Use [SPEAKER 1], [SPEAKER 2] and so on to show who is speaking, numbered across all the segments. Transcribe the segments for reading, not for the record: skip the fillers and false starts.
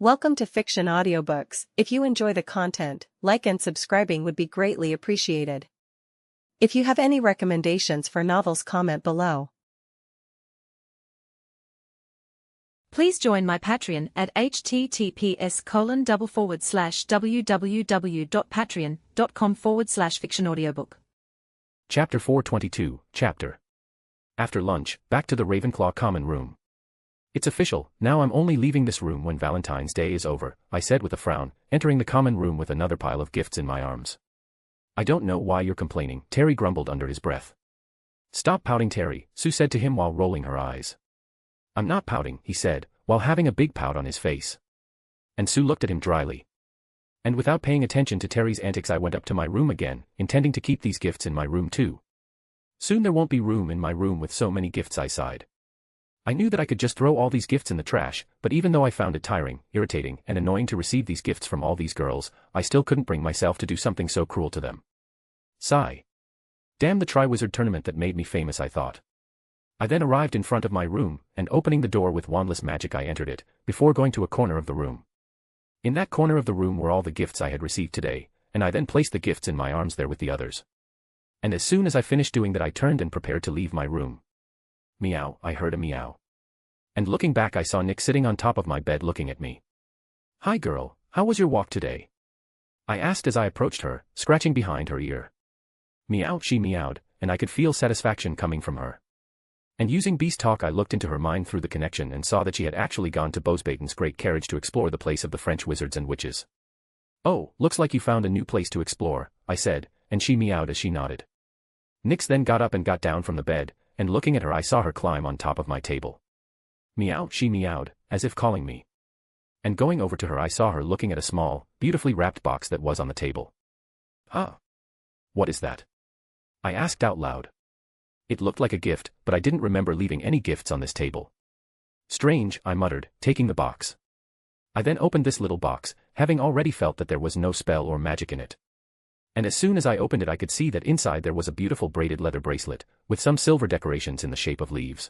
[SPEAKER 1] Welcome to Fiction Audiobooks. If you enjoy the content, like and subscribing would be greatly appreciated. If you have any recommendations for novels, comment below.
[SPEAKER 2] Please join my Patreon at https://www.patreon.com/fictionaudiobook.
[SPEAKER 3] Chapter 422, Chapter. After lunch, back to the Ravenclaw common room. It's official, now I'm only leaving this room when Valentine's Day is over, I said with a frown, entering the common room with another pile of gifts in my arms. I don't know why you're complaining, Terry grumbled under his breath. Stop pouting, Terry, Sue said to him while rolling her eyes. I'm not pouting, he said, while having a big pout on his face. And Sue looked at him dryly. And without paying attention to Terry's antics, I went up to my room again, intending to keep these gifts in my room too. Soon there won't be room in my room with so many gifts, I sighed. I knew that I could just throw all these gifts in the trash, but even though I found it tiring, irritating, and annoying to receive these gifts from all these girls, I still couldn't bring myself to do something so cruel to them. Sigh. Damn the Triwizard Tournament that made me famous, I thought. I then arrived in front of my room, and opening the door with wandless magic I entered it, before going to a corner of the room. In that corner of the room were all the gifts I had received today, and I then placed the gifts in my arms there with the others. And as soon as I finished doing that, I turned and prepared to leave my room. Meow, I heard a meow. And looking back, I saw Nick sitting on top of my bed looking at me. Hi girl, how was your walk today? I asked as I approached her, scratching behind her ear. Meow, she meowed, and I could feel satisfaction coming from her. And using beast talk, I looked into her mind through the connection and saw that she had actually gone to Bosbaden's great carriage to explore the place of the French wizards and witches. Oh, looks like you found a new place to explore, I said, and she meowed as she nodded. Nix then got up and got down from the bed, and looking at her I saw her climb on top of my table. Meow, she meowed, as if calling me. And going over to her I saw her looking at a small, beautifully wrapped box that was on the table. Huh? What is that? I asked out loud. It looked like a gift, but I didn't remember leaving any gifts on this table. Strange, I muttered, taking the box. I then opened this little box, having already felt that there was no spell or magic in it. And as soon as I opened it I could see that inside there was a beautiful braided leather bracelet, with some silver decorations in the shape of leaves.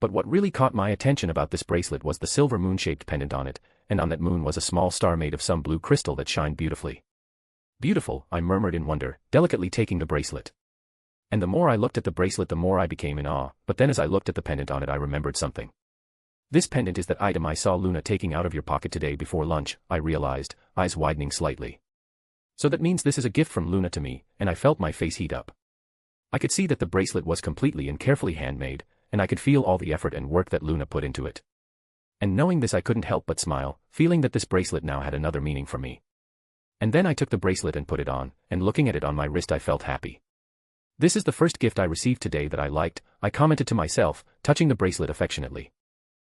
[SPEAKER 3] But what really caught my attention about this bracelet was the silver moon-shaped pendant on it, and on that moon was a small star made of some blue crystal that shined beautifully. Beautiful, I murmured in wonder, delicately taking the bracelet. And the more I looked at the bracelet the more I became in awe, but then as I looked at the pendant on it I remembered something. This pendant is that item I saw Luna taking out of your pocket today before lunch, I realized, eyes widening slightly. So that means this is a gift from Luna to me, and I felt my face heat up. I could see that the bracelet was completely and carefully handmade, and I could feel all the effort and work that Luna put into it. And knowing this I couldn't help but smile, feeling that this bracelet now had another meaning for me. And then I took the bracelet and put it on, and looking at it on my wrist I felt happy. This is the first gift I received today that I liked, I commented to myself, touching the bracelet affectionately.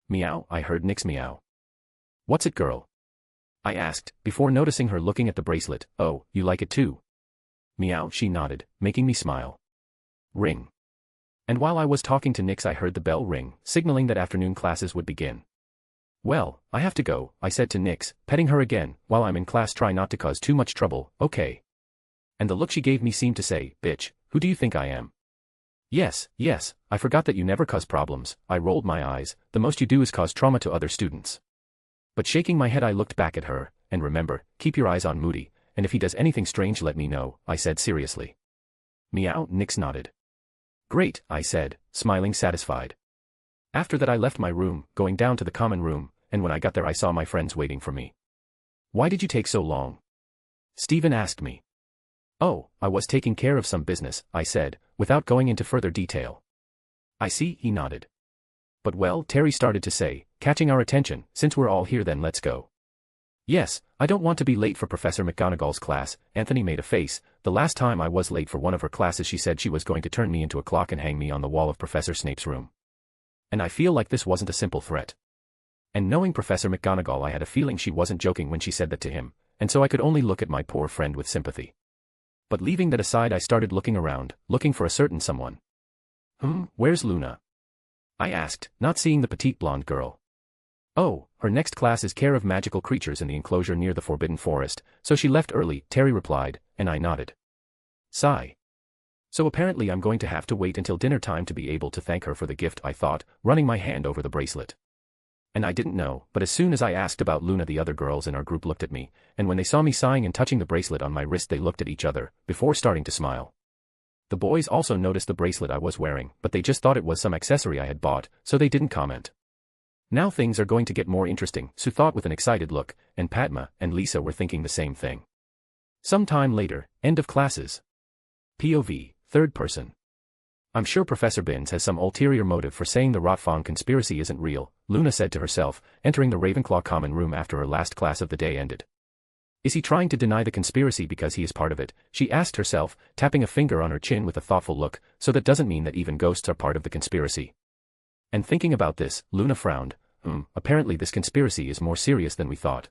[SPEAKER 3] Meow, I heard Nick's meow. What's it, girl? I asked, before noticing her looking at the bracelet. Oh, you like it too? Meow, she nodded, making me smile. Ring. And while I was talking to Nix I heard the bell ring, signaling that afternoon classes would begin. Well, I have to go, I said to Nix, petting her again, while I'm in class try not to cause too much trouble, okay? And the look she gave me seemed to say, bitch, who do you think I am? Yes, I forgot that you never cause problems, I rolled my eyes, the most you do is cause trauma to other students. But shaking my head I looked back at her, and remember, keep your eyes on Moody, and if he does anything strange let me know, I said seriously. Meow, Nix nodded. Great, I said, smiling satisfied. After that I left my room, going down to the common room, and when I got there I saw my friends waiting for me. Why did you take so long? Stephen asked me. Oh, I was taking care of some business, I said, without going into further detail. I see, he nodded. But well, Terry started to say, catching our attention, since we're all here then let's go. Yes, I don't want to be late for Professor McGonagall's class, Anthony made a face. The last time I was late for one of her classes she said she was going to turn me into a clock and hang me on the wall of Professor Snape's room. And I feel like this wasn't a simple threat. And knowing Professor McGonagall I had a feeling she wasn't joking when she said that to him, and so I could only look at my poor friend with sympathy. But leaving that aside I started looking around, looking for a certain someone. Where's Luna? I asked, not seeing the petite blonde girl. Oh, her next class is care of magical creatures in the enclosure near the Forbidden Forest, so she left early, Terry replied, and I nodded. Sigh. So apparently I'm going to have to wait until dinner time to be able to thank her for the gift, I thought, running my hand over the bracelet. And I didn't know, but as soon as I asked about Luna the other girls in our group looked at me, and when they saw me sighing and touching the bracelet on my wrist they looked at each other, before starting to smile. The boys also noticed the bracelet I was wearing, but they just thought it was some accessory I had bought, so they didn't comment. Now things are going to get more interesting, Sue thought with an excited look, and Padma and Lisa were thinking the same thing. Some time later, end of classes. POV, third person. I'm sure Professor Binns has some ulterior motive for saying the Rotfang conspiracy isn't real, Luna said to herself, entering the Ravenclaw common room after her last class of the day ended. Is he trying to deny the conspiracy because he is part of it, she asked herself, tapping a finger on her chin with a thoughtful look, so that doesn't mean that even ghosts are part of the conspiracy. And thinking about this, Luna frowned. Apparently this conspiracy is more serious than we thought.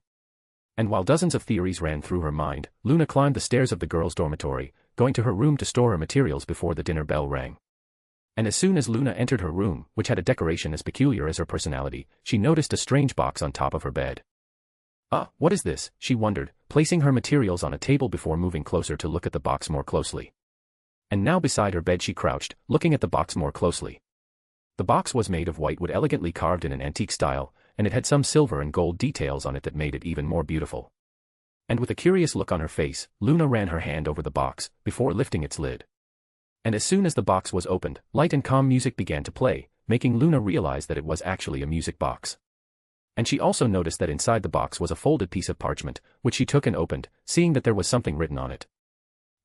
[SPEAKER 3] And while dozens of theories ran through her mind, Luna climbed the stairs of the girls' dormitory, going to her room to store her materials before the dinner bell rang. And as soon as Luna entered her room, which had a decoration as peculiar as her personality, she noticed a strange box on top of her bed. What is this, she wondered, placing her materials on a table before moving closer to look at the box more closely. And now beside her bed she crouched, looking at the box more closely. The box was made of white wood elegantly carved in an antique style, and it had some silver and gold details on it that made it even more beautiful. And with a curious look on her face, Luna ran her hand over the box, before lifting its lid. And as soon as the box was opened, light and calm music began to play, making Luna realize that it was actually a music box. And she also noticed that inside the box was a folded piece of parchment, which she took and opened, seeing that there was something written on it.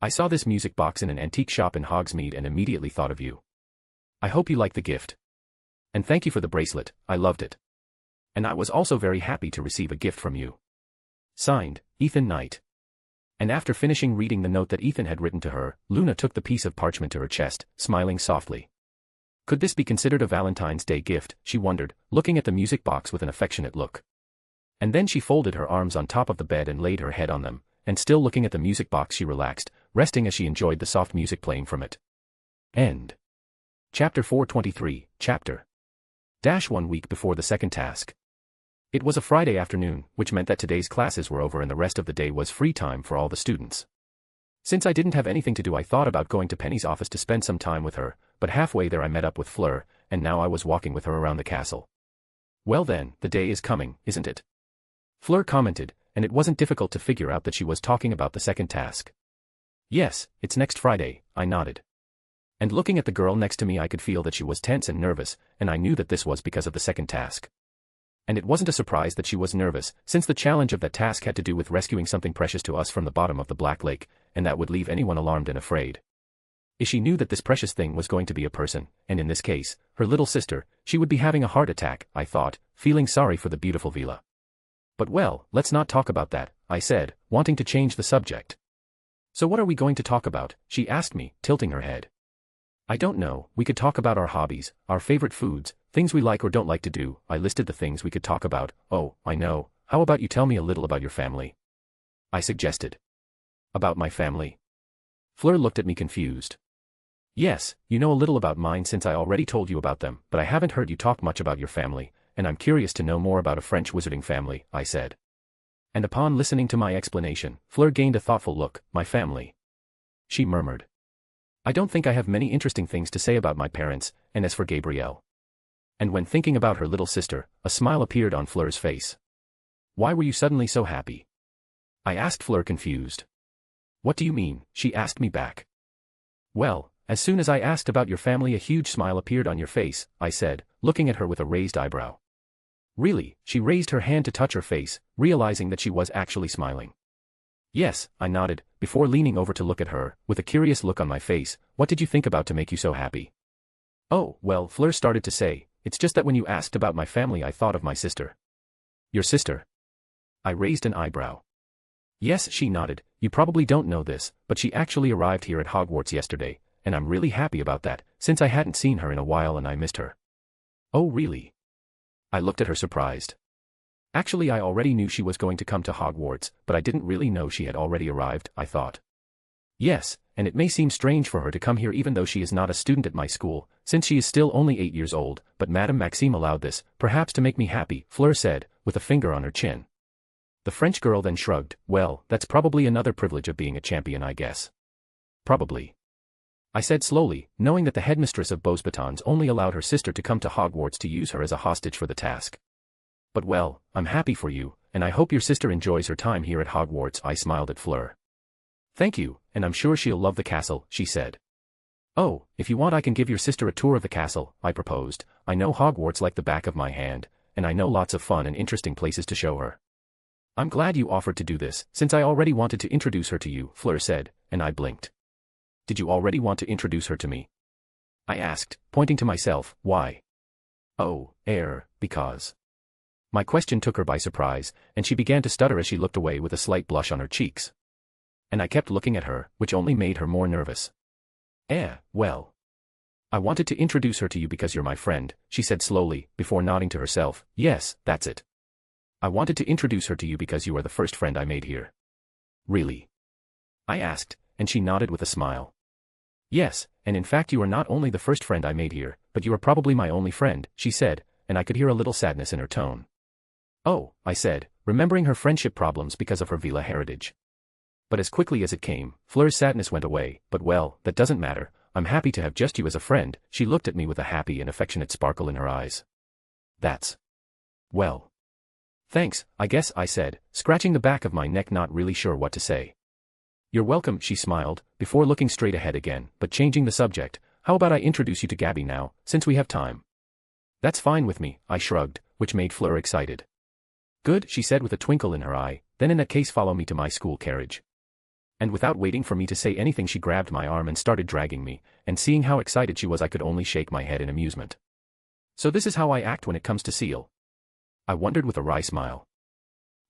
[SPEAKER 3] I saw this music box in an antique shop in Hogsmeade and immediately thought of you. I hope you like the gift. And thank you for the bracelet, I loved it. And I was also very happy to receive a gift from you. Signed, Ethan Knight. And after finishing reading the note that Ethan had written to her, Luna took the piece of parchment to her chest, smiling softly. Could this be considered a Valentine's Day gift, she wondered, looking at the music box with an affectionate look. And then she folded her arms on top of the bed and laid her head on them, and still looking at the music box she relaxed, resting as she enjoyed the soft music playing from it. End. Chapter 423, Chapter. 1 week before the second task. It was a Friday afternoon, which meant that today's classes were over and the rest of the day was free time for all the students. Since I didn't have anything to do I thought about going to Penny's office to spend some time with her, but halfway there I met up with Fleur, and now I was walking with her around the castle. Well then, the day is coming, isn't it? Fleur commented, and it wasn't difficult to figure out that she was talking about the second task. Yes, it's next Friday, I nodded. And looking at the girl next to me I could feel that she was tense and nervous, and I knew that this was because of the second task. And it wasn't a surprise that she was nervous, since the challenge of that task had to do with rescuing something precious to us from the bottom of the Black Lake, and that would leave anyone alarmed and afraid. She knew that this precious thing was going to be a person, and in this case, her little sister, she would be having a heart attack, I thought, feeling sorry for the beautiful Vila. But well, let's not talk about that, I said, wanting to change the subject. So what are we going to talk about, she asked me, tilting her head. I don't know, we could talk about our hobbies, our favorite foods, things we like or don't like to do, I listed the things we could talk about. Oh, I know, how about you tell me a little about your family? I suggested. About my family? Fleur looked at me confused. Yes, you know a little about mine since I already told you about them, but I haven't heard you talk much about your family, and I'm curious to know more about a French wizarding family, I said. And upon listening to my explanation, Fleur gained a thoughtful look. My family. She murmured. I don't think I have many interesting things to say about my parents, and as for Gabrielle. And when thinking about her little sister, a smile appeared on Fleur's face. Why were you suddenly so happy? I asked Fleur confused. What do you mean? She asked me back. Well, as soon as I asked about your family a huge smile appeared on your face, I said, looking at her with a raised eyebrow. Really? She raised her hand to touch her face, realizing that she was actually smiling. Yes, I nodded, before leaning over to look at her, with a curious look on my face. What did you think about to make you so happy? Oh, well, Fleur started to say, it's just that when you asked about my family I thought of my sister. Your sister? I raised an eyebrow. Yes, she nodded, you probably don't know this, but she actually arrived here at Hogwarts yesterday, and I'm really happy about that, since I hadn't seen her in a while and I missed her. Oh really? I looked at her surprised. Actually I already knew she was going to come to Hogwarts, but I didn't really know she had already arrived, I thought. Yes, and it may seem strange for her to come here even though she is not a student at my school, since she is still only 8 years old, but Madame Maxime allowed this, perhaps to make me happy, Fleur said, with a finger on her chin. The French girl then shrugged. Well, that's probably another privilege of being a champion I guess. Probably. I said slowly, knowing that the headmistress of Beauxbatons only allowed her sister to come to Hogwarts to use her as a hostage for the task. But well, I'm happy for you, and I hope your sister enjoys her time here at Hogwarts. I smiled at Fleur. Thank you, and I'm sure she'll love the castle, she said. Oh, if you want I can give your sister a tour of the castle, I proposed. I know Hogwarts like the back of my hand, and I know lots of fun and interesting places to show her. I'm glad you offered to do this, since I already wanted to introduce her to you, Fleur said, and I blinked. Did you already want to introduce her to me? I asked, pointing to myself. Why? Oh, because. My question took her by surprise, and she began to stutter as she looked away with a slight blush on her cheeks. And I kept looking at her, which only made her more nervous. Well. I wanted to introduce her to you because you're my friend, she said slowly, before nodding to herself. Yes, that's it. I wanted to introduce her to you because you are the first friend I made here. Really? I asked, and she nodded with a smile. Yes, and in fact you are not only the first friend I made here, but you are probably my only friend, she said, and I could hear a little sadness in her tone. Oh, I said, remembering her friendship problems because of her Vila heritage. But as quickly as it came, Fleur's sadness went away. But well, that doesn't matter, I'm happy to have just you as a friend. She looked at me with a happy and affectionate sparkle in her eyes. That's... well. Thanks, I guess, I said, scratching the back of my neck, not really sure what to say. You're welcome, she smiled, before looking straight ahead again, but changing the subject. How about I introduce you to Gabby now, since we have time? That's fine with me, I shrugged, which made Fleur excited. Good, she said with a twinkle in her eye, then in that case follow me to my school carriage. And without waiting for me to say anything she grabbed my arm and started dragging me, and seeing how excited she was I could only shake my head in amusement. So this is how I act when it comes to Seal? I wondered with a wry smile.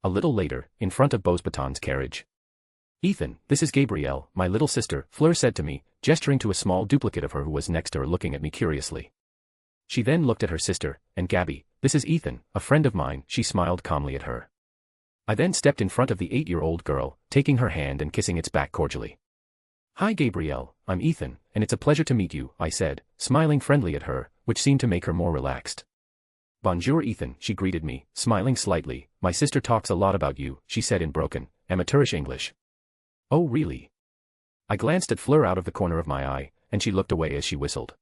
[SPEAKER 3] A little later, in front of Beauxbaton's carriage. Ethan, this is Gabrielle, my little sister, Fleur said to me, gesturing to a small duplicate of her who was next to her looking at me curiously. She then looked at her sister, and Gabby, this is Ethan, a friend of mine, she smiled calmly at her. I then stepped in front of the 8-year-old girl, taking her hand and kissing its back cordially. Hi Gabrielle, I'm Ethan, and it's a pleasure to meet you, I said, smiling friendly at her, which seemed to make her more relaxed. Bonjour Ethan, she greeted me, smiling slightly. My sister talks a lot about you, she said in broken, amateurish English. Oh really? I glanced at Fleur out of the corner of my eye, and she looked away as she whistled.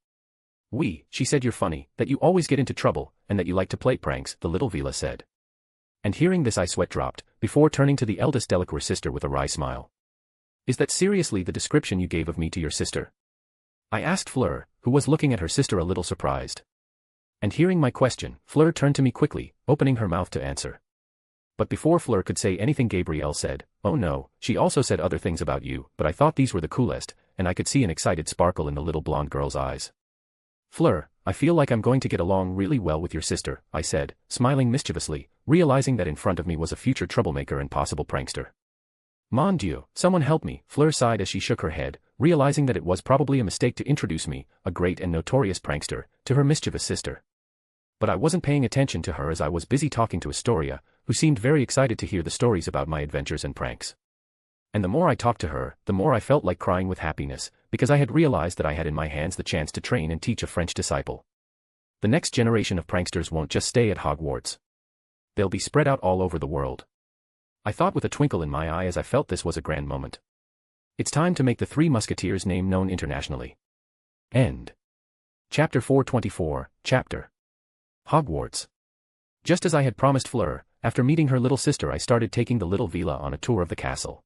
[SPEAKER 3] Oui, she said you're funny, that you always get into trouble, and that you like to play pranks, the little Vila said. And hearing this I sweat dropped, before turning to the eldest Delacour sister with a wry smile. Is that seriously the description you gave of me to your sister? I asked Fleur, who was looking at her sister a little surprised. And hearing my question, Fleur turned to me quickly, opening her mouth to answer. But before Fleur could say anything Gabrielle said, oh no, she also said other things about you, but I thought these were the coolest, and I could see an excited sparkle in the little blonde girl's eyes. Fleur, I feel like I'm going to get along really well with your sister, I said, smiling mischievously, realizing that in front of me was a future troublemaker and possible prankster. Mon Dieu, someone help me, Fleur sighed as she shook her head, realizing that it was probably a mistake to introduce me, a great and notorious prankster, to her mischievous sister. But I wasn't paying attention to her as I was busy talking to Astoria, who seemed very excited to hear the stories about my adventures and pranks. And the more I talked to her, the more I felt like crying with happiness, because I had realized that I had in my hands the chance to train and teach a French disciple. The next generation of pranksters won't just stay at Hogwarts. They'll be spread out all over the world. I thought with a twinkle in my eye as I felt this was a grand moment. It's time to make the Three Musketeers name known internationally. End. Chapter 424, Chapter Hogwarts. Just as I had promised Fleur, after meeting her little sister I started taking the little Vila on a tour of the castle.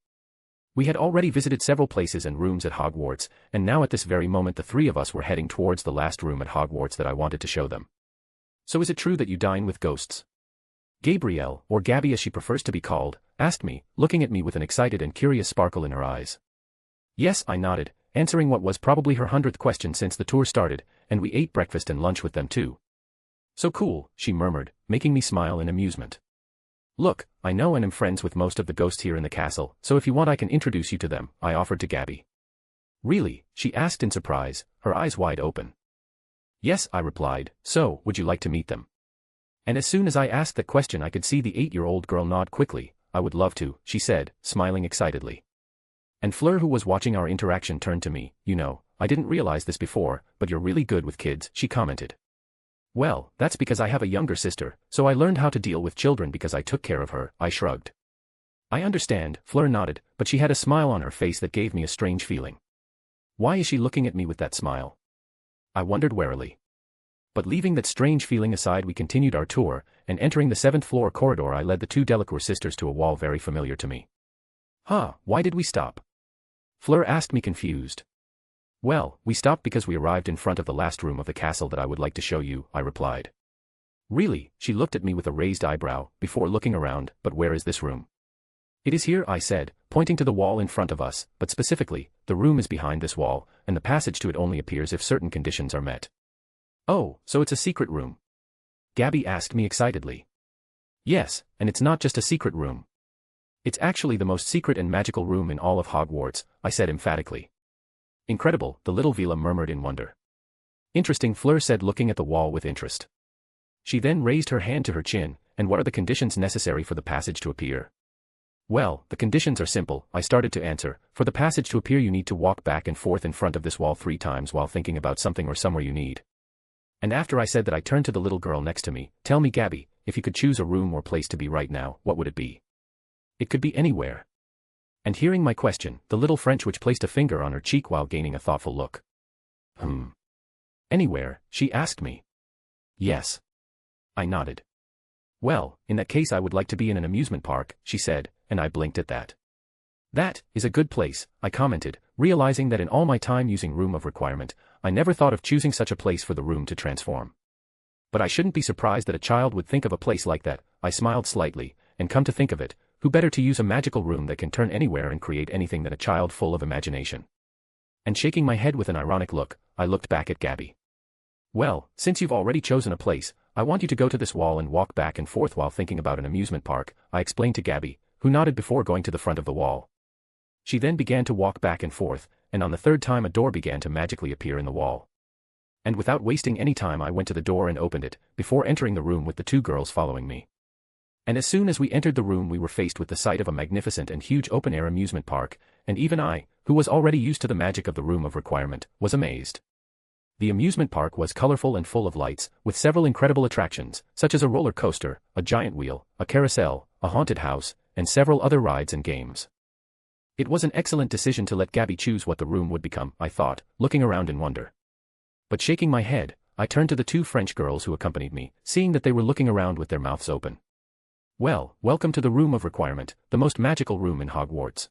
[SPEAKER 3] We had already visited several places and rooms at Hogwarts, and now at this very moment the three of us were heading towards the last room at Hogwarts that I wanted to show them. So is it true that you dine with ghosts? Gabrielle, or Gabby as she prefers to be called, asked me, looking at me with an excited and curious sparkle in her eyes. Yes, I nodded, answering what was probably her 100th question since the tour started, and we ate breakfast and lunch with them too. So cool, she murmured, making me smile in amusement. Look, I know and am friends with most of the ghosts here in the castle, so if you want I can introduce you to them, I offered to Gabby. Really? She asked in surprise, her eyes wide open. Yes, I replied, so, would you like to meet them? And as soon as I asked that question I could see the 8-year-old girl nod quickly. I would love to, she said, smiling excitedly. And Fleur, who was watching our interaction, turned to me. You know, I didn't realize this before, but you're really good with kids, she commented. Well, that's because I have a younger sister, so I learned how to deal with children because I took care of her, I shrugged. I understand, Fleur nodded, but she had a smile on her face that gave me a strange feeling. Why is she looking at me with that smile? I wondered warily. But leaving that strange feeling aside we continued our tour, and entering the 7th floor corridor I led the two Delacour sisters to a wall very familiar to me. Huh, why did we stop? Fleur asked me confused. Well, we stopped because we arrived in front of the last room of the castle that I would like to show you, I replied. Really? She looked at me with a raised eyebrow, before looking around, but where is this room? It is here, I said, pointing to the wall in front of us, but specifically, the room is behind this wall, and the passage to it only appears if certain conditions are met. Oh, so it's a secret room? Gabby asked me excitedly. Yes, and it's not just a secret room. It's actually the most secret and magical room in all of Hogwarts, I said emphatically. Incredible, the little Vila murmured in wonder. Interesting, Fleur said, looking at the wall with interest. She then raised her hand to her chin, and what are the conditions necessary for the passage to appear? Well, the conditions are simple, I started to answer. For the passage to appear you need to walk back and forth in front of this wall 3 times while thinking about something or somewhere you need. And after I said that, I turned to the little girl next to me. Tell me, Gabby, if you could choose a room or place to be right now, what would it be? It could be anywhere. And hearing my question, the little French witch placed a finger on her cheek while gaining a thoughtful look. Anywhere, she asked me. Yes. I nodded. Well, in that case I would like to be in an amusement park, she said, and I blinked at that. That is a good place, I commented, realizing that in all my time using Room of Requirement, I never thought of choosing such a place for the room to transform. But I shouldn't be surprised that a child would think of a place like that. I smiled slightly, and come to think of it, who better to use a magical room that can turn anywhere and create anything than a child full of imagination? And shaking my head with an ironic look, I looked back at Gabby. Well, since you've already chosen a place, I want you to go to this wall and walk back and forth while thinking about an amusement park, I explained to Gabby, who nodded before going to the front of the wall. She then began to walk back and forth, and on the 3rd time a door began to magically appear in the wall. And without wasting any time I went to the door and opened it, before entering the room with the 2 girls following me. And as soon as we entered the room we were faced with the sight of a magnificent and huge open-air amusement park, and even I, who was already used to the magic of the Room of Requirement, was amazed. The amusement park was colorful and full of lights, with several incredible attractions, such as a roller coaster, a giant wheel, a carousel, a haunted house, and several other rides and games. It was an excellent decision to let Gabby choose what the room would become, I thought, looking around in wonder. But shaking my head, I turned to the 2 French girls who accompanied me, seeing that they were looking around with their mouths open. Well, welcome to the Room of Requirement, the most magical room in Hogwarts.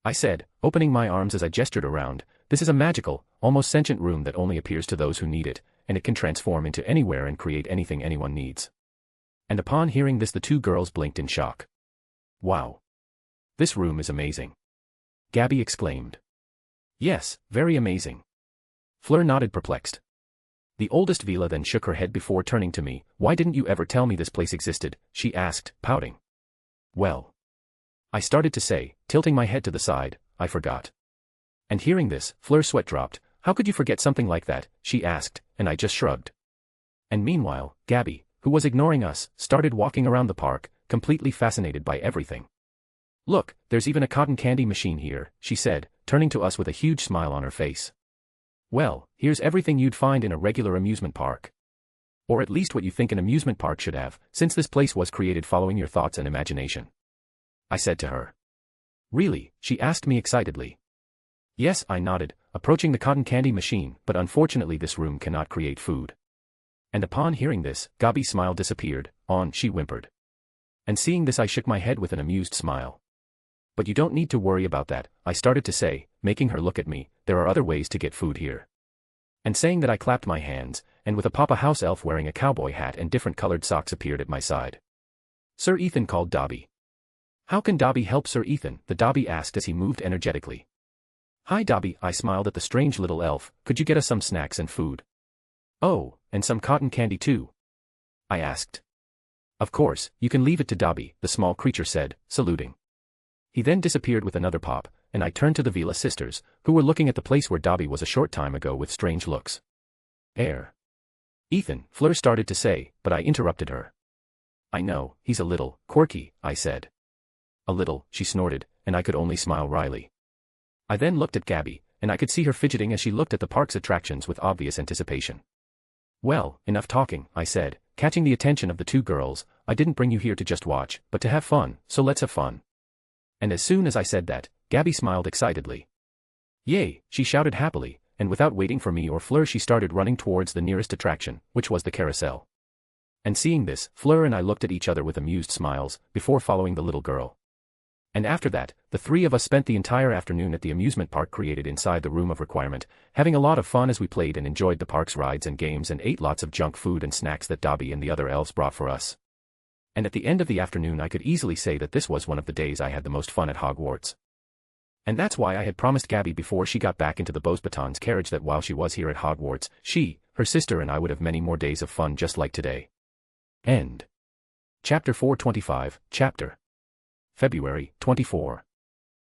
[SPEAKER 3] I said, opening my arms as I gestured around. This is a magical, almost sentient room that only appears to those who need it, and it can transform into anywhere and create anything anyone needs. And upon hearing this the 2 girls blinked in shock. Wow. This room is amazing. Gabby exclaimed. Yes, very amazing. Fleur nodded perplexed. The oldest Vila then shook her head before turning to me. Why didn't you ever tell me this place existed? She asked, pouting. Well. I started to say, tilting my head to the side, I forgot. And hearing this, Fleur's sweat dropped. How could you forget something like that? She asked, and I just shrugged. And meanwhile, Gabby, who was ignoring us, started walking around the park, completely fascinated by everything. Look, there's even a cotton candy machine here, she said, turning to us with a huge smile on her face. Well, here's everything you'd find in a regular amusement park. Or at least what you think an amusement park should have, since this place was created following your thoughts and imagination. I said to her. Really? She asked me excitedly. Yes, I nodded, approaching the cotton candy machine, but unfortunately this room cannot create food. And upon hearing this, Gabby's smile disappeared. She whimpered. And seeing this I shook my head with an amused smile. But you don't need to worry about that, I started to say, making her look at me. There are other ways to get food here. And saying that I clapped my hands, and with a Papa House elf wearing a cowboy hat and different colored socks appeared at my side. Sir Ethan called Dobby. How can Dobby help Sir Ethan? The Dobby asked as he moved energetically. Hi Dobby, I smiled at the strange little elf. Could you get us some snacks and food? Oh, and some cotton candy too? I asked. Of course, you can leave it to Dobby, the small creature said, saluting. He then disappeared with another pop, and I turned to the Vila sisters, who were looking at the place where Dobby was a short time ago with strange looks. Ethan, Fleur started to say, but I interrupted her. I know, he's a little quirky, I said. A little, she snorted, and I could only smile wryly. I then looked at Gabby, and I could see her fidgeting as she looked at the park's attractions with obvious anticipation. Well, enough talking, I said, catching the attention of the 2 girls. I didn't bring you here to just watch, but to have fun, so let's have fun. And as soon as I said that, Gabby smiled excitedly. Yay, she shouted happily, and without waiting for me or Fleur she started running towards the nearest attraction, which was the carousel. And seeing this, Fleur and I looked at each other with amused smiles, before following the little girl. And after that, the three of us spent the entire afternoon at the amusement park created inside the room of requirement, having a lot of fun as we played and enjoyed the park's rides and games and ate lots of junk food and snacks that Dobby and the other elves brought for us. And at the end of the afternoon I could easily say that this was one of the days I had the most fun at Hogwarts. And that's why I had promised Gabby before she got back into the Beauxbatons carriage that while she was here at Hogwarts, she, her sister and I would have many more days of fun just like today. End. Chapter 425, Chapter February 24.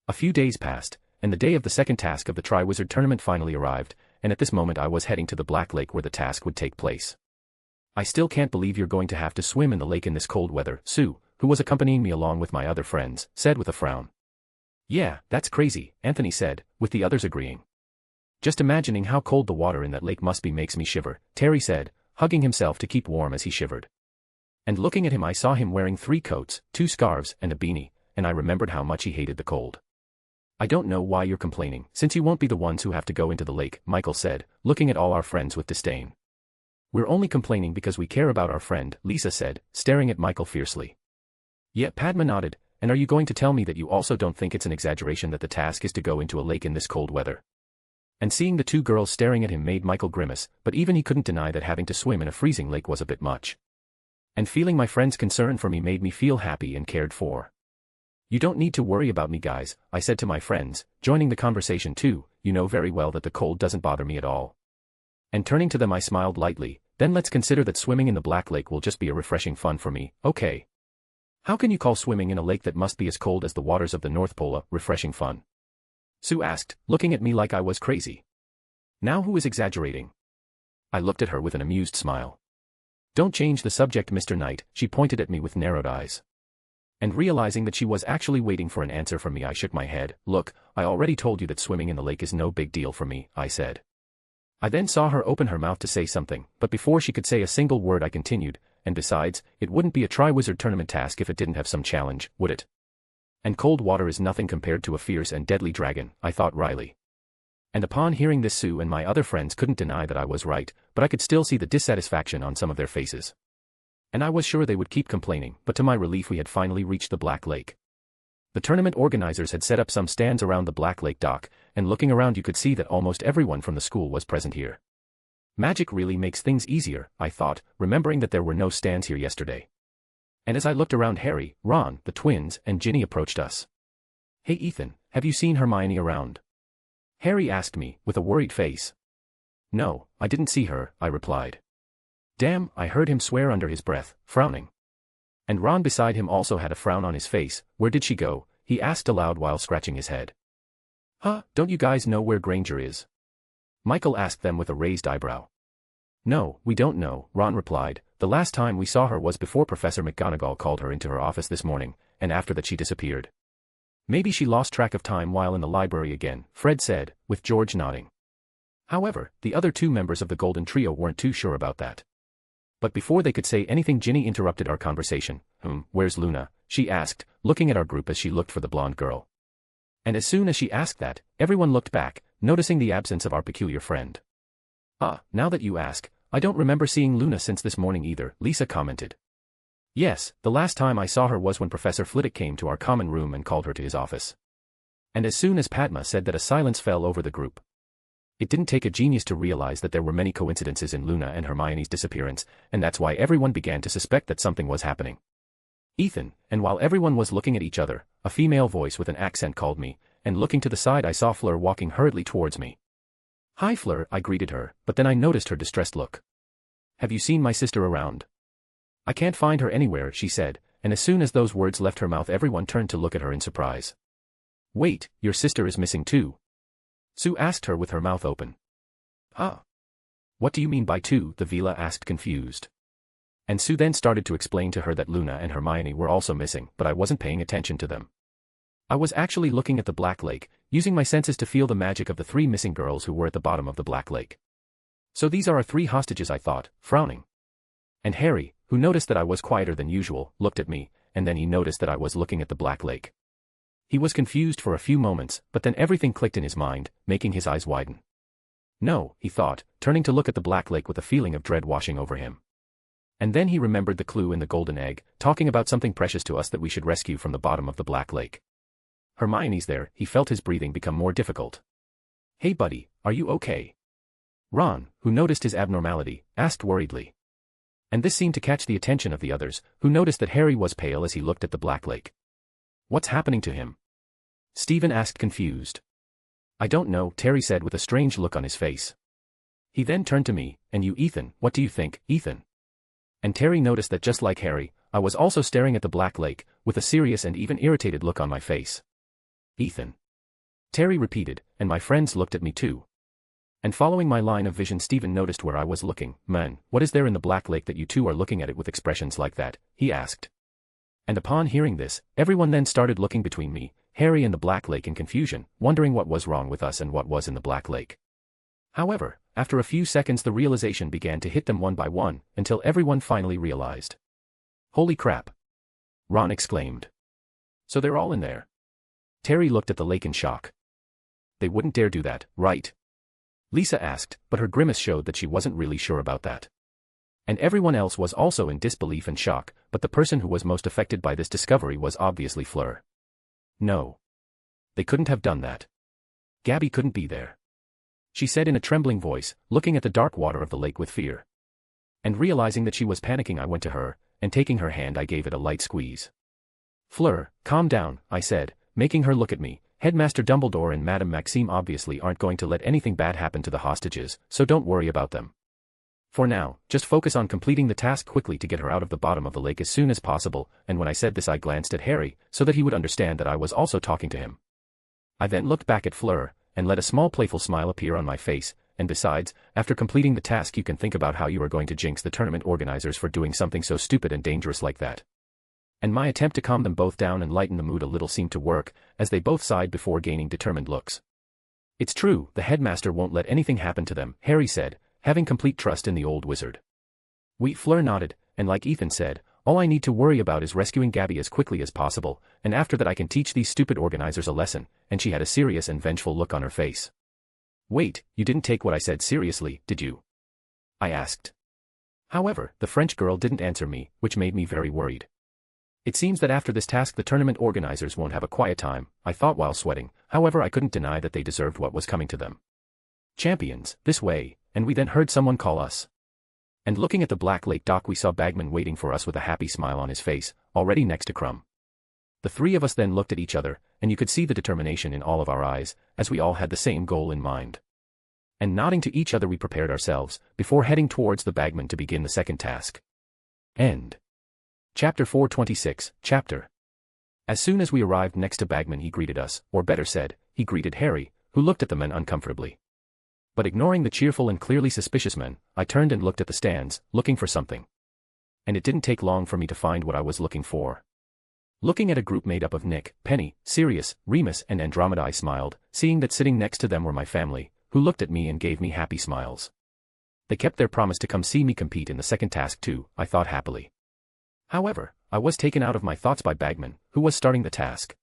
[SPEAKER 3] A few days passed, and the day of the second task of the Triwizard Tournament finally arrived, and at this moment I was heading to the Black Lake where the task would take place. I still can't believe you're going to have to swim in the lake in this cold weather, Sue, who was accompanying me along with my other friends, said with a frown. Yeah, that's crazy, Anthony said, with the others agreeing. Just imagining how cold the water in that lake must be makes me shiver, Terry said, hugging himself to keep warm as he shivered. And looking at him I saw him wearing 3 coats, 2 scarves, and a beanie, and I remembered how much he hated the cold. I don't know why you're complaining, since you won't be the ones who have to go into the lake, Michael said, looking at all our friends with disdain. We're only complaining because we care about our friend, Lisa said, staring at Michael fiercely. Yeah, Padma nodded, and are you going to tell me that you also don't think it's an exaggeration that the task is to go into a lake in this cold weather? And seeing the 2 girls staring at him made Michael grimace, but even he couldn't deny that having to swim in a freezing lake was a bit much. And feeling my friend's concern for me made me feel happy and cared for. You don't need to worry about me guys, I said to my friends, joining the conversation too, you know very well that the cold doesn't bother me at all. And turning to them I smiled lightly, then let's consider that swimming in the Black Lake will just be a refreshing fun for me, okay? How can you call swimming in a lake that must be as cold as the waters of the North Pole a refreshing fun? Sue asked, looking at me like I was crazy. Now who is exaggerating? I looked at her with an amused smile. Don't change the subject, Mr. Knight, she pointed at me with narrowed eyes. And realizing that she was actually waiting for an answer from me I shook my head. Look, I already told you that swimming in the lake is no big deal for me, I said. I then saw her open her mouth to say something, but before she could say a single word I continued, and besides, it wouldn't be a Triwizard Tournament task if it didn't have some challenge, would it? And cold water is nothing compared to a fierce and deadly dragon, I thought wryly. And upon hearing this Sue and my other friends couldn't deny that I was right, but I could still see the dissatisfaction on some of their faces. And I was sure they would keep complaining, but to my relief we had finally reached the Black Lake. The tournament organizers had set up some stands around the Black Lake dock, and looking around you could see that almost everyone from the school was present here. Magic really makes things easier, I thought, remembering that there were no stands here yesterday. And as I looked around Harry, Ron, the twins, and Ginny approached us. Hey Ethan, have you seen Hermione around? Harry asked me, with a worried face. No, I didn't see her, I replied. Damn, I heard him swear under his breath, frowning. And Ron beside him also had a frown on his face. Where did she go? He asked aloud while scratching his head. Huh, don't you guys know where Granger is? Michael asked them with a raised eyebrow. No, we don't know, Ron replied. The last time we saw her was before Professor McGonagall called her into her office this morning, and after that she disappeared. Maybe she lost track of time while in the library again, Fred said, with George nodding. However, the other 2 members of the Golden Trio weren't too sure about that. But before they could say anything Ginny interrupted our conversation. Where's Luna? She asked, looking at our group as she looked for the blonde girl. And as soon as she asked that, everyone looked back, noticing the absence of our peculiar friend. Now that you ask, I don't remember seeing Luna since this morning either, Lisa commented. Yes, the last time I saw her was when Professor Flitwick came to our common room and called her to his office. And as soon as Padma said that a silence fell over the group. It didn't take a genius to realize that there were many coincidences in Luna and Hermione's disappearance, and that's why everyone began to suspect that something was happening. Ethan, and while everyone was looking at each other, a female voice with an accent called me, and looking to the side I saw Fleur walking hurriedly towards me. Hi Fleur, I greeted her, but then I noticed her distressed look. Have you seen my sister around? I can't find her anywhere, she said, and as soon as those words left her mouth everyone turned to look at her in surprise. Wait, your sister is missing too? Sue asked her with her mouth open. What do you mean by two? The Vila asked confused. And Sue then started to explain to her that Luna and Hermione were also missing, but I wasn't paying attention to them. I was actually looking at the Black Lake, using my senses to feel the magic of the 3 missing girls who were at the bottom of the Black Lake. So these are our 3 hostages, I thought, frowning. And Harry, who noticed that I was quieter than usual, looked at me, and then he noticed that I was looking at the Black Lake. He was confused for a few moments, but then everything clicked in his mind, making his eyes widen. No, he thought, turning to look at the Black Lake with a feeling of dread washing over him. And then he remembered the clue in the golden egg, talking about something precious to us that we should rescue from the bottom of the Black Lake. Hermione's there, he felt his breathing become more difficult. "Hey buddy, are you okay?" Ron, who noticed his abnormality, asked worriedly. And this seemed to catch the attention of the others, who noticed that Harry was pale as he looked at the Black Lake. "What's happening to him?" Stephen asked confused. "I don't know," Terry said with a strange look on his face. He then turned to me, "And you, Ethan, what do you think, Ethan?" And Terry noticed that just like Harry, I was also staring at the Black Lake, with a serious and even irritated look on my face. "Ethan?" Terry repeated, and my friends looked at me too. And following my line of vision, Stephen noticed where I was looking. "Man, what is there in the Black Lake that you two are looking at it with expressions like that?" he asked. And upon hearing this, everyone then started looking between me, Harry and the Black Lake in confusion, wondering what was wrong with us and what was in the Black Lake. However, after a few seconds the realization began to hit them one by one, until everyone finally realized. "Holy crap!" Ron exclaimed. "So they're all in there?" Terry looked at the lake in shock. "They wouldn't dare do that, right?" Lisa asked, but her grimace showed that she wasn't really sure about that. And everyone else was also in disbelief and shock, but the person who was most affected by this discovery was obviously Fleur. "No. They couldn't have done that. Gabby couldn't be there," she said in a trembling voice, looking at the dark water of the lake with fear. And realizing that she was panicking, I went to her, and taking her hand I gave it a light squeeze. "Fleur, calm down," I said, making her look at me. "Headmaster Dumbledore and Madame Maxime obviously aren't going to let anything bad happen to the hostages, so don't worry about them. For now, just focus on completing the task quickly to get her out of the bottom of the lake as soon as possible." And when I said this I glanced at Harry, so that he would understand that I was also talking to him. I then looked back at Fleur, and let a small playful smile appear on my face, and besides, after completing the task you can think about how you are going to jinx the tournament organizers for doing something so stupid and dangerous like that. And my attempt to calm them both down and lighten the mood a little seemed to work, as they both sighed before gaining determined looks. "It's true, the headmaster won't let anything happen to them," Harry said, having complete trust in the old wizard. Fleur nodded, and like Ethan said, "All I need to worry about is rescuing Gabby as quickly as possible, and after that I can teach these stupid organizers a lesson," and she had a serious and vengeful look on her face. "Wait, you didn't take what I said seriously, did you?" I asked. However, the French girl didn't answer me, which made me very worried. It seems that after this task the tournament organizers won't have a quiet time, I thought while sweating. However, I couldn't deny that they deserved what was coming to them. "Champions, this way," and we then heard someone call us. And looking at the Black Lake dock we saw Bagman waiting for us with a happy smile on his face, already next to Crumb. The three of us then looked at each other, and you could see the determination in all of our eyes, as we all had the same goal in mind. And nodding to each other we prepared ourselves, before heading towards the Bagman to begin the second task. End. Chapter 426, Chapter. As soon as we arrived next to Bagman he greeted us, or better said, he greeted Harry, who looked at the men uncomfortably. But ignoring the cheerful and clearly suspicious men, I turned and looked at the stands, looking for something. And it didn't take long for me to find what I was looking for. Looking at a group made up of Nick, Penny, Sirius, Remus and Andromeda I smiled, seeing that sitting next to them were my family, who looked at me and gave me happy smiles. They kept their promise to come see me compete in the second task too, I thought happily. However, I was taken out of my thoughts by Bagman, who was starting the task.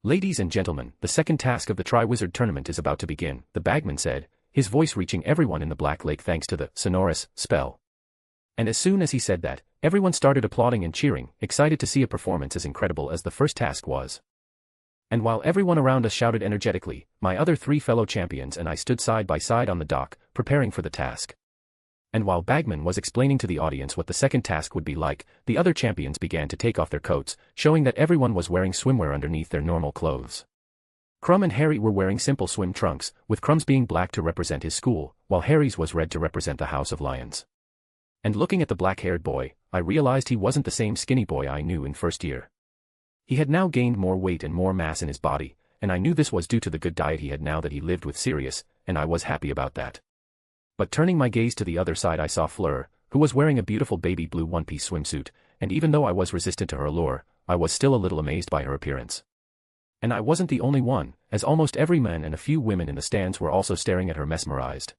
[SPEAKER 3] "Ladies and gentlemen, the second task of the Tri-Wizard tournament is about to begin," the Bagman said, his voice reaching everyone in the Black Lake thanks to the sonorous spell. And as soon as he said that, everyone started applauding and cheering, excited to see a performance as incredible as the first task was. And while everyone around us shouted energetically, my other three fellow champions and I stood side by side on the dock, preparing for the task. And while Bagman was explaining to the audience what the second task would be like, the other champions began to take off their coats, showing that everyone was wearing swimwear underneath their normal clothes. Crumb and Harry were wearing simple swim trunks, with Crumb's being black to represent his school, while Harry's was red to represent the House of Lions. And looking at the black-haired boy, I realized he wasn't the same skinny boy I knew in first year. He had now gained more weight and more mass in his body, and I knew this was due to the good diet he had now that he lived with Sirius, and I was happy about that. But turning my gaze to the other side I saw Fleur, who was wearing a beautiful baby blue one-piece swimsuit, and even though I was resistant to her allure, I was still a little amazed by her appearance. And I wasn't the only one, as almost every man and a few women in the stands were also staring at her mesmerized.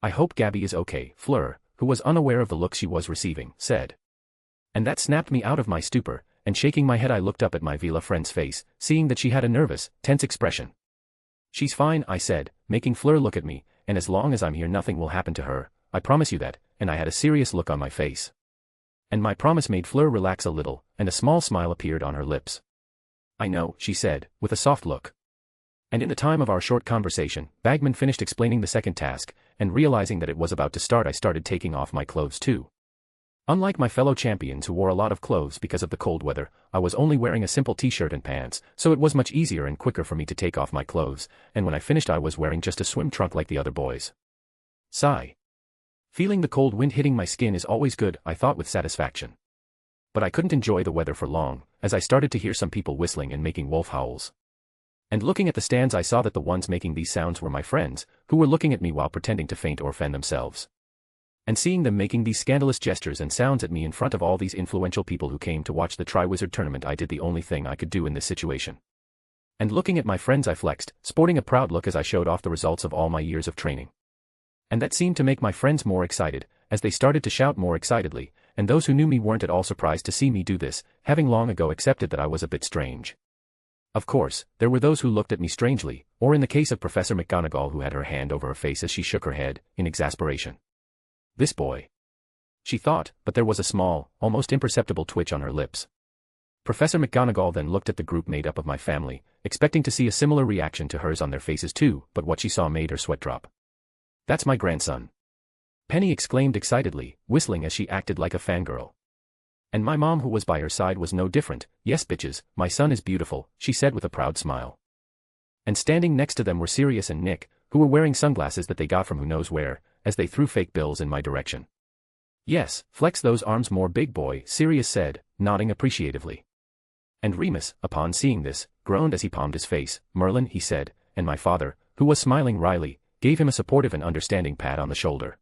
[SPEAKER 3] "I hope Gabby is okay," Fleur, who was unaware of the look she was receiving, said. And that snapped me out of my stupor, and shaking my head I looked up at my Vila friend's face, seeing that she had a nervous, tense expression. "She's fine," I said, making Fleur look at me, "and as long as I'm here nothing will happen to her, I promise you that," and I had a serious look on my face. And my promise made Fleur relax a little, and a small smile appeared on her lips. I know, she said, with a soft look. And in the time of our short conversation, Bagman finished explaining the second task, and realizing that it was about to start I started taking off my clothes too. Unlike my fellow champions who wore a lot of clothes because of the cold weather, I was only wearing a simple t-shirt and pants, so it was much easier and quicker for me to take off my clothes, and when I finished I was wearing just a swim trunk like the other boys. Sigh. Feeling the cold wind hitting my skin is always good, I thought with satisfaction. But I couldn't enjoy the weather for long, as I started to hear some people whistling and making wolf howls. And looking at the stands I saw that the ones making these sounds were my friends, who were looking at me while pretending to faint or fan themselves. And seeing them making these scandalous gestures and sounds at me in front of all these influential people who came to watch the Triwizard tournament, I did the only thing I could do in this situation. And looking at my friends I flexed, sporting a proud look as I showed off the results of all my years of training. And that seemed to make my friends more excited, as they started to shout more excitedly, and those who knew me weren't at all surprised to see me do this, having long ago accepted that I was a bit strange. Of course, there were those who looked at me strangely, or in the case of Professor McGonagall who had her hand over her face as she shook her head, in exasperation. This boy. She thought, but there was a small, almost imperceptible twitch on her lips. Professor McGonagall then looked at the group made up of my family, expecting to see a similar reaction to hers on their faces too, but what she saw made her sweat drop. That's my grandson. Penny exclaimed excitedly, whistling as she acted like a fangirl. And my mom who was by her side was no different. Yes bitches, my son is beautiful, she said with a proud smile. And standing next to them were Sirius and Nick, who were wearing sunglasses that they got from who knows where, as they threw fake bills in my direction. Yes, flex those arms more big boy, Sirius said, nodding appreciatively. And Remus, upon seeing this, groaned as he palmed his face. Merlin, he said, and my father, who was smiling wryly, gave him a supportive and understanding pat on the shoulder.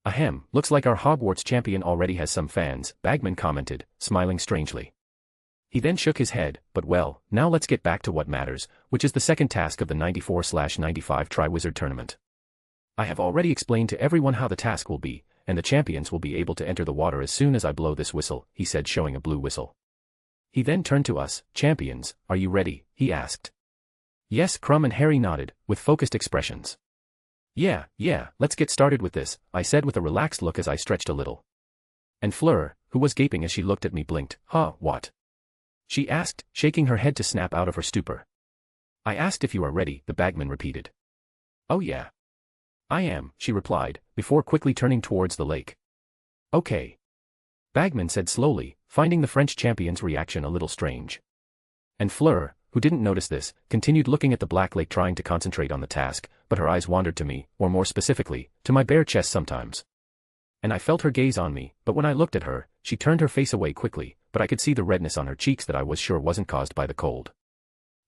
[SPEAKER 3] Ahem, looks like our Hogwarts champion already has some fans, Bagman commented, smiling strangely. He then shook his head, but well, now let's get back to what matters, which is the second task of the 94/95 Triwizard Tournament. I have already explained to everyone how the task will be, and the champions will be able to enter the water as soon as I blow this whistle, he said showing a blue whistle. He then turned to us. Champions, are you ready? He asked. Yes, Crumb and Harry nodded, with focused expressions. Yeah, let's get started with this, I said with a relaxed look as I stretched a little. And Fleur, who was gaping as she looked at me, blinked. Huh, what? She asked, shaking her head to snap out of her stupor. I asked if you are ready, the bagman repeated. Oh yeah. I am, she replied, before quickly turning towards the lake. Okay. Bagman said slowly, finding the French champion's reaction a little strange. And Fleur, who didn't notice this, continued looking at the black lake trying to concentrate on the task, but her eyes wandered to me, or more specifically, to my bare chest sometimes. And I felt her gaze on me, but when I looked at her, she turned her face away quickly, but I could see the redness on her cheeks that I was sure wasn't caused by the cold.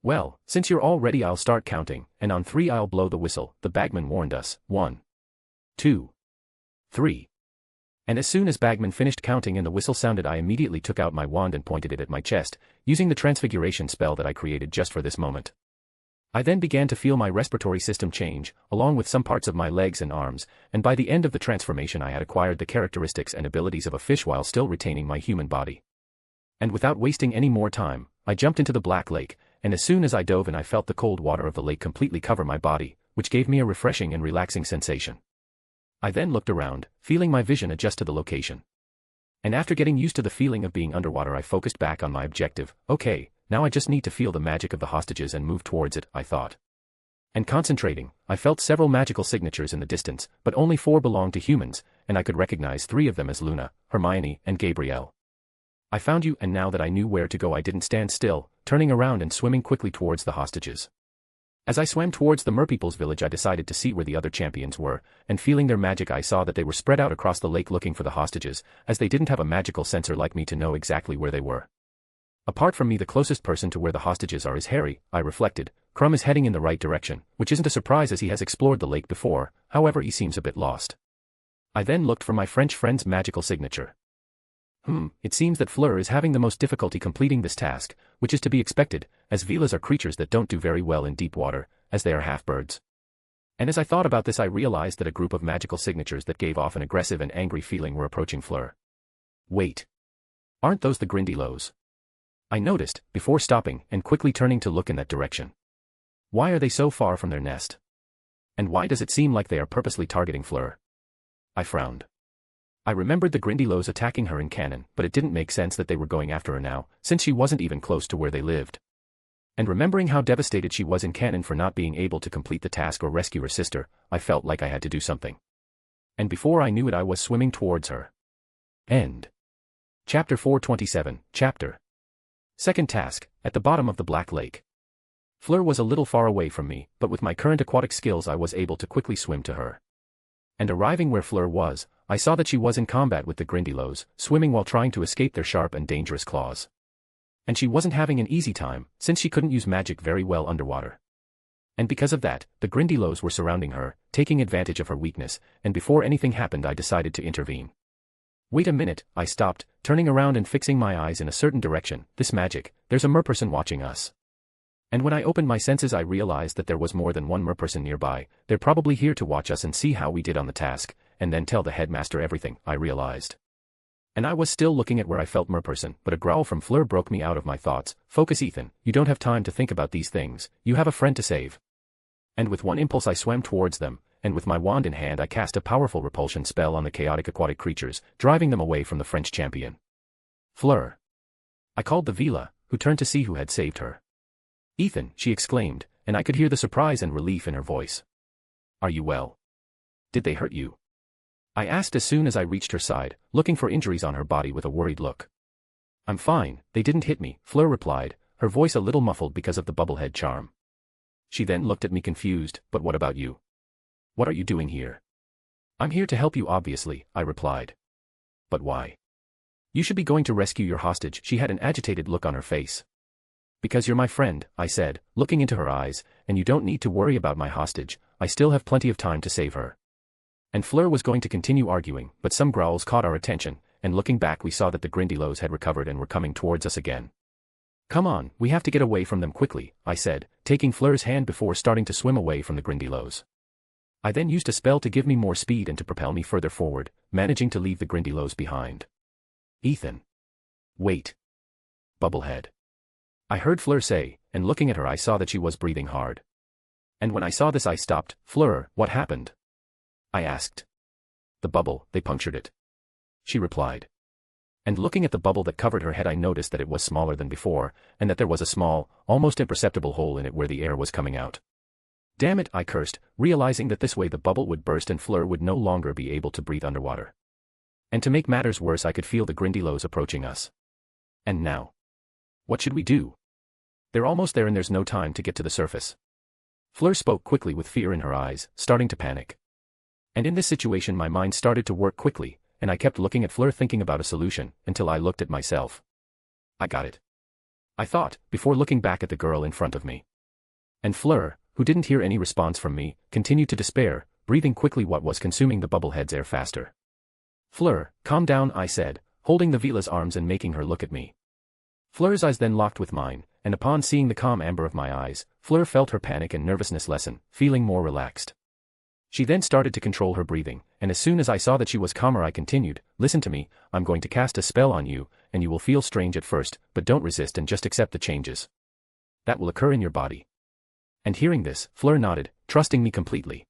[SPEAKER 3] Well, since you're all ready I'll start counting, and on 3 I'll blow the whistle, the bagman warned us. 1, 2, 3. And as soon as Bagman finished counting and the whistle sounded I immediately took out my wand and pointed it at my chest, using the transfiguration spell that I created just for this moment. I then began to feel my respiratory system change, along with some parts of my legs and arms, and by the end of the transformation I had acquired the characteristics and abilities of a fish while still retaining my human body. And without wasting any more time, I jumped into the black lake, and as soon as I dove in I felt the cold water of the lake completely cover my body, which gave me a refreshing and relaxing sensation. I then looked around, feeling my vision adjust to the location. And after getting used to the feeling of being underwater I focused back on my objective. Okay, now I just need to feel the magic of the hostages and move towards it, I thought. And concentrating, I felt several magical signatures in the distance, but only 4 belonged to humans, and I could recognize 3 of them as Luna, Hermione, and Gabrielle. I found you, and now that I knew where to go I didn't stand still, turning around and swimming quickly towards the hostages. As I swam towards the Merpeople's village I decided to see where the other champions were, and feeling their magic I saw that they were spread out across the lake looking for the hostages, as they didn't have a magical sensor like me to know exactly where they were. Apart from me the closest person to where the hostages are is Harry, I reflected. Crumb is heading in the right direction, which isn't a surprise as he has explored the lake before, however he seems a bit lost. I then looked for my French friend's magical signature. It seems that Fleur is having the most difficulty completing this task, which is to be expected, as Velas are creatures that don't do very well in deep water, as they are half-birds. And as I thought about this I realized that a group of magical signatures that gave off an aggressive and angry feeling were approaching Fleur. Wait. Aren't those the Grindylows? I noticed, before stopping and quickly turning to look in that direction. Why are they so far from their nest? And why does it seem like they are purposely targeting Fleur? I frowned. I remembered the Grindylows attacking her in canon, but it didn't make sense that they were going after her now, since she wasn't even close to where they lived. And remembering how devastated she was in canon for not being able to complete the task or rescue her sister, I felt like I had to do something. And before I knew it, I was swimming towards her. End. Chapter 427, Chapter. Second task, at the bottom of the Black Lake. Fleur was a little far away from me, but with my current aquatic skills I was able to quickly swim to her. And arriving where Fleur was, I saw that she was in combat with the Grindylows, swimming while trying to escape their sharp and dangerous claws. And she wasn't having an easy time, since she couldn't use magic very well underwater. And because of that, the Grindylows were surrounding her, taking advantage of her weakness, and before anything happened I decided to intervene. Wait a minute, I stopped, turning around and fixing my eyes in a certain direction. This magic, there's a merperson watching us. And when I opened my senses I realized that there was more than one merperson nearby. They're probably here to watch us and see how we did on the task, and then tell the headmaster everything, I realized. And I was still looking at where I felt merperson, but a growl from Fleur broke me out of my thoughts. Focus, Ethan, you don't have time to think about these things, you have a friend to save. And with one impulse I swam towards them, and with my wand in hand I cast a powerful repulsion spell on the chaotic aquatic creatures, driving them away from the French champion. Fleur. I called the Vila, who turned to see who had saved her. Ethan, she exclaimed, and I could hear the surprise and relief in her voice. Are you well? Did they hurt you? I asked as soon as I reached her side, looking for injuries on her body with a worried look. I'm fine, they didn't hit me, Fleur replied, her voice a little muffled because of the bubblehead charm. She then looked at me confused, but what about you? What are you doing here? I'm here to help you obviously, I replied. But why? You should be going to rescue your hostage, she had an agitated look on her face. Because you're my friend, I said, looking into her eyes, and you don't need to worry about my hostage, I still have plenty of time to save her. And Fleur was going to continue arguing, but some growls caught our attention, and looking back we saw that the Grindylows had recovered and were coming towards us again. Come on, we have to get away from them quickly, I said, taking Fleur's hand before starting to swim away from the Grindylows. I then used a spell to give me more speed and to propel me further forward, managing to leave the Grindylows behind. Ethan. Wait. Bubblehead. I heard Fleur say, and looking at her I saw that she was breathing hard. And when I saw this I stopped. Fleur, what happened? I asked. The bubble, they punctured it. She replied. And looking at the bubble that covered her head I noticed that it was smaller than before, and that there was a small, almost imperceptible hole in it where the air was coming out. Damn it, I cursed, realizing that this way the bubble would burst and Fleur would no longer be able to breathe underwater. And to make matters worse I could feel the Grindylows approaching us. And now? What should we do? They're almost there and there's no time to get to the surface. Fleur spoke quickly with fear in her eyes, starting to panic. And in this situation my mind started to work quickly, and I kept looking at Fleur thinking about a solution, until I looked at myself. I got it. I thought, before looking back at the girl in front of me. And Fleur, who didn't hear any response from me, continued to despair, breathing quickly what was consuming the bubblehead's air faster. Fleur, calm down, I said, holding the Vila's arms and making her look at me. Fleur's eyes then locked with mine, and upon seeing the calm amber of my eyes, Fleur felt her panic and nervousness lessen, feeling more relaxed. She then started to control her breathing, and as soon as I saw that she was calmer I continued, listen to me, I'm going to cast a spell on you, and you will feel strange at first, but don't resist and just accept the changes that will occur in your body. And hearing this, Fleur nodded, trusting me completely.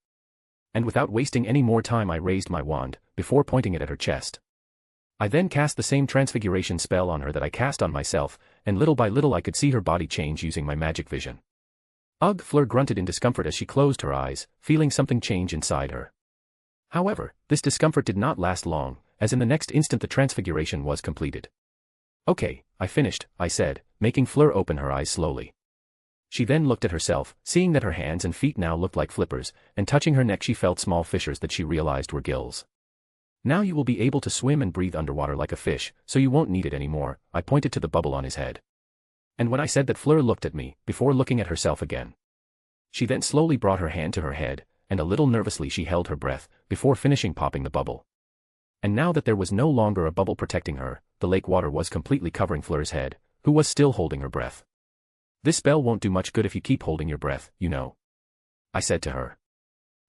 [SPEAKER 3] And without wasting any more time I raised my wand, before pointing it at her chest. I then cast the same transfiguration spell on her that I cast on myself, and little by little I could see her body change using my magic vision. Ugh, Fleur grunted in discomfort as she closed her eyes, feeling something change inside her. However, this discomfort did not last long, as in the next instant the transfiguration was completed. Okay, I finished, I said, making Fleur open her eyes slowly. She then looked at herself, seeing that her hands and feet now looked like flippers, and touching her neck she felt small fissures that she realized were gills. Now you will be able to swim and breathe underwater like a fish, so you won't need it anymore, I pointed to the bubble on his head. And when I said that Fleur looked at me, before looking at herself again. She then slowly brought her hand to her head, and a little nervously she held her breath, before finishing popping the bubble. And now that there was no longer a bubble protecting her, the lake water was completely covering Fleur's head, who was still holding her breath. This spell won't do much good if you keep holding your breath, you know, I said to her.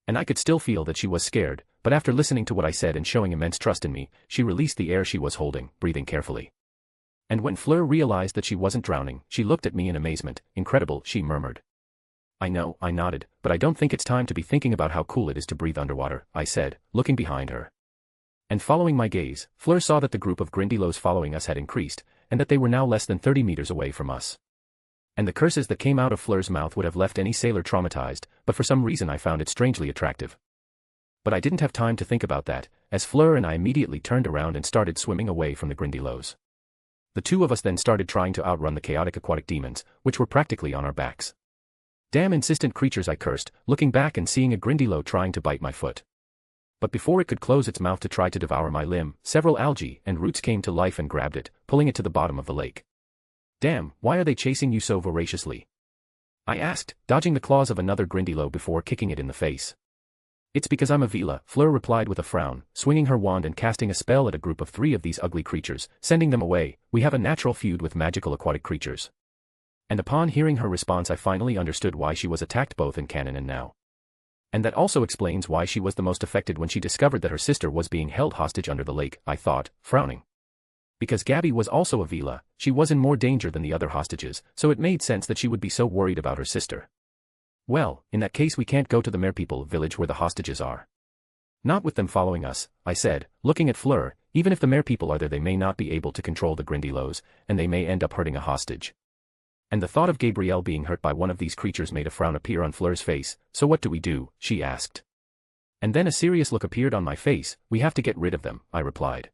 [SPEAKER 3] And I could still feel that she was scared, but after listening to what I said and showing immense trust in me, she released the air she was holding, breathing carefully. And when Fleur realized that she wasn't drowning, she looked at me in amazement. Incredible, she murmured. I know, I nodded, but I don't think it's time to be thinking about how cool it is to breathe underwater, I said, looking behind her. And following my gaze, Fleur saw that the group of Grindylows following us had increased, and that they were now less than 30 meters away from us. And the curses that came out of Fleur's mouth would have left any sailor traumatized, but for some reason I found it strangely attractive. But I didn't have time to think about that, as Fleur and I immediately turned around and started swimming away from the Grindylows. The two of us then started trying to outrun the chaotic aquatic demons, which were practically on our backs. Damn insistent creatures, I cursed, looking back and seeing a Grindylow trying to bite my foot. But before it could close its mouth to try to devour my limb, several algae and roots came to life and grabbed it, pulling it to the bottom of the lake. Damn, why are they chasing you so voraciously? I asked, dodging the claws of another Grindylow before kicking it in the face. It's because I'm a Vila, Fleur replied with a frown, swinging her wand and casting a spell at a group of 3 of these ugly creatures, sending them away. We have a natural feud with magical aquatic creatures. And upon hearing her response I finally understood why she was attacked both in canon and now. And that also explains why she was the most affected when she discovered that her sister was being held hostage under the lake, I thought, frowning. Because Gabby was also a Vila, she was in more danger than the other hostages, so it made sense that she would be so worried about her sister. Well, in that case we can't go to the Merepeople village where the hostages are. Not with them following us, I said, looking at Fleur. Even if the Merepeople are there they may not be able to control the Grindylows, and they may end up hurting a hostage. And the thought of Gabrielle being hurt by one of these creatures made a frown appear on Fleur's face. So what do we do? She asked. And then a serious look appeared on my face. We have to get rid of them, I replied.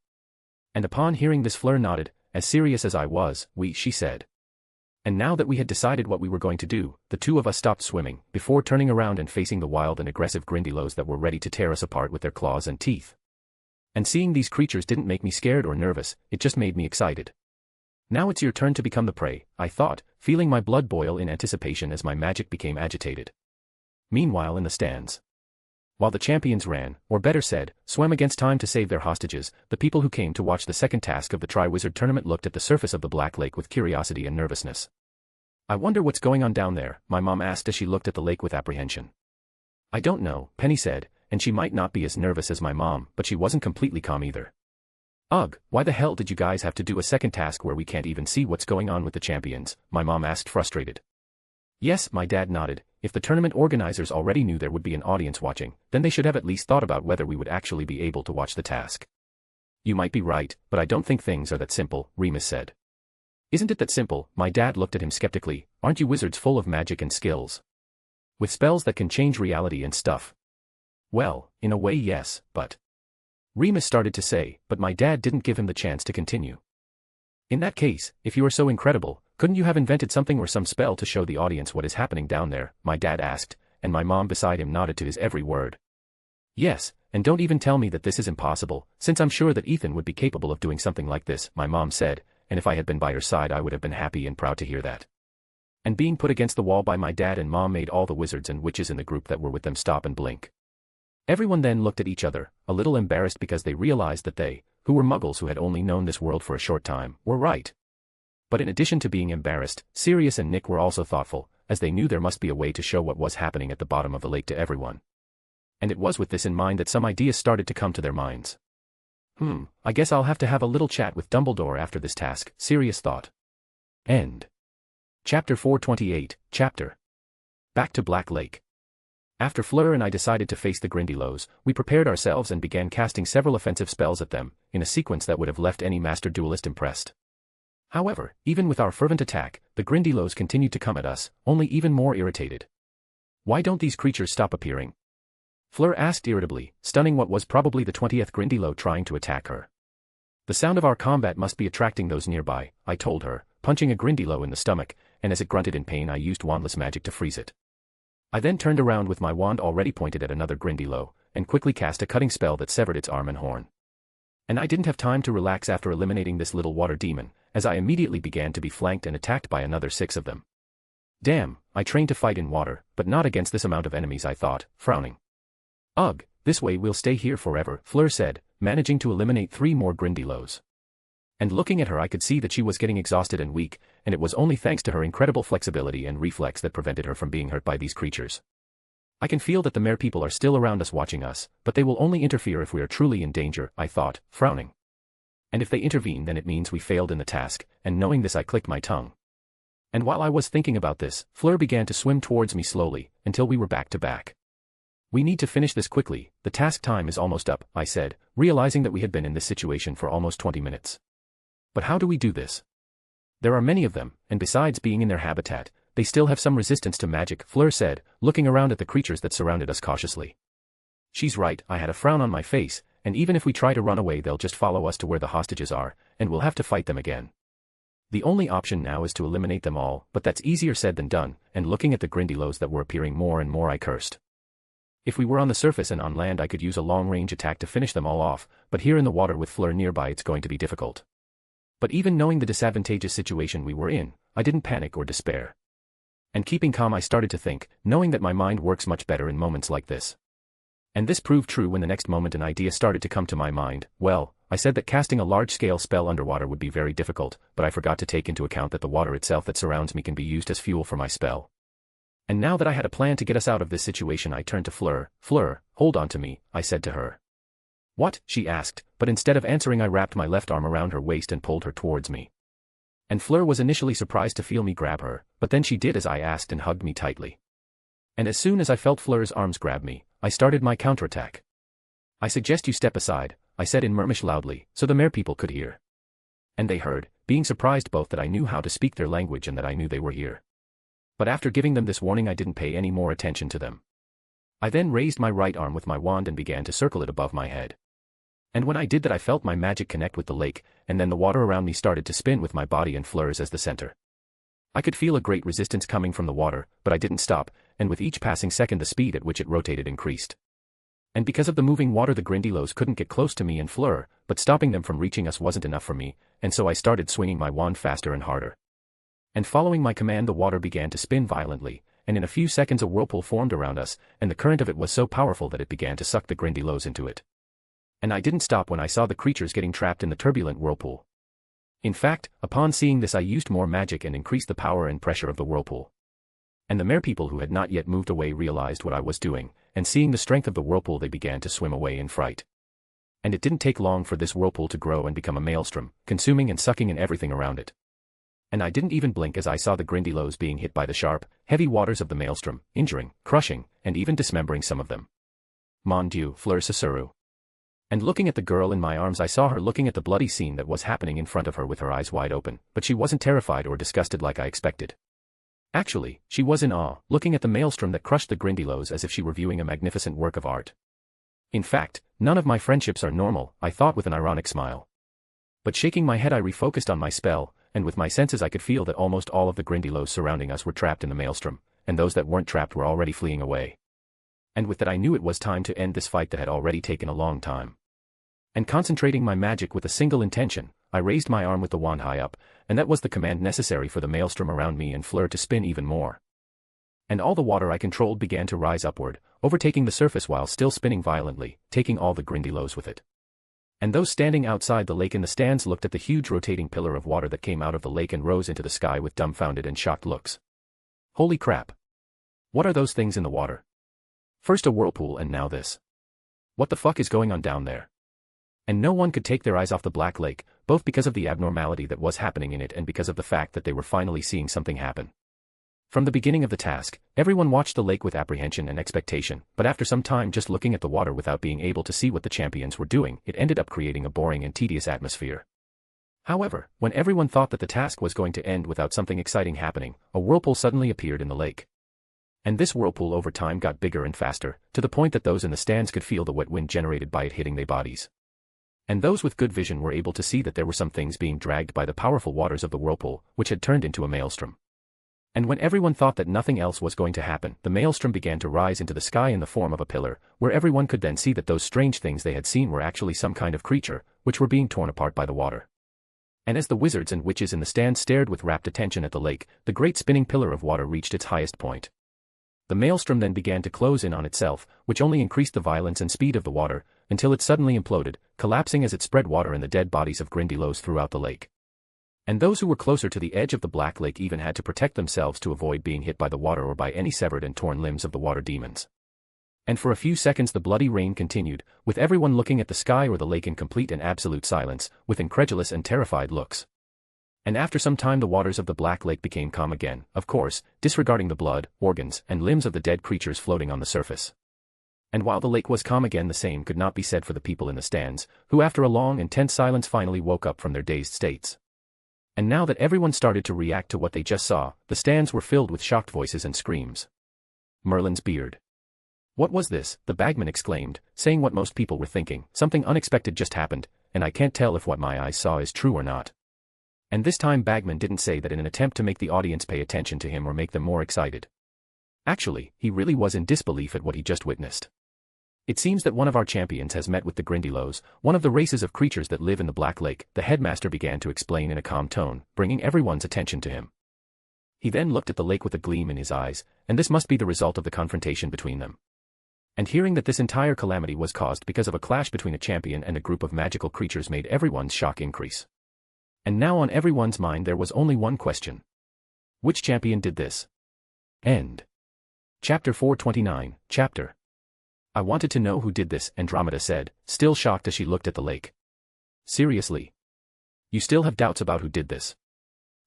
[SPEAKER 3] And upon hearing this Fleur nodded, as serious as I was. She said. And now that we had decided what we were going to do, the two of us stopped swimming, before turning around and facing the wild and aggressive Grindylows that were ready to tear us apart with their claws and teeth. And seeing these creatures didn't make me scared or nervous, it just made me excited. Now it's your turn to become the prey, I thought, feeling my blood boil in anticipation as my magic became agitated. Meanwhile in the stands. While the champions ran, or better said, swam against time to save their hostages, the people who came to watch the second task of the Tri-Wizard tournament looked at the surface of the Black Lake with curiosity and nervousness. I wonder what's going on down there, my mom asked as she looked at the lake with apprehension. I don't know, Penny said, and she might not be as nervous as my mom, but she wasn't completely calm either. Ugh, why the hell did you guys have to do a second task where we can't even see what's going on with the champions? My mom asked frustrated. Yes, my dad nodded. If the tournament organizers already knew there would be an audience watching, then they should have at least thought about whether we would actually be able to watch the task. You might be right, but I don't think things are that simple, Remus said. Isn't it that simple? My dad looked at him skeptically. Aren't you wizards full of magic and skills? With spells that can change reality and stuff? Well, in a way yes, but... Remus started to say, but my dad didn't give him the chance to continue. In that case, if you are so incredible, couldn't you have invented something or some spell to show the audience what is happening down there? My dad asked, and my mom beside him nodded to his every word. Yes, and don't even tell me that this is impossible, since I'm sure that Ethan would be capable of doing something like this, my mom said, and if I had been by her side I would have been happy and proud to hear that. And being put against the wall by my dad and mom made all the wizards and witches in the group that were with them stop and blink. Everyone then looked at each other, a little embarrassed because they realized that they, who were muggles who had only known this world for a short time, were right. But in addition to being embarrassed, Sirius and Nick were also thoughtful, as they knew there must be a way to show what was happening at the bottom of the lake to everyone. And it was with this in mind that some ideas started to come to their minds. I guess I'll have to have a little chat with Dumbledore after this task, Sirius thought. End. Chapter 428, Chapter. Back to Black Lake. After Fleur and I decided to face the Grindylows, we prepared ourselves and began casting several offensive spells at them, in a sequence that would have left any master duelist impressed. However, even with our fervent attack, the Grindylows continued to come at us, only even more irritated. Why don't these creatures stop appearing? Fleur asked irritably, stunning what was probably the 20th Grindylow trying to attack her. The sound of our combat must be attracting those nearby, I told her, punching a Grindylow in the stomach, and as it grunted in pain I used wandless magic to freeze it. I then turned around with my wand already pointed at another Grindylow, and quickly cast a cutting spell that severed its arm and horn. And I didn't have time to relax after eliminating this little water demon, as I immediately began to be flanked and attacked by another 6 of them. Damn, I trained to fight in water, but not against this amount of enemies, I thought, frowning. Ugh, this way we'll stay here forever, Fleur said, managing to eliminate 3 more Grindylows. And looking at her I could see that she was getting exhausted and weak, and it was only thanks to her incredible flexibility and reflex that prevented her from being hurt by these creatures. I can feel that the Merepeople are still around us watching us, but they will only interfere if we are truly in danger, I thought, frowning. And if they intervene then it means we failed in the task, and knowing this I clicked my tongue. And while I was thinking about this, Fleur began to swim towards me slowly, until we were back to back. We need to finish this quickly, the task time is almost up, I said, realizing that we had been in this situation for almost 20 minutes. But how do we do this? There are many of them, and besides being in their habitat, they still have some resistance to magic, Fleur said, looking around at the creatures that surrounded us cautiously. She's right, I had a frown on my face, and even if we try to run away they'll just follow us to where the hostages are, and we'll have to fight them again. The only option now is to eliminate them all, but that's easier said than done, and looking at the Grindylows that were appearing more and more I cursed. If we were on the surface and on land I could use a long-range attack to finish them all off, but here in the water with Fleur nearby it's going to be difficult. But even knowing the disadvantageous situation we were in, I didn't panic or despair. And keeping calm I started to think, knowing that my mind works much better in moments like this. And this proved true when the next moment an idea started to come to my mind. Well, I said that casting a large-scale spell underwater would be very difficult, but I forgot to take into account that the water itself that surrounds me can be used as fuel for my spell. And now that I had a plan to get us out of this situation I turned to Fleur. Fleur, hold on to me, I said to her. What? She asked, but instead of answering I wrapped my left arm around her waist and pulled her towards me. And Fleur was initially surprised to feel me grab her, but then she did as I asked and hugged me tightly. And as soon as I felt Fleur's arms grab me, I started my counterattack. I suggest you step aside, I said in Mermish loudly, so the mere people could hear. And they heard, being surprised both that I knew how to speak their language and that I knew they were here. But after giving them this warning I didn't pay any more attention to them. I then raised my right arm with my wand and began to circle it above my head. And when I did that I felt my magic connect with the lake, and then the water around me started to spin with my body and Fleur's as the center. I could feel a great resistance coming from the water, but I didn't stop, and with each passing second the speed at which it rotated increased. And because of the moving water the Grindylows couldn't get close to me and Fleur, but stopping them from reaching us wasn't enough for me, and so I started swinging my wand faster and harder. And following my command the water began to spin violently, and in a few seconds a whirlpool formed around us, and the current of it was so powerful that it began to suck the Grindylows into it. And I didn't stop when I saw the creatures getting trapped in the turbulent whirlpool. In fact, upon seeing this I used more magic and increased the power and pressure of the whirlpool. And the mere people who had not yet moved away realized what I was doing, and seeing the strength of the whirlpool they began to swim away in fright. And it didn't take long for this whirlpool to grow and become a maelstrom, consuming and sucking in everything around it. And I didn't even blink as I saw the Grindylows being hit by the sharp, heavy waters of the maelstrom, injuring, crushing, and even dismembering some of them. Mon Dieu, Fleur Cicero. And looking at the girl in my arms I saw her looking at the bloody scene that was happening in front of her with her eyes wide open, but she wasn't terrified or disgusted like I expected. Actually, she was in awe, looking at the maelstrom that crushed the Grindylows as if she were viewing a magnificent work of art. In fact, none of my friendships are normal, I thought with an ironic smile. But shaking my head I refocused on my spell, and with my senses I could feel that almost all of the Grindylows surrounding us were trapped in the maelstrom, and those that weren't trapped were already fleeing away. And with that I knew it was time to end this fight that had already taken a long time. And concentrating my magic with a single intention, I raised my arm with the wand high up, and that was the command necessary for the maelstrom around me and Fleur to spin even more. And all the water I controlled began to rise upward, overtaking the surface while still spinning violently, taking all the Grindylows with it. And those standing outside the lake in the stands looked at the huge rotating pillar of water that came out of the lake and rose into the sky with dumbfounded and shocked looks. Holy crap! What are those things in the water? First a whirlpool and now this. What the fuck is going on down there? And no one could take their eyes off the Black Lake, both because of the abnormality that was happening in it and because of the fact that they were finally seeing something happen. From the beginning of the task, everyone watched the lake with apprehension and expectation, but after some time just looking at the water without being able to see what the champions were doing, it ended up creating a boring and tedious atmosphere. However, when everyone thought that the task was going to end without something exciting happening, a whirlpool suddenly appeared in the lake. And this whirlpool over time got bigger and faster, to the point that those in the stands could feel the wet wind generated by it hitting their bodies. And those with good vision were able to see that there were some things being dragged by the powerful waters of the whirlpool, which had turned into a maelstrom. And when everyone thought that nothing else was going to happen, the maelstrom began to rise into the sky in the form of a pillar, where everyone could then see that those strange things they had seen were actually some kind of creature, which were being torn apart by the water. And as the wizards and witches in the stand stared with rapt attention at the lake, the great spinning pillar of water reached its highest point. The maelstrom then began to close in on itself, which only increased the violence and speed of the water, until it suddenly imploded, collapsing as it spread water in the dead bodies of Grindylows throughout the lake. And those who were closer to the edge of the Black Lake even had to protect themselves to avoid being hit by the water or by any severed and torn limbs of the water demons. And for a few seconds the bloody rain continued, with everyone looking at the sky or the lake in complete and absolute silence, with incredulous and terrified looks. And after some time the waters of the Black Lake became calm again, of course, disregarding the blood, organs, and limbs of the dead creatures floating on the surface. And while the lake was calm again, the same could not be said for the people in the stands, who after a long and tense silence finally woke up from their dazed states. And now that everyone started to react to what they just saw, the stands were filled with shocked voices and screams. Merlin's beard. What was this? The bagman exclaimed, saying what most people were thinking. Something unexpected just happened, and I can't tell if what my eyes saw is true or not. And this time Bagman didn't say that in an attempt to make the audience pay attention to him or make them more excited. Actually, he really was in disbelief at what he just witnessed. It seems that one of our champions has met with the Grindylows, one of the races of creatures that live in the Black Lake, the headmaster began to explain in a calm tone, bringing everyone's attention to him. He then looked at the lake with a gleam in his eyes, and this must be the result of the confrontation between them. And hearing that this entire calamity was caused because of a clash between a champion and a group of magical creatures made everyone's shock increase. And now on everyone's mind there was only one question. Which champion did this? End. Chapter 429, Chapter. I wanted to know who did this, Andromeda said, still shocked as she looked at the lake. Seriously? You still have doubts about who did this?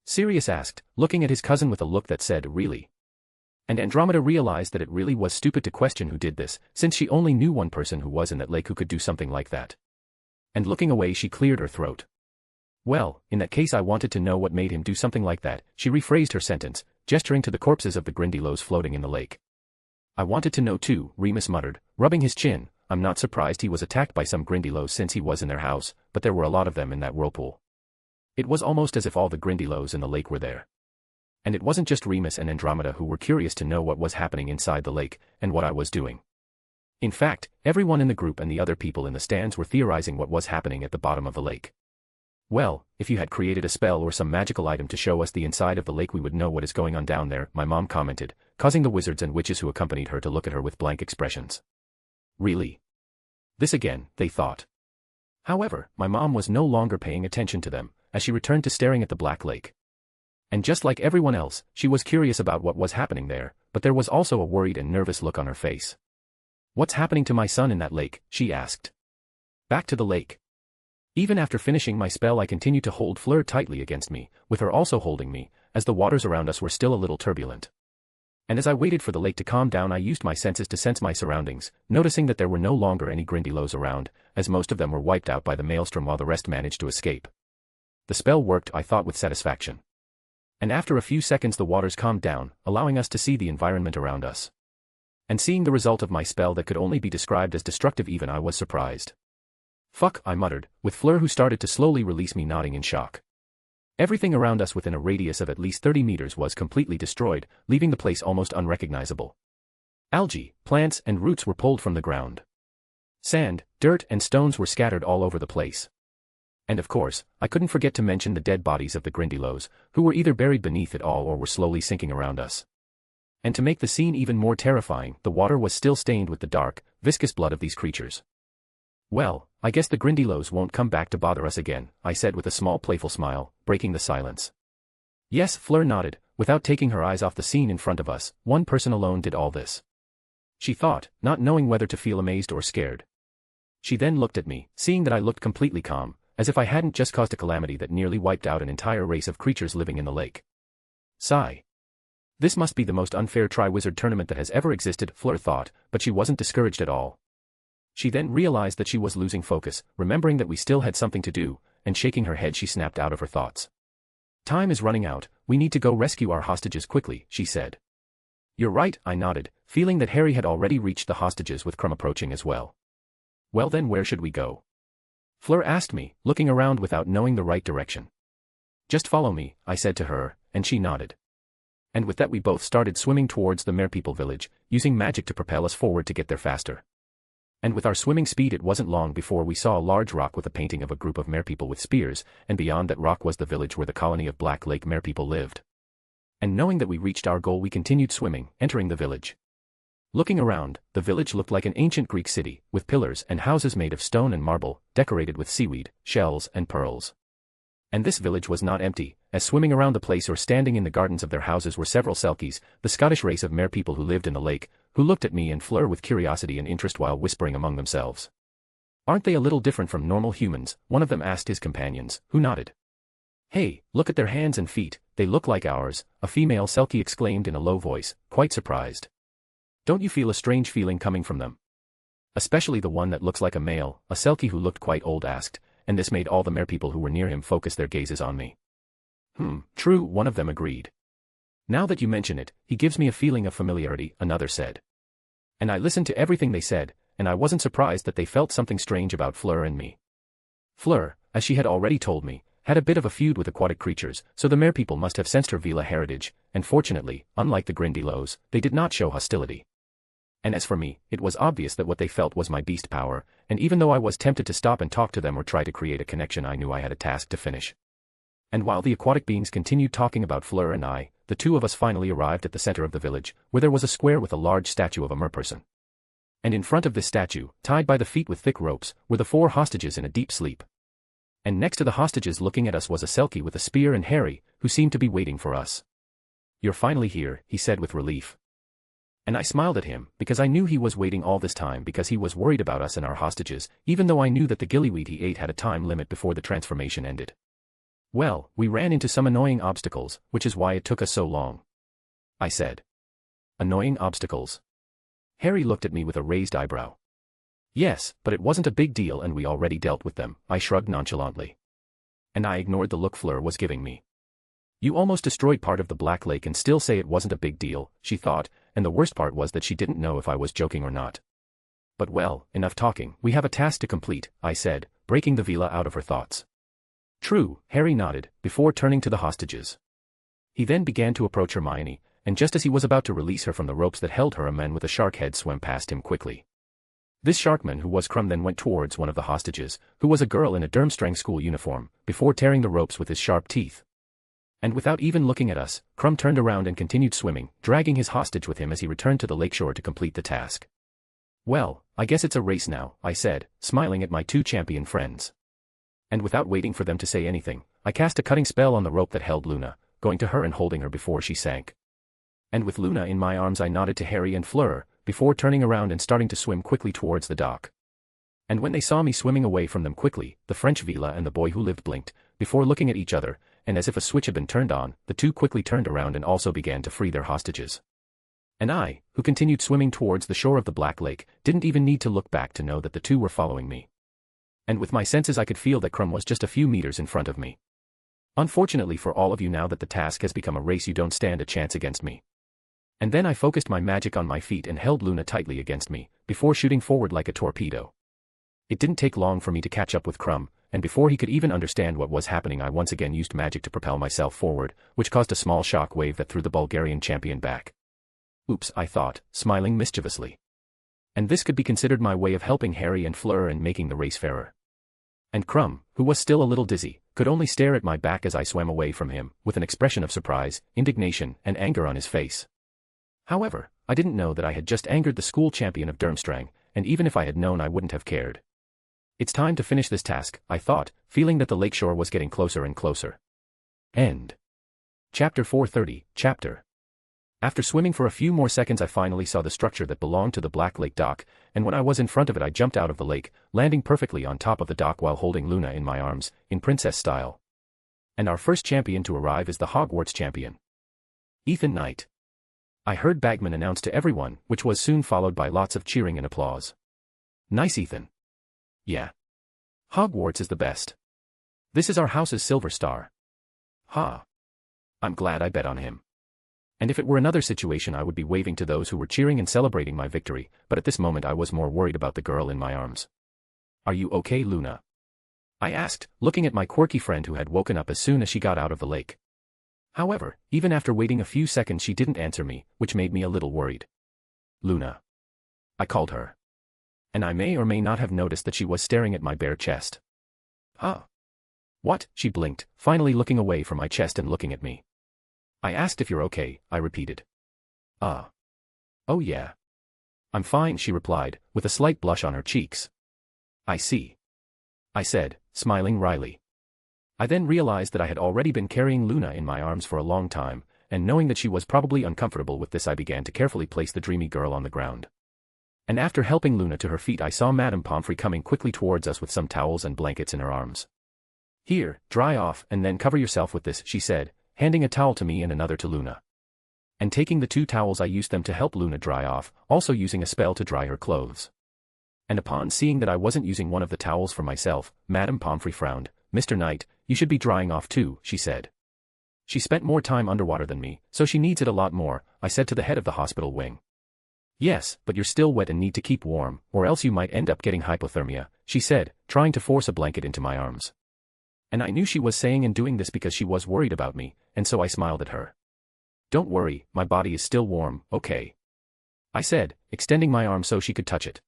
[SPEAKER 3] Sirius asked, looking at his cousin with a look that said, really? And Andromeda realized that it really was stupid to question who did this, since she only knew one person who was in that lake who could do something like that. And looking away she cleared her throat. Well, in that case I wanted to know what made him do something like that, she rephrased her sentence, gesturing to the corpses of the Grindylows floating in the lake. I wanted to know too, Remus muttered, rubbing his chin. I'm not surprised he was attacked by some Grindylows since he was in their house, but there were a lot of them in that whirlpool. It was almost as if all the Grindylows in the lake were there. And it wasn't just Remus and Andromeda who were curious to know what was happening inside the lake, and what I was doing. In fact, everyone in the group and the other people in the stands were theorizing what was happening at the bottom of the lake. Well, if you had created a spell or some magical item to show us the inside of the lake we would know what is going on down there, my mom commented, causing the wizards and witches who accompanied her to look at her with blank expressions. Really? This again, they thought. However, my mom was no longer paying attention to them, as she returned to staring at the Black Lake. And just like everyone else, she was curious about what was happening there, but there was also a worried and nervous look on her face. What's happening to my son in that lake? She asked. Back to the lake. Even after finishing my spell I continued to hold Fleur tightly against me, with her also holding me, as the waters around us were still a little turbulent. And as I waited for the lake to calm down I used my senses to sense my surroundings, noticing that there were no longer any Grindylows around, as most of them were wiped out by the maelstrom while the rest managed to escape. The spell worked, I thought with satisfaction. And after a few seconds the waters calmed down, allowing us to see the environment around us. And seeing the result of my spell that could only be described as destructive, even I was surprised. Fuck, I muttered, with Fleur who started to slowly release me, nodding in shock. Everything around us within a radius of at least 30 meters was completely destroyed, leaving the place almost unrecognizable. Algae, plants, and roots were pulled from the ground. Sand, dirt, and stones were scattered all over the place. And of course, I couldn't forget to mention the dead bodies of the Grindylows, who were either buried beneath it all or were slowly sinking around us. And to make the scene even more terrifying, the water was still stained with the dark, viscous blood of these creatures. Well, I guess the Grindylows won't come back to bother us again, I said with a small playful smile, breaking the silence. Yes, Fleur nodded, without taking her eyes off the scene in front of us. One person alone did all this. She thought, not knowing whether to feel amazed or scared. She then looked at me, seeing that I looked completely calm, as if I hadn't just caused a calamity that nearly wiped out an entire race of creatures living in the lake. Sigh. This must be the most unfair Tri-Wizard tournament that has ever existed, Fleur thought, but she wasn't discouraged at all. She then realized that she was losing focus, remembering that we still had something to do, and shaking her head she snapped out of her thoughts. Time is running out, we need to go rescue our hostages quickly, she said. You're right, I nodded, feeling that Harry had already reached the hostages with Crumb approaching as well. Well then where should we go? Fleur asked me, looking around without knowing the right direction. Just follow me, I said to her, and she nodded. And with that we both started swimming towards the Merpeople village, using magic to propel us forward to get there faster. And with our swimming speed it wasn't long before we saw a large rock with a painting of a group of Merpeople with spears, and beyond that rock was the village where the colony of Black Lake Merpeople lived. And knowing that we reached our goal we continued swimming, entering the village. Looking around, the village looked like an ancient Greek city, with pillars and houses made of stone and marble, decorated with seaweed, shells, and pearls. And this village was not empty, as swimming around the place or standing in the gardens of their houses were several Selkies, the Scottish race of Merpeople who lived in the lake, who looked at me and Fleur with curiosity and interest while whispering among themselves. Aren't they a little different from normal humans? One of them asked his companions, who nodded. Hey, look at their hands and feet, they look like ours, a female Selkie exclaimed in a low voice, quite surprised. Don't you feel a strange feeling coming from them? Especially the one that looks like a male, a selkie who looked quite old asked, and this made all the merpeople who were near him focus their gazes on me. True, one of them agreed. Now that you mention it, he gives me a feeling of familiarity, another said. And I listened to everything they said, and I wasn't surprised that they felt something strange about Fleur and me. Fleur, as she had already told me, had a bit of a feud with aquatic creatures, so the merpeople must have sensed her Vila heritage, and fortunately, unlike the Grindylows, they did not show hostility. And as for me, it was obvious that what they felt was my beast power, and even though I was tempted to stop and talk to them or try to create a connection, I knew I had a task to finish. And while the aquatic beings continued talking about Fleur and I, the two of us finally arrived at the center of the village, where there was a square with a large statue of a merperson. And in front of this statue, tied by the feet with thick ropes, were the 4 hostages in a deep sleep. And next to the hostages looking at us was a selkie with a spear and Harry, who seemed to be waiting for us. "You're finally here," he said with relief. And I smiled at him, because I knew he was waiting all this time because he was worried about us and our hostages, even though I knew that the gillyweed he ate had a time limit before the transformation ended. "Well, we ran into some annoying obstacles, which is why it took us so long," I said. "Annoying obstacles?" Harry looked at me with a raised eyebrow. "Yes, but it wasn't a big deal and we already dealt with them," I shrugged nonchalantly. And I ignored the look Fleur was giving me. "You almost destroyed part of the Black Lake and still say it wasn't a big deal," she thought, and the worst part was that she didn't know if I was joking or not. "But well, enough talking, we have a task to complete," I said, breaking the Vila out of her thoughts. "True," Harry nodded, before turning to the hostages. He then began to approach Hermione, and just as he was about to release her from the ropes that held her, a man with a shark head swam past him quickly. This sharkman, who was Crumb, then went towards one of the hostages, who was a girl in a Durmstrang school uniform, before tearing the ropes with his sharp teeth. And without even looking at us, Crumb turned around and continued swimming, dragging his hostage with him as he returned to the lakeshore to complete the task. "Well, I guess it's a race now," I said, smiling at my 2 champion friends. And without waiting for them to say anything, I cast a cutting spell on the rope that held Luna, going to her and holding her before she sank. And with Luna in my arms I nodded to Harry and Fleur, before turning around and starting to swim quickly towards the dock. And when they saw me swimming away from them quickly, the French Vila and the boy who lived blinked, before looking at each other, and as if a switch had been turned on, the 2 quickly turned around and also began to free their hostages. And I, who continued swimming towards the shore of the Black Lake, didn't even need to look back to know that the 2 were following me. And with my senses I could feel that Crumb was just a few meters in front of me. Unfortunately for all of you, now that the task has become a race, you don't stand a chance against me. And then I focused my magic on my feet and held Luna tightly against me, before shooting forward like a torpedo. It didn't take long for me to catch up with Crumb, and before he could even understand what was happening I once again used magic to propel myself forward, which caused a small shock wave that threw the Bulgarian champion back. Oops, I thought, smiling mischievously. And this could be considered my way of helping Harry and Fleur and making the race fairer. And Crumb, who was still a little dizzy, could only stare at my back as I swam away from him, with an expression of surprise, indignation, and anger on his face. However, I didn't know that I had just angered the school champion of Durmstrang, and even if I had known I wouldn't have cared. It's time to finish this task, I thought, feeling that the lakeshore was getting closer and closer. End. Chapter 430, Chapter. After swimming for a few more seconds I finally saw the structure that belonged to the Black Lake dock, and when I was in front of it I jumped out of the lake, landing perfectly on top of the dock while holding Luna in my arms, in princess style. And our first champion to arrive is the Hogwarts champion, Ethan Knight. I heard Bagman announce to everyone, which was soon followed by lots of cheering and applause. Nice, Ethan. Yeah. Hogwarts is the best. This is our house's silver star. Ha. I'm glad I bet on him. And if it were another situation I would be waving to those who were cheering and celebrating my victory, but at this moment I was more worried about the girl in my arms. Are you okay, Luna? I asked, looking at my quirky friend who had woken up as soon as she got out of the lake. However, even after waiting a few seconds she didn't answer me, which made me a little worried. Luna. I called her. And I may or may not have noticed that she was staring at my bare chest. Huh? What? She blinked, finally looking away from my chest and looking at me. I asked if you're okay, I repeated. Oh yeah. I'm fine, she replied, with a slight blush on her cheeks. I see. I said, smiling wryly. I then realized that I had already been carrying Luna in my arms for a long time, and knowing that she was probably uncomfortable with this I began to carefully place the dreamy girl on the ground. And after helping Luna to her feet I saw Madame Pomfrey coming quickly towards us with some towels and blankets in her arms. Here, dry off and then cover yourself with this, she said, handing a towel to me and another to Luna. And taking the 2 towels I used them to help Luna dry off, also using a spell to dry her clothes. And upon seeing that I wasn't using one of the towels for myself, Madame Pomfrey frowned. "Mr. Knight, you should be drying off too," she said. "She spent more time underwater than me, so she needs it a lot more," I said to the head of the hospital wing. "Yes, but you're still wet and need to keep warm, or else you might end up getting hypothermia," she said, trying to force a blanket into my arms. And I knew she was saying and doing this because she was worried about me, and so I smiled at her. "Don't worry, my body is still warm, okay?" I said, extending my arm so she could touch it.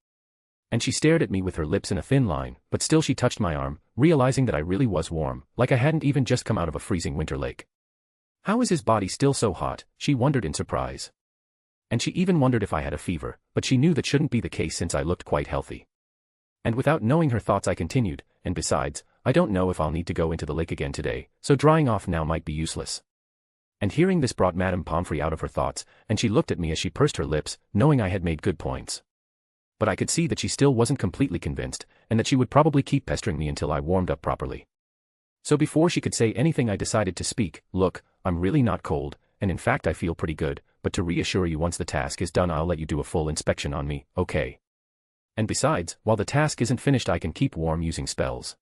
[SPEAKER 3] And she stared at me with her lips in a thin line, but still she touched my arm, realizing that I really was warm, like I hadn't even just come out of a freezing winter lake. How is his body still so hot? She wondered in surprise. And she even wondered if I had a fever, but she knew that shouldn't be the case since I looked quite healthy. And without knowing her thoughts I continued, "And besides, I don't know if I'll need to go into the lake again today, so drying off now might be useless." And hearing this brought Madame Pomfrey out of her thoughts, and she looked at me as she pursed her lips, knowing I had made good points. But I could see that she still wasn't completely convinced, and that she would probably keep pestering me until I warmed up properly. So before she could say anything I decided to speak. "Look, I'm really not cold, and in fact I feel pretty good, but to reassure you once the task is done I'll let you do a full inspection on me, okay? And besides, while the task isn't finished I can keep warm using spells."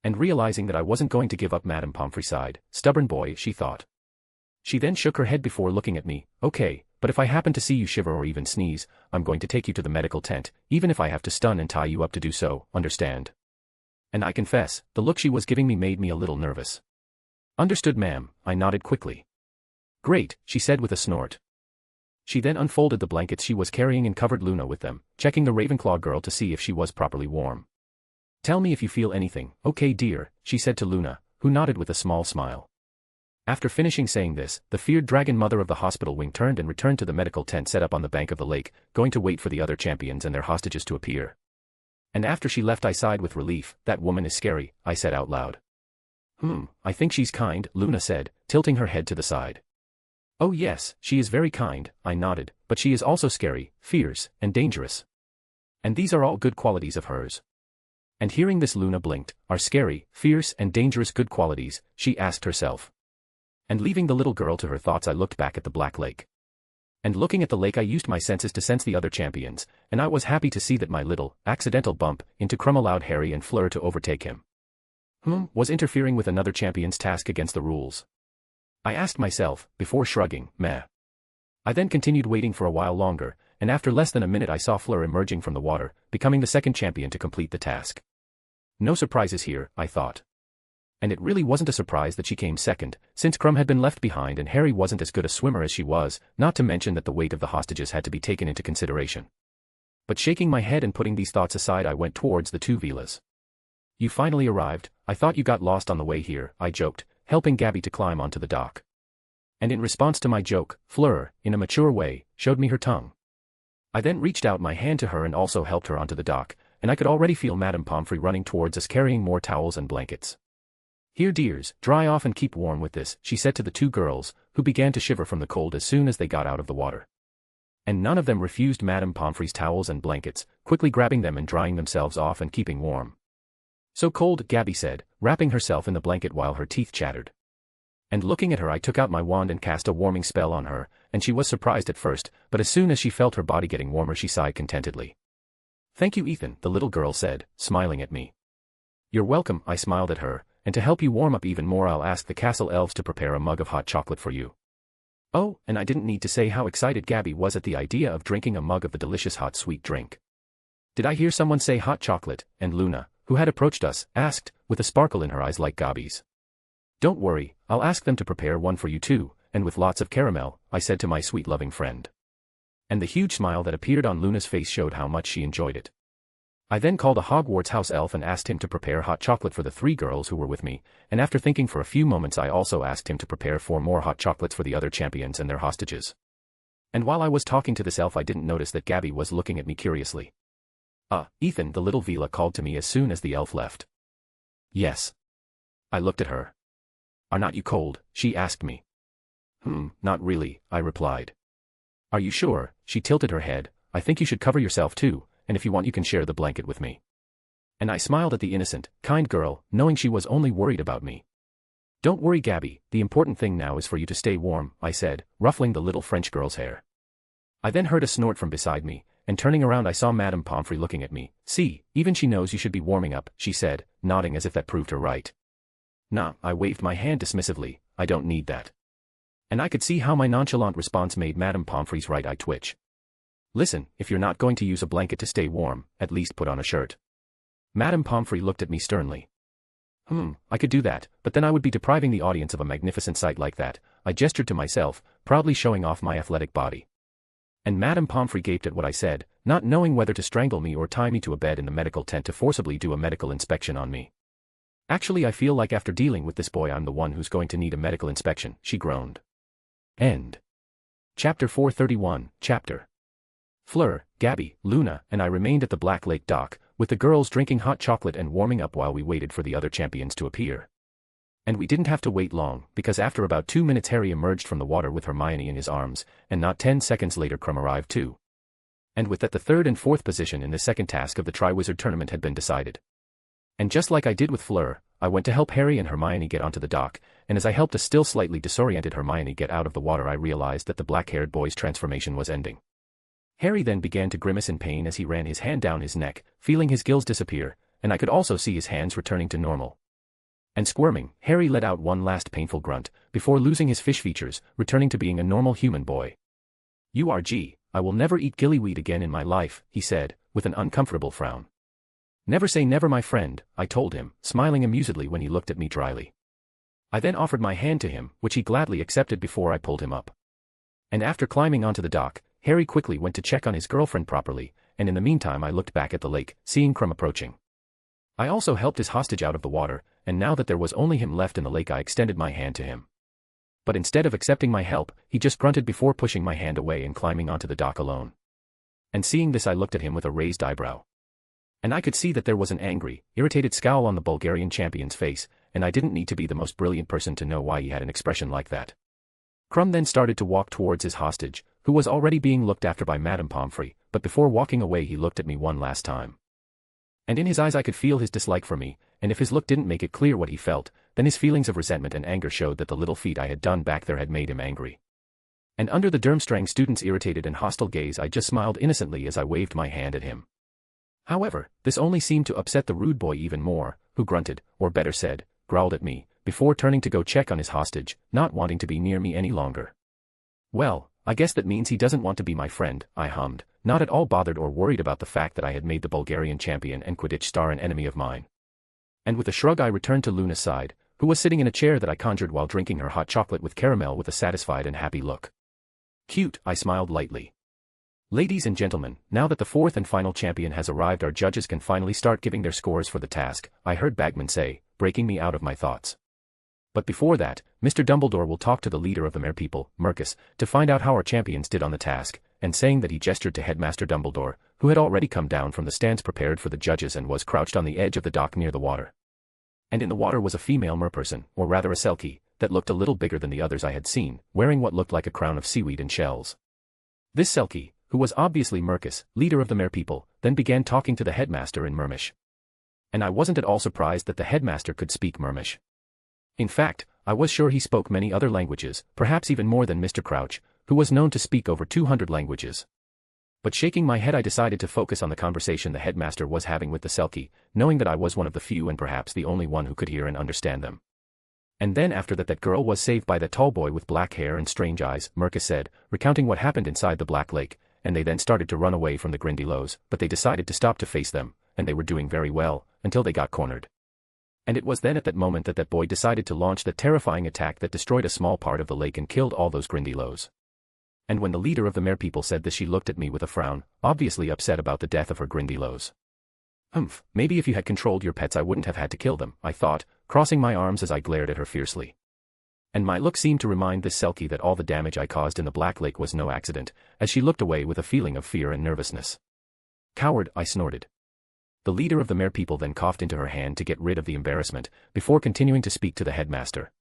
[SPEAKER 3] And realizing that I wasn't going to give up, Madame Pomfrey sighed. "Stubborn boy," she thought. She then shook her head before looking at me. "Okay, but if I happen to see you shiver or even sneeze, I'm going to take you to the medical tent, even if I have to stun and tie you up to do so, understand?" And I confess, the look she was giving me made me a little nervous. "Understood, ma'am," I nodded quickly. "Great," she said with a snort. She then unfolded the blankets she was carrying and covered Luna with them, checking the Ravenclaw girl to see if she was properly warm. "Tell me if you feel anything, okay dear," she said to Luna, who nodded with a small smile. After finishing saying this, the feared dragon mother of the hospital wing turned and returned to the medical tent set up on the bank of the lake, going to wait for the other champions and their hostages to appear. And after she left I sighed with relief. "That woman is scary," I said out loud. I think she's kind," Luna said, tilting her head to the side. "Oh yes, she is very kind," I nodded, "but she is also scary, fierce, and dangerous. And these are all good qualities of hers." And hearing this Luna blinked. "Are scary, fierce, and dangerous good qualities?" she asked herself. And leaving the little girl to her thoughts I looked back at the Black Lake. And looking at the lake I used my senses to sense the other champions, and I was happy to see that my little, accidental bump into Crumb allowed Harry and Fleur to overtake him. Was interfering with another champion's task against the rules? I asked myself, before shrugging. Meh. I then continued waiting for a while longer, and after less than a minute I saw Fleur emerging from the water, becoming the second champion to complete the task. No surprises here, I thought. And it really wasn't a surprise that she came second, since Crumb had been left behind and Harry wasn't as good a swimmer as she was, not to mention that the weight of the hostages had to be taken into consideration. But shaking my head and putting these thoughts aside I went towards the two villas. "You finally arrived. I thought you got lost on the way here," I joked, helping Gabby to climb onto the dock. And in response to my joke, Fleur, in a mature way, showed me her tongue. I then reached out my hand to her and also helped her onto the dock, and I could already feel Madame Pomfrey running towards us carrying more towels and blankets. "Here dears, dry off and keep warm with this," she said to the two girls, who began to shiver from the cold as soon as they got out of the water. And none of them refused Madame Pomfrey's towels and blankets, quickly grabbing them and drying themselves off and keeping warm. "So cold," Gabby said, wrapping herself in the blanket while her teeth chattered. And looking at her I took out my wand and cast a warming spell on her, and she was surprised at first, but as soon as she felt her body getting warmer she sighed contentedly. "Thank you, Ethan," the little girl said, smiling at me. "You're welcome," I smiled at her, "and to help you warm up even more I'll ask the castle elves to prepare a mug of hot chocolate for you." Oh, and I didn't need to say how excited Gabby was at the idea of drinking a mug of the delicious hot sweet drink. Did I hear someone say hot chocolate? And Luna, who had approached us, asked, with a sparkle in her eyes like Gabby's. "Don't worry, I'll ask them to prepare one for you too, and with lots of caramel," I said to my sweet loving friend. And the huge smile that appeared on Luna's face showed how much she enjoyed it. I then called a Hogwarts house elf and asked him to prepare hot chocolate for the three girls who were with me, and after thinking for a few moments I also asked him to prepare 4 more hot chocolates for the other champions and their hostages. And while I was talking to this elf I didn't notice that Gabby was looking at me curiously. Ethan," the little Vila called to me as soon as the elf left. "Yes." I looked at her. "Are not you cold?" she asked me. Not really," I replied. "Are you sure?" She tilted her head. "I think you should cover yourself too, and if you want you can share the blanket with me." And I smiled at the innocent, kind girl, knowing she was only worried about me. "Don't worry Gabby, the important thing now is for you to stay warm," I said, ruffling the little French girl's hair. I then heard a snort from beside me, and turning around I saw Madame Pomfrey looking at me. "See, even she knows you should be warming up," she said, nodding as if that proved her right. "Nah," I waved my hand dismissively, "I don't need that." And I could see how my nonchalant response made Madame Pomfrey's right eye twitch. "Listen, if you're not going to use a blanket to stay warm, at least put on a shirt." Madame Pomfrey looked at me sternly. I could do that, but then I would be depriving the audience of a magnificent sight like that," I gestured to myself, proudly showing off my athletic body. And Madame Pomfrey gaped at what I said, not knowing whether to strangle me or tie me to a bed in the medical tent to forcibly do a medical inspection on me. "Actually, I feel like after dealing with this boy I'm the one who's going to need a medical inspection," she groaned. End. Chapter 431, Chapter. Fleur, Gabby, Luna, and I remained at the Black Lake dock, with the girls drinking hot chocolate and warming up while we waited for the other champions to appear. And we didn't have to wait long, because after about 2 minutes Harry emerged from the water with Hermione in his arms, and not 10 seconds later Crumb arrived too. And with that the third and fourth position in the second task of the Triwizard Tournament had been decided. And just like I did with Fleur, I went to help Harry and Hermione get onto the dock, and as I helped a still slightly disoriented Hermione get out of the water I realized that the black-haired boy's transformation was ending. Harry then began to grimace in pain as he ran his hand down his neck, feeling his gills disappear, and I could also see his hands returning to normal. And squirming, Harry let out one last painful grunt, before losing his fish features, returning to being a normal human boy. I will never eat gillyweed again in my life," he said, with an uncomfortable frown. "Never say never, my friend," I told him, smiling amusedly when he looked at me dryly. I then offered my hand to him, which he gladly accepted before I pulled him up. And after climbing onto the dock, Harry quickly went to check on his girlfriend properly, and in the meantime I looked back at the lake, seeing Crumb approaching. I also helped his hostage out of the water, and now that there was only him left in the lake I extended my hand to him. But instead of accepting my help, he just grunted before pushing my hand away and climbing onto the dock alone. And seeing this I looked at him with a raised eyebrow. And I could see that there was an angry, irritated scowl on the Bulgarian champion's face, and I didn't need to be the most brilliant person to know why he had an expression like that. Crumb then started to walk towards his hostage, who was already being looked after by Madame Pomfrey, but before walking away he looked at me one last time. And in his eyes I could feel his dislike for me, and if his look didn't make it clear what he felt, then his feelings of resentment and anger showed that the little feat I had done back there had made him angry. And under the Durmstrang student's irritated and hostile gaze I just smiled innocently as I waved my hand at him. However, this only seemed to upset the rude boy even more, who grunted, or better said, growled at me, before turning to go check on his hostage, not wanting to be near me any longer. "Well, I guess that means he doesn't want to be my friend," I hummed, not at all bothered or worried about the fact that I had made the Bulgarian champion and Quidditch star an enemy of mine. And with a shrug I returned to Luna's side, who was sitting in a chair that I conjured while drinking her hot chocolate with caramel with a satisfied and happy look. "Cute," I smiled lightly. "Ladies and gentlemen, now that the fourth and final champion has arrived our judges can finally start giving their scores for the task," I heard Bagman say, breaking me out of my thoughts. "But before that, Mr. Dumbledore will talk to the leader of the Merpeople, Mercus, to find out how our champions did on the task," and saying that he gestured to Headmaster Dumbledore, who had already come down from the stands prepared for the judges and was crouched on the edge of the dock near the water. And in the water was a female merperson, or rather a selkie, that looked a little bigger than the others I had seen, wearing what looked like a crown of seaweed and shells. This selkie, who was obviously Mercus, leader of the Merpeople, then began talking to the headmaster in Mermish. And I wasn't at all surprised that the headmaster could speak Mermish. In fact, I was sure he spoke many other languages, perhaps even more than Mr. Crouch, who was known to speak over 200 languages. But shaking my head I decided to focus on the conversation the headmaster was having with the selkie, knowing that I was one of the few and perhaps the only one who could hear and understand them. And then after that girl was saved by that tall boy with black hair and strange eyes, Mercus said, recounting what happened inside the Black Lake, and they then started to run away from the Grindylows, but they decided to stop to face them, and they were doing very well, until they got cornered. And it was then at that moment that boy decided to launch the terrifying attack that destroyed a small part of the lake and killed all those Grindylows. And when the leader of the Merpeople said this she looked at me with a frown, obviously upset about the death of her Grindylows. Maybe if you had controlled your pets I wouldn't have had to kill them, I thought, crossing my arms as I glared at her fiercely. And my look seemed to remind this selkie that all the damage I caused in the Black Lake was no accident, as she looked away with a feeling of fear and nervousness. "Coward," I snorted. The leader of the Merpeople then coughed into her hand to get rid of the embarrassment, before continuing to speak to the headmaster.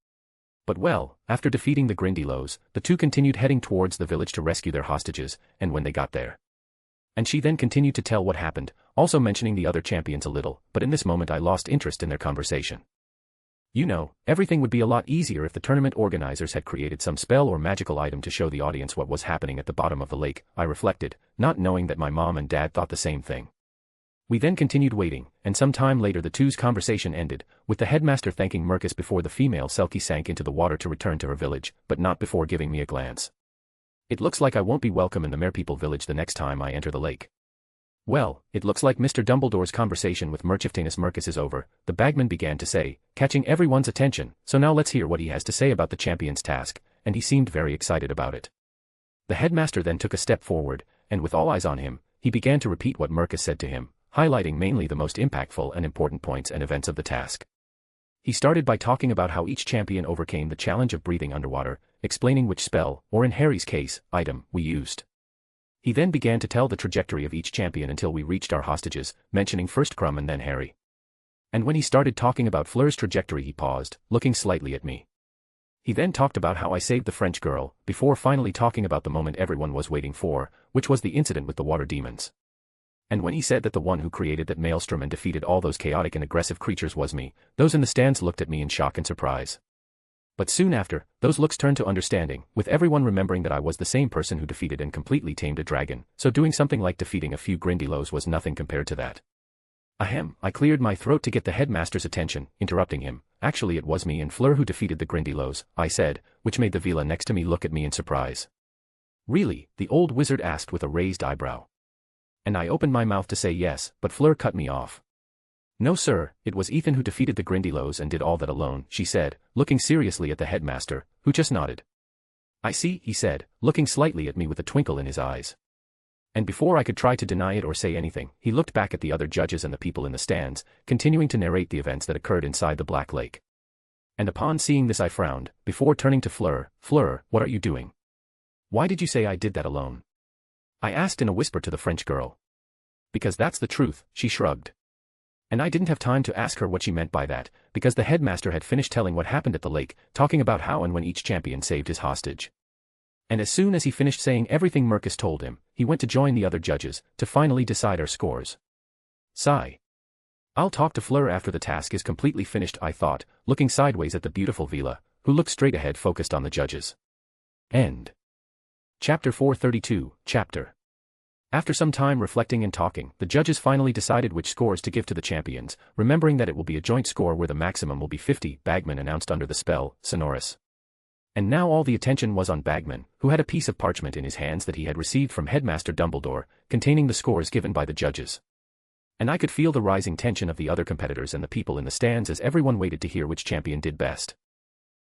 [SPEAKER 3] But well, after defeating the Grindylows, the two continued heading towards the village to rescue their hostages, and when they got there. And she then continued to tell what happened, also mentioning the other champions a little, but in this moment I lost interest in their conversation. You know, everything would be a lot easier if the tournament organizers had created some spell or magical item to show the audience what was happening at the bottom of the lake, I reflected, not knowing that my mom and dad thought the same thing. We then continued waiting, and some time later the two's conversation ended, with the headmaster thanking Mercus before the female Selkie sank into the water to return to her village, but not before giving me a glance. It looks like I won't be welcome in the Merepeople village the next time I enter the lake. Well, it looks like Mr. Dumbledore's conversation with Merchiftanus Mercus is over, the bagman began to say, catching everyone's attention, so now let's hear what he has to say about the champion's task, and he seemed very excited about it. The headmaster then took a step forward, and with all eyes on him, he began to repeat what Mercus said to him, highlighting mainly the most impactful and important points and events of the task. He started by talking about how each champion overcame the challenge of breathing underwater, explaining which spell, or in Harry's case, item, we used. He then began to tell the trajectory of each champion until we reached our hostages, mentioning first Krum and then Harry. And when he started talking about Flur's trajectory he paused, looking slightly at me. He then talked about how I saved the French girl, before finally talking about the moment everyone was waiting for, which was the incident with the water demons. And when he said that the one who created that maelstrom and defeated all those chaotic and aggressive creatures was me, those in the stands looked at me in shock and surprise. But soon after, those looks turned to understanding, with everyone remembering that I was the same person who defeated and completely tamed a dragon, so doing something like defeating a few Grindylows was nothing compared to that. Ahem, I cleared my throat to get the headmaster's attention, interrupting him. Actually it was me and Fleur who defeated the Grindylows, I said, which made the Vila next to me look at me in surprise. Really? The old wizard asked with a raised eyebrow. And I opened my mouth to say yes, but Fleur cut me off. No sir, it was Ethan who defeated the Grindylows and did all that alone, she said, looking seriously at the headmaster, who just nodded. I see, he said, looking slightly at me with a twinkle in his eyes. And before I could try to deny it or say anything, he looked back at the other judges and the people in the stands, continuing to narrate the events that occurred inside the Black Lake. And upon seeing this I frowned, before turning to Fleur, Fleur, what are you doing? Why did you say I did that alone? I asked in a whisper to the French girl. Because that's the truth, she shrugged. And I didn't have time to ask her what she meant by that, because the headmaster had finished telling what happened at the lake, talking about how and when each champion saved his hostage. And as soon as he finished saying everything Mercus told him, he went to join the other judges, to finally decide our scores. Sigh. I'll talk to Fleur after the task is completely finished, I thought, looking sideways at the beautiful Vila, who looked straight ahead focused on the judges. End. Chapter 432, Chapter. After some time reflecting and talking, the judges finally decided which scores to give to the champions, remembering that it will be a joint score where the maximum will be 50, Bagman announced under the spell, Sonorous. And now all the attention was on Bagman, who had a piece of parchment in his hands that he had received from Headmaster Dumbledore, containing the scores given by the judges. And I could feel the rising tension of the other competitors and the people in the stands as everyone waited to hear which champion did best.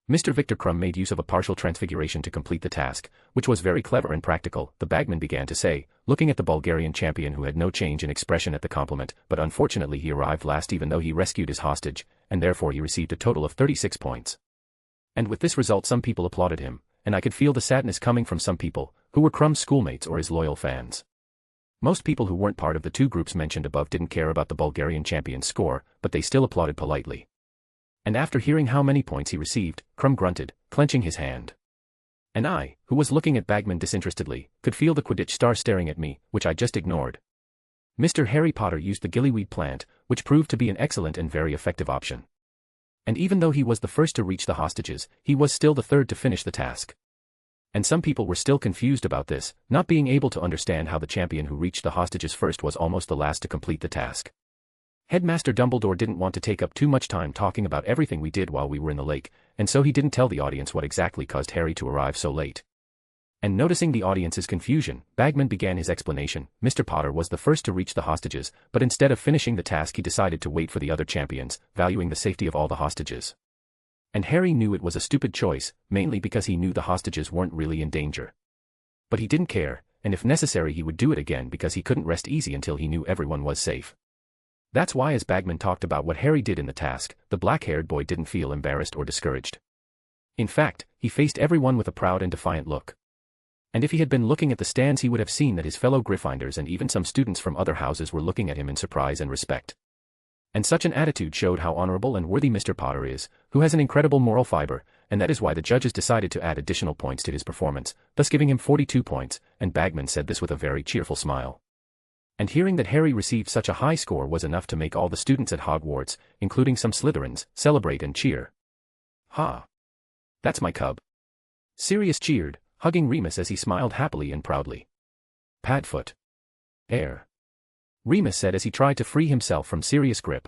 [SPEAKER 3] Mr. Victor Krum made use of a partial transfiguration to complete the task, which was very clever and practical, the bagman began to say, looking at the Bulgarian champion who had no change in expression at the compliment, but unfortunately he arrived last even though he rescued his hostage, and therefore he received a total of 36 points. And with this result some people applauded him, and I could feel the sadness coming from some people, who were Krum's schoolmates or his loyal fans. Most people who weren't part of the two groups mentioned above didn't care about the Bulgarian champion's score, but they still applauded politely. And after hearing how many points he received, Krum grunted, clenching his hand. And I, who was looking at Bagman disinterestedly, could feel the Quidditch star staring at me, which I just ignored. Mr. Harry Potter used the gillyweed plant, which proved to be an excellent and very effective option. And even though he was the first to reach the hostages, he was still the third to finish the task. And some people were still confused about this, not being able to understand how the champion who reached the hostages first was almost the last to complete the task. Headmaster Dumbledore didn't want to take up too much time talking about everything we did while we were in the lake, and so he didn't tell the audience what exactly caused Harry to arrive so late. And noticing the audience's confusion, Bagman began his explanation. Mr. Potter was the first to reach the hostages, but instead of finishing the task he decided to wait for the other champions, valuing the safety of all the hostages. And Harry knew it was a stupid choice, mainly because he knew the hostages weren't really in danger. But he didn't care, and if necessary he would do it again because he couldn't rest easy until he knew everyone was safe. That's why as Bagman talked about what Harry did in the task, the black-haired boy didn't feel embarrassed or discouraged. In fact, he faced everyone with a proud and defiant look. And if he had been looking at the stands he would have seen that his fellow Gryffindors and even some students from other houses were looking at him in surprise and respect. And such an attitude showed how honorable and worthy Mr. Potter is, who has an incredible moral fiber, and that is why the judges decided to add additional points to his performance, thus giving him 42 points, and Bagman said this with a very cheerful smile. And hearing that Harry received such a high score was enough to make all the students at Hogwarts, including some Slytherins, celebrate and cheer. Ha! That's my cub. Sirius cheered, hugging Remus as he smiled happily and proudly. Padfoot. Air. Remus said as he tried to free himself from Sirius' grip.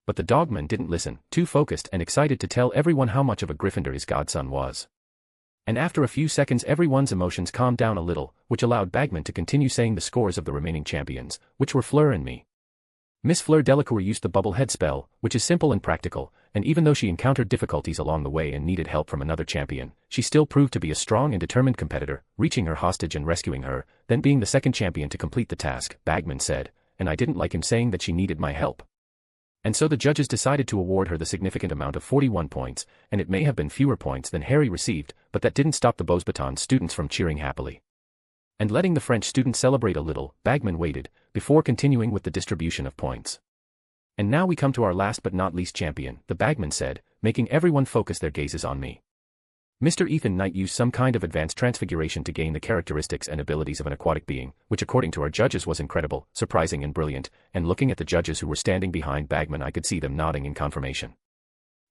[SPEAKER 3] But the dogman didn't listen, too focused and excited to tell everyone how much of a Gryffindor his godson was. And after a few seconds everyone's emotions calmed down a little, which allowed Bagman to continue saying the scores of the remaining champions, which were Fleur and me. Miss Fleur Delacour used the bubble head spell, which is simple and practical, and even though she encountered difficulties along the way and needed help from another champion, she still proved to be a strong and determined competitor, reaching her hostage and rescuing her, then being the second champion to complete the task, Bagman said, and I didn't like him saying that she needed my help. And so the judges decided to award her the significant amount of 41 points, and it may have been fewer points than Harry received, but that didn't stop the Beauxbatons students from cheering happily. And letting the French students celebrate a little, Bagman waited, before continuing with the distribution of points. And now we come to our last but not least champion, the Bagman said, making everyone focus their gazes on me. Mr. Ethan Knight used some kind of advanced transfiguration to gain the characteristics and abilities of an aquatic being, which according to our judges was incredible, surprising and brilliant, and looking at the judges who were standing behind Bagman I could see them nodding in confirmation.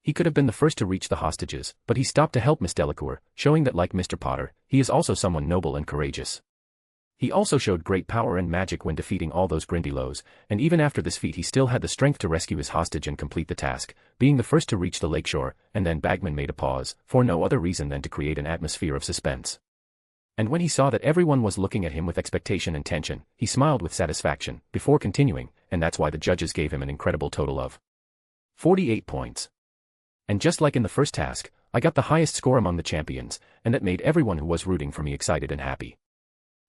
[SPEAKER 3] He could have been the first to reach the hostages, but he stopped to help Miss Delacour, showing that like Mr. Potter, he is also someone noble and courageous. He also showed great power and magic when defeating all those Grindylows, and even after this feat he still had the strength to rescue his hostage and complete the task, being the first to reach the lakeshore, and then Bagman made a pause, for no other reason than to create an atmosphere of suspense. And when he saw that everyone was looking at him with expectation and tension, he smiled with satisfaction, before continuing, and that's why the judges gave him an incredible total of 48 points. And just like in the first task, I got the highest score among the champions, and that made everyone who was rooting for me excited and happy.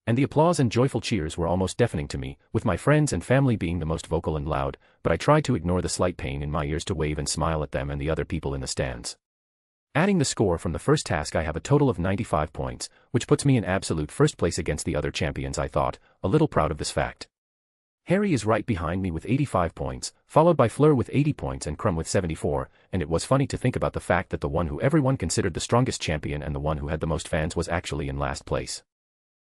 [SPEAKER 3] And the applause and joyful cheers were almost deafening to me, with my friends and family being the most vocal and loud, but I tried to ignore the slight pain in my ears to wave and smile at them and the other people in the stands. Adding the score from the first task I have a total of 95 points, which puts me in absolute first place against the other champions I thought, a little proud of this fact. Harry is right behind me with 85 points, followed by Fleur with 80 points and Crumb with 74, and it was funny to think about the fact that the one who everyone considered the strongest champion and the one who had the most fans was actually in last place.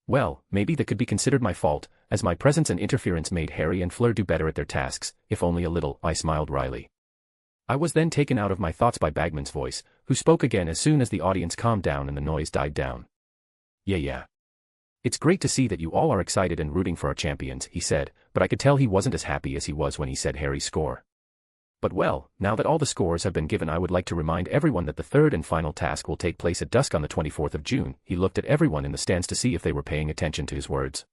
[SPEAKER 3] Well, maybe that could be considered my fault, as my presence and interference made Harry and Fleur do better at their tasks, if only a little, I smiled wryly. I was then taken out of my thoughts by Bagman's voice, who spoke again as soon as the audience calmed down and the noise died down. Yeah. It's great to see that you all are excited and rooting for our champions, he said, but I could tell he wasn't as happy as he was when he said Harry's score. But well, now that all the scores have been given I would like to remind everyone that the third and final task will take place at dusk on the 24th of June. He looked at everyone in the stands to see if they were paying attention to his words.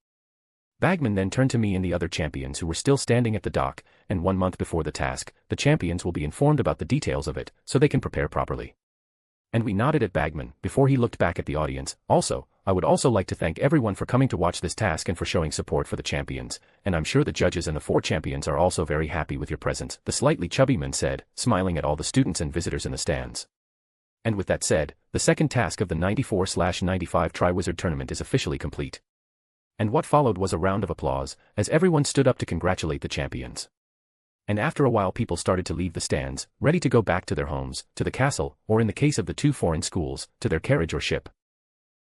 [SPEAKER 3] Bagman then turned to me and the other champions who were still standing at the dock, and 1 month before the task, the champions will be informed about the details of it, so they can prepare properly. And we nodded at Bagman, before he looked back at the audience. Also, I would also like to thank everyone for coming to watch this task and for showing support for the champions, and I'm sure the judges and the 4 champions are also very happy with your presence, the slightly chubby man said, smiling at all the students and visitors in the stands. And with that said, the second task of the 94/95 Triwizard Tournament is officially complete. And what followed was a round of applause, as everyone stood up to congratulate the champions. And after a while people started to leave the stands, ready to go back to their homes, to the castle, or in the case of the 2 foreign schools, to their carriage or ship.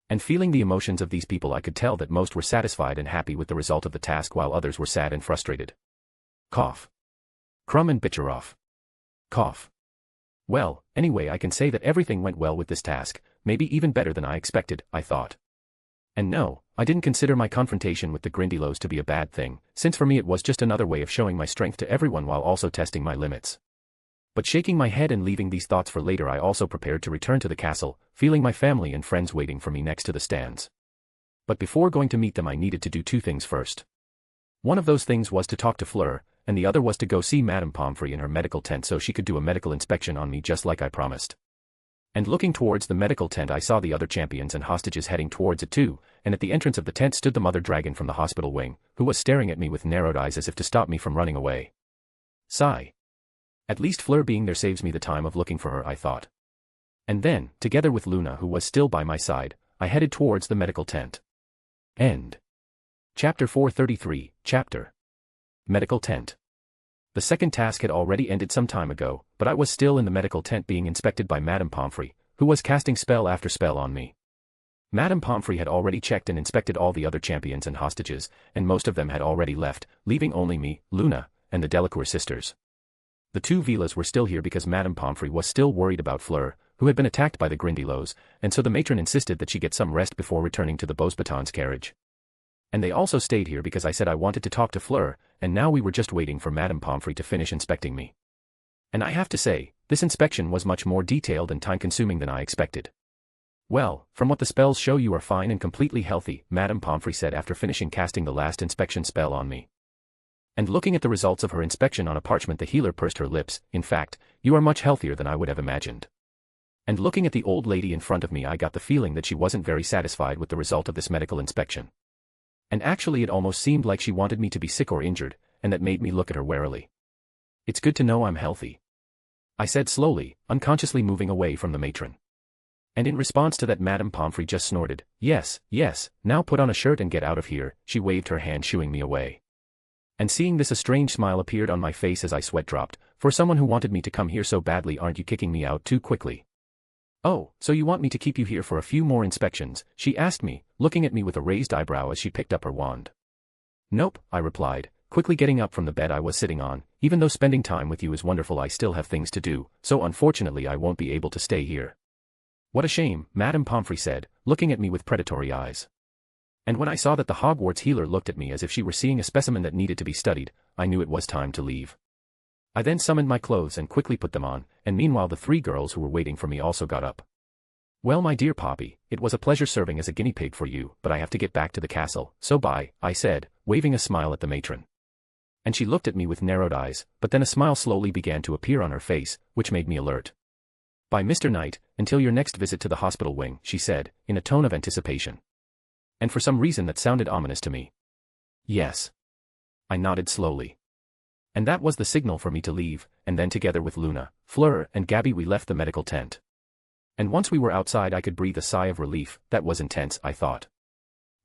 [SPEAKER 3] And feeling the emotions of these people I could tell that most were satisfied and happy with the result of the task while others were sad and frustrated. Cough. Crumb and Bitcheroff. Cough. Well, anyway I can say that everything went well with this task, maybe even better than I expected, I thought. And no, I didn't consider my confrontation with the Grindylows to be a bad thing, since for me it was just another way of showing my strength to everyone while also testing my limits. But shaking my head and leaving these thoughts for later I also prepared to return to the castle, feeling my family and friends waiting for me next to the stands. But before going to meet them I needed to do 2 things first. One of those things was to talk to Fleur, and the other was to go see Madame Pomfrey in her medical tent so she could do a medical inspection on me just like I promised. And looking towards the medical tent I saw the other champions and hostages heading towards it too, and at the entrance of the tent stood the mother dragon from the hospital wing, who was staring at me with narrowed eyes as if to stop me from running away. Sigh. At least Fleur being there saves me the time of looking for her, I thought. And then, together with Luna who was still by my side, I headed towards the medical tent. End. Chapter 433, Chapter. Medical Tent. The second task had already ended some time ago, but I was still in the medical tent being inspected by Madame Pomfrey, who was casting spell after spell on me. Madame Pomfrey had already checked and inspected all the other champions and hostages, and most of them had already left, leaving only me, Luna, and the Delacour sisters. The 2 Velas were still here because Madame Pomfrey was still worried about Fleur, who had been attacked by the Grindylows, and so the matron insisted that she get some rest before returning to the Beauxbatons carriage. And they also stayed here because I said I wanted to talk to Fleur, and now we were just waiting for Madame Pomfrey to finish inspecting me. And I have to say, this inspection was much more detailed and time-consuming than I expected. Well, from what the spells show you are fine and completely healthy, Madame Pomfrey said after finishing casting the last inspection spell on me. And looking at the results of her inspection on a parchment, the healer pursed her lips. In fact, you are much healthier than I would have imagined. And looking at the old lady in front of me, I got the feeling that she wasn't very satisfied with the result of this medical inspection. And actually it almost seemed like she wanted me to be sick or injured, and that made me look at her warily. It's good to know I'm healthy, I said slowly, unconsciously moving away from the matron. And in response to that, Madame Pomfrey just snorted. Yes, yes, now put on a shirt and get out of here. She waved her hand, shooing me away. And seeing this, a strange smile appeared on my face as I sweat dropped. For someone who wanted me to come here so badly, aren't you kicking me out too quickly? Oh, so you want me to keep you here for a few more inspections? She asked me, looking at me with a raised eyebrow as she picked up her wand. Nope, I replied, quickly getting up from the bed I was sitting on. Even though spending time with you is wonderful, I still have things to do, so unfortunately I won't be able to stay here. What a shame, Madame Pomfrey said, looking at me with predatory eyes. And when I saw that the Hogwarts healer looked at me as if she were seeing a specimen that needed to be studied, I knew it was time to leave. I then summoned my clothes and quickly put them on, and meanwhile the 3 girls who were waiting for me also got up. Well, my dear Poppy, it was a pleasure serving as a guinea pig for you, but I have to get back to the castle, so bye, I said, waving a smile at the matron. And she looked at me with narrowed eyes, but then a smile slowly began to appear on her face, which made me alert. Bye, Mr. Knight, until your next visit to the hospital wing, she said, in a tone of anticipation. And for some reason that sounded ominous to me. Yes. I nodded slowly. And that was the signal for me to leave, and then together with Luna, Fleur, and Gabby we left the medical tent. And once we were outside I could breathe a sigh of relief. That was intense, I thought.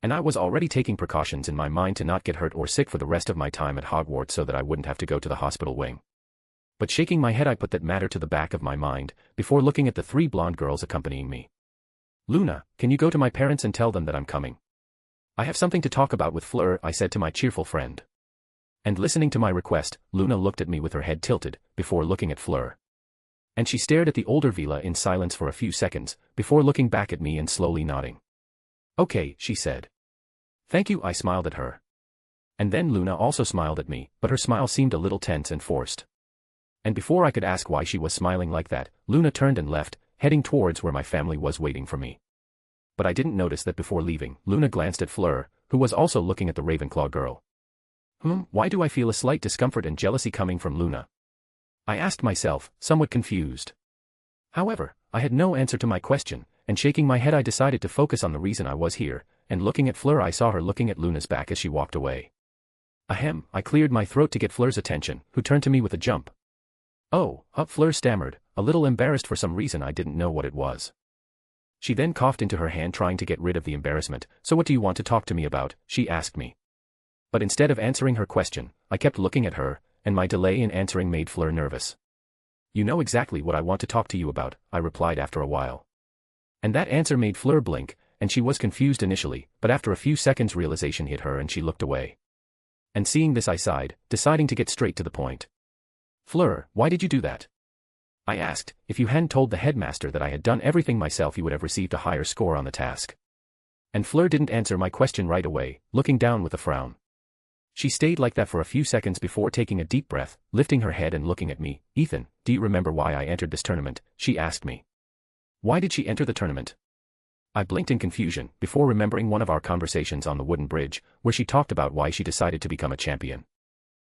[SPEAKER 3] And I was already taking precautions in my mind to not get hurt or sick for the rest of my time at Hogwarts so that I wouldn't have to go to the hospital wing. But shaking my head, I put that matter to the back of my mind, before looking at the 3 blonde girls accompanying me. Luna, can you go to my parents and tell them that I'm coming? I have something to talk about with Fleur, I said to my cheerful friend. And listening to my request, Luna looked at me with her head tilted, before looking at Fleur. And she stared at the older Vila in silence for a few seconds, before looking back at me and slowly nodding. Okay, she said. Thank you, I smiled at her. And then Luna also smiled at me, but her smile seemed a little tense and forced. And before I could ask why she was smiling like that, Luna turned and left, heading towards where my family was waiting for me. But I didn't notice that before leaving, Luna glanced at Fleur, who was also looking at the Ravenclaw girl. Why do I feel a slight discomfort and jealousy coming from Luna? I asked myself, somewhat confused. However, I had no answer to my question, and shaking my head I decided to focus on the reason I was here, and looking at Fleur I saw her looking at Luna's back as she walked away. Ahem, I cleared my throat to get Fleur's attention, who turned to me with a jump. Oh, Fleur stammered, a little embarrassed for some reason I didn't know what it was. She then coughed into her hand trying to get rid of the embarrassment. So what do you want to talk to me about? She asked me. But instead of answering her question, I kept looking at her, and my delay in answering made Fleur nervous. You know exactly what I want to talk to you about, I replied after a while. And that answer made Fleur blink, and she was confused initially, but after a few seconds realization hit her and she looked away. And seeing this I sighed, deciding to get straight to the point. Fleur, why did you do that? I asked. If you hadn't told the headmaster that I had done everything myself you would have received a higher score on the task. And Fleur didn't answer my question right away, looking down with a frown. She stayed like that for a few seconds before taking a deep breath, lifting her head and looking at me. Ethan, do you remember why I entered this tournament? She asked me. Why did she enter the tournament? I blinked in confusion, before remembering one of our conversations on the wooden bridge, where she talked about why she decided to become a champion.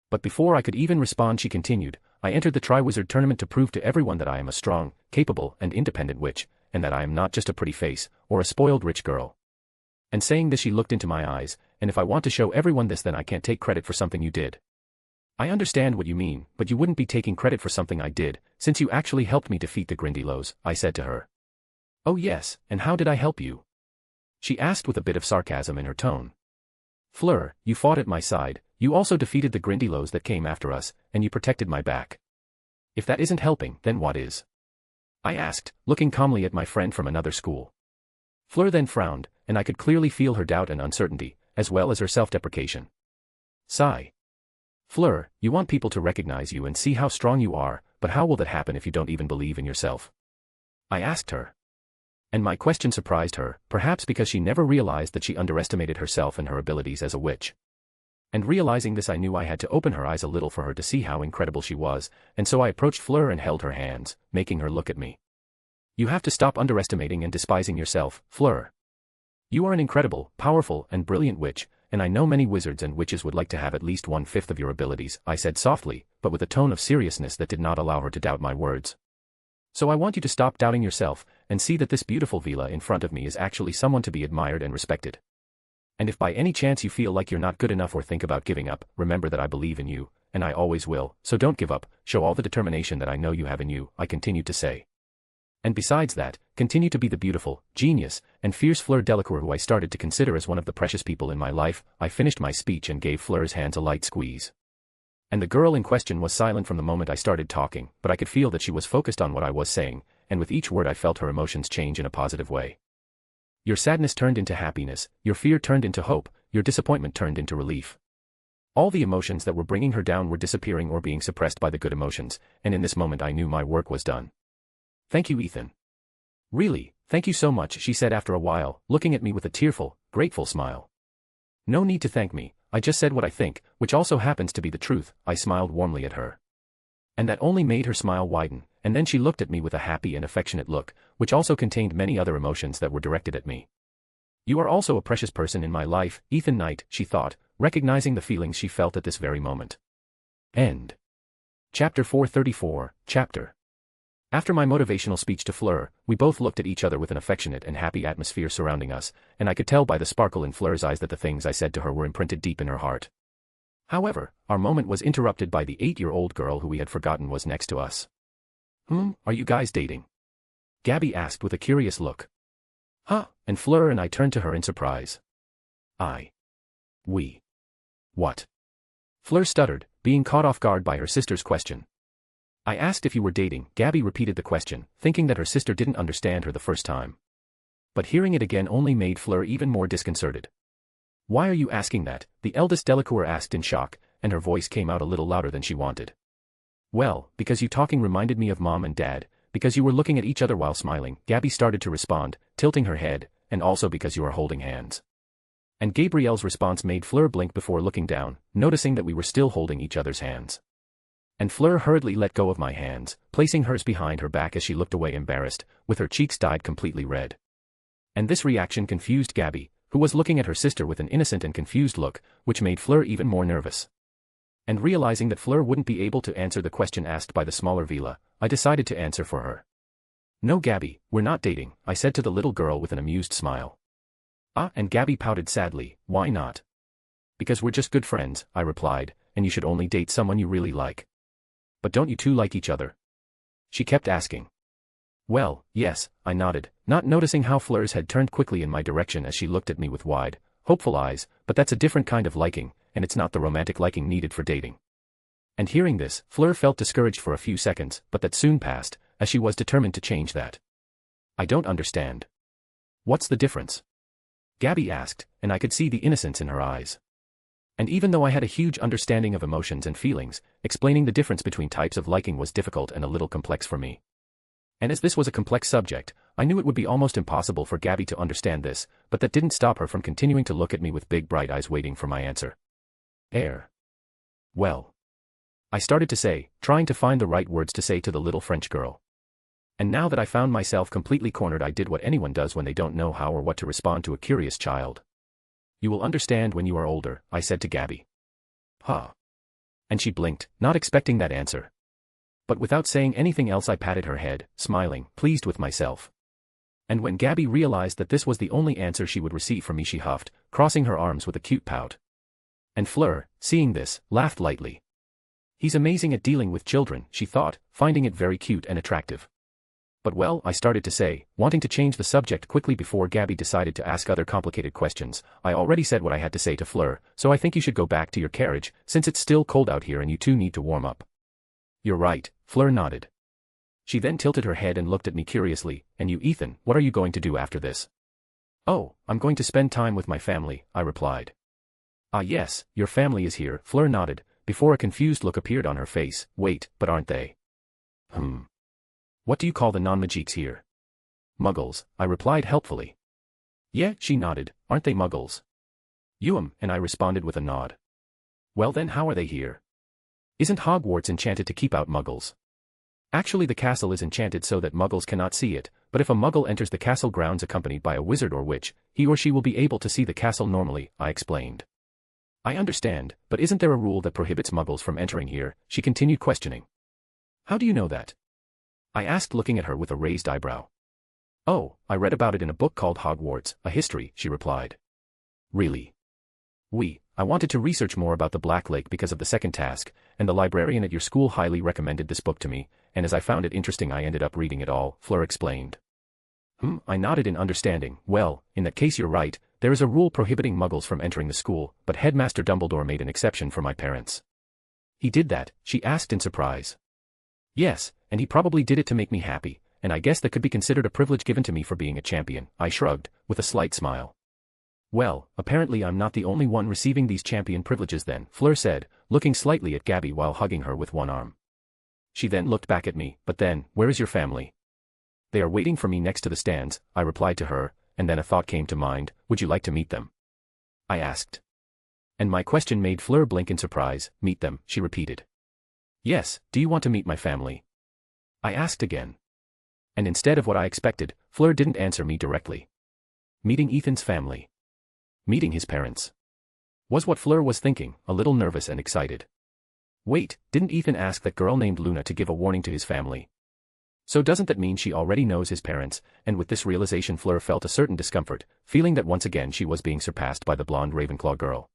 [SPEAKER 3] But before I could even respond she continued, I entered the Triwizard Tournament to prove to everyone that I am a strong, capable, and independent witch, and that I am not just a pretty face, or a spoiled rich girl. And saying this she looked into my eyes, and if I want to show everyone this then I can't take credit for something you did. I understand what you mean, but you wouldn't be taking credit for something I did, since you actually helped me defeat the Grindylows, I said to her. Oh yes, and how did I help you? She asked with a bit of sarcasm in her tone. Fleur, you fought at my side, you also defeated the Grindylows that came after us, and you protected my back. If that isn't helping, then what is? I asked, looking calmly at my friend from another school. Fleur then frowned, and I could clearly feel her doubt and uncertainty, as well as her self-deprecation. Sigh. Fleur, you want people to recognize you and see how strong you are, but how will that happen if you don't even believe in yourself? I asked her. And my question surprised her, perhaps because she never realized that she underestimated herself and her abilities as a witch. And realizing this, I knew I had to open her eyes a little for her to see how incredible she was, and so I approached Fleur and held her hands, making her look at me. You have to stop underestimating and despising yourself, Fleur. You are an incredible, powerful, and brilliant witch, and I know many wizards and witches would like to have at least 1/5 of your abilities, I said softly, but with a tone of seriousness that did not allow her to doubt my words. So I want you to stop doubting yourself, and see that this beautiful Vila in front of me is actually someone to be admired and respected. And if by any chance you feel like you're not good enough or think about giving up, remember that I believe in you, and I always will, so don't give up, show all the determination that I know you have in you, I continued to say. And besides that, continue to be the beautiful, genius, and fierce Fleur Delacour who I started to consider as one of the precious people in my life. I finished my speech and gave Fleur's hands a light squeeze. And the girl in question was silent from the moment I started talking, but I could feel that she was focused on what I was saying, and with each word I felt her emotions change in a positive way. Your sadness turned into happiness, your fear turned into hope, your disappointment turned into relief. All the emotions that were bringing her down were disappearing or being suppressed by the good emotions, and in this moment I knew my work was done. Thank you, Ethan. Really, thank you so much, she said after a while, looking at me with a tearful, grateful smile. No need to thank me, I just said what I think, which also happens to be the truth, I smiled warmly at her. And that only made her smile widen, and then she looked at me with a happy and affectionate look, which also contained many other emotions that were directed at me. You are also a precious person in my life, Ethan Knight, she thought, recognizing the feelings she felt at this very moment. End. Chapter 434, Chapter. After my motivational speech to Fleur, we both looked at each other with an affectionate and happy atmosphere surrounding us, and I could tell by the sparkle in Fleur's eyes that the things I said to her were imprinted deep in her heart. However, our moment was interrupted by the 8-year-old girl who we had forgotten was next to us. Are you guys dating? Gabby asked with a curious look. Huh? And Fleur and I turned to her in surprise. We. What? Fleur stuttered, being caught off guard by her sister's question. I asked if you were dating. Gabby repeated the question, thinking that her sister didn't understand her the first time. But hearing it again only made Fleur even more disconcerted. Why are you asking that? The eldest Delacour asked in shock, and her voice came out a little louder than she wanted. Well, because you talking reminded me of Mom and Dad, because you were looking at each other while smiling, Gabby started to respond, tilting her head, and also because you are holding hands. And Gabrielle's response made Fleur blink before looking down, noticing that we were still holding each other's hands. And Fleur hurriedly let go of my hands, placing hers behind her back as she looked away embarrassed, with her cheeks dyed completely red. And this reaction confused Gabby, who was looking at her sister with an innocent and confused look, which made Fleur even more nervous. And realizing that Fleur wouldn't be able to answer the question asked by the smaller Vila, I decided to answer for her. No, Gabby, we're not dating, I said to the little girl with an amused smile. And Gabby pouted sadly, why not? Because we're just good friends, I replied, and you should only date someone you really like. But don't you two like each other? She kept asking. Well, yes, I nodded, not noticing how Fleur's had turned quickly in my direction as she looked at me with wide, hopeful eyes, but that's a different kind of liking, and it's not the romantic liking needed for dating. And hearing this, Fleur felt discouraged for a few seconds, but that soon passed, as she was determined to change that. I don't understand. What's the difference? Gabby asked, and I could see the innocence in her eyes. And even though I had a huge understanding of emotions and feelings, explaining the difference between types of liking was difficult and a little complex for me. And as this was a complex subject, I knew it would be almost impossible for Gabby to understand this, but that didn't stop her from continuing to look at me with big bright eyes waiting for my answer. Well. I started to say, trying to find the right words to say to the little French girl. And now that I found myself completely cornered, I did what anyone does when they don't know how or what to respond to a curious child. You will understand when you are older, I said to Gabby. And she blinked, not expecting that answer. But without saying anything else I patted her head, smiling, pleased with myself. And when Gabby realized that this was the only answer she would receive from me, she huffed, crossing her arms with a cute pout. And Fleur, seeing this, laughed lightly. He's amazing at dealing with children, she thought, finding it very cute and attractive. But well, I started to say, wanting to change the subject quickly before Gabby decided to ask other complicated questions. I already said what I had to say to Fleur, so I think you should go back to your carriage, since it's still cold out here and you two need to warm up. You're right, Fleur nodded. She then tilted her head and looked at me curiously, and you, Ethan, what are you going to do after this? Oh, I'm going to spend time with my family, I replied. Yes, your family is here, Fleur nodded, before a confused look appeared on her face. Wait, but aren't they? What do you call the non-magiques here? Muggles, I replied helpfully. Yeah, she nodded, aren't they muggles? And I responded with a nod. Well then how are they here? Isn't Hogwarts enchanted to keep out muggles? Actually the castle is enchanted so that muggles cannot see it, but if a muggle enters the castle grounds accompanied by a wizard or witch, he or she will be able to see the castle normally, I explained. I understand, but isn't there a rule that prohibits muggles from entering here? She continued questioning. How do you know that? I asked, looking at her with a raised eyebrow. Oh, I read about it in a book called Hogwarts, a history, she replied. Really? I wanted to research more about the Black Lake because of the second task, and the librarian at your school highly recommended this book to me, and as I found it interesting I ended up reading it all, Fleur explained. I nodded in understanding. Well, in that case you're right, there is a rule prohibiting muggles from entering the school, but Headmaster Dumbledore made an exception for my parents. He did that? She asked in surprise. Yes, and he probably did it to make me happy, and I guess that could be considered a privilege given to me for being a champion, I shrugged, with a slight smile. Well, apparently I'm not the only one receiving these champion privileges then, Fleur said, looking slightly at Gabby while hugging her with one arm. She then looked back at me, but then, where is your family? They are waiting for me next to the stands, I replied to her, and then a thought came to mind, would you like to meet them? I asked. And my question made Fleur blink in surprise. Meet them, she repeated. Yes, do you want to meet my family? I asked again. And instead of what I expected, Fleur didn't answer me directly. Meeting Ethan's family. Meeting his parents. Was what Fleur was thinking, a little nervous and excited. Wait, didn't Ethan ask that girl named Luna to give a warning to his family? So doesn't that mean she already knows his parents? And with this realization Fleur felt a certain discomfort, feeling that once again she was being surpassed by the blonde Ravenclaw girl.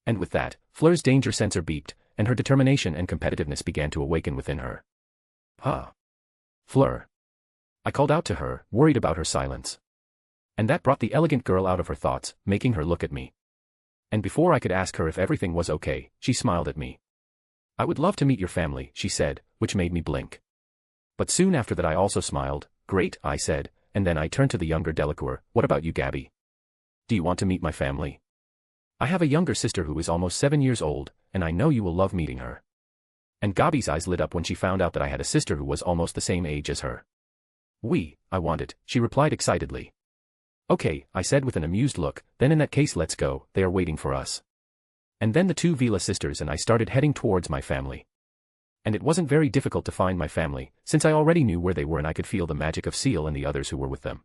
[SPEAKER 3] And with that, Fleur's danger sensor beeped, and her determination and competitiveness began to awaken within her. Fleur. I called out to her, worried about her silence. And that brought the elegant girl out of her thoughts, making her look at me. And before I could ask her if everything was okay, she smiled at me. I would love to meet your family, she said, which made me blink. But soon after that I also smiled. Great, I said, and then I turned to the younger Delacour. What about you, Gabby? Do you want to meet my family? I have a younger sister who is almost 7 years old, and I know you will love meeting her. And Gabby's eyes lit up when she found out that I had a sister who was almost the same age as her. I want it, she replied excitedly. Okay, I said with an amused look, then in that case let's go, they are waiting for us. And then the two Vila sisters and I started heading towards my family. And it wasn't very difficult to find my family, since I already knew where they were and I could feel the magic of Seal and the others who were with them.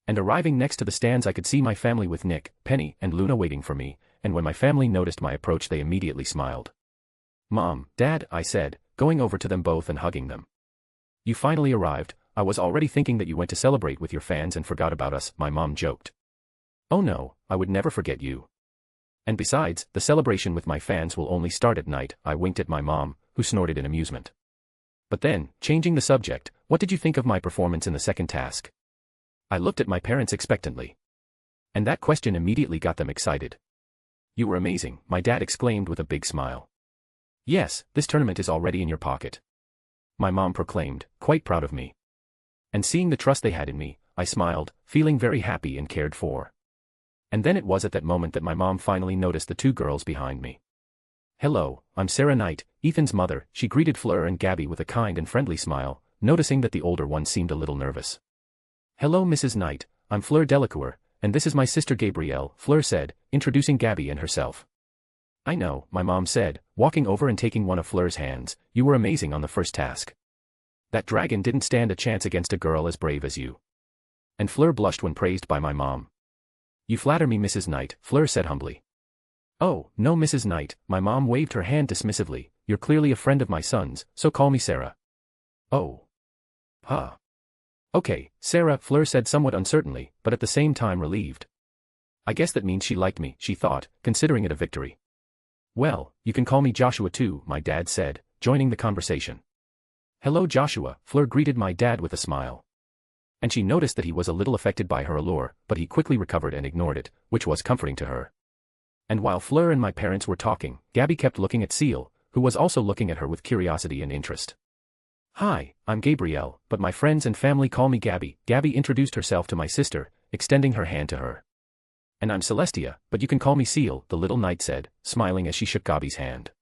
[SPEAKER 3] And arriving next to the stands I could see my family with Nick, Penny, and Luna waiting for me, and when my family noticed my approach they immediately smiled. Mom, Dad, I said, going over to them both and hugging them. You finally arrived. I was already thinking that you went to celebrate with your fans and forgot about us, my mom joked. Oh no, I would never forget you. And besides, the celebration with my fans will only start at night, I winked at my mom, who snorted in amusement. But then, changing the subject, what did you think of my performance in the second task? I looked at my parents expectantly. And that question immediately got them excited. You were amazing, my dad exclaimed with a big smile. Yes, this tournament is already in your pocket. My mom proclaimed, quite proud of me. And seeing the trust they had in me, I smiled, feeling very happy and cared for. And then it was at that moment that my mom finally noticed the two girls behind me. Hello, I'm Sarah Knight, Ethan's mother, she greeted Fleur and Gabby with a kind and friendly smile, noticing that the older one seemed a little nervous. Hello Mrs. Knight, I'm Fleur Delacour, and this is my sister Gabrielle, Fleur said, introducing Gabby and herself. I know, my mom said, walking over and taking one of Fleur's hands, you were amazing on the first task. That dragon didn't stand a chance against a girl as brave as you. And Fleur blushed when praised by my mom. You flatter me Mrs. Knight, Fleur said humbly. Oh, no Mrs. Knight, my mom waved her hand dismissively, you're clearly a friend of my son's, so call me Sarah. Oh. Okay, Sarah, Fleur said somewhat uncertainly, but at the same time relieved. I guess that means she liked me, she thought, considering it a victory. Well, you can call me Joshua too, my dad said, joining the conversation. Hello Joshua, Fleur greeted my dad with a smile. And she noticed that he was a little affected by her allure, but he quickly recovered and ignored it, which was comforting to her. And while Fleur and my parents were talking, Gabby kept looking at Seal, who was also looking at her with curiosity and interest. Hi, I'm Gabrielle, but my friends and family call me Gabby. Gabby introduced herself to my sister, extending her hand to her. And I'm Celestia, but you can call me Seal, the little knight said, smiling as she shook Gabby's hand.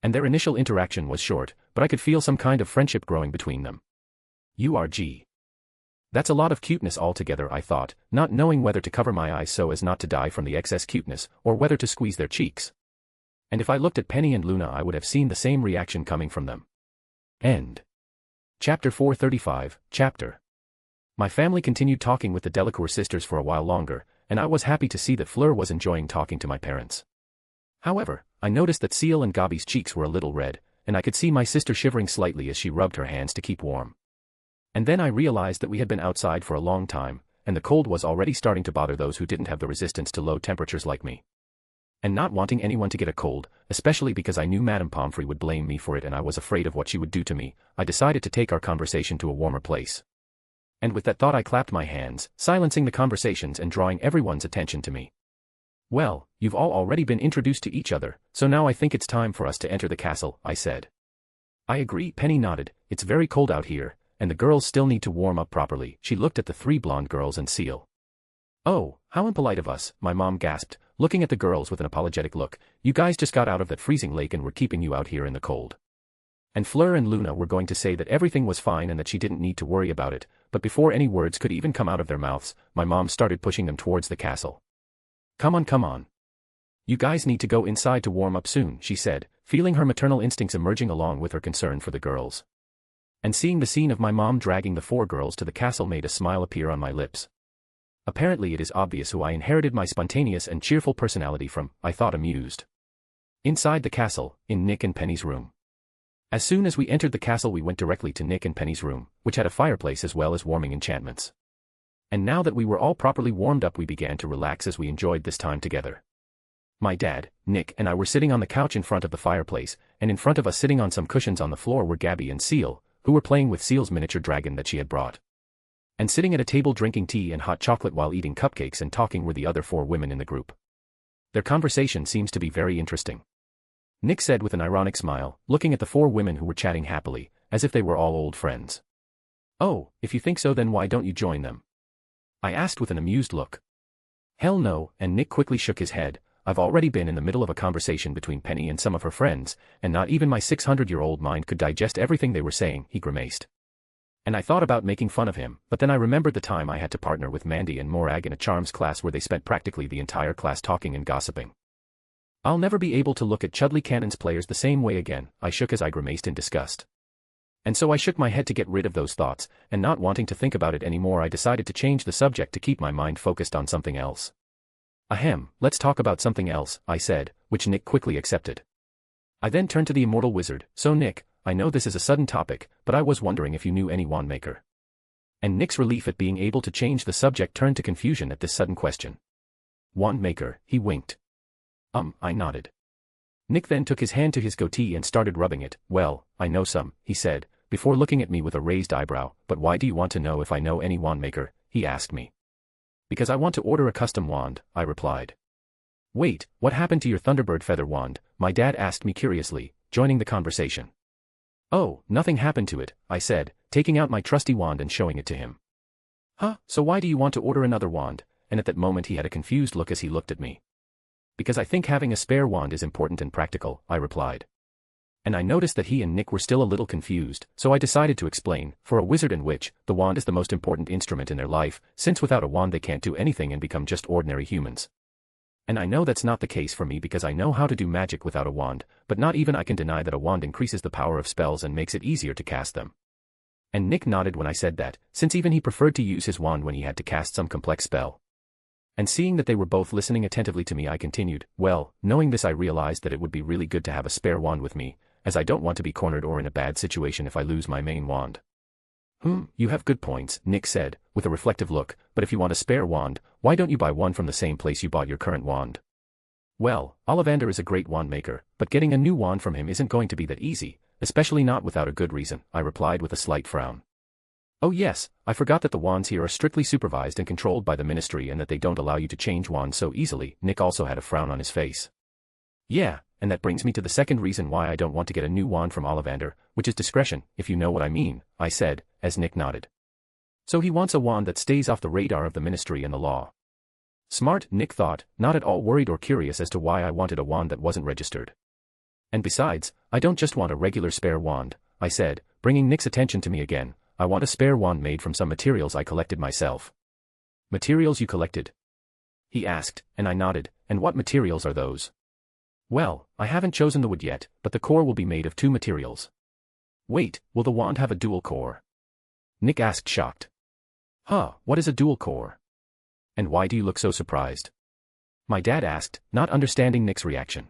[SPEAKER 3] And their initial interaction was short, but I could feel some kind of friendship growing between them. That's a lot of cuteness altogether, I thought, not knowing whether to cover my eyes so as not to die from the excess cuteness, or whether to squeeze their cheeks. And if I looked at Penny and Luna I would have seen the same reaction coming from them. End. Chapter 435, Chapter. My family continued talking with the Delacour sisters for a while longer, and I was happy to see that Fleur was enjoying talking to my parents. However, I noticed that Seal and Gabi's cheeks were a little red, and I could see my sister shivering slightly as she rubbed her hands to keep warm. And then I realized that we had been outside for a long time, and the cold was already starting to bother those who didn't have the resistance to low temperatures like me. And not wanting anyone to get a cold, especially because I knew Madame Pomfrey would blame me for it and I was afraid of what she would do to me, I decided to take our conversation to a warmer place. And with that thought I clapped my hands, silencing the conversations and drawing everyone's attention to me. Well, you've all already been introduced to each other, so now I think it's time for us to enter the castle, I said. I agree, Penny nodded, it's very cold out here, and the girls still need to warm up properly. She looked at the three blonde girls and Seal. Oh, how impolite of us, my mom gasped, looking at the girls with an apologetic look. You guys just got out of that freezing lake and we're keeping you out here in the cold. And Fleur and Luna were going to say that everything was fine and that she didn't need to worry about it, but before any words could even come out of their mouths, my mom started pushing them towards the castle. Come on, come on. You guys need to go inside to warm up soon, she said, feeling her maternal instincts emerging along with her concern for the girls. And seeing the scene of my mom dragging the four girls to the castle made a smile appear on my lips. Apparently it is obvious who I inherited my spontaneous and cheerful personality from, I thought amused. Inside the castle, in Nick and Penny's room. As soon as we entered the castle we went directly to Nick and Penny's room, which had a fireplace as well as warming enchantments. And now that we were all properly warmed up we began to relax as we enjoyed this time together. My dad, Nick and I were sitting on the couch in front of the fireplace, and in front of us sitting on some cushions on the floor were Gabi and Seal, who were playing with Seal's miniature dragon that she had brought. And sitting at a table drinking tea and hot chocolate while eating cupcakes and talking were the other four women in the group. Their conversation seems to be very interesting. Nick said with an ironic smile, looking at the four women who were chatting happily, as if they were all old friends. Oh, if you think so then why don't you join them? I asked with an amused look. Hell no, and Nick quickly shook his head. I've already been in the middle of a conversation between Penny and some of her friends, and not even my 600-year-old mind could digest everything they were saying, he grimaced. And I thought about making fun of him, but then I remembered the time I had to partner with Mandy and Morag in a charms class where they spent practically the entire class talking and gossiping. I'll never be able to look at Chudley Cannon's players the same way again, I shook as I grimaced in disgust. And so I shook my head to get rid of those thoughts, and not wanting to think about it anymore I decided to change the subject to keep my mind focused on something else. Ahem, let's talk about something else, I said, which Nick quickly accepted. I then turned to the immortal wizard. So Nick, I know this is a sudden topic, but I was wondering if you knew any wand maker. And Nick's relief at being able to change the subject turned to confusion at this sudden question. Wand maker, he winked. I nodded. Nick then took his hand to his goatee and started rubbing it. Well, I know some, he said, before looking at me with a raised eyebrow. But why do you want to know if I know any wand maker? He asked me. Because I want to order a custom wand, I replied. Wait, what happened to your Thunderbird feather wand? My dad asked me curiously, joining the conversation. Oh, nothing happened to it, I said, taking out my trusty wand and showing it to him. Huh, so why do you want to order another wand? And at that moment he had a confused look as he looked at me. Because I think having a spare wand is important and practical, I replied. And I noticed that he and Nick were still a little confused, so I decided to explain. For a wizard and witch, the wand is the most important instrument in their life, since without a wand they can't do anything and become just ordinary humans. And I know that's not the case for me because I know how to do magic without a wand, but not even I can deny that a wand increases the power of spells and makes it easier to cast them. And Nick nodded when I said that, since even he preferred to use his wand when he had to cast some complex spell. And seeing that they were both listening attentively to me I continued, well, knowing this I realized that it would be really good to have a spare wand with me, as I don't want to be cornered or in a bad situation if I lose my main wand. You have good points, Nick said, with a reflective look, but if you want a spare wand, why don't you buy one from the same place you bought your current wand? Well, Ollivander is a great wand maker, but getting a new wand from him isn't going to be that easy, especially not without a good reason, I replied with a slight frown. Oh yes, I forgot that the wands here are strictly supervised and controlled by the ministry and that they don't allow you to change wands so easily. Nick also had a frown on his face. Yeah, and that brings me to the second reason why I don't want to get a new wand from Ollivander, which is discretion, if you know what I mean, I said, as Nick nodded. So he wants a wand that stays off the radar of the ministry and the law. Smart, Nick thought, not at all worried or curious as to why I wanted a wand that wasn't registered. And besides, I don't just want a regular spare wand, I said, bringing Nick's attention to me again. I want a spare wand made from some materials I collected myself. Materials you collected? He asked, and I nodded. And what materials are those? Well, I haven't chosen the wood yet, but the core will be made of 2 materials. Wait, will the wand have a dual core? Nick asked, shocked. Huh, what is a dual core? And why do you look so surprised? My dad asked, not understanding Nick's reaction.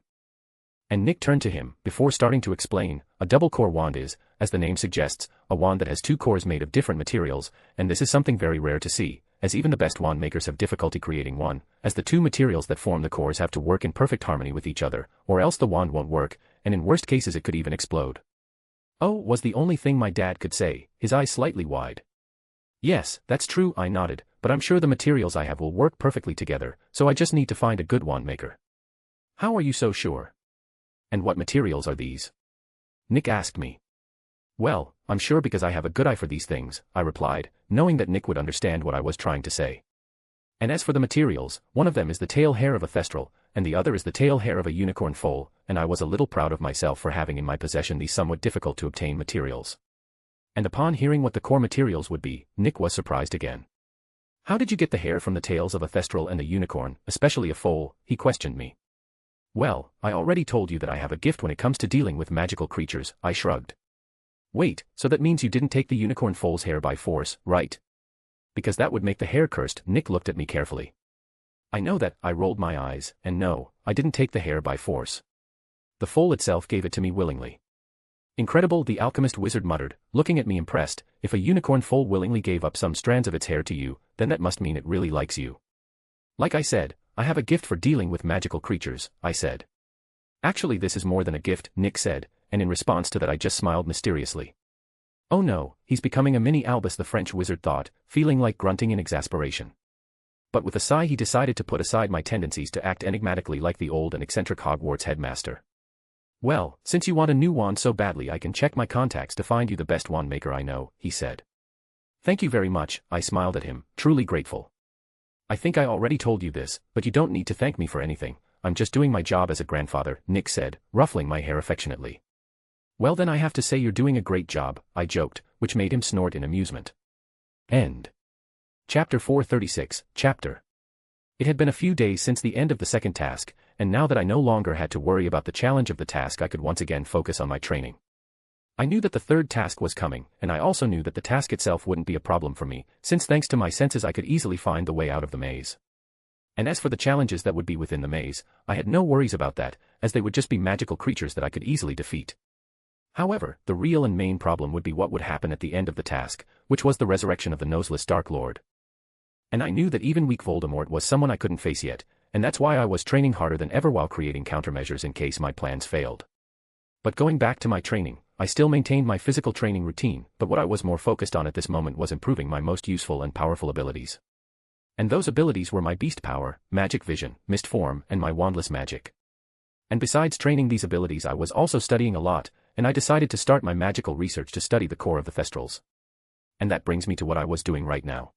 [SPEAKER 3] And Nick turned to him, before starting to explain. A double-core wand is, as the name suggests, a wand that has 2 cores made of different materials, and this is something very rare to see, as even the best wand makers have difficulty creating one, as the 2 materials that form the cores have to work in perfect harmony with each other, or else the wand won't work, and in worst cases it could even explode. Oh, was the only thing my dad could say, his eyes slightly wide. Yes, that's true, I nodded, but I'm sure the materials I have will work perfectly together, so I just need to find a good wand maker. How are you so sure? And what materials are these? Nick asked me. Well, I'm sure because I have a good eye for these things, I replied, knowing that Nick would understand what I was trying to say. And as for the materials, one of them is the tail hair of a thestral, and the other is the tail hair of a unicorn foal, and I was a little proud of myself for having in my possession these somewhat difficult to obtain materials. And upon hearing what the core materials would be, Nick was surprised again. How did you get the hair from the tails of a thestral and a unicorn, especially a foal? He questioned me. Well, I already told you that I have a gift when it comes to dealing with magical creatures, I shrugged. Wait, so that means you didn't take the unicorn foal's hair by force, right? Because that would make the hair cursed. Nick looked at me carefully. I know that, I rolled my eyes, and no, I didn't take the hair by force. The foal itself gave it to me willingly. Incredible, the alchemist wizard muttered, looking at me impressed. If a unicorn foal willingly gave up some strands of its hair to you, then that must mean it really likes you. Like I said, I have a gift for dealing with magical creatures, I said. Actually, this is more than a gift, Nick said, and in response to that I just smiled mysteriously. Oh no, he's becoming a mini Albus, the French wizard thought, feeling like grunting in exasperation. But with a sigh he decided to put aside my tendencies to act enigmatically like the old and eccentric Hogwarts headmaster. Well, since you want a new wand so badly, I can check my contacts to find you the best wand maker I know, he said. Thank you very much, I smiled at him, truly grateful. I think I already told you this, but you don't need to thank me for anything. I'm just doing my job as a grandfather, Nick said, ruffling my hair affectionately. Well then I have to say you're doing a great job, I joked, which made him snort in amusement. End. Chapter 436, Chapter. It had been a few days since the end of the second task, and now that I no longer had to worry about the challenge of the task, I could once again focus on my training. I knew that the third task was coming, and I also knew that the task itself wouldn't be a problem for me, since thanks to my senses I could easily find the way out of the maze. And as for the challenges that would be within the maze, I had no worries about that, as they would just be magical creatures that I could easily defeat. However, the real and main problem would be what would happen at the end of the task, which was the resurrection of the noseless Dark Lord. And I knew that even weak Voldemort was someone I couldn't face yet, and that's why I was training harder than ever while creating countermeasures in case my plans failed. But going back to my training, I still maintained my physical training routine, but what I was more focused on at this moment was improving my most useful and powerful abilities. And those abilities were my beast power, magic vision, mist form, and my wandless magic. And besides training these abilities I was also studying a lot, and I decided to start my magical research to study the core of the Thestrals. And that brings me to what I was doing right now.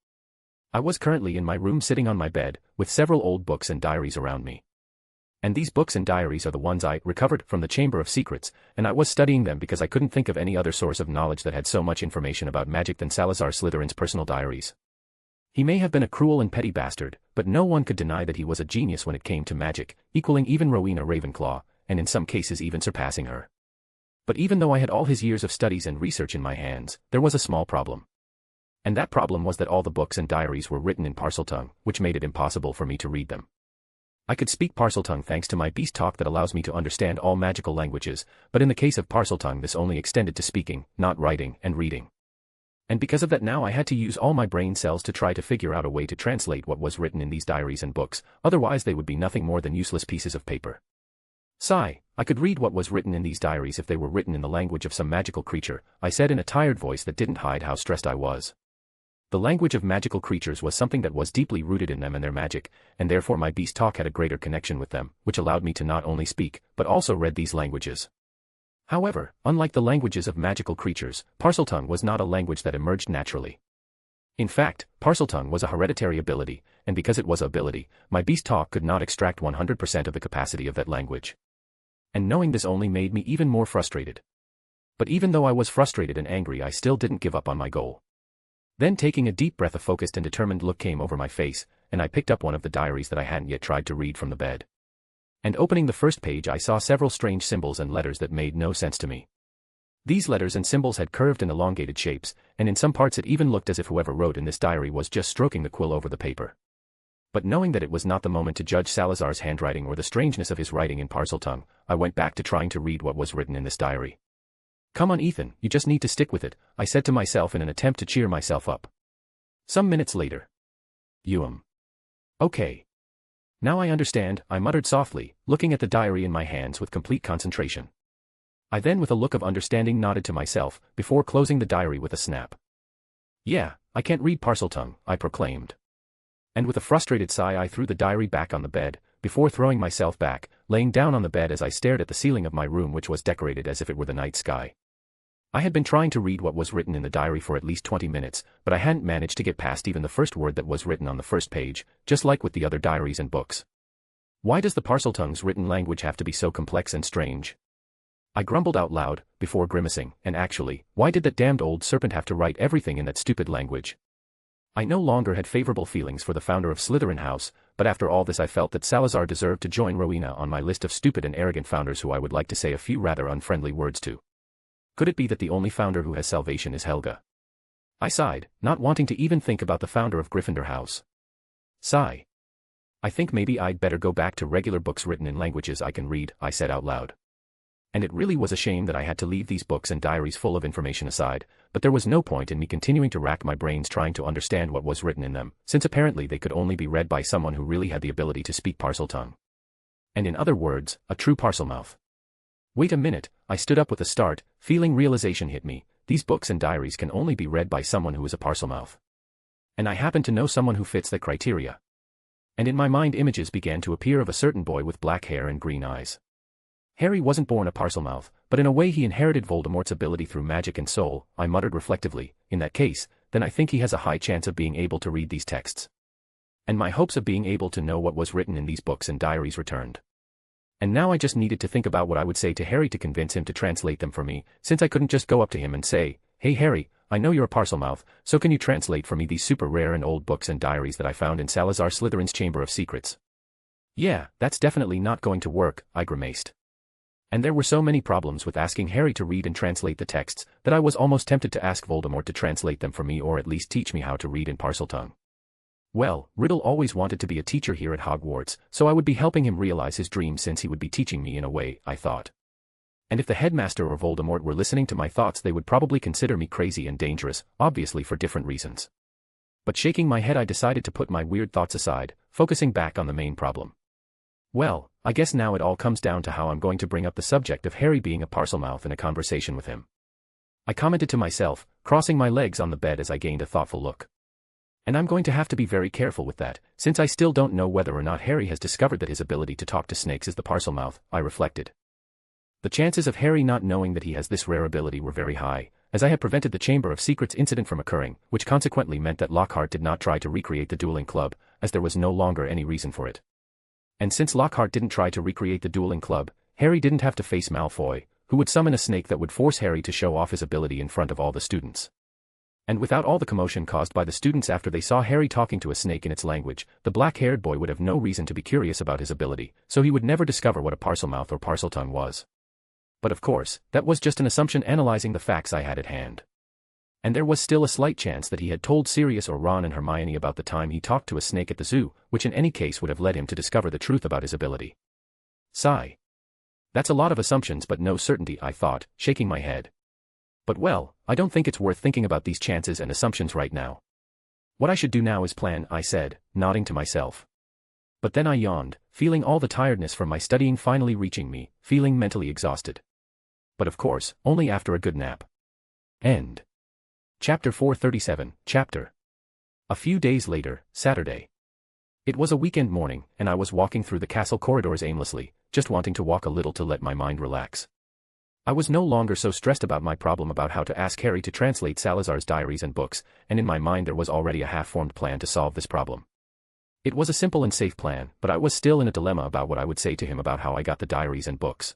[SPEAKER 3] I was currently in my room sitting on my bed, with several old books and diaries around me. And these books and diaries are the ones I recovered from the Chamber of Secrets, and I was studying them because I couldn't think of any other source of knowledge that had so much information about magic than Salazar Slytherin's personal diaries. He may have been a cruel and petty bastard, but no one could deny that he was a genius when it came to magic, equaling even Rowena Ravenclaw, and in some cases even surpassing her. But even though I had all his years of studies and research in my hands, there was a small problem. And that problem was that all the books and diaries were written in Parseltongue, which made it impossible for me to read them. I could speak Parseltongue thanks to my beast talk that allows me to understand all magical languages, but in the case of Parseltongue this only extended to speaking, not writing and reading. And because of that now I had to use all my brain cells to try to figure out a way to translate what was written in these diaries and books, otherwise they would be nothing more than useless pieces of paper. Sigh, I could read what was written in these diaries if they were written in the language of some magical creature, I said in a tired voice that didn't hide how stressed I was. The language of magical creatures was something that was deeply rooted in them and their magic, and therefore my beast talk had a greater connection with them, which allowed me to not only speak, but also read these languages. However, unlike the languages of magical creatures, Parseltongue was not a language that emerged naturally. In fact, Parseltongue was a hereditary ability, and because it was an ability, my beast talk could not extract 100% of the capacity of that language. And knowing this only made me even more frustrated. But even though I was frustrated and angry, I still didn't give up on my goal. Then taking a deep breath, a focused and determined look came over my face, and I picked up one of the diaries that I hadn't yet tried to read from the bed. And opening the first page, I saw several strange symbols and letters that made no sense to me. These letters and symbols had curved and elongated shapes, and in some parts it even looked as if whoever wrote in this diary was just stroking the quill over the paper. But knowing that it was not the moment to judge Salazar's handwriting or the strangeness of his writing in Parseltongue, I went back to trying to read what was written in this diary. "Come on, Ethan, you just need to stick with it," I said to myself in an attempt to cheer myself up. Some minutes later. Okay. Now I understand, I muttered softly, looking at the diary in my hands with complete concentration. I then with a look of understanding nodded to myself, before closing the diary with a snap. "Yeah, I can't read Parseltongue," I proclaimed. And with a frustrated sigh I threw the diary back on the bed, before throwing myself back, laying down on the bed as I stared at the ceiling of my room, which was decorated as if it were the night sky. I had been trying to read what was written in the diary for at least 20 minutes, but I hadn't managed to get past even the first word that was written on the first page, just like with the other diaries and books. Why does the Parseltongue's written language have to be so complex and strange? I grumbled out loud, before grimacing, and actually, why did that damned old serpent have to write everything in that stupid language? I no longer had favorable feelings for the founder of Slytherin House, but after all this I felt that Salazar deserved to join Rowena on my list of stupid and arrogant founders who I would like to say a few rather unfriendly words to. Could it be that the only founder who has salvation is Helga? I sighed, not wanting to even think about the founder of Gryffindor House. Sigh. "I think maybe I'd better go back to regular books written in languages I can read," I said out loud. And it really was a shame that I had to leave these books and diaries full of information aside, but there was no point in me continuing to rack my brains trying to understand what was written in them, since apparently they could only be read by someone who really had the ability to speak Parseltongue. And in other words, a true Parselmouth. Wait a minute, I stood up with a start, feeling realization hit me. These books and diaries can only be read by someone who is a Parselmouth. And I happen to know someone who fits that criteria. And in my mind images began to appear of a certain boy with black hair and green eyes. Harry wasn't born a Parselmouth, but in a way he inherited Voldemort's ability through magic and soul, I muttered reflectively. In that case, then I think he has a high chance of being able to read these texts. And my hopes of being able to know what was written in these books and diaries returned. And now I just needed to think about what I would say to Harry to convince him to translate them for me, since I couldn't just go up to him and say, "Hey Harry, I know you're a Parselmouth, so can you translate for me these super rare and old books and diaries that I found in Salazar Slytherin's Chamber of Secrets?" "Yeah, that's definitely not going to work," I grimaced. And there were so many problems with asking Harry to read and translate the texts, that I was almost tempted to ask Voldemort to translate them for me or at least teach me how to read in Parseltongue. Well, Riddle always wanted to be a teacher here at Hogwarts, so I would be helping him realize his dream since he would be teaching me in a way, I thought. And if the headmaster or Voldemort were listening to my thoughts they would probably consider me crazy and dangerous, obviously for different reasons. But shaking my head I decided to put my weird thoughts aside, focusing back on the main problem. Well, I guess now it all comes down to how I'm going to bring up the subject of Harry being a Parselmouth in a conversation with him. I commented to myself, crossing my legs on the bed as I gained a thoughtful look. And I'm going to have to be very careful with that, since I still don't know whether or not Harry has discovered that his ability to talk to snakes is the Parselmouth, I reflected. The chances of Harry not knowing that he has this rare ability were very high, as I had prevented the Chamber of Secrets incident from occurring, which consequently meant that Lockhart did not try to recreate the dueling club, as there was no longer any reason for it. And since Lockhart didn't try to recreate the dueling club, Harry didn't have to face Malfoy, who would summon a snake that would force Harry to show off his ability in front of all the students. And without all the commotion caused by the students after they saw Harry talking to a snake in its language, the black-haired boy would have no reason to be curious about his ability, so he would never discover what a Parselmouth or Parseltongue was. But of course, that was just an assumption analyzing the facts I had at hand. And there was still a slight chance that he had told Sirius or Ron and Hermione about the time he talked to a snake at the zoo, which in any case would have led him to discover the truth about his ability. Sigh. That's a lot of assumptions but no certainty, I thought, shaking my head. But well, I don't think it's worth thinking about these chances and assumptions right now. What I should do now is plan, I said, nodding to myself. But then I yawned, feeling all the tiredness from my studying finally reaching me, feeling mentally exhausted. But of course, only after a good nap. End. Chapter 437, Chapter. A few days later, Saturday. It was a weekend morning, and I was walking through the castle corridors aimlessly, just wanting to walk a little to let my mind relax. I was no longer so stressed about my problem about how to ask Harry to translate Salazar's diaries and books, and in my mind there was already a half-formed plan to solve this problem. It was a simple and safe plan, but I was still in a dilemma about what I would say to him about how I got the diaries and books.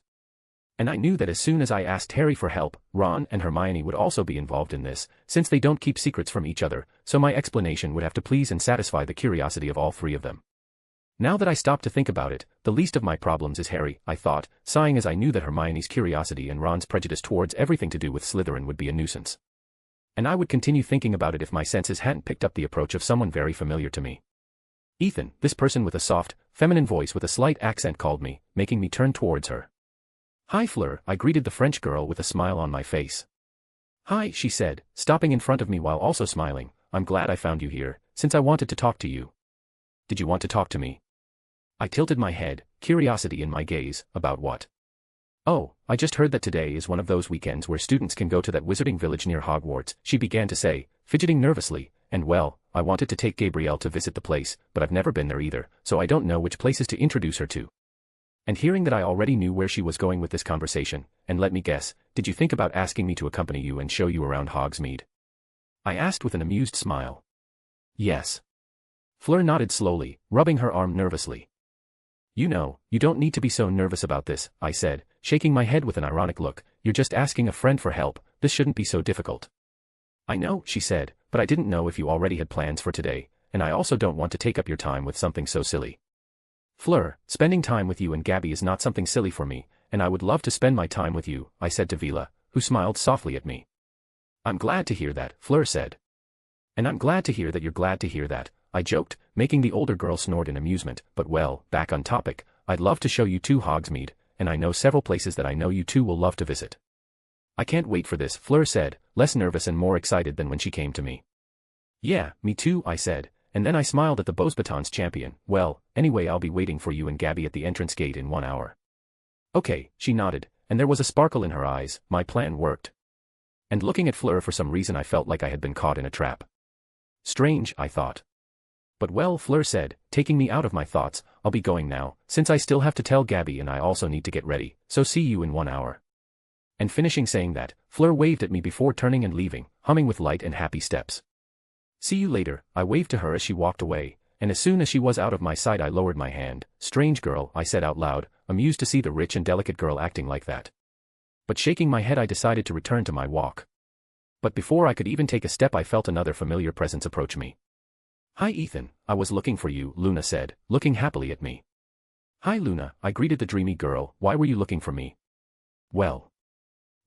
[SPEAKER 3] And I knew that as soon as I asked Harry for help, Ron and Hermione would also be involved in this, since they don't keep secrets from each other, so my explanation would have to please and satisfy the curiosity of all three of them. Now that I stopped to think about it, the least of my problems is Harry, I thought, sighing as I knew that Hermione's curiosity and Ron's prejudice towards everything to do with Slytherin would be a nuisance. And I would continue thinking about it if my senses hadn't picked up the approach of someone very familiar to me. Ethan, this person with a soft, feminine voice with a slight accent called me, making me turn towards her. "Hi Fleur," I greeted the French girl with a smile on my face. "Hi," she said, stopping in front of me while also smiling, "I'm glad I found you here, since I wanted to talk to you." "Did you want to talk to me?" I tilted my head, curiosity in my gaze. "About what?" "Oh, I just heard that today is one of those weekends where students can go to that wizarding village near Hogwarts," she began to say, fidgeting nervously, "and well, I wanted to take Gabrielle to visit the place, but I've never been there either, so I don't know which places to introduce her to." And hearing that I already knew where she was going with this conversation, and let me guess, did you think about asking me to accompany you and show you around Hogsmeade? I asked with an amused smile. Yes. Fleur nodded slowly, rubbing her arm nervously. "You know, you don't need to be so nervous about this," I said, shaking my head with an ironic look. "You're just asking a friend for help, this shouldn't be so difficult." "I know," she said, "but I didn't know if you already had plans for today, and I also don't want to take up your time with something so silly." "Fleur, spending time with you and Gabby is not something silly for me, and I would love to spend my time with you," I said to Vila, who smiled softly at me. "I'm glad to hear that," Fleur said. "And I'm glad to hear that you're glad to hear that," I joked, making the older girl snort in amusement. "But well, back on topic, I'd love to show you to Hogsmeade, and I know several places that I know you two will love to visit." "I can't wait for this," Fleur said, less nervous and more excited than when she came to me. "Yeah, me too," I said, and then I smiled at the Beauxbatons champion. "Well, anyway, I'll be waiting for you and Gabby at the entrance gate in 1 hour." "Okay," she nodded, and there was a sparkle in her eyes. My plan worked. And looking at Fleur for some reason I felt like I had been caught in a trap. Strange, I thought. "But well," Fleur said, taking me out of my thoughts, "I'll be going now, since I still have to tell Gabby and I also need to get ready, so see you in 1 hour." And finishing saying that, Fleur waved at me before turning and leaving, humming with light and happy steps. "See you later," I waved to her as she walked away, and as soon as she was out of my sight I lowered my hand. "Strange girl," I said out loud, amused to see the rich and delicate girl acting like that. But shaking my head I decided to return to my walk. But before I could even take a step I felt another familiar presence approach me. "Hi Ethan, I was looking for you," Luna said, looking happily at me. "Hi Luna," I greeted the dreamy girl, "why were you looking for me?" "Well."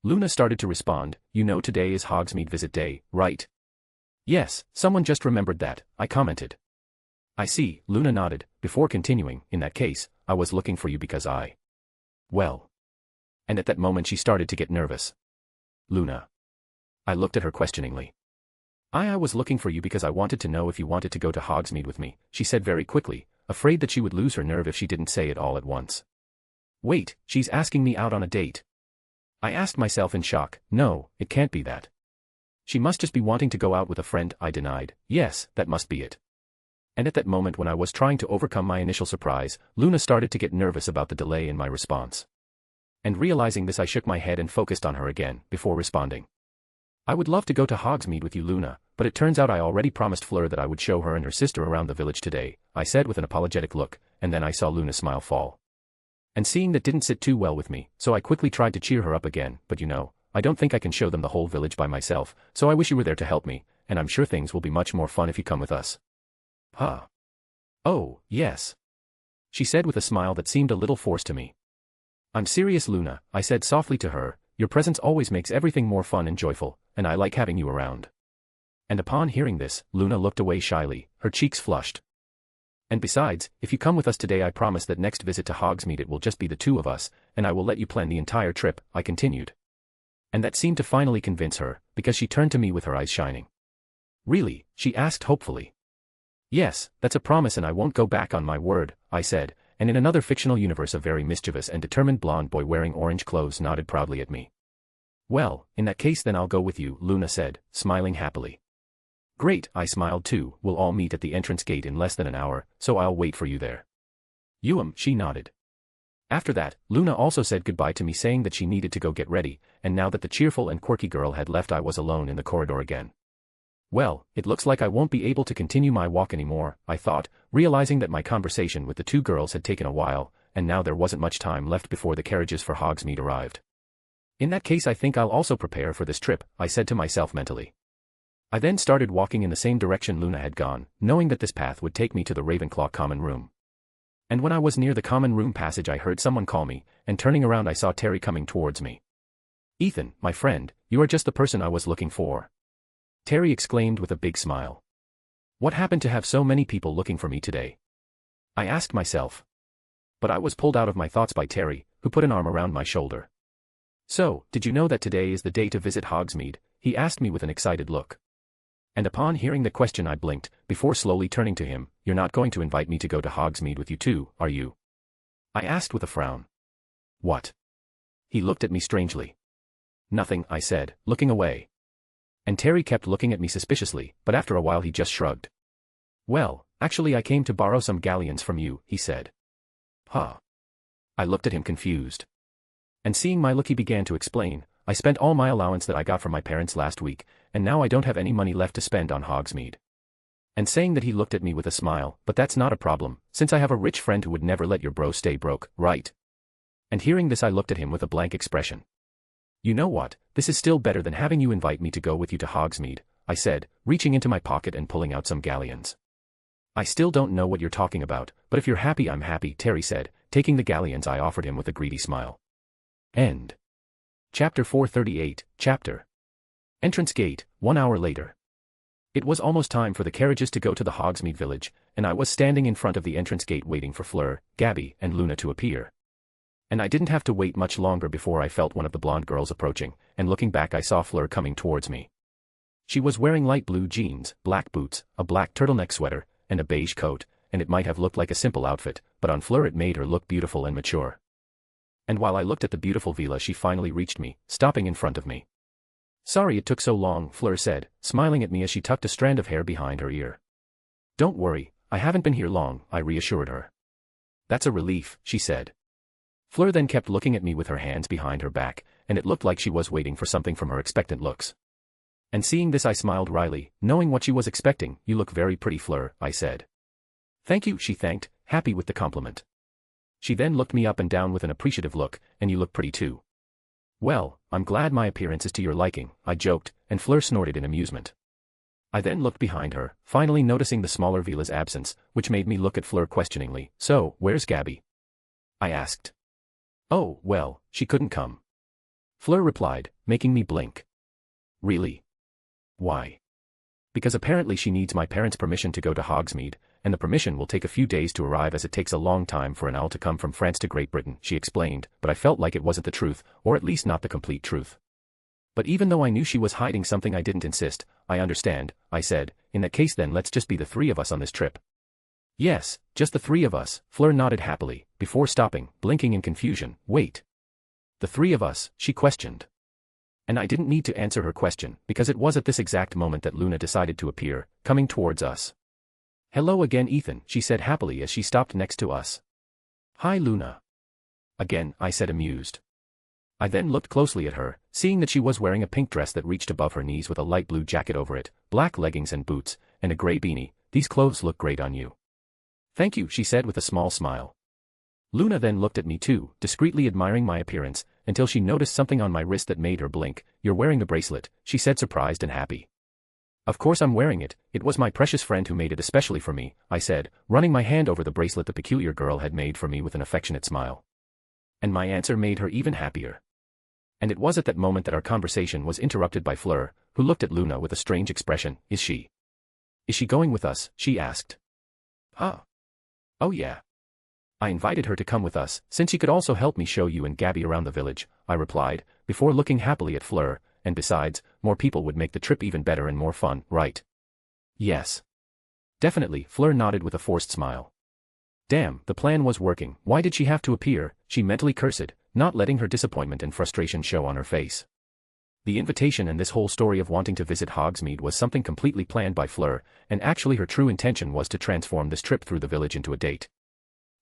[SPEAKER 3] Luna started to respond, "You know today is Hogsmeade visit day, right?" "Yes, someone just remembered that," I commented. "I see," Luna nodded, before continuing, "In that case, I was looking for you because I... well..." And at that moment she started to get nervous. "Luna." I looked at her questioningly. I was looking for you because I wanted to know if you wanted to go to Hogsmeade with me," she said very quickly, afraid that she would lose her nerve if she didn't say it all at once. "Wait, she's asking me out on a date." I asked myself in shock. No, it can't be that. She must just be wanting to go out with a friend, I denied. Yes, that must be it. And at that moment when I was trying to overcome my initial surprise, Luna started to get nervous about the delay in my response. And realizing this I shook my head and focused on her again, before responding. "I would love to go to Hogsmeade with you Luna, but it turns out I already promised Fleur that I would show her and her sister around the village today," I said with an apologetic look, and then I saw Luna's smile fall. And seeing that didn't sit too well with me, so I quickly tried to cheer her up again. "But you know, I don't think I can show them the whole village by myself, so I wish you were there to help me, and I'm sure things will be much more fun if you come with us." "Huh. Oh, yes," she said with a smile that seemed a little forced to me. "I'm serious Luna," I said softly to her, "your presence always makes everything more fun and joyful, and I like having you around." And upon hearing this, Luna looked away shyly, her cheeks flushed. "And besides, if you come with us today I promise that next visit to Hogsmeade it will just be the two of us, and I will let you plan the entire trip," I continued. And that seemed to finally convince her, because she turned to me with her eyes shining. "Really?" she asked hopefully. "Yes, that's a promise and I won't go back on my word," I said, and in another fictional universe a very mischievous and determined blonde boy wearing orange clothes nodded proudly at me. "Well, in that case then I'll go with you," Luna said, smiling happily. "Great," I smiled too, "we'll all meet at the entrance gate in less than an hour, so I'll wait for you there." She nodded. After that, Luna also said goodbye to me saying that she needed to go get ready, and now that the cheerful and quirky girl had left I was alone in the corridor again. Well, it looks like I won't be able to continue my walk anymore, I thought, realizing that my conversation with the two girls had taken a while, and now there wasn't much time left before the carriages for Hogsmeade arrived. In that case I think I'll also prepare for this trip, I said to myself mentally. I then started walking in the same direction Luna had gone, knowing that this path would take me to the Ravenclaw common room. And when I was near the common room passage I heard someone call me, and turning around I saw Terry coming towards me. "Ethan, my friend, you are just the person I was looking for," Terry exclaimed with a big smile. "What happened to have so many people looking for me today?" I asked myself. But I was pulled out of my thoughts by Terry, who put an arm around my shoulder. "So, did you know that today is the day to visit Hogsmeade?" he asked me with an excited look. And upon hearing the question I blinked, before slowly turning to him. "You're not going to invite me to go to Hogsmeade with you too, are you?" I asked with a frown. "What?" He looked at me strangely. "Nothing," I said, looking away. And Terry kept looking at me suspiciously, but after a while he just shrugged. "Well, actually I came to borrow some galleons from you," he said. "Huh?" I looked at him confused. And seeing my look he began to explain, "I spent all my allowance that I got from my parents last week, and now I don't have any money left to spend on Hogsmeade." And saying that he looked at me with a smile, "But that's not a problem, since I have a rich friend who would never let your bro stay broke, right?" And hearing this I looked at him with a blank expression. "You know what, this is still better than having you invite me to go with you to Hogsmeade," I said, reaching into my pocket and pulling out some galleons. "I still don't know what you're talking about, but if you're happy I'm happy," Terry said, taking the galleons I offered him with a greedy smile. End. Chapter 438, Chapter. Entrance Gate, 1 hour later. It was almost time for the carriages to go to the Hogsmeade village, and I was standing in front of the entrance gate waiting for Fleur, Gabby, and Luna to appear. And I didn't have to wait much longer before I felt one of the blonde girls approaching, and looking back I saw Fleur coming towards me. She was wearing light blue jeans, black boots, a black turtleneck sweater, and a beige coat, and it might have looked like a simple outfit, but on Fleur it made her look beautiful and mature. And while I looked at the beautiful villa she finally reached me, stopping in front of me. "Sorry it took so long," Fleur said, smiling at me as she tucked a strand of hair behind her ear. "Don't worry, I haven't been here long," I reassured her. "That's a relief," she said. Fleur then kept looking at me with her hands behind her back, and it looked like she was waiting for something from her expectant looks. And seeing this I smiled wryly, knowing what she was expecting. "You look very pretty, Fleur," I said. "Thank you," she thanked, happy with the compliment. She then looked me up and down with an appreciative look, "And you look pretty too." "Well, I'm glad my appearance is to your liking," I joked, and Fleur snorted in amusement. I then looked behind her, finally noticing the smaller villa's absence, which made me look at Fleur questioningly. "So, where's Gabby?" I asked. "Oh, well, she couldn't come," Fleur replied, making me blink. "Really? Why?" "Because apparently she needs my parents' permission to go to Hogsmeade, and the permission will take a few days to arrive as it takes a long time for an owl to come from France to Great Britain," she explained, but I felt like it wasn't the truth, or at least not the complete truth. But even though I knew she was hiding something I didn't insist. "I understand," I said. "In that case then let's just be the three of us on this trip." "Yes, just the three of us," Fleur nodded happily, before stopping, blinking in confusion. "Wait. The three of us?" she questioned. And I didn't need to answer her question, because it was at this exact moment that Luna decided to appear, coming towards us. "Hello again, Ethan," she said happily as she stopped next to us. "Hi, Luna." "Again," I said amused. I then looked closely at her, seeing that she was wearing a pink dress that reached above her knees with a light blue jacket over it, black leggings and boots, and a gray beanie. "These clothes look great on you." "Thank you," she said with a small smile. Luna then looked at me too, discreetly admiring my appearance, until she noticed something on my wrist that made her blink. "You're wearing the bracelet," she said, surprised and happy. "Of course I'm wearing it. It was my precious friend who made it especially for me," I said, running my hand over the bracelet the peculiar girl had made for me with an affectionate smile. And my answer made her even happier. And it was at that moment that our conversation was interrupted by Fleur, who looked at Luna with a strange expression. Is she going with us?" she asked. "Huh? Oh yeah. I invited her to come with us, since she could also help me show you and Gabby around the village," I replied, before looking happily at Fleur. "And besides, more people would make the trip even better and more fun, right?" "Yes. Definitely," Fleur nodded with a forced smile. Damn, the plan was working. Why did she have to appear? She mentally cursed, not letting her disappointment and frustration show on her face. The invitation and this whole story of wanting to visit Hogsmeade was something completely planned by Fleur, and actually her true intention was to transform this trip through the village into a date.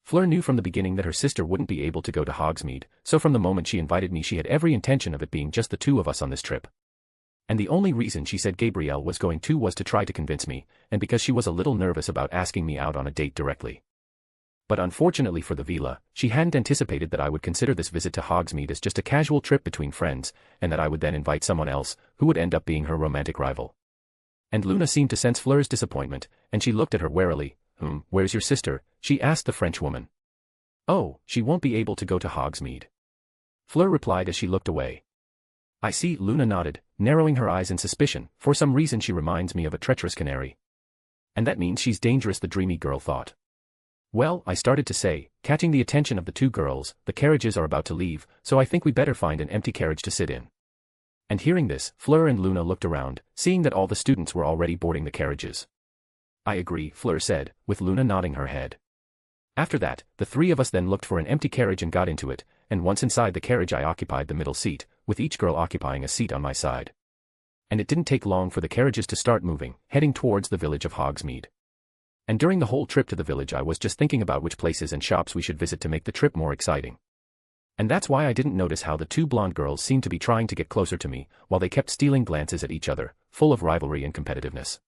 [SPEAKER 3] Fleur knew from the beginning that her sister wouldn't be able to go to Hogsmeade, so from the moment she invited me she had every intention of it being just the two of us on this trip. And the only reason she said Gabrielle was going too was to try to convince me, and because she was a little nervous about asking me out on a date directly. But unfortunately for the villa, she hadn't anticipated that I would consider this visit to Hogsmeade as just a casual trip between friends, and that I would then invite someone else, who would end up being her romantic rival. And Luna seemed to sense Fleur's disappointment, and she looked at her warily. Where's your sister?" she asked the French woman. "Oh, she won't be able to go to Hogsmeade," Fleur replied as she looked away. "I see," Luna nodded, narrowing her eyes in suspicion. "For some reason she reminds me of a treacherous canary." "And that means she's dangerous," the dreamy girl thought. "Well," I started to say, catching the attention of the two girls, "the carriages are about to leave, so I think we better find an empty carriage to sit in." And hearing this, Fleur and Luna looked around, seeing that all the students were already boarding the carriages. "I agree," Fleur said, with Luna nodding her head. After that, the three of us then looked for an empty carriage and got into it, and once inside the carriage I occupied the middle seat, with each girl occupying a seat on my side. And it didn't take long for the carriages to start moving, heading towards the village of Hogsmeade. And during the whole trip to the village I was just thinking about which places and shops we should visit to make the trip more exciting. And that's why I didn't notice how the two blonde girls seemed to be trying to get closer to me, while they kept stealing glances at each other, full of rivalry and competitiveness.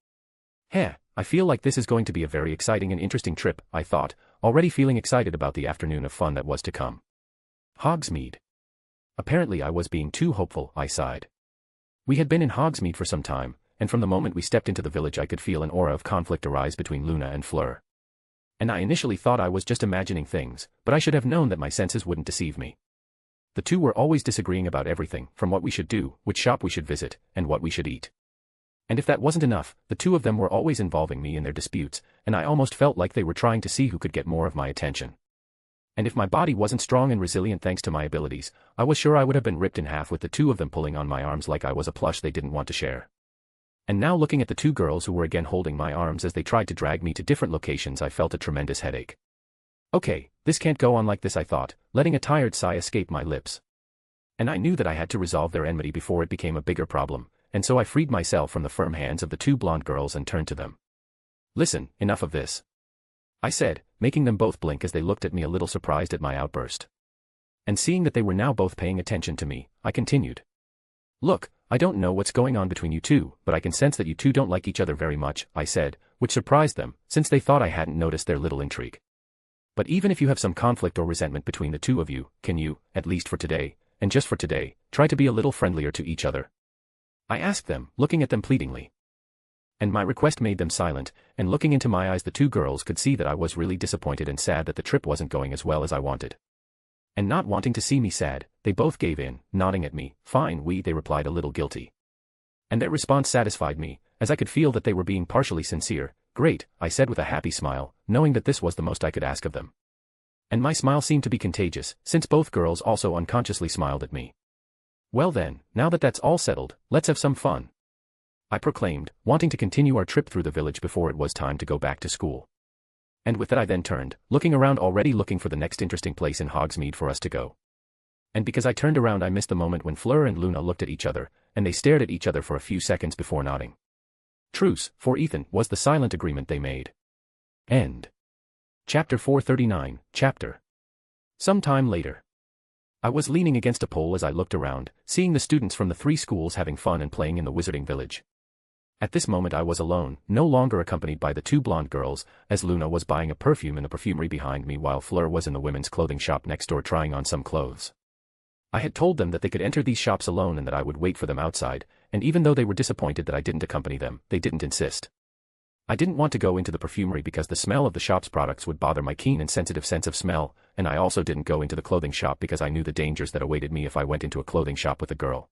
[SPEAKER 3] I feel like this is going to be a very exciting and interesting trip, I thought, already feeling excited about the afternoon of fun that was to come. Hogsmeade. Apparently I was being too hopeful, I sighed. We had been in Hogsmeade for some time, and from the moment we stepped into the village I could feel an aura of conflict arise between Luna and Fleur. And I initially thought I was just imagining things, but I should have known that my senses wouldn't deceive me. The two were always disagreeing about everything, from what we should do, which shop we should visit, and what we should eat. And if that wasn't enough, the two of them were always involving me in their disputes, and I almost felt like they were trying to see who could get more of my attention. And if my body wasn't strong and resilient thanks to my abilities, I was sure I would have been ripped in half with the two of them pulling on my arms like I was a plush they didn't want to share. And now looking at the two girls who were again holding my arms as they tried to drag me to different locations, I felt a tremendous headache. Okay, this can't go on like this, I thought, letting a tired sigh escape my lips. And I knew that I had to resolve their enmity before it became a bigger problem, and so I freed myself from the firm hands of the two blonde girls and turned to them. "Listen, enough of this," I said, making them both blink as they looked at me a little surprised at my outburst. And seeing that they were now both paying attention to me, I continued. "Look, I don't know what's going on between you two, but I can sense that you two don't like each other very much," I said, which surprised them, since they thought I hadn't noticed their little intrigue. "But even if you have some conflict or resentment between the two of you, can you, at least for today, and just for today, try to be a little friendlier to each other?" I asked them, looking at them pleadingly. And my request made them silent, and looking into my eyes the two girls could see that I was really disappointed and sad that the trip wasn't going as well as I wanted. And not wanting to see me sad, they both gave in, nodding at me. "Fine, they replied a little guilty. And their response satisfied me, as I could feel that they were being partially sincere. "Great," I said with a happy smile, knowing that this was the most I could ask of them. And my smile seemed to be contagious, since both girls also unconsciously smiled at me. "Well then, now that that's all settled, let's have some fun," I proclaimed, wanting to continue our trip through the village before it was time to go back to school. And with that I then turned, looking around already looking for the next interesting place in Hogsmeade for us to go. And because I turned around I missed the moment when Fleur and Luna looked at each other, and they stared at each other for a few seconds before nodding. "Truce, for Ethan," was the silent agreement they made. End. Chapter 439, Chapter. Some time later. I was leaning against a pole as I looked around, seeing the students from the three schools having fun and playing in the Wizarding Village. At this moment I was alone, no longer accompanied by the two blonde girls, as Luna was buying a perfume in the perfumery behind me while Fleur was in the women's clothing shop next door trying on some clothes. I had told them that they could enter these shops alone and that I would wait for them outside, and even though they were disappointed that I didn't accompany them, they didn't insist. I didn't want to go into the perfumery because the smell of the shop's products would bother my keen and sensitive sense of smell, and I also didn't go into the clothing shop because I knew the dangers that awaited me if I went into a clothing shop with a girl.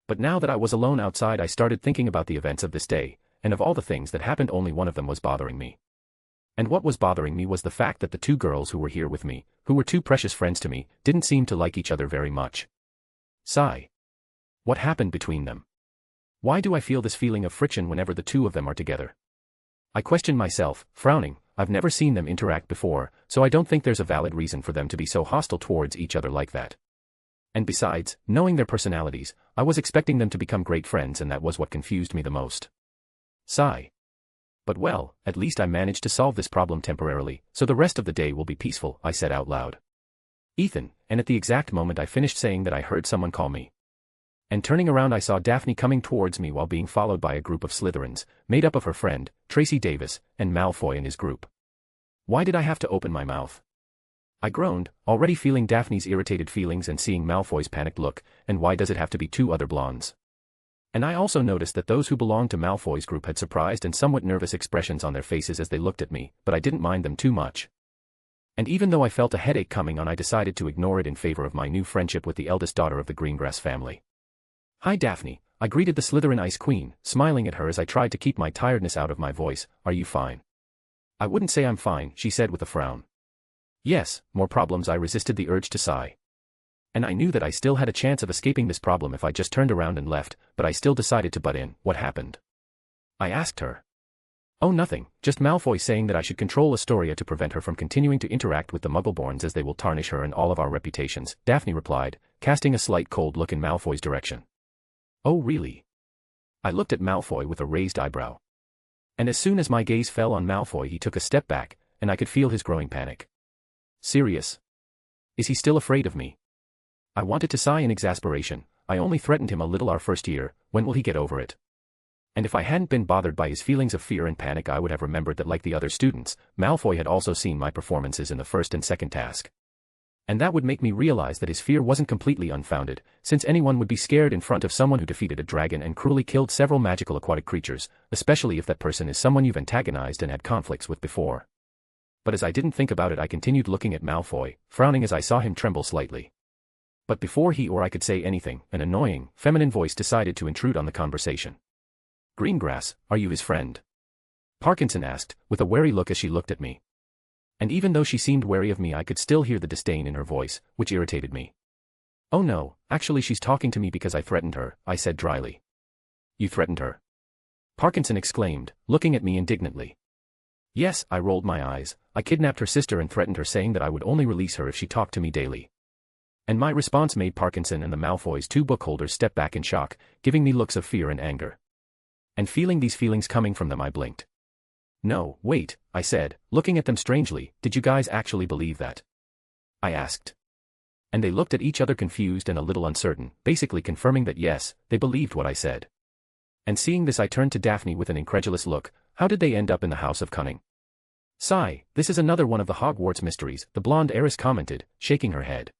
[SPEAKER 3] But now that I was alone outside I started thinking about the events of this day, and of all the things that happened only one of them was bothering me. And what was bothering me was the fact that the two girls who were here with me, who were two precious friends to me, didn't seem to like each other very much. Sigh. What happened between them? Why do I feel this feeling of friction whenever the two of them are together? I questioned myself, frowning. I've never seen them interact before, so I don't think there's a valid reason for them to be so hostile towards each other like that. And besides, knowing their personalities, I was expecting them to become great friends, and that was what confused me the most. Sigh. But well, at least I managed to solve this problem temporarily, so the rest of the day will be peaceful, I said out loud. Ethan, and at the exact moment I finished saying that I heard someone call me. And turning around I saw Daphne coming towards me while being followed by a group of Slytherins, made up of her friend, Tracy Davis, and Malfoy and his group. Why did I have to open my mouth? I groaned, already feeling Daphne's irritated feelings and seeing Malfoy's panicked look, and why does it have to be two other blondes? And I also noticed that those who belonged to Malfoy's group had surprised and somewhat nervous expressions on their faces as they looked at me, but I didn't mind them too much. And even though I felt a headache coming on, I decided to ignore it in favor of my new friendship with the eldest daughter of the Greengrass family. "Hi Daphne," I greeted the Slytherin Ice Queen, smiling at her as I tried to keep my tiredness out of my voice. "Are you fine?" "I wouldn't say I'm fine," she said with a frown. "Yes, more problems." I resisted the urge to sigh. And I knew that I still had a chance of escaping this problem if I just turned around and left, but I still decided to butt in. "What happened?" I asked her. "Oh, nothing, just Malfoy saying that I should control Astoria to prevent her from continuing to interact with the Muggleborns as they will tarnish her and all of our reputations," Daphne replied, casting a slight cold look in Malfoy's direction. "Oh really?" I looked at Malfoy with a raised eyebrow. And as soon as my gaze fell on Malfoy, he took a step back, and I could feel his growing panic. "Serious? Is he still afraid of me?" I wanted to sigh in exasperation. I only threatened him a little our first year. When will he get over it? And if I hadn't been bothered by his feelings of fear and panic, I would have remembered that, like the other students, Malfoy had also seen my performances in the first and second task. And that would make me realize that his fear wasn't completely unfounded, since anyone would be scared in front of someone who defeated a dragon and cruelly killed several magical aquatic creatures, especially if that person is someone you've antagonized and had conflicts with before. But as I didn't think about it, I continued looking at Malfoy, frowning as I saw him tremble slightly. But before he or I could say anything, an annoying, feminine voice decided to intrude on the conversation. "Greengrass, are you his friend?" Parkinson asked, with a wary look as she looked at me. And even though she seemed wary of me, I could still hear the disdain in her voice, which irritated me. "Oh no, actually she's talking to me because I threatened her," I said dryly. "You threatened her?" Parkinson exclaimed, looking at me indignantly. "Yes," I rolled my eyes. "I kidnapped her sister and threatened her, saying that I would only release her if she talked to me daily." And my response made Parkinson and the Malfoys' two book holders step back in shock, giving me looks of fear and anger. And feeling these feelings coming from them, I blinked. "No, wait," I said, looking at them strangely. "Did you guys actually believe that?" I asked. And they looked at each other confused and a little uncertain, basically confirming that yes, they believed what I said. And seeing this, I turned to Daphne with an incredulous look. "How did they end up in the House of Cunning?" "Sigh, this is another one of the Hogwarts mysteries," the blonde heiress commented, shaking her head.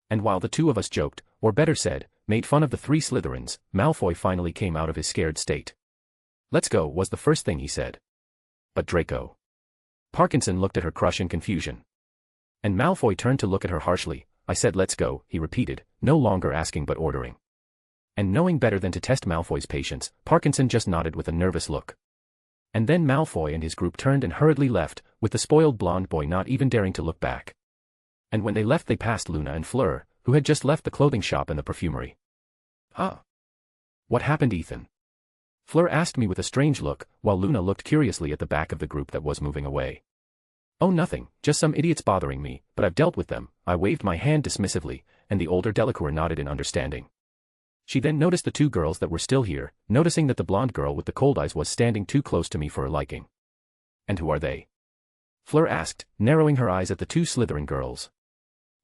[SPEAKER 3] And while the two of us joked, or better said, made fun of the three Slytherins, Malfoy finally came out of his scared state. "Let's go," was the first thing he said. "But Draco." Parkinson looked at her crush in confusion. And Malfoy turned to look at her harshly. "I said let's go," he repeated, no longer asking but ordering. And knowing better than to test Malfoy's patience, Parkinson just nodded with a nervous look. And then Malfoy and his group turned and hurriedly left, with the spoiled blonde boy not even daring to look back. And when they left, they passed Luna and Fleur, who had just left the clothing shop and the perfumery. "Huh? What happened, Ethan?" Fleur asked me with a strange look, while Luna looked curiously at the back of the group that was moving away. "Oh, nothing, just some idiots bothering me, but I've dealt with them," I waved my hand dismissively, and the older Delacour nodded in understanding. She then noticed the two girls that were still here, noticing that the blonde girl with the cold eyes was standing too close to me for her liking. "And who are they?" Fleur asked, narrowing her eyes at the two Slytherin girls.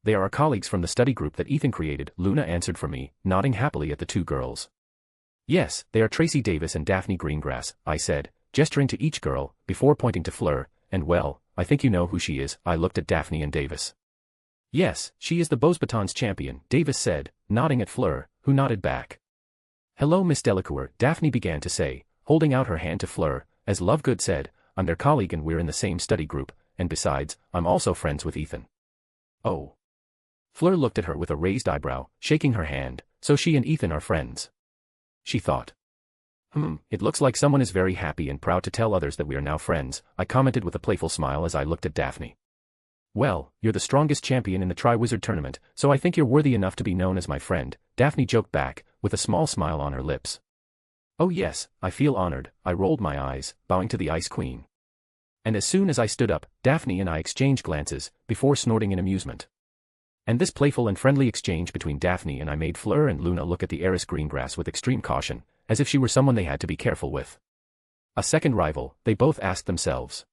[SPEAKER 3] "They are our colleagues from the study group that Ethan created," Luna answered for me, nodding happily at the two girls. "Yes, they are Tracy Davis and Daphne Greengrass," I said, gesturing to each girl, before pointing to Fleur, "and well, I think you know who she is." I looked at Daphne and Davis. "Yes, she is the Beauxbatons champion," Davis said, nodding at Fleur, who nodded back. "Hello, Miss Delacour," Daphne began to say, holding out her hand to Fleur. "As Lovegood said, I'm their colleague and we're in the same study group, and besides, I'm also friends with Ethan." "Oh." Fleur looked at her with a raised eyebrow, shaking her hand. "So she and Ethan are friends," she thought. It looks like someone is very happy and proud to tell others that we are now friends," I commented with a playful smile as I looked at Daphne. "Well, you're the strongest champion in the Triwizard Tournament, so I think you're worthy enough to be known as my friend," Daphne joked back, with a small smile on her lips. "Oh yes, I feel honored," I rolled my eyes, bowing to the Ice Queen. And as soon as I stood up, Daphne and I exchanged glances, before snorting in amusement. And this playful and friendly exchange between Daphne and I made Fleur and Luna look at the heiress Greengrass with extreme caution, as if she were someone they had to be careful with. A second rival, they both asked themselves.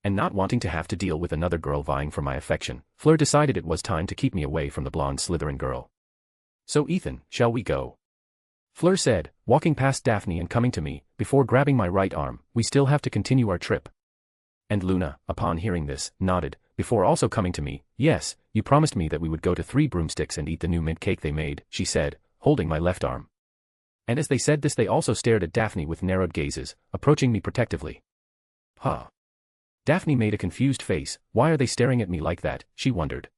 [SPEAKER 3] And not wanting to have to deal with another girl vying for my affection, Fleur decided it was time to keep me away from the blonde Slytherin girl. "So Ethan, shall we go?" Fleur said, walking past Daphne and coming to me, before grabbing my right arm. "We still have to continue our trip." And Luna, upon hearing this, nodded, before also coming to me. Yes, you promised me that we would go to 3 Broomsticks and eat the new mint cake they made, she said, holding my left arm. And as they said this they also stared at Daphne with narrowed gazes, approaching me protectively. Huh. Daphne made a confused face. Why are they staring at me like that, she wondered.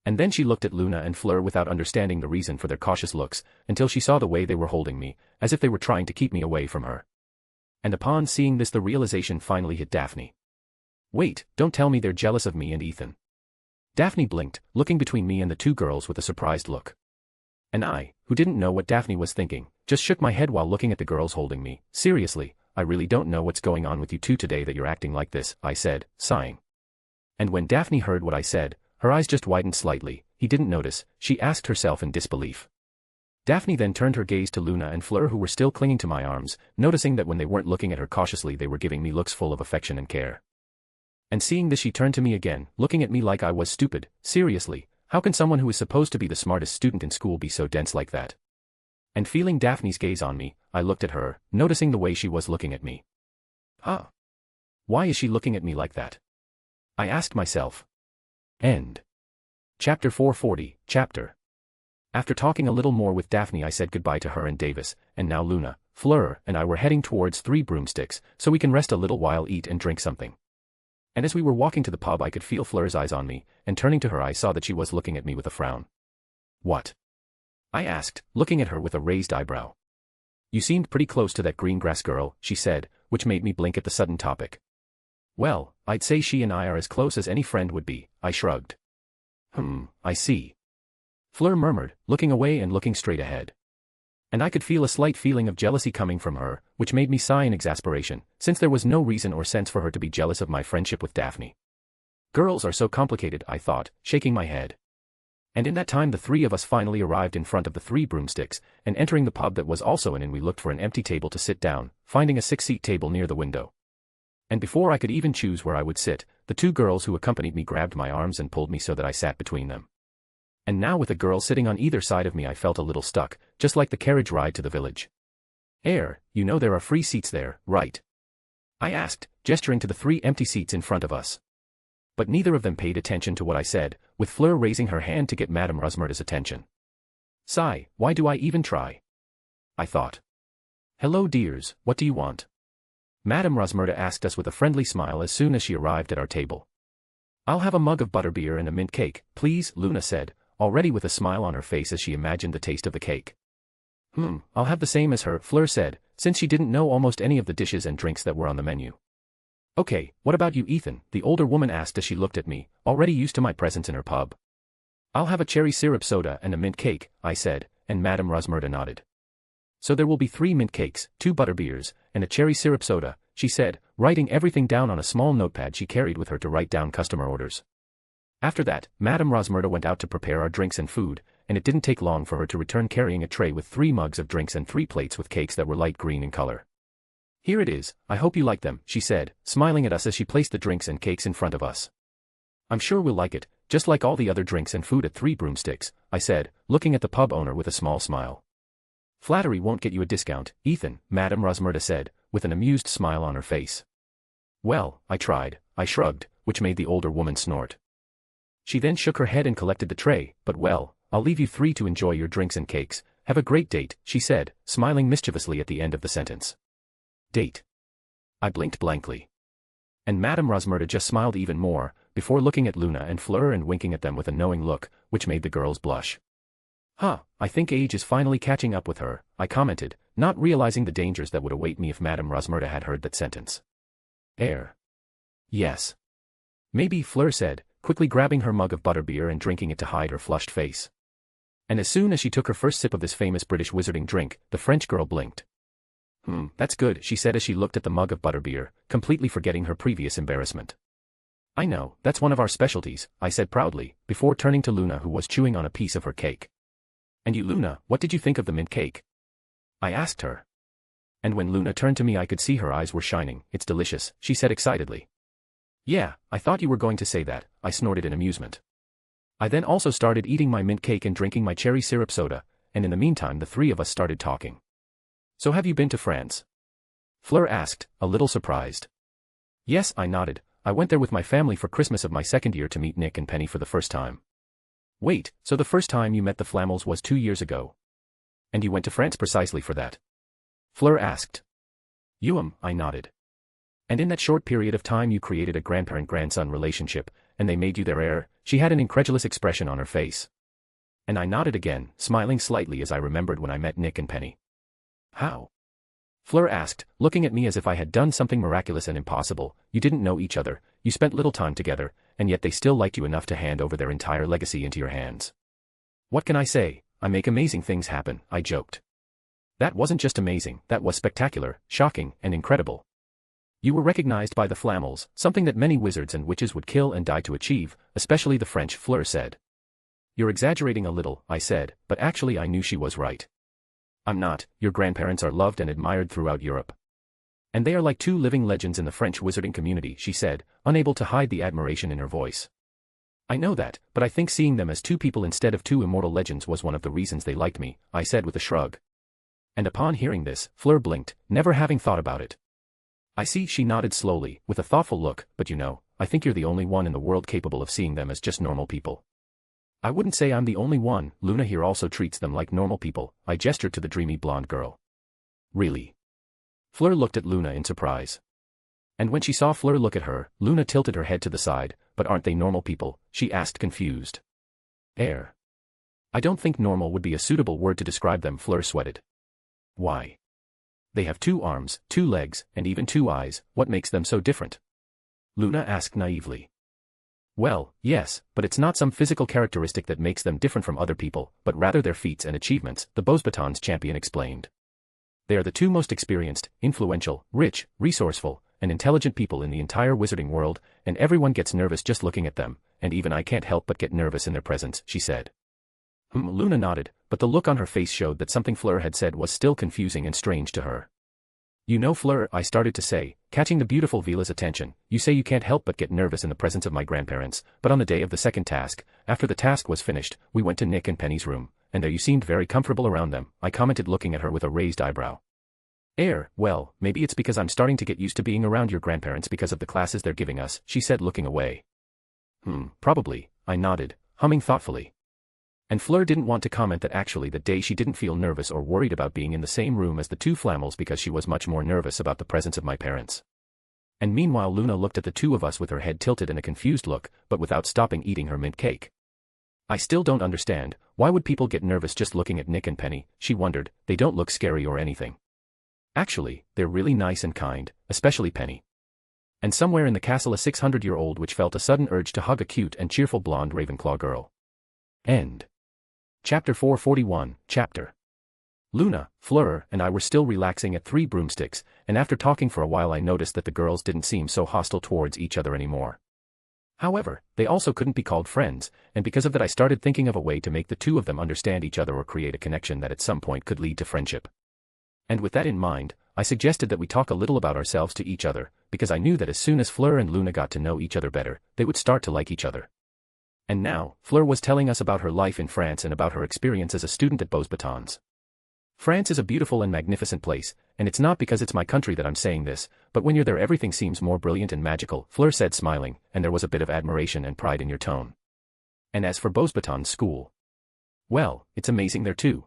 [SPEAKER 3] And then she looked at Luna and Fleur without understanding the reason for their cautious looks, until she saw the way they were holding me, as if they were trying to keep me away from her. And upon seeing this the realization finally hit Daphne. Wait, don't tell me they're jealous of me and Ethan. Daphne blinked, looking between me and the 2 girls with a surprised look. And I, who didn't know what Daphne was thinking, just shook my head while looking at the girls holding me. Seriously, I really don't know what's going on with you 2 today that you're acting like this, I said, sighing. And when Daphne heard what I said, her eyes just widened slightly. He didn't notice, she asked herself in disbelief. Daphne then turned her gaze to Luna and Fleur who were still clinging to my arms, noticing that when they weren't looking at her cautiously they were giving me looks full of affection and care. And seeing this she turned to me again, looking at me like I was stupid. Seriously, how can someone who is supposed to be the smartest student in school be so dense like that? And feeling Daphne's gaze on me, I looked at her, noticing the way she was looking at me. Huh? Why is she looking at me like that? I asked myself. End. Chapter 440, Chapter. After talking a little more with Daphne I said goodbye to her and Davis, and now Luna, Fleur, and I were heading towards 3 Broomsticks, so we can rest a little while, eat and drink something. And as we were walking to the pub I could feel Fleur's eyes on me, and turning to her I saw that she was looking at me with a frown. What? I asked, looking at her with a raised eyebrow. You seemed pretty close to that green grass girl, she said, which made me blink at the sudden topic. Well, I'd say she and I are as close as any friend would be, I shrugged. I see. Fleur murmured, looking away and looking straight ahead. And I could feel a slight feeling of jealousy coming from her, which made me sigh in exasperation, since there was no reason or sense for her to be jealous of my friendship with Daphne. Girls are so complicated, I thought, shaking my head. And in that time the 3 of us finally arrived in front of the 3 Broomsticks, and entering the pub that was also in, and we looked for an empty table to sit down, finding a 6-seat table near the window. And before I could even choose where I would sit, the 2 girls who accompanied me grabbed my arms and pulled me so that I sat between them. And now with a girl sitting on either side of me I felt a little stuck, just like the carriage ride to the village. You know there are free seats there, right? I asked, gesturing to the 3 empty seats in front of us. But neither of them paid attention to what I said, with Fleur raising her hand to get Madame Rosmerta's attention. Sigh, why do I even try? I thought. Hello dears, what do you want? Madame Rosmerta asked us with a friendly smile as soon as she arrived at our table. I'll have a mug of butterbeer and a mint cake, please, Luna said, already with a smile on her face as she imagined the taste of the cake. I'll have the same as her, Fleur said, since she didn't know almost any of the dishes and drinks that were on the menu. Okay, what about you, Ethan? The older woman asked as she looked at me, already used to my presence in her pub. I'll have a cherry syrup soda and a mint cake, I said, and Madame Rosmerta nodded. So there will be 3 mint cakes, 2 butterbeers, and a cherry syrup soda, she said, writing everything down on a small notepad she carried with her to write down customer orders. After that, Madame Rosmerta went out to prepare our drinks and food, and it didn't take long for her to return carrying a tray with 3 mugs of drinks and 3 plates with cakes that were light green in color. Here it is, I hope you like them, she said, smiling at us as she placed the drinks and cakes in front of us. I'm sure we'll like it, just like all the other drinks and food at 3 Broomsticks, I said, looking at the pub owner with a small smile. Flattery won't get you a discount, Ethan, Madame Rosmerta said, with an amused smile on her face. Well, I tried, I shrugged, which made the older woman snort. She then shook her head and collected the tray, but well, I'll leave you 3 to enjoy your drinks and cakes. Have a great date, she said, smiling mischievously at the end of the sentence. Date. I blinked blankly. And Madame Rosmerta just smiled even more, before looking at Luna and Fleur and winking at them with a knowing look, which made the girls blush. I think age is finally catching up with her, I commented, not realizing the dangers that would await me if Madame Rosmerta had heard that sentence. Yes. Maybe, Fleur said, quickly grabbing her mug of butterbeer and drinking it to hide her flushed face. And as soon as she took her first sip of this famous British wizarding drink, the French girl blinked. That's good, she said as she looked at the mug of butterbeer, completely forgetting her previous embarrassment. I know, that's one of our specialties, I said proudly, before turning to Luna who was chewing on a piece of her cake. And you, Luna, what did you think of the mint cake? I asked her. And when Luna turned to me I could see her eyes were shining. It's delicious, she said excitedly. Yeah, I thought you were going to say that, I snorted in amusement. I then also started eating my mint cake and drinking my cherry syrup soda, and in the meantime the 3 of us started talking. So have you been to France? Fleur asked, a little surprised. Yes, I nodded. I went there with my family for Christmas of my second year to meet Nick and Penny for the first time. Wait, so the first time you met the Flammels was 2 years ago? And you went to France precisely for that? Fleur asked. I nodded. And in that short period of time you created a grandparent-grandson relationship, and they made you their heir? She had an incredulous expression on her face. And I nodded again, smiling slightly as I remembered when I met Nick and Penny. How? Fleur asked, looking at me as if I had done something miraculous and impossible. You didn't know each other, you spent little time together, and yet they still liked you enough to hand over their entire legacy into your hands. What can I say? I make amazing things happen, I joked. That wasn't just amazing, that was spectacular, shocking, and incredible. You were recognized by the Flammels, something that many wizards and witches would kill and die to achieve, especially the French, Fleur said. You're exaggerating a little, I said, but actually I knew she was right. I'm not. Your grandparents are loved and admired throughout Europe. And they are like two living legends in the French wizarding community, she said, unable to hide the admiration in her voice. I know that, but I think seeing them as two people instead of two immortal legends was one of the reasons they liked me, I said with a shrug. And upon hearing this, Fleur blinked, never having thought about it. I see, she nodded slowly, with a thoughtful look, but I think you're the only one in the world capable of seeing them as just normal people. I wouldn't say I'm the only one, Luna here also treats them like normal people, I gestured to the dreamy blonde girl. Really? Fleur looked at Luna in surprise. And when she saw Fleur look at her, Luna tilted her head to the side. But aren't they normal people? She asked confused. I don't think normal would be a suitable word to describe them, Fleur sweated. Why? They have 2 arms, 2 legs, and even 2 eyes, what makes them so different? Luna asked naively. Well, yes, but it's not some physical characteristic that makes them different from other people, but rather their feats and achievements, the Beauxbatons champion explained. They are the 2 most experienced, influential, rich, resourceful, and intelligent people in the entire wizarding world, and everyone gets nervous just looking at them, and even I can't help but get nervous in their presence, she said. Luna nodded, but the look on her face showed that something Fleur had said was still confusing and strange to her. Fleur, I started to say, catching the beautiful Vila's attention, you say you can't help but get nervous in the presence of my grandparents, but on the day of the second task, after the task was finished, we went to Nick and Penny's room, and there you seemed very comfortable around them, I commented looking at her with a raised eyebrow. Well, maybe it's because I'm starting to get used to being around your grandparents because of the classes they're giving us, she said looking away. Probably, I nodded, humming thoughtfully. And Fleur didn't want to comment that actually that day she didn't feel nervous or worried about being in the same room as the 2 Flammels because she was much more nervous about the presence of my parents. And meanwhile Luna looked at the 2 of us with her head tilted in a confused look, but without stopping eating her mint cake. I still don't understand, why would people get nervous just looking at Nick and Penny, she wondered, they don't look scary or anything. Actually, they're really nice and kind, especially Penny. And somewhere in the castle a 600-year-old witch felt a sudden urge to hug a cute and cheerful blonde Ravenclaw girl. End. Chapter 441, Chapter. Luna, Fleur, and I were still relaxing at 3 broomsticks, and after talking for a while I noticed that the girls didn't seem so hostile towards each other anymore. However, they also couldn't be called friends, and because of that I started thinking of a way to make the 2 of them understand each other or create a connection that at some point could lead to friendship. And with that in mind, I suggested that we talk a little about ourselves to each other, because I knew that as soon as Fleur and Luna got to know each other better, they would start to like each other. And now, Fleur was telling us about her life in France and about her experience as a student at Beauxbatons. France is a beautiful and magnificent place, and it's not because it's my country that I'm saying this, but when you're there everything seems more brilliant and magical, Fleur said smiling, and there was a bit of admiration and pride in your tone. And as for Beauxbatons school, well, it's amazing there too.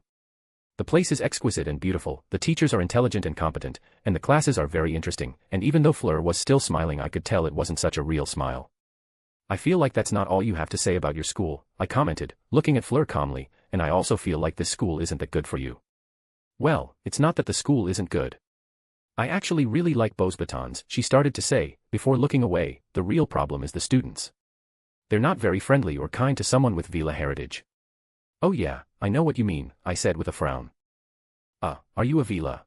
[SPEAKER 3] The place is exquisite and beautiful, the teachers are intelligent and competent, and the classes are very interesting, and even though Fleur was still smiling I could tell it wasn't such a real smile. I feel like that's not all you have to say about your school, I commented, looking at Fleur calmly, and I also feel like this school isn't that good for you. Well, it's not that the school isn't good. I actually really like Beauxbatons, she started to say, before looking away, the real problem is the students. They're not very friendly or kind to someone with Vila heritage. Oh yeah, I know what you mean, I said with a frown. Are you a Vila?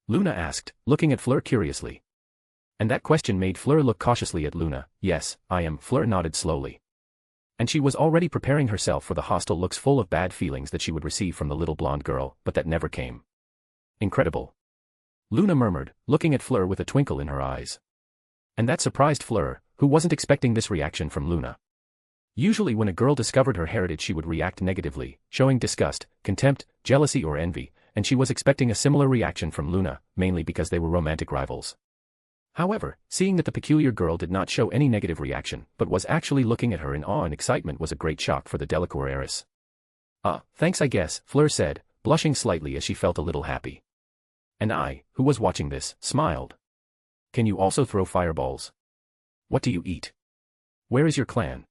[SPEAKER 3] Luna asked, looking at Fleur curiously. And that question made Fleur look cautiously at Luna. Yes, I am, Fleur nodded slowly. And she was already preparing herself for the hostile looks full of bad feelings that she would receive from the little blonde girl, but that never came. Incredible. Luna murmured, looking at Fleur with a twinkle in her eyes. And that surprised Fleur, who wasn't expecting this reaction from Luna. Usually when a girl discovered her heritage she would react negatively, showing disgust, contempt, jealousy or envy, and she was expecting a similar reaction from Luna, mainly because they were romantic rivals. However, seeing that the peculiar girl did not show any negative reaction but was actually looking at her in awe and excitement was a great shock for the Delacour heiress. Thanks I guess, Fleur said, blushing slightly as she felt a little happy. And I, who was watching this, smiled. Can you also throw fireballs? What do you eat? Where is your clan?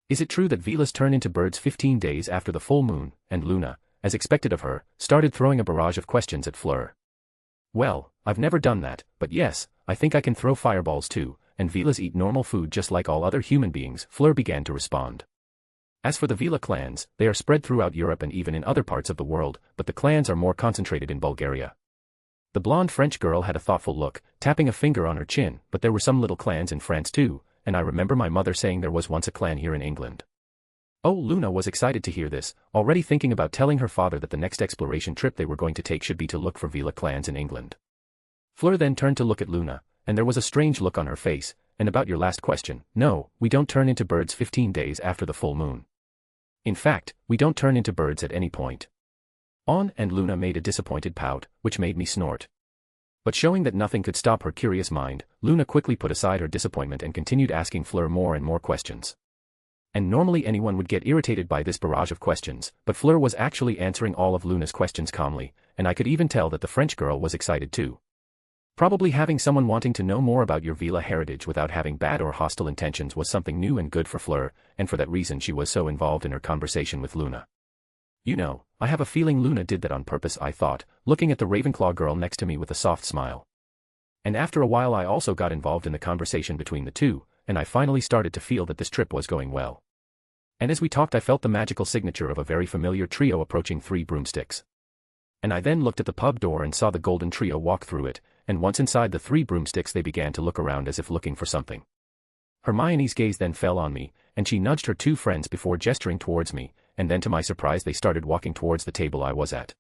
[SPEAKER 3] Is it true that Velas turn into birds 15 days after the full moon, and Luna, as expected of her, started throwing a barrage of questions at Fleur? Well, I've never done that, but yes, I think I can throw fireballs too, and Velas eat normal food just like all other human beings, Fleur began to respond. As for the Vela clans, they are spread throughout Europe and even in other parts of the world, but the clans are more concentrated in Bulgaria. The blonde French girl had a thoughtful look, tapping a finger on her chin, but there were some little clans in France too, and I remember my mother saying there was once a clan here in England. Oh, Luna was excited to hear this, already thinking about telling her father that the next exploration trip they were going to take should be to look for Vela clans in England. Fleur then turned to look at Luna, and there was a strange look on her face. And about your last question, no, we don't turn into birds 15 days after the full moon. In fact, we don't turn into birds at any point. And Luna made a disappointed pout, which made me snort. But showing that nothing could stop her curious mind, Luna quickly put aside her disappointment and continued asking Fleur more and more questions. And normally anyone would get irritated by this barrage of questions, but Fleur was actually answering all of Luna's questions calmly, and I could even tell that the French girl was excited too. Probably having someone wanting to know more about your Vela heritage without having bad or hostile intentions was something new and good for Fleur, and for that reason she was so involved in her conversation with Luna. You know, I have a feeling Luna did that on purpose, I thought, looking at the Ravenclaw girl next to me with a soft smile. And after a while I also got involved in the conversation between the two, and I finally started to feel that this trip was going well. And as we talked I felt the magical signature of a very familiar trio approaching 3 broomsticks. And I then looked at the pub door and saw the golden trio walk through it, and once inside the 3 broomsticks they began to look around as if looking for something. Hermione's gaze then fell on me, and she nudged her 2 friends before gesturing towards me, and then to my surprise they started walking towards the table I was at.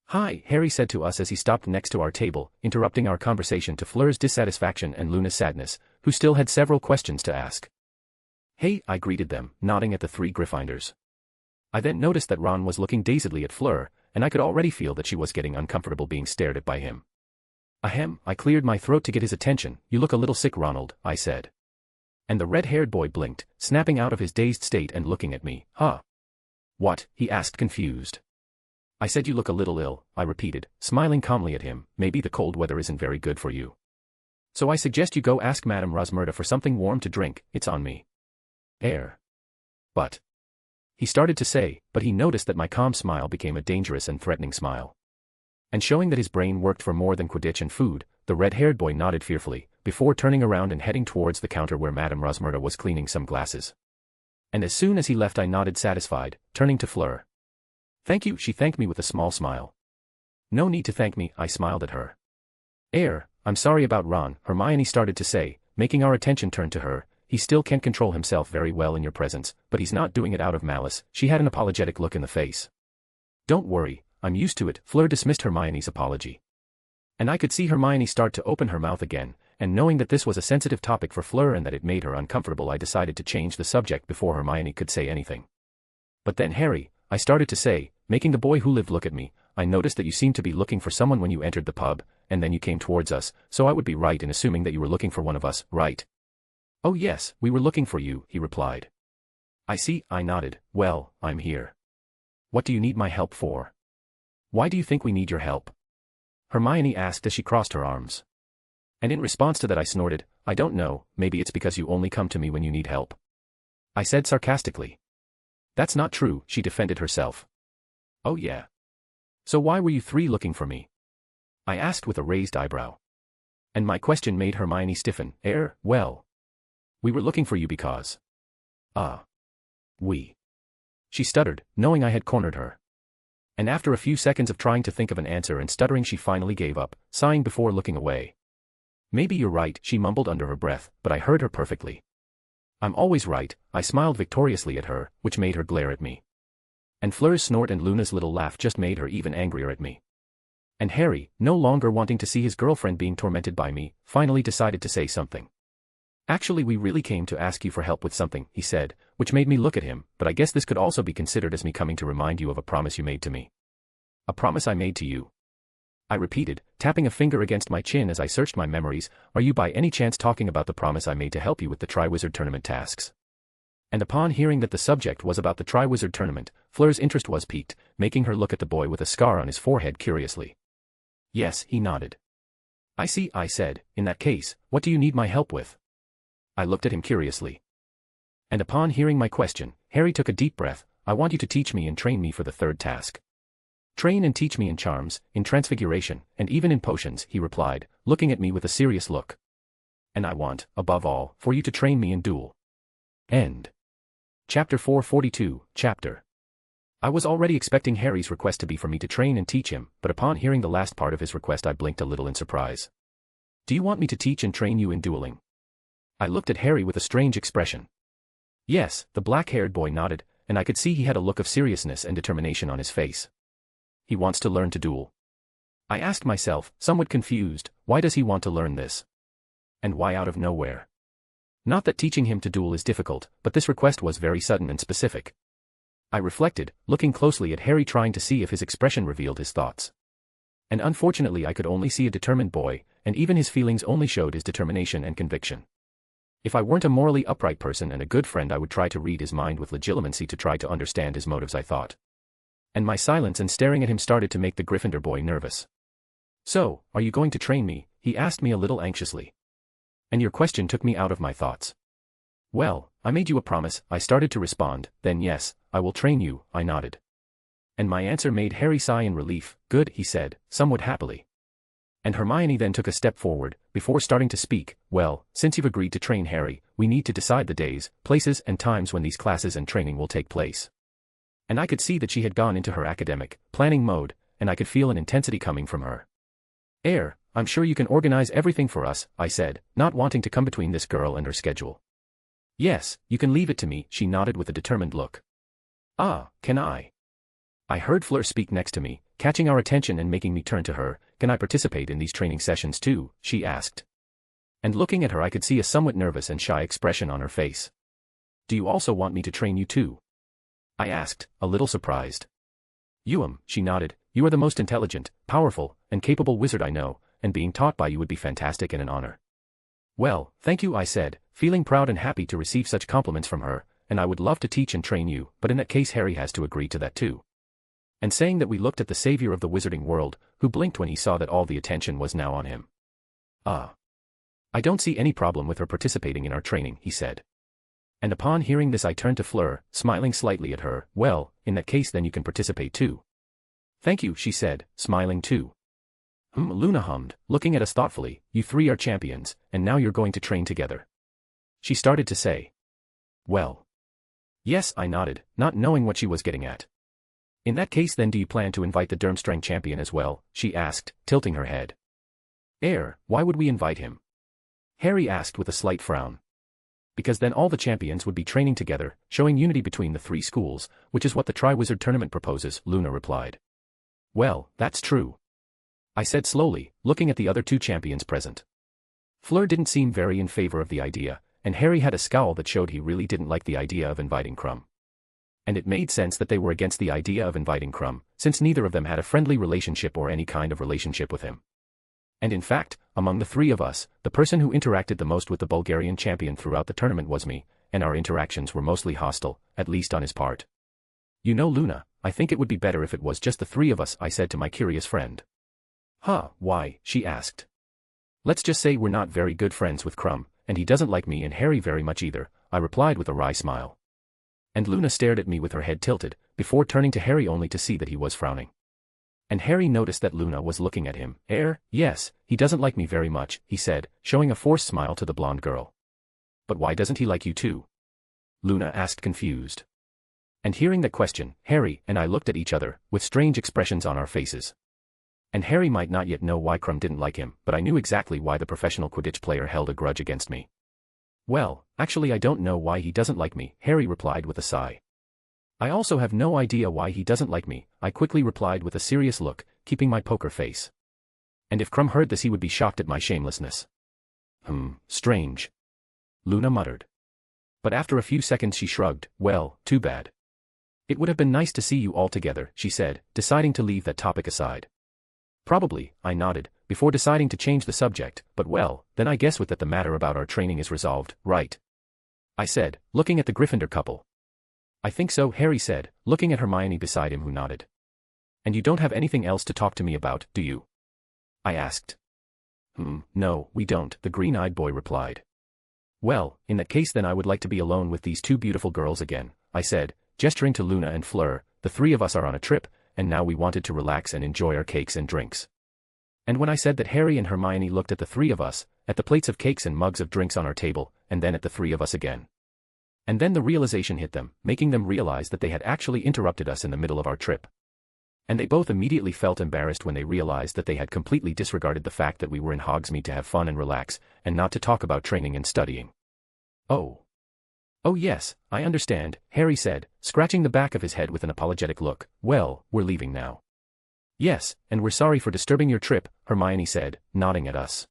[SPEAKER 3] Hi, Harry said to us as he stopped next to our table, interrupting our conversation to Fleur's dissatisfaction and Luna's sadness, who still had several questions to ask. Hey, I greeted them, nodding at the 3 Gryffindors. I then noticed that Ron was looking dazedly at Fleur, and I could already feel that she was getting uncomfortable being stared at by him. Ahem, I cleared my throat to get his attention. You look a little sick, Ronald, I said. And the red-haired boy blinked, snapping out of his dazed state and looking at me. Huh? What? He asked confused. I said you look a little ill, I repeated, smiling calmly at him. Maybe the cold weather isn't very good for you. So I suggest you go ask Madame Rosmerta for something warm to drink. It's on me. But. He started to say, but he noticed that my calm smile became a dangerous and threatening smile. And showing that his brain worked for more than Quidditch and food, the red-haired boy nodded fearfully, before turning around and heading towards the counter where Madame Rosmerta was cleaning some glasses. And as soon as he left I nodded satisfied, turning to Fleur. Thank you, she thanked me with a small smile. No need to thank me, I smiled at her. I'm sorry about Ron, Hermione started to say, making our attention turn to her. He still can't control himself very well in your presence, but he's not doing it out of malice. She had an apologetic look in the face. Don't worry, I'm used to it, Fleur dismissed Hermione's apology. And I could see Hermione start to open her mouth again, and knowing that this was a sensitive topic for Fleur and that it made her uncomfortable I decided to change the subject before Hermione could say anything. But then Harry, I started to say, making the boy who lived look at me, I noticed that you seemed to be looking for someone when you entered the pub, and then you came towards us, so I would be right in assuming that you were looking for one of us, right? Oh yes, we were looking for you, he replied. I see, I nodded. Well, I'm here. What do you need my help for? Why do you think we need your help? Hermione asked as she crossed her arms. And in response to that I snorted, I don't know, maybe it's because you only come to me when you need help. I said sarcastically. That's not true, she defended herself. Oh yeah. So why were you 3 looking for me? I asked with a raised eyebrow. And my question made Hermione stiffen. Well. We were looking for you because. We. She stuttered, knowing I had cornered her. And after a few seconds of trying to think of an answer and stuttering she finally gave up, sighing before looking away. Maybe you're right, she mumbled under her breath, but I heard her perfectly. I'm always right, I smiled victoriously at her, which made her glare at me. And Fleur's snort and Luna's little laugh just made her even angrier at me. And Harry, no longer wanting to see his girlfriend being tormented by me, finally decided to say something. Actually, we really came to ask you for help with something, he said, which made me look at him, but I guess this could also be considered as me coming to remind you of a promise you made to me. A promise I made to you. I repeated, tapping a finger against my chin as I searched my memories. Are you by any chance talking about the promise I made to help you with the Triwizard Tournament tasks? And upon hearing that the subject was about the Triwizard Tournament, Flur's interest was piqued, making her look at the boy with a scar on his forehead curiously. Yes, he nodded. I see, I said. In that case, what do you need my help with? I looked at him curiously. And upon hearing my question, Harry took a deep breath. I want you to teach me and train me for the third task. Train and teach me in charms, in transfiguration, and even in potions, he replied, looking at me with a serious look. And I want, above all, for you to train me in duel. End. Chapter 442, Chapter. I was already expecting Harry's request to be for me to train and teach him, but upon hearing the last part of his request I blinked a little in surprise. Do you want me to teach and train you in dueling? I looked at Harry with a strange expression. Yes, the black-haired boy nodded, and I could see he had a look of seriousness and determination on his face. He wants to learn to duel. I asked myself, somewhat confused, why does he want to learn this? And why out of nowhere? Not that teaching him to duel is difficult, but this request was very sudden and specific. I reflected, looking closely at Harry trying to see if his expression revealed his thoughts. And unfortunately I could only see a determined boy, and even his feelings only showed his determination and conviction. If I weren't a morally upright person and a good friend I would try to read his mind with legitimacy to try to understand his motives, I thought. And my silence and staring at him started to make the Gryffindor boy nervous. So, are you going to train me? He asked me a little anxiously. And your question took me out of my thoughts. Well, I made you a promise, I started to respond, then yes, I will train you, I nodded. And my answer made Harry sigh in relief. Good, he said, somewhat happily. And Hermione then took a step forward, before starting to speak. Well, since you've agreed to train Harry, we need to decide the days, places and times when these classes and training will take place. And I could see that she had gone into her academic, planning mode, and I could feel an intensity coming from her. I'm sure you can organize everything for us, I said, not wanting to come between this girl and her schedule. Yes, you can leave it to me, she nodded with a determined look. Ah, can I? I heard Fleur speak next to me, catching our attention and making me turn to her. Can I participate in these training sessions too, she asked. And looking at her I could see a somewhat nervous and shy expression on her face. Do you also want me to train you too? I asked, a little surprised. She nodded, you are the most intelligent, powerful, and capable wizard I know, and being taught by you would be fantastic and an honor. Well, thank you, I said, feeling proud and happy to receive such compliments from her, and I would love to teach and train you, but in that case Harry has to agree to that too. And saying that we looked at the savior of the wizarding world, who blinked when he saw that all the attention was now on him. I don't see any problem with her participating in our training, he said. And upon hearing this I turned to Fleur, smiling slightly at her. Well, in that case then you can participate too. Thank you, she said, smiling too. Luna hummed, looking at us thoughtfully. You three are champions, and now you're going to train together. She started to say. Well. Yes, I nodded, not knowing what she was getting at. In that case then do you plan to invite the Durmstrang champion as well, she asked, tilting her head. Why would we invite him? Harry asked with a slight frown. Because then all the champions would be training together, showing unity between the three schools, which is what the Triwizard Tournament proposes, Luna replied. Well, that's true. I said slowly, looking at the other two champions present. Fleur didn't seem very in favor of the idea, and Harry had a scowl that showed he really didn't like the idea of inviting Krum. And it made sense that they were against the idea of inviting Krum, since neither of them had a friendly relationship or any kind of relationship with him. And in fact, among the three of us, the person who interacted the most with the Bulgarian champion throughout the tournament was me, and our interactions were mostly hostile, at least on his part. You know, Luna, I think it would be better if it was just the three of us, I said to my curious friend. Why? She asked. Let's just say we're not very good friends with Krum, and he doesn't like me and Harry very much either, I replied with a wry smile. And Luna stared at me with her head tilted, before turning to Harry only to see that he was frowning. And Harry noticed that Luna was looking at him. Yes, he doesn't like me very much, he said, showing a forced smile to the blonde girl. But why doesn't he like you too? Luna asked confused. And hearing that question, Harry and I looked at each other, with strange expressions on our faces. And Harry might not yet know why Krum didn't like him, but I knew exactly why the professional Quidditch player held a grudge against me. Well, actually I don't know why he doesn't like me, Harry replied with a sigh. I also have no idea why he doesn't like me, I quickly replied with a serious look, keeping my poker face. And if Krum heard this he would be shocked at my shamelessness. Strange. Luna muttered. But after a few seconds she shrugged. Well, too bad. It would have been nice to see you all together, she said, deciding to leave that topic aside. Probably, I nodded, before deciding to change the subject, but well, then I guess with that the matter about our training is resolved, right? I said, looking at the Gryffindor couple. I think so, Harry said, looking at Hermione beside him, who nodded. And you don't have anything else to talk to me about, do you? I asked. No, we don't, the green-eyed boy replied. Well, in that case then I would like to be alone with these two beautiful girls again, I said, gesturing to Luna and Fleur. The three of us are on a trip, and now we wanted to relax and enjoy our cakes and drinks. And when I said that, Harry and Hermione looked at the three of us, at the plates of cakes and mugs of drinks on our table, and then at the three of us again. And then the realization hit them, making them realize that they had actually interrupted us in the middle of our trip. And they both immediately felt embarrassed when they realized that they had completely disregarded the fact that we were in Hogsmeade to have fun and relax, and not to talk about training and studying. Oh. Oh yes, I understand, Harry said, scratching the back of his head with an apologetic look. Well, we're leaving now. Yes, and we're sorry for disturbing your trip, Hermione said, nodding at us.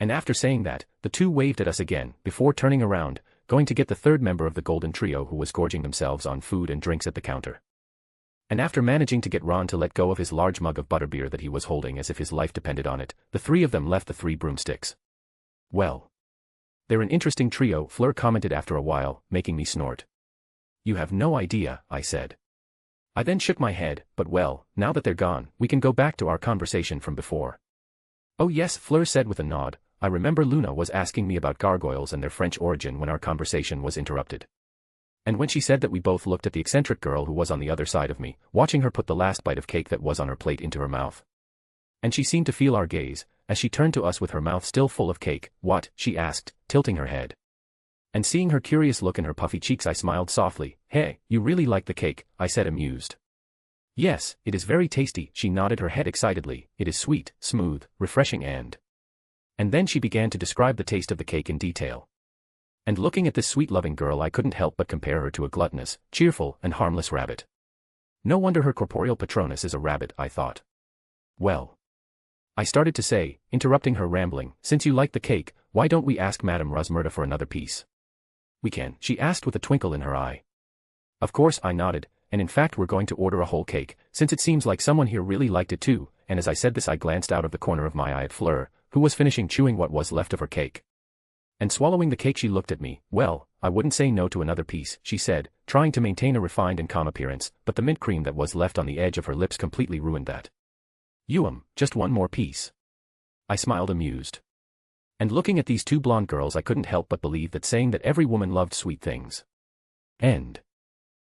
[SPEAKER 3] And after saying that, the two waved at us again, before turning around, going to get the third member of the Golden Trio who was gorging themselves on food and drinks at the counter. And after managing to get Ron to let go of his large mug of butterbeer that he was holding as if his life depended on it, the three of them left the 3 broomsticks. Well. They're an interesting trio, Fleur commented after a while, making me snort. You have no idea, I said. I then shook my head, but well, now that they're gone, we can go back to our conversation from before. Oh yes, Fleur said with a nod. I remember Luna was asking me about gargoyles and their French origin when our conversation was interrupted. And when she said that, we both looked at the eccentric girl who was on the other side of me, watching her put the last bite of cake that was on her plate into her mouth. And she seemed to feel our gaze, as she turned to us with her mouth still full of cake. What? She asked, tilting her head. And seeing her curious look in her puffy cheeks, I smiled softly. Hey, you really like the cake, I said, amused. Yes, it is very tasty, she nodded her head excitedly. It is sweet, smooth, refreshing and then she began to describe the taste of the cake in detail. And looking at this sweet-loving girl, I couldn't help but compare her to a gluttonous, cheerful, and harmless rabbit. No wonder her corporeal patronus is a rabbit, I thought. Well. I started to say, interrupting her rambling, since you like the cake, why don't we ask Madame Rosmerta for another piece? We can, she asked with a twinkle in her eye. Of course, I nodded, and in fact we're going to order a whole cake, since it seems like someone here really liked it too, and as I said this I glanced out of the corner of my eye at Fleur, who was finishing chewing what was left of her cake. And swallowing the cake she looked at me. Well, I wouldn't say no to another piece, she said, trying to maintain a refined and calm appearance, but the mint cream that was left on the edge of her lips completely ruined that. Just one more piece. I smiled, amused. And looking at these two blonde girls, I couldn't help but believe that saying that every woman loved sweet things. End.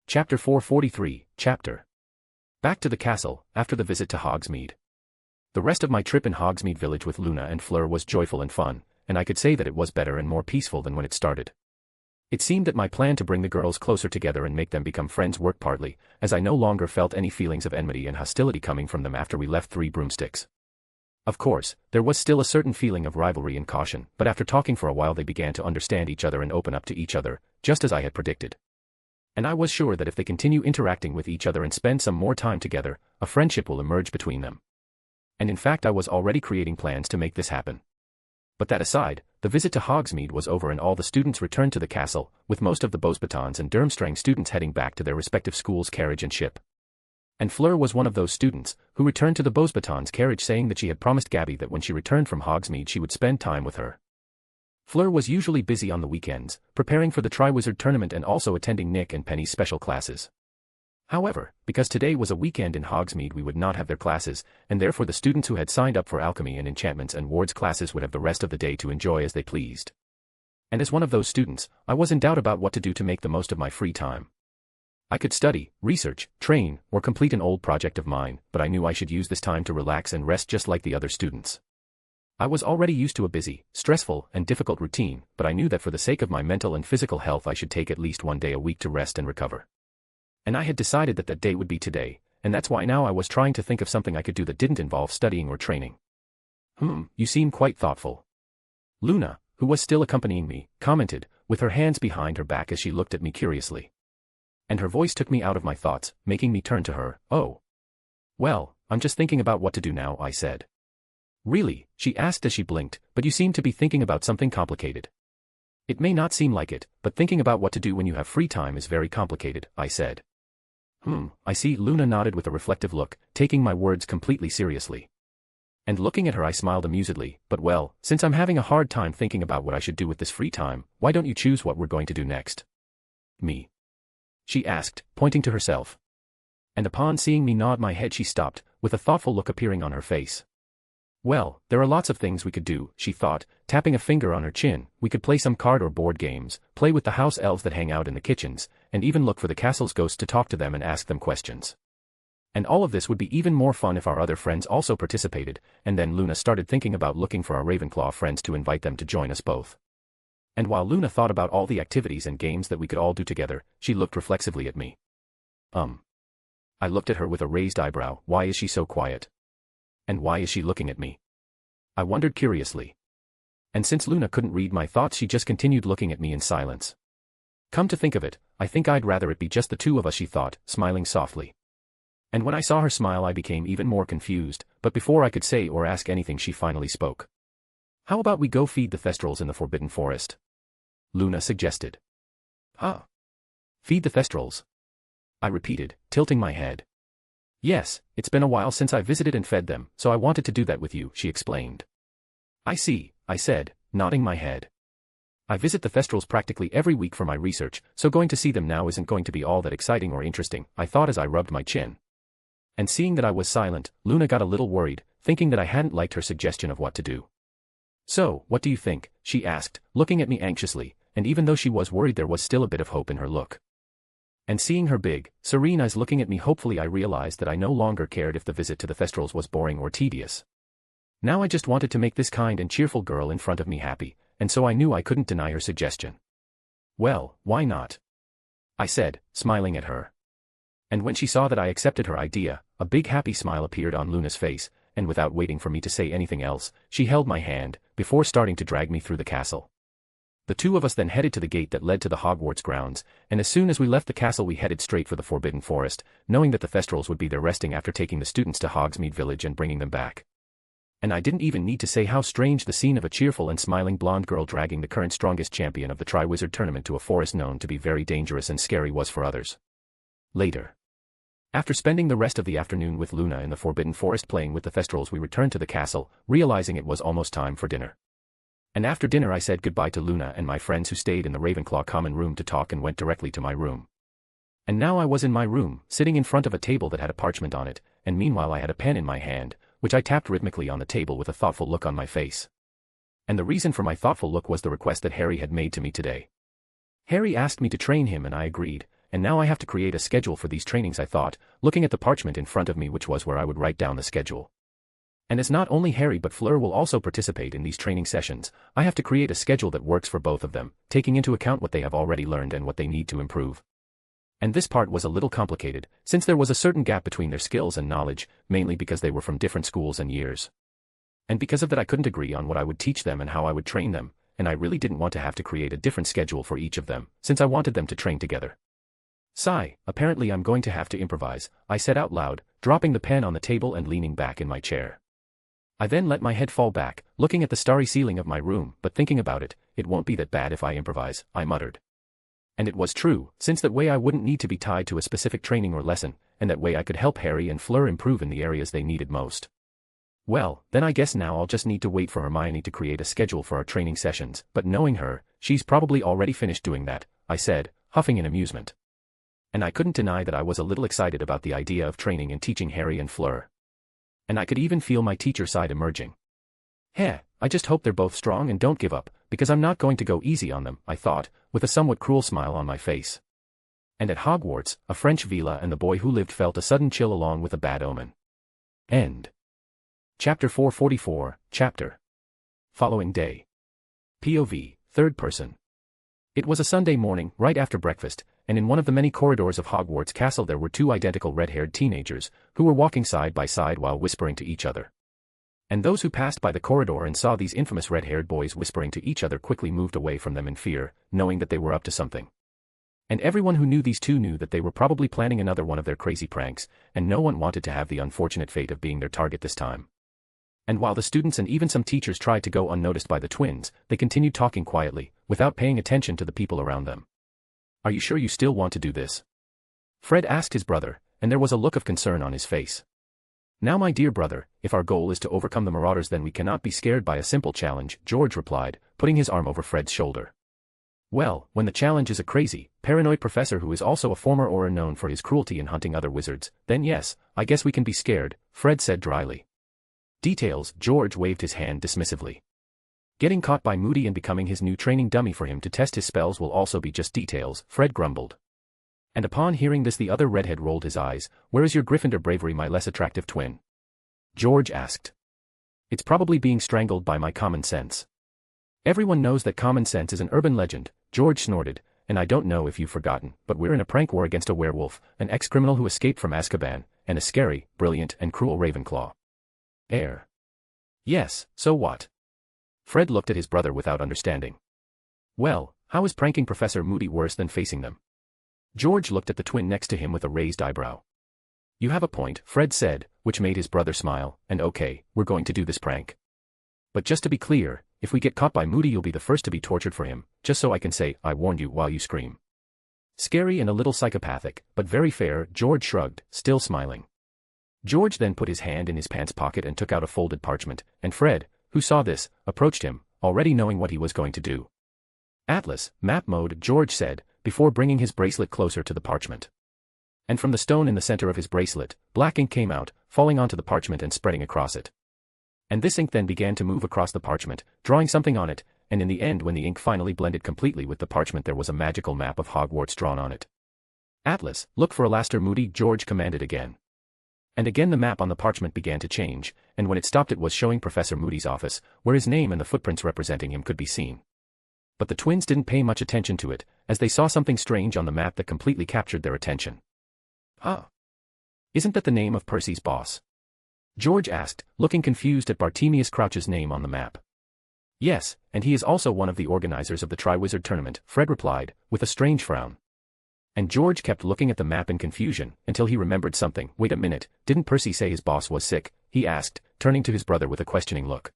[SPEAKER 3] Chapter 443, Chapter. Back to the castle, after the visit to Hogsmeade. The rest of my trip in Hogsmeade Village with Luna and Fleur was joyful and fun, and I could say that it was better and more peaceful than when it started. It seemed that my plan to bring the girls closer together and make them become friends worked partly, as I no longer felt any feelings of enmity and hostility coming from them after we left 3 broomsticks. Of course, there was still a certain feeling of rivalry and caution, but after talking for a while they began to understand each other and open up to each other, just as I had predicted. And I was sure that if they continue interacting with each other and spend some more time together, a friendship will emerge between them. And in fact I was already creating plans to make this happen. But that aside, the visit to Hogsmeade was over and all the students returned to the castle, with most of the Beauxbatons and Durmstrang students heading back to their respective schools' carriage and ship. And Fleur was one of those students, who returned to the Beauxbatons' carriage saying that she had promised Gabby that when she returned from Hogsmeade she would spend time with her. Fleur was usually busy on the weekends, preparing for the Triwizard Tournament and also attending Nick and Penny's special classes. However, because today was a weekend in Hogsmeade we would not have their classes, and therefore the students who had signed up for alchemy and enchantments and wards classes would have the rest of the day to enjoy as they pleased. And as one of those students, I was in doubt about what to do to make the most of my free time. I could study, research, train, or complete an old project of mine, but I knew I should use this time to relax and rest just like the other students. I was already used to a busy, stressful, and difficult routine, but I knew that for the sake of my mental and physical health I should take at least one day a week to rest and recover. And I had decided that that day would be today, and that's why now I was trying to think of something I could do that didn't involve studying or training. You seem quite thoughtful. Luna, who was still accompanying me, commented, with her hands behind her back as she looked at me curiously. And her voice took me out of my thoughts, making me turn to her. Oh. Well, I'm just thinking about what to do now, I said. Really? She asked as she blinked, but you seem to be thinking about something complicated. It may not seem like it, but thinking about what to do when you have free time is very complicated, I said. I see, Luna nodded with a reflective look, taking my words completely seriously. And looking at her I smiled amusedly, but well, since I'm having a hard time thinking about what I should do with this free time, why don't you choose what we're going to do next? Me? She asked, pointing to herself. And upon seeing me nod my head she stopped, with a thoughtful look appearing on her face. Well, there are lots of things we could do, she thought, tapping a finger on her chin. We could play some card or board games, play with the house elves that hang out in the kitchens, and even look for the castle's ghosts to talk to them and ask them questions. And all of this would be even more fun if our other friends also participated, and then Luna started thinking about looking for our Ravenclaw friends to invite them to join us both. And while Luna thought about all the activities and games that we could all do together, she looked reflexively at me. I looked at her with a raised eyebrow. Why is she so quiet? And why is she looking at me? I wondered curiously. And since Luna couldn't read my thoughts she just continued looking at me in silence. Come to think of it, I think I'd rather it be just the two of us, she thought, smiling softly. And when I saw her smile I became even more confused, but before I could say or ask anything she finally spoke. How about we go feed the Thestrals in the Forbidden Forest? Luna suggested. Huh? Feed the Thestrals? I repeated, tilting my head. Yes, it's been a while since I visited and fed them, so I wanted to do that with you, she explained. I see, I said, nodding my head. I visit the Thestrals practically every week for my research, so going to see them now isn't going to be all that exciting or interesting, I thought as I rubbed my chin. And seeing that I was silent, Luna got a little worried, thinking that I hadn't liked her suggestion of what to do. So, what do you think? She asked, looking at me anxiously, and even though she was worried there was still a bit of hope in her look. And seeing her big, serene eyes looking at me hopefully I realized that I no longer cared if the visit to the Thestrals was boring or tedious. Now I just wanted to make this kind and cheerful girl in front of me happy, and so I knew I couldn't deny her suggestion. Well, why not? I said, smiling at her. And when she saw that I accepted her idea, a big happy smile appeared on Luna's face, and without waiting for me to say anything else, she held my hand, before starting to drag me through the castle. The two of us then headed to the gate that led to the Hogwarts grounds, and as soon as we left the castle we headed straight for the Forbidden Forest, knowing that the Thestrals would be there resting after taking the students to Hogsmeade Village and bringing them back. And I didn't even need to say how strange the scene of a cheerful and smiling blonde girl dragging the current strongest champion of the Triwizard Tournament to a forest known to be very dangerous and scary was for others. Later. After spending the rest of the afternoon with Luna in the Forbidden Forest playing with the Thestrals we returned to the castle, realizing it was almost time for dinner. And after dinner I said goodbye to Luna and my friends who stayed in the Ravenclaw common room to talk and went directly to my room. And now I was in my room, sitting in front of a table that had a parchment on it, and meanwhile I had a pen in my hand, which I tapped rhythmically on the table with a thoughtful look on my face. And the reason for my thoughtful look was the request that Harry had made to me today. Harry asked me to train him and I agreed, and now I have to create a schedule for these trainings I thought, looking at the parchment in front of me which was where I would write down the schedule. And as not only Harry but Fleur will also participate in these training sessions, I have to create a schedule that works for both of them, taking into account what they have already learned and what they need to improve. And this part was a little complicated, since there was a certain gap between their skills and knowledge, mainly because they were from different schools and years. And because of that I couldn't agree on what I would teach them and how I would train them, and I really didn't want to have to create a different schedule for each of them, since I wanted them to train together. Sigh, apparently I'm going to have to improvise, I said out loud, dropping the pen on the table and leaning back in my chair. I then let my head fall back, looking at the starry ceiling of my room, but thinking about it, it won't be that bad if I improvise, I muttered. And it was true, since that way I wouldn't need to be tied to a specific training or lesson, and that way I could help Harry and Fleur improve in the areas they needed most. Well, then I guess now I'll just need to wait for Hermione to create a schedule for our training sessions, but knowing her, she's probably already finished doing that, I said, huffing in amusement. And I couldn't deny that I was a little excited about the idea of training and teaching Harry and Fleur. And I could even feel my teacher side emerging. Heh, I just hope they're both strong and don't give up, because I'm not going to go easy on them, I thought, with a somewhat cruel smile on my face. And at Hogwarts, a French villa and the boy who lived felt a sudden chill along with a bad omen. End. Chapter 444, Chapter. Following day. POV, third person. It was a Sunday morning, right after breakfast, and in one of the many corridors of Hogwarts Castle there were two identical red-haired teenagers, who were walking side by side while whispering to each other. And those who passed by the corridor and saw these infamous red-haired boys whispering to each other quickly moved away from them in fear, knowing that they were up to something. And everyone who knew these two knew that they were probably planning another one of their crazy pranks, and no one wanted to have the unfortunate fate of being their target this time. And while the students and even some teachers tried to go unnoticed by the twins, they continued talking quietly, without paying attention to the people around them. Are you sure you still want to do this? Fred asked his brother, and there was a look of concern on his face. Now my dear brother, if our goal is to overcome the marauders then we cannot be scared by a simple challenge, George replied, putting his arm over Fred's shoulder. Well, when the challenge is a crazy, paranoid professor who is also a former Auror known for his cruelty in hunting other wizards, then yes, I guess we can be scared, Fred said dryly. Details, George waved his hand dismissively. Getting caught by Moody and becoming his new training dummy for him to test his spells will also be just details, Fred grumbled. And upon hearing this the other redhead rolled his eyes. Where is your Gryffindor bravery, my less attractive twin? George asked. It's probably being strangled by my common sense. Everyone knows that common sense is an urban legend, George snorted, and I don't know if you've forgotten, but we're in a prank war against a werewolf, an ex-criminal who escaped from Azkaban, and a scary, brilliant and cruel Ravenclaw. Heir. Yes, so what? Fred looked at his brother without understanding. Well, how is pranking Professor Moody worse than facing them? George looked at the twin next to him with a raised eyebrow. You have a point, Fred said, which made his brother smile, and okay, we're going to do this prank. But just to be clear, if we get caught by Moody you'll be the first to be tortured for him, just so I can say, I warned you while you scream. Scary and a little psychopathic, but very fair, George shrugged, still smiling. George then put his hand in his pants pocket and took out a folded parchment, and Fred, who saw this, approached him, already knowing what he was going to do. Atlas, map mode, George said, before bringing his bracelet closer to the parchment. And from the stone in the center of his bracelet, black ink came out, falling onto the parchment and spreading across it. And this ink then began to move across the parchment, drawing something on it, and in the end when the ink finally blended completely with the parchment there was a magical map of Hogwarts drawn on it. Atlas, look for Alastair Moody, George commanded again. And again the map on the parchment began to change, and when it stopped it was showing Professor Moody's office, where his name and the footprints representing him could be seen. But the twins didn't pay much attention to it, as they saw something strange on the map that completely captured their attention. Ah! Isn't that the name of Percy's boss? George asked, looking confused at Bartemius Crouch's name on the map. Yes, and he is also one of the organizers of the Triwizard Tournament, Fred replied, with a strange frown. And George kept looking at the map in confusion, until he remembered something. Wait a minute, didn't Percy say his boss was sick? He asked, turning to his brother with a questioning look.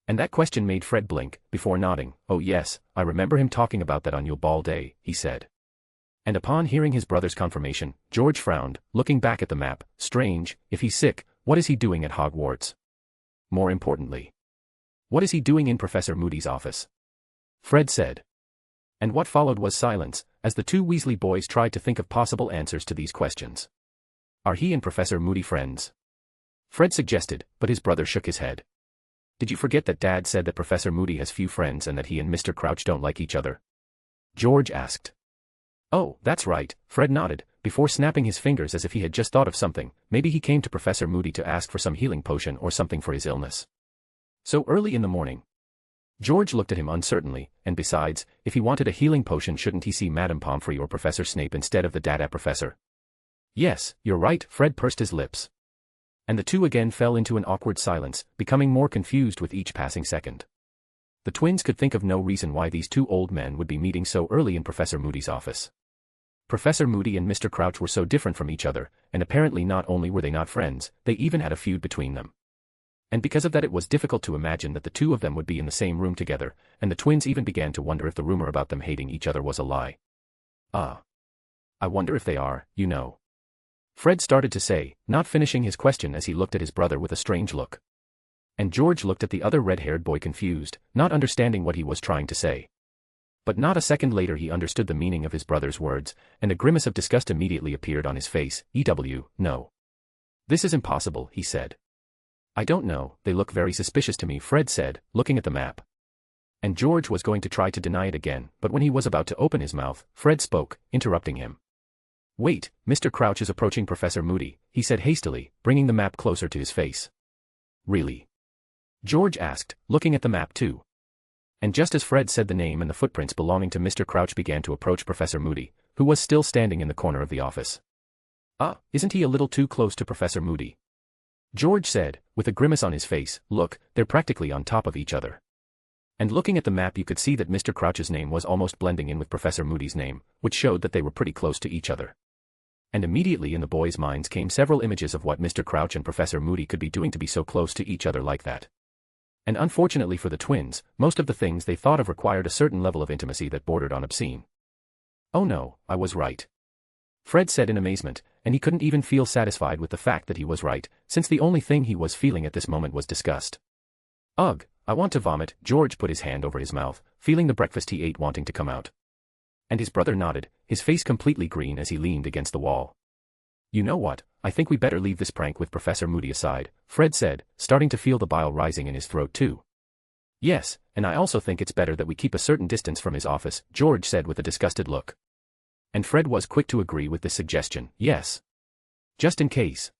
[SPEAKER 3] And that question made Fred blink, before nodding. Oh yes, I remember him talking about that on Yule Ball Day, he said. And upon hearing his brother's confirmation, George frowned, looking back at the map. Strange, if he's sick, what is he doing at Hogwarts? More importantly, what is he doing in Professor Moody's office? Fred said. And what followed was silence, as the two Weasley boys tried to think of possible answers to these questions. Are he and Professor Moody friends? Fred suggested, but his brother shook his head. Did you forget that Dad said that Professor Moody has few friends and that he and Mr. Crouch don't like each other? George asked. Oh, that's right, Fred nodded, before snapping his fingers as if he had just thought of something. Maybe he came to Professor Moody to ask for some healing potion or something for his illness. So early in the morning. George looked at him uncertainly, and besides, if he wanted a healing potion shouldn't he see Madame Pomfrey or Professor Snape instead of the Dada professor? Yes, you're right, Fred pursed his lips. And the two again fell into an awkward silence, becoming more confused with each passing second. The twins could think of no reason why these two old men would be meeting so early in Professor Moody's office. Professor Moody and Mr. Crouch were so different from each other, and apparently not only were they not friends, they even had a feud between them. And because of that it was difficult to imagine that the two of them would be in the same room together, and the twins even began to wonder if the rumor about them hating each other was a lie. Ah. I wonder if they are, you know. Fred started to say, not finishing his question as he looked at his brother with a strange look. And George looked at the other red-haired boy confused, not understanding what he was trying to say. But not a second later he understood the meaning of his brother's words, and a grimace of disgust immediately appeared on his face. No. This is impossible, he said. I don't know, they look very suspicious to me, Fred said, looking at the map. And George was going to try to deny it again, but when he was about to open his mouth, Fred spoke, interrupting him. Wait, Mr. Crouch is approaching Professor Moody, he said hastily, bringing the map closer to his face. Really? George asked, looking at the map too. And just as Fred said the name and the footprints belonging to Mr. Crouch began to approach Professor Moody, who was still standing in the corner of the office. Ah, isn't he a little too close to Professor Moody? George said, with a grimace on his face. Look, they're practically on top of each other. And looking at the map you could see that Mr. Crouch's name was almost blending in with Professor Moody's name, which showed that they were pretty close to each other. And immediately in the boys' minds came several images of what Mr. Crouch and Professor Moody could be doing to be so close to each other like that. And unfortunately for the twins, most of the things they thought of required a certain level of intimacy that bordered on obscene. Oh no, I was right. Fred said in amazement, and he couldn't even feel satisfied with the fact that he was right, since the only thing he was feeling at this moment was disgust. Ugh, I want to vomit. George put his hand over his mouth, feeling the breakfast he ate wanting to come out. And his brother nodded, his face completely green as he leaned against the wall. You know what, I think we better leave this prank with Professor Moody aside, Fred said, starting to feel the bile rising in his throat too. Yes, and I also think it's better that we keep a certain distance from his office, George said with a disgusted look. And Fred was quick to agree with this suggestion, yes. Just in case.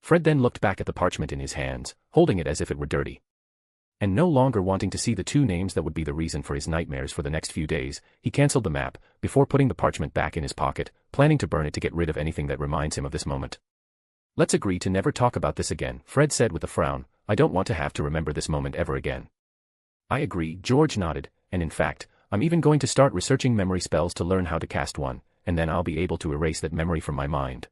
[SPEAKER 3] Fred then looked back at the parchment in his hands, holding it as if it were dirty. And no longer wanting to see the two names that would be the reason for his nightmares for the next few days, he cancelled the map, before putting the parchment back in his pocket, planning to burn it to get rid of anything that reminds him of this moment. Let's agree to never talk about this again, Fred said with a frown. I don't want to have to remember this moment ever again. I agree, George nodded, and in fact, I'm even going to start researching memory spells to learn how to cast one, and then I'll be able to erase that memory from my mind.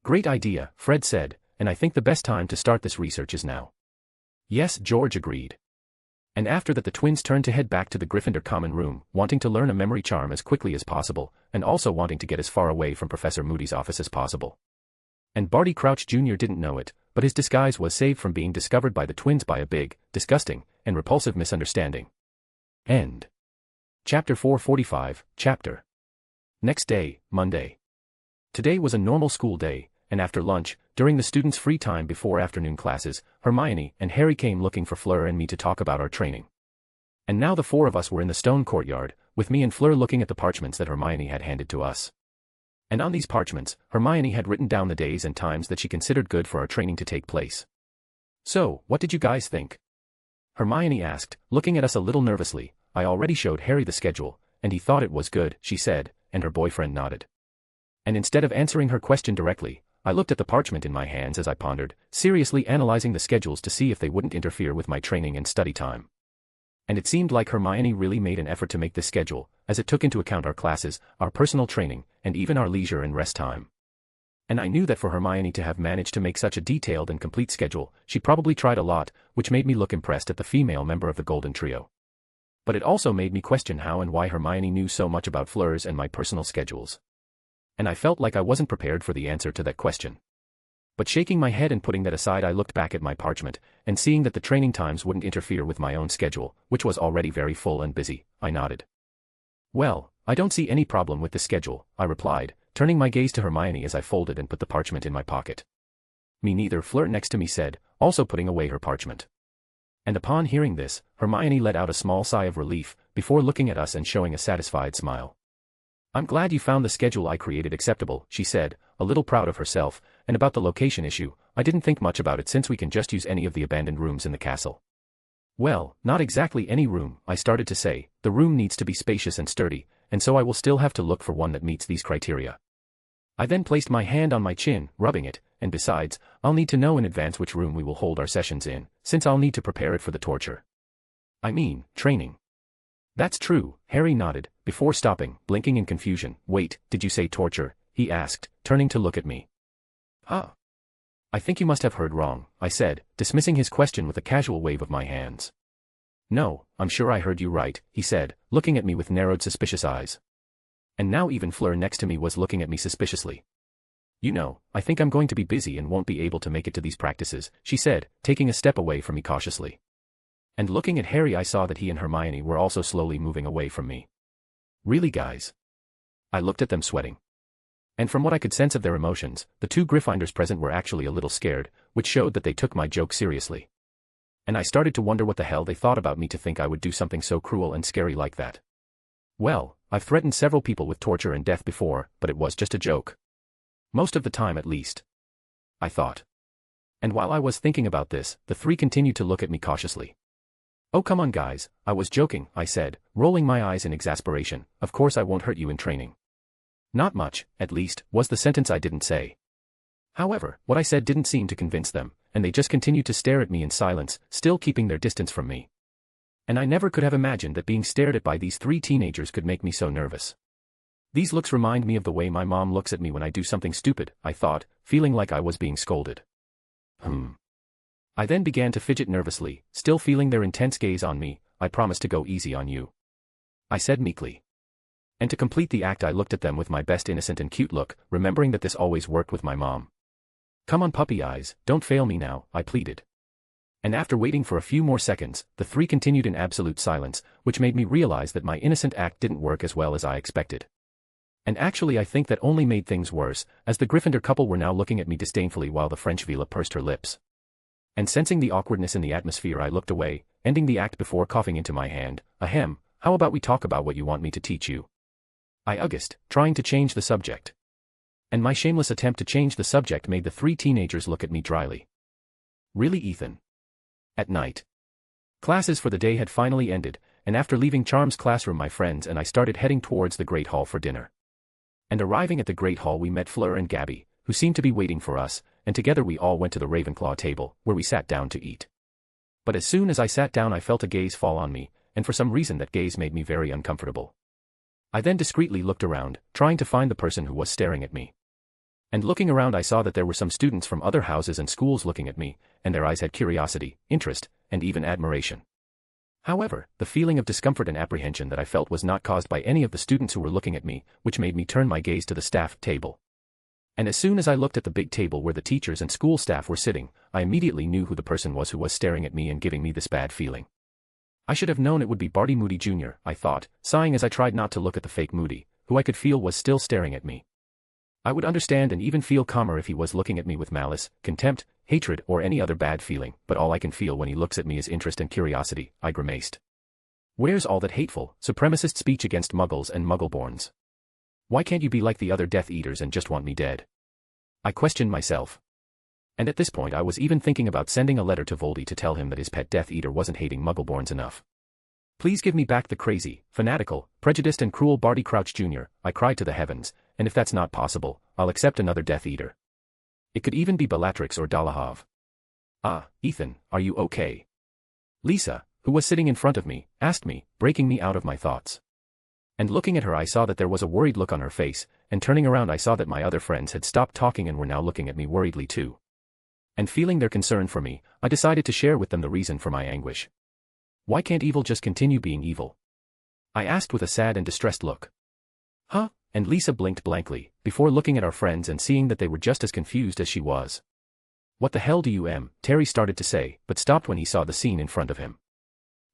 [SPEAKER 3] Great idea, Fred said, and I think the best time to start this research is now. Yes, George agreed. And after that the twins turned to head back to the Gryffindor common room, wanting to learn a memory charm as quickly as possible, and also wanting to get as far away from Professor Moody's office as possible. And Barty Crouch Jr. didn't know it, but his disguise was saved from being discovered by the twins by a big, disgusting, and repulsive misunderstanding. End. Chapter 445, Chapter. Next day, Monday. Today was a normal school day, and after lunch, during the students' free time before afternoon classes, Hermione and Harry came looking for Fleur and me to talk about our training. And now the four of us were in the stone courtyard, with me and Fleur looking at the parchments that Hermione had handed to us. And on these parchments, Hermione had written down the days and times that she considered good for our training to take place. So, what did you guys think? Hermione asked, looking at us a little nervously. I already showed Harry the schedule, and he thought it was good, she said, and her boyfriend nodded. And instead of answering her question directly, I looked at the parchment in my hands as I pondered, seriously analyzing the schedules to see if they wouldn't interfere with my training and study time. And it seemed like Hermione really made an effort to make this schedule, as it took into account our classes, our personal training, and even our leisure and rest time. And I knew that for Hermione to have managed to make such a detailed and complete schedule, she probably tried a lot, which made me look impressed at the female member of the Golden Trio. But it also made me question how and why Hermione knew so much about Fleur's and my personal schedules. And I felt like I wasn't prepared for the answer to that question. But shaking my head and putting that aside, I looked back at my parchment, and seeing that the training times wouldn't interfere with my own schedule, which was already very full and busy, I nodded. Well, I don't see any problem with the schedule, I replied, turning my gaze to Hermione as I folded and put the parchment in my pocket. Me neither, Fleur next to me said, also putting away her parchment. And upon hearing this, Hermione let out a small sigh of relief, before looking at us and showing a satisfied smile. I'm glad you found the schedule I created acceptable, she said, a little proud of herself, and about the location issue, I didn't think much about it since we can just use any of the abandoned rooms in the castle. Well, not exactly any room, I started to say, the room needs to be spacious and sturdy, and so I will still have to look for one that meets these criteria. I then placed my hand on my chin, rubbing it, and besides, I'll need to know in advance which room we will hold our sessions in, since I'll need to prepare it for the torture. I mean, training. That's true, Harry nodded, before stopping, blinking in confusion. Wait, did you say torture? He asked, turning to look at me. Ah. I think you must have heard wrong, I said, dismissing his question with a casual wave of my hands. No, I'm sure I heard you right, he said, looking at me with narrowed suspicious eyes. And now even Fleur next to me was looking at me suspiciously. You know, I think I'm going to be busy and won't be able to make it to these practices, she said, taking a step away from me cautiously. And looking at Harry, I saw that he and Hermione were also slowly moving away from me. Really, guys? I looked at them sweating. And from what I could sense of their emotions, the two Gryffindors present were actually a little scared, which showed that they took my joke seriously. And I started to wonder what the hell they thought about me to think I would do something so cruel and scary like that. Well, I've threatened several people with torture and death before, but it was just a joke. Most of the time at least. I thought. And while I was thinking about this, the three continued to look at me cautiously. Oh come on guys, I was joking, I said, rolling my eyes in exasperation. Of course I won't hurt you in training. Not much, at least, was the sentence I didn't say. However, what I said didn't seem to convince them, and they just continued to stare at me in silence, still keeping their distance from me. And I never could have imagined that being stared at by these three teenagers could make me so nervous. These looks remind me of the way my mom looks at me when I do something stupid, I thought, feeling like I was being scolded. I then began to fidget nervously, still feeling their intense gaze on me. I promise to go easy on you, I said meekly. And to complete the act I looked at them with my best innocent and cute look, remembering that this always worked with my mom. "Come on puppy eyes, don't fail me now," I pleaded. And after waiting for a few more seconds, the three continued in absolute silence, which made me realize that my innocent act didn't work as well as I expected. And actually I think that only made things worse, as the Gryffindor couple were now looking at me disdainfully while the French Vila pursed her lips. And sensing the awkwardness in the atmosphere I looked away, ending the act before coughing into my hand. "Ahem, how about we talk about what you want me to teach you?" I asked, trying to change the subject. And my shameless attempt to change the subject made the three teenagers look at me dryly. "Really, Ethan?" At night. Classes for the day had finally ended, and after leaving Charm's classroom my friends and I started heading towards the Great Hall for dinner. And arriving at the Great Hall we met Fleur and Gabby, who seemed to be waiting for us, and together we all went to the Ravenclaw table, where we sat down to eat. But as soon as I sat down I felt a gaze fall on me, and for some reason that gaze made me very uncomfortable. I then discreetly looked around, trying to find the person who was staring at me. And looking around I saw that there were some students from other houses and schools looking at me, and their eyes had curiosity, interest, and even admiration. However, the feeling of discomfort and apprehension that I felt was not caused by any of the students who were looking at me, which made me turn my gaze to the staff table. And as soon as I looked at the big table where the teachers and school staff were sitting, I immediately knew who the person was who was staring at me and giving me this bad feeling. I should have known it would be Barty Moody Jr., I thought, sighing as I tried not to look at the fake Moody, who I could feel was still staring at me. I would understand and even feel calmer if he was looking at me with malice, contempt, hatred, or any other bad feeling, but all I can feel when he looks at me is interest and curiosity, I grimaced. Where's all that hateful, supremacist speech against Muggles and Muggleborns? Why can't you be like the other Death Eaters and just want me dead? I questioned myself. And at this point I was even thinking about sending a letter to Voldy to tell him that his pet Death Eater wasn't hating Muggleborns enough. "Please give me back the crazy, fanatical, prejudiced and cruel Barty Crouch Jr., I cried to the heavens, and if that's not possible, I'll accept another Death Eater. It could even be Bellatrix or Dolohov. "Ah, Ethan, are you okay?" Lisa, who was sitting in front of me, asked me, breaking me out of my thoughts. And looking at her I saw that there was a worried look on her face, and turning around I saw that my other friends had stopped talking and were now looking at me worriedly too. And feeling their concern for me, I decided to share with them the reason for my anguish. "Why can't evil just continue being evil?" I asked with a sad and distressed look. "Huh?" And Lisa blinked blankly, before looking at our friends and seeing that they were just as confused as she was. "What the hell do you Terry started to say, but stopped when he saw the scene in front of him.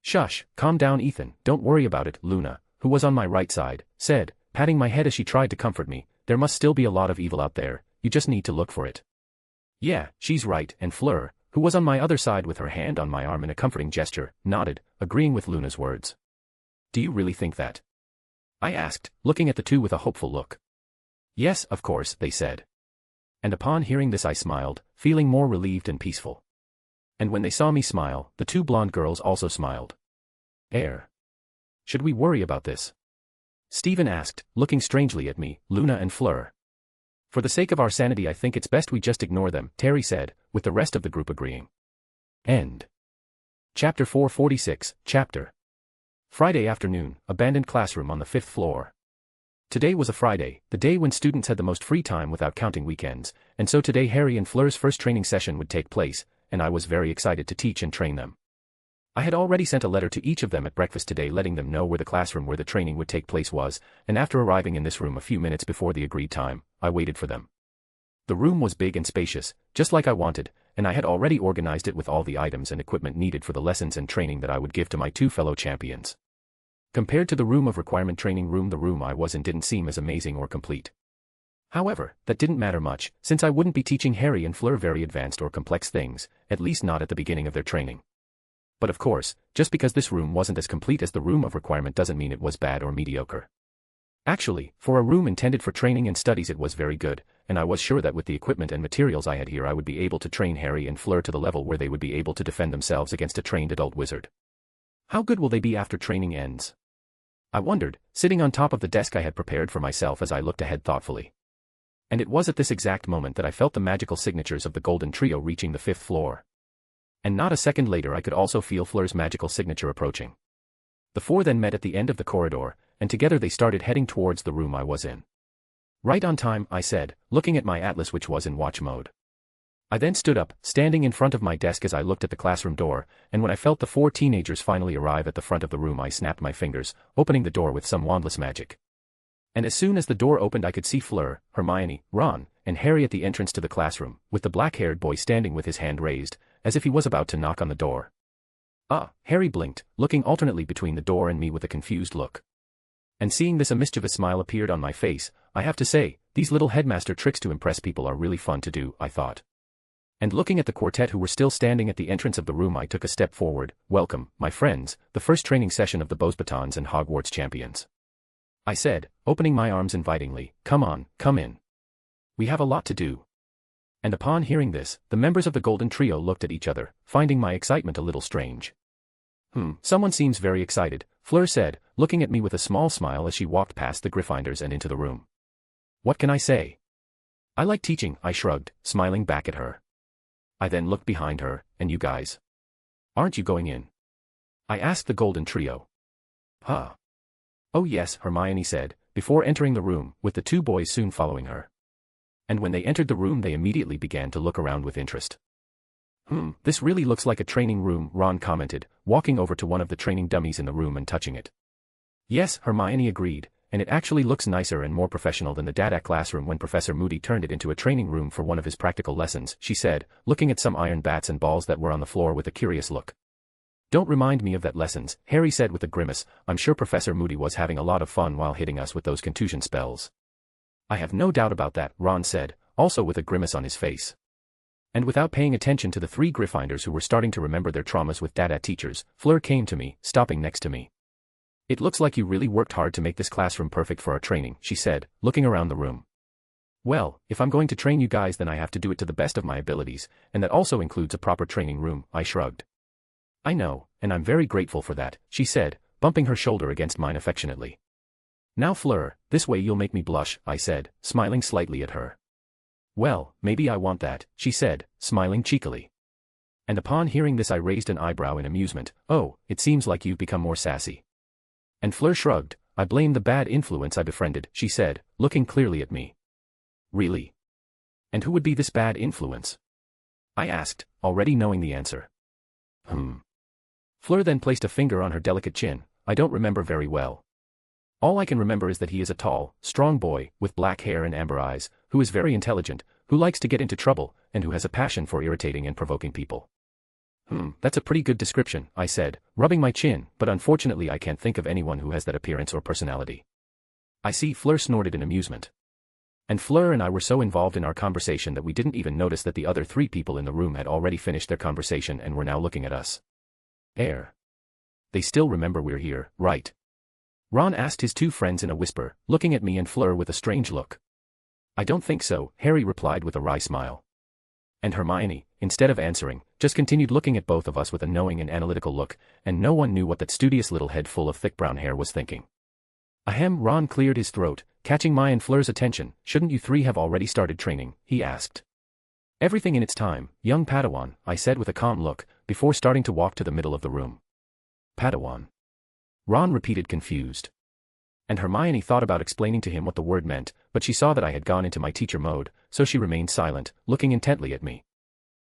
[SPEAKER 3] "Shush, calm down Ethan, don't worry about it," Luna, who was on my right side, said, patting my head as she tried to comfort me. "There must still be a lot of evil out there, you just need to look for it." "Yeah, she's right," and Fleur, who was on my other side with her hand on my arm in a comforting gesture, nodded, agreeing with Luna's words. "Do you really think that?" I asked, looking at the two with a hopeful look. "Yes, of course," they said. And upon hearing this I smiled, feeling more relieved and peaceful. And when they saw me smile, the two blonde girls also smiled. Should we worry about this?" Stephen asked, looking strangely at me, Luna and Fleur. "For the sake of our sanity I think it's best we just ignore them," Terry said, with the rest of the group agreeing. End. Chapter 446, Chapter. Friday afternoon, abandoned classroom on the 5th floor. Today was a Friday, the day when students had the most free time without counting weekends, and so today Harry and Fleur's first training session would take place, and I was very excited to teach and train them. I had already sent a letter to each of them at breakfast today letting them know where the classroom where the training would take place was, and after arriving in this room a few minutes before the agreed time, I waited for them. The room was big and spacious, just like I wanted, and I had already organized it with all the items and equipment needed for the lessons and training that I would give to my two fellow champions. Compared to the room of requirement training room, the room I was in didn't seem as amazing or complete. However, that didn't matter much, since I wouldn't be teaching Harry and Fleur very advanced or complex things, at least not at the beginning of their training. But of course, just because this room wasn't as complete as the room of requirement doesn't mean it was bad or mediocre. Actually, for a room intended for training and studies it was very good, and I was sure that with the equipment and materials I had here I would be able to train Harry and Fleur to the level where they would be able to defend themselves against a trained adult wizard. How good will they be after training ends? I wondered, sitting on top of the desk I had prepared for myself as I looked ahead thoughtfully. And it was at this exact moment that I felt the magical signatures of the Golden Trio reaching the 5th floor. And not a second later I could also feel Fleur's magical signature approaching. The four then met at the end of the corridor, and together they started heading towards the room I was in. "Right on time," I said, looking at my atlas which was in watch mode. I then stood up, standing in front of my desk as I looked at the classroom door, and when I felt the four teenagers finally arrive at the front of the room I snapped my fingers, opening the door with some wandless magic. And as soon as the door opened I could see Fleur, Hermione, Ron, and Harry at the entrance to the classroom, with the black-haired boy standing with his hand raised, as if he was about to knock on the door. Ah, Harry blinked, looking alternately between the door and me with a confused look. And seeing this a mischievous smile appeared on my face. I have to say, these little headmaster tricks to impress people are really fun to do, I thought. And looking at the quartet who were still standing at the entrance of the room I took a step forward. Welcome, my friends, the first training session of the Beauxbatons and Hogwarts champions. I said, opening my arms invitingly. Come on, come in. We have a lot to do. And upon hearing this, the members of the Golden Trio looked at each other, finding my excitement a little strange. Someone seems very excited, Fleur said, looking at me with a small smile as she walked past the Gryffindors and into the room. What can I say? I like teaching, I shrugged, smiling back at her. I then looked behind her. And you guys? Aren't you going in? I asked the Golden Trio. Huh. Oh yes, Hermione said, before entering the room, with the two boys soon following her. And when they entered the room they immediately began to look around with interest. This really looks like a training room, Ron commented, walking over to one of the training dummies in the room and touching it. Yes, Hermione agreed, and it actually looks nicer and more professional than the Dada classroom when Professor Moody turned it into a training room for one of his practical lessons, she said, looking at some iron bats and balls that were on the floor with a curious look. Don't remind me of that lessons, Harry said with a grimace. I'm sure Professor Moody was having a lot of fun while hitting us with those contusion spells. I have no doubt about that, Ron said, also with a grimace on his face. And without paying attention to the three Gryffindors who were starting to remember their traumas with Dada teachers, Fleur came to me, stopping next to me. It looks like you really worked hard to make this classroom perfect for our training, she said, looking around the room. Well, if I'm going to train you guys then I have to do it to the best of my abilities, and that also includes a proper training room, I shrugged. I know, and I'm very grateful for that, she said, bumping her shoulder against mine affectionately. Now Fleur, this way you'll make me blush, I said, smiling slightly at her. Well, maybe I want that, she said, smiling cheekily. And upon hearing this I raised an eyebrow in amusement. Oh, it seems like you've become more sassy. And Fleur shrugged. I blame the bad influence I befriended, she said, looking clearly at me. Really? And who would be this bad influence? I asked, already knowing the answer. Fleur then placed a finger on her delicate chin. I don't remember very well. All I can remember is that he is a tall, strong boy, with black hair and amber eyes, who is very intelligent, who likes to get into trouble, and who has a passion for irritating and provoking people. That's a pretty good description, I said, rubbing my chin, but unfortunately I can't think of anyone who has that appearance or personality. I see, Fleur snorted in amusement. And Fleur and I were so involved in our conversation that we didn't even notice that the other three people in the room had already finished their conversation and were now looking at us. They still remember we're here, right? Ron asked his two friends in a whisper, looking at me and Fleur with a strange look. I don't think so, Harry replied with a wry smile. And Hermione, instead of answering, just continued looking at both of us with a knowing and analytical look, and no one knew what that studious little head full of thick brown hair was thinking. Ahem, Ron cleared his throat, catching my and Fleur's attention. Shouldn't you three have already started training? He asked. Everything in its time, young Padawan, I said with a calm look, before starting to walk to the middle of the room. Padawan. Ron repeated confused. And Hermione thought about explaining to him what the word meant, but she saw that I had gone into my teacher mode, so she remained silent, looking intently at me.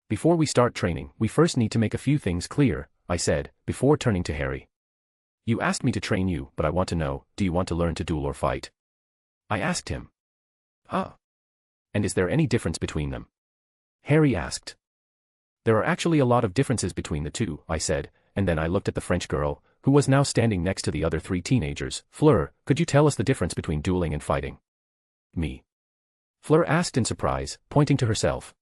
[SPEAKER 3] Before we start training, we first need to make a few things clear, I said, before turning to Harry. You asked me to train you, but I want to know, do you want to learn to duel or fight? I asked him. And is there any difference between them? Harry asked. There are actually a lot of differences between the two, I said, and then I looked at the French girl, who was now standing next to the other three teenagers. Fleur, could you tell us the difference between dueling and fighting? Me. Fleur asked in surprise, pointing to herself.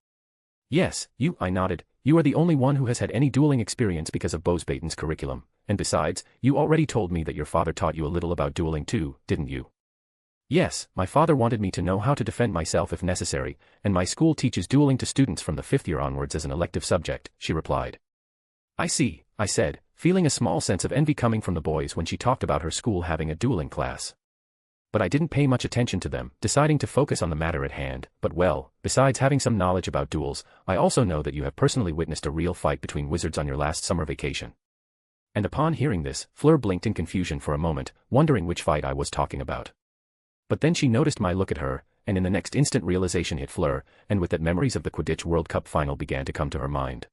[SPEAKER 3] Yes, you, I nodded. You are the only one who has had any dueling experience because of Beauxbaton's curriculum, and besides, you already told me that your father taught you a little about dueling too, didn't you? Yes, my father wanted me to know how to defend myself if necessary, and my school teaches dueling to students from the 5th year onwards as an elective subject, she replied. I see, I said, feeling a small sense of envy coming from the boys when she talked about her school having a dueling class. But I didn't pay much attention to them, deciding to focus on the matter at hand. But well, besides having some knowledge about duels, I also know that you have personally witnessed a real fight between wizards on your last summer vacation. And upon hearing this, Fleur blinked in confusion for a moment, wondering which fight I was talking about. But then she noticed my look at her, and in the next instant realization hit Fleur, and with that memories of the Quidditch World Cup final began to come to her mind.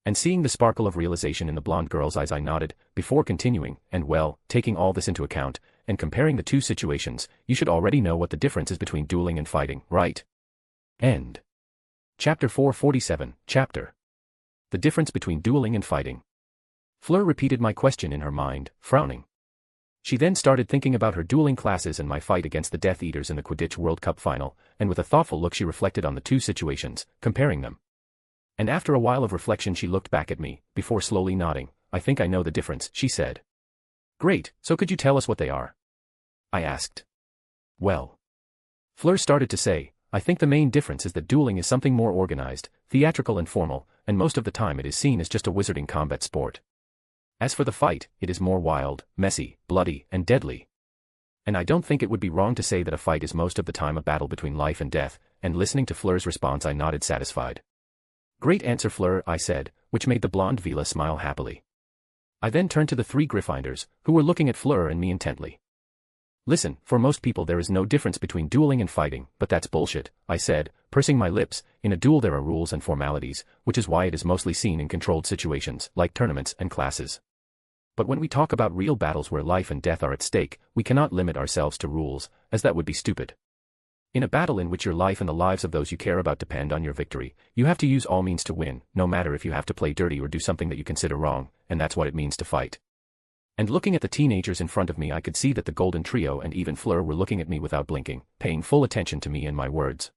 [SPEAKER 3] And seeing the sparkle of realization in the blonde girl's eyes I nodded, before continuing, and well, taking all this into account, and comparing the two situations, you should already know what the difference is between dueling and fighting, right? End. Chapter 447, Chapter. The difference between dueling and fighting. Fleur repeated my question in her mind, frowning. She then started thinking about her dueling classes and my fight against the Death Eaters in the Quidditch World Cup final, and with a thoughtful look she reflected on the two situations, comparing them. And after a while of reflection she looked back at me, before slowly nodding. I think I know the difference, she said. Great, so could you tell us what they are? I asked. Well. Fleur started to say, I think the main difference is that dueling is something more organized, theatrical and formal, and most of the time it is seen as just a wizarding combat sport. As for the fight, it is more wild, messy, bloody, and deadly. And I don't think it would be wrong to say that a fight is most of the time a battle between life and death, and listening to Fleur's response I nodded satisfied. Great answer, Fleur, I said, which made the blonde Vila smile happily. I then turned to the three Gryffindors, who were looking at Fleur and me intently. Listen, for most people there is no difference between dueling and fighting, but that's bullshit, I said, pursing my lips. In a duel there are rules and formalities, which is why it is mostly seen in controlled situations, like tournaments and classes. But when we talk about real battles where life and death are at stake, we cannot limit ourselves to rules, as that would be stupid. In a battle in which your life and the lives of those you care about depend on your victory, you have to use all means to win, no matter if you have to play dirty or do something that you consider wrong, and that's what it means to fight. And looking at the teenagers in front of me I could see that the Golden Trio and even Fleur were looking at me without blinking, paying full attention to me and my words.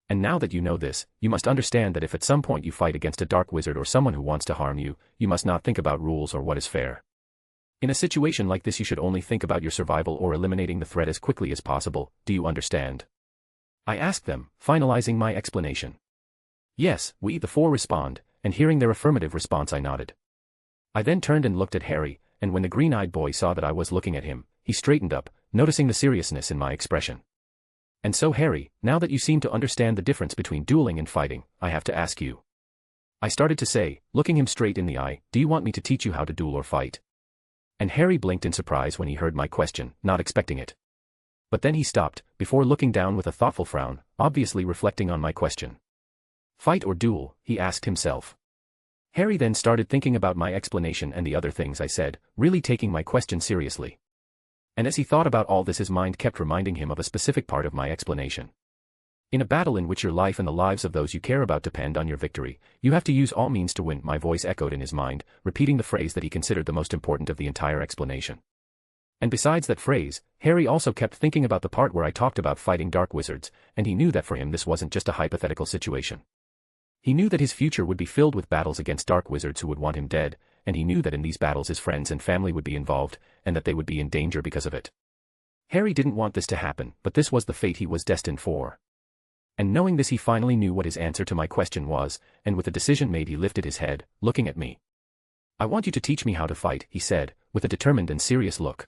[SPEAKER 3] And now that you know this, you must understand that if at some point you fight against a dark wizard or someone who wants to harm you, you must not think about rules or what is fair. In a situation like this you should only think about your survival or eliminating the threat as quickly as possible, do you understand? I asked them, finalizing my explanation. Yes, we the four respond, and hearing their affirmative response I nodded. I then turned and looked at Harry, and when the green-eyed boy saw that I was looking at him, he straightened up, noticing the seriousness in my expression. And so Harry, now that you seem to understand the difference between dueling and fighting, I have to ask you. I started to say, looking him straight in the eye, do you want me to teach you how to duel or fight? And Harry blinked in surprise when he heard my question, not expecting it. But then he stopped, before looking down with a thoughtful frown, obviously reflecting on my question. Fight or duel, he asked himself. Harry then started thinking about my explanation and the other things I said, really taking my question seriously. And as he thought about all this his mind kept reminding him of a specific part of my explanation. In a battle in which your life and the lives of those you care about depend on your victory, you have to use all means to win, my voice echoed in his mind, repeating the phrase that he considered the most important of the entire explanation. And besides that phrase, Harry also kept thinking about the part where I talked about fighting dark wizards, and he knew that for him this wasn't just a hypothetical situation. He knew that his future would be filled with battles against dark wizards who would want him dead, and he knew that in these battles his friends and family would be involved, and that they would be in danger because of it. Harry didn't want this to happen, but this was the fate he was destined for. And knowing this he finally knew what his answer to my question was, and with a decision made he lifted his head, looking at me. I want you to teach me how to fight, he said, with a determined and serious look.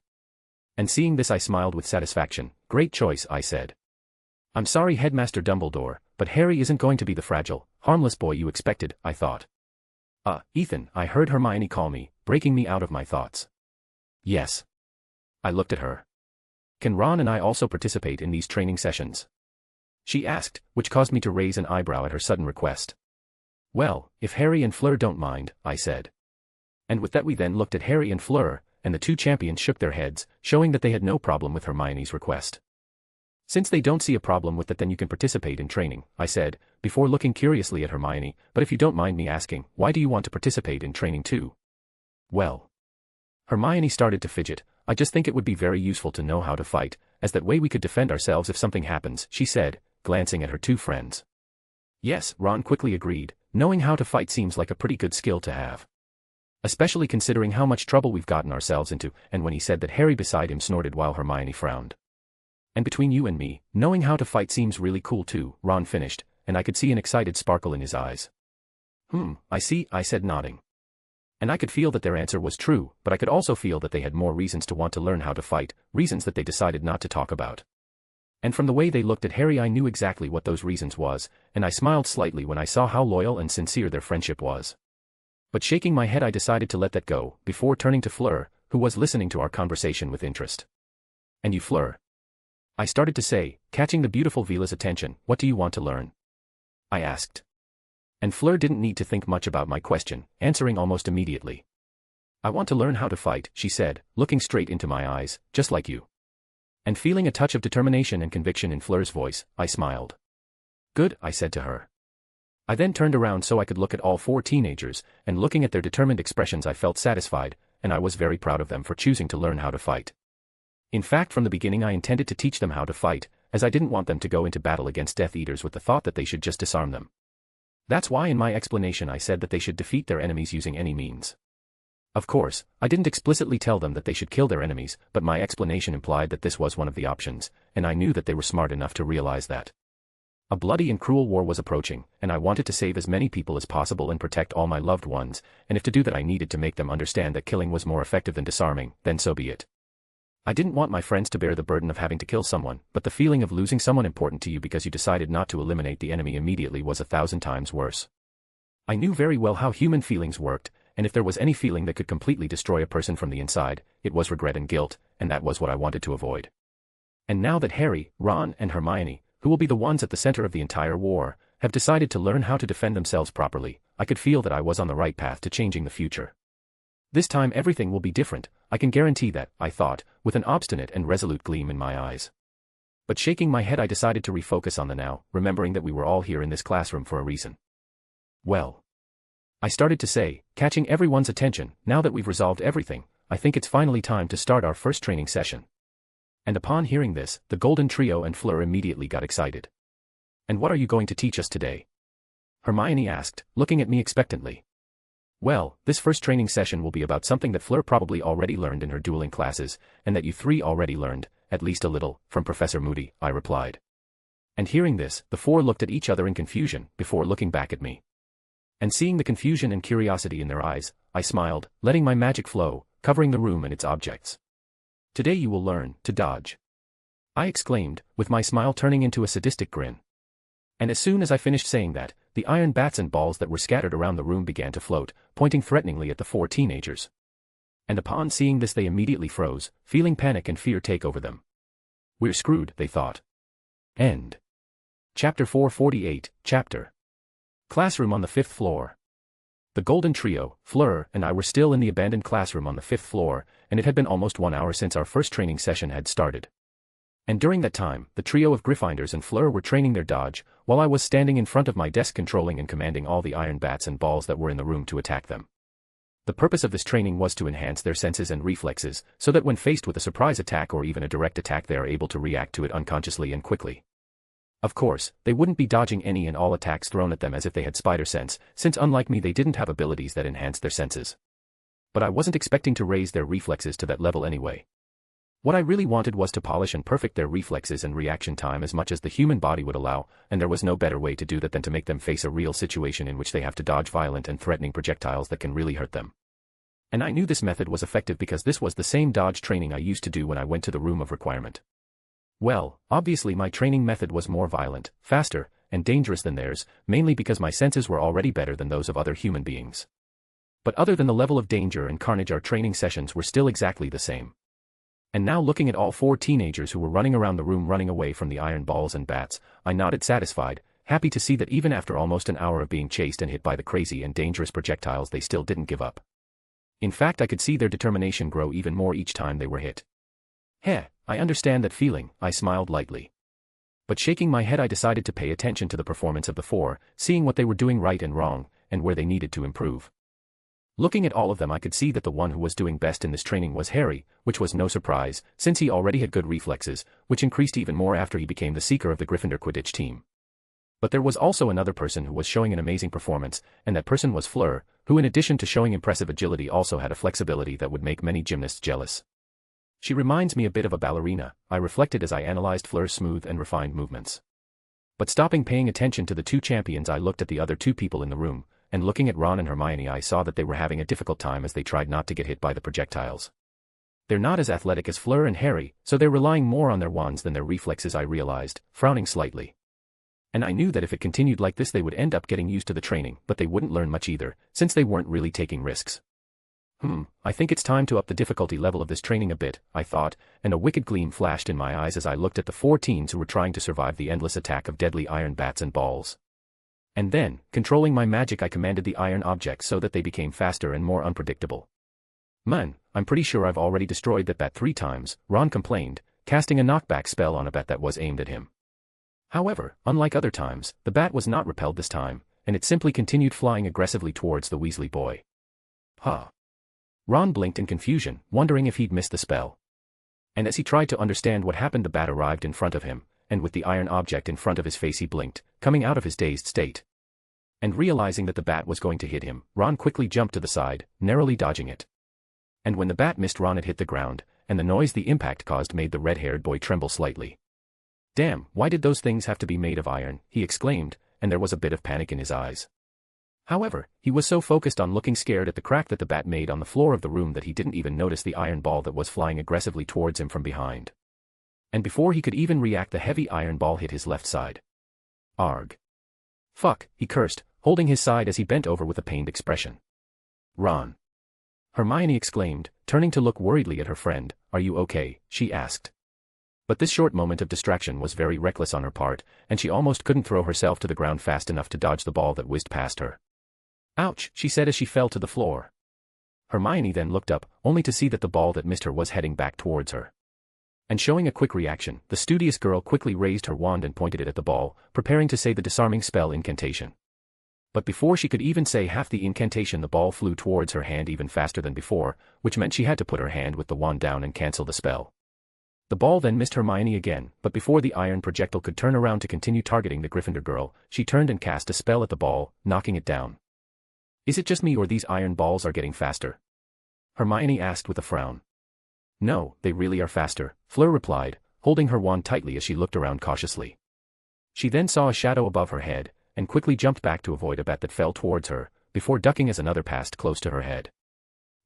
[SPEAKER 3] And seeing this I smiled with satisfaction. Great choice, I said. I'm sorry, Headmaster Dumbledore, but Harry isn't going to be the fragile, harmless boy you expected, I thought. Ethan, I heard Hermione call me, breaking me out of my thoughts. Yes. I looked at her. Can Ron and I also participate in these training sessions? She asked, which caused me to raise an eyebrow at her sudden request. Well, if Harry and Fleur don't mind, I said. And with that we then looked at Harry and Fleur, and the two champions shook their heads, showing that they had no problem with Hermione's request. Since they don't see a problem with that, then you can participate in training, I said, before looking curiously at Hermione, but if you don't mind me asking, why do you want to participate in training too? Well. Hermione started to fidget. I just think it would be very useful to know how to fight, as that way we could defend ourselves if something happens, she said, glancing at her two friends. Yes, Ron quickly agreed, knowing how to fight seems like a pretty good skill to have. Especially considering how much trouble we've gotten ourselves into, and when he said that Harry beside him snorted while Hermione frowned. And between you and me, knowing how to fight seems really cool too, Ron finished, and I could see an excited sparkle in his eyes. I see, I said nodding. And I could feel that their answer was true, but I could also feel that they had more reasons to want to learn how to fight, reasons that they decided not to talk about. And from the way they looked at Harry I knew exactly what those reasons was, and I smiled slightly when I saw how loyal and sincere their friendship was. But shaking my head I decided to let that go, before turning to Fleur, who was listening to our conversation with interest. And you, Fleur? I started to say, catching the beautiful Vila's attention, what do you want to learn? I asked. And Fleur didn't need to think much about my question, answering almost immediately. I want to learn how to fight, she said, looking straight into my eyes, just like you. And feeling a touch of determination and conviction in Fleur's voice, I smiled. Good, I said to her. I then turned around so I could look at all 4 teenagers, and looking at their determined expressions I felt satisfied, and I was very proud of them for choosing to learn how to fight. In fact, from the beginning I intended to teach them how to fight, as I didn't want them to go into battle against Death Eaters with the thought that they should just disarm them. That's why in my explanation I said that they should defeat their enemies using any means. Of course, I didn't explicitly tell them that they should kill their enemies, but my explanation implied that this was one of the options, and I knew that they were smart enough to realize that. A bloody and cruel war was approaching, and I wanted to save as many people as possible and protect all my loved ones, and if to do that I needed to make them understand that killing was more effective than disarming, then so be it. I didn't want my friends to bear the burden of having to kill someone, but the feeling of losing someone important to you because you decided not to eliminate the enemy immediately was 1,000 times worse. I knew very well how human feelings worked, and if there was any feeling that could completely destroy a person from the inside, it was regret and guilt, and that was what I wanted to avoid. And now that Harry, Ron, and Hermione, who will be the ones at the center of the entire war, have decided to learn how to defend themselves properly, I could feel that I was on the right path to changing the future. This time everything will be different, I can guarantee that, I thought, with an obstinate and resolute gleam in my eyes. But shaking my head I decided to refocus on the now, remembering that we were all here in this classroom for a reason. Well, I started to say, catching everyone's attention, now that we've resolved everything, I think it's finally time to start our first training session. And upon hearing this, the Golden Trio and Fleur immediately got excited. And what are you going to teach us today? Hermione asked, looking at me expectantly. Well, this first training session will be about something that Fleur probably already learned in her dueling classes, and that you 3 already learned, at least a little, from Professor Moody, I replied. And hearing this, the 4 looked at each other in confusion, before looking back at me. And seeing the confusion and curiosity in their eyes, I smiled, letting my magic flow, covering the room and its objects. Today you will learn to dodge, I exclaimed, with my smile turning into a sadistic grin. And as soon as I finished saying that, the iron bats and balls that were scattered around the room began to float, pointing threateningly at the 4 teenagers. And upon seeing this they immediately froze, feeling panic and fear take over them. We're screwed, they thought. End. Chapter 448, Chapter. Classroom on the 5th floor. The Golden Trio, Fleur, and I were still in the abandoned classroom on the 5th floor, and it had been almost 1 hour since our first training session had started. And during that time, the trio of Gryffindors and Fleur were training their dodge, while I was standing in front of my desk controlling and commanding all the iron bats and balls that were in the room to attack them. The purpose of this training was to enhance their senses and reflexes, so that when faced with a surprise attack or even a direct attack they are able to react to it unconsciously and quickly. Of course, they wouldn't be dodging any and all attacks thrown at them as if they had spider sense, since unlike me they didn't have abilities that enhanced their senses. But I wasn't expecting to raise their reflexes to that level anyway. What I really wanted was to polish and perfect their reflexes and reaction time as much as the human body would allow, and there was no better way to do that than to make them face a real situation in which they have to dodge violent and threatening projectiles that can really hurt them. And I knew this method was effective because this was the same dodge training I used to do when I went to the room of requirement. Well, obviously my training method was more violent, faster, and dangerous than theirs, mainly because my senses were already better than those of other human beings. But other than the level of danger and carnage, our training sessions were still exactly the same. And now looking at all 4 teenagers who were running around the room running away from the iron balls and bats, I nodded satisfied, happy to see that even after almost an hour of being chased and hit by the crazy and dangerous projectiles they still didn't give up. In fact, I could see their determination grow even more each time they were hit. Heh, I understand that feeling, I smiled lightly. But shaking my head I decided to pay attention to the performance of the 4, seeing what they were doing right and wrong, and where they needed to improve. Looking at all of them I could see that the one who was doing best in this training was Harry, which was no surprise, since he already had good reflexes, which increased even more after he became the seeker of the Gryffindor Quidditch team. But there was also another person who was showing an amazing performance, and that person was Fleur, who in addition to showing impressive agility also had a flexibility that would make many gymnasts jealous. She reminds me a bit of a ballerina, I reflected as I analyzed Fleur's smooth and refined movements. But stopping paying attention to the 2 champions I looked at the other 2 people in the room, and looking at Ron and Hermione I saw that they were having a difficult time as they tried not to get hit by the projectiles. They're not as athletic as Fleur and Harry, so they're relying more on their wands than their reflexes, I realized, frowning slightly. And I knew that if it continued like this they would end up getting used to the training, but they wouldn't learn much either, since they weren't really taking risks. I think it's time to up the difficulty level of this training a bit, I thought, and a wicked gleam flashed in my eyes as I looked at the 4 teens who were trying to survive the endless attack of deadly iron bats and balls. And then, controlling my magic I commanded the iron objects so that they became faster and more unpredictable. Man, I'm pretty sure I've already destroyed that bat 3 times, Ron complained, casting a knockback spell on a bat that was aimed at him. However, unlike other times, the bat was not repelled this time, and it simply continued flying aggressively towards the Weasley boy. Huh. Ron blinked in confusion, wondering if he'd missed the spell. And as he tried to understand what happened, the bat arrived in front of him, and with the iron object in front of his face he blinked, coming out of his dazed state. And realizing that the bat was going to hit him, Ron quickly jumped to the side, narrowly dodging it. And when the bat missed Ron, it hit the ground, and the noise the impact caused made the red-haired boy tremble slightly. "Damn, why did those things have to be made of iron?" he exclaimed, and there was a bit of panic in his eyes. However, he was so focused on looking scared at the crack that the bat made on the floor of the room that he didn't even notice the iron ball that was flying aggressively towards him from behind. And before he could even react, the heavy iron ball hit his left side. Arg. Fuck, he cursed, holding his side as he bent over with a pained expression. "Ron." Hermione exclaimed, turning to look worriedly at her friend. "Are you okay?" she asked. But this short moment of distraction was very reckless on her part, and she almost couldn't throw herself to the ground fast enough to dodge the ball that whizzed past her. "Ouch," she said as she fell to the floor. Hermione then looked up, only to see that the ball that missed her was heading back towards her. And showing a quick reaction, the studious girl quickly raised her wand and pointed it at the ball, preparing to say the disarming spell incantation. But before she could even say half the incantation, the ball flew towards her hand even faster than before, which meant she had to put her hand with the wand down and cancel the spell. The ball then missed Hermione again, but before the iron projectile could turn around to continue targeting the Gryffindor girl, she turned and cast a spell at the ball, knocking it down. "Is it just me, or these iron balls are getting faster?" Hermione asked with a frown. "No, they really are faster," Fleur replied, holding her wand tightly as she looked around cautiously. She then saw a shadow above her head, and quickly jumped back to avoid a bat that fell towards her, before ducking as another passed close to her head.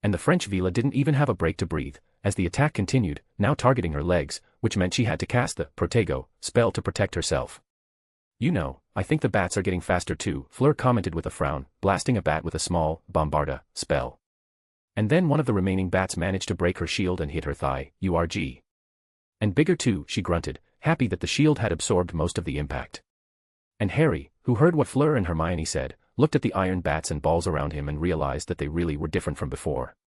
[SPEAKER 3] And the French Vila didn't even have a break to breathe, as the attack continued, now targeting her legs, which meant she had to cast the Protego spell to protect herself. "You know, I think the bats are getting faster too," Fleur commented with a frown, blasting a bat with a small Bombarda spell. And then one of the remaining bats managed to break her shield and hit her thigh. "URG. And bigger too," she grunted, happy that the shield had absorbed most of the impact. And Harry, who heard what Fleur and Hermione said, looked at the iron bats and balls around him and realized that they really were different from before.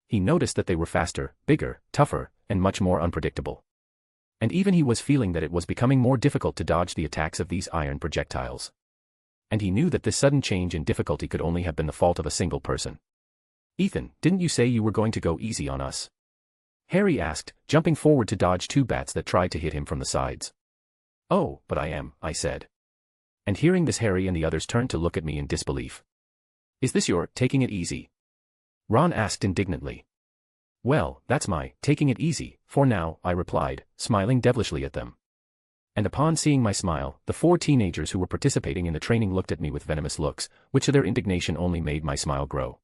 [SPEAKER 3] He noticed that they were faster, bigger, tougher, and much more unpredictable. And even he was feeling that it was becoming more difficult to dodge the attacks of these iron projectiles. And he knew that this sudden change in difficulty could only have been the fault of a single person. "Ethan, didn't you say you were going to go easy on us?" Harry asked, jumping forward to dodge two bats that tried to hit him from the sides. "Oh, but I am," I said. And hearing this, Harry and the others turned to look at me in disbelief. "Is this your taking it easy?" Ron asked indignantly. "Well, that's my taking it easy, for now," I replied, smiling devilishly at them. And upon seeing my smile, the 4 teenagers who were participating in the training looked at me with venomous looks, which to their indignation only made my smile grow.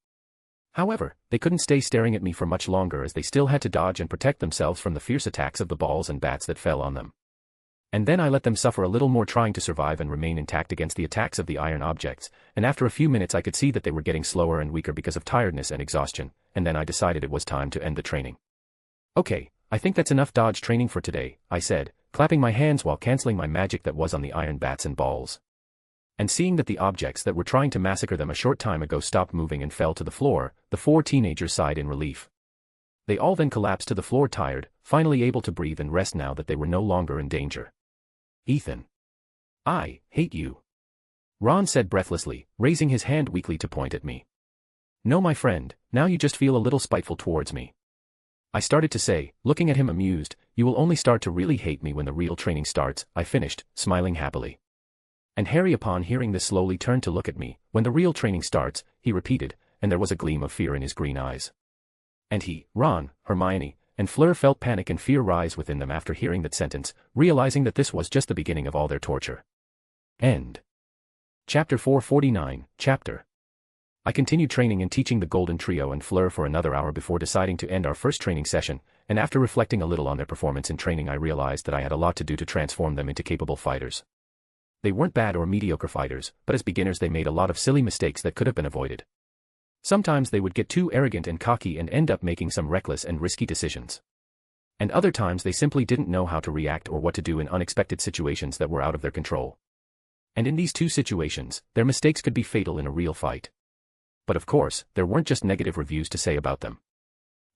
[SPEAKER 3] However, they couldn't stay staring at me for much longer, as they still had to dodge and protect themselves from the fierce attacks of the balls and bats that fell on them. And then I let them suffer a little more, trying to survive and remain intact against the attacks of the iron objects, and after a few minutes I could see that they were getting slower and weaker because of tiredness and exhaustion, and then I decided it was time to end the training. "Okay, I think that's enough dodge training for today," I said, clapping my hands while canceling my magic that was on the iron bats and balls. And seeing that the objects that were trying to massacre them a short time ago stopped moving and fell to the floor, the 4 teenagers sighed in relief. They all then collapsed to the floor, tired, finally able to breathe and rest now that they were no longer in danger. "Ethan. I hate you," Ron said breathlessly, raising his hand weakly to point at me. "No, my friend, now you just feel a little spiteful towards me," I started to say, looking at him amused. "You will only start to really hate me when the real training starts," I finished, smiling happily. And Harry, upon hearing this, slowly turned to look at me. "When the real training starts," he repeated, and there was a gleam of fear in his green eyes. And he, Ron, Hermione, and Fleur felt panic and fear rise within them after hearing that sentence, realizing that this was just the beginning of all their torture. End. Chapter 449, Chapter. I continued training and teaching the Golden Trio and Fleur for another hour before deciding to end our first training session, and after reflecting a little on their performance in training I realized that I had a lot to do to transform them into capable fighters. They weren't bad or mediocre fighters, but as beginners they made a lot of silly mistakes that could have been avoided. Sometimes they would get too arrogant and cocky and end up making some reckless and risky decisions. And other times they simply didn't know how to react or what to do in unexpected situations that were out of their control. And in these 2 situations, their mistakes could be fatal in a real fight. But of course, there weren't just negative reviews to say about them.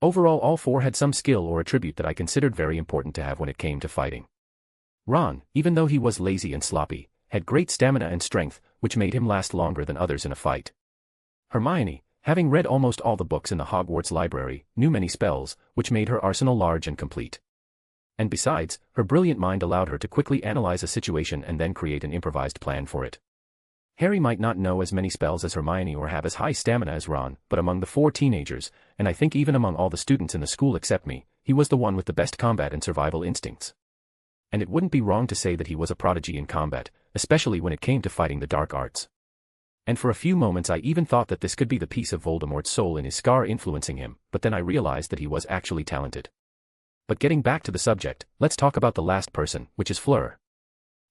[SPEAKER 3] Overall, all four had some skill or attribute that I considered very important to have when it came to fighting. Ron, even though he was lazy and sloppy, had great stamina and strength, which made him last longer than others in a fight. Hermione, having read almost all the books in the Hogwarts library, knew many spells, which made her arsenal large and complete. And besides, her brilliant mind allowed her to quickly analyze a situation and then create an improvised plan for it. Harry might not know as many spells as Hermione or have as high stamina as Ron, but among the four teenagers, and I think even among all the students in the school except me, he was the one with the best combat and survival instincts. And it wouldn't be wrong to say that he was a prodigy in combat, especially when it came to fighting the dark arts. And for a few moments I even thought that this could be the piece of Voldemort's soul in his scar influencing him, but then I realized that he was actually talented. But getting back to the subject, let's talk about the last person, which is Fleur.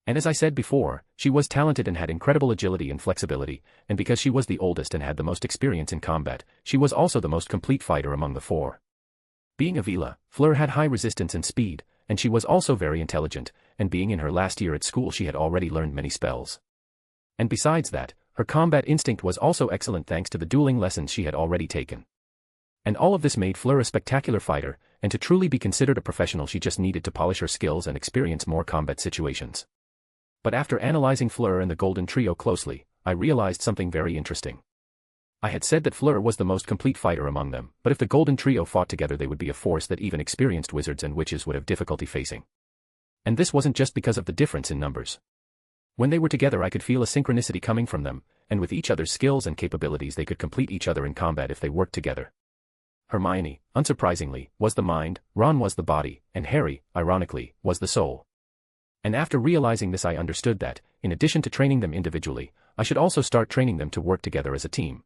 [SPEAKER 3] And as I said before, she was talented and had incredible agility and flexibility, and because she was the oldest and had the most experience in combat, she was also the most complete fighter among the four. Being a Vila, Fleur had high resistance and speed, and she was also very intelligent, and being in her last year at school she had already learned many spells. And besides that, her combat instinct was also excellent thanks to the dueling lessons she had already taken. And all of this made Fleur a spectacular fighter, and to truly be considered a professional she just needed to polish her skills and experience more combat situations. But after analyzing Fleur and the Golden Trio closely, I realized something very interesting. I had said that Fleur was the most complete fighter among them, but if the Golden Trio fought together they would be a force that even experienced wizards and witches would have difficulty facing. And this wasn't just because of the difference in numbers. When they were together I could feel a synchronicity coming from them, and with each other's skills and capabilities they could complete each other in combat if they worked together. Hermione, unsurprisingly, was the mind, Ron was the body, and Harry, ironically, was the soul. And after realizing this I understood that, in addition to training them individually, I should also start training them to work together as a team.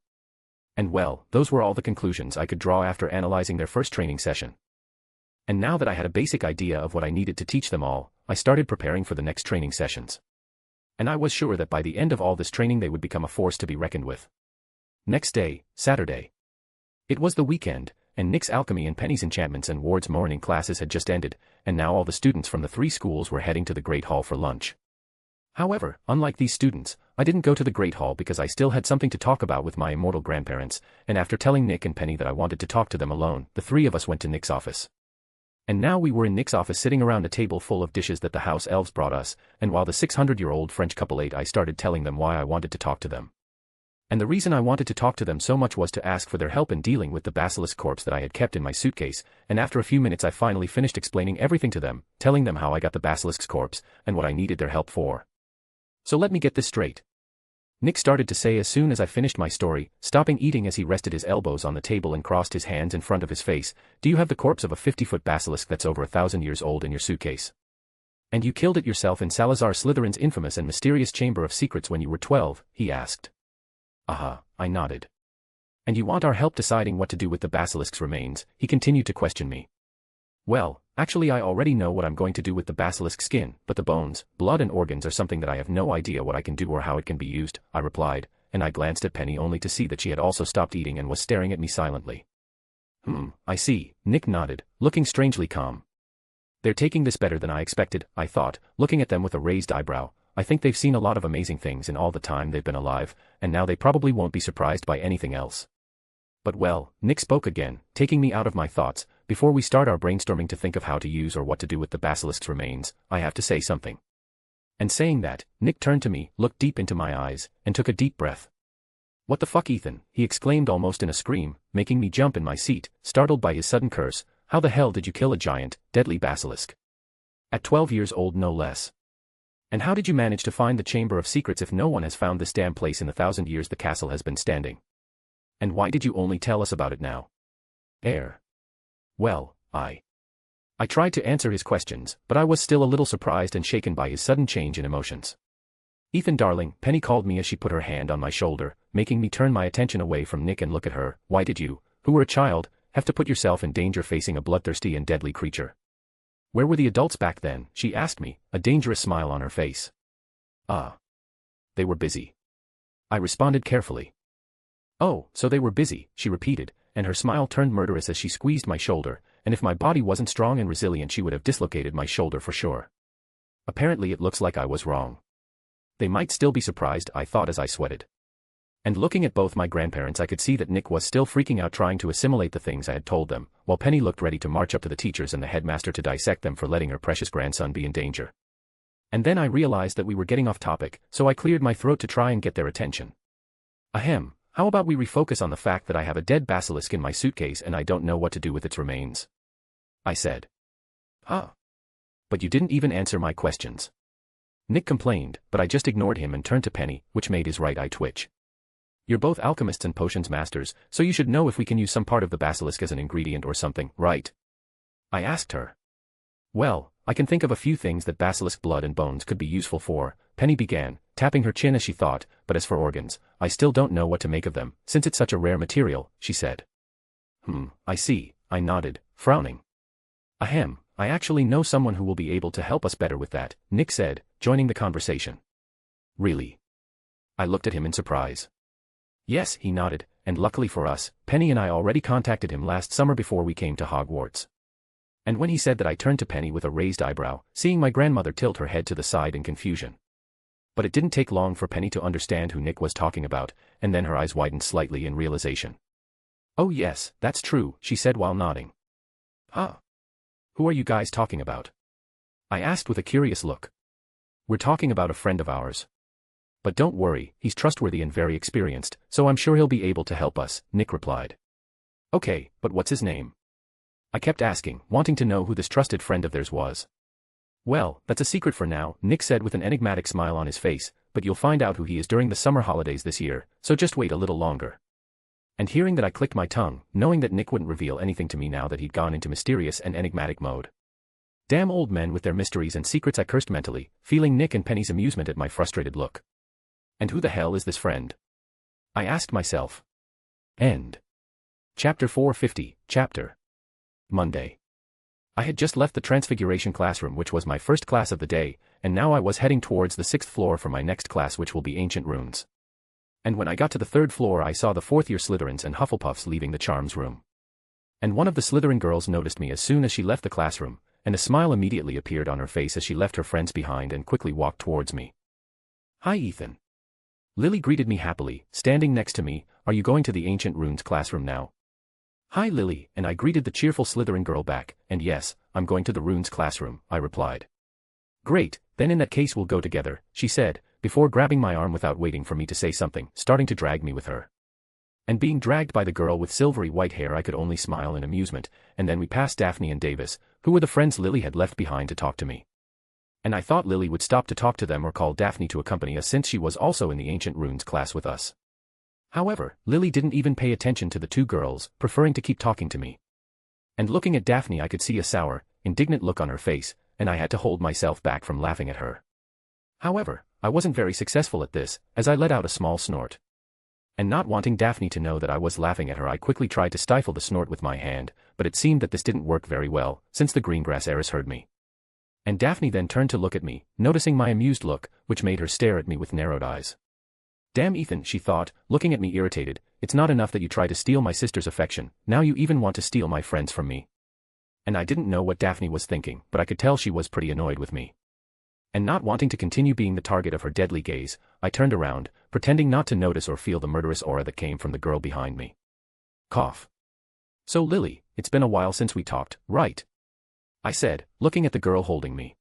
[SPEAKER 3] And well, those were all the conclusions I could draw after analyzing their first training session. And now that I had a basic idea of what I needed to teach them all, I started preparing for the next training sessions. And I was sure that by the end of all this training they would become a force to be reckoned with. Next day, Saturday. It was the weekend, and Nick's alchemy and Penny's enchantments and Ward's morning classes had just ended, and now all the students from the three schools were heading to the Great Hall for lunch. However, unlike these students, I didn't go to the Great Hall because I still had something to talk about with my immortal grandparents, and after telling Nick and Penny that I wanted to talk to them alone, the three of us went to Nick's office. And now we were in Nick's office sitting around a table full of dishes that the house elves brought us, and while the 600-year-old French couple ate I started telling them why I wanted to talk to them. And the reason I wanted to talk to them so much was to ask for their help in dealing with the basilisk corpse that I had kept in my suitcase, and after a few minutes I finally finished explaining everything to them, telling them how I got the basilisk's corpse, and what I needed their help for. So let me get this straight. Nick started to say as soon as I finished my story, stopping eating as he rested his elbows on the table and crossed his hands in front of his face, "Do you have the corpse of a 50-foot basilisk that's over 1,000 years old in your suitcase? And you killed it yourself in Salazar Slytherin's infamous and mysterious Chamber of Secrets when you were 12, he asked. I nodded. And you want our help deciding what to do with the basilisk's remains, he continued to question me. Well, actually I already know what I'm going to do with the basilisk's skin, but the bones, blood and organs are something that I have no idea what I can do or how it can be used, I replied, and I glanced at Penny only to see that she had also stopped eating and was staring at me silently. I see, Nick nodded, looking strangely calm. They're taking this better than I expected, I thought, looking at them with a raised eyebrow. I think they've seen a lot of amazing things in all the time they've been alive, and now they probably won't be surprised by anything else. But well, Nick spoke again, taking me out of my thoughts. Before we start our brainstorming to think of how to use or what to do with the basilisk's remains, I have to say something. And saying that, Nick turned to me, looked deep into my eyes, and took a deep breath. What the fuck, Ethan? He exclaimed almost in a scream, making me jump in my seat, startled by his sudden curse. How the hell did you kill a giant, deadly basilisk? At 12 years old no less. And how did you manage to find the Chamber of Secrets if no one has found this damn place in the 1,000 years the castle has been standing? And why did you only tell us about it now? Well, I tried to answer his questions, but I was still a little surprised and shaken by his sudden change in emotions. Ethan darling, Penny called me as she put her hand on my shoulder, making me turn my attention away from Nick and look at her. Why did you, who were a child, have to put yourself in danger facing a bloodthirsty and deadly creature? Where were the adults back then? She asked me, a dangerous smile on her face. They were busy. I responded carefully. Oh, so they were busy, she repeated, and her smile turned murderous as she squeezed my shoulder, and if my body wasn't strong and resilient she would have dislocated my shoulder for sure. Apparently it looks like I was wrong. They might still be surprised, I thought as I sweated. And looking at both my grandparents I could see that Nick was still freaking out trying to assimilate the things I had told them, while Penny looked ready to march up to the teachers and the headmaster to dissect them for letting her precious grandson be in danger. And then I realized that we were getting off topic, so I cleared my throat to try and get their attention. Ahem, how about we refocus on the fact that I have a dead basilisk in my suitcase and I don't know what to do with its remains? I said. Huh. But you didn't even answer my questions. Nick complained, but I just ignored him and turned to Penny, which made his right eye twitch. You're both alchemists and potions masters, so you should know if we can use some part of the basilisk as an ingredient or something, right? I asked her. Well, I can think of a few things that basilisk blood and bones could be useful for, Penny began, tapping her chin as she thought, but as for organs, I still don't know what to make of them, since it's such a rare material, she said. I see, I nodded, frowning. Ahem, I actually know someone who will be able to help us better with that, Nick said, joining the conversation. Really? I looked at him in surprise. Yes, he nodded, and luckily for us, Penny and I already contacted him last summer before we came to Hogwarts. And when he said that, I turned to Penny with a raised eyebrow, seeing my grandmother tilt her head to the side in confusion. But it didn't take long for Penny to understand who Nick was talking about, and then her eyes widened slightly in realization. Oh yes, that's true, she said while nodding. Huh? Who are you guys talking about? I asked with a curious look. We're talking about a friend of ours. But don't worry, he's trustworthy and very experienced, so I'm sure he'll be able to help us, Nick replied. Okay, but what's his name? I kept asking, wanting to know who this trusted friend of theirs was. Well, that's a secret for now, Nick said with an enigmatic smile on his face, but you'll find out who he is during the summer holidays this year, so just wait a little longer. And hearing that, I clicked my tongue, knowing that Nick wouldn't reveal anything to me now that he'd gone into mysterious and enigmatic mode. Damn old men with their mysteries and secrets, I cursed mentally, feeling Nick and Penny's amusement at my frustrated look. And who the hell is this friend? I asked myself. End. Chapter 450, Chapter. Monday. I had just left the Transfiguration classroom, which was my first class of the day, and now I was heading towards the 6th floor for my next class, which will be Ancient Runes. And when I got to the 3rd floor, I saw the 4th-year Slytherins and Hufflepuffs leaving the charms room. And one of the Slytherin girls noticed me as soon as she left the classroom, and a smile immediately appeared on her face as she left her friends behind and quickly walked towards me. Hi, Ethan. Lily greeted me happily, standing next to me. Are you going to the Ancient Runes classroom now? Hi, Lily, and I greeted the cheerful Slytherin girl back, and yes, I'm going to the Runes classroom, I replied. Great, then in that case we'll go together, she said, before grabbing my arm without waiting for me to say something, starting to drag me with her. And being dragged by the girl with silvery white hair, I could only smile in amusement, and then we passed Daphne and Davis, who were the friends Lily had left behind to talk to me. And I thought Lily would stop to talk to them or call Daphne to accompany us since she was also in the Ancient Runes class with us. However, Lily didn't even pay attention to the two girls, preferring to keep talking to me. And looking at Daphne, I could see a sour, indignant look on her face, and I had to hold myself back from laughing at her. However, I wasn't very successful at this, as I let out a small snort. And not wanting Daphne to know that I was laughing at her, I quickly tried to stifle the snort with my hand, but it seemed that this didn't work very well, since the Greengrass heiress heard me. And Daphne then turned to look at me, noticing my amused look, which made her stare at me with narrowed eyes. Damn, Ethan, she thought, looking at me irritated, it's not enough that you try to steal my sister's affection, now you even want to steal my friends from me. And I didn't know what Daphne was thinking, but I could tell she was pretty annoyed with me. And not wanting to continue being the target of her deadly gaze, I turned around, pretending not to notice or feel the murderous aura that came from the girl behind me. Cough. So Lily, it's been a while since we talked, right? I said, looking at the girl holding me.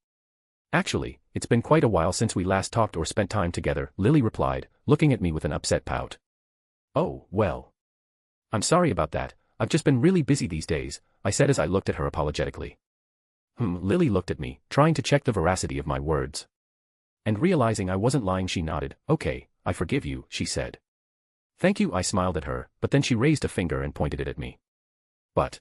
[SPEAKER 3] Actually, it's been quite a while since we last talked or spent time together, Lily replied, looking at me with an upset pout. Oh, well. I'm sorry about that, I've just been really busy these days, I said as I looked at her apologetically. Lily looked at me, trying to check the veracity of my words. And realizing I wasn't lying, she nodded. Okay, I forgive you, she said. Thank you, I smiled at her, but then she raised a finger and pointed it at me. But.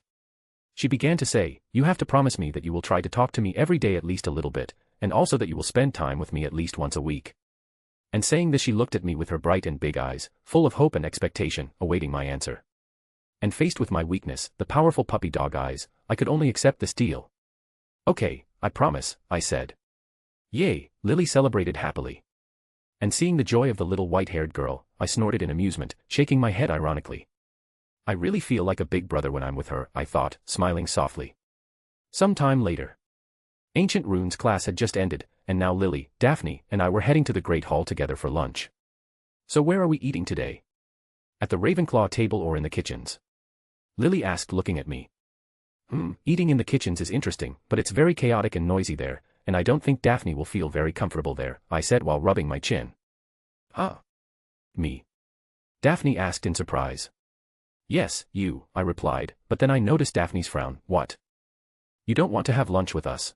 [SPEAKER 3] She began to say, you have to promise me that you will try to talk to me every day at least a little bit, and also that you will spend time with me at least once a week. And saying this, she looked at me with her bright and big eyes, full of hope and expectation, awaiting my answer. And faced with my weakness, the powerful puppy dog eyes, I could only accept this deal. Okay, I promise, I said. Yay, Lily celebrated happily. And seeing the joy of the little white-haired girl, I snorted in amusement, shaking my head ironically. I really feel like a big brother when I'm with her, I thought, smiling softly. Some time later. Ancient Runes class had just ended, and now Lily, Daphne, and I were heading to the Great Hall together for lunch. So where are we eating today? At the Ravenclaw table or in the kitchens? Lily asked, looking at me. Eating in the kitchens is interesting, but it's very chaotic and noisy there, and I don't think Daphne will feel very comfortable there, I said while rubbing my chin. Huh? Me? Daphne asked in surprise. Yes, you, I replied, but then I noticed Daphne's frown. What? You don't want to have lunch with us?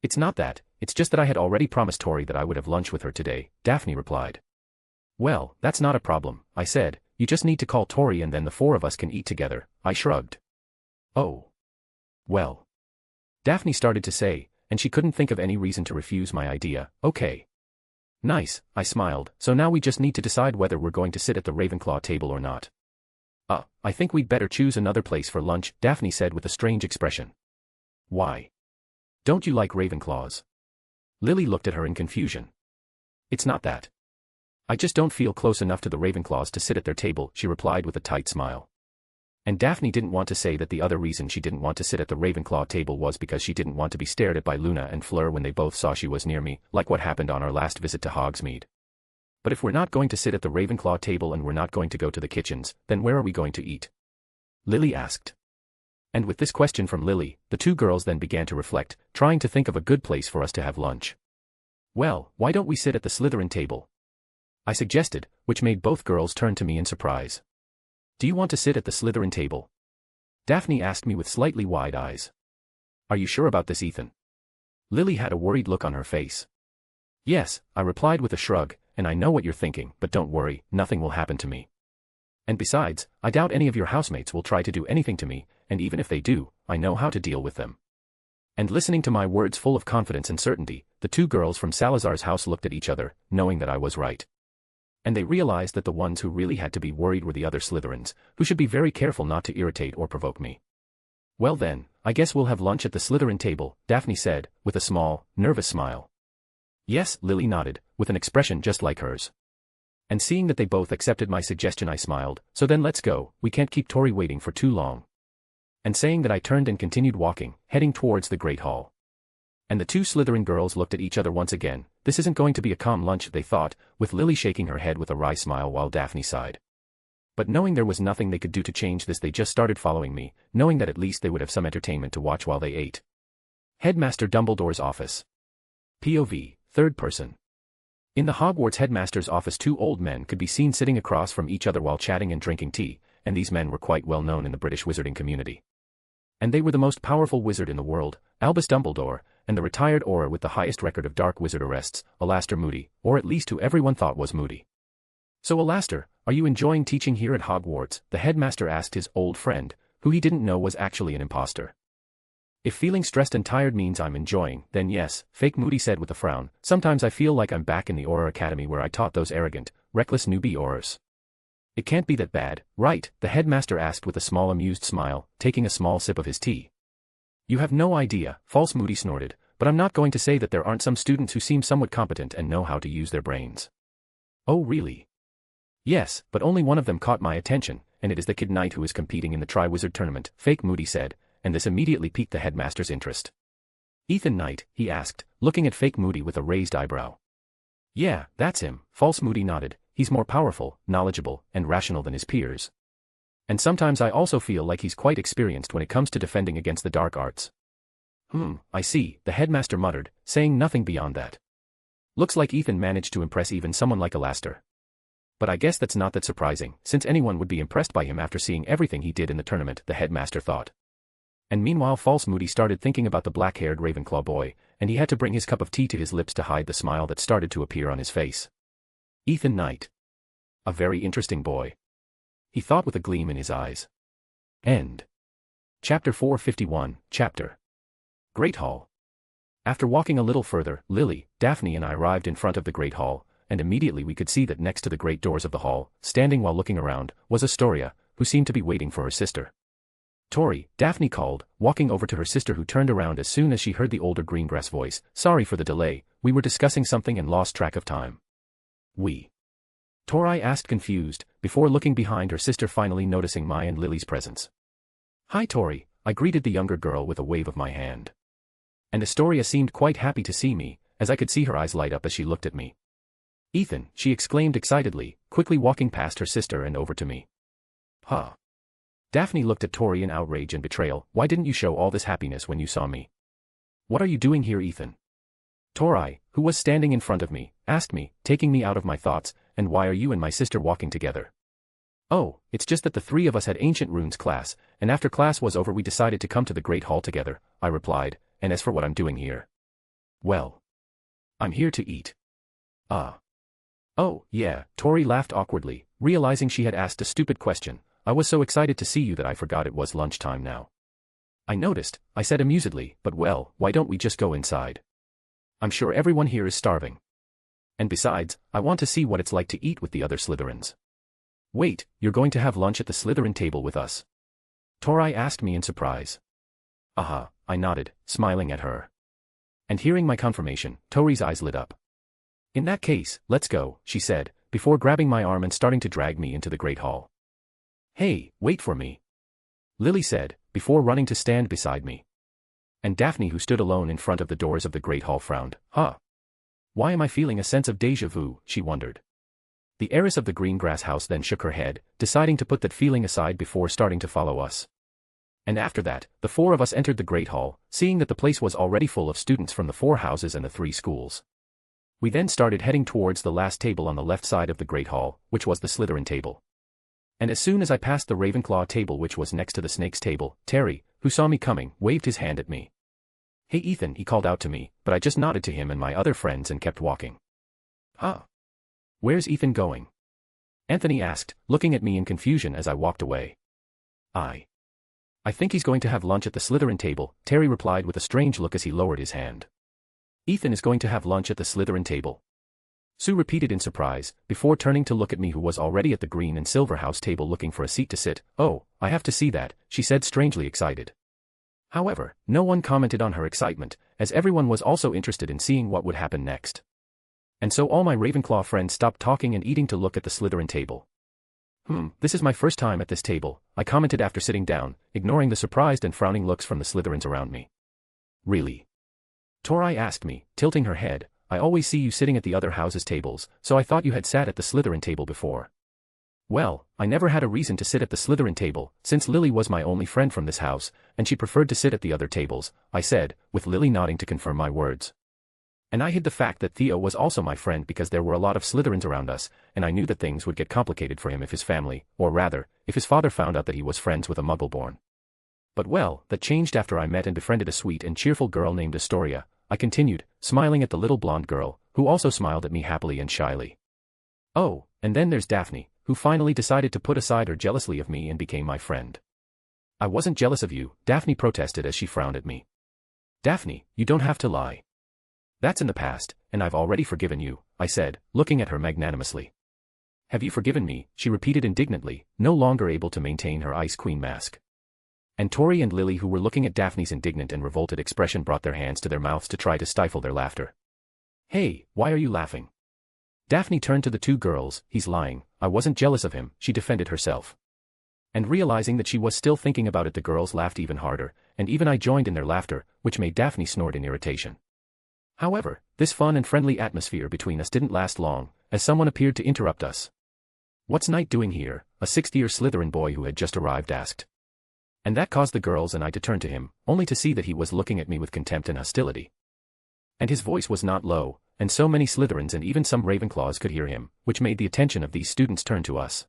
[SPEAKER 3] It's not that, it's just that I had already promised Tori that I would have lunch with her today, Daphne replied. Well, that's not a problem, I said, you just need to call Tori and then the four of us can eat together, I shrugged. Oh. Well. Daphne started to say, and she couldn't think of any reason to refuse my idea. Okay. Nice, I smiled, so now we just need to decide whether we're going to sit at the Ravenclaw table or not. I think we'd better choose another place for lunch, Daphne said with a strange expression. Why? Don't you like Ravenclaws? Lily looked at her in confusion. It's not that. I just don't feel close enough to the Ravenclaws to sit at their table, she replied with a tight smile. And Daphne didn't want to say that the other reason she didn't want to sit at the Ravenclaw table was because she didn't want to be stared at by Luna and Fleur when they both saw she was near me, like what happened on our last visit to Hogsmeade. But if we're not going to sit at the Ravenclaw table and we're not going to go to the kitchens, then where are we going to eat? Lily asked. And with this question from Lily, the two girls then began to reflect, trying to think of a good place for us to have lunch. Well, why don't we sit at the Slytherin table? I suggested, which made both girls turn to me in surprise. Do you want to sit at the Slytherin table? Daphne asked me with slightly wide eyes. Are you sure about this, Ethan? Lily had a worried look on her face. Yes, I replied with a shrug, and I know what you're thinking, but don't worry, nothing will happen to me. And besides, I doubt any of your housemates will try to do anything to me, and even if they do, I know how to deal with them. And listening to my words full of confidence and certainty, the two girls from Salazar's house looked at each other, knowing that I was right. And they realized that the ones who really had to be worried were the other Slytherins, who should be very careful not to irritate or provoke me. Well then, I guess we'll have lunch at the Slytherin table, Daphne said, with a small, nervous smile. Yes, Lily nodded, with an expression just like hers. And seeing that they both accepted my suggestion, I smiled, so then let's go, we can't keep Tori waiting for too long. And saying that, I turned and continued walking, heading towards the Great Hall. And the two Slytherin girls looked at each other once again. This isn't going to be a calm lunch, they thought, with Lily shaking her head with a wry smile while Daphne sighed. But knowing there was nothing they could do to change this, they just started following me, knowing that at least they would have some entertainment to watch while they ate. Headmaster Dumbledore's office. POV, third person. In the Hogwarts headmaster's office, two old men could be seen sitting across from each other while chatting and drinking tea, and these men were quite well known in the British wizarding community. And they were the most powerful wizard in the world, Albus Dumbledore, and the retired Auror with the highest record of dark wizard arrests, Alastor Moody, or at least who everyone thought was Moody. So Alastor, are you enjoying teaching here at Hogwarts? The headmaster asked his old friend, who he didn't know was actually an imposter. If feeling stressed and tired means I'm enjoying, then yes, fake Moody said with a frown. Sometimes I feel like I'm back in the Auror Academy where I taught those arrogant, reckless newbie Aurors. It can't be that bad, right? The headmaster asked with a small amused smile, taking a small sip of his tea. You have no idea, false Moody snorted, but I'm not going to say that there aren't some students who seem somewhat competent and know how to use their brains. Oh really? Yes, but only one of them caught my attention, and it is the Kid Knight who is competing in the Triwizard Tournament, fake Moody said, and this immediately piqued the headmaster's interest. Ethan Knight, he asked, looking at fake Moody with a raised eyebrow. Yeah, that's him, false Moody nodded. He's more powerful, knowledgeable, and rational than his peers. And sometimes I also feel like he's quite experienced when it comes to defending against the dark arts. I see, the headmaster muttered, saying nothing beyond that. Looks like Ethan managed to impress even someone like Alastor. But I guess that's not that surprising, since anyone would be impressed by him after seeing everything he did in the tournament, the headmaster thought. And meanwhile false Moody started thinking about the black-haired Ravenclaw boy, and he had to bring his cup of tea to his lips to hide the smile that started to appear on his face. Ethan Knight. A very interesting boy. He thought with a gleam in his eyes. End. Chapter 451, Chapter. Great Hall. After walking a little further, Lily, Daphne and I arrived in front of the Great Hall, and immediately we could see that next to the great doors of the hall, standing while looking around, was Astoria, who seemed to be waiting for her sister. Tori, Daphne called, walking over to her sister, who turned around as soon as she heard the older Greengrass voice. Sorry for the delay, we were discussing something and lost track of time. We? Tori asked confused, before looking behind her sister, finally noticing my and Lily's presence. Hi Tori, I greeted the younger girl with a wave of my hand. And Astoria seemed quite happy to see me, as I could see her eyes light up as she looked at me. Ethan, she exclaimed excitedly, quickly walking past her sister and over to me. Huh. Daphne looked at Tori in outrage and betrayal. Why didn't you show all this happiness when you saw me? What are you doing here, Ethan? Tori, who was standing in front of me, asked me, taking me out of my thoughts, and why are you and my sister walking together? Oh, it's just that the three of us had ancient runes class, and after class was over we decided to come to the Great Hall together, I replied, and as for what I'm doing here. Well, I'm here to eat. Ah. Oh, yeah, Tori laughed awkwardly, realizing she had asked a stupid question. I was so excited to see you that I forgot it was lunchtime now. I noticed, I said amusedly, but well, why don't we just go inside? I'm sure everyone here is starving. And besides, I want to see what it's like to eat with the other Slytherins. Wait, you're going to have lunch at the Slytherin table with us? Tori asked me in surprise. Aha, I nodded, smiling at her. And hearing my confirmation, Tori's eyes lit up. In that case, let's go, she said, before grabbing my arm and starting to drag me into the Great Hall. Hey, wait for me. Lily said, before running to stand beside me. And Daphne, who stood alone in front of the doors of the Great Hall, frowned. Huh? Why am I feeling a sense of déjà vu, she wondered. The heiress of the green grass house then shook her head, deciding to put that feeling aside before starting to follow us. And after that, the four of us entered the Great Hall, seeing that the place was already full of students from the 4 houses and the 3 schools. We then started heading towards the last table on the left side of the Great Hall, which was the Slytherin table. And as soon as I passed the Ravenclaw table, which was next to the Snake's table, Terry, who saw me coming, waved his hand at me. Hey Ethan, he called out to me, but I just nodded to him and my other friends and kept walking. Huh? Where's Ethan going? Anthony asked, looking at me in confusion as I walked away. I think he's going to have lunch at the Slytherin table, Terry replied with a strange look as he lowered his hand. Ethan is going to have lunch at the Slytherin table? Sue repeated in surprise, before turning to look at me, who was already at the green and silver house table looking for a seat to sit. Oh, I have to see that, she said, strangely excited. However, no one commented on her excitement, as everyone was also interested in seeing what would happen next. And so all my Ravenclaw friends stopped talking and eating to look at the Slytherin table. This is my first time at this table, I commented after sitting down, ignoring the surprised and frowning looks from the Slytherins around me. Really? Tori asked me, tilting her head. I always see you sitting at the other houses' tables, so I thought you had sat at the Slytherin table before. Well, I never had a reason to sit at the Slytherin table, since Lily was my only friend from this house, and she preferred to sit at the other tables, I said, with Lily nodding to confirm my words. And I hid the fact that Theo was also my friend because there were a lot of Slytherins around us, and I knew that things would get complicated for him if his family, or rather, if his father found out that he was friends with a Muggleborn. But well, that changed after I met and befriended a sweet and cheerful girl named Astoria, I continued, smiling at the little blonde girl, who also smiled at me happily and shyly. Oh, and then there's Daphne, who finally decided to put aside her jealousy of me and became my friend. I wasn't jealous of you, Daphne protested as she frowned at me. Daphne, you don't have to lie. That's in the past, and I've already forgiven you, I said, looking at her magnanimously. Have you forgiven me? She repeated indignantly, no longer able to maintain her Ice Queen mask. And Tori and Lily, who were looking at Daphne's indignant and revolted expression, brought their hands to their mouths to try to stifle their laughter. Hey, why are you laughing? Daphne turned to the 2 girls. He's lying, I wasn't jealous of him, she defended herself. And realizing that she was still thinking about it, the girls laughed even harder, and even I joined in their laughter, which made Daphne snort in irritation. However, this fun and friendly atmosphere between us didn't last long, as someone appeared to interrupt us. What's Knight doing here? A 6th-year Slytherin boy who had just arrived asked. And that caused the girls and I to turn to him, only to see that he was looking at me with contempt and hostility. And his voice was not low, and so many Slytherins and even some Ravenclaws could hear him, which made the attention of these students turn to us.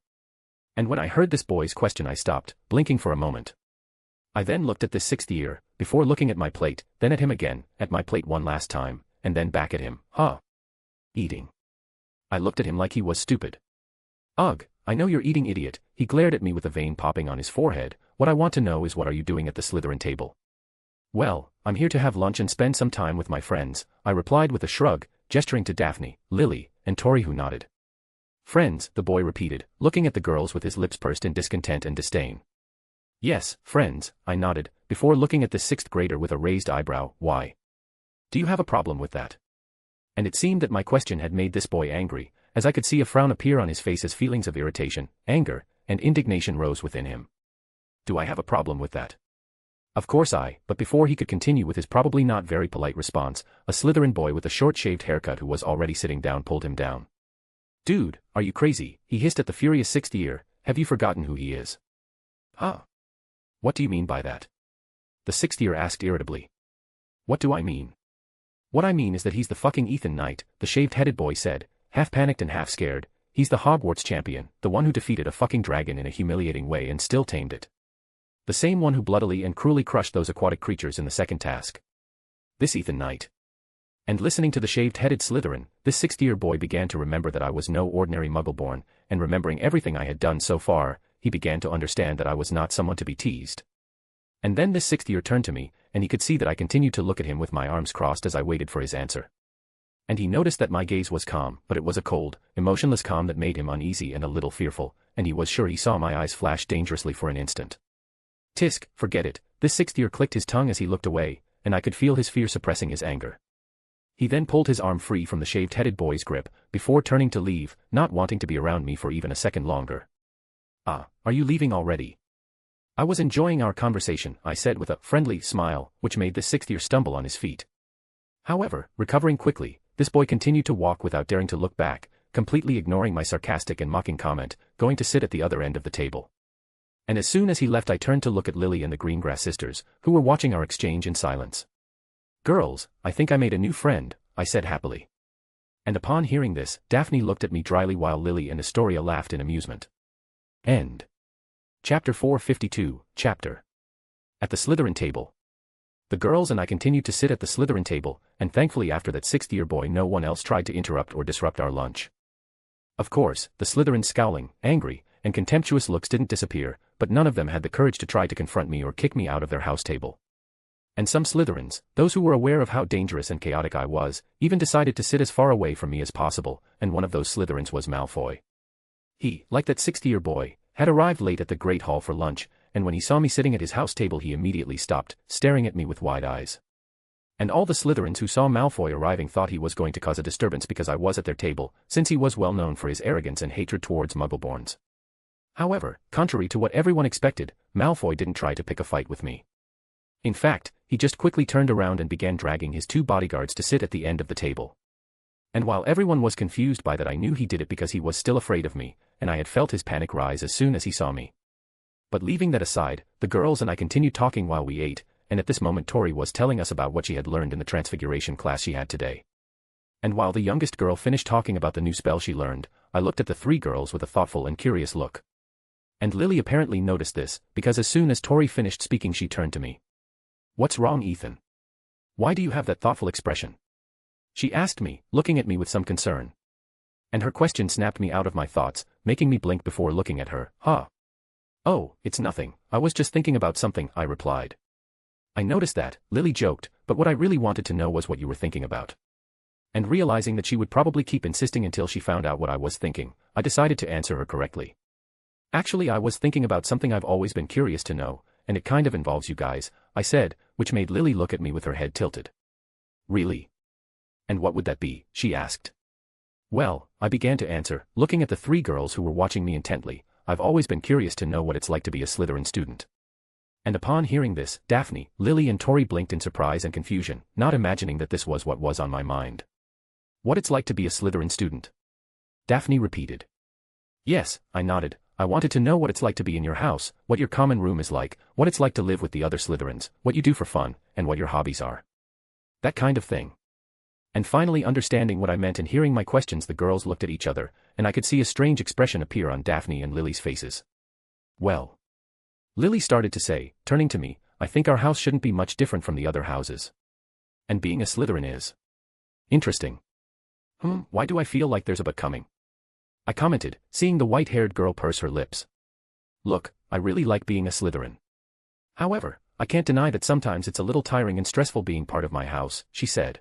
[SPEAKER 3] And when I heard this boy's question, I stopped, blinking for a moment. I then looked at this 6th year, before looking at my plate, then at him again, at my plate one last time, and then back at him. Eating. I looked at him like he was stupid. Ugh, I know you're eating, idiot, he glared at me with a vein popping on his forehead. What I want to know is, what are you doing at the Slytherin table? Well, I'm here to have lunch and spend some time with my friends, I replied with a shrug, gesturing to Daphne, Lily, and Tori, who nodded. Friends, the boy repeated, looking at the girls with his lips pursed in discontent and disdain. Yes, friends, I nodded, before looking at the 6th grader with a raised eyebrow. Why? Do you have a problem with that? And it seemed that my question had made this boy angry, as I could see a frown appear on his face as feelings of irritation, anger, and indignation rose within him. Do I have a problem with that? Of course but before he could continue with his probably not very polite response, a Slytherin boy with a short-shaved haircut who was already sitting down pulled him down. Dude, are you crazy? He hissed at the furious 6th year, have you forgotten who he is? What do you mean by that? The sixth year asked irritably. What do I mean? What I mean is that he's the fucking Ethan Knight, the shaved-headed boy said, half panicked and half scared. He's the Hogwarts champion, the one who defeated a fucking dragon in a humiliating way and still tamed it. The same one who bloodily and cruelly crushed those aquatic creatures in the second task. This Ethan Knight. And listening to the shaved-headed Slytherin, this sixth-year boy began to remember that I was no ordinary Muggle-born, and remembering everything I had done so far, he began to understand that I was not someone to be teased. And then this sixth year turned to me, and he could see that I continued to look at him with my arms crossed as I waited for his answer. And he noticed that my gaze was calm, but it was a cold, emotionless calm that made him uneasy and a little fearful, and he was sure he saw my eyes flash dangerously for an instant. Tisk, forget it, this sixth year clicked his tongue as he looked away, and I could feel his fear suppressing his anger. He then pulled his arm free from the shaved-headed boy's grip, before turning to leave, not wanting to be around me for even a second longer. Ah, are you leaving already? I was enjoying our conversation, I said with a friendly smile, which made the sixth year stumble on his feet. However, recovering quickly, this boy continued to walk without daring to look back, completely ignoring my sarcastic and mocking comment, going to sit at the other end of the table. And as soon as he left I turned to look at Lily and the Greengrass sisters, who were watching our exchange in silence. Girls, I think I made a new friend, I said happily. And upon hearing this, Daphne looked at me dryly while Lily and Astoria laughed in amusement. End. Chapter 452, Chapter. At the Slytherin table. The girls and I continued to sit at the Slytherin table, and thankfully after that sixth-year boy no one else tried to interrupt or disrupt our lunch. Of course, the Slytherins scowling, angry, and contemptuous looks didn't disappear, but none of them had the courage to try to confront me or kick me out of their house table. And some Slytherins, those who were aware of how dangerous and chaotic I was, even decided to sit as far away from me as possible, and one of those Slytherins was Malfoy. He, like that sixth-year boy, had arrived late at the Great Hall for lunch, and when he saw me sitting at his house table he immediately stopped, staring at me with wide eyes. And all the Slytherins who saw Malfoy arriving thought he was going to cause a disturbance because I was at their table, since he was well known for his arrogance and hatred towards Muggleborns. However, contrary to what everyone expected, Malfoy didn't try to pick a fight with me. In fact, he just quickly turned around and began dragging his two bodyguards to sit at the end of the table. And while everyone was confused by that I knew he did it because he was still afraid of me, and I had felt his panic rise as soon as he saw me. But leaving that aside, the girls and I continued talking while we ate, and at this moment Tori was telling us about what she had learned in the transfiguration class she had today. And while the youngest girl finished talking about the new spell she learned, I looked at the three girls with a thoughtful and curious look. And Lily apparently noticed this, because as soon as Tori finished speaking she turned to me. What's wrong, Ethan? Why do you have that thoughtful expression? She asked me, looking at me with some concern. And her question snapped me out of my thoughts, making me blink before looking at her. Huh? Oh, it's nothing, I was just thinking about something, I replied. I noticed that, Lily joked, but what I really wanted to know was what you were thinking about. And realizing that she would probably keep insisting until she found out what I was thinking, I decided to answer her correctly. Actually, I was thinking about something I've always been curious to know, and it kind of involves you guys, I said, which made Lily look at me with her head tilted. Really? And what would that be? She asked. Well, I began to answer, looking at the three girls who were watching me intently. I've always been curious to know what it's like to be a Slytherin student. And upon hearing this, Daphne, Lily and Tori blinked in surprise and confusion, not imagining that this was what was on my mind. What it's like to be a Slytherin student? Daphne repeated. Yes, I nodded. I wanted to know what it's like to be in your house, what your common room is like, what it's like to live with the other Slytherins, what you do for fun, and what your hobbies are. That kind of thing. And finally understanding what I meant and hearing my questions the girls looked at each other, and I could see a strange expression appear on Daphne and Lily's faces. Well. Lily started to say, turning to me, I think our house shouldn't be much different from the other houses. And being a Slytherin is. Interesting. Why do I feel like there's a but coming? I commented, seeing the white-haired girl purse her lips. Look, I really like being a Slytherin. However, I can't deny that sometimes it's a little tiring and stressful being part of my house, she said.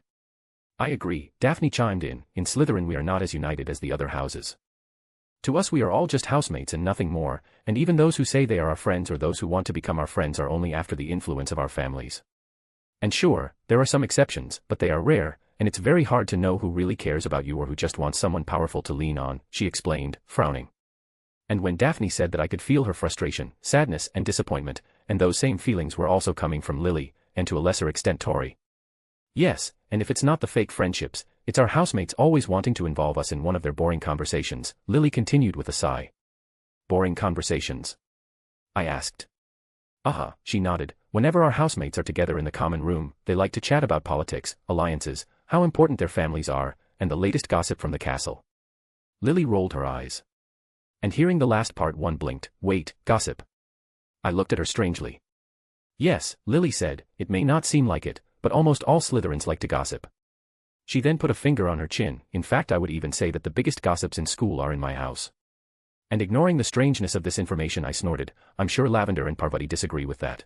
[SPEAKER 3] I agree, Daphne chimed in Slytherin we are not as united as the other houses. To us we are all just housemates and nothing more, and even those who say they are our friends or those who want to become our friends are only after the influence of our families. And sure, there are some exceptions, but they are rare, and it's very hard to know who really cares about you or who just wants someone powerful to lean on, she explained, frowning. And when Daphne said that I could feel her frustration, sadness and disappointment, and those same feelings were also coming from Lily, and to a lesser extent Tori. Yes, and if it's not the fake friendships, it's our housemates always wanting to involve us in one of their boring conversations, Lily continued with a sigh. Boring conversations? I asked. Aha, she nodded. Whenever our housemates are together in the common room, they like to chat about politics, alliances, how important their families are, and the latest gossip from the castle. Lily rolled her eyes. And hearing the last part, one blinked. Wait, gossip. I looked at her strangely. Yes, Lily said, it may not seem like it, but almost all Slytherins like to gossip. She then put a finger on her chin. In fact, I would even say that the biggest gossips in school are in my house. And ignoring the strangeness of this information, I snorted, I'm sure Lavender and Parvati disagree with that.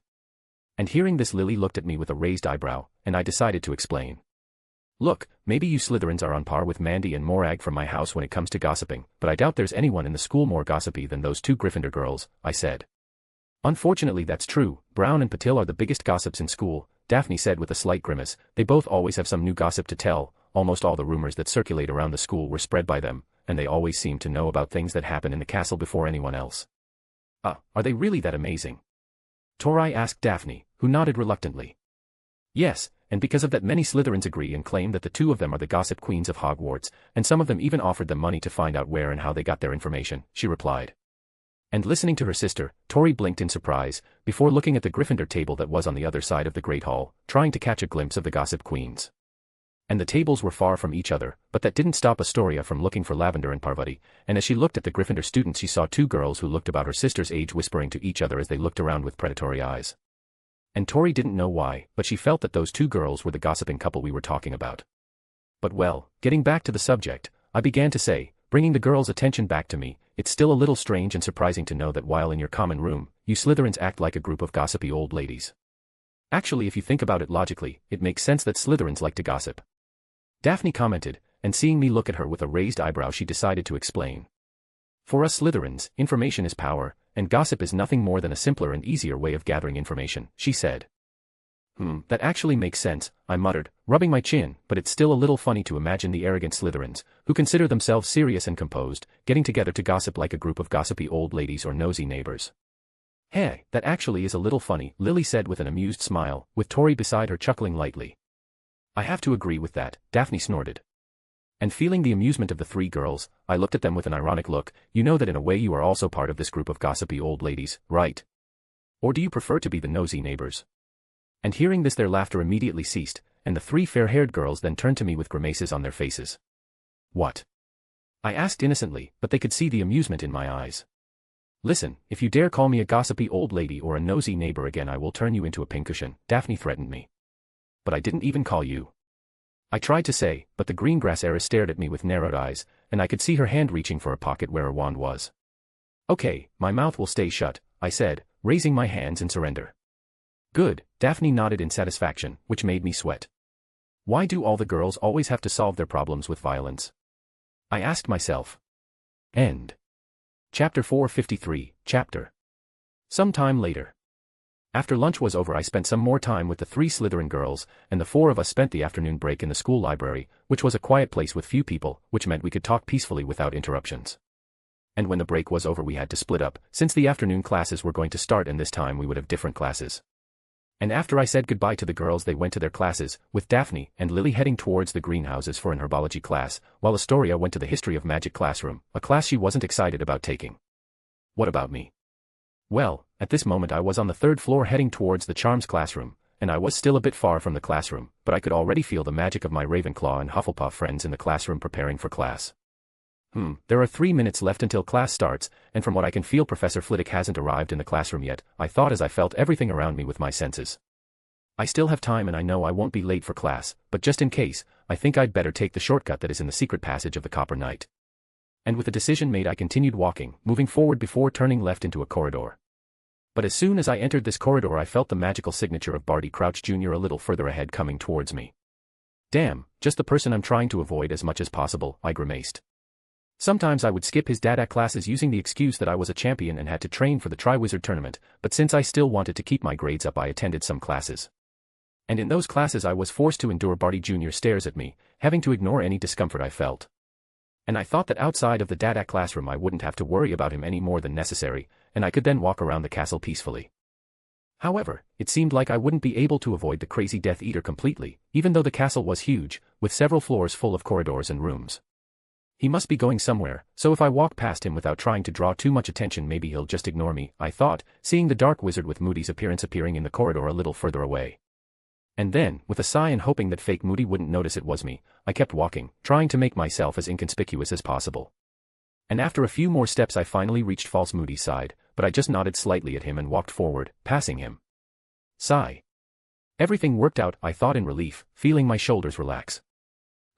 [SPEAKER 3] And hearing this, Lily looked at me with a raised eyebrow, and I decided to explain. Look, maybe you Slytherins are on par with Mandy and Morag from my house when it comes to gossiping, but I doubt there's anyone in the school more gossipy than those two Gryffindor girls, I said. Unfortunately, that's true. Brown and Patil are the biggest gossips in school, Daphne said with a slight grimace. They both always have some new gossip to tell. Almost all the rumors that circulate around the school were spread by them, and they always seem to know about things that happen in the castle before anyone else. Are they really that amazing? Tori asked Daphne, who nodded reluctantly. Yes, and because of that many Slytherins agree and claim that the two of them are the gossip queens of Hogwarts, and some of them even offered them money to find out where and how they got their information, she replied. And listening to her sister, Tori blinked in surprise, before looking at the Gryffindor table that was on the other side of the Great Hall, trying to catch a glimpse of the gossip queens. And the tables were far from each other, but that didn't stop Astoria from looking for Lavender and Parvati, and as she looked at the Gryffindor students, she saw two girls who looked about her sister's age whispering to each other as they looked around with predatory eyes. And Tori didn't know why, but she felt that those two girls were the gossiping couple we were talking about. But well, getting back to the subject, I began to say, bringing the girls' attention back to me, it's still a little strange and surprising to know that while in your common room, you Slytherins act like a group of gossipy old ladies. Actually, if you think about it logically, it makes sense that Slytherins like to gossip. Daphne commented, and seeing me look at her with a raised eyebrow, she decided to explain. For us Slytherins, information is power, and gossip is nothing more than a simpler and easier way of gathering information, she said. That actually makes sense, I muttered, rubbing my chin, but it's still a little funny to imagine the arrogant Slytherins, who consider themselves serious and composed, getting together to gossip like a group of gossipy old ladies or nosy neighbors. Hey, that actually is a little funny, Lily said with an amused smile, with Tori beside her chuckling lightly. I have to agree with that, Daphne snorted. And feeling the amusement of the three girls, I looked at them with an ironic look. You know that in a way you are also part of this group of gossipy old ladies, right? Or do you prefer to be the nosy neighbors? And hearing this, their laughter immediately ceased, and the three fair-haired girls then turned to me with grimaces on their faces. What? I asked innocently, but they could see the amusement in my eyes. Listen, if you dare call me a gossipy old lady or a nosy neighbor again, I will turn you into a pincushion, Daphne threatened me. But I didn't even call you. I tried to say, but the greengrass heiress stared at me with narrowed eyes, and I could see her hand reaching for a pocket where her wand was. Okay, my mouth will stay shut, I said, raising my hands in surrender. Good, Daphne nodded in satisfaction, which made me sweat. Why do all the girls always have to solve their problems with violence? I asked myself. End. Chapter 453, Chapter. Some time later. After lunch was over, I spent some more time with the three Slytherin girls, and the four of us spent the afternoon break in the school library, which was a quiet place with few people, which meant we could talk peacefully without interruptions. And when the break was over, we had to split up, since the afternoon classes were going to start, and this time we would have different classes. And after I said goodbye to the girls, they went to their classes, with Daphne and Lily heading towards the greenhouses for an herbology class, while Astoria went to the history of magic classroom, a class she wasn't excited about taking. What about me? Well, at this moment I was on the third floor heading towards the charms classroom, and I was still a bit far from the classroom, but I could already feel the magic of my Ravenclaw and Hufflepuff friends in the classroom preparing for class. There are 3 minutes left until class starts, and from what I can feel, Professor Flitwick hasn't arrived in the classroom yet, I thought as I felt everything around me with my senses. I still have time and I know I won't be late for class, but just in case, I think I'd better take the shortcut that is in the secret passage of the Copper Knight. And with a decision made, I continued walking, moving forward before turning left into a corridor. But as soon as I entered this corridor, I felt the magical signature of Barty Crouch Jr. a little further ahead coming towards me. Damn, just the person I'm trying to avoid as much as possible, I grimaced. Sometimes I would skip his data classes using the excuse that I was a champion and had to train for the Triwizard Tournament, but since I still wanted to keep my grades up, I attended some classes. And in those classes I was forced to endure Barty Jr.'s stares at me, having to ignore any discomfort I felt. And I thought that outside of the data classroom I wouldn't have to worry about him any more than necessary, and I could then walk around the castle peacefully. However, it seemed like I wouldn't be able to avoid the crazy Death Eater completely, even though the castle was huge, with several floors full of corridors and rooms. He must be going somewhere, so if I walk past him without trying to draw too much attention maybe he'll just ignore me, I thought, seeing the dark wizard with Moody's appearance appearing in the corridor a little further away. And then, with a sigh and hoping that fake Moody wouldn't notice it was me, I kept walking, trying to make myself as inconspicuous as possible. And after a few more steps I finally reached false Moody's side, but I just nodded slightly at him and walked forward, passing him. Sigh. Everything worked out, I thought in relief, feeling my shoulders relax.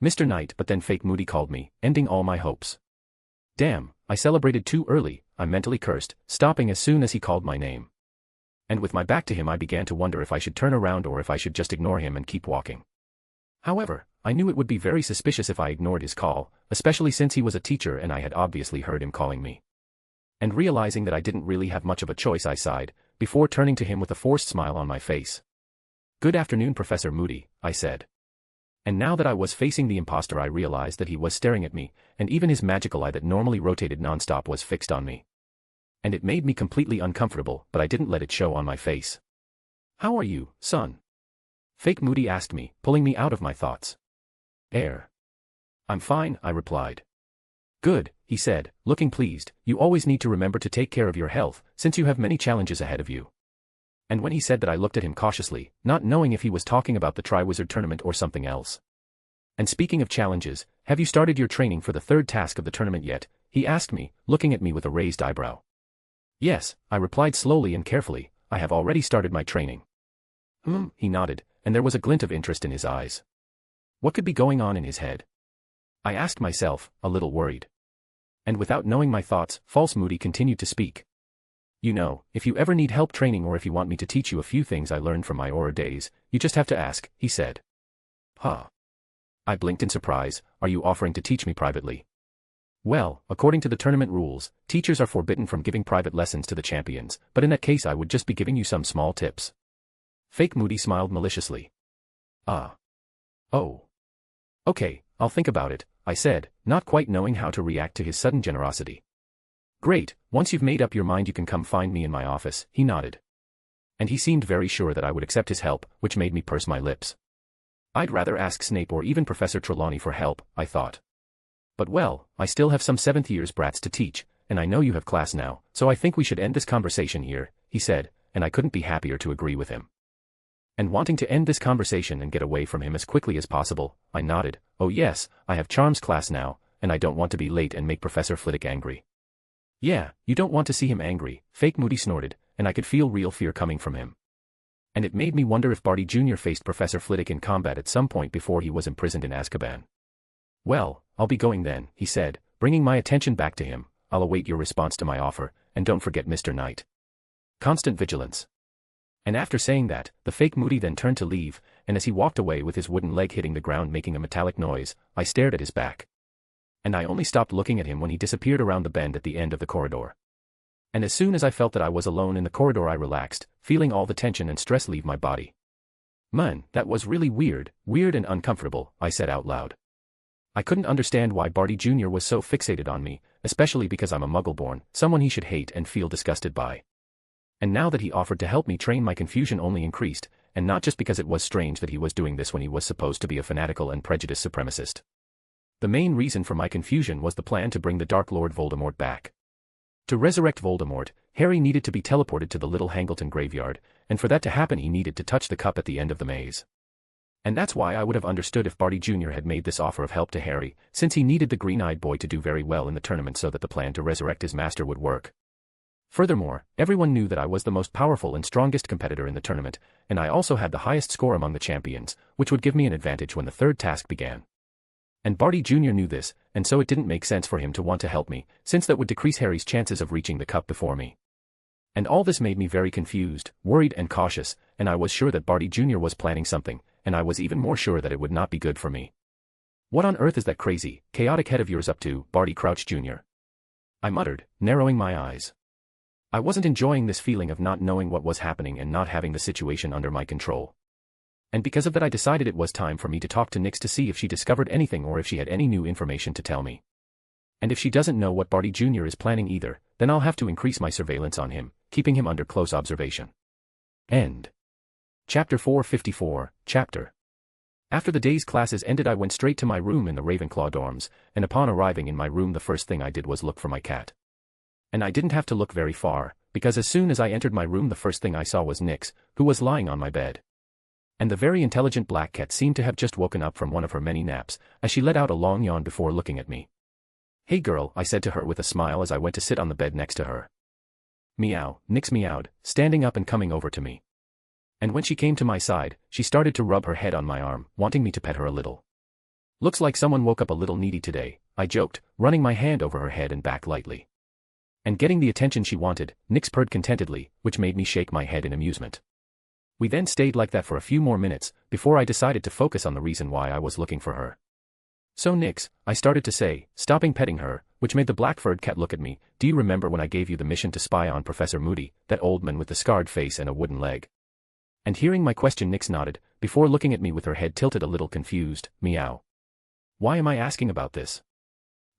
[SPEAKER 3] Mr. Knight, but then fake Moody called me, ending all my hopes. Damn, I celebrated too early, I mentally cursed, stopping as soon as he called my name. And with my back to him I began to wonder if I should turn around or if I should just ignore him and keep walking. However, I knew it would be very suspicious if I ignored his call, especially since he was a teacher and I had obviously heard him calling me. And realizing that I didn't really have much of a choice I sighed, before turning to him with a forced smile on my face. Good afternoon, Professor Moody, I said. And now that I was facing the imposter I realized that he was staring at me, and even his magical eye that normally rotated nonstop was fixed on me. And it made me completely uncomfortable, but I didn't let it show on my face. How are you, son? Fake Moody asked me, pulling me out of my thoughts. I'm fine, I replied. Good, he said, looking pleased, you always need to remember to take care of your health, since you have many challenges ahead of you. And when he said that I looked at him cautiously, not knowing if he was talking about the Triwizard Tournament or something else. And speaking of challenges, have you started your training for the third task of the tournament yet? He asked me, looking at me with a raised eyebrow. Yes, I replied slowly and carefully, I have already started my training. He nodded, and there was a glint of interest in his eyes. What could be going on in his head? I asked myself, a little worried. And without knowing my thoughts, false Moody continued to speak. You know, if you ever need help training or if you want me to teach you a few things I learned from my Aura days, you just have to ask, he said. Huh. I blinked in surprise, are you offering to teach me privately? Well, according to the tournament rules, teachers are forbidden from giving private lessons to the champions, but in that case I would just be giving you some small tips. Fake Moody smiled maliciously. Oh. Okay, I'll think about it, I said, not quite knowing how to react to his sudden generosity. Great, once you've made up your mind you can come find me in my office, he nodded. And he seemed very sure that I would accept his help, which made me purse my lips. I'd rather ask Snape or even Professor Trelawney for help, I thought. But well, I still have some 7th year's brats to teach, and I know you have class now, so I think we should end this conversation here, he said, and I couldn't be happier to agree with him. And wanting to end this conversation and get away from him as quickly as possible, I nodded, oh yes, I have charms class now, and I don't want to be late and make Professor Flitwick angry. Yeah, you don't want to see him angry, Fake Moody snorted, and I could feel real fear coming from him. And it made me wonder if Barty Jr. faced Professor Flitwick in combat at some point before he was imprisoned in Azkaban. Well, I'll be going then, he said, bringing my attention back to him. I'll await your response to my offer, and don't forget Mr. Knight. Constant vigilance. And after saying that, the Fake Moody then turned to leave, and as he walked away with his wooden leg hitting the ground making a metallic noise, I stared at his back. And I only stopped looking at him when he disappeared around the bend at the end of the corridor. And as soon as I felt that I was alone in the corridor I relaxed, feeling all the tension and stress leave my body. Man, that was really weird and uncomfortable, I said out loud. I couldn't understand why Barty Jr. was so fixated on me, especially because I'm a Muggle-born, someone he should hate and feel disgusted by. And now that he offered to help me train, my confusion only increased, and not just because it was strange that he was doing this when he was supposed to be a fanatical and prejudiced supremacist. The main reason for my confusion was the plan to bring the Dark Lord Voldemort back. To resurrect Voldemort, Harry needed to be teleported to the Little Hangleton graveyard, and for that to happen he needed to touch the cup at the end of the maze. And that's why I would have understood if Barty Jr. had made this offer of help to Harry, since he needed the green-eyed boy to do very well in the tournament so that the plan to resurrect his master would work. Furthermore, everyone knew that I was the most powerful and strongest competitor in the tournament, and I also had the highest score among the champions, which would give me an advantage when the third task began. And Barty Jr. knew this, and so it didn't make sense for him to want to help me, since that would decrease Harry's chances of reaching the cup before me. And all this made me very confused, worried and cautious, and I was sure that Barty Jr. was planning something, and I was even more sure that it would not be good for me. What on earth is that crazy, chaotic head of yours up to, Barty Crouch Jr.? I muttered, narrowing my eyes. I wasn't enjoying this feeling of not knowing what was happening and not having the situation under my control. And because of that I decided it was time for me to talk to Nyx to see if she discovered anything or if she had any new information to tell me. And if she doesn't know what Barty Jr. is planning either, then I'll have to increase my surveillance on him, keeping him under close observation. End. Chapter 454, Chapter After the day's classes ended, I went straight to my room in the Ravenclaw dorms, and upon arriving in my room the first thing I did was look for my cat. And I didn't have to look very far, because as soon as I entered my room the first thing I saw was Nyx, who was lying on my bed. And the very intelligent black cat seemed to have just woken up from one of her many naps, as she let out a long yawn before looking at me. "Hey girl," I said to her with a smile as I went to sit on the bed next to her. "Meow," Nyx meowed, standing up and coming over to me. And when she came to my side, she started to rub her head on my arm, wanting me to pet her a little. "Looks like someone woke up a little needy today," I joked, running my hand over her head and back lightly. And getting the attention she wanted, Nyx purred contentedly, which made me shake my head in amusement. We then stayed like that for a few more minutes, before I decided to focus on the reason why I was looking for her. "So Nyx," I started to say, stopping petting her, which made the black-furred cat look at me, "do you remember when I gave you the mission to spy on Professor Moody, that old man with the scarred face and a wooden leg?" And hearing my question, Nyx nodded, before looking at me with her head tilted a little confused. "Meow. Why am I asking about this?"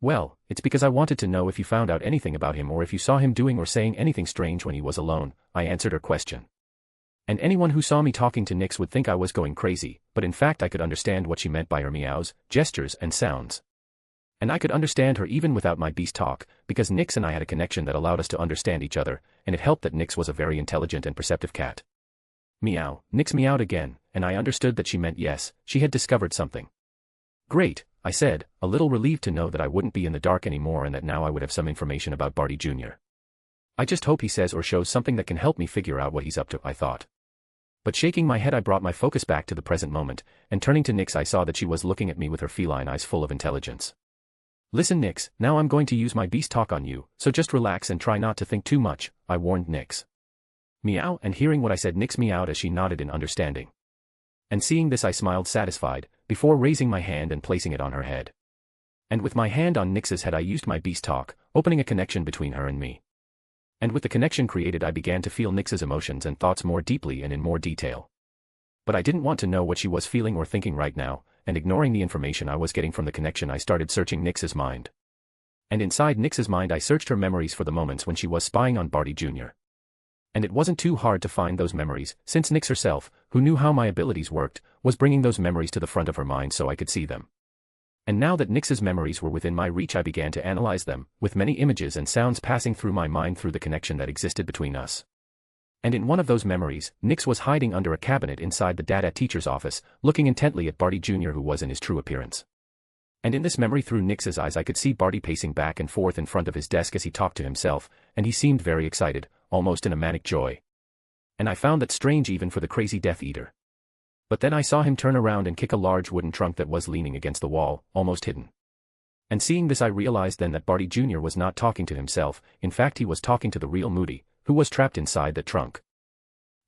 [SPEAKER 3] "Well, it's because I wanted to know if you found out anything about him or if you saw him doing or saying anything strange when he was alone," I answered her question. And anyone who saw me talking to Nyx would think I was going crazy, but in fact I could understand what she meant by her meows, gestures and sounds. And I could understand her even without my beast talk, because Nyx and I had a connection that allowed us to understand each other, and it helped that Nyx was a very intelligent and perceptive cat. "Meow," Nyx meowed again, and I understood that she meant yes, she had discovered something. "Great," I said, a little relieved to know that I wouldn't be in the dark anymore and that now I would have some information about Barty Jr. "I just hope he says or shows something that can help me figure out what he's up to," I thought. But shaking my head I brought my focus back to the present moment, and turning to Nyx I saw that she was looking at me with her feline eyes full of intelligence. "Listen Nyx, now I'm going to use my beast talk on you, so just relax and try not to think too much," I warned Nyx. "Meow," and hearing what I said Nyx meowed as she nodded in understanding. And seeing this I smiled satisfied, before raising my hand and placing it on her head. And with my hand on Nyx's head I used my beast talk, opening a connection between her and me. And with the connection created I began to feel Nyx's emotions and thoughts more deeply and in more detail. But I didn't want to know what she was feeling or thinking right now, and ignoring the information I was getting from the connection I started searching Nyx's mind. And inside Nyx's mind I searched her memories for the moments when she was spying on Barty Jr. And it wasn't too hard to find those memories, since Nyx herself, who knew how my abilities worked, was bringing those memories to the front of her mind so I could see them. And now that Nyx's memories were within my reach I began to analyze them, with many images and sounds passing through my mind through the connection that existed between us. And in one of those memories, Nyx was hiding under a cabinet inside the data teacher's office, looking intently at Barty Jr. who was in his true appearance. And in this memory through Nyx's eyes I could see Barty pacing back and forth in front of his desk as he talked to himself, and he seemed very excited, almost in a manic joy. And I found that strange even for the crazy Death Eater. But then I saw him turn around and kick a large wooden trunk that was leaning against the wall, almost hidden. And seeing this I realized then that Barty Jr. was not talking to himself, in fact he was talking to the real Moody, who was trapped inside that trunk.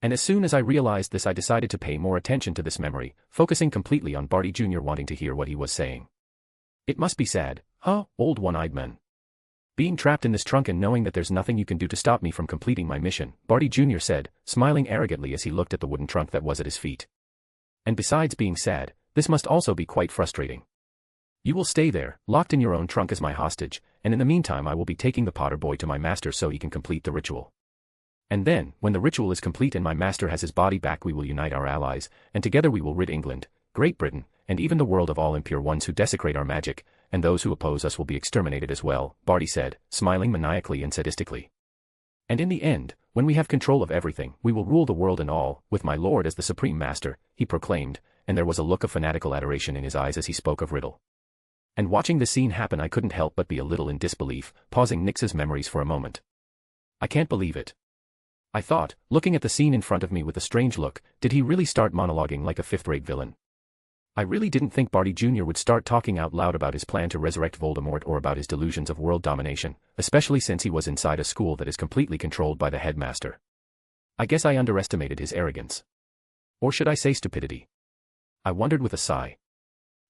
[SPEAKER 3] And as soon as I realized this I decided to pay more attention to this memory, focusing completely on Barty Jr. wanting to hear what he was saying. "It must be sad, huh, old one-eyed man? Being trapped in this trunk and knowing that there's nothing you can do to stop me from completing my mission," Barty Jr. said, smiling arrogantly as he looked at the wooden trunk that was at his feet. "And besides being sad, this must also be quite frustrating. You will stay there, locked in your own trunk as my hostage, and in the meantime I will be taking the Potter boy to my master so he can complete the ritual. And then, when the ritual is complete and my master has his body back we will unite our allies, and together we will rid England, Great Britain, and even the world of all impure ones who desecrate our magic, and those who oppose us will be exterminated as well," Barty said, smiling maniacally and sadistically. "And in the end, when we have control of everything, we will rule the world and all, with my lord as the supreme master," he proclaimed, and there was a look of fanatical adoration in his eyes as he spoke of Riddle. And watching the scene happen I couldn't help but be a little in disbelief, pausing Nyx's memories for a moment. "I can't believe it," I thought, looking at the scene in front of me with a strange look. Did he really start monologuing like a fifth-rate villain? I really didn't think Barty Jr. would start talking out loud about his plan to resurrect Voldemort or about his delusions of world domination, especially since he was inside a school that is completely controlled by the headmaster. I guess I underestimated his arrogance. Or should I say stupidity? I wondered with a sigh.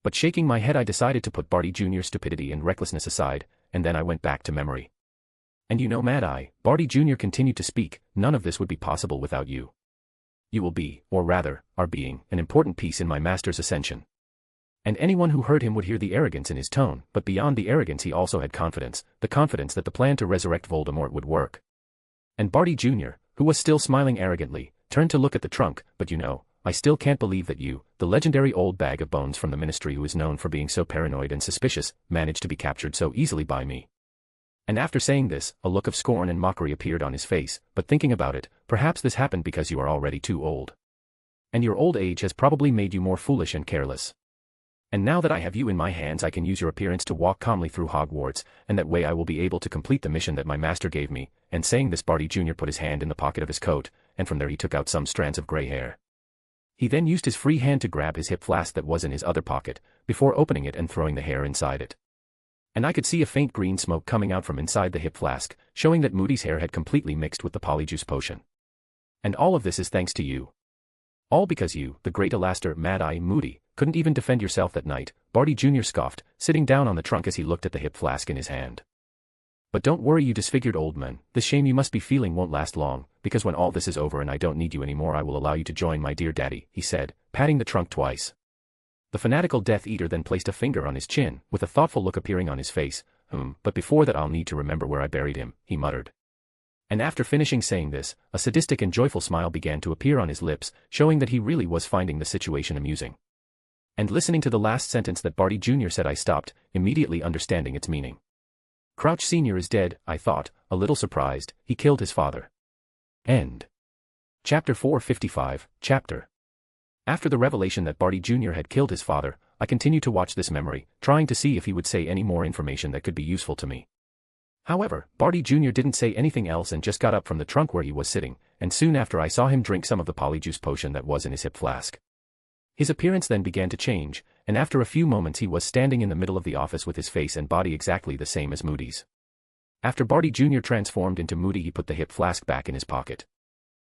[SPEAKER 3] But shaking my head I decided to put Barty Jr.'s stupidity and recklessness aside, and then I went back to memory. "And you know Mad Eye," Barty Jr. continued to speak, "none of this would be possible without you. You will be, or rather, are being, an important piece in my master's ascension." And anyone who heard him would hear the arrogance in his tone, but beyond the arrogance he also had confidence, the confidence that the plan to resurrect Voldemort would work. And Barty Jr., who was still smiling arrogantly, turned to look at the trunk, "But you know, I still can't believe that you, the legendary old bag of bones from the ministry who is known for being so paranoid and suspicious, managed to be captured so easily by me." And after saying this, a look of scorn and mockery appeared on his face, but thinking about it, perhaps this happened because you are already too old. And your old age has probably made you more foolish and careless. And now that I have you in my hands, I can use your appearance to walk calmly through Hogwarts, and that way I will be able to complete the mission that my master gave me." And saying this, Barty Jr. put his hand in the pocket of his coat, and from there he took out some strands of grey hair. He then used his free hand to grab his hip flask that was in his other pocket, before opening it and throwing the hair inside it. And I could see a faint green smoke coming out from inside the hip flask, showing that Moody's hair had completely mixed with the polyjuice potion. "And all of this is thanks to you. All because you, the great Alastair Mad-Eye Moody, couldn't even defend yourself that night," Barty Jr. scoffed, sitting down on the trunk as he looked at the hip flask in his hand. "But don't worry, you disfigured old man, the shame you must be feeling won't last long, because when all this is over and I don't need you anymore, I will allow you to join my dear daddy," he said, patting the trunk twice. The fanatical Death Eater then placed a finger on his chin, with a thoughtful look appearing on his face. But before that I'll need to remember where I buried him," he muttered. And after finishing saying this, a sadistic and joyful smile began to appear on his lips, showing that he really was finding the situation amusing. And listening to the last sentence that Barty Jr. said, I stopped, immediately understanding its meaning. Crouch Sr. is dead, I thought, a little surprised. He killed his father. End. Chapter 455, Chapter. After the revelation that Barty Jr. had killed his father, I continued to watch this memory, trying to see if he would say any more information that could be useful to me. However, Barty Jr. didn't say anything else and just got up from the trunk where he was sitting, and soon after I saw him drink some of the polyjuice potion that was in his hip flask. His appearance then began to change, and after a few moments he was standing in the middle of the office with his face and body exactly the same as Moody's. After Barty Jr. transformed into Moody, he put the hip flask back in his pocket.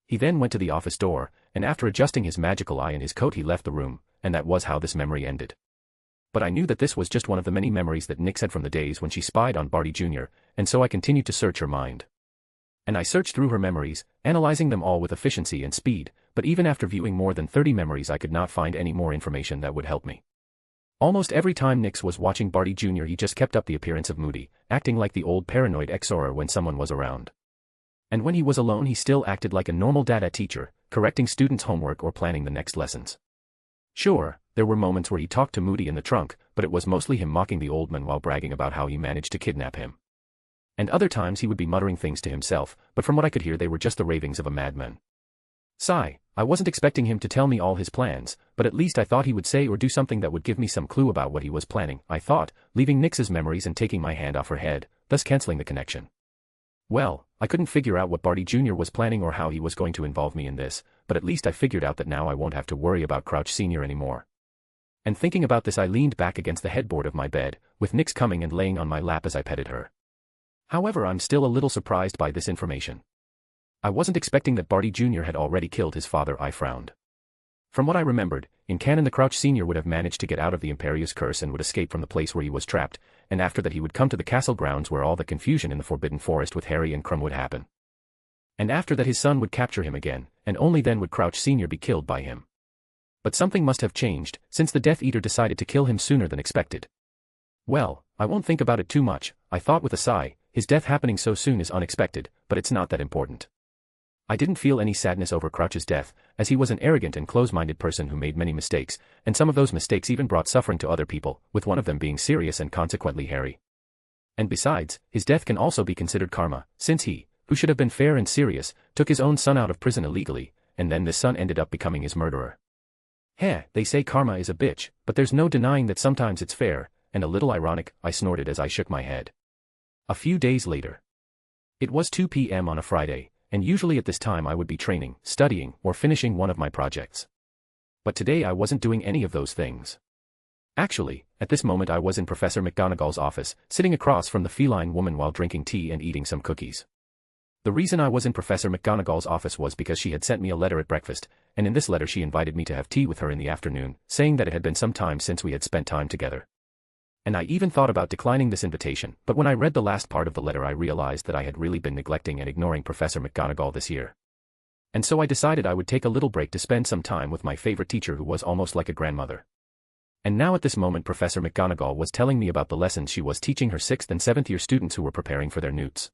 [SPEAKER 3] He then went to the office door, and after adjusting his magical eye in his coat he left the room, and that was how this memory ended. But I knew that this was just one of the many memories that Nyx had from the days when she spied on Barty Jr., and so I continued to search her mind. And I searched through her memories, analyzing them all with efficiency and speed, but even after viewing more than 30 memories I could not find any more information that would help me. Almost every time Nyx was watching Barty Jr. he just kept up the appearance of Moody, acting like the old paranoid ex-Auror when someone was around. And when he was alone he still acted like a normal data teacher, correcting students' homework or planning the next lessons. Sure, there were moments where he talked to Moody in the trunk, but it was mostly him mocking the old man while bragging about how he managed to kidnap him. And other times he would be muttering things to himself, but from what I could hear they were just the ravings of a madman. Sigh, I wasn't expecting him to tell me all his plans, but at least I thought he would say or do something that would give me some clue about what he was planning, I thought, leaving Nyx's memories and taking my hand off her head, thus cancelling the connection. Well, I couldn't figure out what Barty Jr. was planning or how he was going to involve me in this, but at least I figured out that now I won't have to worry about Crouch Sr. anymore. And thinking about this I leaned back against the headboard of my bed, with Nyx coming and laying on my lap as I petted her. However, I'm still a little surprised by this information. I wasn't expecting that Barty Jr. had already killed his father. I frowned. From what I remembered, in canon the Crouch Sr. would have managed to get out of the Imperious Curse and would escape from the place where he was trapped, and after that he would come to the castle grounds where all the confusion in the Forbidden Forest with Harry and Krum would happen. And after that his son would capture him again, and only then would Crouch Sr. be killed by him. But something must have changed, since the Death Eater decided to kill him sooner than expected. Well, I won't think about it too much, I thought with a sigh. His death happening so soon is unexpected, but it's not that important. I didn't feel any sadness over Crouch's death, as he was an arrogant and close-minded person who made many mistakes, and some of those mistakes even brought suffering to other people, with one of them being serious and consequently Harry. And besides, his death can also be considered karma, since he, who should have been fair and serious, took his own son out of prison illegally, and then this son ended up becoming his murderer. They say karma is a bitch, but there's no denying that sometimes it's fair, and a little ironic, I snorted as I shook my head. A few days later. It was 2 p.m. on a Friday, and usually at this time I would be training, studying, or finishing one of my projects. But today I wasn't doing any of those things. Actually, at this moment I was in Professor McGonagall's office, sitting across from the feline woman while drinking tea and eating some cookies. The reason I was in Professor McGonagall's office was because she had sent me a letter at breakfast, and in this letter she invited me to have tea with her in the afternoon, saying that it had been some time since we had spent time together. And I even thought about declining this invitation, but when I read the last part of the letter I realized that I had really been neglecting and ignoring Professor McGonagall this year. And so I decided I would take a little break to spend some time with my favorite teacher who was almost like a grandmother. And now at this moment Professor McGonagall was telling me about the lessons she was teaching her 6th and 7th year students who were preparing for their newts.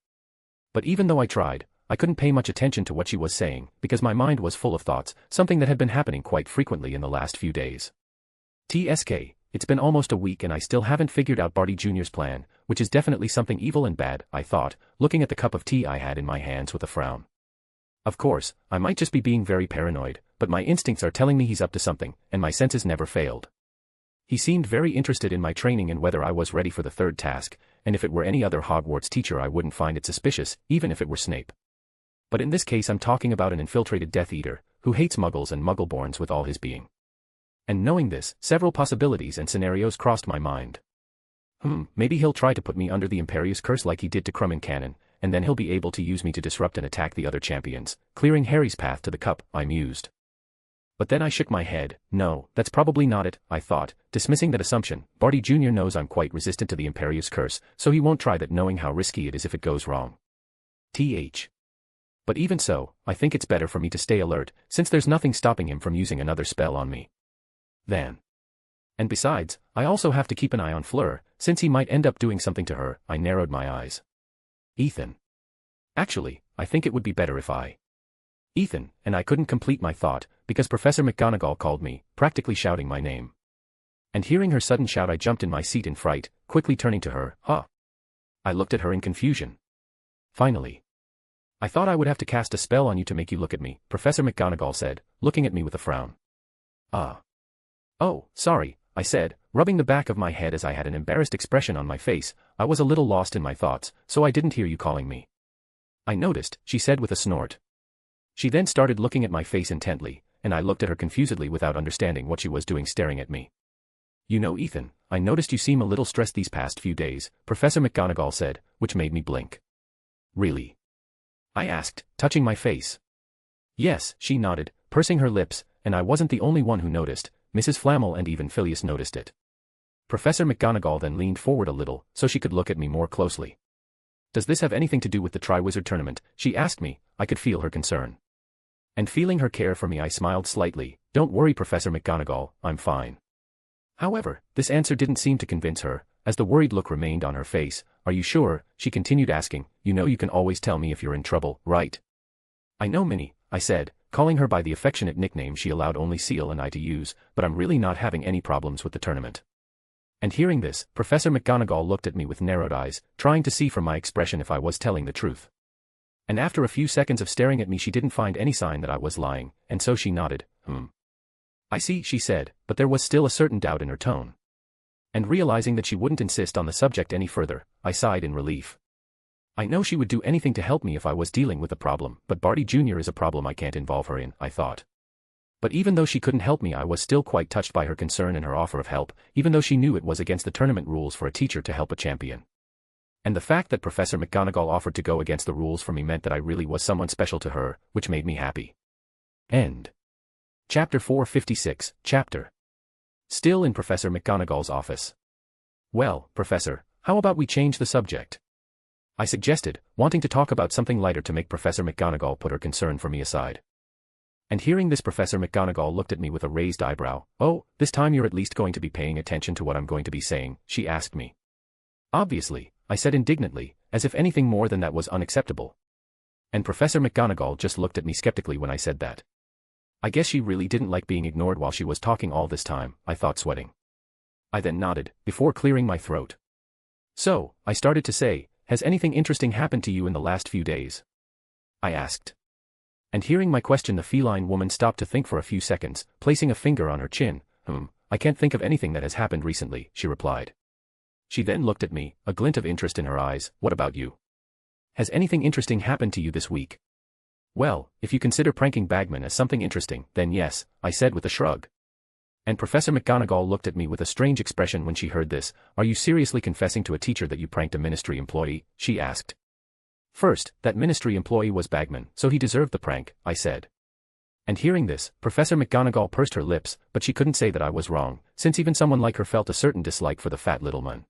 [SPEAKER 3] But even though I tried, I couldn't pay much attention to what she was saying, because my mind was full of thoughts, something that had been happening quite frequently in the last few days. TSK, it's been almost a week and I still haven't figured out Barty Jr.'s plan, which is definitely something evil and bad, I thought, looking at the cup of tea I had in my hands with a frown. Of course, I might just be being very paranoid, but my instincts are telling me he's up to something, and my senses never failed. He seemed very interested in my training and whether I was ready for the third task, and if it were any other Hogwarts teacher I wouldn't find it suspicious, even if it were Snape. But in this case I'm talking about an infiltrated Death Eater, who hates Muggles and Muggleborns with all his being. And knowing this, several possibilities and scenarios crossed my mind. Maybe he'll try to put me under the Imperius Curse like he did to Crumb and Cannon, and then he'll be able to use me to disrupt and attack the other champions, clearing Harry's path to the cup, I mused. But then I shook my head. No, that's probably not it, I thought, dismissing that assumption. Barty Jr. knows I'm quite resistant to the Imperius Curse, so he won't try that knowing how risky it is if it goes wrong. But even so, I think it's better for me to stay alert, since there's nothing stopping him from using another spell on me. And besides, I also have to keep an eye on Fleur, since he might end up doing something to her. I narrowed my eyes. Ethan. Actually, I think it would be better if Ethan, and I couldn't complete my thought, because Professor McGonagall called me, practically shouting my name. And hearing her sudden shout I jumped in my seat in fright, quickly turning to her. I looked at her in confusion. Finally. I thought I would have to cast a spell on you to make you look at me, Professor McGonagall said, looking at me with a frown. Oh, sorry, I said, rubbing the back of my head as I had an embarrassed expression on my face. I was a little lost in my thoughts, so I didn't hear you calling me. I noticed, she said with a snort. She then started looking at my face intently, and I looked at her confusedly without understanding what she was doing staring at me. You know, Ethan, I noticed you seem a little stressed these past few days, Professor McGonagall said, which made me blink. Really? I asked, touching my face. Yes, she nodded, pursing her lips, and I wasn't the only one who noticed. Mrs. Flamel and even Phileas noticed it. Professor McGonagall then leaned forward a little, so she could look at me more closely. Does this have anything to do with the Triwizard Tournament? She asked me. I could feel her concern. And feeling her care for me I smiled slightly. Don't worry, Professor McGonagall, I'm fine. However, this answer didn't seem to convince her, as the worried look remained on her face. Are you sure? She continued asking. You know you can always tell me if you're in trouble, right? I know, Minnie, I said, calling her by the affectionate nickname she allowed only Seal and I to use, but I'm really not having any problems with the tournament. And hearing this, Professor McGonagall looked at me with narrowed eyes, trying to see from my expression if I was telling the truth. And after a few seconds of staring at me she didn't find any sign that I was lying, and so she nodded. I see, she said, but there was still a certain doubt in her tone. And realizing that she wouldn't insist on the subject any further, I sighed in relief. I know she would do anything to help me if I was dealing with a problem, but Barty Jr. is a problem I can't involve her in, I thought. But even though she couldn't help me I was still quite touched by her concern and her offer of help, even though she knew it was against the tournament rules for a teacher to help a champion. And the fact that Professor McGonagall offered to go against the rules for me meant that I really was someone special to her, which made me happy. End. Chapter 456, Chapter. Still in Professor McGonagall's office. Well, Professor, how about we change the subject? I suggested, wanting to talk about something lighter to make Professor McGonagall put her concern for me aside. And hearing this, Professor McGonagall looked at me with a raised eyebrow. Oh, this time you're at least going to be paying attention to what I'm going to be saying, she asked me. Obviously, I said indignantly, as if anything more than that was unacceptable. And Professor McGonagall just looked at me skeptically when I said that. I guess she really didn't like being ignored while she was talking all this time, I thought, sweating. I then nodded, before clearing my throat. So, I started to say, has anything interesting happened to you in the last few days? I asked. And hearing my question the feline woman stopped to think for a few seconds, placing a finger on her chin. I can't think of anything that has happened recently, she replied. She then looked at me, a glint of interest in her eyes. What about you? Has anything interesting happened to you this week? Well, if you consider pranking Bagman as something interesting, then yes, I said with a shrug. And Professor McGonagall looked at me with a strange expression when she heard this. Are you seriously confessing to a teacher that you pranked a ministry employee? She asked. First, that ministry employee was Bagman, so he deserved the prank, I said. And hearing this, Professor McGonagall pursed her lips, but she couldn't say that I was wrong, since even someone like her felt a certain dislike for the fat little man.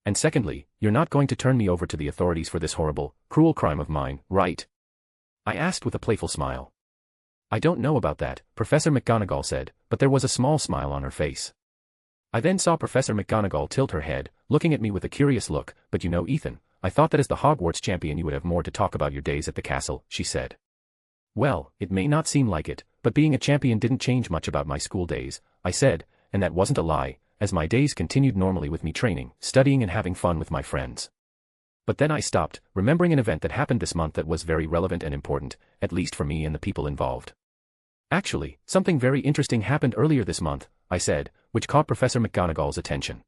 [SPEAKER 3] And secondly, you're not going to turn me over to the authorities for this horrible, cruel crime of mine, right? I asked with a playful smile. I don't know about that, Professor McGonagall said, but there was a small smile on her face. I then saw Professor McGonagall tilt her head, looking at me with a curious look. But you know, Ethan, I thought that as the Hogwarts champion you would have more to talk about your days at the castle, she said. Well, it may not seem like it, but being a champion didn't change much about my school days, I said, and that wasn't a lie, as my days continued normally with me training, studying and having fun with my friends. But then I stopped, remembering an event that happened this month that was very relevant and important, at least for me and the people involved. Actually, something very interesting happened earlier this month, I said, which caught Professor McGonagall's attention.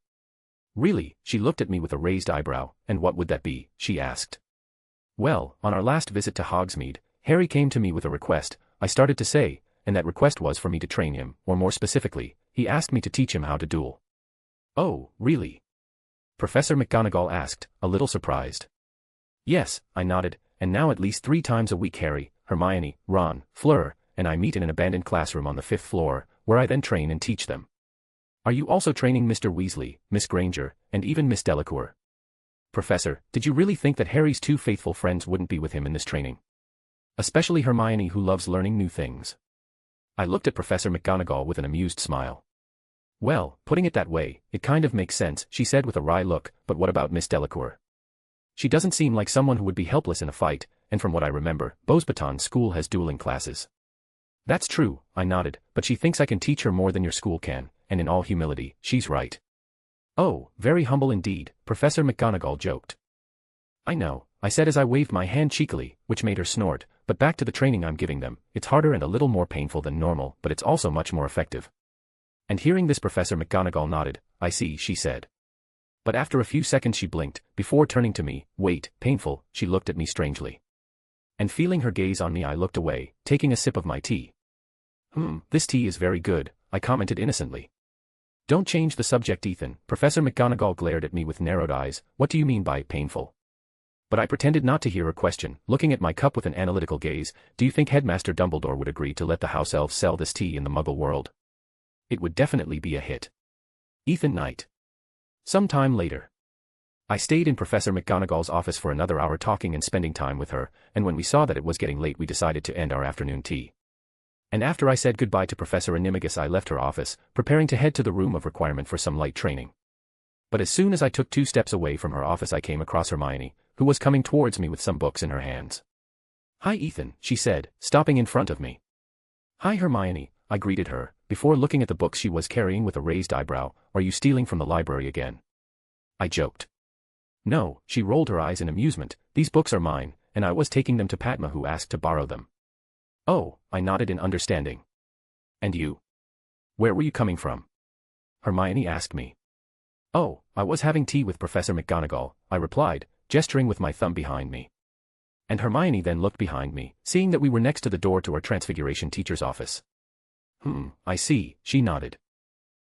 [SPEAKER 3] Really? She looked at me with a raised eyebrow, and what would that be? She asked. Well, on our last visit to Hogsmeade, Harry came to me with a request, I started to say, and that request was for me to train him, or more specifically, he asked me to teach him how to duel. Oh, really? Professor McGonagall asked, a little surprised. Yes, I nodded, and now at least 3 times a week Harry, Hermione, Ron, Fleur, and I meet in an abandoned classroom on the 5th floor, where I then train and teach them. Are you also training Mr. Weasley, Miss Granger, and even Miss Delacour? Professor, did you really think that Harry's 2 faithful friends wouldn't be with him in this training? Especially Hermione, who loves learning new things. I looked at Professor McGonagall with an amused smile. Well, putting it that way, it kind of makes sense, she said with a wry look, but what about Miss Delacour? She doesn't seem like someone who would be helpless in a fight, and from what I remember, Beauxbaton's school has dueling classes. That's true, I nodded, but she thinks I can teach her more than your school can, and in all humility, she's right. Oh, very humble indeed, Professor McGonagall joked. I know, I said as I waved my hand cheekily, which made her snort, but back to the training I'm giving them, it's harder and a little more painful than normal, but it's also much more effective. And hearing this Professor McGonagall nodded, I see, she said. But after a few seconds she blinked, before turning to me, wait, painful, she looked at me strangely. And feeling her gaze on me I looked away, taking a sip of my tea. This tea is very good, I commented innocently. Don't change the subject, Ethan, Professor McGonagall glared at me with narrowed eyes, what do you mean by painful? But I pretended not to hear her question, looking at my cup with an analytical gaze. Do you think Headmaster Dumbledore would agree to let the house elves sell this tea in the Muggle world? It would definitely be a hit. Ethan Knight. Some time later. I stayed in Professor McGonagall's office for another hour talking and spending time with her, and when we saw that it was getting late we decided to end our afternoon tea. And after I said goodbye to Professor Animagus I left her office, preparing to head to the room of requirement for some light training. But as soon as I took 2 steps away from her office I came across Hermione, who was coming towards me with some books in her hands. Hi Ethan, she said, stopping in front of me. Hi Hermione, I greeted her, before looking at the books she was carrying with a raised eyebrow. Are you stealing from the library again? I joked. No, she rolled her eyes in amusement, these books are mine, and I was taking them to Padma who asked to borrow them. Oh, I nodded in understanding. And you? Where were you coming from? Hermione asked me. Oh, I was having tea with Professor McGonagall, I replied, gesturing with my thumb behind me. And Hermione then looked behind me, seeing that we were next to the door to our Transfiguration teacher's office. I see, she nodded.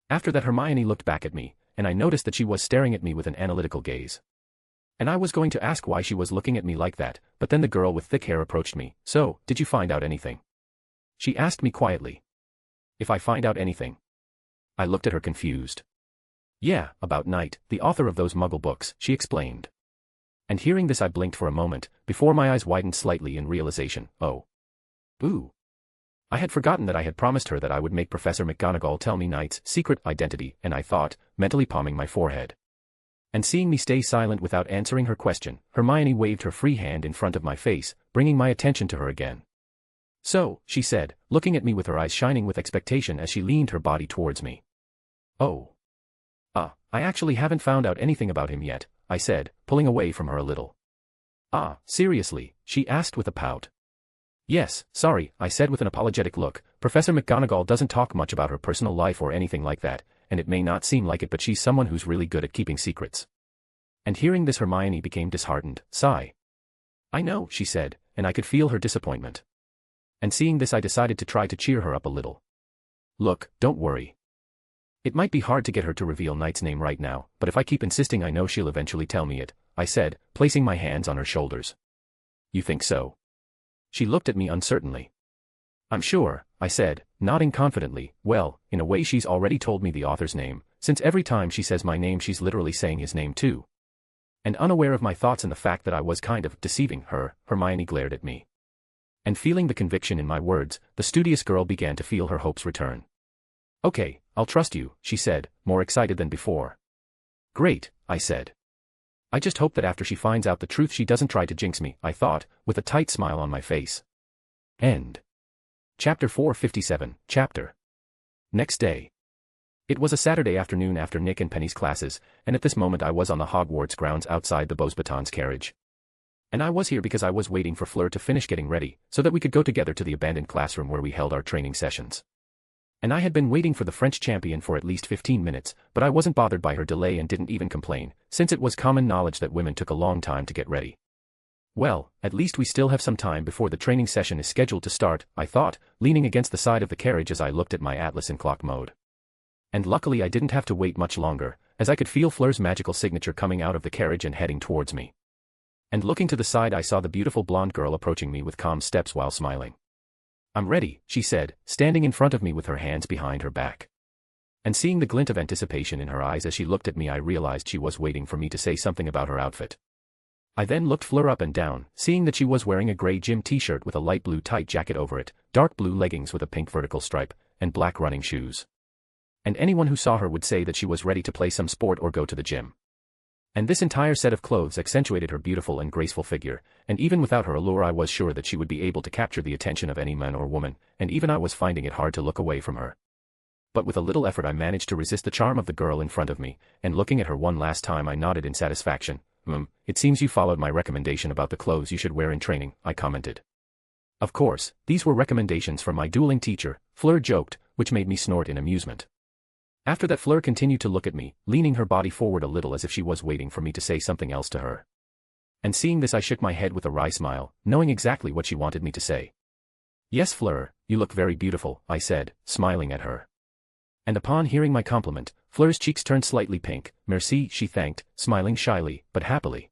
[SPEAKER 3] After that Hermione looked back at me, and I noticed that she was staring at me with an analytical gaze. And I was going to ask why she was looking at me like that, but then the girl with thick hair approached me. So, did you find out anything? She asked me quietly. If I find out anything? I looked at her confused. Yeah, about Knight, the author of those Muggle books, she explained. And hearing this I blinked for a moment, before my eyes widened slightly in realization. Oh. Ooh. I had forgotten that I had promised her that I would make Professor McGonagall tell me Knight's secret identity, and I thought, mentally palming my forehead. And seeing me stay silent without answering her question, Hermione waved her free hand in front of my face, bringing my attention to her again. So, she said, looking at me with her eyes shining with expectation as she leaned her body towards me. Oh. I actually haven't found out anything about him yet, I said, pulling away from her a little. Seriously, she asked with a pout. Yes, sorry, I said with an apologetic look. Professor McGonagall doesn't talk much about her personal life or anything like that, and it may not seem like it but she's someone who's really good at keeping secrets. And hearing this Hermione became disheartened. Sigh. I know, she said, and I could feel her disappointment. And seeing this I decided to try to cheer her up a little. Look, don't worry. It might be hard to get her to reveal Knight's name right now, but if I keep insisting I know she'll eventually tell me it, I said, placing my hands on her shoulders. You think so? She looked at me uncertainly. I'm sure, I said, nodding confidently. Well, in a way she's already told me the author's name, since every time she says my name she's literally saying his name too. And unaware of my thoughts and the fact that I was kind of deceiving her, Hermione glared at me. And feeling the conviction in my words, the studious girl began to feel her hopes return. Okay, I'll trust you, she said, more excited than before. Great, I said. I just hope that after she finds out the truth she doesn't try to jinx me, I thought, with a tight smile on my face. End. Chapter 457, Chapter. Next day. It was a Saturday afternoon after Nick and Penny's classes, and at this moment I was on the Hogwarts grounds outside the Beauxbatons carriage. And I was here because I was waiting for Fleur to finish getting ready, so that we could go together to the abandoned classroom where we held our training sessions. And I had been waiting for the French champion for at least 15 minutes, but I wasn't bothered by her delay and didn't even complain, since it was common knowledge that women took a long time to get ready. Well, at least we still have some time before the training session is scheduled to start, I thought, leaning against the side of the carriage as I looked at my atlas in clock mode. And luckily I didn't have to wait much longer, as I could feel Fleur's magical signature coming out of the carriage and heading towards me. And looking to the side I saw the beautiful blonde girl approaching me with calm steps while smiling. "I'm ready," she said, standing in front of me with her hands behind her back. And seeing the glint of anticipation in her eyes as she looked at me, I realized she was waiting for me to say something about her outfit. I then looked Fleur up and down, seeing that she was wearing a gray gym t-shirt with a light blue tight jacket over it, dark blue leggings with a pink vertical stripe, and black running shoes. And anyone who saw her would say that she was ready to play some sport or go to the gym. And this entire set of clothes accentuated her beautiful and graceful figure, and even without her allure I was sure that she would be able to capture the attention of any man or woman, and even I was finding it hard to look away from her. But with a little effort I managed to resist the charm of the girl in front of me, and looking at her one last time I nodded in satisfaction. It seems you followed my recommendation about the clothes you should wear in training," I commented. Of course, these were recommendations from my dueling teacher, Fleur joked, which made me snort in amusement. After that Fleur continued to look at me, leaning her body forward a little as if she was waiting for me to say something else to her. And seeing this I shook my head with a wry smile, knowing exactly what she wanted me to say. "Yes, Fleur, you look very beautiful," I said, smiling at her. And upon hearing my compliment, Fleur's cheeks turned slightly pink. "Merci," she thanked, smiling shyly, but happily.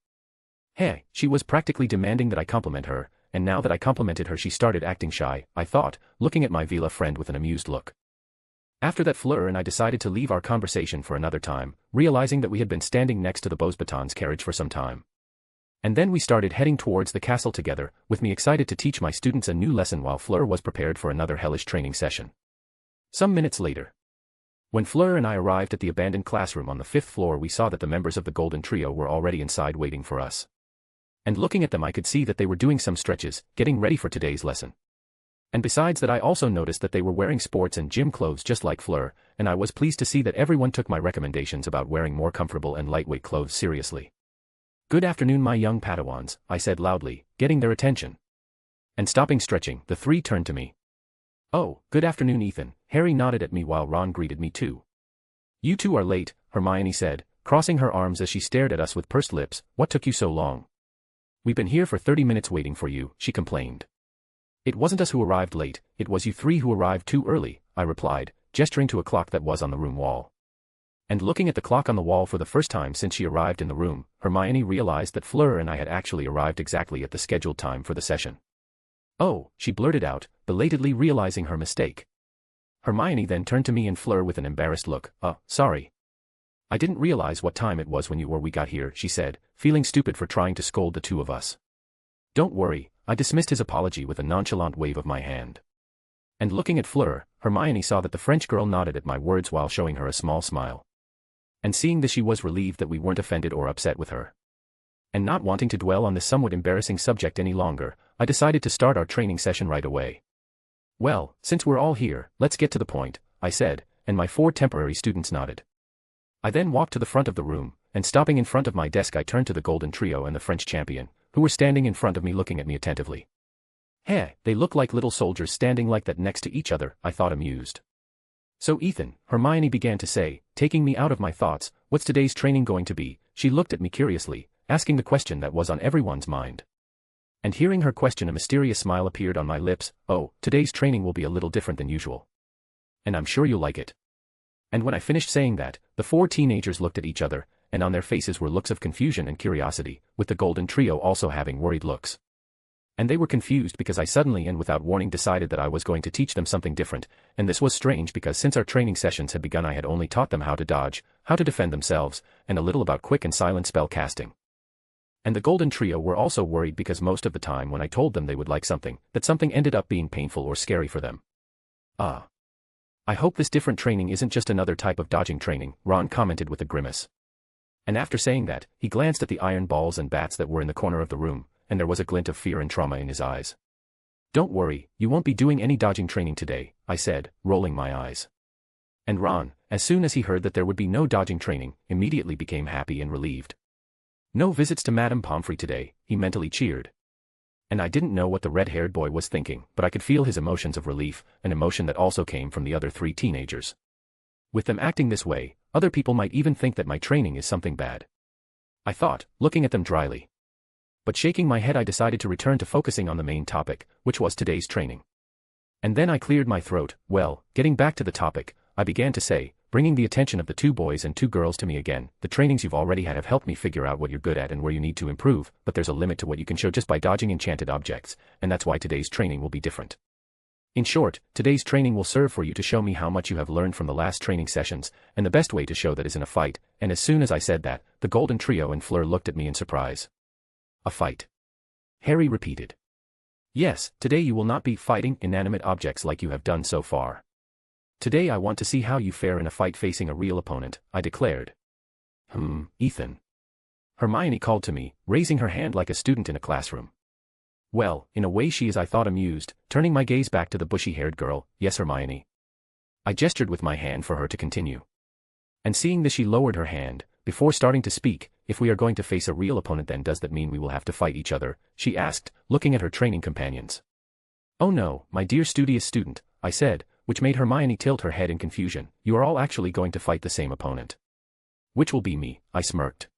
[SPEAKER 3] Hey, she was practically demanding that I compliment her, and now that I complimented her she started acting shy, I thought, looking at my Vila friend with an amused look. After that Fleur and I decided to leave our conversation for another time, realizing that we had been standing next to the Beauxbatons carriage for some time. And then we started heading towards the castle together, with me excited to teach my students a new lesson while Fleur was prepared for another hellish training session. Some minutes later, when Fleur and I arrived at the abandoned classroom on the 5th floor, we saw that the members of the Golden Trio were already inside waiting for us. And looking at them I could see that they were doing some stretches, getting ready for today's lesson. And besides that I also noticed that they were wearing sports and gym clothes just like Fleur, and I was pleased to see that everyone took my recommendations about wearing more comfortable and lightweight clothes seriously. "Good afternoon, my young Padawans," I said loudly, getting their attention. And stopping stretching, the three turned to me. "Oh, good afternoon, Ethan," Harry nodded at me while Ron greeted me too. "You two are late," Hermione said, crossing her arms as she stared at us with pursed lips. "What took you so long?" "We've been here for 30 minutes waiting for you," she complained. "It wasn't us who arrived late, it was you three who arrived too early," I replied, gesturing to a clock that was on the room wall. And looking at the clock on the wall for the first time since she arrived in the room, Hermione realized that Fleur and I had actually arrived exactly at the scheduled time for the session. "Oh," she blurted out, belatedly realizing her mistake. Hermione then turned to me and Fleur with an embarrassed look. Sorry. I didn't realize what time it was when we got here," she said, feeling stupid for trying to scold the two of us. "Don't worry," I dismissed his apology with a nonchalant wave of my hand. And looking at Fleur, Hermione saw that the French girl nodded at my words while showing her a small smile. And seeing this she was relieved that we weren't offended or upset with her. And not wanting to dwell on this somewhat embarrassing subject any longer, I decided to start our training session right away. "Well, since we're all here, let's get to the point," I said, and my 4 temporary students nodded. I then walked to the front of the room, and stopping in front of my desk I turned to the Golden Trio and the French champion, who were standing in front of me looking at me attentively. "Hey, they look like little soldiers standing like that next to each other," I thought amused. "So Ethan," Hermione began to say, taking me out of my thoughts, "what's today's training going to be?" She looked at me curiously, asking the question that was on everyone's mind. And hearing her question a mysterious smile appeared on my lips. "Oh, today's training will be a little different than usual. And I'm sure you'll like it." And when I finished saying that, the 4 teenagers looked at each other, and on their faces were looks of confusion and curiosity, with the Golden Trio also having worried looks. And they were confused because I suddenly and without warning decided that I was going to teach them something different, and this was strange because since our training sessions had begun I had only taught them how to dodge, how to defend themselves, and a little about quick and silent spell casting. And the Golden Trio were also worried because most of the time when I told them they would like something, that something ended up being painful or scary for them. I hope this different training isn't just another type of dodging training," Ron commented with a grimace. And after saying that, he glanced at the iron balls and bats that were in the corner of the room, and there was a glint of fear and trauma in his eyes. Don't worry, you won't be doing any dodging training today, I said, rolling my eyes. And Ron, as soon as he heard that there would be no dodging training, immediately became happy and relieved. No visits to Madame Pomfrey today, he mentally cheered. And I didn't know what the red-haired boy was thinking, but I could feel his emotions of relief, an emotion that also came from the other 3 teenagers. With them acting this way, other people might even think that my training is something bad. I thought, looking at them dryly. But shaking my head, I decided to return to focusing on the main topic, which was today's training. And then I cleared my throat. Well, getting back to the topic, I began to say, bringing the attention of the 2 boys and 2 girls to me again. The trainings you've already had have helped me figure out what you're good at and where you need to improve, but there's a limit to what you can show just by dodging enchanted objects, and that's why today's training will be different. In short, today's training will serve for you to show me how much you have learned from the last training sessions, and the best way to show that is in a fight. And as soon as I said that, the Golden Trio and Fleur looked at me in surprise. A fight? Harry repeated. Yes, today you will not be fighting inanimate objects like you have done so far. Today I want to see how you fare in a fight facing a real opponent, I declared. Ethan. Hermione called to me, raising her hand like a student in a classroom. Well, in a way she is, I thought, amused, turning my gaze back to the bushy-haired girl. Yes, Hermione. I gestured with my hand for her to continue. And seeing this, she lowered her hand, before starting to speak. If we are going to face a real opponent, then does that mean we will have to fight each other? She asked, looking at her training companions. Oh no, my dear studious student, I said, which made Hermione tilt her head in confusion. You are all actually going to fight the same opponent. Which will be me, I smirked.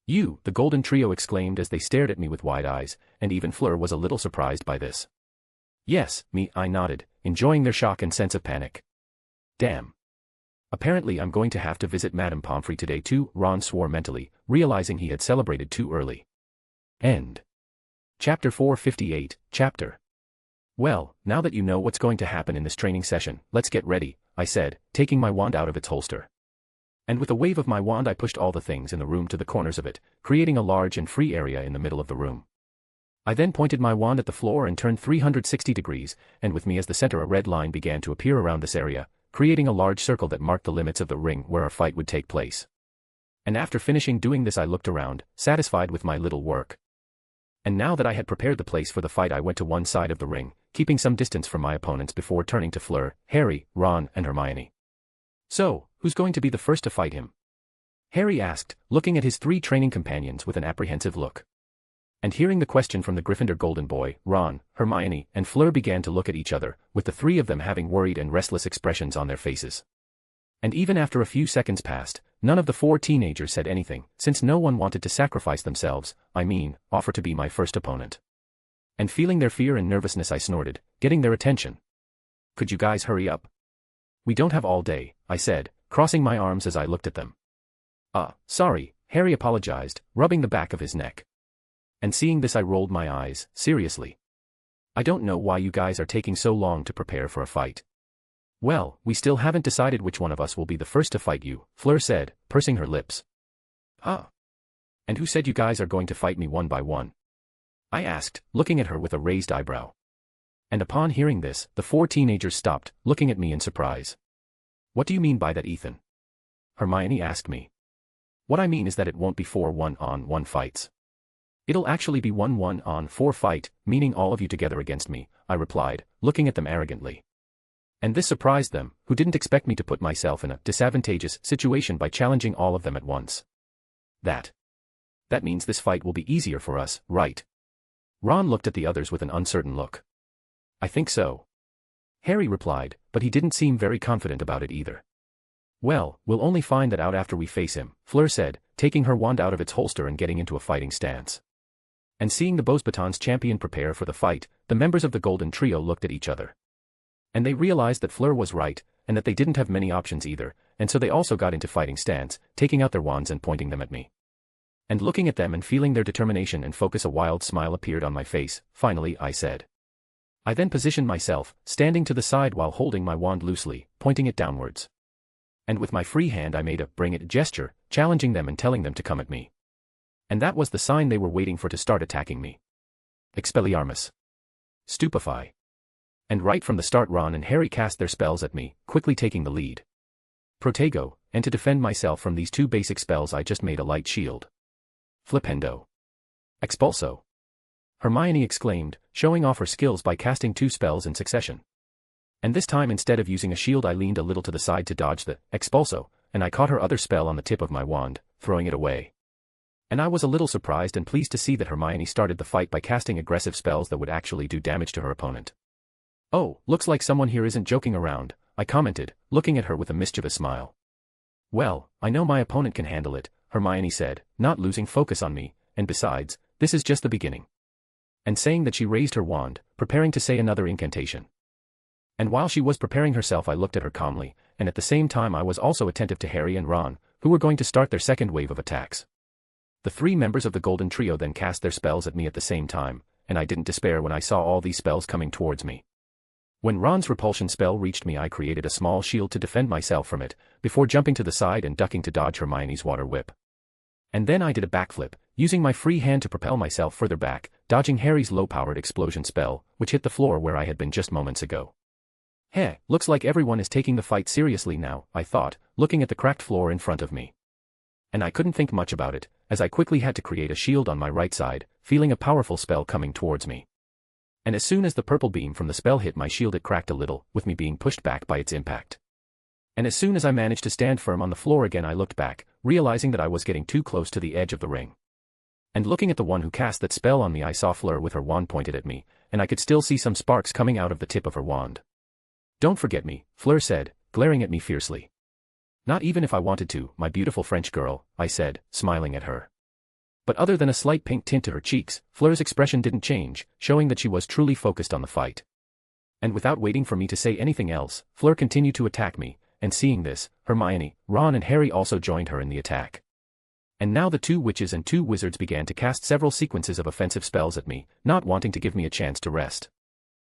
[SPEAKER 3] You, the Golden Trio exclaimed as they stared at me with wide eyes, and even Fleur was a little surprised by this. Yes, me, I nodded, enjoying their shock and sense of panic. Damn. Apparently I'm going to have to visit Madame Pomfrey today too, Ron swore mentally, realizing he had celebrated too early. End. Chapter 458, Chapter. Well, now that you know what's going to happen in this training session, let's get ready, I said, taking my wand out of its holster. And with a wave of my wand I pushed all the things in the room to the corners of it, creating a large and free area in the middle of the room. I then pointed my wand at the floor and turned 360 degrees, and with me as the center a red line began to appear around this area, creating a large circle that marked the limits of the ring where our fight would take place. And after finishing doing this I looked around, satisfied with my little work. And now that I had prepared the place for the fight I went to one side of the ring, keeping some distance from my opponents before turning to Fleur, Harry, Ron, and Hermione. So, who's going to be the first to fight him? Harry asked, looking at his 3 training companions with an apprehensive look. And hearing the question from the Gryffindor Golden Boy, Ron, Hermione, and Fleur began to look at each other, with the 3 of them having worried and restless expressions on their faces. And even after a few seconds passed, none of the 4 teenagers said anything, since no one wanted to sacrifice themselves, offer to be my first opponent. And feeling their fear and nervousness I snorted, getting their attention. Could you guys hurry up? We don't have all day, I said, crossing my arms as I looked at them. Sorry, Harry apologized, rubbing the back of his neck. And seeing this I rolled my eyes, seriously. I don't know why you guys are taking so long to prepare for a fight. Well, we still haven't decided which one of us will be the first to fight you, Fleur said, pursing her lips. And who said you guys are going to fight me one by one? I asked, looking at her with a raised eyebrow. And upon hearing this, the 4 teenagers stopped, looking at me in surprise. What do you mean by that, Ethan? Hermione asked me. What I mean is that it won't be 4 1-on-1 fights. It'll actually be 1 1-on-4 fight, meaning all of you together against me, I replied, looking at them arrogantly. And this surprised them, who didn't expect me to put myself in a disadvantageous situation by challenging all of them at once. That means this fight will be easier for us, right? Ron looked at the others with an uncertain look. I think so. Harry replied, but he didn't seem very confident about it either. Well, we'll only find that out after we face him, Fleur said, taking her wand out of its holster and getting into a fighting stance. And seeing the Beauxbatons champion prepare for the fight, the members of the Golden Trio looked at each other. And they realized that Fleur was right, and that they didn't have many options either, and so they also got into fighting stance, taking out their wands and pointing them at me. And looking at them and feeling their determination and focus, a wild smile appeared on my face. Finally, I said. I then positioned myself, standing to the side while holding my wand loosely, pointing it downwards. And with my free hand I made a bring it gesture, challenging them and telling them to come at me. And that was the sign they were waiting for to start attacking me. Expelliarmus. Stupefy. And right from the start Ron and Harry cast their spells at me, quickly taking the lead. Protego, and to defend myself from these two basic spells I just made a light shield. Flipendo. Expulso. Hermione exclaimed, showing off her skills by casting two spells in succession. And this time instead of using a shield I leaned a little to the side to dodge the expulso, and I caught her other spell on the tip of my wand, throwing it away. And I was a little surprised and pleased to see that Hermione started the fight by casting aggressive spells that would actually do damage to her opponent. "Oh, looks like someone here isn't joking around," I commented, looking at her with a mischievous smile. "Well, I know my opponent can handle it," Hermione said, not losing focus on me, "and besides, this is just the beginning." And saying that she raised her wand, preparing to say another incantation. And while she was preparing herself I looked at her calmly, and at the same time I was also attentive to Harry and Ron, who were going to start their second wave of attacks. The three members of the Golden Trio then cast their spells at me at the same time, and I didn't despair when I saw all these spells coming towards me. When Ron's repulsion spell reached me I created a small shield to defend myself from it, before jumping to the side and ducking to dodge Hermione's water whip. And then I did a backflip, using my free hand to propel myself further back, dodging Harry's low-powered explosion spell, which hit the floor where I had been just moments ago. "Heh, looks like everyone is taking the fight seriously now," I thought, looking at the cracked floor in front of me. And I couldn't think much about it, as I quickly had to create a shield on my right side, feeling a powerful spell coming towards me. And as soon as the purple beam from the spell hit my shield it cracked a little, with me being pushed back by its impact. And as soon as I managed to stand firm on the floor again I looked back, realizing that I was getting too close to the edge of the ring. And looking at the one who cast that spell on me I saw Fleur with her wand pointed at me, and I could still see some sparks coming out of the tip of her wand. "Don't forget me," Fleur said, glaring at me fiercely. "Not even if I wanted to, my beautiful French girl," I said, smiling at her. But other than a slight pink tint to her cheeks, Fleur's expression didn't change, showing that she was truly focused on the fight. And without waiting for me to say anything else, Fleur continued to attack me, and seeing this, Hermione, Ron and Harry also joined her in the attack. And now the two witches and two wizards began to cast several sequences of offensive spells at me, not wanting to give me a chance to rest.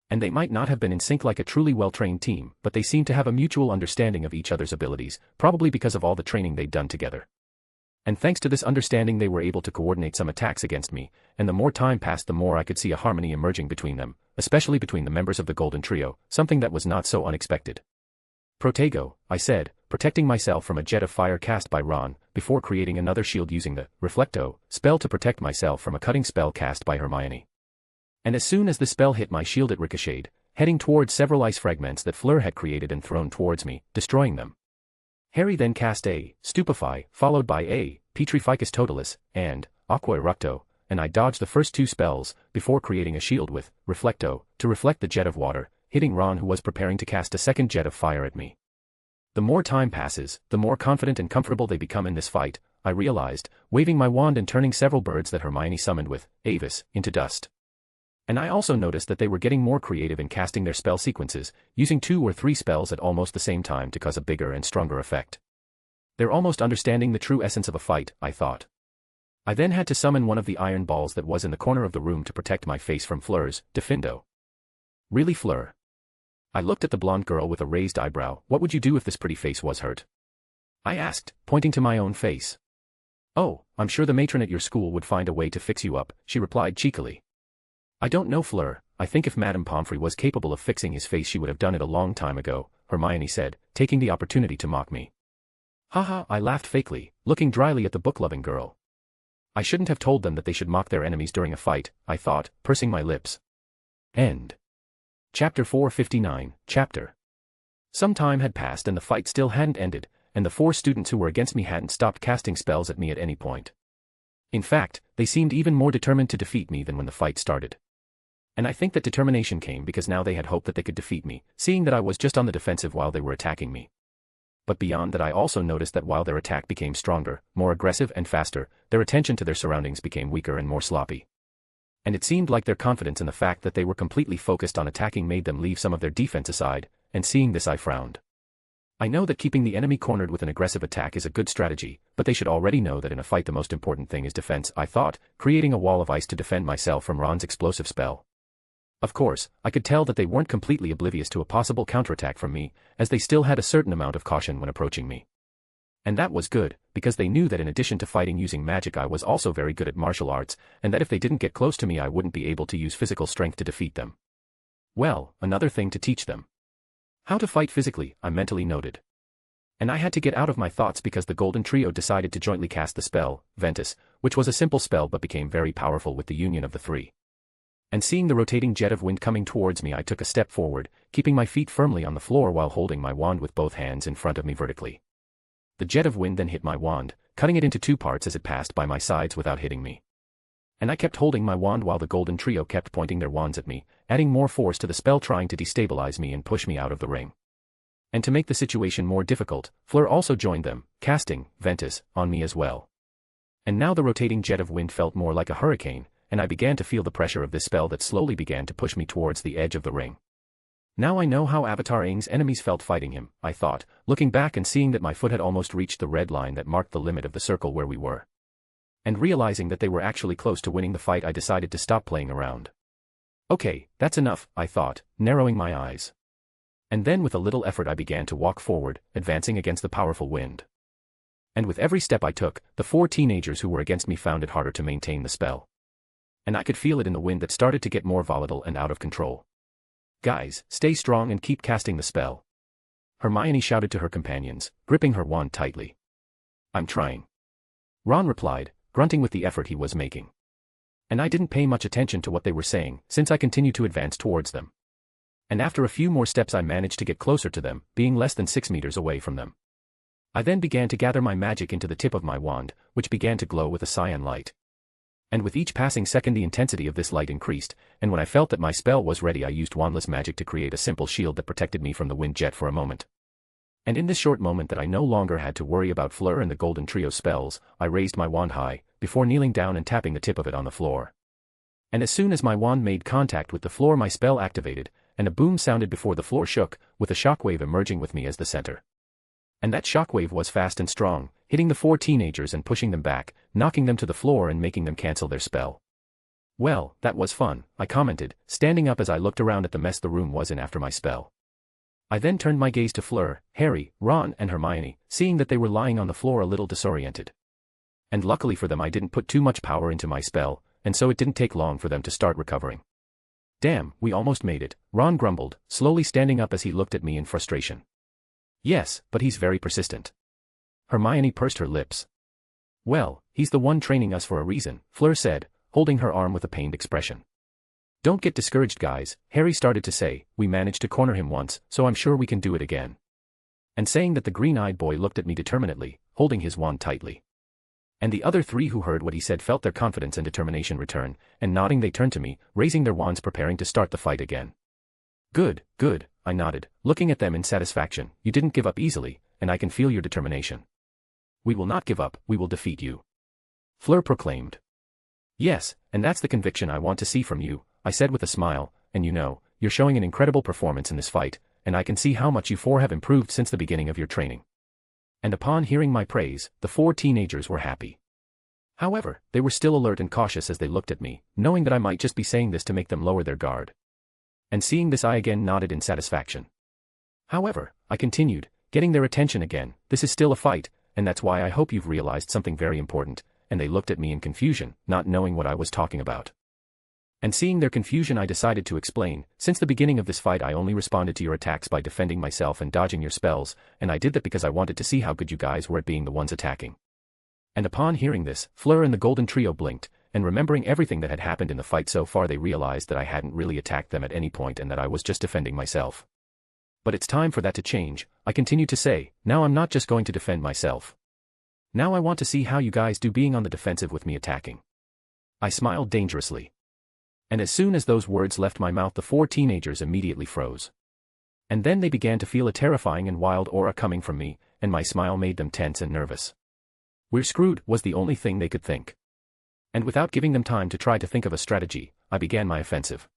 [SPEAKER 3] And they might not have been in sync like a truly well-trained team, but they seemed to have a mutual understanding of each other's abilities, probably because of all the training they'd done together. And thanks to this understanding they were able to coordinate some attacks against me, and the more time passed the more I could see a harmony emerging between them, especially between the members of the Golden Trio, something that was not so unexpected. "Protego," I said, protecting myself from a jet of fire cast by Ron, before creating another shield using the Reflecto spell to protect myself from a cutting spell cast by Hermione. And as soon as the spell hit my shield it ricocheted, heading towards several ice fragments that Fleur had created and thrown towards me, destroying them. Harry then cast a Stupefy, followed by a Petrificus Totalis, and Aqua Eructo, and I dodged the first two spells, before creating a shield with Reflecto, to reflect the jet of water, hitting Ron who was preparing to cast a second jet of fire at me. The more time passes, the more confident and comfortable they become in this fight, I realized, waving my wand and turning several birds that Hermione summoned with Avis into dust. And I also noticed that they were getting more creative in casting their spell sequences, using 2 or 3 spells at almost the same time to cause a bigger and stronger effect. They're almost understanding the true essence of a fight, I thought. I then had to summon one of the iron balls that was in the corner of the room to protect my face from Fleur's Defendo. "Really, Fleur?" I looked at the blonde girl with a raised eyebrow. "What would you do if this pretty face was hurt?" I asked, pointing to my own face. "Oh, I'm sure the matron at your school would find a way to fix you up," she replied cheekily. "I don't know, Fleur. I think if Madame Pomfrey was capable of fixing his face she would have done it a long time ago," Hermione said, taking the opportunity to mock me. "Haha," I laughed fakely, looking dryly at the book-loving girl. I shouldn't have told them that they should mock their enemies during a fight, I thought, pursing my lips. End. Chapter 459, Chapter. Some time had passed and the fight still hadn't ended, and the 4 students who were against me hadn't stopped casting spells at me at any point. In fact, they seemed even more determined to defeat me than when the fight started. And I think that determination came because now they had hoped that they could defeat me, seeing that I was just on the defensive while they were attacking me. But beyond that I also noticed that while their attack became stronger, more aggressive and faster, their attention to their surroundings became weaker and more sloppy. And it seemed like their confidence in the fact that they were completely focused on attacking made them leave some of their defense aside, and seeing this I frowned. I know that keeping the enemy cornered with an aggressive attack is a good strategy, but they should already know that in a fight the most important thing is defense, I thought, creating a wall of ice to defend myself from Ron's explosive spell. Of course, I could tell that they weren't completely oblivious to a possible counterattack from me, as they still had a certain amount of caution when approaching me. And that was good, because they knew that in addition to fighting using magic I was also very good at martial arts, and that if they didn't get close to me I wouldn't be able to use physical strength to defeat them. Well, another thing to teach them. How to fight physically, I mentally noted. And I had to get out of my thoughts because the golden trio decided to jointly cast the spell, Ventus, which was a simple spell but became very powerful with the union of the three. And seeing the rotating jet of wind coming towards me, I took a step forward, keeping my feet firmly on the floor while holding my wand with both hands in front of me vertically. The jet of wind then hit my wand, cutting it into 2 parts as it passed by my sides without hitting me. And I kept holding my wand while the golden trio kept pointing their wands at me, adding more force to the spell, trying to destabilize me and push me out of the ring. And to make the situation more difficult, Fleur also joined them, casting Ventus on me as well. And now the rotating jet of wind felt more like a hurricane, and I began to feel the pressure of this spell that slowly began to push me towards the edge of the ring. Now I know how Avatar Aang's enemies felt fighting him, I thought, looking back and seeing that my foot had almost reached the red line that marked the limit of the circle where we were. And realizing that they were actually close to winning the fight, I decided to stop playing around. Okay, that's enough, I thought, narrowing my eyes. And then with a little effort I began to walk forward, advancing against the powerful wind. And with every step I took, the 4 teenagers who were against me found it harder to maintain the spell. And I could feel it in the wind that started to get more volatile and out of control. Guys, stay strong and keep casting the spell. Hermione shouted to her companions, gripping her wand tightly. I'm trying. Ron replied, grunting with the effort he was making. And I didn't pay much attention to what they were saying, since I continued to advance towards them. And after a few more steps I managed to get closer to them, being less than 6 meters away from them. I then began to gather my magic into the tip of my wand, which began to glow with a cyan light. And with each passing second the intensity of this light increased, and when I felt that my spell was ready I used wandless magic to create a simple shield that protected me from the wind jet for a moment. And in this short moment that I no longer had to worry about Fleur and the golden trio spells, I raised my wand high, before kneeling down and tapping the tip of it on the floor. And as soon as my wand made contact with the floor my spell activated, and a boom sounded before the floor shook, with a shockwave emerging with me as the center. And that shockwave was fast and strong, hitting the 4 teenagers and pushing them back, knocking them to the floor and making them cancel their spell. Well, that was fun, I commented, standing up as I looked around at the mess the room was in after my spell. I then turned my gaze to Fleur, Harry, Ron and Hermione, seeing that they were lying on the floor a little disoriented. And luckily for them I didn't put too much power into my spell, and so it didn't take long for them to start recovering. Damn, we almost made it, Ron grumbled, slowly standing up as he looked at me in frustration. Yes, but he's very persistent. Hermione pursed her lips. Well, he's the one training us for a reason, Fleur said, holding her arm with a pained expression. Don't get discouraged guys, Harry started to say, we managed to corner him once, so I'm sure we can do it again. And saying that the green-eyed boy looked at me determinedly, holding his wand tightly. And the other 3 who heard what he said felt their confidence and determination return, and nodding they turned to me, raising their wands preparing to start the fight again. Good, good, I nodded, looking at them in satisfaction. You didn't give up easily, and I can feel your determination. We will not give up, we will defeat you. Fleur proclaimed. Yes, and that's the conviction I want to see from you, I said with a smile, and you know, you're showing an incredible performance in this fight, and I can see how much you 4 have improved since the beginning of your training. And upon hearing my praise, the 4 teenagers were happy. However, they were still alert and cautious as they looked at me, knowing that I might just be saying this to make them lower their guard. And seeing this I again nodded in satisfaction. However, I continued, getting their attention again, this is still a fight, and that's why I hope you've realized something very important, and they looked at me in confusion, not knowing what I was talking about. And seeing their confusion I decided to explain, since the beginning of this fight I only responded to your attacks by defending myself and dodging your spells, and I did that because I wanted to see how good you guys were at being the ones attacking. And upon hearing this, Fleur and the golden trio blinked, and remembering everything that had happened in the fight so far they realized that I hadn't really attacked them at any point and that I was just defending myself. But it's time for that to change, I continued to say, now I'm not just going to defend myself. Now I want to see how you guys do being on the defensive with me attacking. I smiled dangerously. And as soon as those words left my mouth the 4 teenagers immediately froze. And then they began to feel a terrifying and wild aura coming from me, and my smile made them tense and nervous. We're screwed, was the only thing they could think. And without giving them time to try to think of a strategy, I began my offensive.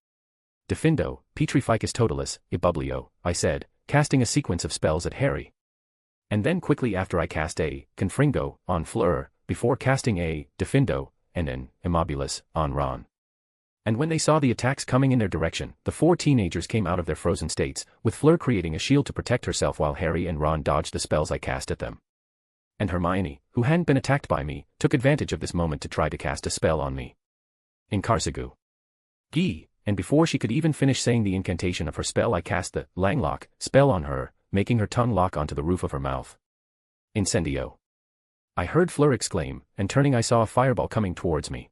[SPEAKER 3] Defindo, Petrificus Totalis, Ibublio, I said, casting a sequence of spells at Harry. And then quickly after I cast a Confringo on Fleur, before casting a Defindo and an Immobilis on Ron. And when they saw the attacks coming in their direction, the 4 teenagers came out of their frozen states, with Fleur creating a shield to protect herself while Harry and Ron dodged the spells I cast at them. And Hermione, who hadn't been attacked by me, took advantage of this moment to try to cast a spell on me. Incarsigu. Gee, and before she could even finish saying the incantation of her spell I cast the Langlock spell on her, making her tongue lock onto the roof of her mouth, Incendio. I heard Fleur exclaim, and turning I saw a fireball coming towards me.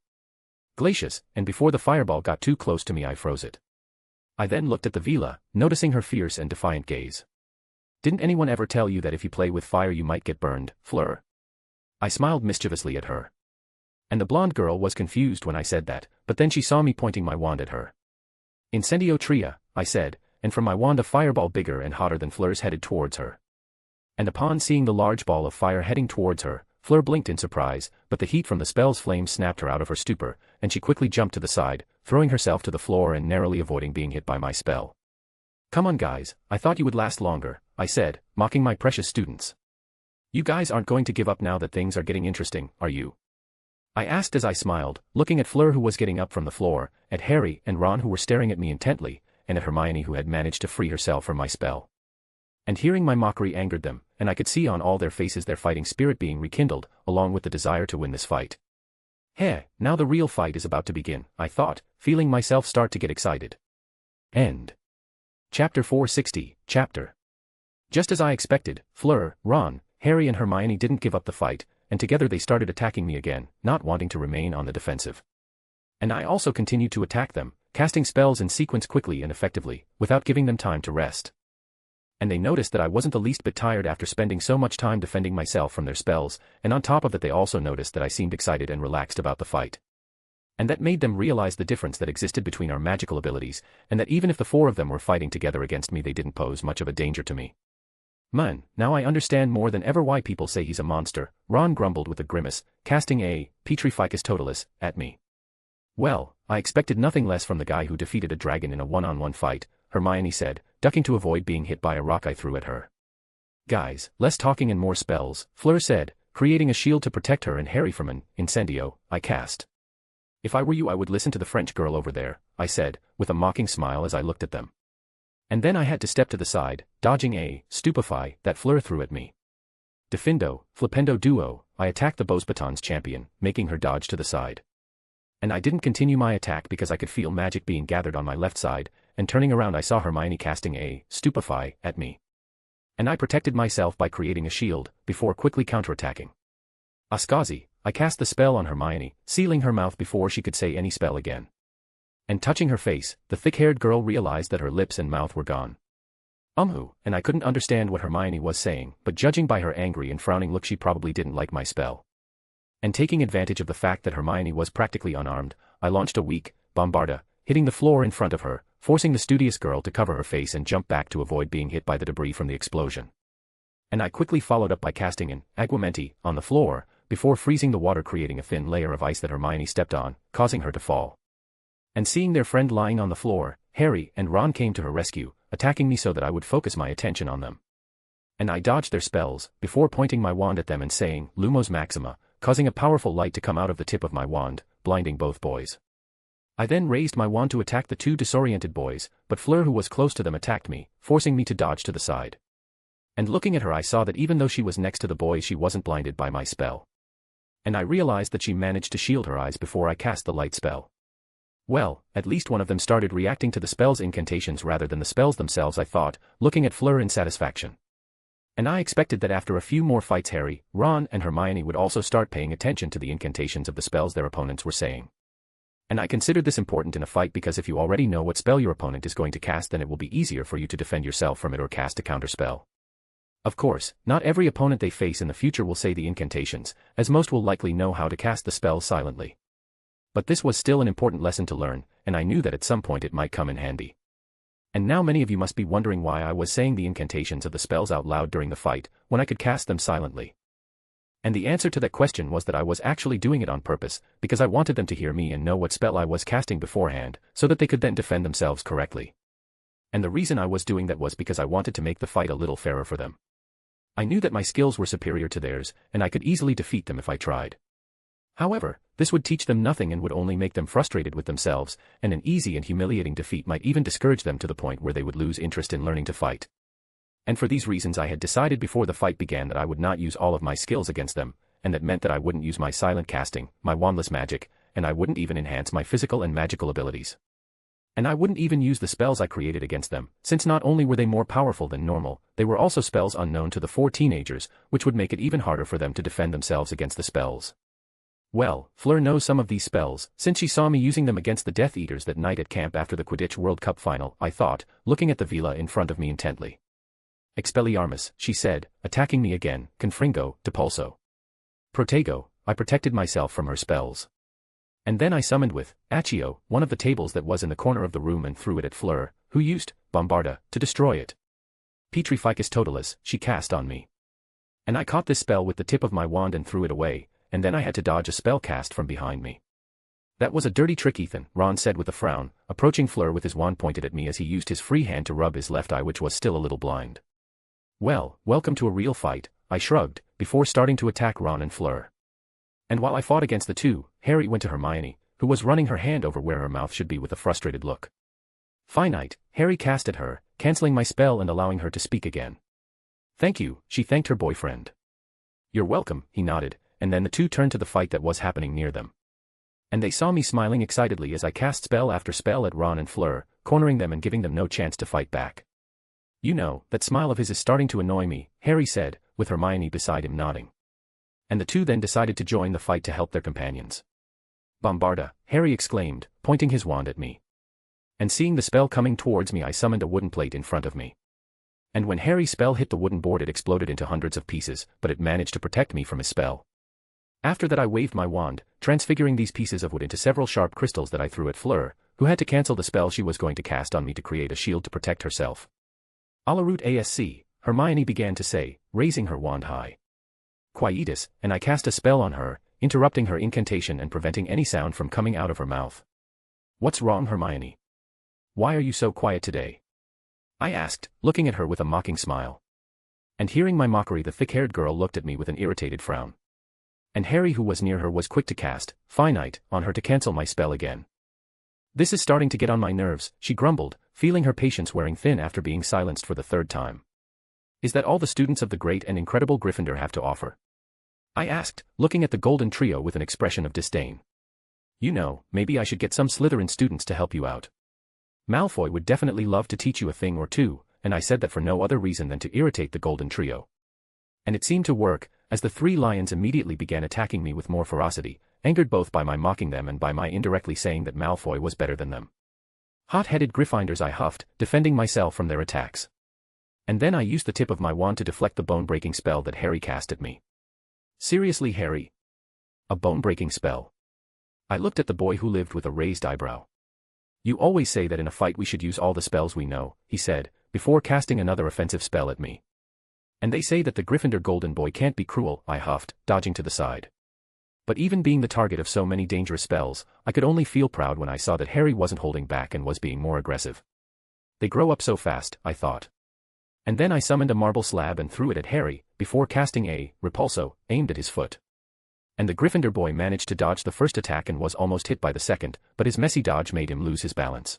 [SPEAKER 3] Glacius, and before the fireball got too close to me I froze it. I then looked at the Vila, noticing her fierce and defiant gaze. Didn't anyone ever tell you that if you play with fire you might get burned, Fleur? I smiled mischievously at her. And the blonde girl was confused when I said that, but then she saw me pointing my wand at her. Incendio tria, I said, and from my wand a fireball bigger and hotter than Fleur's headed towards her. And upon seeing the large ball of fire heading towards her, Fleur blinked in surprise, but the heat from the spell's flames snapped her out of her stupor, and she quickly jumped to the side, throwing herself to the floor and narrowly avoiding being hit by my spell. Come on guys, I thought you would last longer, I said, mocking my precious students. You guys aren't going to give up now that things are getting interesting, are you? I asked as I smiled, looking at Fleur who was getting up from the floor, at Harry and Ron who were staring at me intently, and at Hermione who had managed to free herself from my spell. And hearing my mockery angered them, and I could see on all their faces their fighting spirit being rekindled, along with the desire to win this fight. Heh, now the real fight is about to begin, I thought, feeling myself start to get excited. End. Chapter 460, Chapter. Just as I expected, Fleur, Ron, Harry and Hermione didn't give up the fight, and together they started attacking me again, not wanting to remain on the defensive. And I also continued to attack them, casting spells in sequence quickly and effectively, without giving them time to rest. And they noticed that I wasn't the least bit tired after spending so much time defending myself from their spells, and on top of that they also noticed that I seemed excited and relaxed about the fight. And that made them realize the difference that existed between our magical abilities, and that even if the four of them were fighting together against me they didn't pose much of a danger to me. Man, now I understand more than ever why people say he's a monster, Ron grumbled with a grimace, casting a Petrificus Totalis at me. Well, I expected nothing less from the guy who defeated a dragon in a one-on-one fight, Hermione said, ducking to avoid being hit by a rock I threw at her. Guys, less talking and more spells, Fleur said, creating a shield to protect her and Harry from an incendio I cast. If I were you I would listen to the French girl over there, I said, with a mocking smile as I looked at them. And then I had to step to the side, dodging a stupefy that Fleur threw at me. Defindo, Flipendo duo, I attacked the Beauxbatons champion, making her dodge to the side. And I didn't continue my attack because I could feel magic being gathered on my left side, and turning around I saw Hermione casting a stupefy at me. And I protected myself by creating a shield, before quickly counterattacking. Ascazi, I cast the spell on Hermione, sealing her mouth before she could say any spell again. And touching her face, the thick-haired girl realized that her lips and mouth were gone. And I couldn't understand what Hermione was saying, but judging by her angry and frowning look she probably didn't like my spell. And taking advantage of the fact that Hermione was practically unarmed, I launched a weak bombarda, hitting the floor in front of her, forcing the studious girl to cover her face and jump back to avoid being hit by the debris from the explosion. And I quickly followed up by casting an aguamenti on the floor, before freezing the water creating a thin layer of ice that Hermione stepped on, causing her to fall. And seeing their friend lying on the floor, Harry and Ron came to her rescue, attacking me so that I would focus my attention on them. And I dodged their spells, before pointing my wand at them and saying, Lumos Maxima, causing a powerful light to come out of the tip of my wand, blinding both boys. I then raised my wand to attack the two disoriented boys, but Fleur who was close to them attacked me, forcing me to dodge to the side. And looking at her I saw that even though she was next to the boys she wasn't blinded by my spell. And I realized that she managed to shield her eyes before I cast the light spell. Well, at least one of them started reacting to the spell's incantations rather than the spells themselves I thought, looking at Fleur in satisfaction. And I expected that after a few more fights Harry, Ron and Hermione would also start paying attention to the incantations of the spells their opponents were saying. And I considered this important in a fight because if you already know what spell your opponent is going to cast then it will be easier for you to defend yourself from it or cast a counterspell. Of course, not every opponent they face in the future will say the incantations, as most will likely know how to cast the spells silently. But this was still an important lesson to learn, and I knew that at some point it might come in handy. And now many of you must be wondering why I was saying the incantations of the spells out loud during the fight, when I could cast them silently. And the answer to that question was that I was actually doing it on purpose, because I wanted them to hear me and know what spell I was casting beforehand, so that they could then defend themselves correctly. And the reason I was doing that was because I wanted to make the fight a little fairer for them. I knew that my skills were superior to theirs, and I could easily defeat them if I tried. However, this would teach them nothing and would only make them frustrated with themselves, and an easy and humiliating defeat might even discourage them to the point where they would lose interest in learning to fight. And for these reasons I had decided before the fight began that I would not use all of my skills against them, and that meant that I wouldn't use my silent casting, my wandless magic, and I wouldn't even enhance my physical and magical abilities. And I wouldn't even use the spells I created against them, since not only were they more powerful than normal, they were also spells unknown to the 4 teenagers, which would make it even harder for them to defend themselves against the spells. Well, Fleur knows some of these spells, since she saw me using them against the Death Eaters that night at camp after the Quidditch World Cup final, I thought, looking at the villa in front of me intently. Expelliarmus, she said, attacking me again, confringo, depulso. Protego, I protected myself from her spells. And then I summoned with Accio, one of the tables that was in the corner of the room and threw it at Fleur, who used Bombarda to destroy it. Petrificus Totalis, she cast on me. And I caught this spell with the tip of my wand and threw it away, and then I had to dodge a spell cast from behind me. That was a dirty trick, Ethan, Ron said with a frown, approaching Fleur with his wand pointed at me as he used his free hand to rub his left eye, which was still a little blind. Well, welcome to a real fight, I shrugged, before starting to attack Ron and Fleur. And while I fought against the two, Harry went to Hermione, who was running her hand over where her mouth should be with a frustrated look. Finite, Harry cast at her, canceling my spell and allowing her to speak again. Thank you, she thanked her boyfriend. You're welcome, he nodded, and then the two turned to the fight that was happening near them. And they saw me smiling excitedly as I cast spell after spell at Ron and Fleur, cornering them and giving them no chance to fight back. You know, that smile of his is starting to annoy me, Harry said, with Hermione beside him nodding. And the two then decided to join the fight to help their companions. Bombarda, Harry exclaimed, pointing his wand at me. And seeing the spell coming towards me, I summoned a wooden plate in front of me. And when Harry's spell hit the wooden board, it exploded into hundreds of pieces, but it managed to protect me from his spell. After that I waved my wand, transfiguring these pieces of wood into several sharp crystals that I threw at Fleur, who had to cancel the spell she was going to cast on me to create a shield to protect herself. Alaroot Asc, Hermione began to say, raising her wand high. Quietus, and I cast a spell on her, interrupting her incantation and preventing any sound from coming out of her mouth. What's wrong, Hermione? Why are you so quiet today? I asked, looking at her with a mocking smile. And hearing my mockery, the thick-haired girl looked at me with an irritated frown. And Harry, who was near her, was quick to cast Finite on her to cancel my spell again. This is starting to get on my nerves, she grumbled, feeling her patience wearing thin after being silenced for the 3rd time. Is that all the students of the great and incredible Gryffindor have to offer? I asked, looking at the golden trio with an expression of disdain. You know, maybe I should get some Slytherin students to help you out. Malfoy would definitely love to teach you a thing or two, and I said that for no other reason than to irritate the golden trio. And it seemed to work, as the 3 lions immediately began attacking me with more ferocity, angered both by my mocking them and by my indirectly saying that Malfoy was better than them. Hot-headed Gryffindors, I huffed, defending myself from their attacks. And then I used the tip of my wand to deflect the bone-breaking spell that Harry cast at me. Seriously, Harry? A bone-breaking spell? I looked at the boy, who lived with a raised eyebrow. You always say that in a fight we should use all the spells we know, he said, before casting another offensive spell at me. And they say that the Gryffindor golden boy can't be cruel, I huffed, dodging to the side. But even being the target of so many dangerous spells, I could only feel proud when I saw that Harry wasn't holding back and was being more aggressive. They grow up so fast, I thought. And then I summoned a marble slab and threw it at Harry, before casting a repulso, aimed at his foot. And the Gryffindor boy managed to dodge the first attack and was almost hit by the second, but his messy dodge made him lose his balance.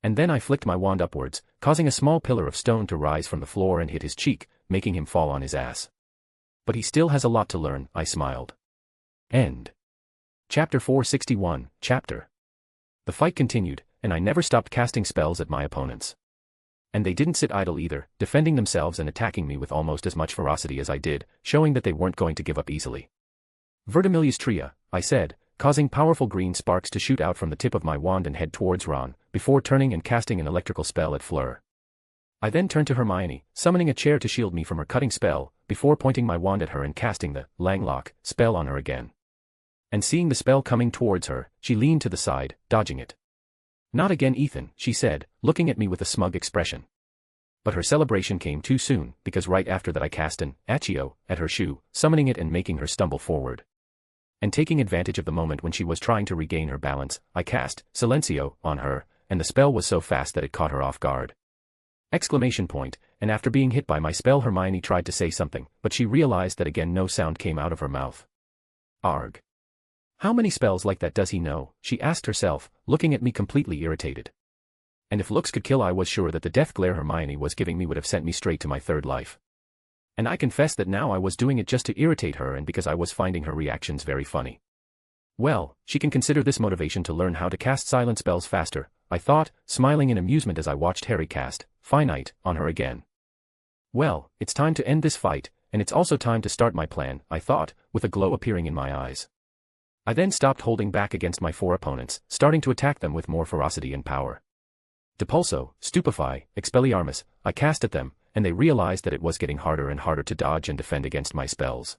[SPEAKER 3] And then I flicked my wand upwards, causing a small pillar of stone to rise from the floor and hit his cheek, making him fall on his ass. But he still has a lot to learn, I smiled. End. Chapter 461, Chapter. The fight continued, and I never stopped casting spells at my opponents. And they didn't sit idle either, defending themselves and attacking me with almost as much ferocity as I did, showing that they weren't going to give up easily. Vertimilius Tria, I said, causing powerful green sparks to shoot out from the tip of my wand and head towards Ron, before turning and casting an electrical spell at Fleur. I then turned to Hermione, summoning a chair to shield me from her cutting spell, before pointing my wand at her and casting the Langlock spell on her again. And seeing the spell coming towards her, she leaned to the side, dodging it. Not again, Ethan, she said, looking at me with a smug expression. But her celebration came too soon, because right after that I cast an Accio at her shoe, summoning it and making her stumble forward. And taking advantage of the moment when she was trying to regain her balance, I cast Silencio on her, and the spell was so fast that it caught her off guard. Exclamation point, and after being hit by my spell, Hermione tried to say something, but she realized that again no sound came out of her mouth. Arg. How many spells like that does he know? She asked herself, looking at me completely irritated. And if looks could kill, I was sure that the death glare Hermione was giving me would have sent me straight to my 3rd life. And I confess that now I was doing it just to irritate her and because I was finding her reactions very funny. Well, she can consider this motivation to learn how to cast silent spells faster, I thought, smiling in amusement as I watched Harry cast finite on her again. Well, it's time to end this fight, and it's also time to start my plan, I thought, with a glow appearing in my eyes. I then stopped holding back against my 4 opponents, starting to attack them with more ferocity and power. Depulso, Stupefy, Expelliarmus, I cast at them, and they realized that it was getting harder and harder to dodge and defend against my spells.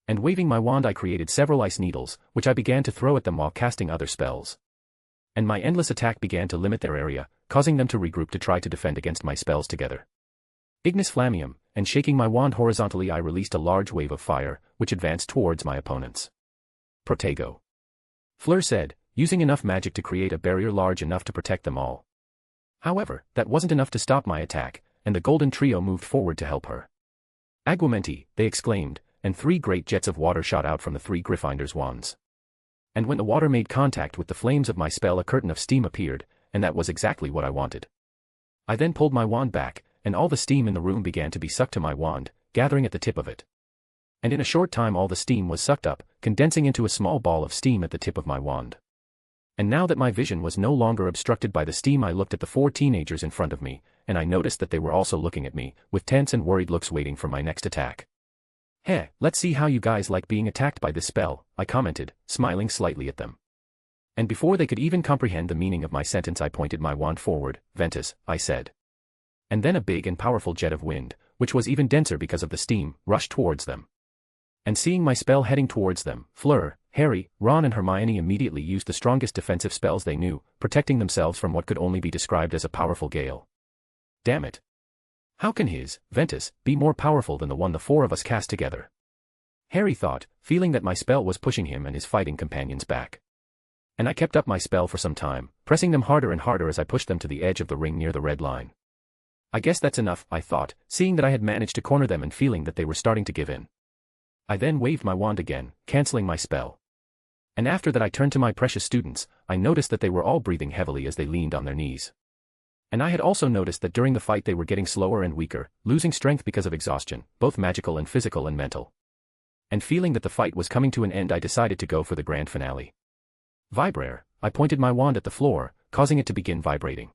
[SPEAKER 3] And waving my wand I created several ice needles, which I began to throw at them while casting other spells. And my endless attack began to limit their area, causing them to regroup to try to defend against my spells together. Ignis Flammium, and shaking my wand horizontally I released a large wave of fire, which advanced towards my opponents. Protego. Fleur said, using enough magic to create a barrier large enough to protect them all. However, that wasn't enough to stop my attack, and the golden trio moved forward to help her. Aguamenti, they exclaimed, and 3 great jets of water shot out from the 3 Gryffindors' wands. And when the water made contact with the flames of my spell a curtain of steam appeared, and that was exactly what I wanted. I then pulled my wand back, and all the steam in the room began to be sucked to my wand, gathering at the tip of it. And in a short time all the steam was sucked up, condensing into a small ball of steam at the tip of my wand. And now that my vision was no longer obstructed by the steam I looked at the 4 teenagers in front of me, and I noticed that they were also looking at me, with tense and worried looks waiting for my next attack. "Heh, let's see how you guys like being attacked by this spell," I commented, smiling slightly at them. And before they could even comprehend the meaning of my sentence I pointed my wand forward. "Ventus," I said. And then a big and powerful jet of wind, which was even denser because of the steam, rushed towards them. And seeing my spell heading towards them, Fleur, Harry, Ron and Hermione immediately used the strongest defensive spells they knew, protecting themselves from what could only be described as a powerful gale. Damn it. How can his, Ventus, be more powerful than the one the 4 of us cast together? Harry thought, feeling that my spell was pushing him and his fighting companions back. And I kept up my spell for some time, pressing them harder and harder as I pushed them to the edge of the ring near the red line. I guess that's enough, I thought, seeing that I had managed to corner them and feeling that they were starting to give in. I then waved my wand again, cancelling my spell. And after that I turned to my precious students. I noticed that they were all breathing heavily as they leaned on their knees. And I had also noticed that during the fight they were getting slower and weaker, losing strength because of exhaustion, both magical and physical and mental. And feeling that the fight was coming to an end I decided to go for the grand finale. Vibrare, I pointed my wand at the floor, causing it to begin vibrating.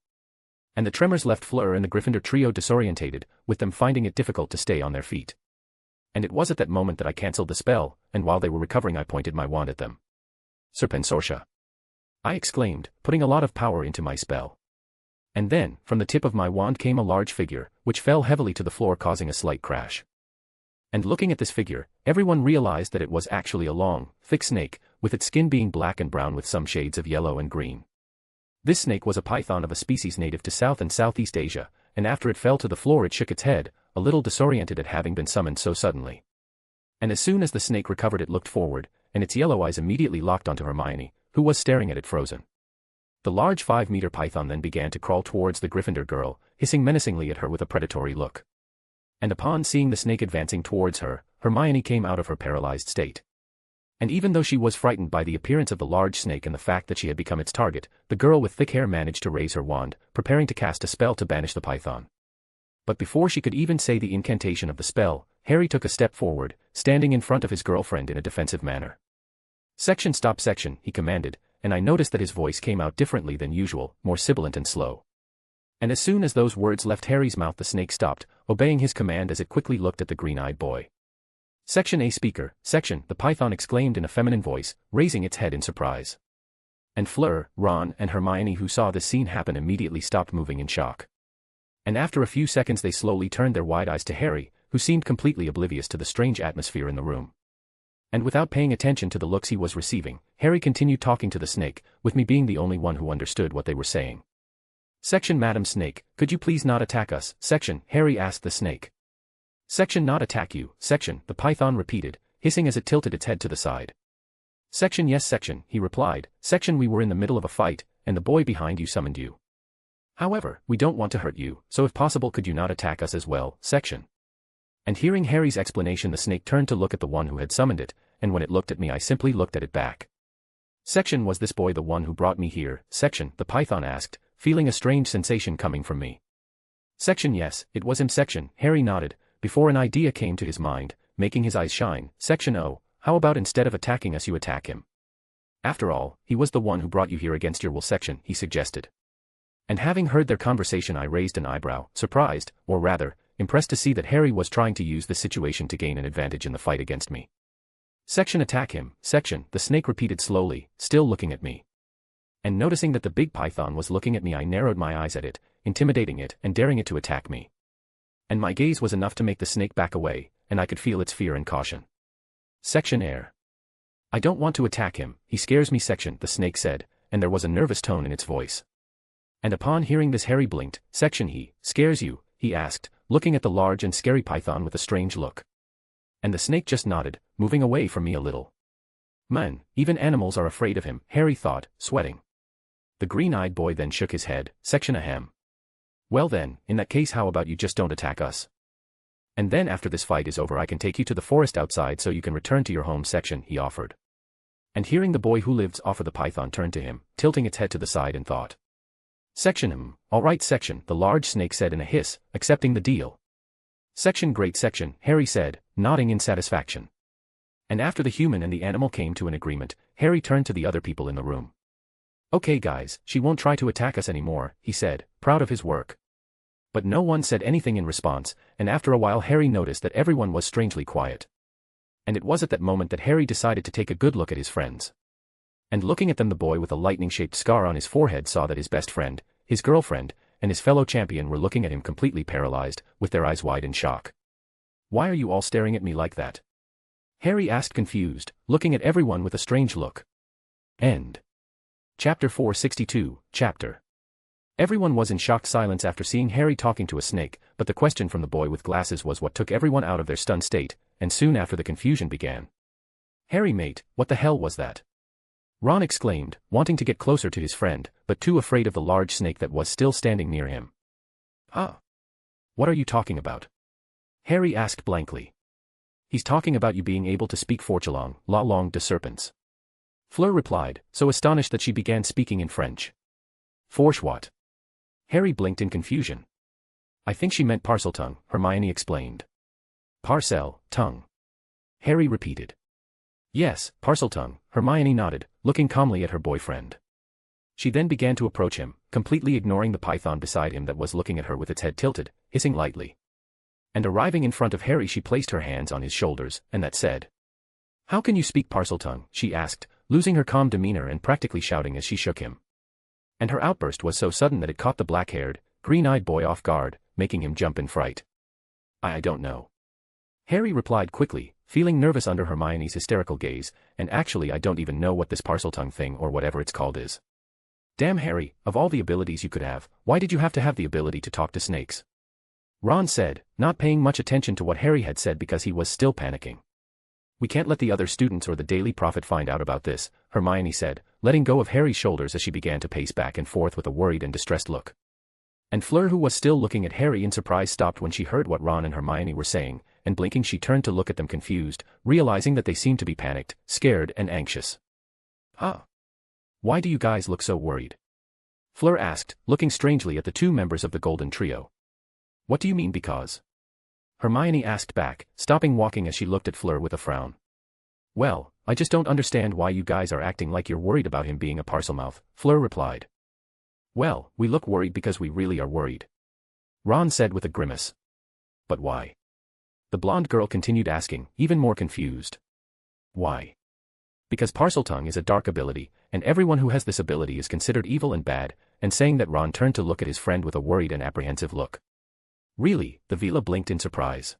[SPEAKER 3] And the tremors left Fleur and the Gryffindor trio disorientated, with them finding it difficult to stay on their feet. And it was at that moment that I cancelled the spell, and while they were recovering I pointed my wand at them. Serpensortia, I exclaimed, putting a lot of power into my spell. And then, from the tip of my wand came a large figure, which fell heavily to the floor causing a slight crash. And looking at this figure, everyone realized that it was actually a long, thick snake, with its skin being black and brown with some shades of yellow and green. This snake was a python of a species native to South and Southeast Asia, and after it fell to the floor it shook its head, a little disoriented at having been summoned so suddenly. And as soon as the snake recovered it looked forward, and its yellow eyes immediately locked onto Hermione, who was staring at it frozen. The large 5-meter python then began to crawl towards the Gryffindor girl, hissing menacingly at her with a predatory look. And upon seeing the snake advancing towards her, Hermione came out of her paralyzed state. And even though she was frightened by the appearance of the large snake and the fact that she had become its target, the girl with thick hair managed to raise her wand, preparing to cast a spell to banish the python. But before she could even say the incantation of the spell, Harry took a step forward, standing in front of his girlfriend in a defensive manner. "Section, stop section," he commanded, and I noticed that his voice came out differently than usual, more sibilant and slow. And as soon as those words left Harry's mouth the snake stopped, obeying his command as it quickly looked at the green-eyed boy. "Section A speaker, section," the python exclaimed in a feminine voice, raising its head in surprise. And Fleur, Ron, and Hermione who saw this scene happen immediately stopped moving in shock. And after a few seconds they slowly turned their wide eyes to Harry, who seemed completely oblivious to the strange atmosphere in the room. And without paying attention to the looks he was receiving, Harry continued talking to the snake, with me being the only one who understood what they were saying. "Section, Madam Snake, could you please not attack us?" "Section," Harry asked the snake. "Section, not attack you, section," the python repeated, hissing as it tilted its head to the side. "Section, yes section," he replied. "Section, we were in the middle of a fight, and the boy behind you summoned you. However, we don't want to hurt you, so if possible could you not attack us as well, section." And hearing Harry's explanation the snake turned to look at the one who had summoned it, and when it looked at me I simply looked at it back. "Section, was this boy the one who brought me here, section?" the python asked, feeling a strange sensation coming from me. "Section, yes, it was him section," Harry nodded, before an idea came to his mind, making his eyes shine. "Section, oh, how about instead of attacking us you attack him? After all, he was the one who brought you here against your will section," he suggested. And having heard their conversation, I raised an eyebrow, surprised, or rather, impressed to see that Harry was trying to use this situation to gain an advantage in the fight against me. Section attack him, section, the snake repeated slowly, still looking at me. And noticing that the big python was looking at me, I narrowed my eyes at it, intimidating it and daring it to attack me. And my gaze was enough to make the snake back away, and I could feel its fear and caution. Section air. I don't want to attack him, he scares me, section, the snake said, and there was a nervous tone in its voice. And upon hearing this, Harry blinked. Section he scares you, he asked, looking at the large and scary python with a strange look. And the snake just nodded, moving away from me a little. Man, even animals are afraid of him, Harry thought, sweating. The green-eyed boy then shook his head. Section ahem. Well then, in that case, how about you just don't attack us? And then after this fight is over, I can take you to the forest outside so you can return to your home, section, he offered. And hearing the boy who lives offer, the python turned to him, tilting its head to the side, and thought. Section all right, section, the large snake said in a hiss, accepting the deal. Section great, section, Harry said, nodding in satisfaction. And after the human and the animal came to an agreement, Harry turned to the other people in the room. Okay guys, she won't try to attack us anymore, he said, proud of his work. But no one said anything in response, and after a while Harry noticed that everyone was strangely quiet. And it was at that moment that Harry decided to take a good look at his friends. And looking at them, the boy with a lightning-shaped scar on his forehead saw that his best friend, his girlfriend, and his fellow champion were looking at him completely paralyzed, with their eyes wide in shock. Why are you all staring at me like that? Harry asked, confused, looking at everyone with a strange look. End. Chapter 462, Chapter. Everyone was in shocked silence after seeing Harry talking to a snake, but the question from the boy with glasses was what took everyone out of their stunned state, and soon after the confusion began. Harry mate, what the hell was that? Ron exclaimed, wanting to get closer to his friend, but too afraid of the large snake that was still standing near him. Huh? What are you talking about? Harry asked blankly. He's talking about you being able to speak Forchelong, la langue de serpents. Fleur replied, so astonished that she began speaking in French. Forch what? Harry blinked in confusion. I think she meant parcel tongue, Hermione explained. Parcel, tongue. Harry repeated. Yes, parcel tongue, Hermione nodded, looking calmly at her boyfriend. She then began to approach him, completely ignoring the python beside him that was looking at her with its head tilted, hissing lightly. And arriving in front of Harry, she placed her hands on his shoulders, and that said. How can you speak parcel tongue? She asked, losing her calm demeanor and practically shouting as she shook him. And her outburst was so sudden that it caught the black-haired, green-eyed boy off guard, making him jump in fright. I don't know. Harry replied quickly, feeling nervous under Hermione's hysterical gaze, and actually I don't even know what this parcel tongue thing or whatever it's called is. Damn Harry, of all the abilities you could have, why did you have to have the ability to talk to snakes? Ron said, not paying much attention to what Harry had said because he was still panicking. We can't let the other students or the Daily Prophet find out about this, Hermione said, letting go of Harry's shoulders as she began to pace back and forth with a worried and distressed look. And Fleur, who was still looking at Harry in surprise, stopped when she heard what Ron and Hermione were saying, and blinking she turned to look at them confused, realizing that they seemed to be panicked, scared and anxious. Huh? Why do you guys look so worried? Fleur asked, looking strangely at the two members of the Golden Trio. What do you mean because? Hermione asked back, stopping walking as she looked at Fleur with a frown. Well, I just don't understand why you guys are acting like you're worried about him being a parcelmouth, Fleur replied. Well, we look worried because we really are worried. Ron said with a grimace. But why? The blonde girl continued asking, even more confused. Why? Because Parseltongue is a dark ability, and everyone who has this ability is considered evil and bad, and saying that Ron turned to look at his friend with a worried and apprehensive look. Really? The Vila blinked in surprise.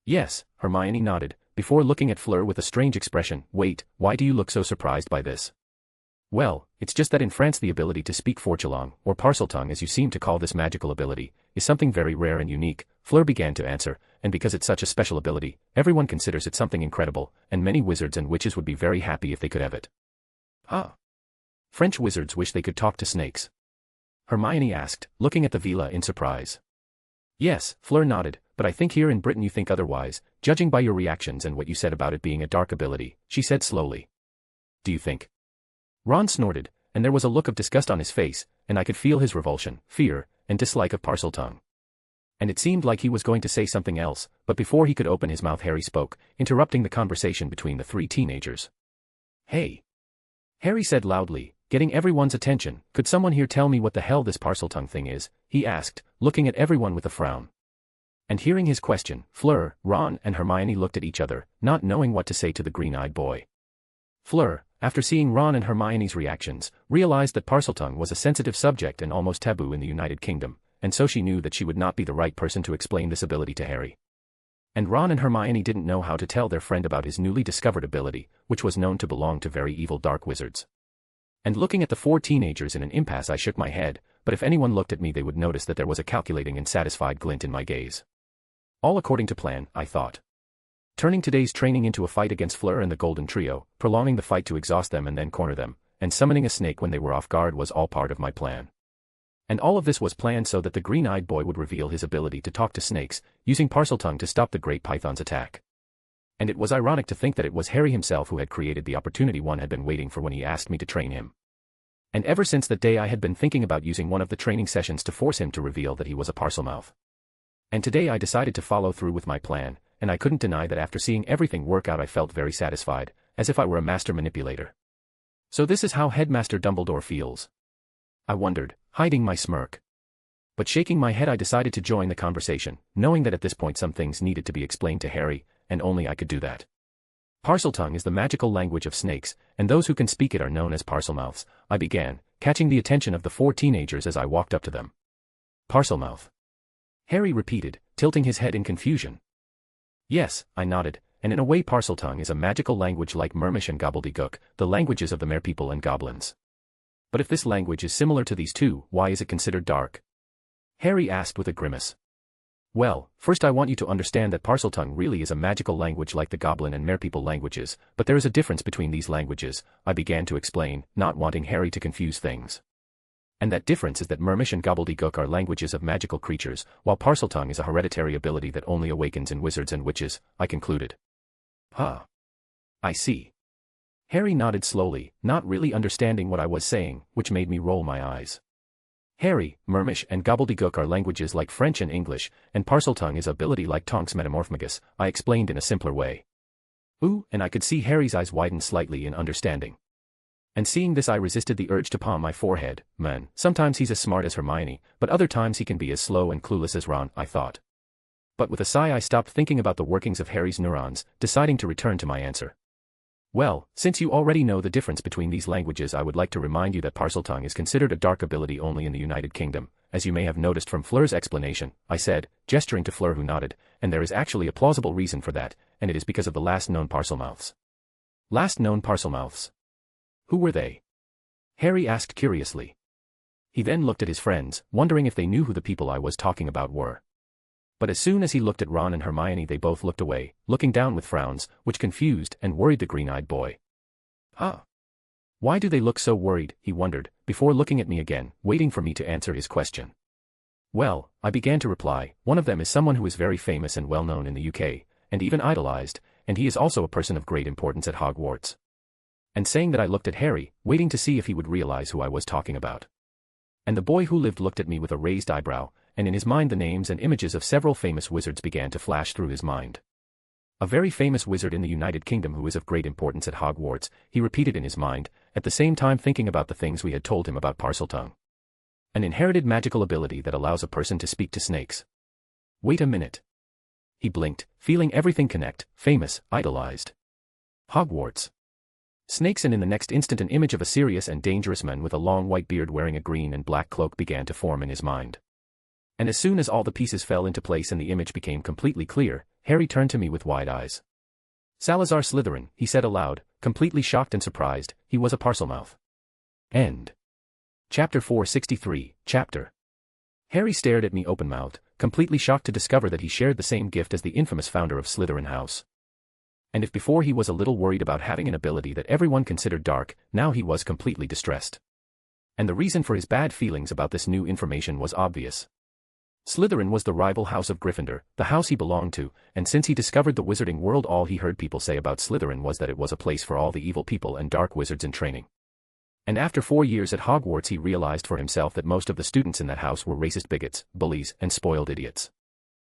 [SPEAKER 3] Yes, Hermione nodded, before looking at Fleur with a strange expression. Wait, why do you look so surprised by this? Well, it's just that in France the ability to speak Forchelong, or Parseltongue as you seem to call this magical ability, is something very rare and unique, Fleur began to answer, and because it's such a special ability, everyone considers it something incredible, and many wizards and witches would be very happy if they could have it. Ah. French wizards wish they could talk to snakes? Hermione asked, looking at the Vila in surprise. Yes, Fleur nodded, but I think here in Britain you think otherwise, judging by your reactions and what you said about it being a dark ability, she said slowly. Do you think? Ron snorted, and there was a look of disgust on his face, and I could feel his revulsion, fear, and dislike of Parseltongue. And it seemed like he was going to say something else, but before he could open his mouth Harry spoke, interrupting the conversation between the three teenagers. Hey! Harry said loudly, Getting everyone's attention, "Could someone here tell me what the hell this Parseltongue thing is?" he asked, looking at everyone with a frown. And hearing his question, Fleur, Ron and Hermione looked at each other, not knowing what to say to the green-eyed boy. Fleur, after seeing Ron and Hermione's reactions, realized that Parseltongue was a sensitive subject and almost taboo in the United Kingdom, and so she knew that she would not be the right person to explain this ability to Harry. And Ron and Hermione didn't know how to tell their friend about his newly discovered ability, which was known to belong to very evil dark wizards. And looking at the 4 teenagers in an impasse, I shook my head, but if anyone looked at me they would notice that there was a calculating and satisfied glint in my gaze. All according to plan, I thought. Turning today's training into a fight against Fleur and the Golden Trio, prolonging the fight to exhaust them and then corner them, and summoning a snake when they were off guard was all part of my plan. And all of this was planned so that the green-eyed boy would reveal his ability to talk to snakes, using Parseltongue to stop the Great Python's attack. And it was ironic to think that it was Harry himself who had created the opportunity one had been waiting for when he asked me to train him. And ever since that day I had been thinking about using one of the training sessions to force him to reveal that he was a Parselmouth. And today I decided to follow through with my plan, and I couldn't deny that after seeing everything work out I felt very satisfied, as if I were a master manipulator. So this is how Headmaster Dumbledore feels? I wondered, hiding my smirk. But shaking my head I decided to join the conversation, knowing that at this point some things needed to be explained to Harry, and only I could do that. Parseltongue is the magical language of snakes, and those who can speak it are known as Parselmouths, I began, catching the attention of the 4 teenagers as I walked up to them. Parselmouth. Harry repeated, tilting his head in confusion. Yes, I nodded, and in a way Parseltongue is a magical language like Mermish and Gobbledygook, the languages of the merpeople and goblins. But if this language is similar to these two, why is it considered dark? Harry asked with a grimace. Well, first I want you to understand that Parseltongue really is a magical language like the goblin and merpeople languages, but there is a difference between these languages, I began to explain, not wanting Harry to confuse things. And that difference is that Mermish and Gobbledygook are languages of magical creatures, while Parseltongue is a hereditary ability that only awakens in wizards and witches, I concluded. Huh. I see. Harry nodded slowly, not really understanding what I was saying, which made me roll my eyes. Harry, Mermish and Gobbledygook are languages like French and English, and Parseltongue is ability like Tonks Metamorphmagus, I explained in a simpler way. Ooh, and I could see Harry's eyes widen slightly in understanding. And seeing this I resisted the urge to palm my forehead. Man, sometimes he's as smart as Hermione, but other times he can be as slow and clueless as Ron, I thought. But with a sigh I stopped thinking about the workings of Harry's neurons, deciding to return to my answer. Well, since you already know the difference between these languages I would like to remind you that Parseltongue is considered a dark ability only in the United Kingdom, as you may have noticed from Fleur's explanation, I said, gesturing to Fleur who nodded, and there is actually a plausible reason for that, and it is because of the last known Parselmouths. Last known Parselmouths? Who were they? Harry asked curiously. He then looked at his friends, wondering if they knew who the people I was talking about were. But as soon as he looked at Ron and Hermione they both looked away, looking down with frowns, which confused and worried the green-eyed boy. Huh? Why do they look so worried, he wondered, before looking at me again, waiting for me to answer his question. Well, I began to reply, one of them is someone who is very famous and well-known in the UK, and even idolized, and he is also a person of great importance at Hogwarts. And saying that I looked at Harry, waiting to see if he would realize who I was talking about. And the boy who lived looked at me with a raised eyebrow, and in his mind the names and images of several famous wizards began to flash through his mind. A very famous wizard in the United Kingdom who is of great importance at Hogwarts, he repeated in his mind, at the same time thinking about the things we had told him about Parseltongue. An inherited magical ability that allows a person to speak to snakes. Wait a minute. He blinked, feeling everything connect, famous, idolized. Hogwarts. Snakes, and in the next instant an image of a serious and dangerous man with a long white beard wearing a green and black cloak began to form in his mind. And as soon as all the pieces fell into place and the image became completely clear, Harry turned to me with wide eyes. Salazar Slytherin, he said aloud, completely shocked and surprised, he was a Parselmouth. End. Chapter 463, Chapter. Harry stared at me open-mouthed, completely shocked to discover that he shared the same gift as the infamous founder of Slytherin House. And if before he was a little worried about having an ability that everyone considered dark, now he was completely distressed. And the reason for his bad feelings about this new information was obvious. Slytherin was the rival house of Gryffindor, the house he belonged to, and since he discovered the wizarding world all he heard people say about Slytherin was that it was a place for all the evil people and dark wizards in training. And after 4 years at Hogwarts he realized for himself that most of the students in that house were racist bigots, bullies, and spoiled idiots.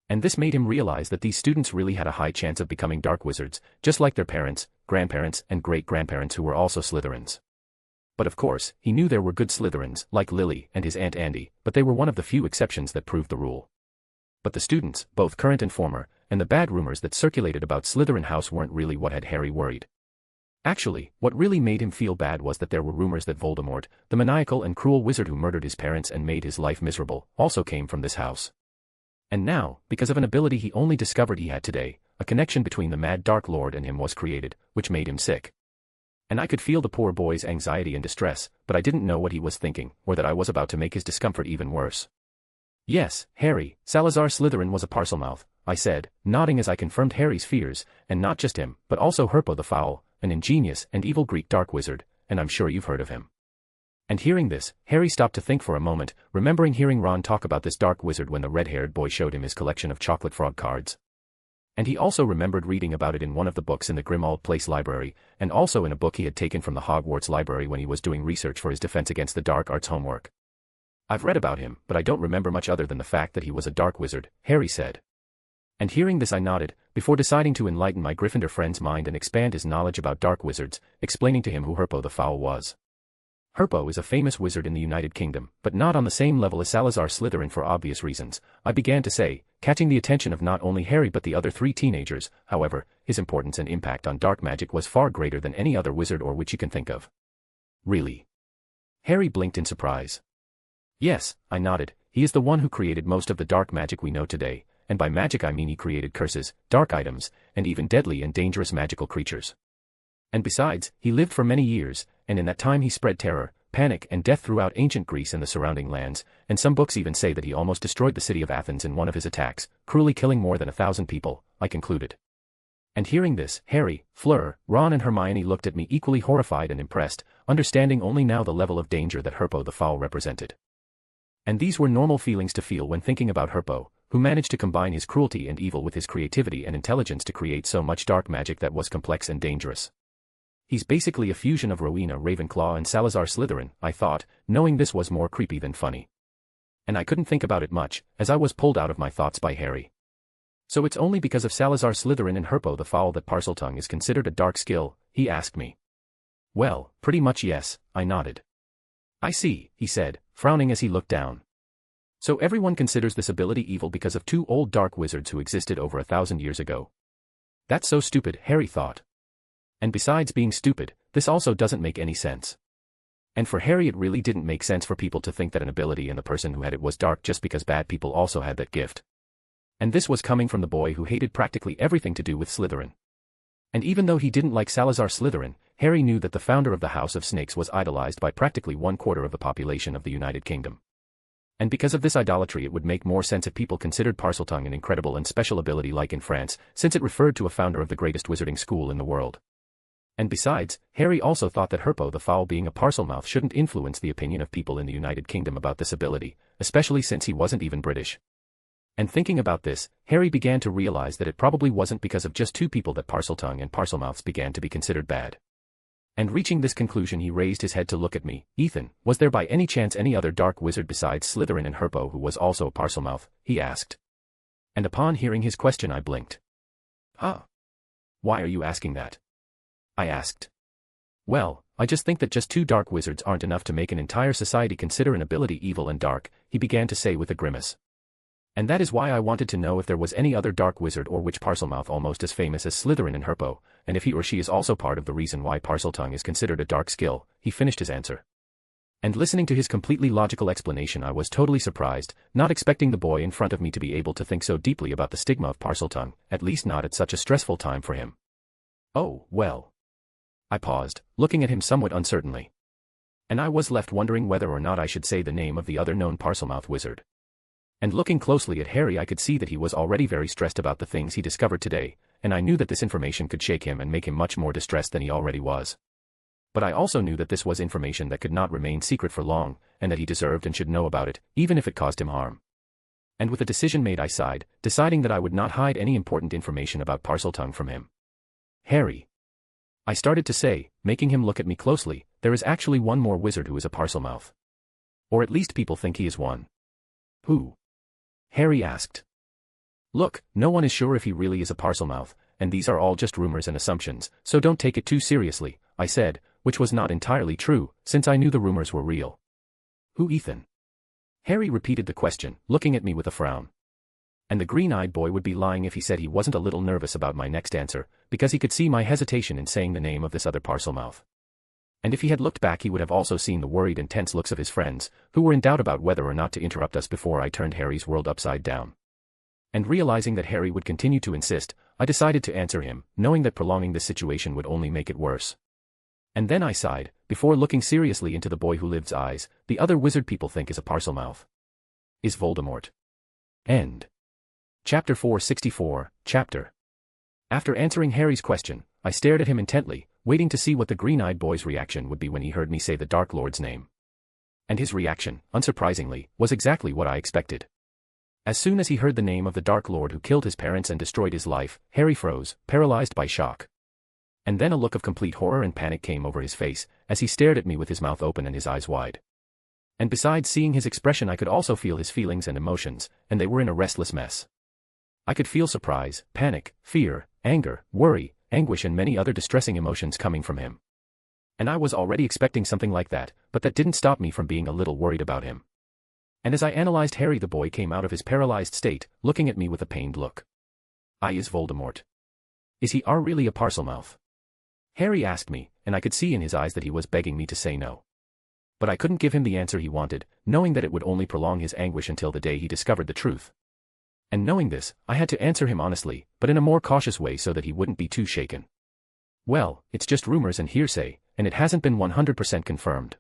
[SPEAKER 3] And this made him realize that these students really had a high chance of becoming dark wizards, just like their parents, grandparents, and great-grandparents who were also Slytherins. But of course, he knew there were good Slytherins, like Lily and his Aunt Andy, but they were one of the few exceptions that proved the rule. But the students, both current and former, and the bad rumors that circulated about Slytherin House weren't really what had Harry worried. Actually, what really made him feel bad was that there were rumors that Voldemort, the maniacal and cruel wizard who murdered his parents and made his life miserable, also came from this house. And now, because of an ability he only discovered he had today, a connection between the mad Dark Lord and him was created, which made him sick. And I could feel the poor boy's anxiety and distress, but I didn't know what he was thinking, or that I was about to make his discomfort even worse. "Yes, Harry, Salazar Slytherin was a Parselmouth," I said, nodding as I confirmed Harry's fears, and not just him, but also Herpo the Foul, an ingenious and evil Greek dark wizard, and I'm sure you've heard of him. And hearing this, Harry stopped to think for a moment, remembering hearing Ron talk about this dark wizard when the red-haired boy showed him his collection of chocolate frog cards. And he also remembered reading about it in one of the books in the Grimmauld Place library, and also in a book he had taken from the Hogwarts library when he was doing research for his Defense Against the Dark Arts homework. "I've read about him, but I don't remember much other than the fact that he was a dark wizard," Harry said. And hearing this I nodded, before deciding to enlighten my Gryffindor friend's mind and expand his knowledge about dark wizards, explaining to him who Herpo the Foul was. Herpo is a famous wizard in the United Kingdom, but not on the same level as Salazar Slytherin for obvious reasons, I began to say, catching the attention of not only Harry but the other three teenagers. However, his importance and impact on dark magic was far greater than any other wizard or witch you can think of. "Really?" Harry blinked in surprise. "Yes," I nodded, "he is the one who created most of the dark magic we know today, and by magic I mean he created curses, dark items, and even deadly and dangerous magical creatures. And besides, he lived for many years, and in that time he spread terror, panic and death throughout ancient Greece and the surrounding lands, and some books even say that he almost destroyed the city of Athens in one of his attacks, cruelly killing more than 1,000 people," I concluded. And hearing this, Harry, Fleur, Ron and Hermione looked at me equally horrified and impressed, understanding only now the level of danger that Herpo the Foul represented. And these were normal feelings to feel when thinking about Herpo, who managed to combine his cruelty and evil with his creativity and intelligence to create so much dark magic that was complex and dangerous. He's basically a fusion of Rowena Ravenclaw and Salazar Slytherin, I thought, knowing this was more creepy than funny. And I couldn't think about it much, as I was pulled out of my thoughts by Harry. "So it's only because of Salazar Slytherin and Herpo the Foul that Parseltongue is considered a dark skill?" he asked me. "Well, pretty much yes," I nodded. "I see," he said, frowning as he looked down. "So everyone considers this ability evil because of two old dark wizards who existed over 1,000 years ago. That's so stupid," Harry thought. And besides being stupid, this also doesn't make any sense. And for Harry it really didn't make sense for people to think that an ability and the person who had it was dark just because bad people also had that gift. And this was coming from the boy who hated practically everything to do with Slytherin. And even though he didn't like Salazar Slytherin, Harry knew that the founder of the House of Snakes was idolized by practically 1/4 of the population of the United Kingdom. And because of this idolatry it would make more sense if people considered Parseltongue an incredible and special ability like in France, since it referred to a founder of the greatest wizarding school in the world. And besides, Harry also thought that Herpo the Foul being a Parselmouth shouldn't influence the opinion of people in the United Kingdom about this ability, especially since he wasn't even British. And thinking about this, Harry began to realize that it probably wasn't because of just two people that Parseltongue and Parselmouths began to be considered bad. And reaching this conclusion he raised his head to look at me. "Ethan, was there by any chance any other dark wizard besides Slytherin and Herpo who was also a Parselmouth?" he asked. And upon hearing his question I blinked. "Huh? Why are you asking that?" I asked. "Well, I just think that just two dark wizards aren't enough to make an entire society consider an ability evil and dark," he began to say with a grimace. "And that is why I wanted to know if there was any other dark wizard or witch Parselmouth almost as famous as Slytherin and Herpo, and if he or she is also part of the reason why Parseltongue is considered a dark skill," he finished his answer. And listening to his completely logical explanation I was totally surprised, not expecting the boy in front of me to be able to think so deeply about the stigma of Parseltongue, at least not at such a stressful time for him. "Oh, well." I paused, looking at him somewhat uncertainly. And I was left wondering whether or not I should say the name of the other known Parselmouth wizard. And looking closely at Harry I could see that he was already very stressed about the things he discovered today, and I knew that this information could shake him and make him much more distressed than he already was. But I also knew that this was information that could not remain secret for long, and that he deserved and should know about it, even if it caused him harm. And with a decision made I sighed, deciding that I would not hide any important information about Parseltongue from him. "Harry," I started to say, making him look at me closely, "there is actually one more wizard who is a Parselmouth. Or at least people think he is one." "Who?" Harry asked. "Look, no one is sure if he really is a Parselmouth, and these are all just rumors and assumptions, so don't take it too seriously," I said, which was not entirely true, since I knew the rumors were real. Who Ethan? Harry repeated the question, looking at me with a frown. And the green-eyed boy would be lying if he said he wasn't a little nervous about my next answer, because he could see my hesitation in saying the name of this other Parselmouth. And if he had looked back he would have also seen the worried and tense looks of his friends, who were in doubt about whether or not to interrupt us before I turned Harry's world upside down. And realizing that Harry would continue to insist, I decided to answer him, knowing that prolonging this situation would only make it worse. And then I sighed, before looking seriously into the boy who lived's eyes. The other wizard people think is a Parselmouth is Voldemort. End. Chapter 464, Chapter. After answering Harry's question, I stared at him intently, waiting to see what the green-eyed boy's reaction would be when he heard me say the Dark Lord's name. And his reaction, unsurprisingly, was exactly what I expected. As soon as he heard the name of the Dark Lord who killed his parents and destroyed his life, Harry froze, paralyzed by shock. And then a look of complete horror and panic came over his face, as he stared at me with his mouth open and his eyes wide. And besides seeing his expression I could also feel his feelings and emotions, and they were in a restless mess. I could feel surprise, panic, fear, anger, worry, anguish and many other distressing emotions coming from him. And I was already expecting something like that, but that didn't stop me from being a little worried about him. And as I analyzed Harry the boy came out of his paralyzed state, looking at me with a pained look. Is Voldemort. Is he really a Parselmouth? Harry asked me, and I could see in his eyes that he was begging me to say no. But I couldn't give him the answer he wanted, knowing that it would only prolong his anguish until the day he discovered the truth. And knowing this, I had to answer him honestly, but in a more cautious way so that he wouldn't be too shaken. Well, it's just rumors and hearsay, and it hasn't been 100% confirmed.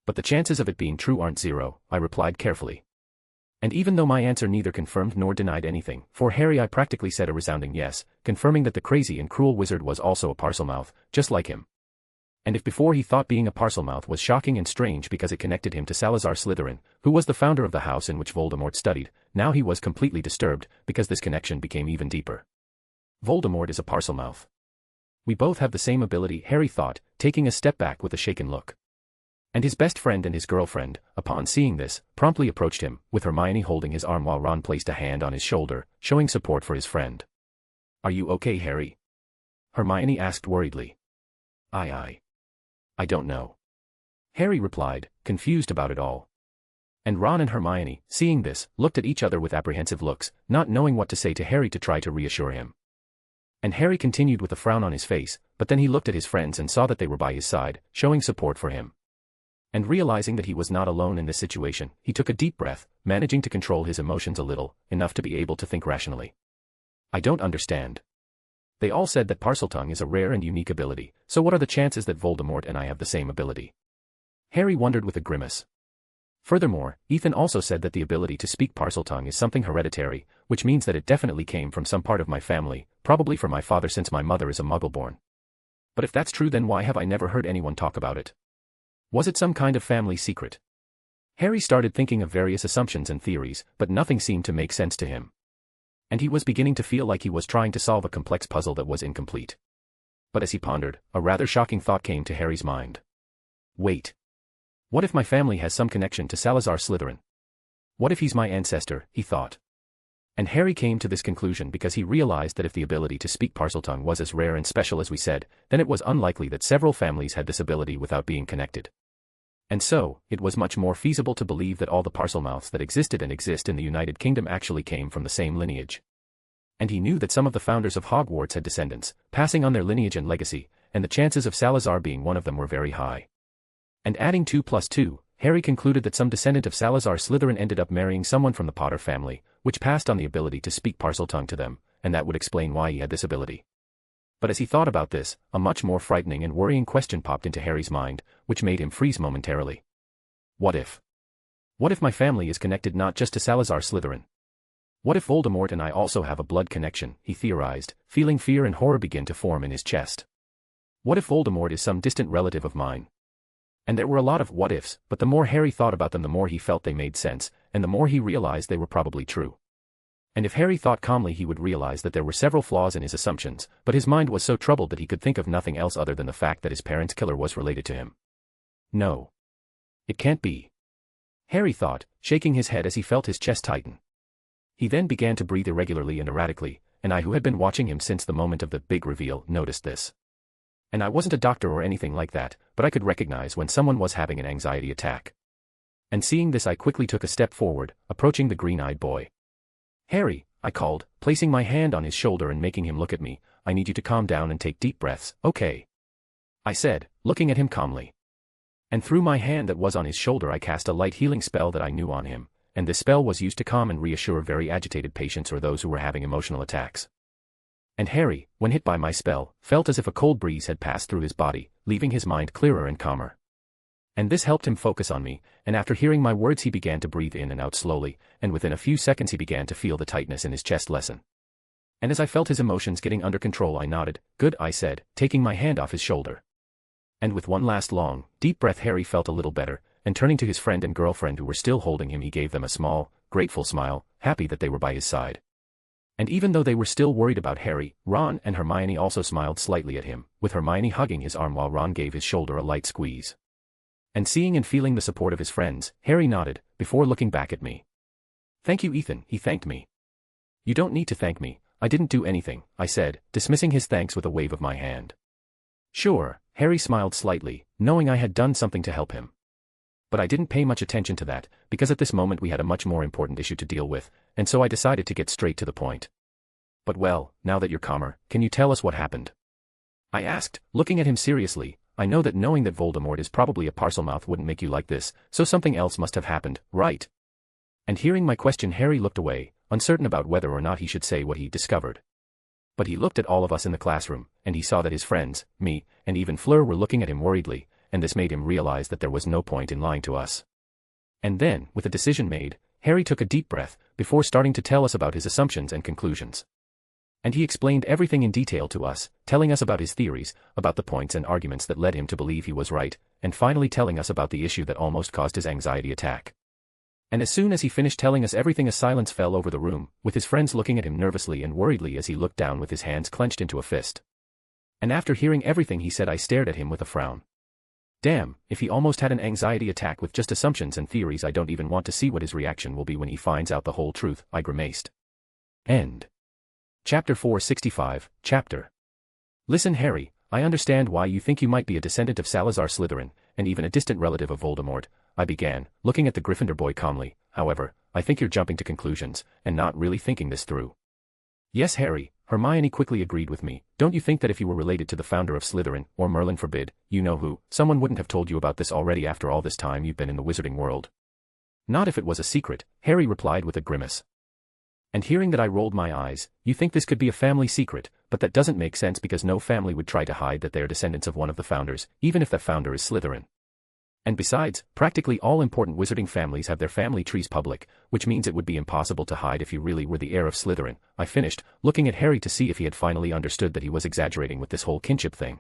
[SPEAKER 3] But the chances of it being true aren't zero, I replied carefully. And even though my answer neither confirmed nor denied anything, for Harry I practically said a resounding yes, confirming that the crazy and cruel wizard was also a Parselmouth, just like him. And if before he thought being a Parselmouth was shocking and strange because it connected him to Salazar Slytherin, who was the founder of the house in which Voldemort studied, now he was completely disturbed, because this connection became even deeper. Voldemort is a Parselmouth. We both have the same ability, Harry thought, taking a step back with a shaken look. And his best friend and his girlfriend, upon seeing this, promptly approached him, with Hermione holding his arm while Ron placed a hand on his shoulder, showing support for his friend. Are you okay, Harry? Hermione asked worriedly. I don't know. Harry replied, confused about it all. And Ron and Hermione, seeing this, looked at each other with apprehensive looks, not knowing what to say to Harry to try to reassure him. And Harry continued with a frown on his face, but then he looked at his friends and saw that they were by his side, showing support for him. And realizing that he was not alone in this situation, he took a deep breath, managing to control his emotions a little, enough to be able to think rationally. I don't understand. They all said that Parseltongue is a rare and unique ability, so what are the chances that Voldemort and I have the same ability? Harry wondered with a grimace. Furthermore, Ethan also said that the ability to speak Parseltongue is something hereditary, which means that it definitely came from some part of my family, probably from my father since my mother is a Muggle-born. But if that's true then why have I never heard anyone talk about it? Was it some kind of family secret? Harry started thinking of various assumptions and theories, but nothing seemed to make sense to him. And he was beginning to feel like he was trying to solve a complex puzzle that was incomplete. But as he pondered, a rather shocking thought came to Harry's mind. Wait. What if my family has some connection to Salazar Slytherin? What if he's my ancestor, he thought. And Harry came to this conclusion because he realized that if the ability to speak Parseltongue was as rare and special as we said, then it was unlikely that several families had this ability without being connected. And so, it was much more feasible to believe that all the Parselmouths that existed and exist in the United Kingdom actually came from the same lineage. And he knew that some of the founders of Hogwarts had descendants, passing on their lineage and legacy, and the chances of Salazar being one of them were very high. And adding 2 plus 2, Harry concluded that some descendant of Salazar Slytherin ended up marrying someone from the Potter family, which passed on the ability to speak Parseltongue to them, and that would explain why he had this ability. But as he thought about this, a much more frightening and worrying question popped into Harry's mind, which made him freeze momentarily. What if? What if my family is connected not just to Salazar Slytherin? What if Voldemort and I also have a blood connection, he theorized, feeling fear and horror begin to form in his chest. What if Voldemort is some distant relative of mine? And there were a lot of what-ifs, but the more Harry thought about them the more he felt they made sense, and the more he realized they were probably true. And if Harry thought calmly he would realize that there were several flaws in his assumptions, but his mind was so troubled that he could think of nothing else other than the fact that his parents' killer was related to him. No. It can't be. Harry thought, shaking his head as he felt his chest tighten. He then began to breathe irregularly and erratically, and I who had been watching him since the moment of the big reveal noticed this. And I wasn't a doctor or anything like that, but I could recognize when someone was having an anxiety attack. And seeing this, I quickly took a step forward, approaching the green-eyed boy. "Harry," I called, placing my hand on his shoulder and making him look at me, "I need you to calm down and take deep breaths, okay?" I said, looking at him calmly. And through my hand that was on his shoulder I cast a light healing spell that I knew on him, and this spell was used to calm and reassure very agitated patients or those who were having emotional attacks. And Harry, when hit by my spell, felt as if a cold breeze had passed through his body, leaving his mind clearer and calmer. And this helped him focus on me, and after hearing my words he began to breathe in and out slowly, and within a few seconds he began to feel the tightness in his chest lessen. And as I felt his emotions getting under control I nodded. "Good," I said, taking my hand off his shoulder. And with one last long, deep breath Harry felt a little better, and turning to his friend and girlfriend who were still holding him he gave them a small, grateful smile, happy that they were by his side. And even though they were still worried about Harry, Ron and Hermione also smiled slightly at him, with Hermione hugging his arm while Ron gave his shoulder a light squeeze. And seeing and feeling the support of his friends, Harry nodded, before looking back at me. "Thank you, Ethan," he thanked me. "You don't need to thank me, I didn't do anything," I said, dismissing his thanks with a wave of my hand. "Sure," Harry smiled slightly, knowing I had done something to help him. But I didn't pay much attention to that, because at this moment we had a much more important issue to deal with, and so I decided to get straight to the point. "But well, now that you're calmer, can you tell us what happened?" I asked, looking at him seriously. "I know that knowing that Voldemort is probably a Parselmouth wouldn't make you like this, so something else must have happened, right?" And hearing my question Harry looked away, uncertain about whether or not he should say what he discovered. But he looked at all of us in the classroom, and he saw that his friends, me, and even Fleur were looking at him worriedly, and this made him realize that there was no point in lying to us. And then, with a decision made, Harry took a deep breath, before starting to tell us about his assumptions and conclusions. And he explained everything in detail to us, telling us about his theories, about the points and arguments that led him to believe he was right, and finally telling us about the issue that almost caused his anxiety attack. And as soon as he finished telling us everything a silence fell over the room, with his friends looking at him nervously and worriedly as he looked down with his hands clenched into a fist. And after hearing everything he said I stared at him with a frown. Damn, if he almost had an anxiety attack with just assumptions and theories, I don't even want to see what his reaction will be when he finds out the whole truth, I grimaced. End. Chapter 465, Chapter. Listen, Harry, I understand why you think you might be a descendant of Salazar Slytherin, and even a distant relative of Voldemort, I began, looking at the Gryffindor boy calmly. However, I think you're jumping to conclusions, and not really thinking this through. Yes, Harry, Hermione quickly agreed with me. Don't you think that if you were related to the founder of Slytherin, or Merlin forbid, you know who, someone wouldn't have told you about this already after all this time you've been in the wizarding world? Not if it was a secret, Harry replied with a grimace. And hearing that I rolled my eyes, you think this could be a family secret, but that doesn't make sense because no family would try to hide that they are descendants of one of the founders, even if that founder is Slytherin. And besides, practically all important wizarding families have their family trees public, which means it would be impossible to hide if you really were the heir of Slytherin, I finished, looking at Harry to see if he had finally understood that he was exaggerating with this whole kinship thing.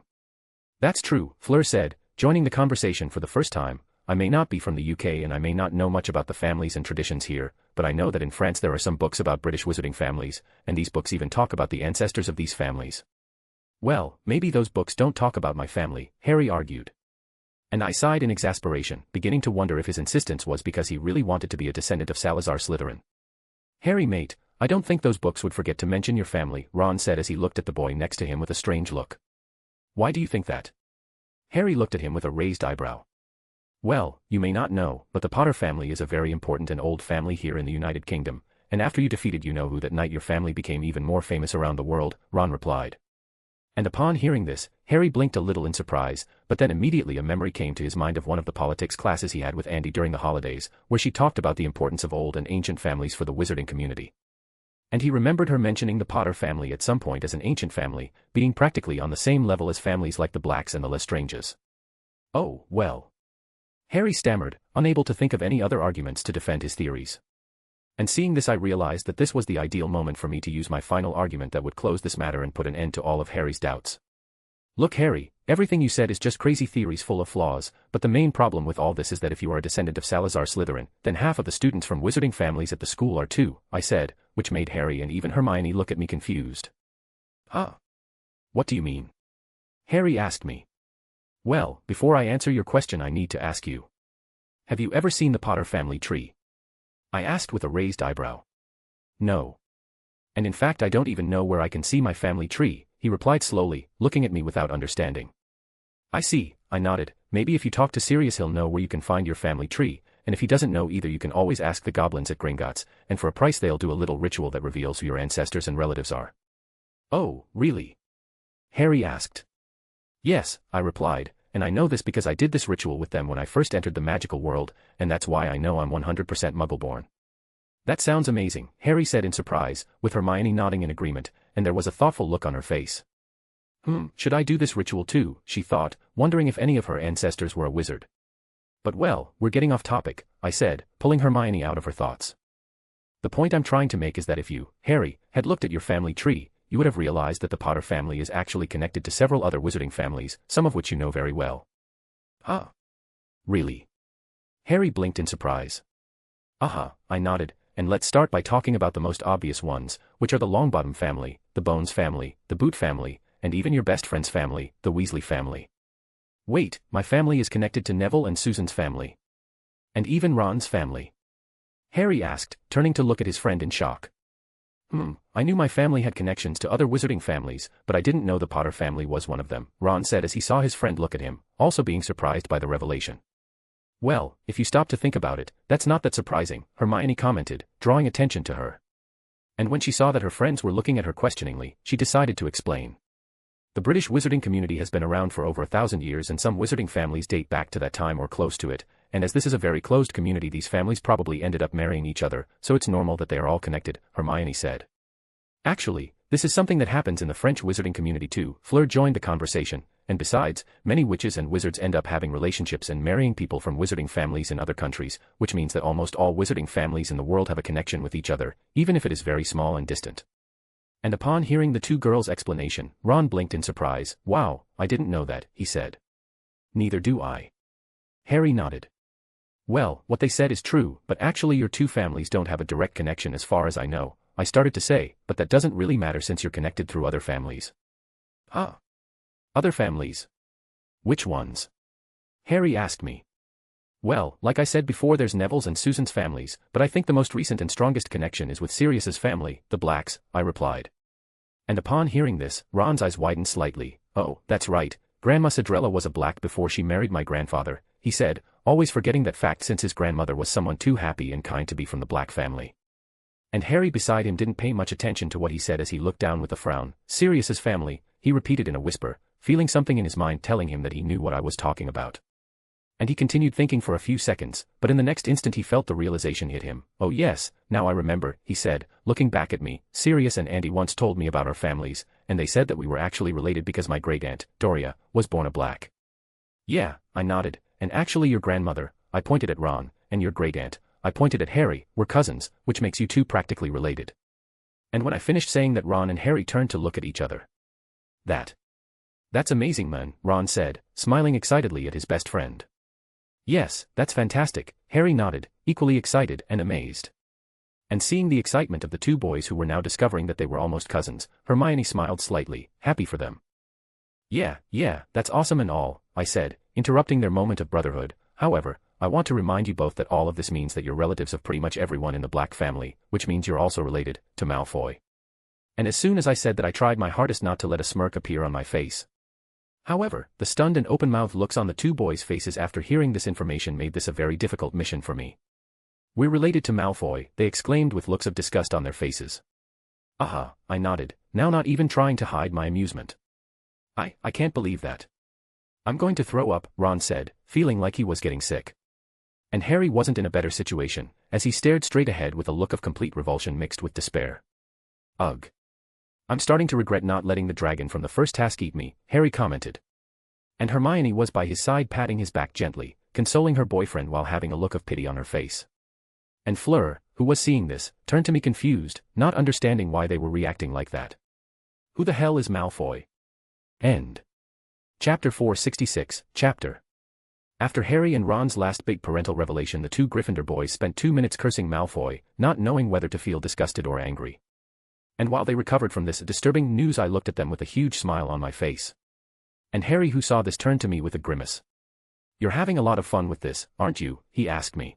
[SPEAKER 3] That's true, Fleur said, joining the conversation for the first time. I may not be from the UK and I may not know much about the families and traditions here, but I know that in France there are some books about British wizarding families, and these books even talk about the ancestors of these families. Well, maybe those books don't talk about my family, Harry argued. And I sighed in exasperation, beginning to wonder if his insistence was because he really wanted to be a descendant of Salazar Slytherin. Harry mate, I don't think those books would forget to mention your family, Ron said as he looked at the boy next to him with a strange look. Why do you think that? Harry looked at him with a raised eyebrow. Well, you may not know, but the Potter family is a very important and old family here in the United Kingdom, and after you defeated you-know-who that night your family became even more famous around the world, Ron replied. And upon hearing this, Harry blinked a little in surprise, but then immediately a memory came to his mind of one of the politics classes he had with Andy during the holidays, where she talked about the importance of old and ancient families for the wizarding community. And he remembered her mentioning the Potter family at some point as an ancient family, being practically on the same level as families like the Blacks and the Lestranges. Oh, well. Harry stammered, unable to think of any other arguments to defend his theories. And seeing this I realized that this was the ideal moment for me to use my final argument that would close this matter and put an end to all of Harry's doubts. Look Harry, everything you said is just crazy theories full of flaws, but the main problem with all this is that if you are a descendant of Salazar Slytherin, then half of the students from wizarding families at the school are too, I said, which made Harry and even Hermione look at me confused. Huh? What do you mean? Harry asked me. Well, before I answer your question I need to ask you. Have you ever seen the Potter family tree? I asked with a raised eyebrow. No. And in fact I don't even know where I can see my family tree, he replied slowly, looking at me without understanding. I see, I nodded. Maybe if you talk to Sirius he'll know where you can find your family tree, and if he doesn't know either you can always ask the goblins at Gringotts, and for a price they'll do a little ritual that reveals who your ancestors and relatives are. Oh, really? Harry asked. Yes, I replied, and I know this because I did this ritual with them when I first entered the magical world, and that's why I know I'm 100% Muggle-born. That sounds amazing, Harry said in surprise, with Hermione nodding in agreement, and there was a thoughtful look on her face. Should I do this ritual too, she thought, wondering if any of her ancestors were a wizard. But well, we're getting off topic, I said, pulling Hermione out of her thoughts. The point I'm trying to make is that if you, Harry, had looked at your family tree, you would have realized that the Potter family is actually connected to several other wizarding families, some of which you know very well. Ah. Really? Harry blinked in surprise. I nodded, and let's start by talking about the most obvious ones, which are the Longbottom family, the Bones family, the Boot family, and even your best friend's family, the Weasley family. Wait, my family is connected to Neville and Susan's family. And even Ron's family. Harry asked, turning to look at his friend in shock. I knew my family had connections to other wizarding families, but I didn't know the Potter family was one of them, Ron said as he saw his friend look at him, also being surprised by the revelation. Well, if you stop to think about it, that's not that surprising, Hermione commented, drawing attention to her. And when she saw that her friends were looking at her questioningly, she decided to explain. The British wizarding community has been around for over 1,000 years and some wizarding families date back to that time or close to it, and as this is a very closed community these families probably ended up marrying each other, so it's normal that they are all connected, Hermione said. Actually, this is something that happens in the French wizarding community too, Fleur joined the conversation, and besides, many witches and wizards end up having relationships and marrying people from wizarding families in other countries, which means that almost all wizarding families in the world have a connection with each other, even if it is very small and distant. And upon hearing the two girls' explanation, Ron blinked in surprise. Wow, I didn't know that, he said. Neither do I. Harry nodded. Well, what they said is true, but actually your two families don't have a direct connection as far as I know, I started to say, but that doesn't really matter since you're connected through other families. Ah. Other families? Which ones? Harry asked me. Well, like I said before there's Neville's and Susan's families, but I think the most recent and strongest connection is with Sirius's family, the Blacks, I replied. And upon hearing this, Ron's eyes widened slightly. Oh, that's right, Grandma Cedrella was a Black before she married my grandfather, he said, always forgetting that fact since his grandmother was someone too happy and kind to be from the Black family. And Harry beside him didn't pay much attention to what he said as he looked down with a frown. Sirius's family, he repeated in a whisper, feeling something in his mind telling him that he knew what I was talking about. And he continued thinking for a few seconds, but in the next instant he felt the realization hit him. Oh yes, now I remember, he said, looking back at me. Sirius and Andy once told me about our families, and they said that we were actually related because my great-aunt, Doria, was born a Black. Yeah, I nodded, and actually your grandmother, I pointed at Ron, and your great-aunt, I pointed at Harry, were cousins, which makes you two practically related. And when I finished saying that Ron and Harry turned to look at each other. That's amazing, man, Ron said, smiling excitedly at his best friend. Yes, that's fantastic, Harry nodded, equally excited and amazed. And seeing the excitement of the two boys who were now discovering that they were almost cousins, Hermione smiled slightly, happy for them. Yeah, that's awesome and all, I said, interrupting their moment of brotherhood. However, I want to remind you both that all of this means that you're relatives of pretty much everyone in the Black family, which means you're also related to Malfoy. And as soon as I said that I tried my hardest not to let a smirk appear on my face. However, the stunned and open-mouthed looks on the two boys' faces after hearing this information made this a very difficult mission for me. We're related to Malfoy, they exclaimed with looks of disgust on their faces. Aha, I nodded, now not even trying to hide my amusement. I can't believe that. I'm going to throw up, Ron said, feeling like he was getting sick. And Harry wasn't in a better situation, as he stared straight ahead with a look of complete revulsion mixed with despair. Ugh. I'm starting to regret not letting the dragon from the first task eat me, Harry commented. And Hermione was by his side patting his back gently, consoling her boyfriend while having a look of pity on her face. And Fleur, who was seeing this, turned to me confused, not understanding why they were reacting like that. Who the hell is Malfoy? End. Chapter 466, Chapter. After Harry and Ron's last big parental revelation, the two Gryffindor boys spent 2 minutes cursing Malfoy, not knowing whether to feel disgusted or angry. And while they recovered from this disturbing news, I looked at them with a huge smile on my face. And Harry, who saw this, turned to me with a grimace. You're having a lot of fun with this, aren't you? He asked me.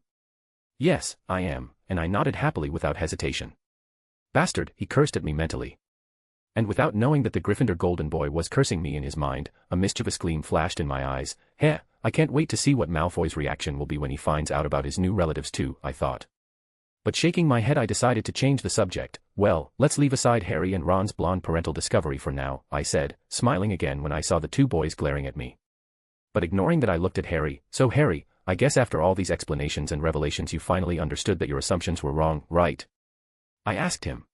[SPEAKER 3] Yes, I am, and I nodded happily without hesitation. Bastard, he cursed at me mentally. And without knowing that the Gryffindor golden boy was cursing me in his mind, a mischievous gleam flashed in my eyes. Heh, I can't wait to see what Malfoy's reaction will be when he finds out about his new relatives too, I thought. But shaking my head I decided to change the subject. Well, let's leave aside Harry and Ron's blonde parental discovery for now, I said, smiling again when I saw the two boys glaring at me. But ignoring that I looked at Harry. So Harry, I guess after all these explanations and revelations you finally understood that your assumptions were wrong, right? I asked him.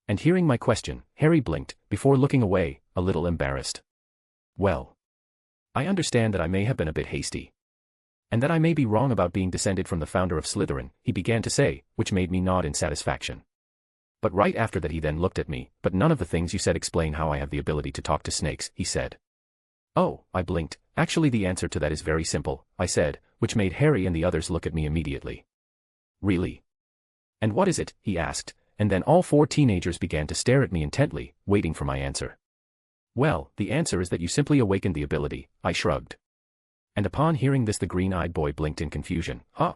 [SPEAKER 3] And hearing my question, Harry blinked, before looking away, a little embarrassed. Well, I understand that I may have been a bit hasty. And that I may be wrong about being descended from the founder of Slytherin, he began to say, which made me nod in satisfaction. But right after that he then looked at me. But none of the things you said explain how I have the ability to talk to snakes, he said. Oh, I blinked. Actually the answer to that is very simple, I said, which made Harry and the others look at me immediately. Really? And what is it? He asked, and then all four teenagers began to stare at me intently, waiting for my answer. Well, the answer is that you simply awakened the ability, I shrugged. And upon hearing this the green-eyed boy blinked in confusion. Huh?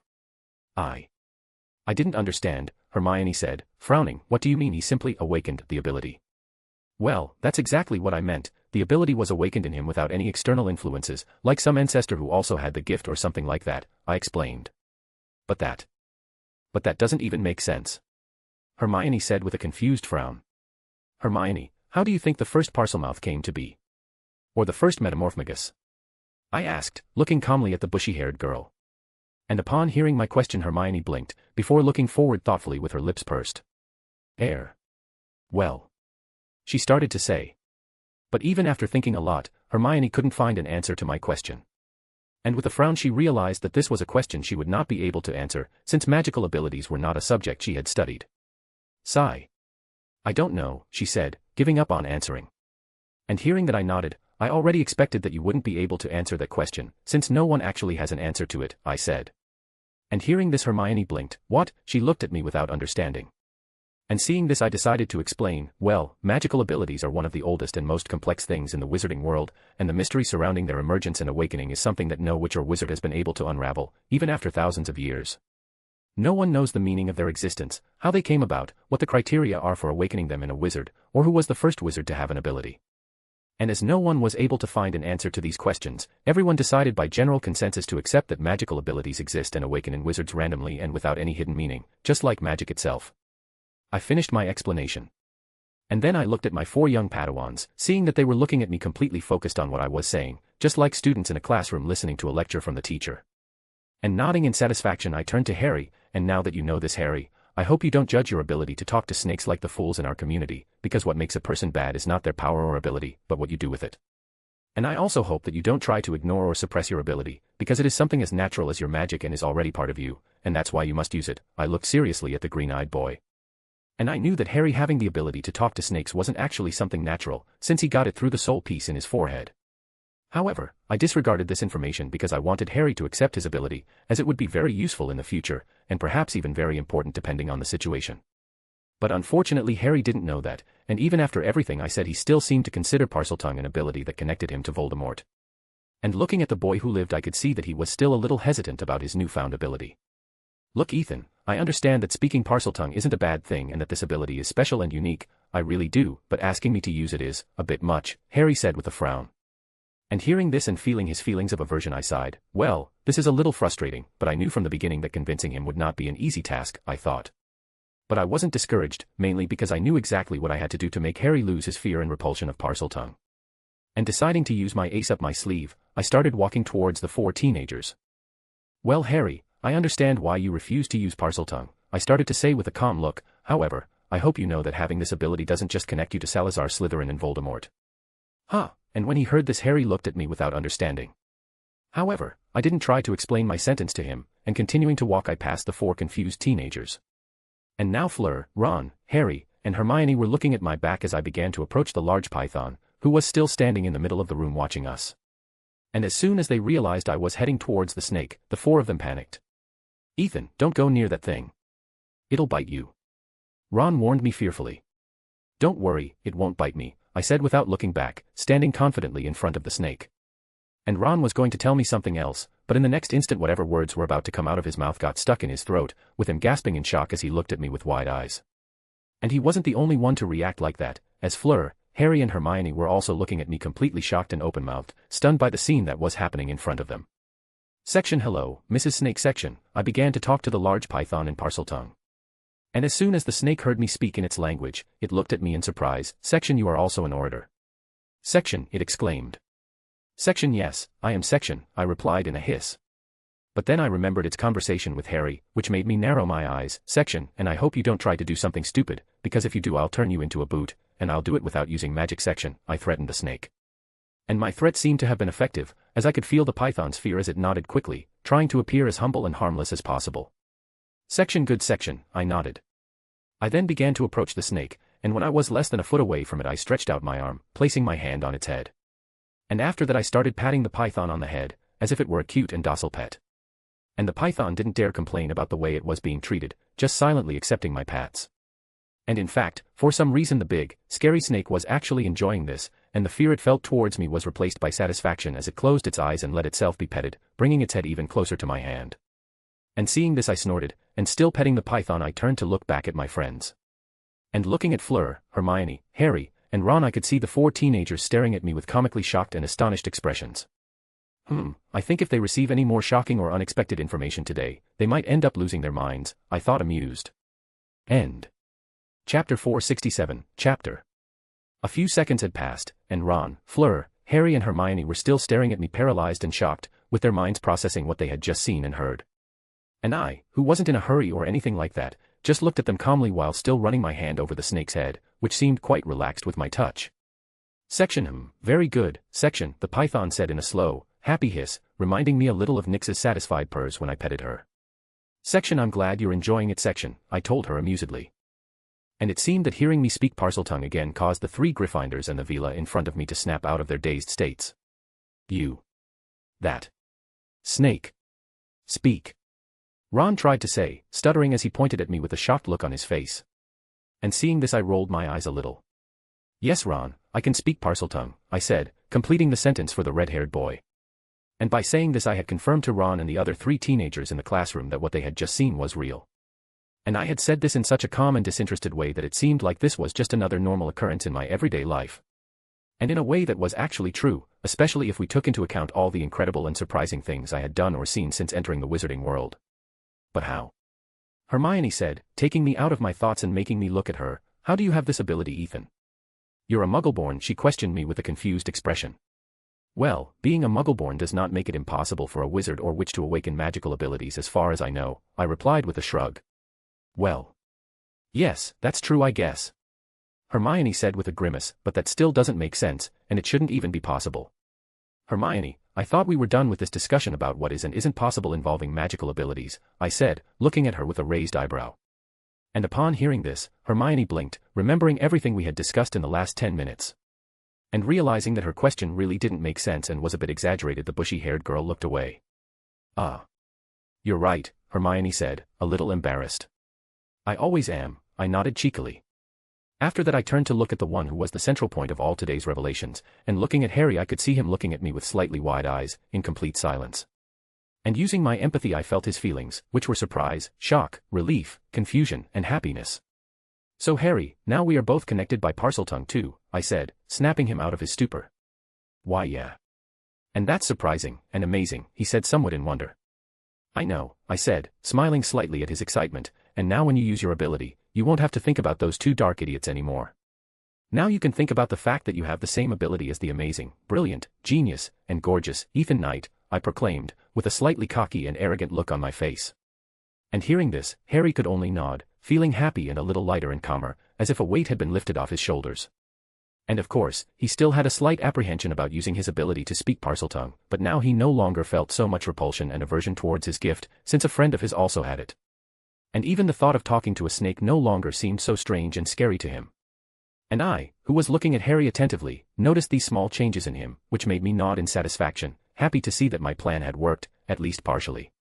[SPEAKER 3] I didn't understand, Hermione said, frowning. What do you mean he simply awakened the ability? Well, that's exactly what I meant. The ability was awakened in him without any external influences, like some ancestor who also had the gift or something like that, I explained. But that doesn't even make sense. Hermione said with a confused frown. Hermione, how do you think the first Parselmouth came to be? Or the first Metamorphmagus? I asked, looking calmly at the bushy-haired girl. And upon hearing my question Hermione blinked, before looking forward thoughtfully with her lips pursed. Air. Well. She started to say. But even after thinking a lot, Hermione couldn't find an answer to my question. And with a frown she realized that this was a question she would not be able to answer, since magical abilities were not a subject she had studied. Sigh. I don't know, she said, giving up on answering. And hearing that I nodded, I already expected that you wouldn't be able to answer that question, since no one actually has an answer to it, I said. And hearing this Hermione blinked. What? She looked at me without understanding. And seeing this I decided to explain. Well, magical abilities are one of the oldest and most complex things in the wizarding world, and the mystery surrounding their emergence and awakening is something that no witch or wizard has been able to unravel, even after thousands of years. No one knows the meaning of their existence, how they came about, what the criteria are for awakening them in a wizard, or who was the first wizard to have an ability. And as no one was able to find an answer to these questions, everyone decided by general consensus to accept that magical abilities exist and awaken in wizards randomly and without any hidden meaning, just like magic itself. I finished my explanation. And then I looked at my four young Padawans, seeing that they were looking at me completely focused on what I was saying, just like students in a classroom listening to a lecture from the teacher. And nodding in satisfaction I turned to Harry, and now that you know this Harry, I hope you don't judge your ability to talk to snakes like the fools in our community, because what makes a person bad is not their power or ability, but what you do with it. And I also hope that you don't try to ignore or suppress your ability, because it is something as natural as your magic and is already part of you, and that's why you must use it. I looked seriously at the green-eyed boy. And I knew that Harry having the ability to talk to snakes wasn't actually something natural, since he got it through the soul piece in his forehead. However, I disregarded this information because I wanted Harry to accept his ability, as it would be very useful in the future, and perhaps even very important depending on the situation. But unfortunately Harry didn't know that, and even after everything I said he still seemed to consider Parseltongue an ability that connected him to Voldemort. And looking at the boy who lived I could see that he was still a little hesitant about his newfound ability. Look Ethan, I understand that speaking Parseltongue isn't a bad thing and that this ability is special and unique, I really do, but asking me to use it is, a bit much, Harry said with a frown. And hearing this and feeling his feelings of aversion I sighed. Well, this is a little frustrating, but I knew from the beginning that convincing him would not be an easy task, I thought. But I wasn't discouraged, mainly because I knew exactly what I had to do to make Harry lose his fear and repulsion of Parseltongue. And deciding to use my ace up my sleeve, I started walking towards the four teenagers. Well Harry, I understand why you refuse to use Parseltongue, I started to say with a calm look. However, I hope you know that having this ability doesn't just connect you to Salazar Slytherin and Voldemort. Huh? And when he heard this Harry looked at me without understanding. However, I didn't try to explain my sentence to him, and continuing to walk I passed the four confused teenagers. And now Fleur, Ron, Harry, and Hermione were looking at my back as I began to approach the large python, who was still standing in the middle of the room watching us. And as soon as they realized I was heading towards the snake, the four of them panicked. Ethan, don't go near that thing. It'll bite you. Ron warned me fearfully. Don't worry, it won't bite me, I said without looking back, standing confidently in front of the snake. And Ron was going to tell me something else, but in the next instant whatever words were about to come out of his mouth got stuck in his throat, with him gasping in shock as he looked at me with wide eyes. And he wasn't the only one to react like that, as Fleur, Harry and Hermione were also looking at me completely shocked and open-mouthed, stunned by the scene that was happening in front of them. Section hello, Mrs. Snake section, I began to talk to the large python in Parseltongue. And as soon as the snake heard me speak in its language, it looked at me in surprise. Section you are also an orator. Section, it exclaimed. Section yes, I am Section, I replied in a hiss. But then I remembered its conversation with Harry, which made me narrow my eyes. Section, and I hope you don't try to do something stupid, because if you do I'll turn you into a boot, and I'll do it without using magic. Section, I threatened the snake. And my threat seemed to have been effective, as I could feel the python's fear as it nodded quickly, trying to appear as humble and harmless as possible. Section good Section, I nodded. I then began to approach the snake, and when I was less than a foot away from it I stretched out my arm, placing my hand on its head. And after that I started patting the python on the head, as if it were a cute and docile pet. And the python didn't dare complain about the way it was being treated, just silently accepting my pats. And in fact, for some reason the big, scary snake was actually enjoying this, and the fear it felt towards me was replaced by satisfaction as it closed its eyes and let itself be petted, bringing its head even closer to my hand. And seeing this I snorted, and still petting the python I turned to look back at my friends. And looking at Fleur, Hermione, Harry, and Ron I could see the 4 teenagers staring at me with comically shocked and astonished expressions. I think if they receive any more shocking or unexpected information today, they might end up losing their minds, I thought amused. End. Chapter 467, Chapter. A few seconds had passed, and Ron, Fleur, Harry and Hermione were still staring at me paralyzed and shocked, with their minds processing what they had just seen and heard. And I, who wasn't in a hurry or anything like that, just looked at them calmly while still running my hand over the snake's head, which seemed quite relaxed with my touch. Section very good, Section, the python said in a slow, happy hiss, reminding me a little of Nyx's satisfied purrs when I petted her. Section I'm glad you're enjoying it. Section, I told her amusedly. And it seemed that hearing me speak Parseltongue again caused the 3 Gryffindors and the Vila in front of me to snap out of their dazed states. You. That. Snake. Speak. Ron tried to say, stuttering as he pointed at me with a shocked look on his face. And seeing this I rolled my eyes a little. Yes Ron, I can speak Parseltongue, I said, completing the sentence for the red-haired boy. And by saying this I had confirmed to Ron and the other 3 teenagers in the classroom that what they had just seen was real. And I had said this in such a calm and disinterested way that it seemed like this was just another normal occurrence in my everyday life. And in a way that was actually true, especially if we took into account all the incredible and surprising things I had done or seen since entering the wizarding world. But how? Hermione said, taking me out of my thoughts and making me look at her. How do you have this ability, Ethan? You're a Muggleborn, she questioned me with a confused expression. Well, being a Muggleborn does not make it impossible for a wizard or witch to awaken magical abilities as far as I know, I replied with a shrug. Well. Yes, that's true I guess. Hermione said with a grimace, but that still doesn't make sense, and it shouldn't even be possible. Hermione, I thought we were done with this discussion about what is and isn't possible involving magical abilities, I said, looking at her with a raised eyebrow. And upon hearing this, Hermione blinked, remembering everything we had discussed in the last 10 minutes. And realizing that her question really didn't make sense and was a bit exaggerated, the bushy-haired girl looked away. Ah. You're right, Hermione said, a little embarrassed. I always am, I nodded cheekily. After that I turned to look at the one who was the central point of all today's revelations, and looking at Harry I could see him looking at me with slightly wide eyes, in complete silence. And using my empathy I felt his feelings, which were surprise, shock, relief, confusion, and happiness. So Harry, now we are both connected by Parseltongue too, I said, snapping him out of his stupor. Why yeah. And that's surprising, and amazing, he said somewhat in wonder. I know, I said, smiling slightly at his excitement, and now when you use your ability, you won't have to think about those 2 dark idiots anymore. Now you can think about the fact that you have the same ability as the amazing, brilliant, genius, and gorgeous Ethan Knight, I proclaimed, with a slightly cocky and arrogant look on my face. And hearing this, Harry could only nod, feeling happy and a little lighter and calmer, as if a weight had been lifted off his shoulders. And of course, he still had a slight apprehension about using his ability to speak Parseltongue, but now he no longer felt so much repulsion and aversion towards his gift, since a friend of his also had it. And even the thought of talking to a snake no longer seemed so strange and scary to him. And I, who was looking at Harry attentively, noticed these small changes in him, which made me nod in satisfaction, happy to see that my plan had worked, at least partially.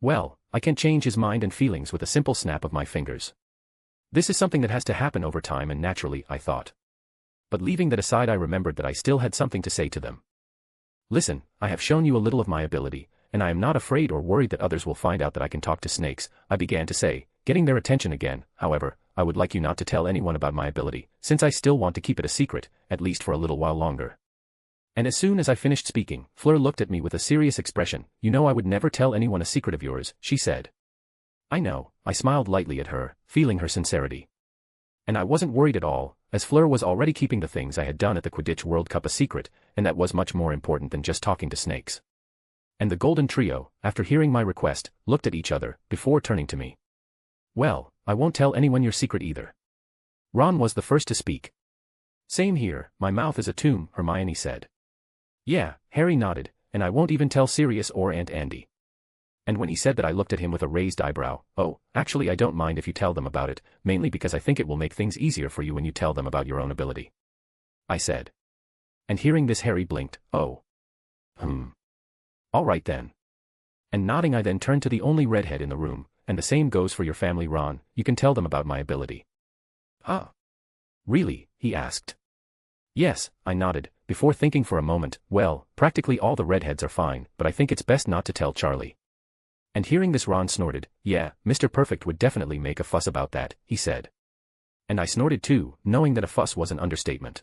[SPEAKER 3] Well, I can change his mind and feelings with a simple snap of my fingers. This is something that has to happen over time and naturally, I thought. But leaving that aside, I remembered that I still had something to say to them. Listen, I have shown you a little of my ability, and I am not afraid or worried that others will find out that I can talk to snakes, I began to say, getting their attention again. However, I would like you not to tell anyone about my ability, since I still want to keep it a secret, at least for a little while longer. And as soon as I finished speaking, Fleur looked at me with a serious expression. You know I would never tell anyone a secret of yours, she said. I know, I smiled lightly at her, feeling her sincerity. And I wasn't worried at all, as Fleur was already keeping the things I had done at the Quidditch World Cup a secret, and that was much more important than just talking to snakes. And the Golden Trio, after hearing my request, looked at each other, before turning to me. Well, I won't tell anyone your secret either. Ron was the first to speak. Same here, my mouth is a tomb, Hermione said. Yeah, Harry nodded, and I won't even tell Sirius or Aunt Andy. And when he said that, I looked at him with a raised eyebrow. Oh, actually I don't mind if you tell them about it, mainly because I think it will make things easier for you when you tell them about your own ability. I said. And hearing this, Harry blinked. Oh. All right then. And nodding, I then turned to the only redhead in the room. And the same goes for your family, Ron, you can tell them about my ability. Huh? Really? He asked. Yes, I nodded, before thinking for a moment. Well, practically all the redheads are fine, but I think it's best not to tell Charlie. And hearing this, Ron snorted. Yeah, Mr. Perfect would definitely make a fuss about that, he said. And I snorted too, knowing that a fuss was an understatement.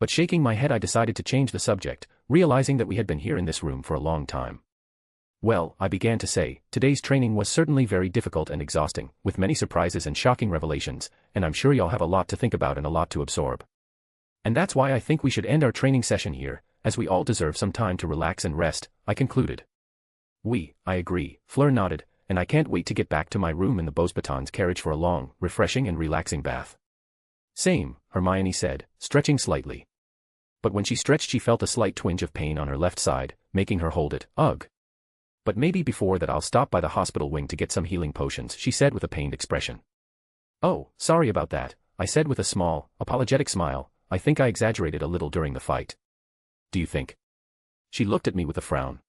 [SPEAKER 3] But shaking my head, I decided to change the subject, realizing that we had been here in this room for a long time. Well, I began to say, today's training was certainly very difficult and exhausting, with many surprises and shocking revelations, and I'm sure y'all have a lot to think about and a lot to absorb. And that's why I think we should end our training session here, as we all deserve some time to relax and rest, I concluded. I agree, Fleur nodded, and I can't wait to get back to my room in the Beauxbatons carriage for a long, refreshing and relaxing bath. Same, Hermione said, stretching slightly. But when she stretched, she felt a slight twinge of pain on her left side, making her hold it. Ugh. But maybe before that I'll stop by the hospital wing to get some healing potions, she said with a pained expression. Oh, sorry about that, I said with a small, apologetic smile. I think I exaggerated a little during the fight. Do you think? She looked at me with a frown.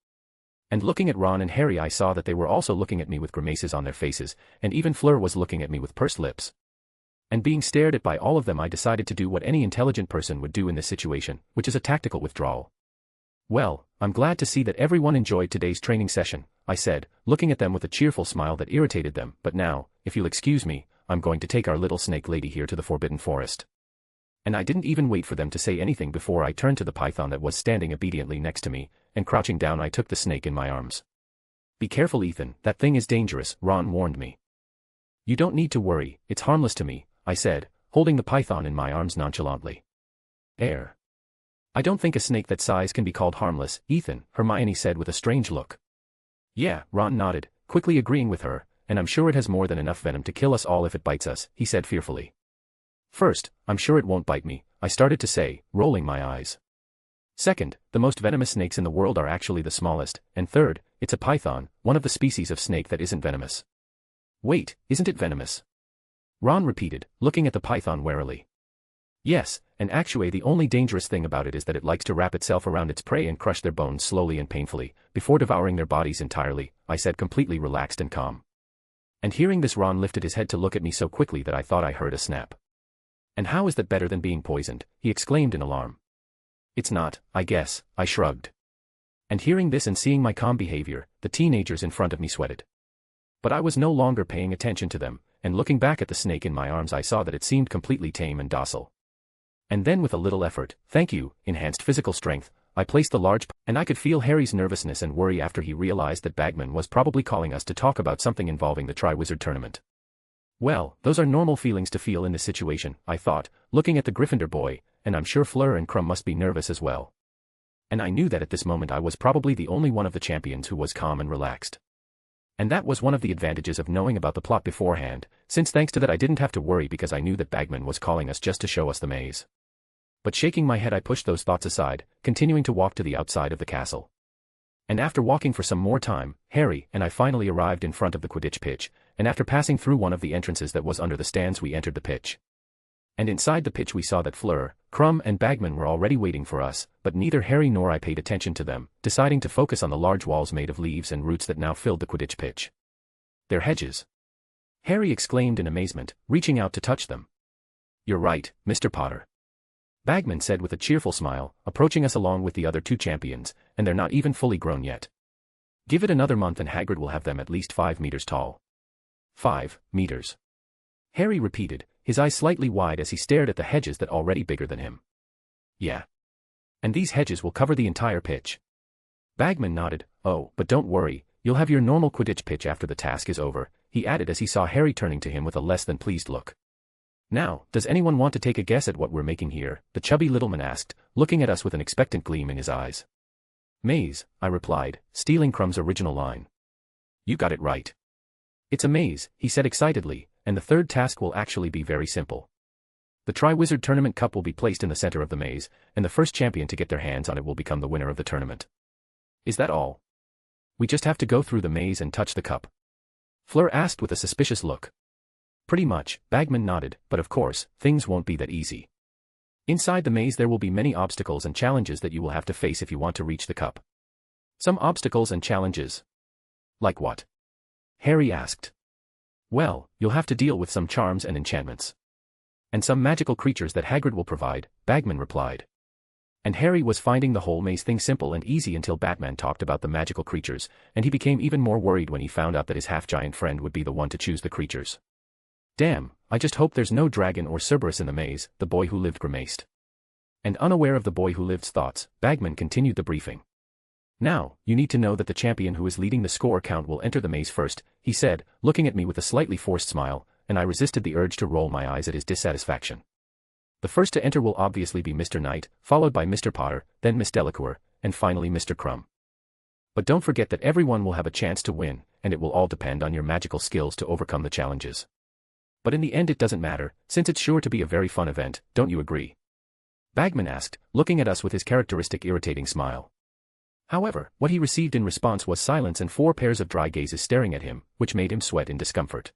[SPEAKER 3] And looking at Ron and Harry, I saw that they were also looking at me with grimaces on their faces, and even Fleur was looking at me with pursed lips. And being stared at by all of them, I decided to do what any intelligent person would do in this situation, which is a tactical withdrawal. Well, I'm glad to see that everyone enjoyed today's training session, I said, looking at them with a cheerful smile that irritated them. But now, if you'll excuse me, I'm going to take our little snake lady here to the Forbidden Forest. And I didn't even wait for them to say anything before I turned to the python that was standing obediently next to me, and crouching down, I took the snake in my arms. Be careful, Ethan, that thing is dangerous, Ron warned me. You don't need to worry, it's harmless to me, I said, holding the python in my arms nonchalantly. I don't think a snake that size can be called harmless, Ethan, Hermione said with a strange look. Yeah, Ron nodded, quickly agreeing with her, and I'm sure it has more than enough venom to kill us all if it bites us, he said fearfully. First, I'm sure it won't bite me, I started to say, rolling my eyes. Second, the most venomous snakes in the world are actually the smallest, and third, it's a python, one of the species of snake that isn't venomous. Wait, isn't it venomous? Ron repeated, looking at the python warily. Yes, and actually the only dangerous thing about it is that it likes to wrap itself around its prey and crush their bones slowly and painfully, before devouring their bodies entirely, I said, completely relaxed and calm. And hearing this, Ron lifted his head to look at me so quickly that I thought I heard a snap. And how is that better than being poisoned? He exclaimed in alarm. It's not, I guess, I shrugged. And hearing this and seeing my calm behavior, the teenagers in front of me sweated. But I was no longer paying attention to them, and looking back at the snake in my arms, I saw that it seemed completely tame and docile. And then with a little effort, thank you, enhanced physical strength, I placed the large and I could feel Harry's nervousness and worry after he realized that Bagman was probably calling us to talk about something involving the Triwizard Tournament. Well, those are normal feelings to feel in this situation, I thought, looking at the Gryffindor boy, and I'm sure Fleur and Crumb must be nervous as well. And I knew that at this moment I was probably the only one of the champions who was calm and relaxed. And that was one of the advantages of knowing about the plot beforehand, since thanks to that I didn't have to worry because I knew that Bagman was calling us just to show us the maze. But shaking my head, I pushed those thoughts aside, continuing to walk to the outside of the castle. And after walking for some more time, Harry and I finally arrived in front of the Quidditch pitch, and after passing through one of the entrances that was under the stands, we entered the pitch. And inside the pitch we saw that Fleur, Crumb and Bagman were already waiting for us, but neither Harry nor I paid attention to them, deciding to focus on the large walls made of leaves and roots that now filled the Quidditch pitch. They're hedges! Harry exclaimed in amazement, reaching out to touch them. You're right, Mr. Potter. Bagman said with a cheerful smile, approaching us along with the other two champions, and they're not even fully grown yet. Give it another month and Hagrid will have them at least 5 meters tall. 5 meters. Harry repeated, his eyes slightly wide as he stared at the hedges that already bigger than him. Yeah. And these hedges will cover the entire pitch. Bagman nodded. Oh, but don't worry, you'll have your normal Quidditch pitch after the task is over, he added as he saw Harry turning to him with a less than pleased look. Now, does anyone want to take a guess at what we're making here? The chubby little man asked, looking at us with an expectant gleam in his eyes. Maze, I replied, stealing Crumb's original line. You got it right. It's a maze, he said excitedly, and the third task will actually be very simple. The Triwizard Tournament Cup will be placed in the center of the maze, and the first champion to get their hands on it will become the winner of the tournament. Is that all? We just have to go through the maze and touch the cup? Fleur asked with a suspicious look. Pretty much, Bagman nodded, but of course, things won't be that easy. Inside the maze there will be many obstacles and challenges that you will have to face if you want to reach the cup. Some obstacles and challenges. Like what? Harry asked. Well, you'll have to deal with some charms and enchantments. And some magical creatures that Hagrid will provide, Bagman replied. And Harry was finding the whole maze thing simple and easy until Batman talked about the magical creatures, and he became even more worried when he found out that his half-giant friend would be the one to choose the creatures. Damn, I just hope there's no dragon or Cerberus in the maze, the boy who lived grimaced. And unaware of the boy who lived's thoughts, Bagman continued the briefing. Now, you need to know that the champion who is leading the score count will enter the maze first, he said, looking at me with a slightly forced smile, and I resisted the urge to roll my eyes at his dissatisfaction. The first to enter will obviously be Mr. Knight, followed by Mr. Potter, then Miss Delacour, and finally Mr. Crumb. But don't forget that everyone will have a chance to win, and it will all depend on your magical skills to overcome the challenges. But in the end it doesn't matter, since it's sure to be a very fun event, don't you agree? Bagman asked, looking at us with his characteristic irritating smile. However, what he received in response was silence and 4 pairs of dry gazes staring at him, which made him sweat in discomfort.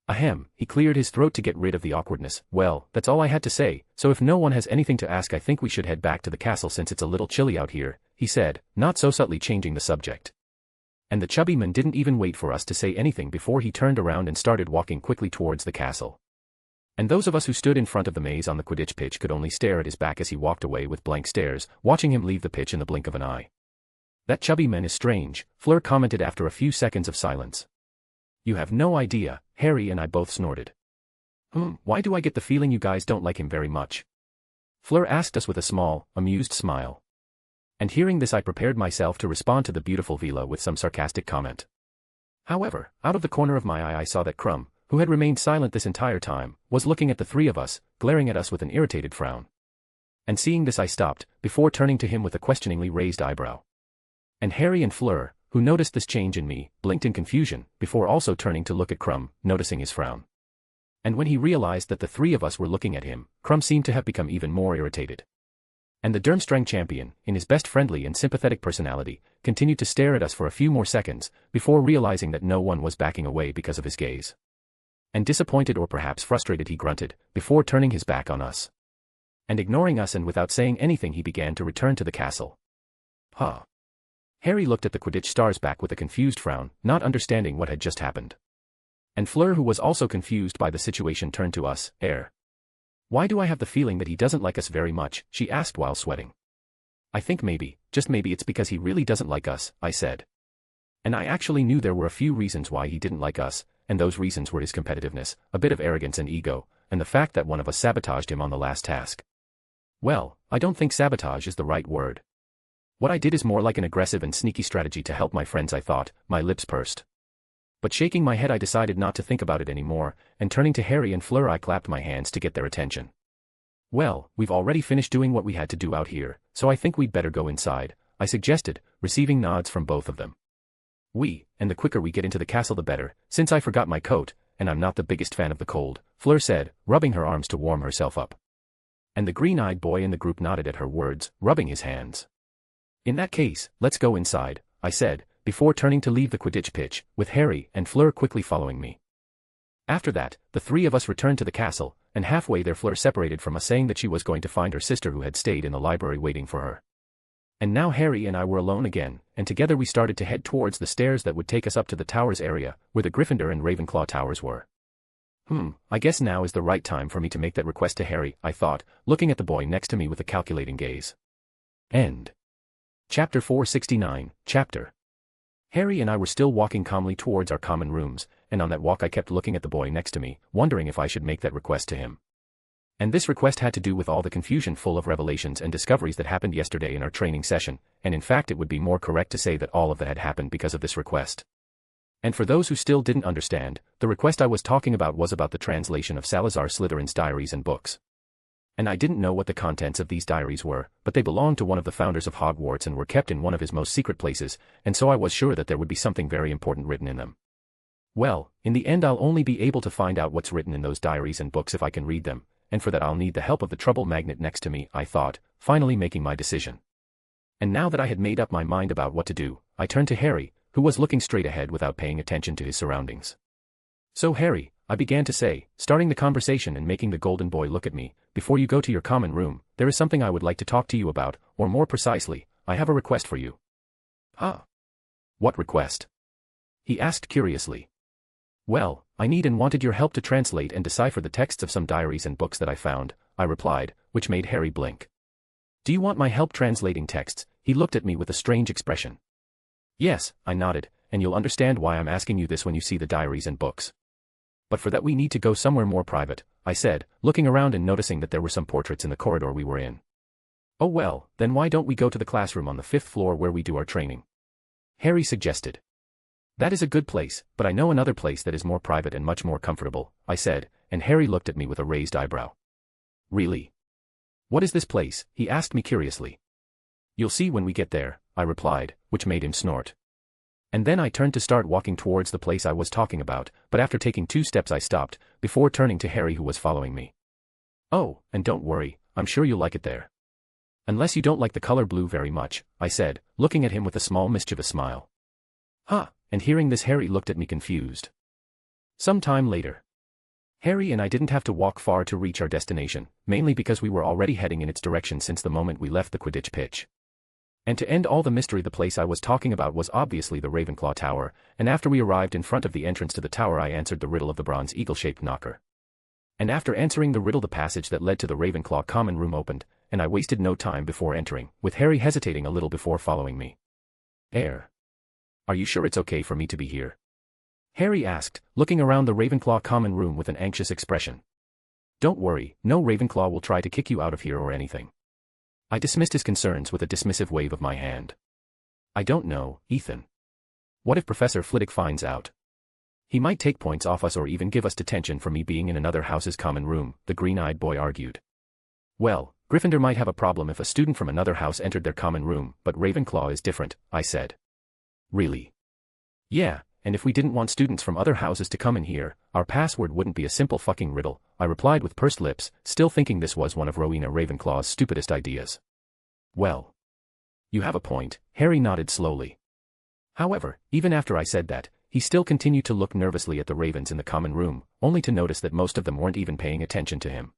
[SPEAKER 3] Ahem, he cleared his throat to get rid of the awkwardness. Well, that's all I had to say, so if no one has anything to ask I think we should head back to the castle since it's a little chilly out here, he said, not so subtly changing the subject. And the chubby man didn't even wait for us to say anything before he turned around and started walking quickly towards the castle. And those of us who stood in front of the maze on the Quidditch pitch could only stare at his back as he walked away with blank stares, watching him leave the pitch in the blink of an eye. That chubby man is strange, Fleur commented after a few seconds of silence. You have no idea, Harry and I both snorted. Why do I get the feeling you guys don't like him very much? Fleur asked us with a small, amused smile. And hearing this I prepared myself to respond to the beautiful Vila with some sarcastic comment. However, out of the corner of my eye I saw that Crumb, who had remained silent this entire time, was looking at the 3 of us, glaring at us with an irritated frown. And seeing this I stopped, before turning to him with a questioningly raised eyebrow. And Harry and Fleur, who noticed this change in me, blinked in confusion, before also turning to look at Crumb, noticing his frown. And when he realized that the 3 of us were looking at him, Crumb seemed to have become even more irritated. And the Durmstrang champion, in his best friendly and sympathetic personality, continued to stare at us for a few more seconds, before realizing that no one was backing away because of his gaze. And disappointed or perhaps frustrated he grunted, before turning his back on us. And ignoring us and without saying anything he began to return to the castle. Huh. Harry looked at the Quidditch star's back with a confused frown, not understanding what had just happened. And Fleur, who was also confused by the situation, turned to us, Why do I have the feeling that he doesn't like us very much, she asked while sweating. I think maybe, just maybe it's because he really doesn't like us, I said. And I actually knew there were a few reasons why he didn't like us, and those reasons were his competitiveness, a bit of arrogance and ego, and the fact that one of us sabotaged him on the last task. Well, I don't think sabotage is the right word. What I did is more like an aggressive and sneaky strategy to help my friends, I thought, my lips pursed. But shaking my head I decided not to think about it anymore, and turning to Harry and Fleur I clapped my hands to get their attention. Well, we've already finished doing what we had to do out here, so I think we'd better go inside, I suggested, receiving nods from both of them. And the quicker we get into the castle the better, since I forgot my coat, and I'm not the biggest fan of the cold, Fleur said, rubbing her arms to warm herself up. And the green-eyed boy in the group nodded at her words, rubbing his hands. In that case, let's go inside, I said, before turning to leave the Quidditch pitch, with Harry and Fleur quickly following me. After that, the 3 of us returned to the castle, and halfway there Fleur separated from us saying that she was going to find her sister who had stayed in the library waiting for her. And now Harry and I were alone again, and together we started to head towards the stairs that would take us up to the towers area, where the Gryffindor and Ravenclaw towers were. I guess now is the right time for me to make that request to Harry, I thought, looking at the boy next to me with a calculating gaze. End. Chapter 469, Chapter Harry and I were still walking calmly towards our common rooms, and on that walk I kept looking at the boy next to me, wondering if I should make that request to him. And this request had to do with all the confusion full of revelations and discoveries that happened yesterday in our training session, and in fact it would be more correct to say that all of that had happened because of this request. And for those who still didn't understand, the request I was talking about was about the translation of Salazar Slytherin's diaries and books. And I didn't know what the contents of these diaries were, but they belonged to one of the founders of Hogwarts and were kept in one of his most secret places, and so I was sure that there would be something very important written in them. Well, in the end I'll only be able to find out what's written in those diaries and books if I can read them, and for that I'll need the help of the trouble magnet next to me, I thought, finally making my decision. And now that I had made up my mind about what to do, I turned to Harry, who was looking straight ahead without paying attention to his surroundings. "So Harry," I began to say, starting the conversation and making the golden boy look at me, "before you go to your common room, there is something I would like to talk to you about, or more precisely, I have a request for you." "Ah. What request?" he asked curiously. "Well, I need and wanted your help to translate and decipher the texts of some diaries and books that I found," I replied, which made Harry blink. "Do you want my help translating texts?" He looked at me with a strange expression. "Yes," I nodded, "and you'll understand why I'm asking you this when you see the diaries and books. But for that we need to go somewhere more private," I said, looking around and noticing that there were some portraits in the corridor we were in. "Oh well, then why don't we go to the classroom on the 5th floor where we do our training?" Harry suggested. "That is a good place, but I know another place that is more private and much more comfortable," I said, and Harry looked at me with a raised eyebrow. "Really? What is this place?" he asked me curiously. "You'll see when we get there," I replied, which made him snort. And then I turned to start walking towards the place I was talking about, but after taking 2 steps I stopped, before turning to Harry who was following me. "Oh, and don't worry, I'm sure you'll like it there. Unless you don't like the color blue very much," I said, looking at him with a small mischievous smile. "Huh," and hearing this Harry looked at me confused. Some time later. Harry and I didn't have to walk far to reach our destination, mainly because we were already heading in its direction since the moment we left the Quidditch pitch. And to end all the mystery, the place I was talking about was obviously the Ravenclaw Tower, and after we arrived in front of the entrance to the tower I answered the riddle of the bronze eagle-shaped knocker. And after answering the riddle the passage that led to the Ravenclaw common room opened, and I wasted no time before entering, with Harry hesitating a little before following me. Are you sure it's okay for me to be here?" Harry asked, looking around the Ravenclaw common room with an anxious expression. "Don't worry, no Ravenclaw will try to kick you out of here or anything." I dismissed his concerns with a dismissive wave of my hand. "I don't know, Ethan. What if Professor Flitwick finds out? He might take points off us or even give us detention for me being in another house's common room," the green-eyed boy argued. "Well, Gryffindor might have a problem if a student from another house entered their common room, but Ravenclaw is different," I said. "Really?" "Yeah, and if we didn't want students from other houses to come in here, our password wouldn't be a simple fucking riddle," I replied with pursed lips, still thinking this was one of Rowena Ravenclaw's stupidest ideas. "Well, you have a point," Harry nodded slowly. However, even after I said that, he still continued to look nervously at the ravens in the common room, only to notice that most of them weren't even paying attention to him.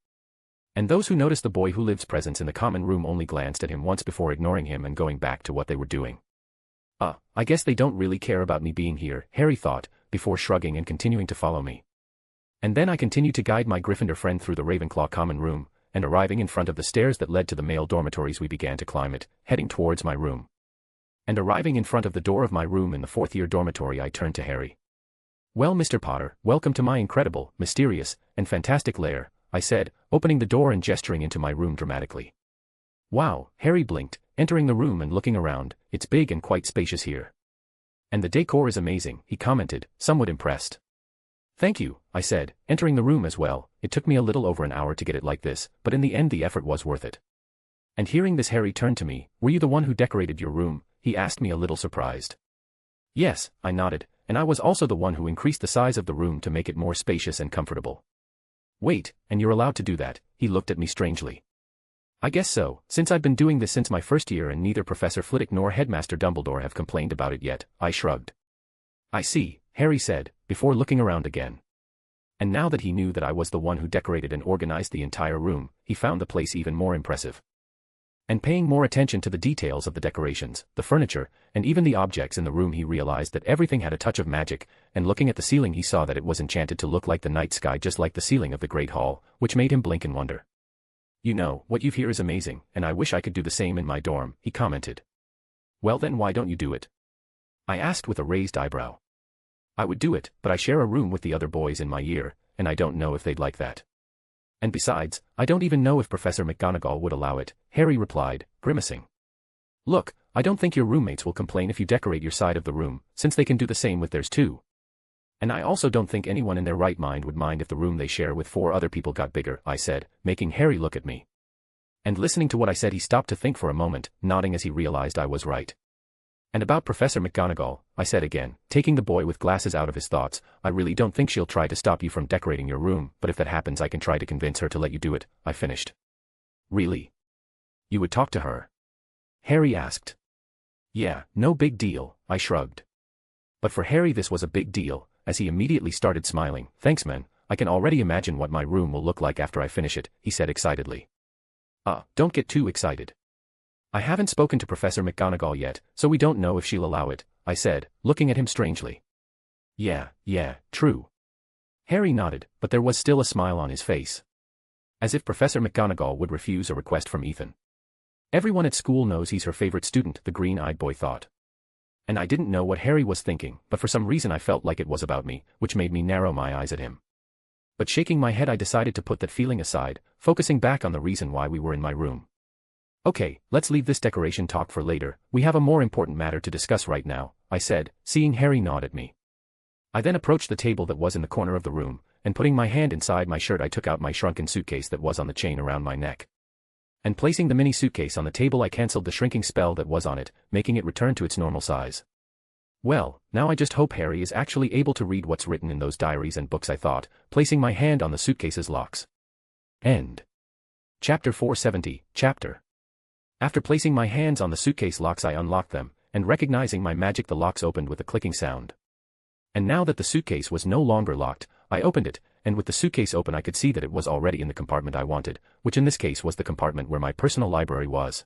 [SPEAKER 3] And those who noticed the boy who live's presence in the common room only glanced at him once before ignoring him and going back to what they were doing. I guess they don't really care about me being here," Harry thought, before shrugging and continuing to follow me. And then I continued to guide my Gryffindor friend through the Ravenclaw common room, and arriving in front of the stairs that led to the male dormitories we began to climb it, heading towards my room. And arriving in front of the door of my room in the 4th-year dormitory I turned to Harry. "Well, Mr. Potter, welcome to my incredible, mysterious, and fantastic lair," I said, opening the door and gesturing into my room dramatically. "Wow," Harry blinked, entering the room and looking around, "it's big and quite spacious here." "And the decor is amazing," he commented, somewhat impressed. "Thank you," I said, entering the room as well. It took me a little over an hour to get it like this, but in the end the effort was worth it. And hearing this Harry turned to me. "Were you the one who decorated your room?" he asked me a little surprised. "Yes," I nodded, "and I was also the one who increased the size of the room to make it more spacious and comfortable." "Wait, and you're allowed to do that?" He looked at me strangely. "I guess so, since I've been doing this since my first year and neither Professor Flitwick nor Headmaster Dumbledore have complained about it yet," I shrugged. "I see," Harry said, before looking around again. And now that he knew that I was the one who decorated and organized the entire room, he found the place even more impressive. And paying more attention to the details of the decorations, the furniture, and even the objects in the room, he realized that everything had a touch of magic, and looking at the ceiling he saw that it was enchanted to look like the night sky, just like the ceiling of the Great Hall, which made him blink in wonder. "You know, what you've here is amazing, and I wish I could do the same in my dorm," he commented. "Well then why don't you do it?" I asked with a raised eyebrow. I would do it, but I share a room with the other boys in my year, and I don't know if they'd like that. And besides, I don't even know if Professor McGonagall would allow it, Harry replied, grimacing. Look, I don't think your roommates will complain if you decorate your side of the room, since they can do the same with theirs too. And I also don't think anyone in their right mind would mind if the room they share with 4 other people got bigger, I said, making Harry look at me. And listening to what I said, he stopped to think for a moment, nodding as he realized I was right. And about Professor McGonagall, I said again, taking the boy with glasses out of his thoughts, I really don't think she'll try to stop you from decorating your room, but if that happens I can try to convince her to let you do it, I finished. Really? You would talk to her? Harry asked. Yeah, no big deal, I shrugged. But for Harry this was a big deal, as he immediately started smiling. Thanks man, I can already imagine what my room will look like after I finish it, he said excitedly. Don't get too excited. I haven't spoken to Professor McGonagall yet, so we don't know if she'll allow it, I said, looking at him strangely. Yeah, true. Harry nodded, but there was still a smile on his face. As if Professor McGonagall would refuse a request from Ethan. Everyone at school knows he's her favorite student, the green-eyed boy thought. And I didn't know what Harry was thinking, but for some reason I felt like it was about me, which made me narrow my eyes at him. But shaking my head I decided to put that feeling aside, focusing back on the reason why we were in my room. Okay, let's leave this decoration talk for later, we have a more important matter to discuss right now, I said, seeing Harry nod at me. I then approached the table that was in the corner of the room, and putting my hand inside my shirt I took out my shrunken suitcase that was on the chain around my neck. And placing the mini suitcase on the table I cancelled the shrinking spell that was on it, making it return to its normal size. Well, now I just hope Harry is actually able to read what's written in those diaries and books, I thought, placing my hand on the suitcase's locks. End. Chapter 470, Chapter. After placing my hands on the suitcase locks I unlocked them, and recognizing my magic the locks opened with a clicking sound. And now that the suitcase was no longer locked, I opened it, and with the suitcase open I could see that it was already in the compartment I wanted, which in this case was the compartment where my personal library was.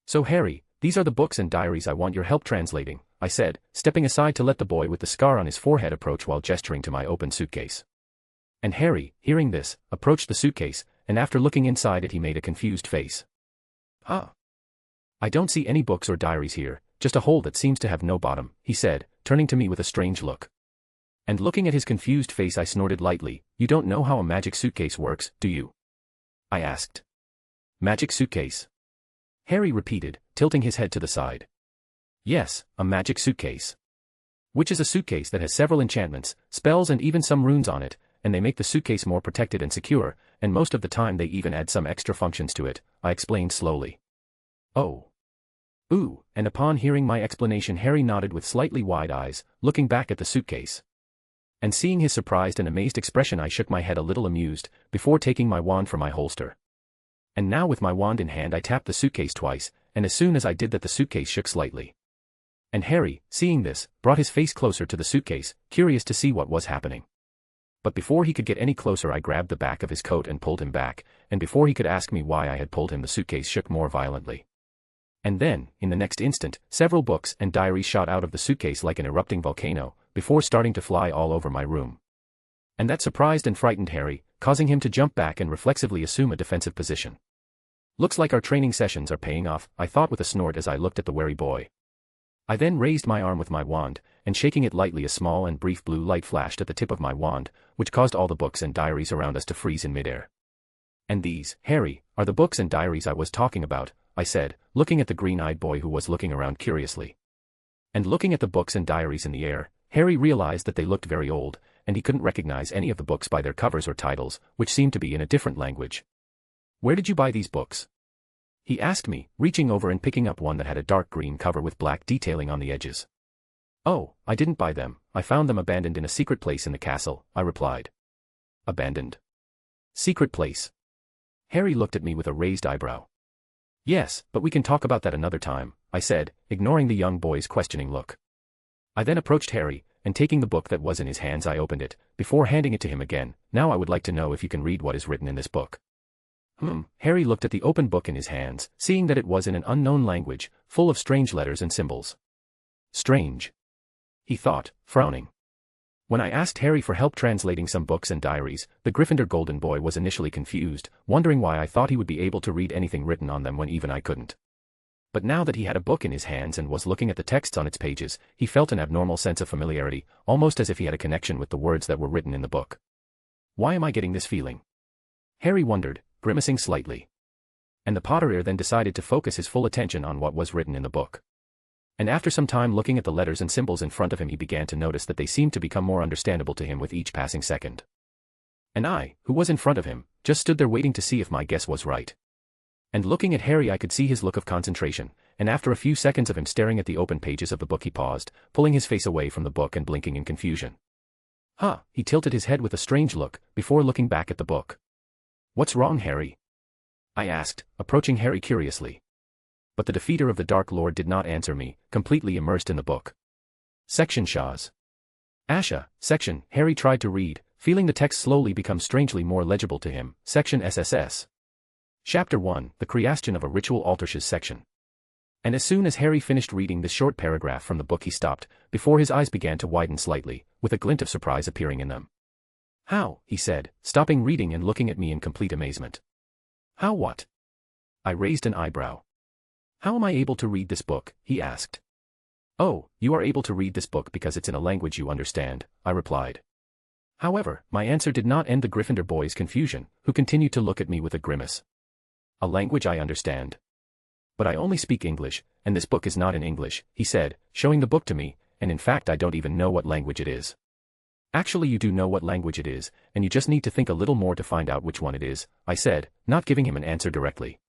[SPEAKER 3] So Harry, these are the books and diaries I want your help translating, I said, stepping aside to let the boy with the scar on his forehead approach while gesturing to my open suitcase. And Harry, hearing this, approached the suitcase, and after looking inside it he made a confused face. I don't see any books or diaries here, just a hole that seems to have no bottom, he said, turning to me with a strange look. And looking at his confused face I snorted lightly. You don't know how a magic suitcase works, do you? I asked. Magic suitcase? Harry repeated, tilting his head to the side. Yes, a magic suitcase. Which is a suitcase that has several enchantments, spells and even some runes on it, and they make the suitcase more protected and secure, and most of the time they even add some extra functions to it, I explained slowly. Oh. Ooh, and upon hearing my explanation Harry nodded with slightly wide eyes, looking back at the suitcase. And seeing his surprised and amazed expression I shook my head a little amused, before taking my wand from my holster. And now with my wand in hand I tapped the suitcase twice, and as soon as I did that the suitcase shook slightly. And Harry, seeing this, brought his face closer to the suitcase, curious to see what was happening. But before he could get any closer I grabbed the back of his coat and pulled him back, and before he could ask me why I had pulled him the suitcase shook more violently. And then, in the next instant, several books and diaries shot out of the suitcase like an erupting volcano, before starting to fly all over my room. And that surprised and frightened Harry, causing him to jump back and reflexively assume a defensive position. Looks like our training sessions are paying off, I thought with a snort as I looked at the wary boy. I then raised my arm with my wand, and shaking it lightly a small and brief blue light flashed at the tip of my wand, which caused all the books and diaries around us to freeze in midair. And these, Harry, are the books and diaries I was talking about, I said, looking at the green-eyed boy who was looking around curiously. And looking at the books and diaries in the air, Harry realized that they looked very old, and he couldn't recognize any of the books by their covers or titles, which seemed to be in a different language. Where did you buy these books? He asked me, reaching over and picking up one that had a dark green cover with black detailing on the edges. Oh, I didn't buy them, I found them abandoned in a secret place in the castle, I replied. Abandoned? Secret place? Harry looked at me with a raised eyebrow. Yes, but we can talk about that another time, I said, ignoring the young boy's questioning look. I then approached Harry, and taking the book that was in his hands I opened it, before handing it to him again. Now I would like to know if you can read what is written in this book. Harry looked at the open book in his hands, seeing that it was in an unknown language, full of strange letters and symbols. Strange. He thought, frowning. When I asked Harry for help translating some books and diaries, the Gryffindor Golden Boy was initially confused, wondering why I thought he would be able to read anything written on them when even I couldn't. But now that he had a book in his hands and was looking at the texts on its pages, he felt an abnormal sense of familiarity, almost as if he had a connection with the words that were written in the book. Why am I getting this feeling? Harry wondered, grimacing slightly. And the Potterer then decided to focus his full attention on what was written in the book. And after some time looking at the letters and symbols in front of him, he began to notice that they seemed to become more understandable to him with each passing second. And I, who was in front of him, just stood there waiting to see if my guess was right. And looking at Harry, I could see his look of concentration, and after a few seconds of him staring at the open pages of the book, he paused, pulling his face away from the book and blinking in confusion. Huh, he tilted his head with a strange look, before looking back at the book. What's wrong, Harry? I asked, approaching Harry curiously. But the defeater of the Dark Lord did not answer me, completely immersed in the book. Section Shahs. Asha, section, Harry tried to read, feeling the text slowly become strangely more legible to him, section SSS. Chapter 1, the creation of a ritual altars section. And as soon as Harry finished reading this short paragraph from the book, he stopped, before his eyes began to widen slightly, with a glint of surprise appearing in them. How? He said, stopping reading and looking at me in complete amazement. How what? I raised an eyebrow. How am I able to read this book? He asked. Oh, you are able to read this book because it's in a language you understand, I replied. However, my answer did not end the Gryffindor boy's confusion, who continued to look at me with a grimace. A language I understand. But I only speak English, and this book is not in English, he said, showing the book to me, and in fact I don't even know what language it is. Actually, you do know what language it is, and you just need to think a little more to find out which one it is, I said, not giving him an answer directly.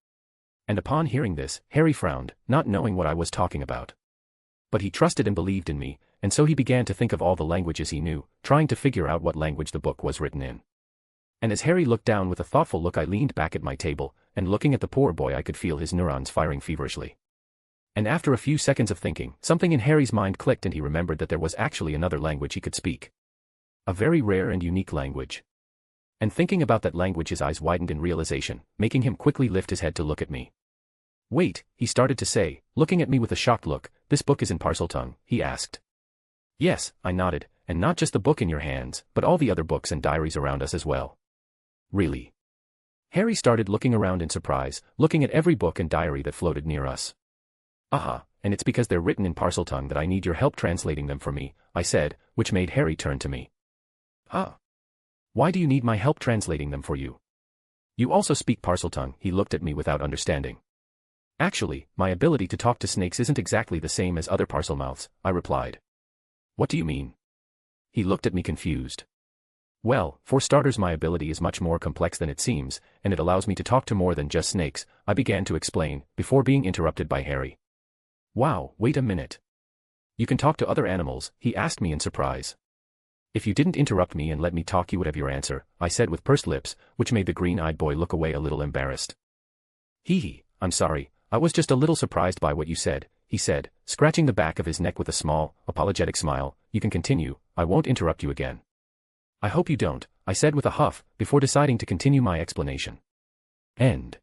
[SPEAKER 3] And upon hearing this, Harry frowned, not knowing what I was talking about. But he trusted and believed in me, and so he began to think of all the languages he knew, trying to figure out what language the book was written in. And as Harry looked down with a thoughtful look, I leaned back at my table, and looking at the poor boy, I could feel his neurons firing feverishly. And after a few seconds of thinking, something in Harry's mind clicked and he remembered that there was actually another language he could speak. A very rare and unique language. And thinking about that language, his eyes widened in realization, making him quickly lift his head to look at me. Wait, he started to say, looking at me with a shocked look, this book is in Parseltongue, he asked. Yes, I nodded, and not just the book in your hands, but all the other books and diaries around us as well. Really? Harry started looking around in surprise, looking at every book and diary that floated near us. Aha, and it's because they're written in Parseltongue that I need your help translating them for me, I said, which made Harry turn to me. Huh? Why do you need my help translating them for you? You also speak Parseltongue, he looked at me without understanding. Actually, my ability to talk to snakes isn't exactly the same as other Parselmouths, I replied. What do you mean? He looked at me confused. Well, for starters, my ability is much more complex than it seems, and it allows me to talk to more than just snakes, I began to explain, before being interrupted by Harry. Wow, wait a minute. You can talk to other animals, he asked me in surprise. If you didn't interrupt me and let me talk, you would have your answer, I said with pursed lips, which made the green-eyed boy look away a little embarrassed. Hee, I'm sorry, I was just a little surprised by what you said, he said, scratching the back of his neck with a small, apologetic smile. You can continue, I won't interrupt you again. I hope you don't, I said with a huff, before deciding to continue my explanation. End.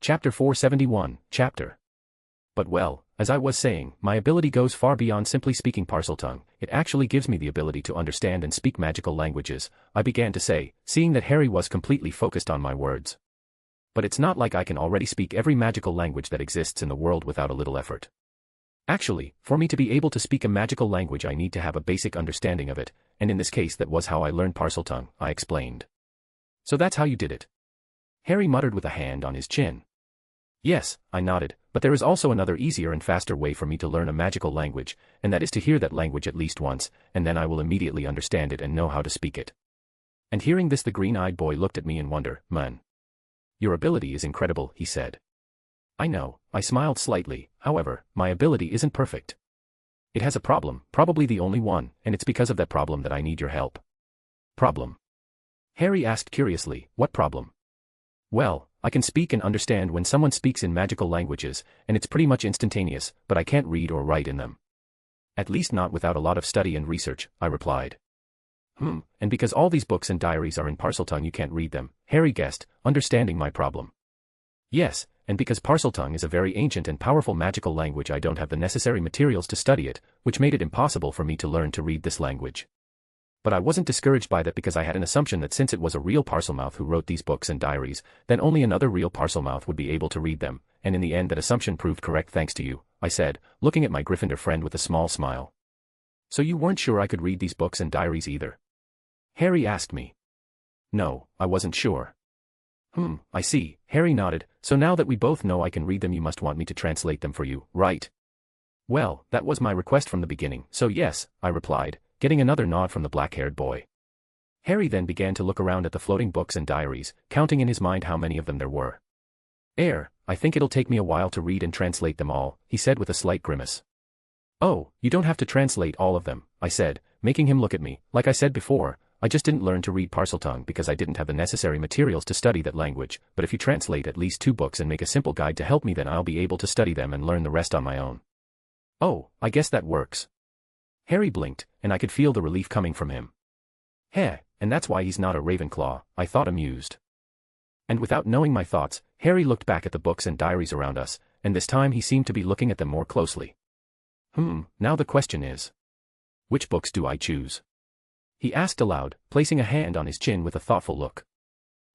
[SPEAKER 3] Chapter 471, Chapter. But well, as I was saying, my ability goes far beyond simply speaking Parseltongue. It actually gives me the ability to understand and speak magical languages, I began to say, seeing that Harry was completely focused on my words. But it's not like I can already speak every magical language that exists in the world without a little effort. Actually, for me to be able to speak a magical language, I need to have a basic understanding of it, and in this case that was how I learned Parseltongue, I explained. So that's how you did it? Harry muttered with a hand on his chin. Yes, I nodded, but there is also another easier and faster way for me to learn a magical language, and that is to hear that language at least once, and then I will immediately understand it and know how to speak it. And hearing this, the green-eyed boy looked at me in wonder. Man. Your ability is incredible, he said. I know, I smiled slightly, however, my ability isn't perfect. It has a problem, probably the only one, and it's because of that problem that I need your help. Problem? Harry asked curiously, what problem? Well, I can speak and understand when someone speaks in magical languages, and it's pretty much instantaneous, but I can't read or write in them. At least not without a lot of study and research, I replied. And because all these books and diaries are in Parseltongue you can't read them, Harry guessed, understanding my problem. Yes, and because Parseltongue is a very ancient and powerful magical language, I don't have the necessary materials to study it, which made it impossible for me to learn to read this language. But I wasn't discouraged by that because I had an assumption that since it was a real Parselmouth who wrote these books and diaries, then only another real Parselmouth would be able to read them, and in the end that assumption proved correct thanks to you, I said, looking at my Gryffindor friend with a small smile. So you weren't sure I could read these books and diaries either? Harry asked me. No, I wasn't sure. I see, Harry nodded, so now that we both know I can read them you must want me to translate them for you, right? Well, that was my request from the beginning, so yes, I replied, getting another nod from the black-haired boy. Harry then began to look around at the floating books and diaries, counting in his mind how many of them there were. I think it'll take me a while to read and translate them all, he said with a slight grimace. Oh, you don't have to translate all of them, I said, making him look at me. Like I said before, I just didn't learn to read Parseltongue because I didn't have the necessary materials to study that language, but if you translate at least 2 books and make a simple guide to help me then I'll be able to study them and learn the rest on my own. Oh, I guess that works. Harry blinked, and I could feel the relief coming from him. And that's why he's not a Ravenclaw, I thought amused. And without knowing my thoughts, Harry looked back at the books and diaries around us, and this time he seemed to be looking at them more closely. Now the question is, which books do I choose? He asked aloud, placing a hand on his chin with a thoughtful look.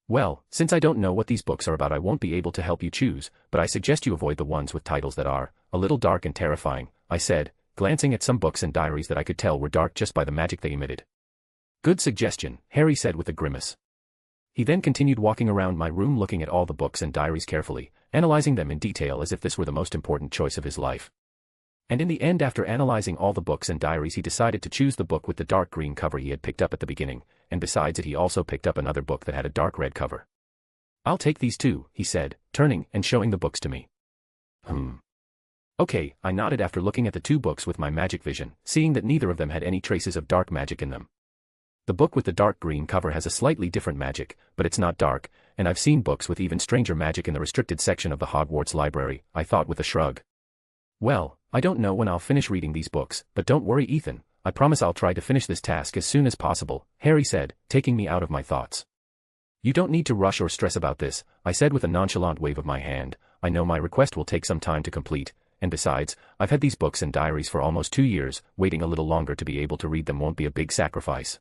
[SPEAKER 3] Well, since I don't know what these books are about I won't be able to help you choose, but I suggest you avoid the ones with titles that are a little dark and terrifying, I said, glancing at some books and diaries that I could tell were dark just by the magic they emitted. Good suggestion, Harry said with a grimace. He then continued walking around my room looking at all the books and diaries carefully, analyzing them in detail as if this were the most important choice of his life. And in the end after analyzing all the books and diaries he decided to choose the book with the dark green cover he had picked up at the beginning, and besides it he also picked up another book that had a dark red cover. I'll take these 2, he said, turning and showing the books to me. Okay, I nodded after looking at the 2 books with my magic vision, seeing that neither of them had any traces of dark magic in them. The book with the dark green cover has a slightly different magic, but it's not dark, and I've seen books with even stranger magic in the restricted section of the Hogwarts library, I thought with a shrug. Well, I don't know when I'll finish reading these books, but don't worry Ethan, I promise I'll try to finish this task as soon as possible, Harry said, taking me out of my thoughts. You don't need to rush or stress about this, I said with a nonchalant wave of my hand, I know my request will take some time to complete, and besides, I've had these books and diaries for almost 2 years, waiting a little longer to be able to read them won't be a big sacrifice.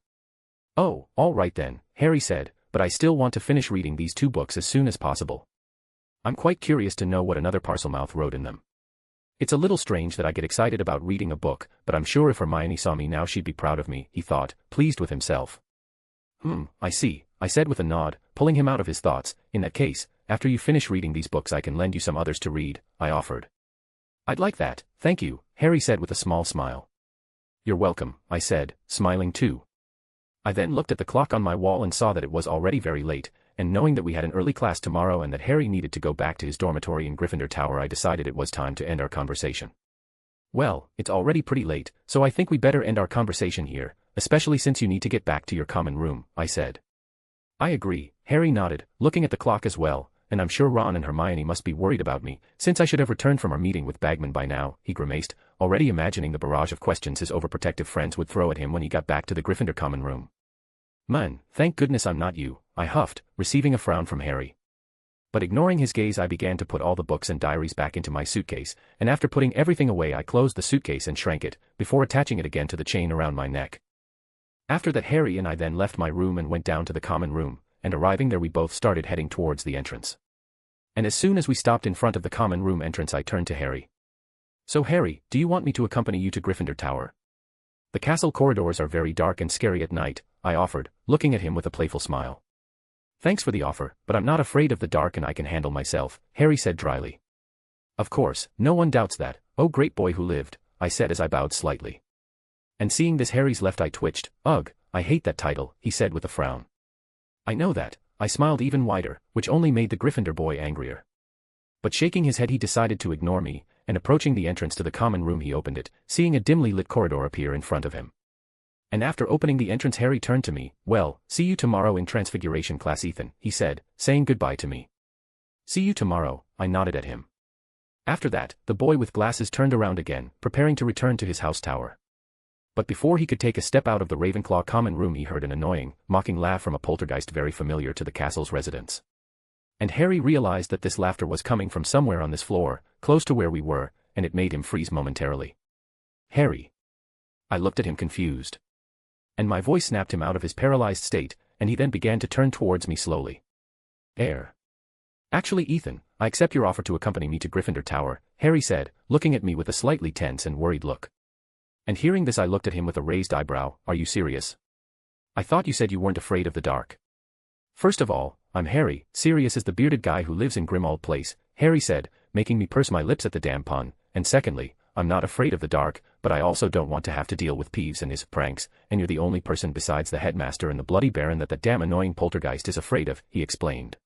[SPEAKER 3] Oh, all right then, Harry said, but I still want to finish reading these 2 books as soon as possible. I'm quite curious to know what another Parselmouth wrote in them. It's a little strange that I get excited about reading a book, but I'm sure if Hermione saw me now she'd be proud of me, he thought, pleased with himself. I see, I said with a nod, pulling him out of his thoughts. In that case, after you finish reading these books I can lend you some others to read, I offered. I'd like that, thank you, Harry said with a small smile. You're welcome, I said, smiling too. I then looked at the clock on my wall and saw that it was already very late, and knowing that we had an early class tomorrow and that Harry needed to go back to his dormitory in Gryffindor Tower I decided it was time to end our conversation. Well, it's already pretty late, so I think we better end our conversation here, especially since you need to get back to your common room, I said. I agree, Harry nodded, looking at the clock as well, and I'm sure Ron and Hermione must be worried about me, since I should have returned from our meeting with Bagman by now, he grimaced, already imagining the barrage of questions his overprotective friends would throw at him when he got back to the Gryffindor common room. Man, thank goodness I'm not you, I huffed, receiving a frown from Harry. But ignoring his gaze I began to put all the books and diaries back into my suitcase, and after putting everything away I closed the suitcase and shrank it, before attaching it again to the chain around my neck. After that Harry and I then left my room and went down to the common room, and arriving there we both started heading towards the entrance. And as soon as we stopped in front of the common room entrance I turned to Harry. So Harry, do you want me to accompany you to Gryffindor Tower? The castle corridors are very dark and scary at night, I offered, looking at him with a playful smile. Thanks for the offer, but I'm not afraid of the dark and I can handle myself, Harry said dryly. Of course, no one doubts that, oh great boy who lived, I said as I bowed slightly. And seeing this Harry's left eye twitched. Ugh, I hate that title, he said with a frown. I know that, I smiled even wider, which only made the Gryffindor boy angrier. But shaking his head he decided to ignore me, and approaching the entrance to the common room he opened it, seeing a dimly lit corridor appear in front of him. And after opening the entrance Harry turned to me. Well, see you tomorrow in Transfiguration class Ethan, he said, saying goodbye to me. See you tomorrow, I nodded at him. After that, the boy with glasses turned around again, preparing to return to his house tower. But before he could take a step out of the Ravenclaw common room he heard an annoying, mocking laugh from a poltergeist very familiar to the castle's residents. And Harry realized that this laughter was coming from somewhere on this floor, close to where we were, and it made him freeze momentarily. Harry. I looked at him confused. And my voice snapped him out of his paralyzed state, and he then began to turn towards me slowly. Actually Ethan, I accept your offer to accompany me to Gryffindor Tower, Harry said, looking at me with a slightly tense and worried look. And hearing this I looked at him with a raised eyebrow. Are you serious? I thought you said you weren't afraid of the dark. First of all, I'm Harry, Sirius is the bearded guy who lives in Grimmauld Place, Harry said, making me purse my lips at the damn pun, and secondly, I'm not afraid of the dark, but I also don't want to have to deal with Peeves and his pranks, and you're the only person besides the headmaster and the bloody baron that damn annoying poltergeist is afraid of, he explained.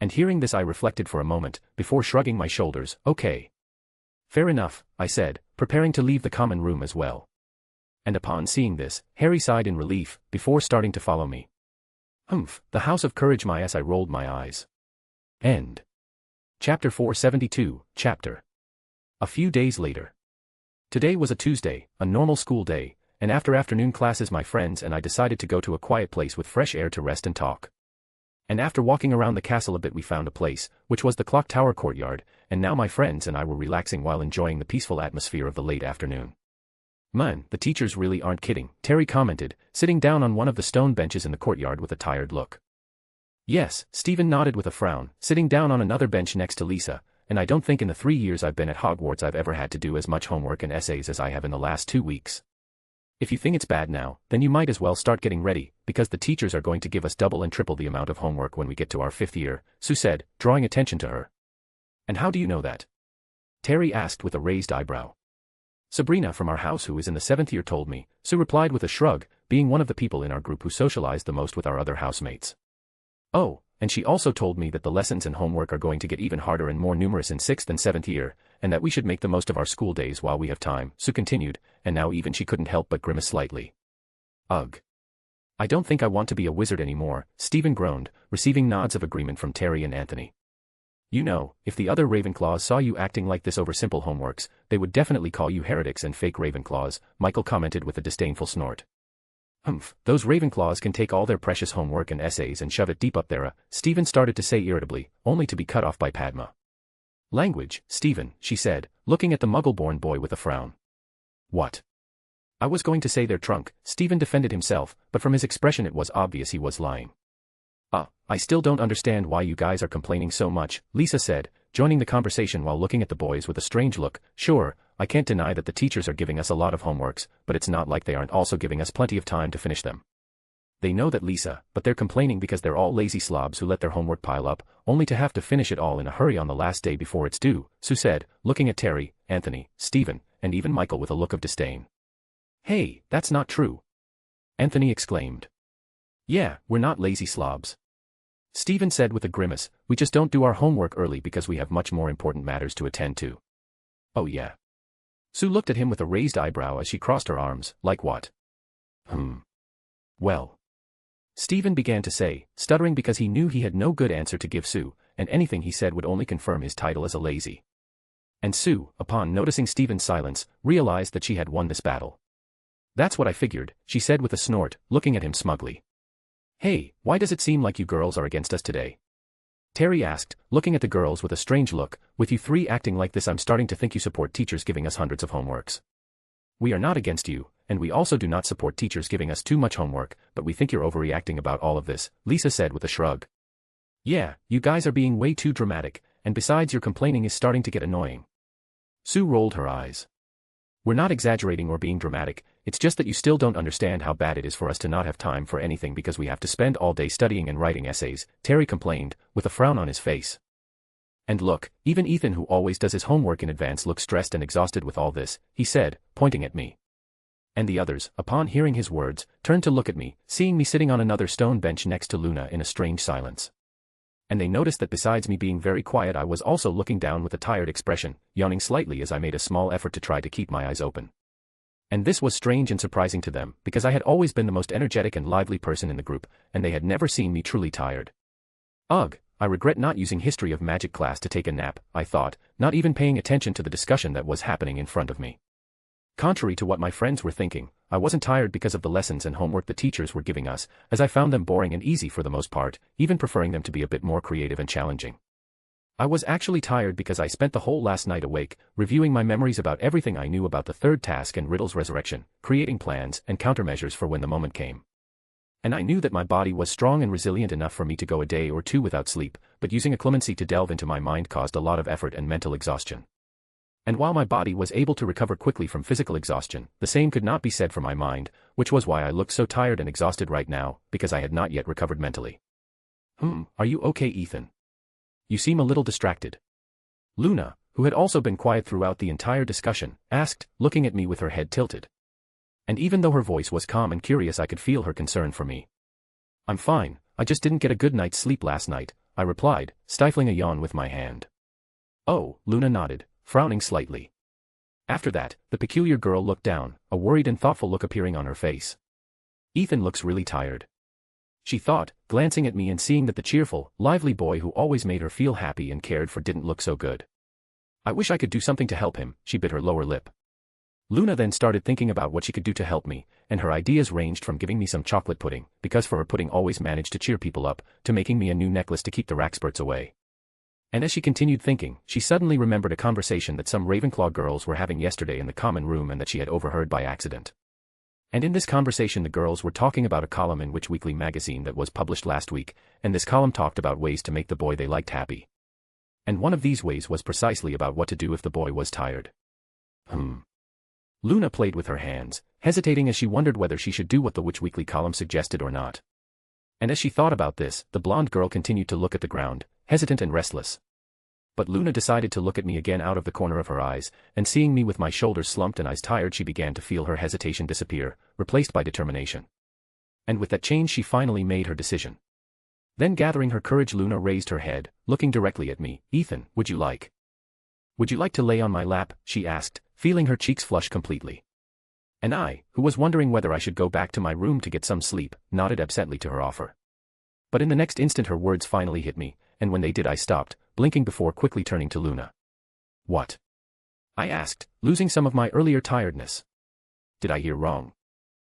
[SPEAKER 3] And hearing this I reflected for a moment, before shrugging my shoulders. Okay. Fair enough, I said, preparing to leave the common room as well. And upon seeing this, Harry sighed in relief, before starting to follow me. Humph, the House of Courage my ass I rolled my eyes. End. Chapter 472, Chapter. A few days later. Today was a Tuesday, a normal school day, and after afternoon classes my friends and I decided to go to a quiet place with fresh air to rest and talk. And after walking around the castle a bit we found a place, which was the clock tower courtyard, and now my friends and I were relaxing while enjoying the peaceful atmosphere of the late afternoon. Man, the teachers really aren't kidding, Terry commented, sitting down on one of the stone benches in the courtyard with a tired look. Yes, Stephen nodded with a frown, sitting down on another bench next to Lisa, and I don't think in the 3 years I've been at Hogwarts I've ever had to do as much homework and essays as I have in the last 2 weeks. If you think it's bad now, then you might as well start getting ready, because the teachers are going to give us double and triple the amount of homework when we get to our 5th year, Sue said, drawing attention to her. And how do you know that? Terry asked with a raised eyebrow. Sabrina from our house who is in the 7th year told me, Sue replied with a shrug, being one of the people in our group who socialized the most with our other housemates. Oh, and she also told me that the lessons and homework are going to get even harder and more numerous in 6th and 7th year, and that we should make the most of our school days while we have time, Sue continued, and now even she couldn't help but grimace slightly. Ugh. I don't think I want to be a wizard anymore, Stephen groaned, receiving nods of agreement from Terry and Anthony. You know, if the other Ravenclaws saw you acting like this over simple homeworks, they would definitely call you heretics and fake Ravenclaws, Michael commented with a disdainful snort. Humph, those Ravenclaws can take all their precious homework and essays and shove it deep up there, Stephen started to say irritably, only to be cut off by Padma. Language, Stephen, she said, looking at the muggle-born boy with a frown. What? I was going to say their trunk, Stephen defended himself, but from his expression it was obvious he was lying. I still don't understand why you guys are complaining so much, Lisa said, joining the conversation while looking at the boys with a strange look. Sure, I can't deny that the teachers are giving us a lot of homeworks, but it's not like they aren't also giving us plenty of time to finish them. They know that, Lisa, but they're complaining because they're all lazy slobs who let their homework pile up, only to have to finish it all in a hurry on the last day before it's due, Sue said, looking at Terry, Anthony, Stephen, and even Michael with a look of disdain. Hey, that's not true. Anthony exclaimed. Yeah, we're not lazy slobs. Stephen said with a grimace, we just don't do our homework early because we have much more important matters to attend to. Oh yeah. Sue looked at him with a raised eyebrow as she crossed her arms, like what? Well. Stephen began to say, stuttering because he knew he had no good answer to give Sue, and anything he said would only confirm his title as a lazy. And Sue, upon noticing Stephen's silence, realized that she had won this battle. That's what I figured, she said with a snort, looking at him smugly. Hey, why does it seem like you girls are against us today? Terry asked, looking at the girls with a strange look, with you three acting like this I'm starting to think you support teachers giving us hundreds of homeworks. We are not against you, and we also do not support teachers giving us too much homework, but we think you're overreacting about all of this, Lisa said with a shrug. Yeah, you guys are being way too dramatic, and besides your complaining is starting to get annoying. Sue rolled her eyes. We're not exaggerating or being dramatic, it's just that you still don't understand how bad it is for us to not have time for anything because we have to spend all day studying and writing essays, Terry complained, with a frown on his face. And look, even Ethan who always does his homework in advance looks stressed and exhausted with all this, he said, pointing at me. And the others, upon hearing his words, turned to look at me, seeing me sitting on another stone bench next to Luna in a strange silence. And they noticed that besides me being very quiet I was also looking down with a tired expression, yawning slightly as I made a small effort to try to keep my eyes open. And this was strange and surprising to them, because I had always been the most energetic and lively person in the group, and they had never seen me truly tired. Ugh, I regret not using History of Magic class to take a nap, I thought, not even paying attention to the discussion that was happening in front of me. Contrary to what my friends were thinking, I wasn't tired because of the lessons and homework the teachers were giving us, as I found them boring and easy for the most part, even preferring them to be a bit more creative and challenging. I was actually tired because I spent the whole last night awake, reviewing my memories about everything I knew about the third task and Riddle's resurrection, creating plans and countermeasures for when the moment came. And I knew that my body was strong and resilient enough for me to go a day or two without sleep, but using a clemency to delve into my mind caused a lot of effort and mental exhaustion. And while my body was able to recover quickly from physical exhaustion, the same could not be said for my mind, which was why I looked so tired and exhausted right now, because I had not yet recovered mentally. Are you okay, Ethan? You seem a little distracted. Luna, who had also been quiet throughout the entire discussion, asked, looking at me with her head tilted. And even though her voice was calm and curious, I could feel her concern for me. I'm fine, I just didn't get a good night's sleep last night, I replied, stifling a yawn with my hand. Oh, Luna nodded, frowning slightly. After that, the peculiar girl looked down, a worried and thoughtful look appearing on her face. Ethan looks really tired, she thought, glancing at me and seeing that the cheerful, lively boy who always made her feel happy and cared for didn't look so good. I wish I could do something to help him, she bit her lower lip. Luna then started thinking about what she could do to help me, and her ideas ranged from giving me some chocolate pudding, because for her pudding always managed to cheer people up, to making me a new necklace to keep the Rackspurts away. And as she continued thinking, she suddenly remembered a conversation that some Ravenclaw girls were having yesterday in the common room and that she had overheard by accident. And in this conversation the girls were talking about a column in Witch Weekly magazine that was published last week, and this column talked about ways to make the boy they liked happy. And one of these ways was precisely about what to do if the boy was tired. Luna played with her hands, hesitating as she wondered whether she should do what the Witch Weekly column suggested or not. And as she thought about this, the blonde girl continued to look at the ground, hesitant and restless. But Luna decided to look at me again out of the corner of her eyes, and seeing me with my shoulders slumped and eyes tired, she began to feel her hesitation disappear, replaced by determination. And with that change she finally made her decision. Then gathering her courage, Luna raised her head, looking directly at me. Ethan, would you like to lay on my lap, she asked, feeling her cheeks flush completely. And I, who was wondering whether I should go back to my room to get some sleep, nodded absently to her offer. But in the next instant her words finally hit me, and when they did I stopped, blinking before quickly turning to Luna. What? I asked, losing some of my earlier tiredness. Did I hear wrong?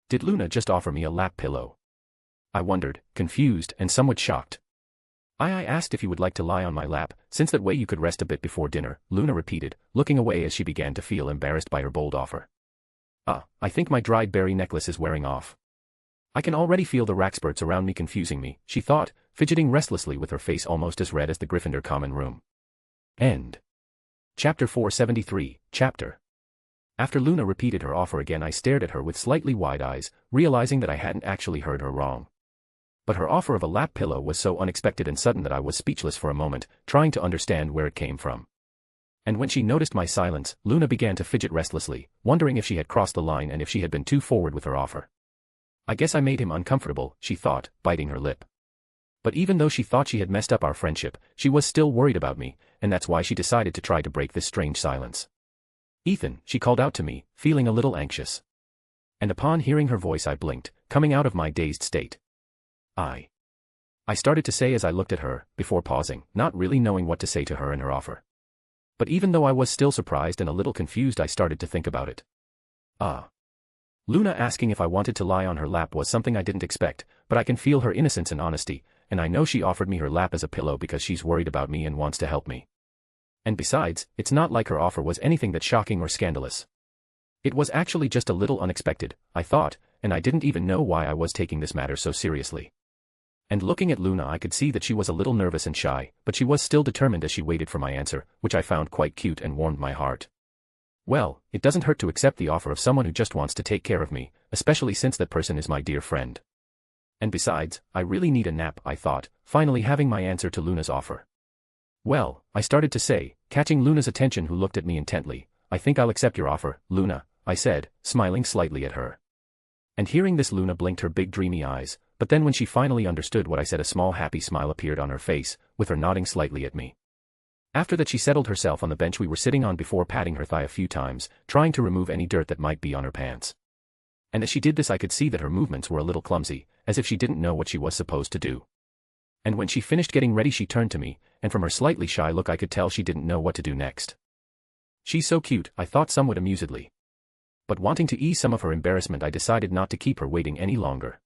[SPEAKER 3] Did Luna just offer me a lap pillow? I wondered, confused and somewhat shocked. I asked if you would like to lie on my lap, since that way you could rest a bit before dinner, Luna repeated, looking away as she began to feel embarrassed by her bold offer. I think my dried berry necklace is wearing off. I can already feel the Rackspurts around me confusing me, she thought, fidgeting restlessly with her face almost as red as the Gryffindor common room. End. Chapter 473, Chapter. After Luna repeated her offer again, I stared at her with slightly wide eyes, realizing that I hadn't actually heard her wrong. But her offer of a lap pillow was so unexpected and sudden that I was speechless for a moment, trying to understand where it came from. And when she noticed my silence, Luna began to fidget restlessly, wondering if she had crossed the line and if she had been too forward with her offer. I guess I made him uncomfortable, she thought, biting her lip. But even though she thought she had messed up our friendship, she was still worried about me, and that's why she decided to try to break this strange silence. Ethan, she called out to me, feeling a little anxious. And upon hearing her voice I blinked, coming out of my dazed state. I started to say as I looked at her, before pausing, not really knowing what to say to her and her offer. But even though I was still surprised and a little confused, I started to think about it. Luna asking if I wanted to lie on her lap was something I didn't expect, but I can feel her innocence and honesty, and I know she offered me her lap as a pillow because she's worried about me and wants to help me. And besides, it's not like her offer was anything that's shocking or scandalous. It was actually just a little unexpected, I thought, and I didn't even know why I was taking this matter so seriously. And looking at Luna I could see that she was a little nervous and shy, but she was still determined as she waited for my answer, which I found quite cute and warmed my heart. Well, it doesn't hurt to accept the offer of someone who just wants to take care of me, especially since that person is my dear friend. And besides, I really need a nap, I thought, finally having my answer to Luna's offer. Well, I started to say, catching Luna's attention, who looked at me intently. I think I'll accept your offer, Luna, I said, smiling slightly at her. And hearing this, Luna blinked her big dreamy eyes, but then when she finally understood what I said, a small happy smile appeared on her face, with her nodding slightly at me. After that she settled herself on the bench we were sitting on before patting her thigh a few times, trying to remove any dirt that might be on her pants. And as she did this I could see that her movements were a little clumsy, as if she didn't know what she was supposed to do. And when she finished getting ready she turned to me, and from her slightly shy look I could tell she didn't know what to do next. She's so cute, I thought somewhat amusedly. But wanting to ease some of her embarrassment I decided not to keep her waiting any longer.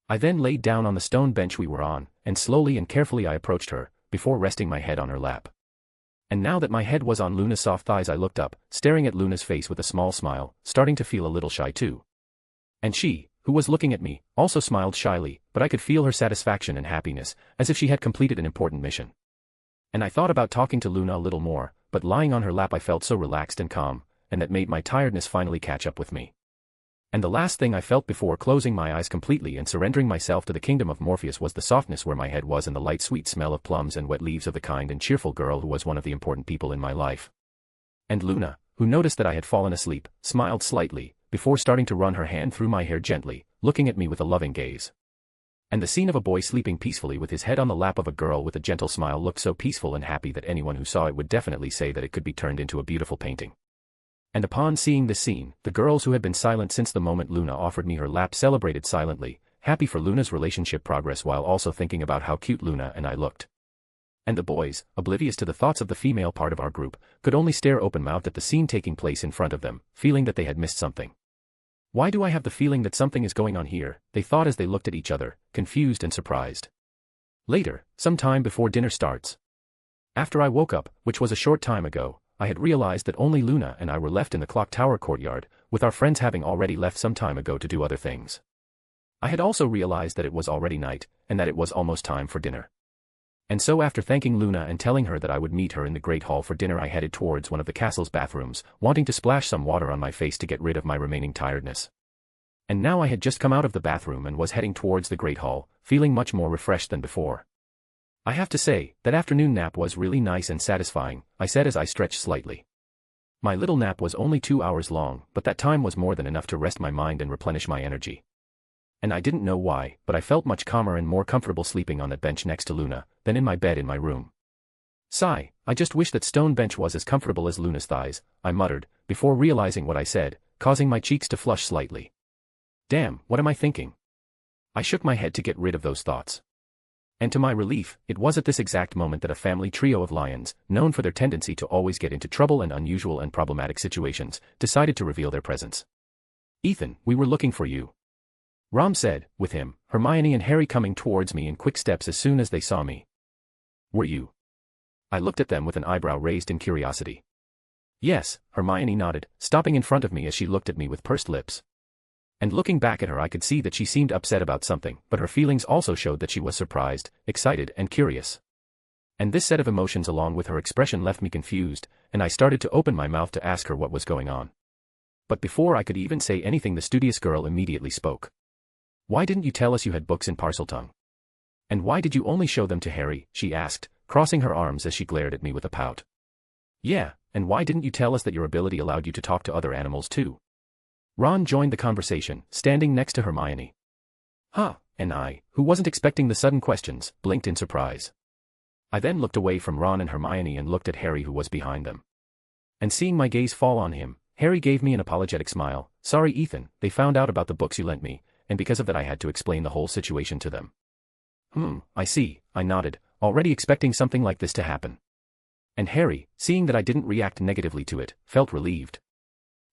[SPEAKER 3] I then laid down on the stone bench we were on, and slowly and carefully I approached her, before resting my head on her lap. And now that my head was on Luna's soft thighs I looked up, staring at Luna's face with a small smile, starting to feel a little shy too. And she, who was looking at me, also smiled shyly, but I could feel her satisfaction and happiness, as if she had completed an important mission. And I thought about talking to Luna a little more, but lying on her lap I felt so relaxed and calm, and that made my tiredness finally catch up with me. And the last thing I felt before closing my eyes completely and surrendering myself to the kingdom of Morpheus was the softness where my head was and the light sweet smell of plums and wet leaves of the kind and cheerful girl who was one of the important people in my life. And Luna, who noticed that I had fallen asleep, smiled slightly, before starting to run her hand through my hair gently, looking at me with a loving gaze. And the scene of a boy sleeping peacefully with his head on the lap of a girl with a gentle smile looked so peaceful and happy that anyone who saw it would definitely say that it could be turned into a beautiful painting. And upon seeing this scene, the girls who had been silent since the moment Luna offered me her lap celebrated silently, happy for Luna's relationship progress while also thinking about how cute Luna and I looked. And the boys, oblivious to the thoughts of the female part of our group, could only stare open-mouthed at the scene taking place in front of them, feeling that they had missed something. Why do I have the feeling that something is going on here, they thought as they looked at each other, confused and surprised. Later, some time before dinner starts. After I woke up, which was a short time ago, I had realized that only Luna and I were left in the clock tower courtyard, with our friends having already left some time ago to do other things. I had also realized that it was already night, and that it was almost time for dinner. And so after thanking Luna and telling her that I would meet her in the Great Hall for dinner I headed towards one of the castle's bathrooms, wanting to splash some water on my face to get rid of my remaining tiredness. And now I had just come out of the bathroom and was heading towards the Great Hall, feeling much more refreshed than before. I have to say, that afternoon nap was really nice and satisfying, I said as I stretched slightly. My little nap was only 2 hours long, but that time was more than enough to rest my mind and replenish my energy. And I didn't know why, but I felt much calmer and more comfortable sleeping on that bench next to Luna, than in my bed in my room. Sigh, I just wish that stone bench was as comfortable as Luna's thighs, I muttered, before realizing what I said, causing my cheeks to flush slightly. Damn, what am I thinking? I shook my head to get rid of those thoughts. And to my relief, it was at this exact moment that a family trio of lions, known for their tendency to always get into trouble and unusual and problematic situations, decided to reveal their presence. Ethan, we were looking for you. Ron said, with him, Hermione and Harry coming towards me in quick steps as soon as they saw me. Were you? I looked at them with an eyebrow raised in curiosity. Yes, Hermione nodded, stopping in front of me as she looked at me with pursed lips. And looking back at her I could see that she seemed upset about something, but her feelings also showed that she was surprised, excited and curious. And this set of emotions along with her expression left me confused, and I started to open my mouth to ask her what was going on. But before I could even say anything the studious girl immediately spoke. Why didn't you tell us you had books in Parseltongue? And why did you only show them to Harry, she asked, crossing her arms as she glared at me with a pout. Yeah, and why didn't you tell us that your ability allowed you to talk to other animals too? Ron joined the conversation, standing next to Hermione. Huh, and I, who wasn't expecting the sudden questions, blinked in surprise. I then looked away from Ron and Hermione and looked at Harry who was behind them. And seeing my gaze fall on him, Harry gave me an apologetic smile. Sorry Ethan, they found out about the books you lent me, and because of that I had to explain the whole situation to them. I see, I nodded, already expecting something like this to happen. And Harry, seeing that I didn't react negatively to it, felt relieved.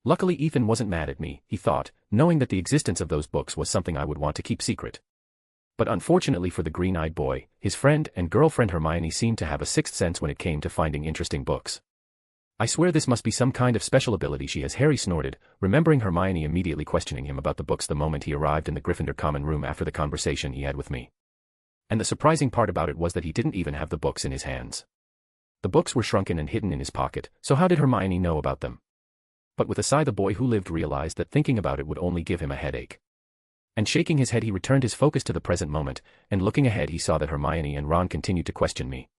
[SPEAKER 3] Luckily Ethan wasn't mad at me, he thought, knowing that the existence of those books was something I would want to keep secret. But unfortunately for the green-eyed boy, his friend and girlfriend Hermione seemed to have a sixth sense when it came to finding interesting books. I swear this must be some kind of special ability she has, Harry snorted, remembering Hermione immediately questioning him about the books the moment he arrived in the Gryffindor common room after the conversation he had with me. And the surprising part about it was that he didn't even have the books in his hands. The books were shrunken and hidden in his pocket, so how did Hermione know about them? But with a sigh the boy who lived realized that thinking about it would only give him a headache. And shaking his head he returned his focus to the present moment, and looking ahead he saw that Hermione and Ron continued to question me.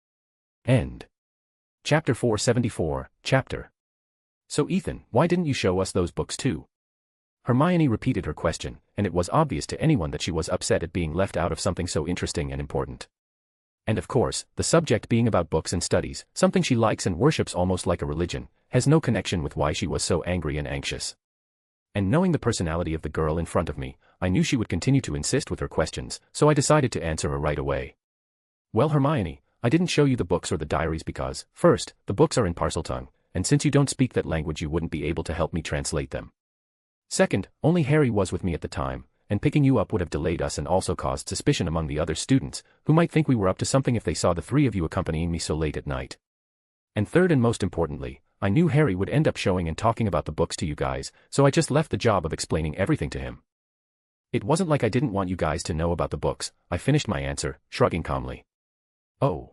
[SPEAKER 3] End. Chapter 474, Chapter. So Ethan, why didn't you show us those books too? Hermione repeated her question, and it was obvious to anyone that she was upset at being left out of something so interesting and important. And of course, the subject being about books and studies, something she likes and worships almost like a religion, has no connection with why she was so angry and anxious. And knowing the personality of the girl in front of me, I knew she would continue to insist with her questions, so I decided to answer her right away. Well Hermione, I didn't show you the books or the diaries because, first, the books are in Parseltongue, and since you don't speak that language you wouldn't be able to help me translate them. Second, only Harry was with me at the time, and picking you up would have delayed us and also caused suspicion among the other students, who might think we were up to something if they saw the three of you accompanying me so late at night. And third and most importantly, I knew Harry would end up showing and talking about the books to you guys, so I just left the job of explaining everything to him. It wasn't like I didn't want you guys to know about the books, I finished my answer, shrugging calmly. Oh.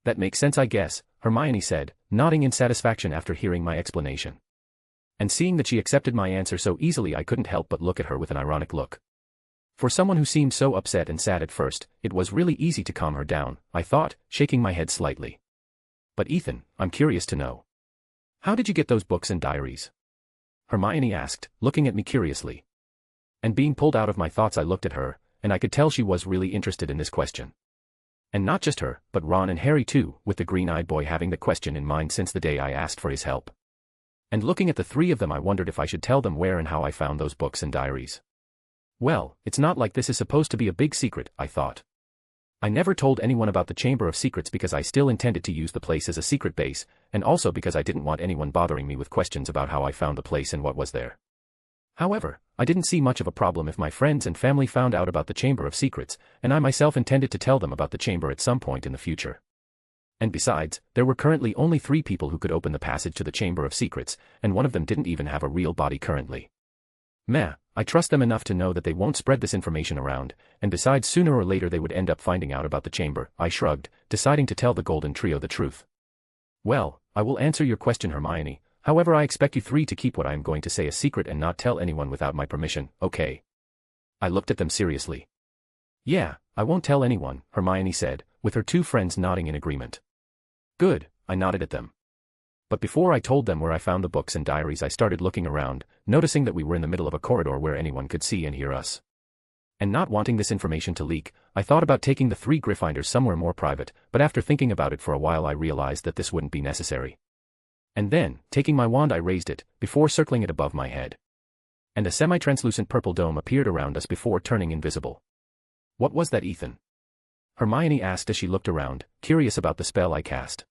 [SPEAKER 3] That makes sense I guess, Hermione said, nodding in satisfaction after hearing my explanation. And seeing that she accepted my answer so easily I couldn't help but look at her with an ironic look. For someone who seemed so upset and sad at first, it was really easy to calm her down, I thought, shaking my head slightly. But Ethan, I'm curious to know. How did you get those books and diaries? Hermione asked, looking at me curiously. And being pulled out of my thoughts I looked at her, and I could tell she was really interested in this question. And not just her, but Ron and Harry too, with the green-eyed boy having the question in mind since the day I asked for his help. And looking at the three of them I wondered if I should tell them where and how I found those books and diaries. Well, it's not like this is supposed to be a big secret, I thought. I never told anyone about the Chamber of Secrets because I still intended to use the place as a secret base, and also because I didn't want anyone bothering me with questions about how I found the place and what was there. However, I didn't see much of a problem if my friends and family found out about the Chamber of Secrets, and I myself intended to tell them about the chamber at some point in the future. And besides, there were currently only 3 people who could open the passage to the Chamber of Secrets, and one of them didn't even have a real body currently. Meh, I trust them enough to know that they won't spread this information around, and besides sooner or later they would end up finding out about the chamber, I shrugged, deciding to tell the Golden Trio the truth. Well, I will answer your question Hermione, however I expect you 3 to keep what I am going to say a secret and not tell anyone without my permission, okay? I looked at them seriously. Yeah, I won't tell anyone, Hermione said, with her 2 friends nodding in agreement. Good, I nodded at them. But before I told them where I found the books and diaries I started looking around, noticing that we were in the middle of a corridor where anyone could see and hear us. And not wanting this information to leak, I thought about taking the 3 Gryffindors somewhere more private, but after thinking about it for a while I realized that this wouldn't be necessary. And then, taking my wand I raised it, before circling it above my head. And a semi-translucent purple dome appeared around us before turning invisible. What was that, Ethan? Hermione asked as she looked around, curious about the spell I cast.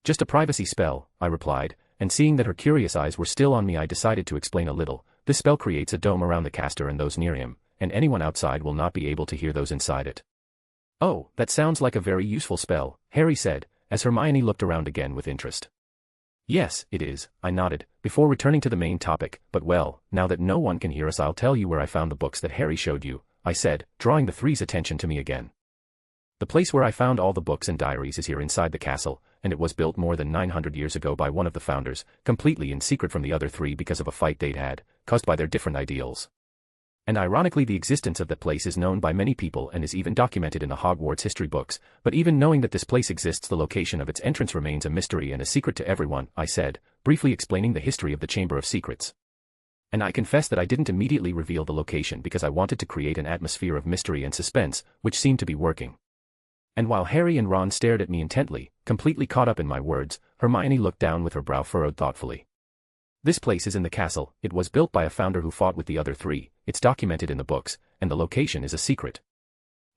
[SPEAKER 3] Just a privacy spell, I replied, and seeing that her curious eyes were still on me I decided to explain a little. This spell creates a dome around the caster and those near him, and anyone outside will not be able to hear those inside it. Oh, that sounds like a very useful spell, Harry said, as Hermione looked around again with interest. Yes, it is, I nodded, before returning to the main topic, but well, now that no one can hear us I'll tell you where I found the books that Harry showed you, I said, drawing the 3's attention to me again. The place where I found all the books and diaries is here inside the castle, and it was built more than 900 years ago by one of the founders, completely in secret from the other 3 because of a fight they'd had, caused by their different ideals. And ironically the existence of that place is known by many people and is even documented in the Hogwarts history books, but even knowing that this place exists the location of its entrance remains a mystery and a secret to everyone, I said, briefly explaining the history of the Chamber of Secrets. And I confess that I didn't immediately reveal the location because I wanted to create an atmosphere of mystery and suspense, which seemed to be working. And while Harry and Ron stared at me intently, completely caught up in my words, Hermione looked down with her brow furrowed thoughtfully. This place is in the castle, it was built by a founder who fought with the other 3, it's documented in the books, and the location is a secret.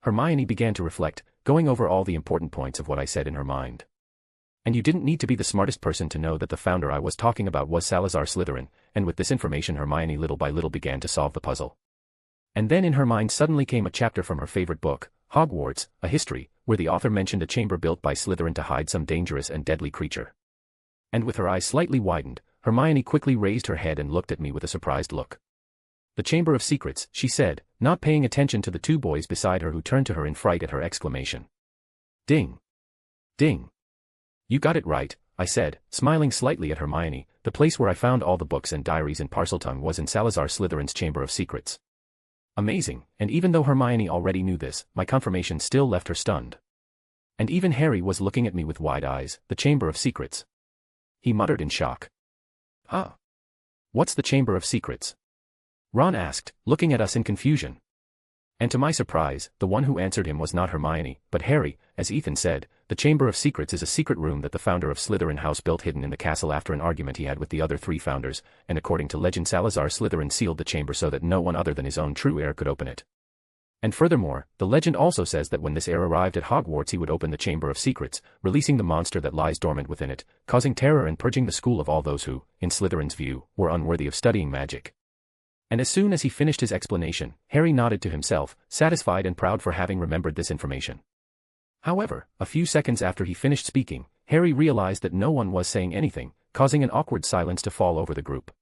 [SPEAKER 3] Hermione began to reflect, going over all the important points of what I said in her mind. And you didn't need to be the smartest person to know that the founder I was talking about was Salazar Slytherin, and with this information Hermione little by little began to solve the puzzle. And then in her mind suddenly came a chapter from her favorite book, Hogwarts, a history, where the author mentioned a chamber built by Slytherin to hide some dangerous and deadly creature. And with her eyes slightly widened, Hermione quickly raised her head and looked at me with a surprised look. The Chamber of Secrets, she said, not paying attention to the 2 boys beside her who turned to her in fright at her exclamation. Ding! Ding! You got it right, I said, smiling slightly at Hermione. The place where I found all the books and diaries in Parseltongue was in Salazar Slytherin's Chamber of Secrets. Amazing, and even though Hermione already knew this, my confirmation still left her stunned. And even Harry was looking at me with wide eyes. The Chamber of Secrets. He muttered in shock. Huh? What's the Chamber of Secrets? Ron asked, looking at us in confusion. And to my surprise, the one who answered him was not Hermione, but Harry. As Ethan said, the Chamber of Secrets is a secret room that the founder of Slytherin House built hidden in the castle after an argument he had with the other 3 founders, and according to legend Salazar Slytherin sealed the chamber so that no one other than his own true heir could open it. And furthermore, the legend also says that when this heir arrived at Hogwarts he would open the Chamber of Secrets, releasing the monster that lies dormant within it, causing terror and purging the school of all those who, in Slytherin's view, were unworthy of studying magic. And as soon as he finished his explanation, Harry nodded to himself, satisfied and proud for having remembered this information. However, a few seconds after he finished speaking, Harry realized that no one was saying anything, causing an awkward silence to fall over the group.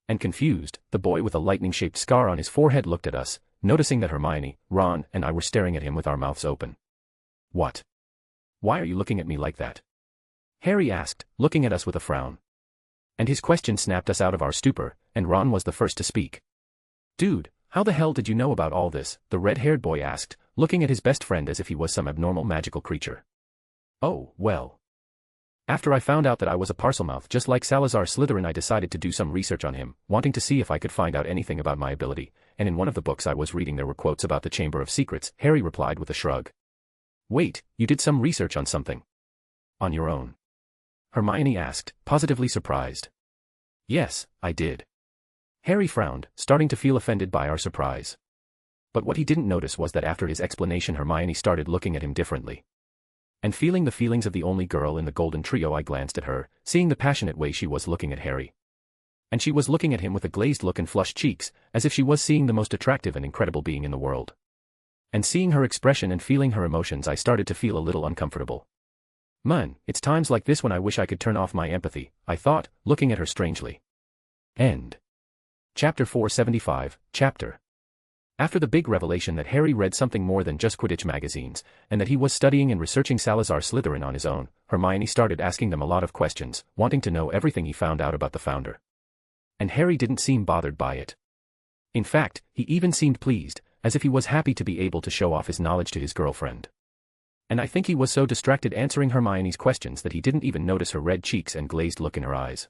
[SPEAKER 3] And confused, the boy with a lightning-shaped scar on his forehead looked at us, noticing that Hermione, Ron, and I were staring at him with our mouths open. What? Why are you looking at me like that? Harry asked, looking at us with a frown. And his question snapped us out of our stupor, and Ron was the first to speak. Dude, how the hell did you know about all this? The red-haired boy asked, looking at his best friend as if he was some abnormal magical creature. Oh, well. After I found out that I was a Parselmouth just like Salazar Slytherin, I decided to do some research on him, wanting to see if I could find out anything about my ability, and in one of the books I was reading there were quotes about the Chamber of Secrets. Harry replied with a shrug. Wait, you did some research on something? On your own? Hermione asked, positively surprised. Yes, I did. Harry frowned, starting to feel offended by our surprise. But what he didn't notice was that after his explanation Hermione started looking at him differently. And feeling the feelings of the only girl in the golden trio, I glanced at her, seeing the passionate way she was looking at Harry. And she was looking at him with a glazed look and flushed cheeks, as if she was seeing the most attractive and incredible being in the world. And seeing her expression and feeling her emotions, I started to feel a little uncomfortable. Man, it's times like this when I wish I could turn off my empathy, I thought, looking at her strangely. End. Chapter 475, Chapter. After the big revelation that Harry read something more than just Quidditch magazines, and that he was studying and researching Salazar Slytherin on his own, Hermione started asking them a lot of questions, wanting to know everything he found out about the founder. And Harry didn't seem bothered by it. In fact, he even seemed pleased, as if he was happy to be able to show off his knowledge to his girlfriend. And I think he was so distracted answering Hermione's questions that he didn't even notice her red cheeks and glazed look in her eyes.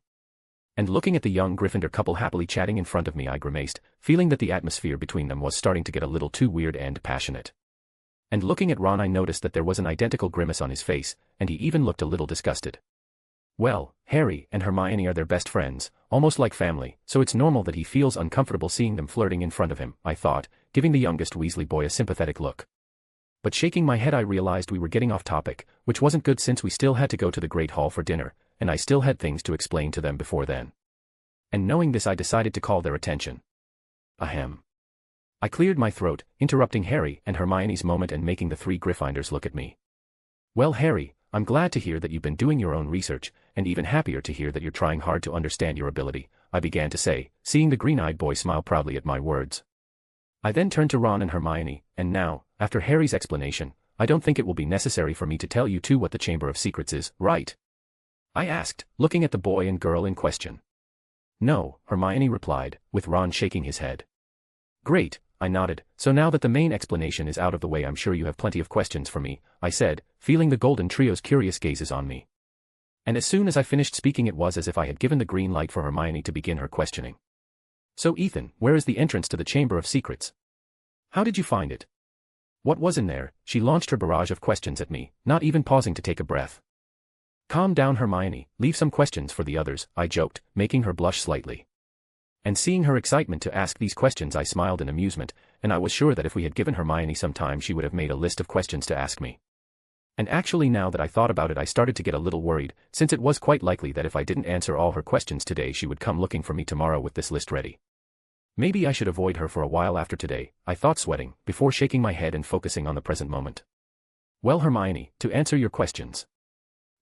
[SPEAKER 3] And looking at the young Gryffindor couple happily chatting in front of me, I grimaced, feeling that the atmosphere between them was starting to get a little too weird and passionate. And looking at Ron, I noticed that there was an identical grimace on his face, and he even looked a little disgusted. Well, Harry and Hermione are their best friends, almost like family, so it's normal that he feels uncomfortable seeing them flirting in front of him, I thought, giving the youngest Weasley boy a sympathetic look. But shaking my head, I realized we were getting off topic, which wasn't good since we still had to go to the Great Hall for dinner, and I still had things to explain to them before then. And knowing this, I decided to call their attention. Ahem. I cleared my throat, interrupting Harry and Hermione's moment and making the three Gryffindors look at me. Well, Harry, I'm glad to hear that you've been doing your own research, and even happier to hear that you're trying hard to understand your ability, I began to say, seeing the green-eyed boy smile proudly at my words. I then turned to Ron and Hermione, and now, after Harry's explanation, I don't think it will be necessary for me to tell you two what the Chamber of Secrets is, right? I asked, looking at the boy and girl in question. No, Hermione replied, with Ron shaking his head. Great, I nodded, so now that the main explanation is out of the way, I'm sure you have plenty of questions for me, I said, feeling the golden trio's curious gazes on me. And as soon as I finished speaking, it was as if I had given the green light for Hermione to begin her questioning. So Ethan, where is the entrance to the Chamber of Secrets? How did you find it? What was in there? She launched her barrage of questions at me, not even pausing to take a breath. Calm down, Hermione, leave some questions for the others, I joked, making her blush slightly. And seeing her excitement to ask these questions, I smiled in amusement, and I was sure that if we had given Hermione some time she would have made a list of questions to ask me. And actually, now that I thought about it, I started to get a little worried, since it was quite likely that if I didn't answer all her questions today, she would come looking for me tomorrow with this list ready. Maybe I should avoid her for a while after today, I thought, sweating, before shaking my head and focusing on the present moment. Well, Hermione, to answer your questions.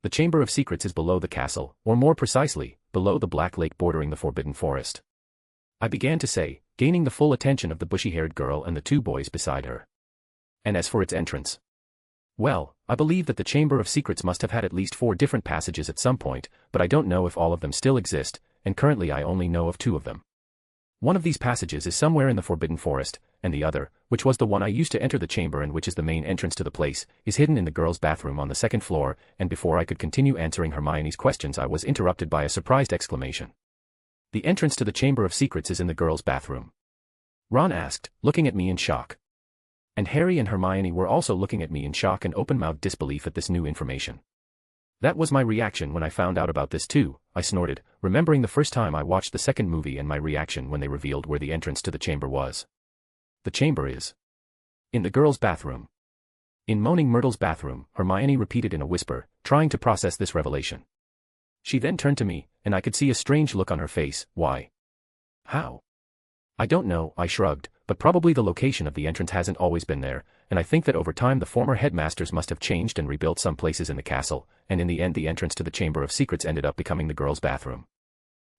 [SPEAKER 3] The Chamber of Secrets is below the castle, or more precisely, below the Black Lake bordering the Forbidden Forest. I began to say, gaining the full attention of the bushy-haired girl and the two boys beside her. And as for its entrance? Well, I believe that the Chamber of Secrets must have had at least 4 different passages at some point, but I don't know if all of them still exist, and currently I only know of 2 of them. One of these passages is somewhere in the Forbidden Forest, and the other, which was the one I used to enter the chamber and which is the main entrance to the place, is hidden in the girls' bathroom on the 2nd floor, and before I could continue answering Hermione's questions, I was interrupted by a surprised exclamation. The entrance to the Chamber of Secrets is in the girls' bathroom. Ron asked, looking at me in shock. And Harry and Hermione were also looking at me in shock and open-mouthed disbelief at this new information. That was my reaction when I found out about this too, I snorted, remembering the first time I watched the 2nd movie and my reaction when they revealed where the entrance to the chamber was. The chamber is in the girls' bathroom. In Moaning Myrtle's bathroom, Hermione repeated in a whisper, trying to process this revelation. She then turned to me, and I could see a strange look on her face. Why? How? I don't know, I shrugged, but probably the location of the entrance hasn't always been there, and I think that over time the former headmasters must have changed and rebuilt some places in the castle, and in the end the entrance to the Chamber of Secrets ended up becoming the girls' bathroom.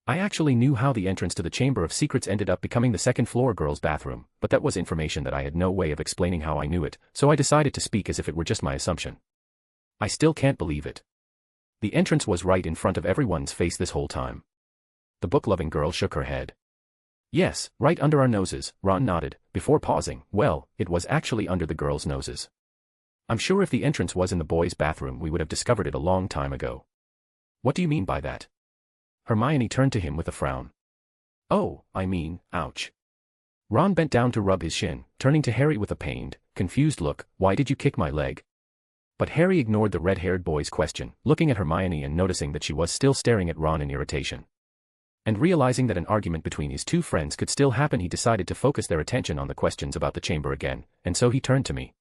[SPEAKER 3] I actually knew how the entrance to the Chamber of Secrets ended up becoming the second-floor girls' bathroom, but that was information that I had no way of explaining how I knew it, so I decided to speak as if it were just my assumption. I still can't believe it. The entrance was right in front of everyone's face this whole time. The book-loving girl shook her head. Yes, right under our noses, Ron nodded, before pausing. Well, it was actually under the girls' noses. I'm sure if the entrance was in the boys' bathroom we would have discovered it a long time ago. What do you mean by that? Hermione turned to him with a frown. Oh, I mean, ouch. Ron bent down to rub his shin, turning to Harry with a pained, confused look. Why did you kick my leg? But Harry ignored the red-haired boy's question, looking at Hermione and noticing that she was still staring at Ron in irritation. And realizing that an argument between his two friends could still happen, he decided to focus their attention on the questions about the chamber again, and so he turned to me.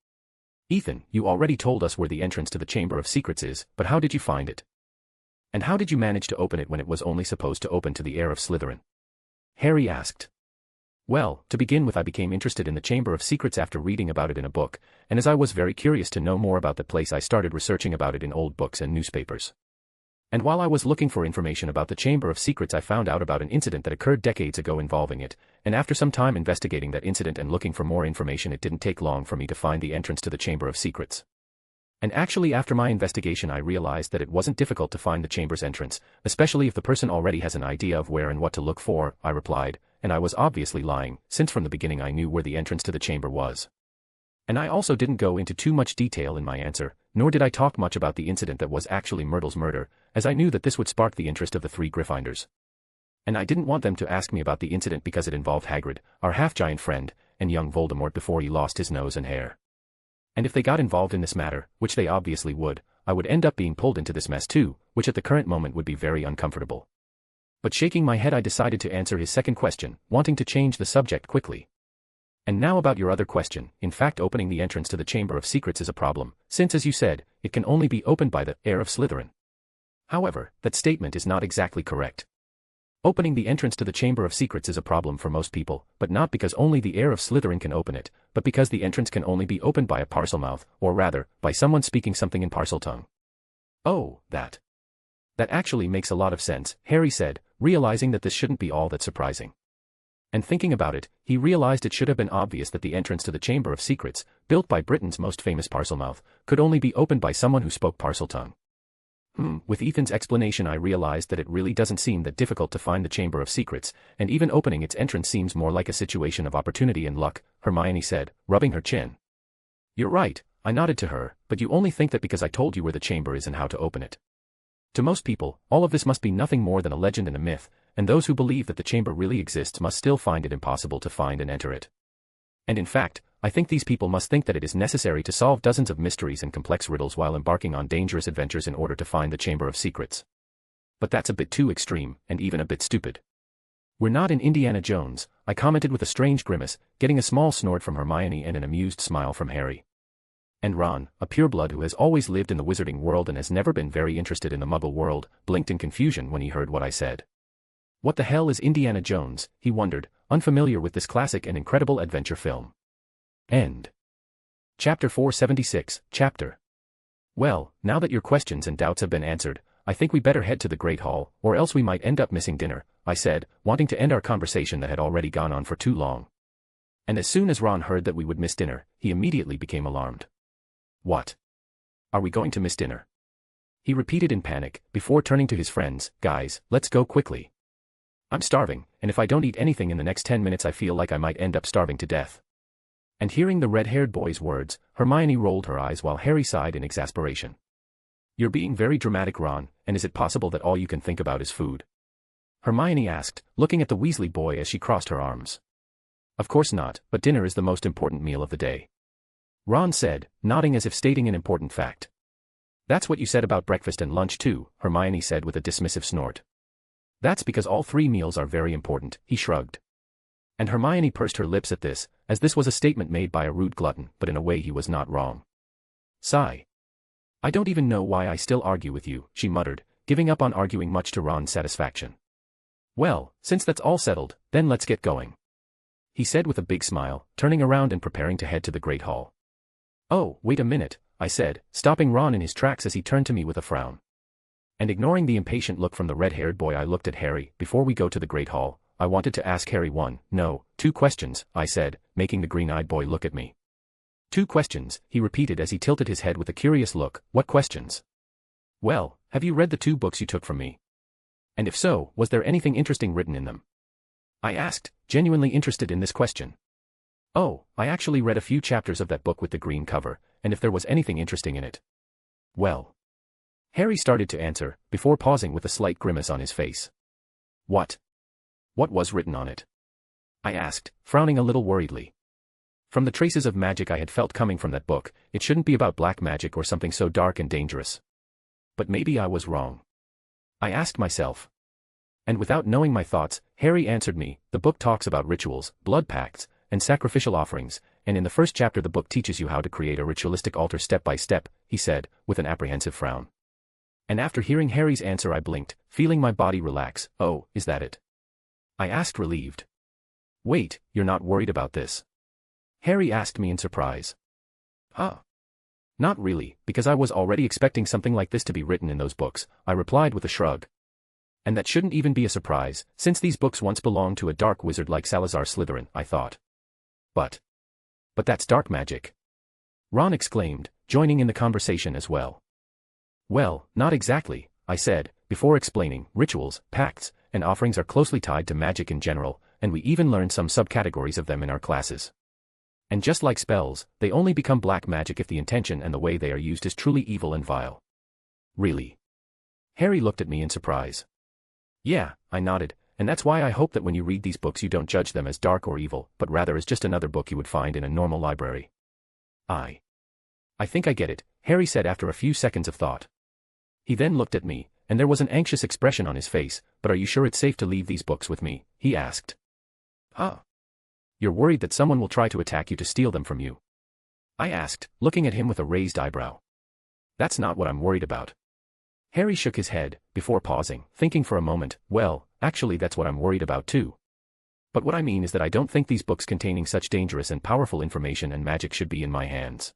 [SPEAKER 3] Ethan, you already told us where the entrance to the Chamber of Secrets is, but how did you find it? And how did you manage to open it when it was only supposed to open to the heir of Slytherin? Harry asked. Well, to begin with, I became interested in the Chamber of Secrets after reading about it in a book, and as I was very curious to know more about the place, I started researching about it in old books and newspapers. And while I was looking for information about the Chamber of Secrets, I found out about an incident that occurred decades ago involving it, and after some time investigating that incident and looking for more information, it didn't take long for me to find the entrance to the Chamber of Secrets. And actually, after my investigation, I realized that it wasn't difficult to find the chamber's entrance, especially if the person already has an idea of where and what to look for, I replied, and I was obviously lying, since from the beginning I knew where the entrance to the chamber was. And I also didn't go into too much detail in my answer, nor did I talk much about the incident that was actually Myrtle's murder, as I knew that this would spark the interest of the three Gryffindors. And I didn't want them to ask me about the incident because it involved Hagrid, our half-giant friend, and young Voldemort before he lost his nose and hair. And if they got involved in this matter, which they obviously would, I would end up being pulled into this mess too, which at the current moment would be very uncomfortable. But shaking my head, I decided to answer his second question, wanting to change the subject quickly. And now about your other question. In fact, opening the entrance to the Chamber of Secrets is a problem, since, as you said, it can only be opened by the heir of Slytherin. However, that statement is not exactly correct. Opening the entrance to the Chamber of Secrets is a problem for most people, but not because only the heir of Slytherin can open it, but because the entrance can only be opened by a Parselmouth, or rather, by someone speaking something in Parseltongue. Oh, that. That actually makes a lot of sense, Harry said, realizing that this shouldn't be all that surprising. And thinking about it, he realized it should have been obvious that the entrance to the Chamber of Secrets, built by Britain's most famous Parselmouth, could only be opened by someone who spoke Parseltongue. With Ethan's explanation, I realized that it really doesn't seem that difficult to find the Chamber of Secrets, and even opening its entrance seems more like a situation of opportunity and luck, Hermione said, rubbing her chin. You're right, I nodded to her, but you only think that because I told you where the chamber is and how to open it. To most people, all of this must be nothing more than a legend and a myth, and those who believe that the chamber really exists must still find it impossible to find and enter it. And in fact, I think these people must think that it is necessary to solve dozens of mysteries and complex riddles while embarking on dangerous adventures in order to find the Chamber of Secrets. But that's a bit too extreme, and even a bit stupid. We're not in Indiana Jones, I commented with a strange grimace, getting a small snort from Hermione and an amused smile from Harry. And Ron, a pureblood who has always lived in the wizarding world and has never been very interested in the Muggle world, blinked in confusion when he heard what I said. What the hell is Indiana Jones, he wondered, unfamiliar with this classic and incredible adventure film. End. Chapter 476, Chapter. Well, now that your questions and doubts have been answered, I think we better head to the Great Hall, or else we might end up missing dinner, I said, wanting to end our conversation that had already gone on for too long. And as soon as Ron heard that we would miss dinner, he immediately became alarmed. What? Are we going to miss dinner? He repeated in panic, before turning to his friends, guys, let's go quickly. I'm starving, and if I don't eat anything in the next 10 minutes I feel like I might end up starving to death. And hearing the red-haired boy's words, Hermione rolled her eyes while Harry sighed in exasperation. You're being very dramatic, Ron, and is it possible that all you can think about is food? Hermione asked, looking at the Weasley boy as she crossed her arms. Of course not, but dinner is the most important meal of the day. Ron said, nodding as if stating an important fact. That's what you said about breakfast and lunch too, Hermione said with a dismissive snort. That's because all three meals are very important, he shrugged. And Hermione pursed her lips at this, as this was a statement made by a rude glutton, but in a way he was not wrong. Sigh. I don't even know why I still argue with you, she muttered, giving up on arguing much to Ron's satisfaction. Well, since that's all settled, then let's get going. He said with a big smile, turning around and preparing to head to the Great Hall. Oh, wait a minute, I said, stopping Ron in his tracks as he turned to me with a frown. And ignoring the impatient look from the red-haired boy, I looked at Harry. Before we go to the Great Hall, I wanted to ask Harry two questions, I said, making the green-eyed boy look at me. 2 questions, he repeated as he tilted his head with a curious look. What questions? Well, have you read the 2 books you took from me? And if so, was there anything interesting written in them? I asked, genuinely interested in this question. Oh, I actually read a few chapters of that book with the green cover, and if there was anything interesting in it. Well. Harry started to answer, before pausing with a slight grimace on his face. What? What was written on it? I asked, frowning a little worriedly. From the traces of magic I had felt coming from that book, it shouldn't be about black magic or something so dark and dangerous. But maybe I was wrong. I asked myself. And without knowing my thoughts, Harry answered me. The book talks about rituals, blood pacts, and sacrificial offerings, and in the first chapter the book teaches you how to create a ritualistic altar step by step, he said, with an apprehensive frown. And after hearing Harry's answer I blinked, feeling my body relax. Oh, is that it? I asked, relieved. Wait, you're not worried about this? Harry asked me in surprise. Huh? Not really, because I was already expecting something like this to be written in those books, I replied with a shrug. And that shouldn't even be a surprise, since these books once belonged to a dark wizard like Salazar Slytherin, I thought. But that's dark magic. Ron exclaimed, joining in the conversation as well. Well, not exactly, I said, before explaining. Rituals, pacts, and offerings are closely tied to magic in general, and we even learned some subcategories of them in our classes. And just like spells, they only become black magic if the intention and the way they are used is truly evil and vile. Really? Harry looked at me in surprise. Yeah, I nodded, and that's why I hope that when you read these books you don't judge them as dark or evil, but rather as just another book you would find in a normal library. I think I get it, Harry said after a few seconds of thought. He then looked at me, and there was an anxious expression on his face. But are you sure it's safe to leave these books with me? He asked. Huh? You're worried that someone will try to attack you to steal them from you? I asked, looking at him with a raised eyebrow. That's not what I'm worried about. Harry shook his head, before pausing, thinking for a moment. Well, actually that's what I'm worried about too. But what I mean is that I don't think these books containing such dangerous and powerful information and magic should be in my hands.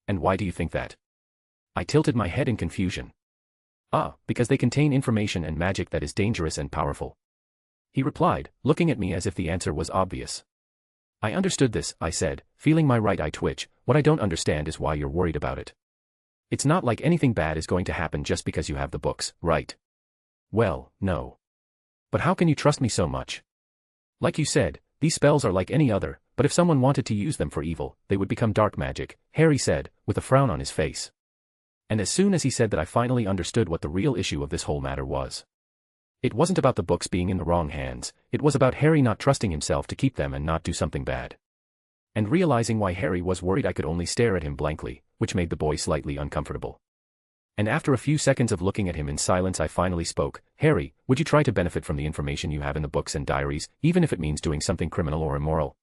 [SPEAKER 3] And why do you think that? I tilted my head in confusion. Because they contain information and magic that is dangerous and powerful. He replied, looking at me as if the answer was obvious. I understood this, I said, feeling my right eye twitch. What I don't understand is why you're worried about it. It's not like anything bad is going to happen just because you have the books, right? Well, no. But how can you trust me so much? Like you said, these spells are like any other, but if someone wanted to use them for evil, they would become dark magic, Harry said, with a frown on his face. And as soon as he said that I finally understood what the real issue of this whole matter was. It wasn't about the books being in the wrong hands, it was about Harry not trusting himself to keep them and not do something bad. And realizing why Harry was worried I could only stare at him blankly, which made the boy slightly uncomfortable. And after a few seconds of looking at him in silence I finally spoke. Harry, would you try to benefit from the information you have in the books and diaries, even if it means doing something criminal or immoral?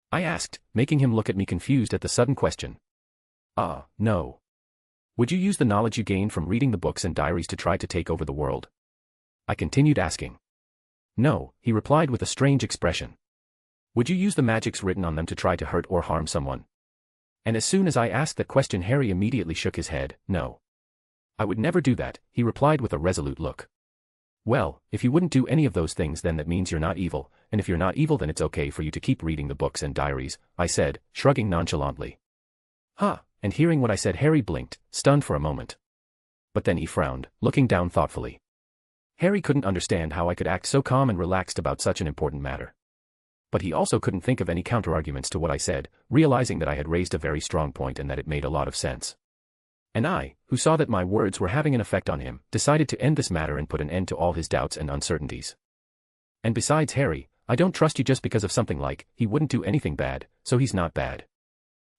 [SPEAKER 3] I asked, making him look at me confused at the sudden question. No. Would you use the knowledge you gained from reading the books and diaries to try to take over the world? I continued asking. No, he replied with a strange expression. Would you use the magics written on them to try to hurt or harm someone? And as soon as I asked that question Harry immediately shook his head. No. I would never do that, he replied with a resolute look. Well, if you wouldn't do any of those things then that means you're not evil, and if you're not evil then it's okay for you to keep reading the books and diaries, I said, shrugging nonchalantly. And hearing what I said Harry blinked, stunned for a moment. But then he frowned, looking down thoughtfully. Harry couldn't understand how I could act so calm and relaxed about such an important matter. But he also couldn't think of any counterarguments to what I said, realizing that I had raised a very strong point and that it made a lot of sense. And I, who saw that my words were having an effect on him, decided to end this matter and put an end to all his doubts and uncertainties. And besides, Harry, I don't trust you just because of something like, he wouldn't do anything bad, so he's not bad.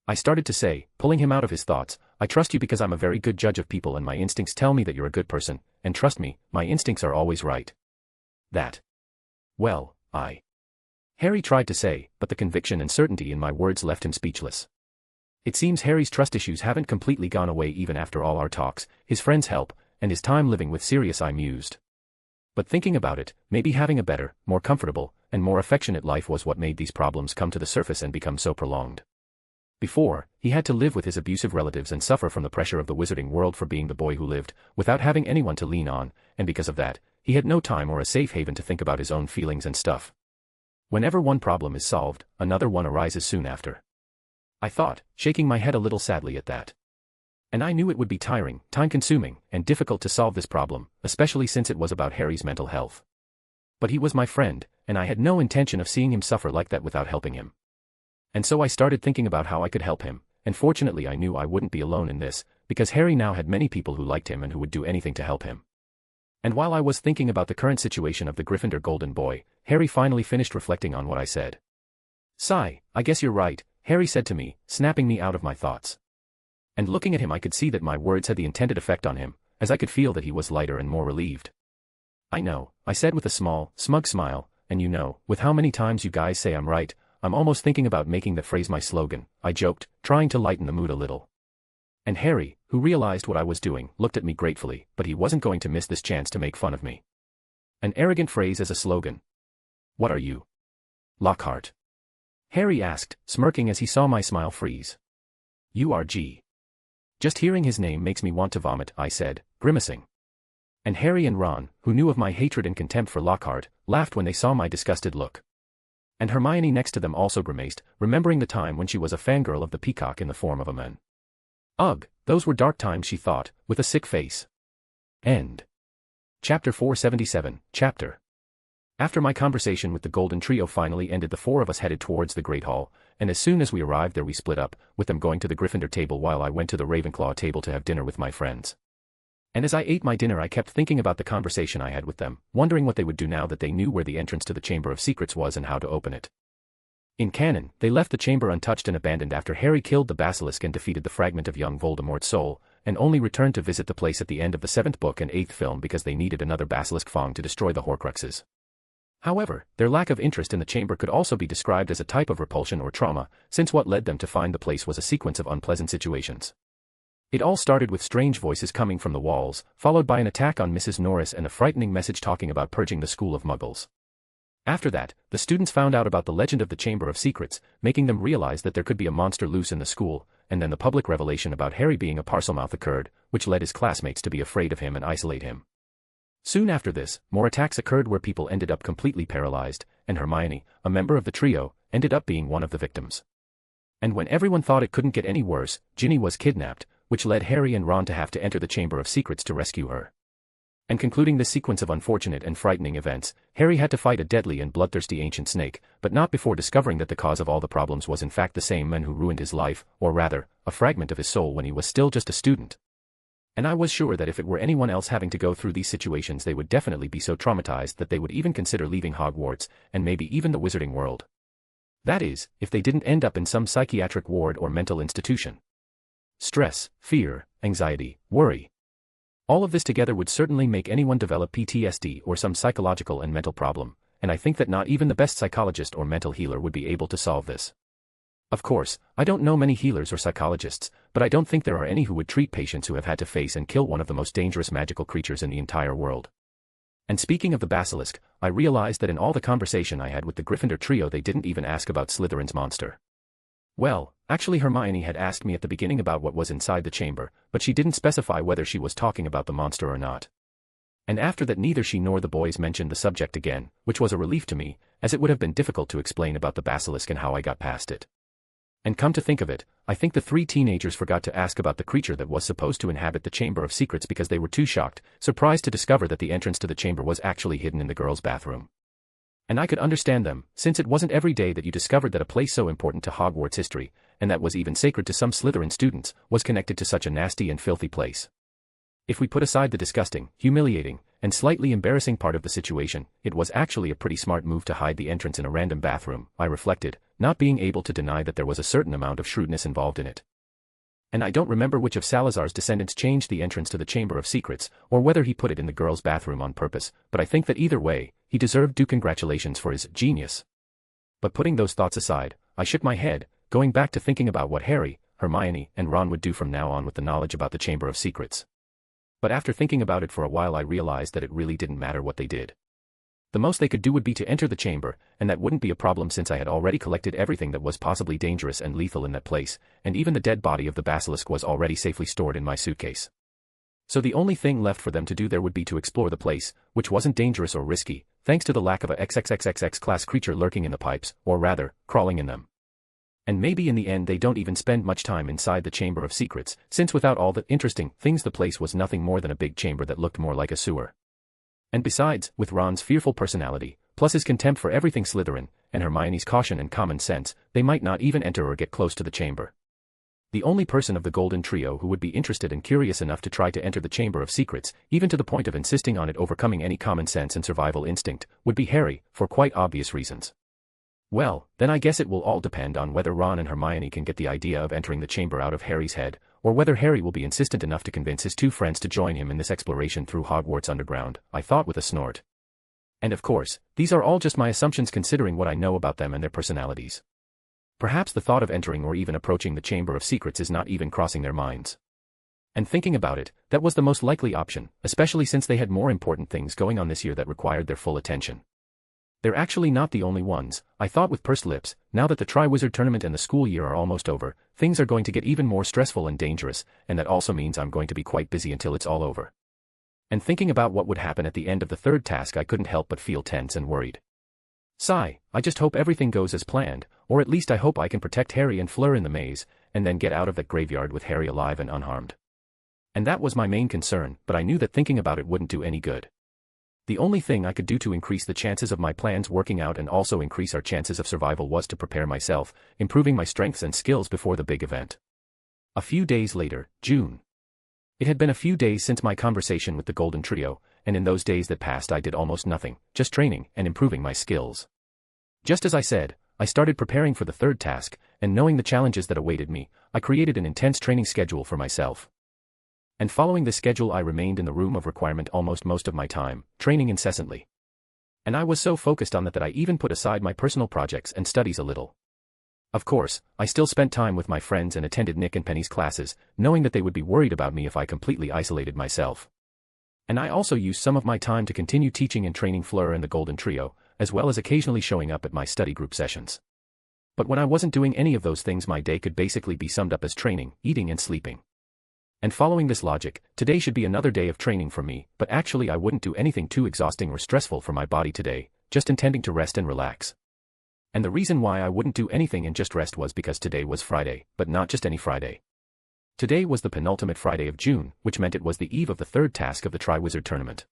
[SPEAKER 3] I started to say, pulling him out of his thoughts, I trust you because I'm a very good judge of people and my instincts tell me that you're a good person, and trust me, my instincts are always right. That. Well, Harry tried to say, but the conviction and certainty in my words left him speechless. It seems Harry's trust issues haven't completely gone away even after all our talks, his friends' help, and his time living with Sirius, I mused. But thinking about it, maybe having a better, more comfortable, and more affectionate life was what made these problems come to the surface and become so prolonged. Before, he had to live with his abusive relatives and suffer from the pressure of the wizarding world for being the boy who lived, without having anyone to lean on, and because of that, he had no time or a safe haven to think about his own feelings and stuff. Whenever one problem is solved, another one arises soon after. I thought, shaking my head a little sadly at that. And I knew it would be tiring, time-consuming, and difficult to solve this problem, especially since it was about Harry's mental health. But he was my friend, and I had no intention of seeing him suffer like that without helping him. And so I started thinking about how I could help him, and fortunately I knew I wouldn't be alone in this, because Harry now had many people who liked him and who would do anything to help him. And while I was thinking about the current situation of the Gryffindor Golden Boy, Harry finally finished reflecting on what I said. "Sigh, I guess you're right," Harry said to me, snapping me out of my thoughts. And looking at him I could see that my words had the intended effect on him, as I could feel that he was lighter and more relieved. "I know," I said with a small, smug smile, "and you know, with how many times you guys say I'm right, I'm almost thinking about making that phrase my slogan," I joked, trying to lighten the mood a little. And Harry, who realized what I was doing, looked at me gratefully, but he wasn't going to miss this chance to make fun of me. "An arrogant phrase as a slogan. What are you?" "Lockhart?" Harry asked, smirking as he saw my smile freeze. "You are G. Just hearing his name makes me want to vomit," I said, grimacing. And Harry and Ron, who knew of my hatred and contempt for Lockhart, laughed when they saw my disgusted look. And Hermione next to them also grimaced, remembering the time when she was a fangirl of the peacock in the form of a man. Ugh, those were dark times, she thought, with a sick face. End. Chapter 477, Chapter. After my conversation with the Golden Trio finally ended, the four of us headed towards the Great Hall, and as soon as we arrived there we split up, with them going to the Gryffindor table while I went to the Ravenclaw table to have dinner with my friends. And as I ate my dinner I kept thinking about the conversation I had with them, wondering what they would do now that they knew where the entrance to the Chamber of Secrets was and how to open it. In canon, they left the chamber untouched and abandoned after Harry killed the basilisk and defeated the fragment of young Voldemort's soul, and only returned to visit the place at the end of the 7th book and 8th film because they needed another basilisk fang to destroy the Horcruxes. However, their lack of interest in the chamber could also be described as a type of repulsion or trauma, since what led them to find the place was a sequence of unpleasant situations. It all started with strange voices coming from the walls, followed by an attack on Mrs. Norris and a frightening message talking about purging the school of Muggles. After that, the students found out about the legend of the Chamber of Secrets, making them realize that there could be a monster loose in the school, and then the public revelation about Harry being a Parselmouth occurred, which led his classmates to be afraid of him and isolate him. Soon after this, more attacks occurred where people ended up completely paralyzed, and Hermione, a member of the trio, ended up being one of the victims. And when everyone thought it couldn't get any worse, Ginny was kidnapped, which led Harry and Ron to have to enter the Chamber of Secrets to rescue her. And concluding this sequence of unfortunate and frightening events, Harry had to fight a deadly and bloodthirsty ancient snake, but not before discovering that the cause of all the problems was in fact the same man who ruined his life, or rather, a fragment of his soul when he was still just a student. And I was sure that if it were anyone else having to go through these situations they would definitely be so traumatized that they would even consider leaving Hogwarts, and maybe even the wizarding world. That is, if they didn't end up in some psychiatric ward or mental institution. Stress, fear, anxiety, worry. All of this together would certainly make anyone develop PTSD or some psychological and mental problem, and I think that not even the best psychologist or mental healer would be able to solve this. Of course, I don't know many healers or psychologists, but I don't think there are any who would treat patients who have had to face and kill one of the most dangerous magical creatures in the entire world. And speaking of the basilisk, I realized that in all the conversation I had with the Gryffindor trio they didn't even ask about Slytherin's monster. Well, actually Hermione had asked me at the beginning about what was inside the chamber, but she didn't specify whether she was talking about the monster or not. And after that neither she nor the boys mentioned the subject again, which was a relief to me, as it would have been difficult to explain about the basilisk and how I got past it. And come to think of it, I think the three teenagers forgot to ask about the creature that was supposed to inhabit the Chamber of Secrets because they were too surprised to discover that the entrance to the chamber was actually hidden in the girls' bathroom. And I could understand them, since it wasn't every day that you discovered that a place so important to Hogwarts history, and that was even sacred to some Slytherin students, was connected to such a nasty and filthy place. If we put aside the disgusting, humiliating, and slightly embarrassing part of the situation, it was actually a pretty smart move to hide the entrance in a random bathroom, I reflected, not being able to deny that there was a certain amount of shrewdness involved in it. And I don't remember which of Salazar's descendants changed the entrance to the Chamber of Secrets, or whether he put it in the girls' bathroom on purpose, but I think that either way, he deserved due congratulations for his genius. But putting those thoughts aside, I shook my head, going back to thinking about what Harry, Hermione, and Ron would do from now on with the knowledge about the Chamber of Secrets. But after thinking about it for a while I realized that it really didn't matter what they did. The most they could do would be to enter the chamber, and that wouldn't be a problem since I had already collected everything that was possibly dangerous and lethal in that place, and even the dead body of the basilisk was already safely stored in my suitcase. So the only thing left for them to do there would be to explore the place, which wasn't dangerous or risky, thanks to the lack of a XXXXX class creature lurking in the pipes, or rather, crawling in them. And maybe in the end they don't even spend much time inside the Chamber of Secrets, since without all the interesting things the place was nothing more than a big chamber that looked more like a sewer. And besides, with Ron's fearful personality, plus his contempt for everything Slytherin, and Hermione's caution and common sense, they might not even enter or get close to the chamber. The only person of the Golden Trio who would be interested and curious enough to try to enter the Chamber of Secrets, even to the point of insisting on it overcoming any common sense and survival instinct, would be Harry, for quite obvious reasons. Well, then I guess it will all depend on whether Ron and Hermione can get the idea of entering the chamber out of Harry's head, or whether Harry will be insistent enough to convince his two friends to join him in this exploration through Hogwarts Underground, I thought with a snort. And of course, these are all just my assumptions considering what I know about them and their personalities. Perhaps the thought of entering or even approaching the Chamber of Secrets is not even crossing their minds. And thinking about it, that was the most likely option, especially since they had more important things going on this year that required their full attention. They're actually not the only ones, I thought with pursed lips. Now that the Triwizard Tournament and the school year are almost over, things are going to get even more stressful and dangerous, and that also means I'm going to be quite busy until it's all over. And thinking about what would happen at the end of the third task, I couldn't help but feel tense and worried. Sigh, I just hope everything goes as planned, or at least I hope I can protect Harry and Fleur in the maze, and then get out of that graveyard with Harry alive and unharmed. And that was my main concern, but I knew that thinking about it wouldn't do any good. The only thing I could do to increase the chances of my plans working out and also increase our chances of survival was to prepare myself, improving my strengths and skills before the big event. A few days later, June. It had been a few days since my conversation with the Golden Trio, and in those days that passed I did almost nothing, just training and improving my skills. Just as I said, I started preparing for the third task, and knowing the challenges that awaited me, I created an intense training schedule for myself. And following this schedule I remained in the room of requirement almost most of my time, training incessantly. And I was so focused on that I even put aside my personal projects and studies a little. Of course, I still spent time with my friends and attended Nick and Penny's classes, knowing that they would be worried about me if I completely isolated myself. And I also used some of my time to continue teaching and training Fleur and the Golden Trio, as well as occasionally showing up at my study group sessions. But when I wasn't doing any of those things, my day could basically be summed up as training, eating and sleeping. And following this logic, today should be another day of training for me, but actually I wouldn't do anything too exhausting or stressful for my body today, just intending to rest and relax. And the reason why I wouldn't do anything and just rest was because today was Friday, but not just any Friday. Today was the penultimate Friday of June, which meant it was the eve of the third task of the Triwizard Tournament.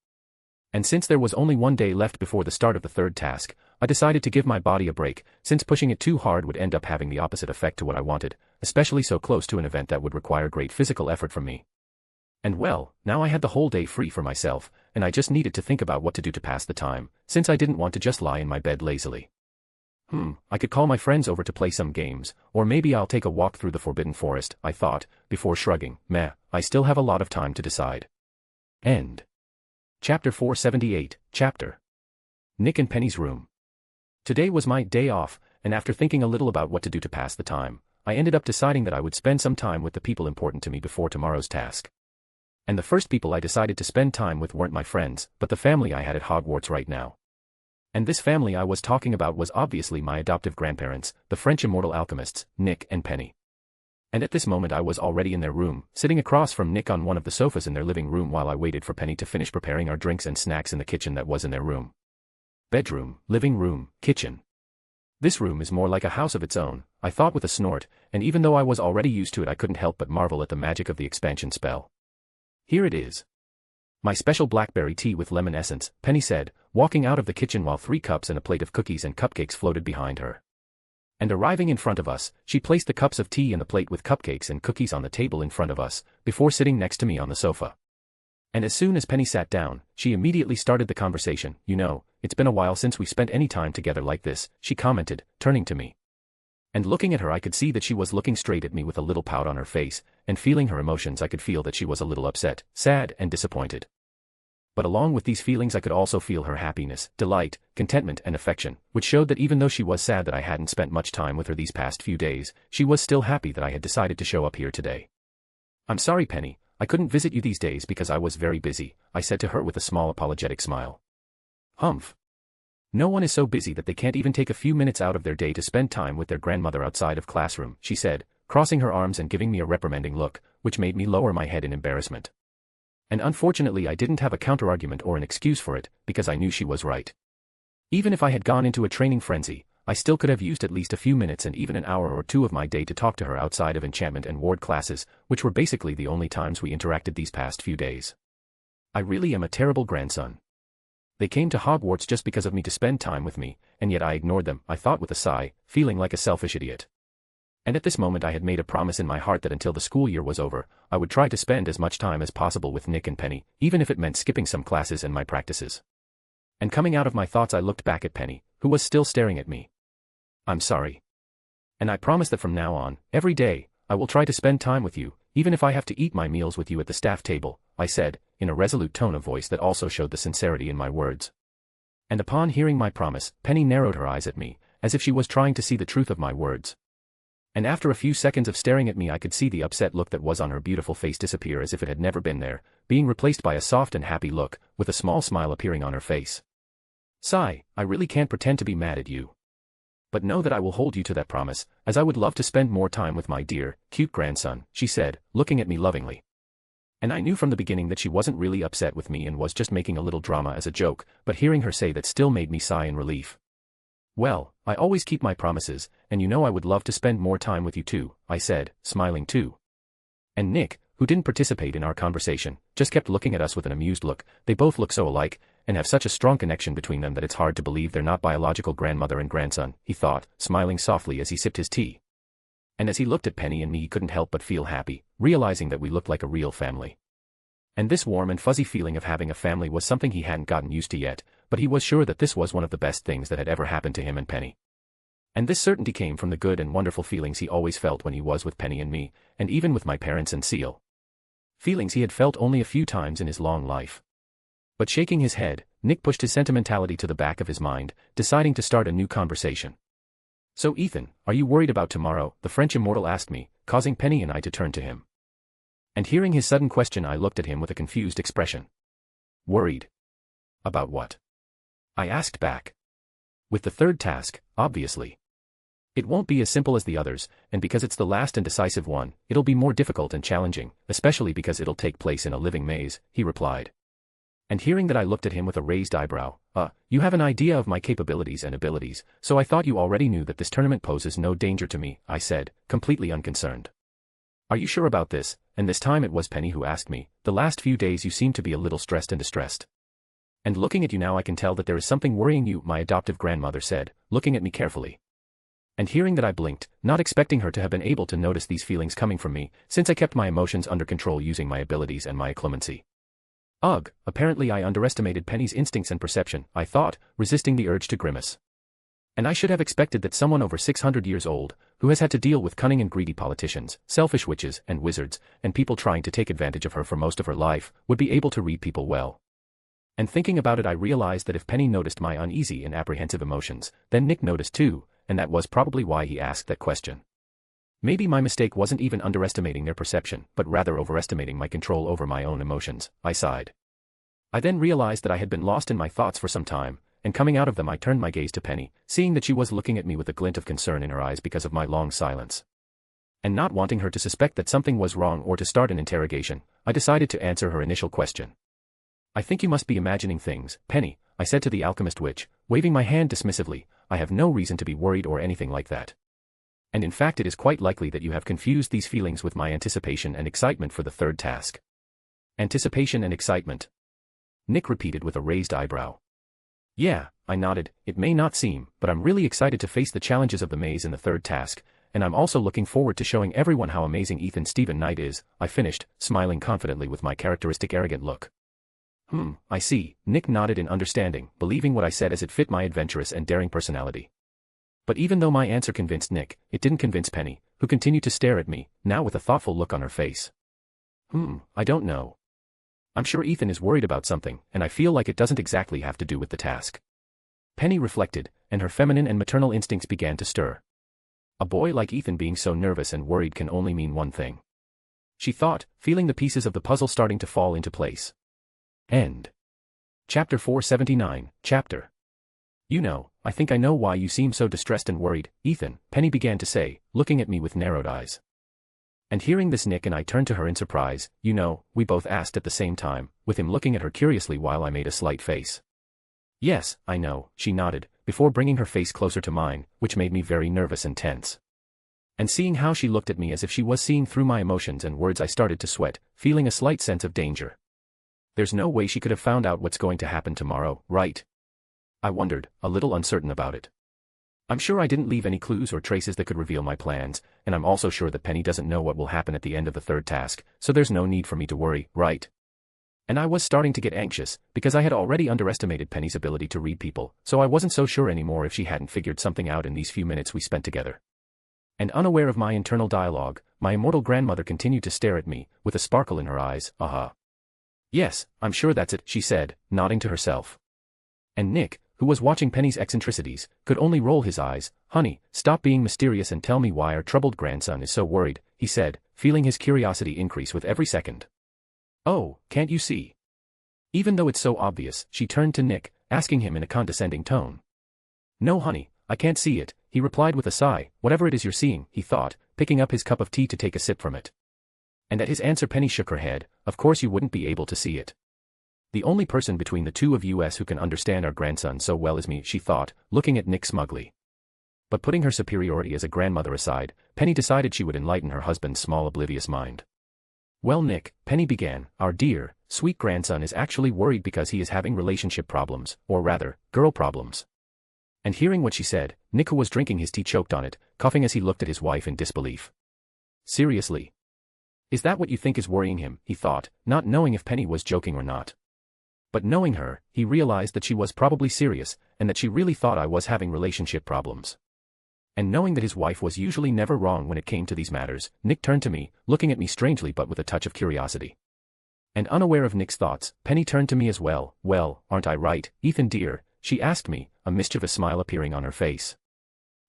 [SPEAKER 3] And since there was only one day left before the start of the third task, I decided to give my body a break, since pushing it too hard would end up having the opposite effect to what I wanted, especially so close to an event that would require great physical effort from me. And well, now I had the whole day free for myself, and I just needed to think about what to do to pass the time, since I didn't want to just lie in my bed lazily. I could call my friends over to play some games, or maybe I'll take a walk through the Forbidden Forest, I thought, before shrugging. I still have a lot of time to decide. End. Chapter 478, Chapter. Nick and Penny's room. Today was my day off, and after thinking a little about what to do to pass the time, I ended up deciding that I would spend some time with the people important to me before tomorrow's task. And the first people I decided to spend time with weren't my friends, but the family I had at Hogwarts right now. And this family I was talking about was obviously my adoptive grandparents, the French immortal alchemists, Nick and Penny. And at this moment I was already in their room, sitting across from Nick on one of the sofas in their living room while I waited for Penny to finish preparing our drinks and snacks in the kitchen that was in their room. Bedroom, living room, kitchen. This room is more like a house of its own, I thought with a snort, and even though I was already used to it I couldn't help but marvel at the magic of the expansion spell. Here it is. My special blackberry tea with lemon essence, Penny said, walking out of the kitchen while 3 cups and a plate of cookies and cupcakes floated behind her. And arriving in front of us, she placed the cups of tea and the plate with cupcakes and cookies on the table in front of us, before sitting next to me on the sofa. And as soon as Penny sat down, she immediately started the conversation. You know, it's been a while since we spent any time together like this, she commented, turning to me. And looking at her I could see that she was looking straight at me with a little pout on her face, and feeling her emotions I could feel that she was a little upset, sad and disappointed. But along with these feelings I could also feel her happiness, delight, contentment and affection, which showed that even though she was sad that I hadn't spent much time with her these past few days, she was still happy that I had decided to show up here today. I'm sorry, Penny, I couldn't visit you these days because I was very busy, I said to her with a small apologetic smile. Humph. No one is so busy that they can't even take a few minutes out of their day to spend time with their grandmother outside of classroom, she said, crossing her arms and giving me a reprimanding look, which made me lower my head in embarrassment. And unfortunately I didn't have a counterargument or an excuse for it, because I knew she was right. Even if I had gone into a training frenzy, I still could have used at least a few minutes and even an hour or two of my day to talk to her outside of enchantment and ward classes, which were basically the only times we interacted these past few days. I really am a terrible grandson. They came to Hogwarts just because of me to spend time with me, and yet I ignored them, I thought with a sigh, feeling like a selfish idiot. And at this moment I had made a promise in my heart that until the school year was over, I would try to spend as much time as possible with Nick and Penny, even if it meant skipping some classes and my practices. And coming out of my thoughts I looked back at Penny, who was still staring at me. I'm sorry. And I promise that from now on, every day, I will try to spend time with you, even if I have to eat my meals with you at the staff table, I said, in a resolute tone of voice that also showed the sincerity in my words. And upon hearing my promise, Penny narrowed her eyes at me, as if she was trying to see the truth of my words. And after a few seconds of staring at me I could see the upset look that was on her beautiful face disappear as if it had never been there, being replaced by a soft and happy look, with a small smile appearing on her face. Sigh, I really can't pretend to be mad at you. But know that I will hold you to that promise, as I would love to spend more time with my dear, cute grandson, she said, looking at me lovingly. And I knew from the beginning that she wasn't really upset with me and was just making a little drama as a joke, but hearing her say that still made me sigh in relief. Well, I always keep my promises, and you know I would love to spend more time with you too, I said, smiling too. And Nick, who didn't participate in our conversation, just kept looking at us with an amused look. They both look so alike, and have such a strong connection between them that it's hard to believe they're not biological grandmother and grandson, he thought, smiling softly as he sipped his tea. And as he looked at Penny and me he couldn't help but feel happy, realizing that we looked like a real family. And this warm and fuzzy feeling of having a family was something he hadn't gotten used to yet, but he was sure that this was one of the best things that had ever happened to him and Penny. And this certainty came from the good and wonderful feelings he always felt when he was with Penny and me, and even with my parents and Seal. Feelings he had felt only a few times in his long life. But shaking his head, Nick pushed his sentimentality to the back of his mind, deciding to start a new conversation. So Ethan, are you worried about tomorrow? The French immortal asked me, causing Penny and I to turn to him. And hearing his sudden question I looked at him with a confused expression. Worried? About what? I asked back. With the third task, obviously. It won't be as simple as the others, and because it's the last and decisive one, it'll be more difficult and challenging, especially because it'll take place in a living maze, he replied. And hearing that I looked at him with a raised eyebrow, you have an idea of my capabilities and abilities, so I thought you already knew that this tournament poses no danger to me, I said, completely unconcerned. Are you sure about this? And this time it was Penny who asked me, the last few days you seem to be a little stressed and distressed. And looking at you now I can tell that there is something worrying you, my adoptive grandmother said, looking at me carefully. And hearing that I blinked, not expecting her to have been able to notice these feelings coming from me, since I kept my emotions under control using my abilities and my clemency. Ugh, apparently I underestimated Penny's instincts and perception, I thought, resisting the urge to grimace. And I should have expected that someone over 600 years old, who has had to deal with cunning and greedy politicians, selfish witches and wizards, and people trying to take advantage of her for most of her life, would be able to read people well. And thinking about it I realized that if Penny noticed my uneasy and apprehensive emotions, then Nick noticed too, and that was probably why he asked that question. Maybe my mistake wasn't even underestimating their perception, but rather overestimating my control over my own emotions, I sighed. I then realized that I had been lost in my thoughts for some time, and coming out of them I turned my gaze to Penny, seeing that she was looking at me with a glint of concern in her eyes because of my long silence. And not wanting her to suspect that something was wrong or to start an interrogation, I decided to answer her initial question. I think you must be imagining things, Penny, I said to the alchemist witch, waving my hand dismissively. I have no reason to be worried or anything like that. And in fact it is quite likely that you have confused these feelings with my anticipation and excitement for the third task. Anticipation and excitement? Nick repeated with a raised eyebrow. Yeah, I nodded, it may not seem, but I'm really excited to face the challenges of the maze in the third task, and I'm also looking forward to showing everyone how amazing Ethan Stephen Knight is, I finished, smiling confidently with my characteristic arrogant look. I see, Nick nodded in understanding, believing what I said as it fit my adventurous and daring personality. But even though my answer convinced Nick, it didn't convince Penny, who continued to stare at me, now with a thoughtful look on her face. I don't know. I'm sure Ethan is worried about something, and I feel like it doesn't exactly have to do with the task. Penny reflected, and her feminine and maternal instincts began to stir. A boy like Ethan being so nervous and worried can only mean one thing. She thought, feeling the pieces of the puzzle starting to fall into place. End. Chapter 479, Chapter. I think I know why you seem so distressed and worried, Ethan, Penny began to say, looking at me with narrowed eyes. And hearing this, Nick and I turned to her in surprise. We both asked at the same time, with him looking at her curiously while I made a slight face. Yes, I know, she nodded, before bringing her face closer to mine, which made me very nervous and tense. And seeing how she looked at me as if she was seeing through my emotions and words, I started to sweat, feeling a slight sense of danger. There's no way she could have found out what's going to happen tomorrow, right? I wondered, a little uncertain about it. I'm sure I didn't leave any clues or traces that could reveal my plans, and I'm also sure that Penny doesn't know what will happen at the end of the third task, so there's no need for me to worry, right? And I was starting to get anxious, because I had already underestimated Penny's ability to read people, so I wasn't so sure anymore if she hadn't figured something out in these few minutes we spent together. And unaware of my internal dialogue, my immortal grandmother continued to stare at me, with a sparkle in her eyes. Yes, I'm sure that's it, she said, nodding to herself. And Nick, who was watching Penny's eccentricities, could only roll his eyes. Honey, stop being mysterious and tell me why our troubled grandson is so worried, he said, feeling his curiosity increase with every second. Oh, can't you see? Even though it's so obvious, she turned to Nick, asking him in a condescending tone. No honey, I can't see it, he replied with a sigh. Whatever it is you're seeing, he thought, picking up his cup of tea to take a sip from it. And at his answer Penny shook her head. Of course you wouldn't be able to see it. The only person between the two of us who can understand our grandson so well is me, she thought, looking at Nick smugly. But putting her superiority as a grandmother aside, Penny decided she would enlighten her husband's small oblivious mind. Well Nick, Penny began, our dear, sweet grandson is actually worried because he is having relationship problems, or rather, girl problems. And hearing what she said, Nick, who was drinking his tea, choked on it, coughing as he looked at his wife in disbelief. Seriously? Is that what you think is worrying him, he thought, not knowing if Penny was joking or not. But knowing her, he realized that she was probably serious, and that she really thought I was having relationship problems. And knowing that his wife was usually never wrong when it came to these matters, Nick turned to me, looking at me strangely but with a touch of curiosity. And unaware of Nick's thoughts, Penny turned to me as well. Well, aren't I right, Ethan dear? She asked me, a mischievous smile appearing on her face.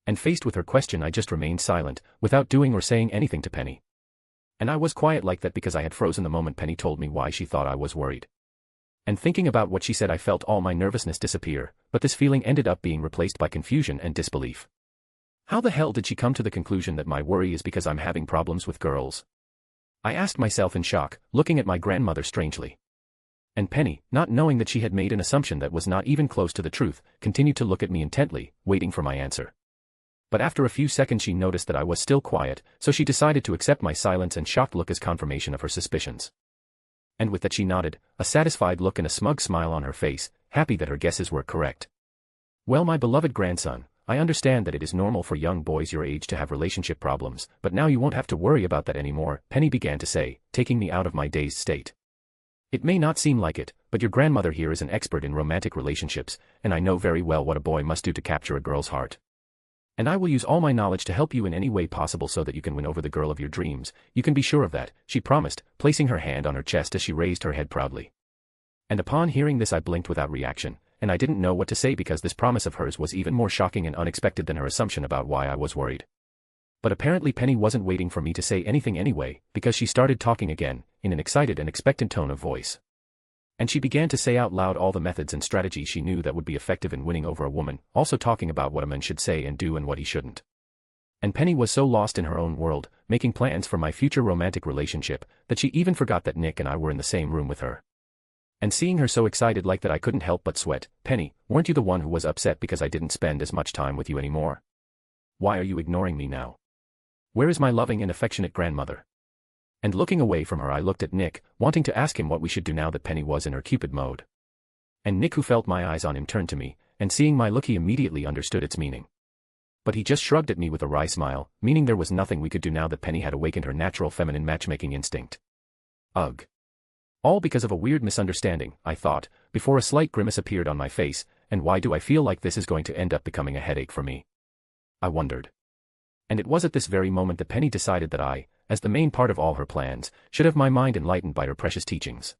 [SPEAKER 3] And faced with her question I just remained silent, without doing or saying anything to Penny. And I was quiet like that because I had frozen the moment Penny told me why she thought I was worried. And thinking about what she said I felt all my nervousness disappear, but this feeling ended up being replaced by confusion and disbelief. How the hell did she come to the conclusion that my worry is because I'm having problems with girls? I asked myself in shock, looking at my grandmother strangely. And Penny, not knowing that she had made an assumption that was not even close to the truth, continued to look at me intently, waiting for my answer. But after a few seconds she noticed that I was still quiet, so she decided to accept my silence and shocked look as confirmation of her suspicions. And with that she nodded, a satisfied look and a smug smile on her face, happy that her guesses were correct. Well, my beloved grandson, I understand that it is normal for young boys your age to have relationship problems, but now you won't have to worry about that anymore, Penny began to say, taking me out of my dazed state. It may not seem like it, but your grandmother here is an expert in romantic relationships, and I know very well what a boy must do to capture a girl's heart. And I will use all my knowledge to help you in any way possible so that you can win over the girl of your dreams, you can be sure of that, she promised, placing her hand on her chest as she raised her head proudly. And upon hearing this I blinked without reaction, and I didn't know what to say because this promise of hers was even more shocking and unexpected than her assumption about why I was worried. But apparently Penny wasn't waiting for me to say anything anyway, because she started talking again, in an excited and expectant tone of voice. And she began to say out loud all the methods and strategies she knew that would be effective in winning over a woman, also talking about what a man should say and do and what he shouldn't. And Penny was so lost in her own world, making plans for my future romantic relationship, that she even forgot that Nick and I were in the same room with her. And seeing her so excited like that I couldn't help but sweat. Penny, weren't you the one who was upset because I didn't spend as much time with you anymore? Why are you ignoring me now? Where is my loving and affectionate grandmother? And looking away from her I looked at Nick, wanting to ask him what we should do now that Penny was in her Cupid mode. And Nick, who felt my eyes on him, turned to me, and seeing my look he immediately understood its meaning. But he just shrugged at me with a wry smile, meaning there was nothing we could do now that Penny had awakened her natural feminine matchmaking instinct. Ugh. All because of a weird misunderstanding, I thought, before a slight grimace appeared on my face, and why do I feel like this is going to end up becoming a headache for me? I wondered. And it was at this very moment that Penny decided that I, as the main part of all her plans, should have my mind enlightened by her precious teachings.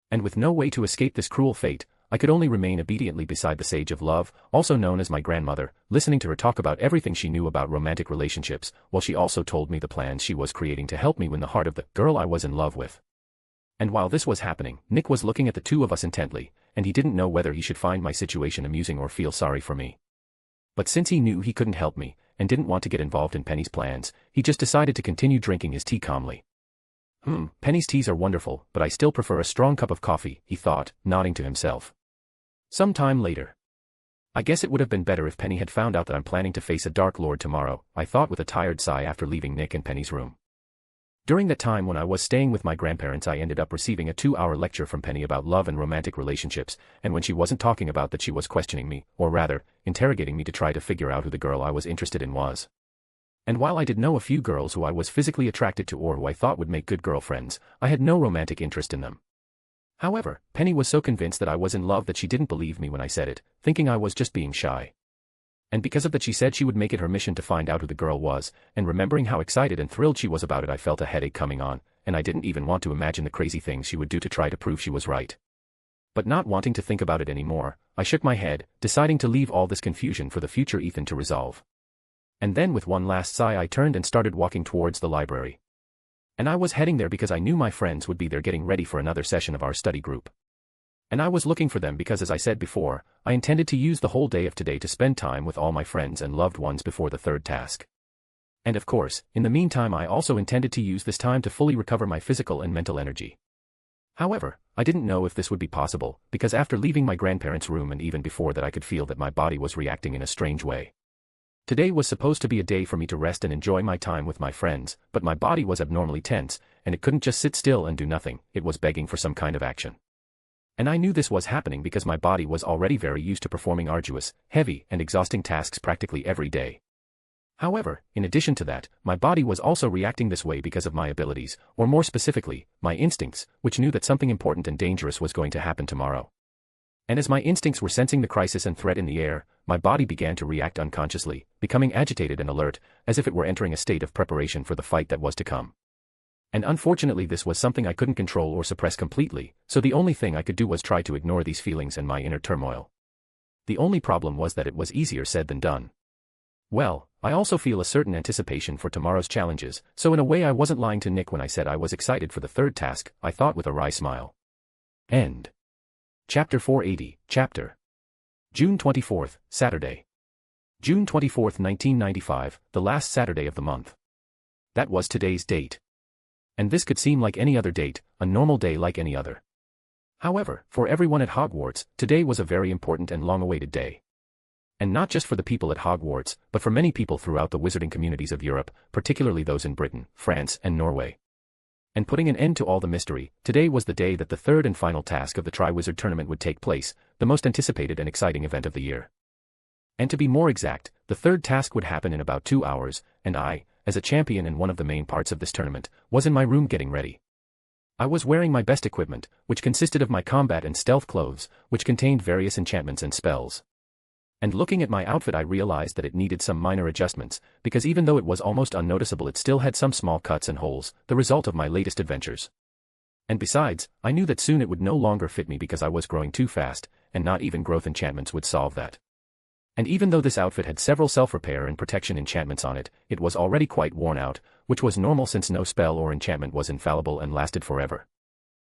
[SPEAKER 3] And with no way to escape this cruel fate, I could only remain obediently beside the Sage of Love, also known as my grandmother, listening to her talk about everything she knew about romantic relationships, while she also told me the plans she was creating to help me win the heart of the girl I was in love with. And while this was happening, Nick was looking at the two of us intently, and he didn't know whether he should find my situation amusing or feel sorry for me. But since he knew he couldn't help me, and didn't want to get involved in Penny's plans, he just decided to continue drinking his tea calmly. Penny's teas are wonderful, but I still prefer a strong cup of coffee, he thought, nodding to himself. Some time later. I guess it would have been better if Penny had found out that I'm planning to face a Dark Lord tomorrow, I thought with a tired sigh after leaving Nick and Penny's room. During that time when I was staying with my grandparents, I ended up receiving a 2-hour lecture from Penny about love and romantic relationships, and when she wasn't talking about that, she was questioning me, or rather, interrogating me to try to figure out who the girl I was interested in was. And while I did know a few girls who I was physically attracted to or who I thought would make good girlfriends, I had no romantic interest in them. However, Penny was so convinced that I was in love that she didn't believe me when I said it, thinking I was just being shy. And because of that, she said she would make it her mission to find out who the girl was, and remembering how excited and thrilled she was about it, I felt a headache coming on, and I didn't even want to imagine the crazy things she would do to try to prove she was right. But not wanting to think about it anymore, I shook my head, deciding to leave all this confusion for the future Ethan to resolve. And then with one last sigh, I turned and started walking towards the library. And I was heading there because I knew my friends would be there getting ready for another session of our study group. And I was looking for them because, as I said before, I intended to use the whole day of today to spend time with all my friends and loved ones before the third task. And of course, in the meantime, I also intended to use this time to fully recover my physical and mental energy. However, I didn't know if this would be possible, because after leaving my grandparents' room and even before that, I could feel that my body was reacting in a strange way. Today was supposed to be a day for me to rest and enjoy my time with my friends, but my body was abnormally tense, and it couldn't just sit still and do nothing, it was begging for some kind of action. And I knew this was happening because my body was already very used to performing arduous, heavy, and exhausting tasks practically every day. However, in addition to that, my body was also reacting this way because of my abilities, or more specifically, my instincts, which knew that something important and dangerous was going to happen tomorrow. And as my instincts were sensing the crisis and threat in the air, my body began to react unconsciously, becoming agitated and alert, as if it were entering a state of preparation for the fight that was to come. And unfortunately, this was something I couldn't control or suppress completely, so the only thing I could do was try to ignore these feelings and my inner turmoil. The only problem was that it was easier said than done. Well, I also feel a certain anticipation for tomorrow's challenges, so in a way I wasn't lying to Nick when I said I was excited for the third task, I thought with a wry smile. End. Chapter 480, Chapter. June 24th, Saturday. June 24th, 1995, the last Saturday of the month. That was today's date. And this could seem like any other date, a normal day like any other. However, for everyone at Hogwarts, today was a very important and long-awaited day. And not just for the people at Hogwarts, but for many people throughout the wizarding communities of Europe, particularly those in Britain, France, and Norway. And putting an end to all the mystery, today was the day that the third and final task of the Triwizard Tournament would take place, the most anticipated and exciting event of the year. And to be more exact, the third task would happen in about 2 hours, and I, as a champion in one of the main parts of this tournament, was in my room getting ready. I was wearing my best equipment, which consisted of my combat and stealth clothes, which contained various enchantments and spells. And looking at my outfit, I realized that it needed some minor adjustments, because even though it was almost unnoticeable, it still had some small cuts and holes, the result of my latest adventures. And besides, I knew that soon it would no longer fit me because I was growing too fast, and not even growth enchantments would solve that. And even though this outfit had several self-repair and protection enchantments on it, it was already quite worn out, which was normal since no spell or enchantment was infallible and lasted forever.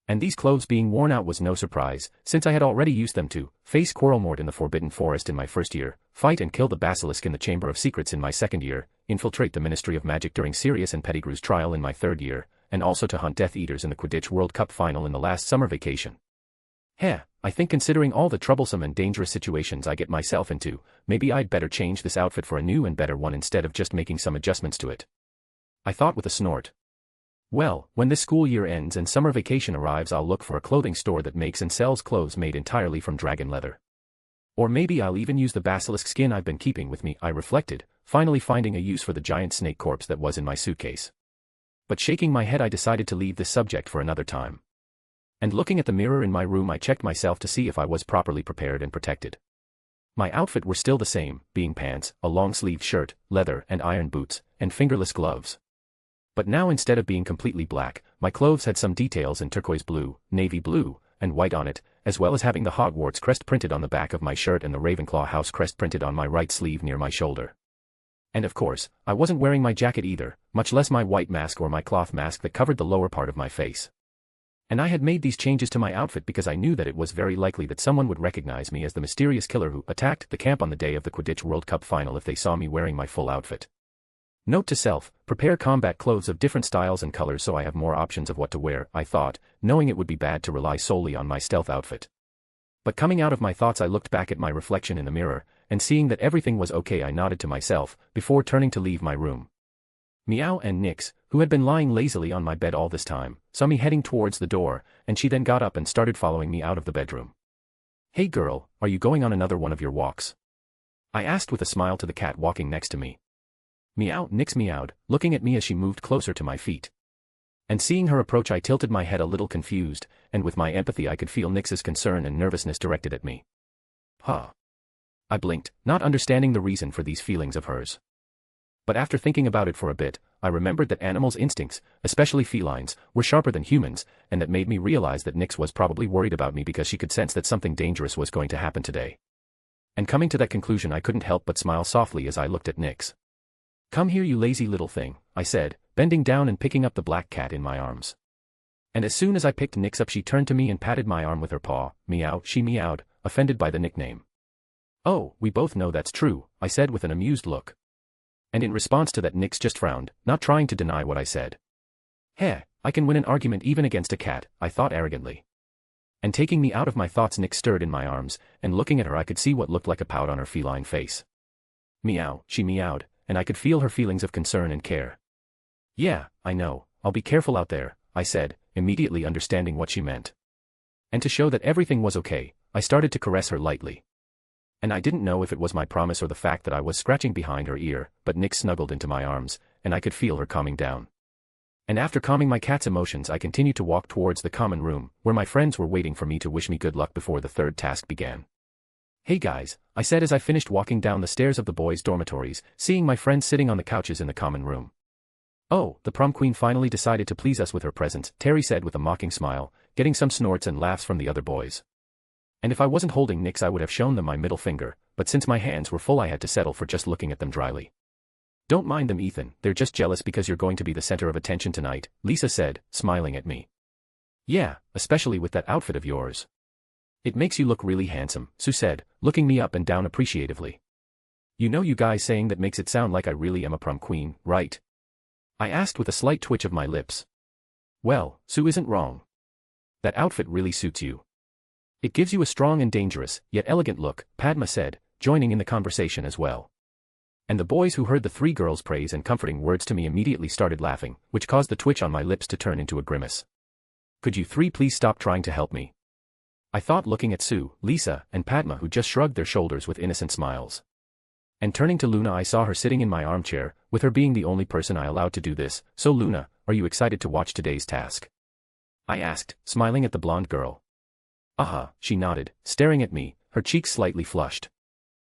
[SPEAKER 3] And these clothes being worn out was no surprise, since I had already used them to face Quarrelmort in the Forbidden Forest in my first year, fight and kill the Basilisk in the Chamber of Secrets in my second year, infiltrate the Ministry of Magic during Sirius and Pettigrew's trial in my third year, and also to hunt Death Eaters in the Quidditch World Cup final in the last summer vacation. I think considering all the troublesome and dangerous situations I get myself into, maybe I'd better change this outfit for a new and better one instead of just making some adjustments to it. I thought with a snort. Well, when this school year ends and summer vacation arrives, I'll look for a clothing store that makes and sells clothes made entirely from dragon leather. Or maybe I'll even use the basilisk skin I've been keeping with me, I reflected, finally finding a use for the giant snake corpse that was in my suitcase. But shaking my head, I decided to leave this subject for another time. And looking at the mirror in my room, I checked myself to see if I was properly prepared and protected. My outfit were still the same, being pants, a long-sleeved shirt, leather and iron boots, and fingerless gloves. But now, instead of being completely black, my clothes had some details in turquoise blue, navy blue, and white on it, as well as having the Hogwarts crest printed on the back of my shirt and the Ravenclaw house crest printed on my right sleeve near my shoulder. And of course, I wasn't wearing my jacket either, much less my white mask or my cloth mask that covered the lower part of my face. And I had made these changes to my outfit because I knew that it was very likely that someone would recognize me as the mysterious killer who attacked the camp on the day of the Quidditch World Cup final if they saw me wearing my full outfit. Note to self, prepare combat clothes of different styles and colors so I have more options of what to wear, I thought, knowing it would be bad to rely solely on my stealth outfit. But coming out of my thoughts I looked back at my reflection in the mirror, and seeing that everything was okay I nodded to myself, before turning to leave my room. Meow and Nyx, who had been lying lazily on my bed all this time, saw me heading towards the door, and she then got up and started following me out of the bedroom. "Hey girl, are you going on another one of your walks?" I asked with a smile to the cat walking next to me. Meow, Nyx meowed, looking at me as she moved closer to my feet. And seeing her approach I tilted my head a little confused, and with my empathy I could feel Nyx's concern and nervousness directed at me. Huh. I blinked, not understanding the reason for these feelings of hers. But after thinking about it for a bit, I remembered that animals' instincts, especially felines, were sharper than humans, and that made me realize that Nyx was probably worried about me because she could sense that something dangerous was going to happen today. And coming to that conclusion I couldn't help but smile softly as I looked at Nyx. "Come here you lazy little thing," I said, bending down and picking up the black cat in my arms. And as soon as I picked Nyx up she turned to me and patted my arm with her paw. "Meow," she meowed, offended by the nickname. "Oh, we both know that's true," I said with an amused look. And in response to that Nyx just frowned, not trying to deny what I said. "Heh, I can win an argument even against a cat," I thought arrogantly. And taking me out of my thoughts Nyx stirred in my arms, and looking at her I could see what looked like a pout on her feline face. "Meow," she meowed, and I could feel her feelings of concern and care. "Yeah, I know, I'll be careful out there," I said, immediately understanding what she meant. And to show that everything was okay, I started to caress her lightly. And I didn't know if it was my promise or the fact that I was scratching behind her ear, but Nyx snuggled into my arms, and I could feel her calming down. And after calming my cat's emotions I continued to walk towards the common room, where my friends were waiting for me to wish me good luck before the third task began. "Hey guys," I said as I finished walking down the stairs of the boys' dormitories, seeing my friends sitting on the couches in the common room. "Oh, the prom queen finally decided to please us with her presents," Terry said with a mocking smile, getting some snorts and laughs from the other boys. And if I wasn't holding Nyx I would have shown them my middle finger, but since my hands were full I had to settle for just looking at them dryly. "Don't mind them Ethan, they're just jealous because you're going to be the center of attention tonight," Lisa said, smiling at me. "Yeah, especially with that outfit of yours. It makes you look really handsome," Sue said, looking me up and down appreciatively. "You know you guys saying that makes it sound like I really am a prom queen, right?" I asked with a slight twitch of my lips. "Well, Sue isn't wrong. That outfit really suits you. It gives you a strong and dangerous, yet elegant look," Padma said, joining in the conversation as well. And the boys who heard the three girls' praise and comforting words to me immediately started laughing, which caused the twitch on my lips to turn into a grimace. "Could you three please stop trying to help me?" I thought, looking at Sue, Lisa, and Padma who just shrugged their shoulders with innocent smiles. And turning to Luna I saw her sitting in my armchair, with her being the only person I allowed to do this. "So Luna, are you excited to watch today's task?" I asked, smiling at the blonde girl. She nodded, staring at me, her cheeks slightly flushed.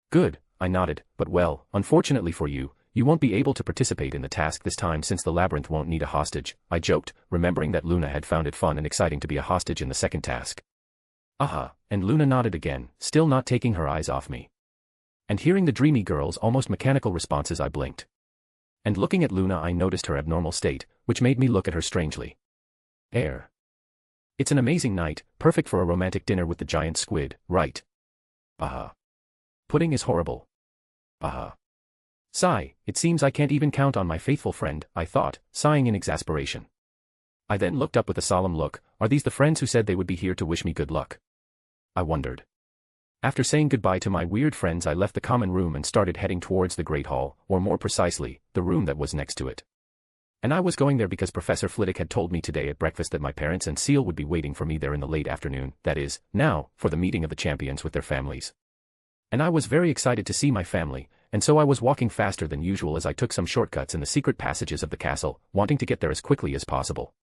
[SPEAKER 3] "Good," I nodded, "but well, unfortunately for you, you won't be able to participate in the task this time since the labyrinth won't need a hostage," I joked, remembering that Luna had found it fun and exciting to be a hostage in the second task. And Luna nodded again, still not taking her eyes off me. And hearing the dreamy girl's almost mechanical responses I blinked. And looking at Luna I noticed her abnormal state, which made me look at her strangely. It's an amazing night, perfect for a romantic dinner with the giant squid, right? Pudding is horrible. Sigh, it seems I can't even count on my faithful friend, I thought, sighing in exasperation. I then looked up with a solemn look. Are these the friends who said they would be here to wish me good luck? I wondered. After saying goodbye to my weird friends I left the common room and started heading towards the Great Hall, or more precisely, the room that was next to it. And I was going there because Professor Flitwick had told me today at breakfast that my parents and Seal would be waiting for me there in the late afternoon, that is, now, for the meeting of the champions with their families. And I was very excited to see my family, and so I was walking faster than usual as I took some shortcuts in the secret passages of the castle, wanting to get there as quickly as possible.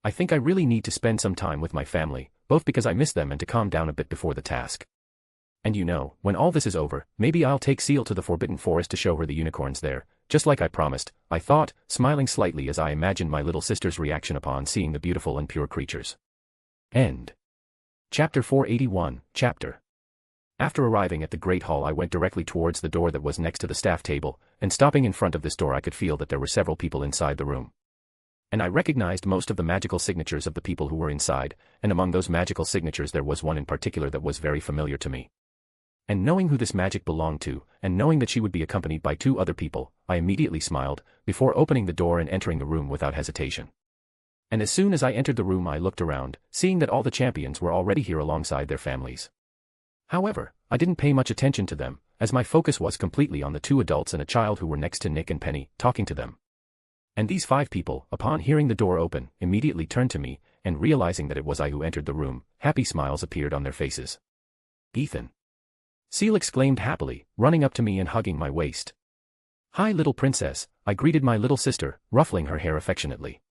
[SPEAKER 3] I think I really need to spend some time with my family, both because I miss them and to calm down a bit before the task. And you know, when all this is over, maybe I'll take Seal to the Forbidden Forest to show her the unicorns there, just like I promised, I thought, smiling slightly as I imagined my little sister's reaction upon seeing the beautiful and pure creatures. End. Chapter 481, Chapter. After arriving at the Great Hall I went directly towards the door that was next to the staff table, and stopping in front of this door I could feel that there were several people inside the room. And I recognized most of the magical signatures of the people who were inside, and among those magical signatures there was one in particular that was very familiar to me. And knowing who this magic belonged to, and knowing that she would be accompanied by 2 other people, I immediately smiled, before opening the door and entering the room without hesitation. And as soon as I entered the room I looked around, seeing that all the champions were already here alongside their families. However, I didn't pay much attention to them, as my focus was completely on the 2 adults and a child who were next to Nick and Penny, talking to them. And these 5 people, upon hearing the door open, immediately turned to me, and realizing that it was I who entered the room, happy smiles appeared on their faces. "Ethan!" Seal exclaimed happily, running up to me and hugging my waist. "Hi, little princess," I greeted my little sister, ruffling her hair affectionately.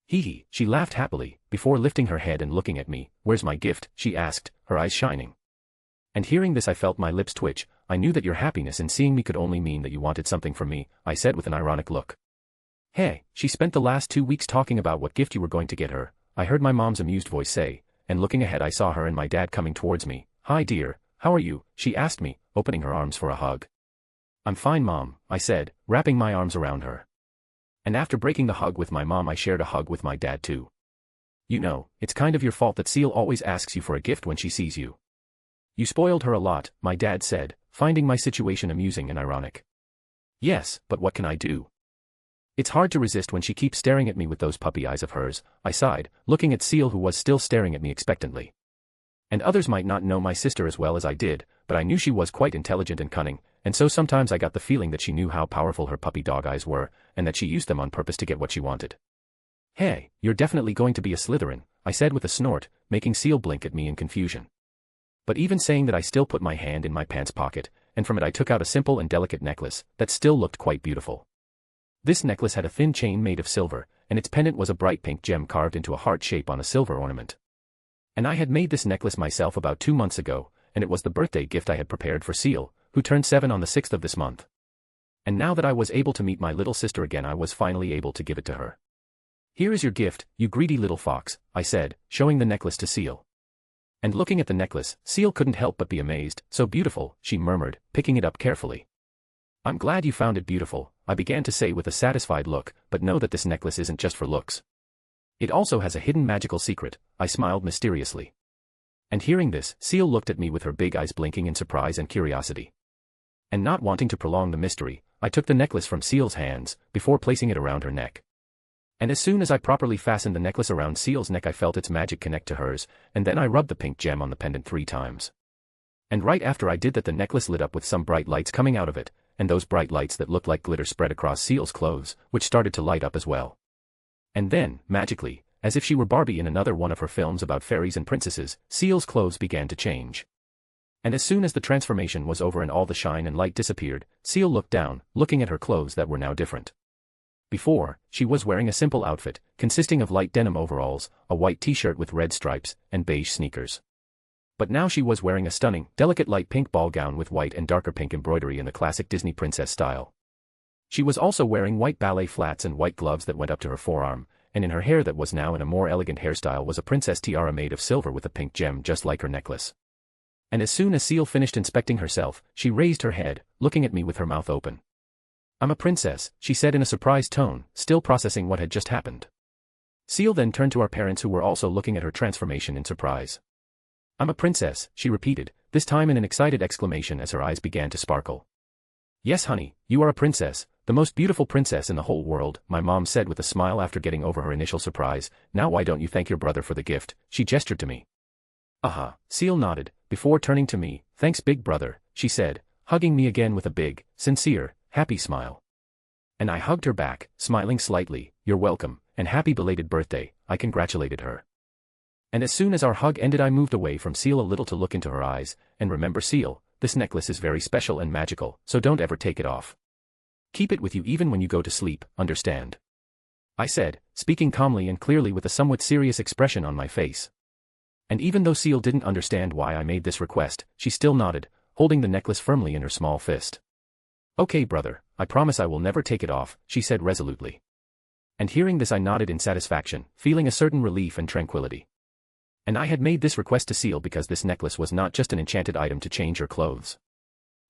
[SPEAKER 3] "Hee hee," she laughed happily, before lifting her head and looking at me. "Where's my gift?" she asked, her eyes shining. And hearing this I felt my lips twitch. "I knew that your happiness in seeing me could only mean that you wanted something from me," I said with an ironic look. "Hey, she spent the last 2 weeks talking about what gift you were going to get her," I heard my mom's amused voice say, and looking ahead I saw her and my dad coming towards me. "Hi dear, how are you?" she asked me, opening her arms for a hug. "I'm fine Mom," I said, wrapping my arms around her. And after breaking the hug with my mom I shared a hug with my dad too. "You know, it's kind of your fault that Seal always asks you for a gift when she sees you. You spoiled her a lot," my dad said, finding my situation amusing and ironic. "Yes, but what can I do? It's hard to resist when she keeps staring at me with those puppy eyes of hers," I sighed, looking at Seal who was still staring at me expectantly. And others might not know my sister as well as I did, but I knew she was quite intelligent and cunning, and so sometimes I got the feeling that she knew how powerful her puppy dog eyes were, and that she used them on purpose to get what she wanted. "Hey, you're definitely going to be a Slytherin," I said with a snort, making Seal blink at me in confusion. But even saying that I still put my hand in my pants pocket, and from it I took out a simple and delicate necklace that still looked quite beautiful. This necklace had a thin chain made of silver, and its pendant was a bright pink gem carved into a heart shape on a silver ornament. And I had made this necklace myself about 2 months ago, and it was the birthday gift I had prepared for Seal, who turned 7 on the 6th of this month. And now that I was able to meet my little sister again I was finally able to give it to her. "Here is your gift, you greedy little fox," I said, showing the necklace to Seal. And looking at the necklace, Seal couldn't help but be amazed. "So beautiful," she murmured, picking it up carefully. "I'm glad you found it beautiful," I began to say with a satisfied look, "but know that this necklace isn't just for looks. It also has a hidden magical secret," I smiled mysteriously. And hearing this, Seal looked at me with her big eyes blinking in surprise and curiosity. And not wanting to prolong the mystery, I took the necklace from Seal's hands, before placing it around her neck. And as soon as I properly fastened the necklace around Seal's neck I felt its magic connect to hers, and then I rubbed the pink gem on the pendant 3 times. And right after I did that the necklace lit up with some bright lights coming out of it, and those bright lights that looked like glitter spread across Seal's clothes, which started to light up as well. And then, magically, as if she were Barbie in another one of her films about fairies and princesses, Seal's clothes began to change. And as soon as the transformation was over and all the shine and light disappeared, Seal looked down, looking at her clothes that were now different. Before, she was wearing a simple outfit, consisting of light denim overalls, a white t-shirt with red stripes, and beige sneakers. But now she was wearing a stunning, delicate light pink ball gown with white and darker pink embroidery in the classic Disney princess style. She was also wearing white ballet flats and white gloves that went up to her forearm, and in her hair that was now in a more elegant hairstyle was a princess tiara made of silver with a pink gem just like her necklace. And as soon as Seal finished inspecting herself, she raised her head, looking at me with her mouth open. "I'm a princess," she said in a surprised tone, still processing what had just happened. Seal then turned to our parents who were also looking at her transformation in surprise. "I'm a princess," she repeated, this time in an excited exclamation as her eyes began to sparkle. "Yes honey, you are a princess, the most beautiful princess in the whole world," my mom said with a smile after getting over her initial surprise. "Now why don't you thank your brother for the gift?" she gestured to me. Seal nodded, before turning to me. "Thanks big brother," she said, hugging me again with a big, sincere, happy smile. And I hugged her back, smiling slightly. "You're welcome, and happy belated birthday," I congratulated her. And as soon as our hug ended I moved away from Seal a little to look into her eyes, and remember Seal, this necklace is very special and magical, so don't ever take it off. Keep it with you even when you go to sleep, understand? I said, speaking calmly and clearly with a somewhat serious expression on my face. And even though Seal didn't understand why I made this request, she still nodded, holding the necklace firmly in her small fist. "Okay brother, I promise I will never take it off," she said resolutely. And hearing this I nodded in satisfaction, feeling a certain relief and tranquility. And I had made this request to Seal because this necklace was not just an enchanted item to change her clothes.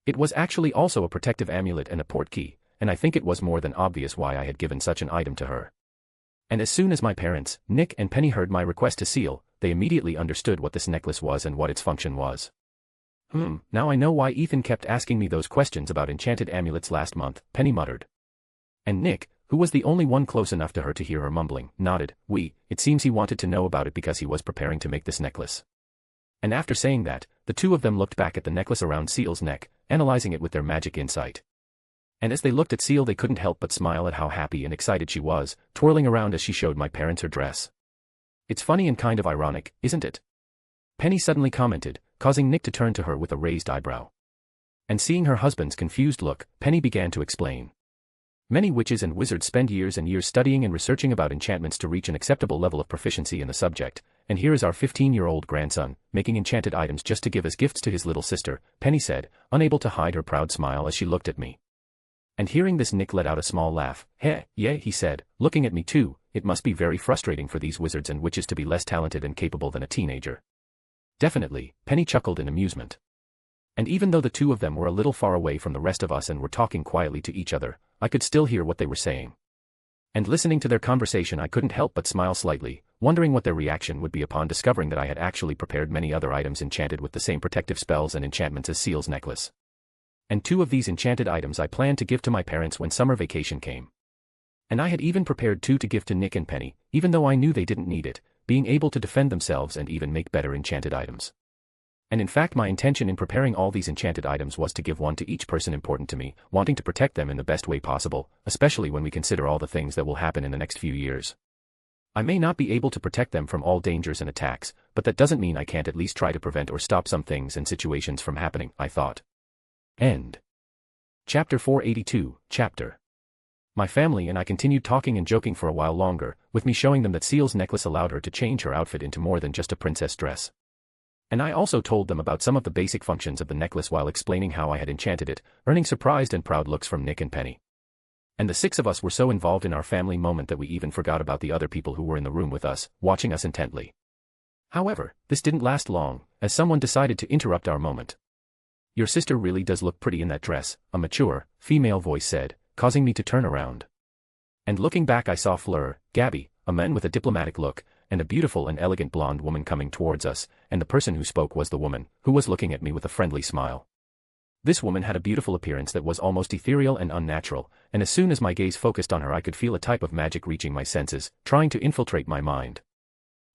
[SPEAKER 3] It was actually also a protective amulet and a portkey, and I think it was more than obvious why I had given such an item to her. And as soon as my parents, Nick and Penny, heard my request to seal, they immediately understood what this necklace was and what its function was. Now I know why Ethan kept asking me those questions about enchanted amulets last month, Penny muttered. And Nick, who was the only one close enough to her to hear her mumbling, nodded. It seems he wanted to know about it because he was preparing to make this necklace. And after saying that, the two of them looked back at the necklace around Seal's neck, analyzing it with their magic insight. And as they looked at Seal, they couldn't help but smile at how happy and excited she was, twirling around as she showed my parents her dress. It's funny and kind of ironic, isn't it? Penny suddenly commented, causing Nick to turn to her with a raised eyebrow. And seeing her husband's confused look, Penny began to explain. Many witches and wizards spend years and years studying and researching about enchantments to reach an acceptable level of proficiency in the subject, and here is our 15-year-old grandson, making enchanted items just to give as gifts to his little sister, Penny said, unable to hide her proud smile as she looked at me. And hearing this, Nick let out a small laugh. Yeah, he said, looking at me too. It must be very frustrating for these wizards and witches to be less talented and capable than a teenager. Definitely, Penny chuckled in amusement. And even though the two of them were a little far away from the rest of us and were talking quietly to each other, I could still hear what they were saying. And listening to their conversation, I couldn't help but smile slightly, wondering what their reaction would be upon discovering that I had actually prepared many other items enchanted with the same protective spells and enchantments as Seal's necklace. And two of these enchanted items I planned to give to my parents when summer vacation came. And I had even prepared two to give to Nick and Penny, even though I knew they didn't need it, being able to defend themselves and even make better enchanted items. And in fact, my intention in preparing all these enchanted items was to give one to each person important to me, wanting to protect them in the best way possible, especially when we consider all the things that will happen in the next few years. I may not be able to protect them from all dangers and attacks, but that doesn't mean I can't at least try to prevent or stop some things and situations from happening, I thought. End. Chapter 482, Chapter. My family and I continued talking and joking for a while longer, with me showing them that Seal's necklace allowed her to change her outfit into more than just a princess dress. And I also told them about some of the basic functions of the necklace while explaining how I had enchanted it, earning surprised and proud looks from Nick and Penny. And the six of us were so involved in our family moment that we even forgot about the other people who were in the room with us, watching us intently. However, this didn't last long, as someone decided to interrupt our moment. Your sister really does look pretty in that dress, a mature, female voice said, causing me to turn around. And looking back, I saw Fleur, Gabby, a man with a diplomatic look, and a beautiful and elegant blonde woman coming towards us, and the person who spoke was the woman, who was looking at me with a friendly smile. This woman had a beautiful appearance that was almost ethereal and unnatural, and as soon as my gaze focused on her, I could feel a type of magic reaching my senses, trying to infiltrate my mind.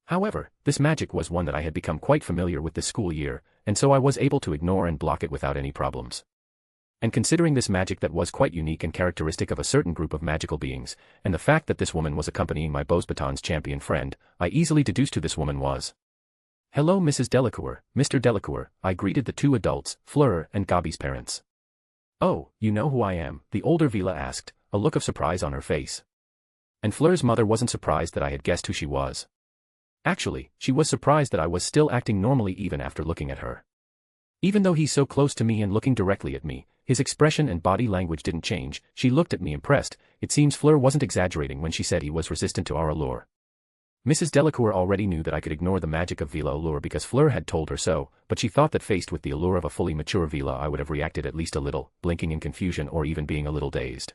[SPEAKER 3] However, this magic was one that I had become quite familiar with this school year, and so I was able to ignore and block it without any problems. And considering this magic that was quite unique and characteristic of a certain group of magical beings, and the fact that this woman was accompanying my Beauxbatons champion friend, I easily deduced who this woman was. Hello Mrs. Delacour, Mr. Delacour, I greeted the two adults, Fleur and Gabby's parents. Oh, you know who I am, the older Vila asked, a look of surprise on her face. And Fleur's mother wasn't surprised that I had guessed who she was. Actually, she was surprised that I was still acting normally even after looking at her. Even though he's so close to me and looking directly at me, his expression and body language didn't change. She looked at me impressed. It seems Fleur wasn't exaggerating when she said he was resistant to our allure. Mrs. Delacour already knew that I could ignore the magic of Vila allure because Fleur had told her so, but she thought that faced with the allure of a fully mature Vila I would have reacted at least a little, blinking in confusion or even being a little dazed.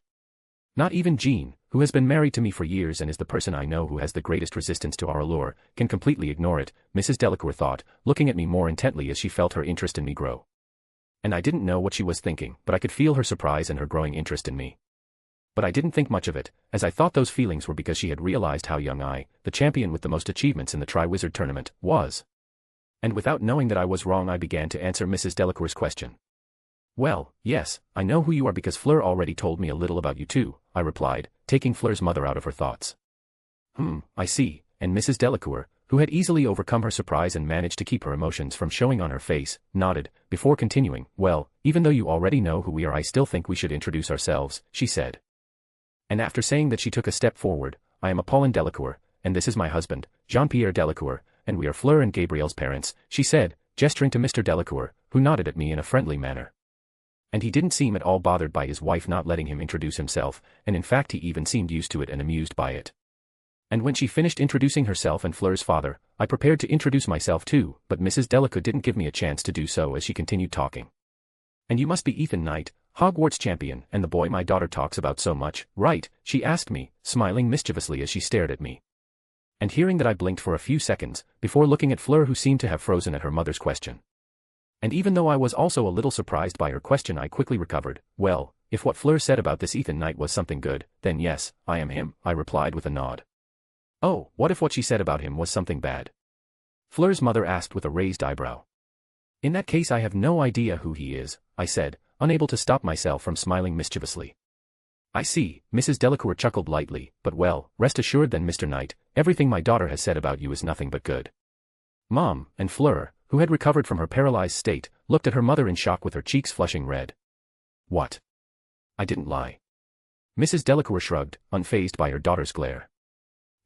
[SPEAKER 3] Not even Jean, who has been married to me for years and is the person I know who has the greatest resistance to our allure, can completely ignore it, Mrs. Delacour thought, looking at me more intently as she felt her interest in me grow. And I didn't know what she was thinking, but I could feel her surprise and her growing interest in me. But I didn't think much of it, as I thought those feelings were because she had realized how young I, the champion with the most achievements in the Tri-Wizard tournament, was. And without knowing that I was wrong, I began to answer Mrs. Delacour's question. Well, yes, I know who you are because Fleur already told me a little about you too, I replied, taking Fleur's mother out of her thoughts. I see, and Mrs. Delacour, who had easily overcome her surprise and managed to keep her emotions from showing on her face, nodded, before continuing, well, even though you already know who we are, I still think we should introduce ourselves, she said. And after saying that, she took a step forward. I am Apollon Delacour, and this is my husband, Jean-Pierre Delacour, and we are Fleur and Gabrielle's parents, she said, gesturing to Mr. Delacour, who nodded at me in a friendly manner. And he didn't seem at all bothered by his wife not letting him introduce himself, and in fact he even seemed used to it and amused by it. And when she finished introducing herself and Fleur's father, I prepared to introduce myself too, but Mrs. Delacour didn't give me a chance to do so as she continued talking. And you must be Ethan Knight, Hogwarts champion, and the boy my daughter talks about so much, right? She asked me, smiling mischievously as she stared at me. And hearing that I blinked for a few seconds, before looking at Fleur who seemed to have frozen at her mother's question. And even though I was also a little surprised by her question, I quickly recovered. Well, if what Fleur said about this Ethan Knight was something good, then yes, I am him, I replied with a nod. Oh, what if what she said about him was something bad? Fleur's mother asked with a raised eyebrow. In that case I have no idea who he is, I said, unable to stop myself from smiling mischievously. I see, Mrs. Delacour chuckled lightly, but well, rest assured then Mr. Knight, everything my daughter has said about you is nothing but good. Mom, and Fleur, who had recovered from her paralyzed state, looked at her mother in shock with her cheeks flushing red. What? I didn't lie. Mrs. Delacour shrugged, unfazed by her daughter's glare.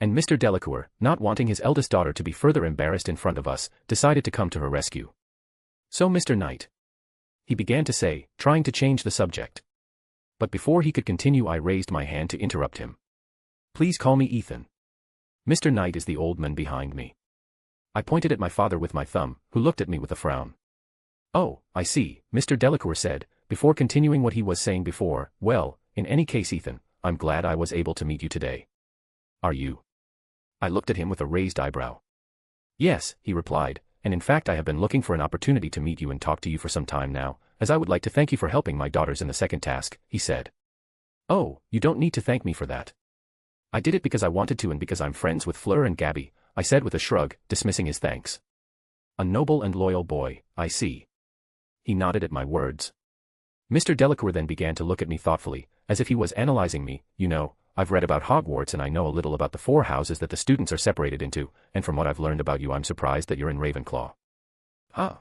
[SPEAKER 3] And Mr. Delacour, not wanting his eldest daughter to be further embarrassed in front of us, decided to come to her rescue. So Mr. Knight, he began to say, trying to change the subject. But before he could continue I raised my hand to interrupt him. Please call me Ethan. Mr. Knight is the old man behind me. I pointed at my father with my thumb, who looked at me with a frown. Oh, I see, Mr. Delacour said, before continuing what he was saying before. Well, in any case Ethan, I'm glad I was able to meet you today. Are you? I looked at him with a raised eyebrow. Yes, he replied, and in fact I have been looking for an opportunity to meet you and talk to you for some time now, as I would like to thank you for helping my daughters in the second task, he said. Oh, you don't need to thank me for that. I did it because I wanted to and because I'm friends with Fleur and Gabby, I said with a shrug, dismissing his thanks. A noble and loyal boy, I see. He nodded at my words. Mr. Delacour then began to look at me thoughtfully, as if he was analyzing me. You know, I've read about Hogwarts and I know a little about the 4 houses that the students are separated into, and from what I've learned about you I'm surprised that you're in Ravenclaw. Huh?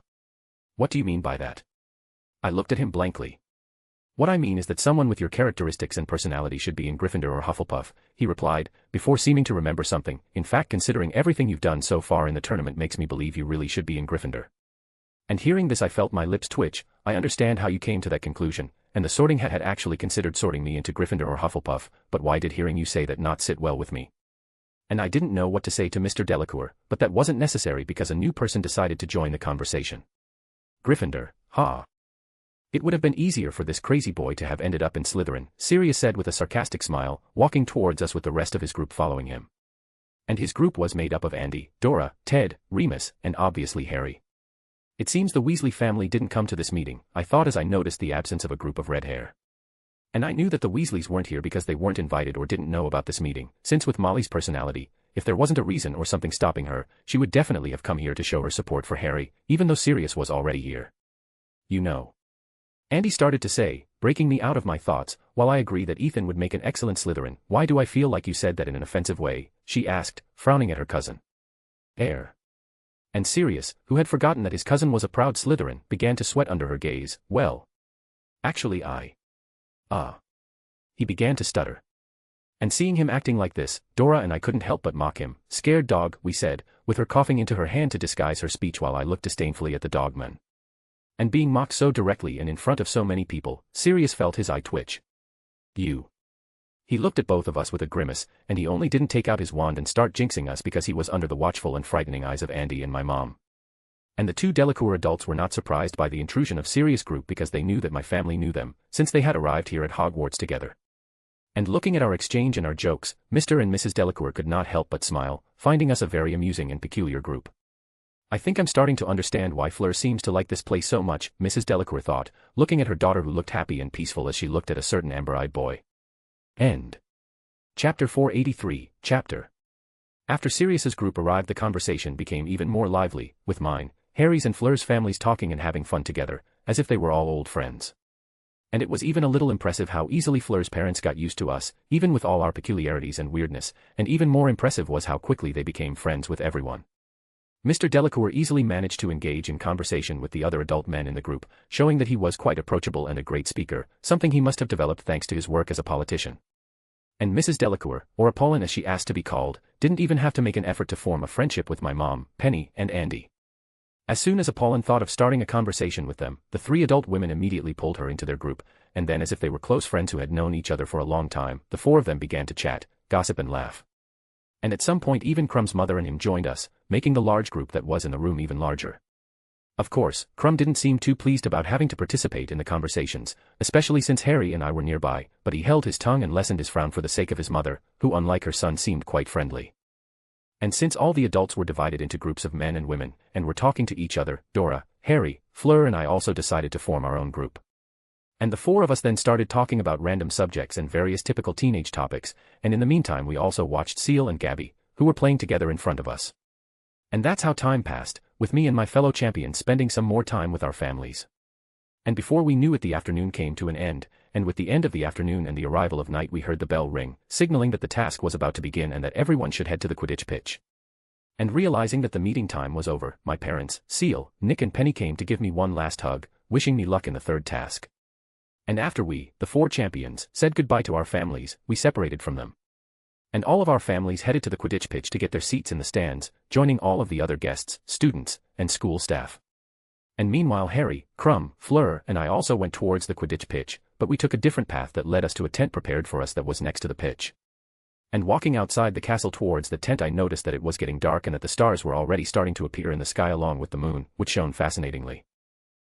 [SPEAKER 3] What do you mean by that? I looked at him blankly. What I mean is that someone with your characteristics and personality should be in Gryffindor or Hufflepuff, he replied, before seeming to remember something. In fact, considering everything you've done so far in the tournament makes me believe you really should be in Gryffindor. And hearing this I felt my lips twitch. I understand how you came to that conclusion, and the Sorting Hat had actually considered sorting me into Gryffindor or Hufflepuff, but why did hearing you say that not sit well with me? And I didn't know what to say to Mr. Delacour, but that wasn't necessary because a new person decided to join the conversation. Gryffindor, ha. It would have been easier for this crazy boy to have ended up in Slytherin, Sirius said with a sarcastic smile, walking towards us with the rest of his group following him. And his group was made up of Andy, Dora, Ted, Remus, and obviously Harry. It seems the Weasley family didn't come to this meeting, I thought as I noticed the absence of a group of red hair. And I knew that the Weasleys weren't here because they weren't invited or didn't know about this meeting, since with Molly's personality, if there wasn't a reason or something stopping her, she would definitely have come here to show her support for Harry, even though Sirius was already here. You know. Andy started to say, breaking me out of my thoughts. While I agree that Ethan would make an excellent Slytherin, why do I feel like you said that in an offensive way? She asked, frowning at her cousin. And Sirius, who had forgotten that his cousin was a proud Slytherin, began to sweat under her gaze. Well. Actually He began to stutter. And seeing him acting like this, Dora and I couldn't help but mock him. Scared dog, we said, with her coughing into her hand to disguise her speech while I looked disdainfully at the dogman. And being mocked so directly and in front of so many people, Sirius felt his eye twitch. You. He looked at both of us with a grimace, and he only didn't take out his wand and start jinxing us because he was under the watchful and frightening eyes of Andy and my mom. And the 2 Delacour adults were not surprised by the intrusion of Sirius' group because they knew that my family knew them, since they had arrived here at Hogwarts together. And looking at our exchange and our jokes, Mr. and Mrs. Delacour could not help but smile, finding us a very amusing and peculiar group. I think I'm starting to understand why Fleur seems to like this place so much, Mrs. Delacour thought, looking at her daughter who looked happy and peaceful as she looked at a certain amber-eyed boy. End. Chapter 483, Chapter. After Sirius's group arrived the conversation became even more lively, with mine, Harry's and Fleur's families talking and having fun together, as if they were all old friends. And it was even a little impressive how easily Fleur's parents got used to us, even with all our peculiarities and weirdness, and even more impressive was how quickly they became friends with everyone. Mr. Delacour easily managed to engage in conversation with the other adult men in the group, showing that he was quite approachable and a great speaker, something he must have developed thanks to his work as a politician. And Mrs. Delacour, or Apollon as she asked to be called, didn't even have to make an effort to form a friendship with my mom, Penny, and Andy. As soon as Apollon thought of starting a conversation with them, the 3 adult women immediately pulled her into their group, and then as if they were close friends who had known each other for a long time, the 4 of them began to chat, gossip and laugh. And at some point even Crumb's mother and him joined us, making the large group that was in the room even larger. Of course, Crumb didn't seem too pleased about having to participate in the conversations, especially since Harry and I were nearby, but he held his tongue and lessened his frown for the sake of his mother, who unlike her son seemed quite friendly. And since all the adults were divided into groups of men and women, and were talking to each other, Dora, Harry, Fleur and I also decided to form our own group. And the four of us then started talking about random subjects and various typical teenage topics, and in the meantime we also watched Seal and Gabby, who were playing together in front of us. And that's how time passed, with me and my fellow champions spending some more time with our families. And before we knew it the afternoon came to an end, and with the end of the afternoon and the arrival of night we heard the bell ring, signaling that the task was about to begin and that everyone should head to the Quidditch pitch. And realizing that the meeting time was over, my parents, Seal, Nick and Penny came to give me one last hug, wishing me luck in the third task. And after we, the four champions, said goodbye to our families, we separated from them. And all of our families headed to the Quidditch pitch to get their seats in the stands, joining all of the other guests, students, and school staff. And meanwhile Harry, Crumb, Fleur and I also went towards the Quidditch pitch, but we took a different path that led us to a tent prepared for us that was next to the pitch. And walking outside the castle towards the tent I noticed that it was getting dark and that the stars were already starting to appear in the sky along with the moon, which shone fascinatingly.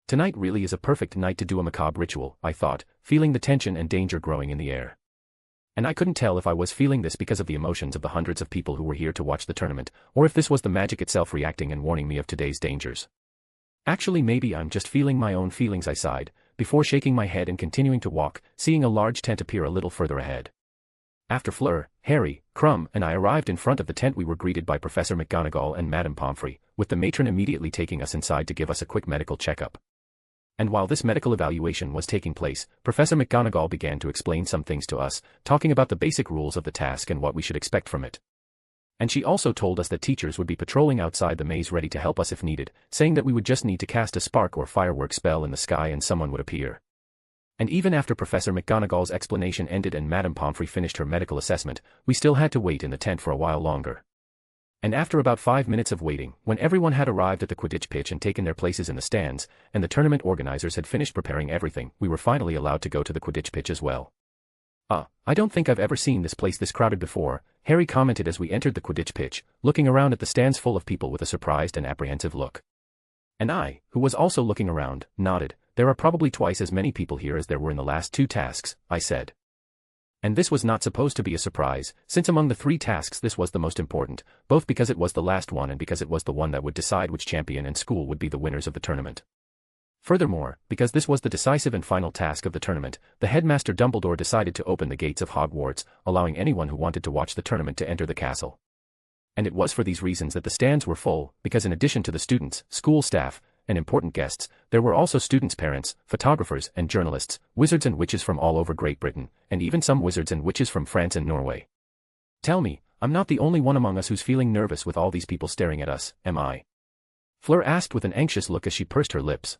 [SPEAKER 3] Tonight really is a perfect night to do a macabre ritual, I thought, feeling the tension and danger growing in the air. And I couldn't tell if I was feeling this because of the emotions of the hundreds of people who were here to watch the tournament, or if this was the magic itself reacting and warning me of today's dangers. Actually maybe I'm just feeling my own feelings, I sighed, before shaking my head and continuing to walk, seeing a large tent appear a little further ahead. After Fleur, Harry, Crumb and I arrived in front of the tent we were greeted by Professor McGonagall and Madame Pomfrey, with the matron immediately taking us inside to give us a quick medical checkup. And while this medical evaluation was taking place, Professor McGonagall began to explain some things to us, talking about the basic rules of the task and what we should expect from it. And she also told us that teachers would be patrolling outside the maze ready to help us if needed, saying that we would just need to cast a spark or firework spell in the sky and someone would appear. And even after Professor McGonagall's explanation ended and Madame Pomfrey finished her medical assessment, we still had to wait in the tent for a while longer. And after about 5 minutes of waiting, when everyone had arrived at the Quidditch pitch and taken their places in the stands, and the tournament organizers had finished preparing everything, we were finally allowed to go to the Quidditch pitch as well. I don't think I've ever seen this place this crowded before, Harry commented as we entered the Quidditch pitch, looking around at the stands full of people with a surprised and apprehensive look. And I, who was also looking around, nodded. There are probably twice as many people here as there were in the last 2 tasks, I said. And this was not supposed to be a surprise, since among the 3 tasks this was the most important, both because it was the last one and because it was the one that would decide which champion and school would be the winners of the tournament. Furthermore, because this was the decisive and final task of the tournament, the headmaster Dumbledore decided to open the gates of Hogwarts, allowing anyone who wanted to watch the tournament to enter the castle. And it was for these reasons that the stands were full, because in addition to the students, school staff, and important guests, there were also students' parents, photographers and journalists, wizards and witches from all over Great Britain, and even some wizards and witches from France and Norway. Tell me, I'm not the only one among us who's feeling nervous with all these people staring at us, am I? Fleur asked with an anxious look as she pursed her lips.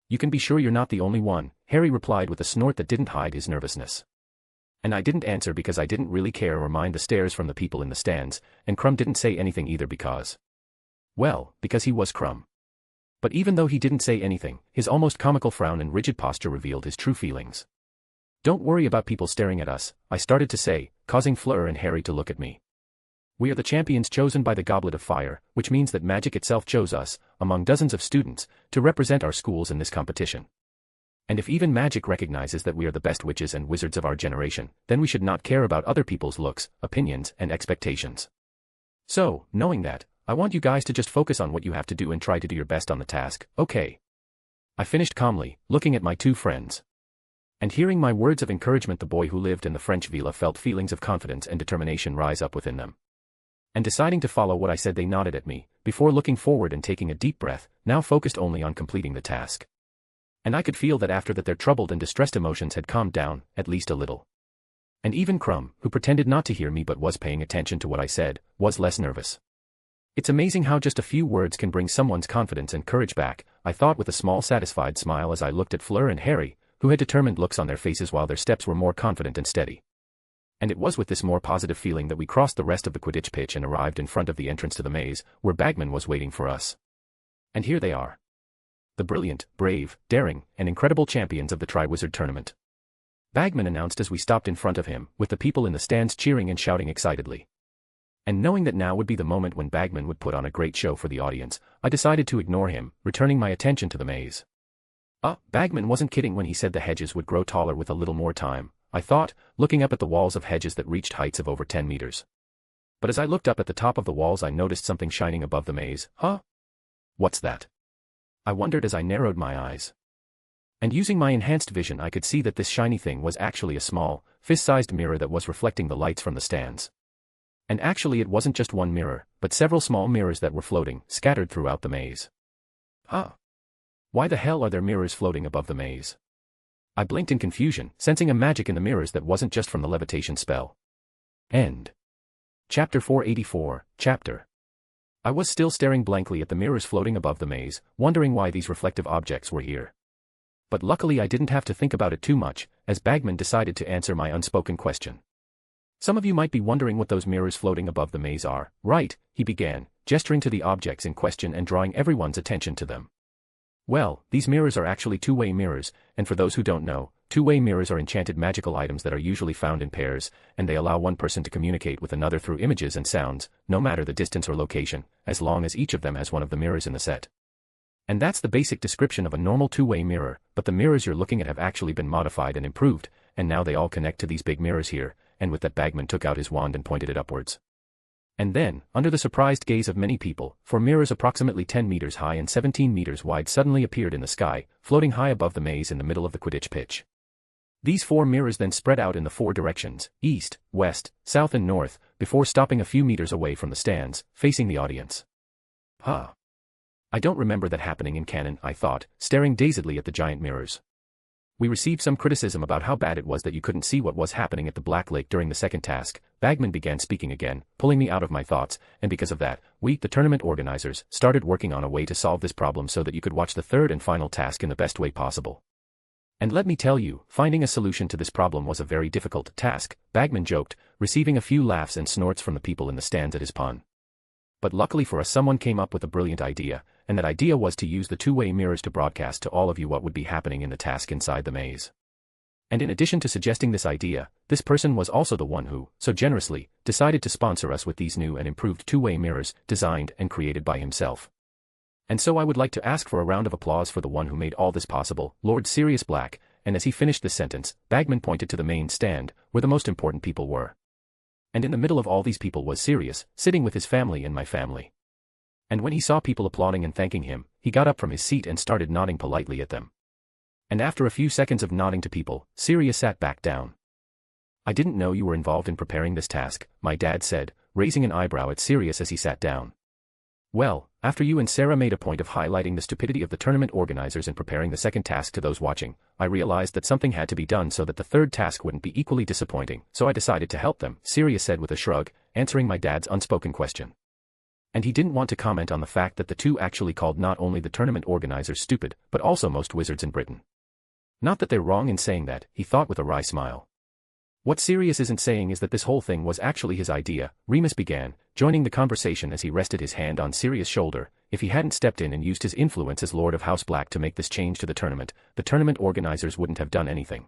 [SPEAKER 3] You can be sure you're not the only one, Harry replied with a snort that didn't hide his nervousness. And I didn't answer because I didn't really care or mind the stares from the people in the stands, and Crumb didn't say anything either because he was Crumb. But even though he didn't say anything, his almost comical frown and rigid posture revealed his true feelings. Don't worry about people staring at us, I started to say, causing Fleur and Harry to look at me. We are the champions chosen by the Goblet of Fire, which means that magic itself chose us, among dozens of students, to represent our schools in this competition. And if even magic recognizes that we are the best witches and wizards of our generation, then we should not care about other people's looks, opinions, and expectations. So, knowing that, I want you guys to just focus on what you have to do and try to do your best on the task, okay? I finished calmly, looking at my 2 friends. And hearing my words of encouragement, the boy who lived in the French villa felt feelings of confidence and determination rise up within them. And deciding to follow what I said, they nodded at me, before looking forward and taking a deep breath, now focused only on completing the task. And I could feel that after that their troubled and distressed emotions had calmed down, at least a little. And even Crumb, who pretended not to hear me but was paying attention to what I said, was less nervous. It's amazing how just a few words can bring someone's confidence and courage back, I thought with a small satisfied smile as I looked at Fleur and Harry, who had determined looks on their faces while their steps were more confident and steady. And it was with this more positive feeling that we crossed the rest of the Quidditch pitch and arrived in front of the entrance to the maze, where Bagman was waiting for us. And here they are. The brilliant, brave, daring, and incredible champions of the Triwizard Tournament. Bagman announced as we stopped in front of him, with the people in the stands cheering and shouting excitedly. And knowing that now would be the moment when Bagman would put on a great show for the audience, I decided to ignore him, returning my attention to the maze. Bagman wasn't kidding when he said the hedges would grow taller with a little more time, I thought, looking up at the walls of hedges that reached heights of over 10 meters. But as I looked up at the top of the walls, I noticed something shining above the maze. What's that? I wondered as I narrowed my eyes. And using my enhanced vision, I could see that this shiny thing was actually a small, fist-sized mirror that was reflecting the lights from the stands. And actually it wasn't just one mirror, but several small mirrors that were floating, scattered throughout the maze. Why the hell are there mirrors floating above the maze? I blinked in confusion, sensing a magic in the mirrors that wasn't just from the levitation spell. End. Chapter 484, Chapter. I was still staring blankly at the mirrors floating above the maze, wondering why these reflective objects were here. But luckily I didn't have to think about it too much, as Bagman decided to answer my unspoken question. Some of you might be wondering what those mirrors floating above the maze are, right? He began, gesturing to the objects in question and drawing everyone's attention to them. Well, these mirrors are actually two-way mirrors, and for those who don't know, two-way mirrors are enchanted magical items that are usually found in pairs, and they allow one person to communicate with another through images and sounds, no matter the distance or location, as long as each of them has one of the mirrors in the set. And that's the basic description of a normal two-way mirror, but the mirrors you're looking at have actually been modified and improved, and now they all connect to these big mirrors here, and with that Bagman took out his wand and pointed it upwards. And then, under the surprised gaze of many people, 4 mirrors approximately 10 meters high and 17 meters wide suddenly appeared in the sky, floating high above the maze in the middle of the Quidditch pitch. These 4 mirrors then spread out in the 4 directions, east, west, south and north, before stopping a few meters away from the stands, facing the audience. I don't remember that happening in canon, I thought, staring dazedly at the giant mirrors. We received some criticism about how bad it was that you couldn't see what was happening at the Black Lake during the second task. Bagman began speaking again, pulling me out of my thoughts, and because of that, we, the tournament organizers, started working on a way to solve this problem so that you could watch the third and final task in the best way possible. And let me tell you, finding a solution to this problem was a very difficult task, Bagman joked, receiving a few laughs and snorts from the people in the stands at his pun. But luckily for us, someone came up with a brilliant idea, and that idea was to use the two-way mirrors to broadcast to all of you what would be happening in the task inside the maze. And in addition to suggesting this idea, this person was also the one who, so generously, decided to sponsor us with these new and improved two-way mirrors, designed and created by himself. And so I would like to ask for a round of applause for the one who made all this possible, Lord Sirius Black, and as he finished this sentence, Bagman pointed to the main stand, where the most important people were. And in the middle of all these people was Sirius, sitting with his family and my family. And when he saw people applauding and thanking him, he got up from his seat and started nodding politely at them. And after a few seconds of nodding to people, Sirius sat back down. I didn't know you were involved in preparing this task, my dad said, raising an eyebrow at Sirius as he sat down. Well, after you and Sarah made a point of highlighting the stupidity of the tournament organizers in preparing the second task to those watching, I realized that something had to be done so that the third task wouldn't be equally disappointing, so I decided to help them, Sirius said with a shrug, answering my dad's unspoken question. And he didn't want to comment on the fact that the two actually called not only the tournament organizers stupid, but also most wizards in Britain. Not that they're wrong in saying that, he thought with a wry smile. What Sirius isn't saying is that this whole thing was actually his idea, Remus began, joining the conversation as he rested his hand on Sirius' shoulder. If he hadn't stepped in and used his influence as Lord of House Black to make this change to the tournament organizers wouldn't have done anything.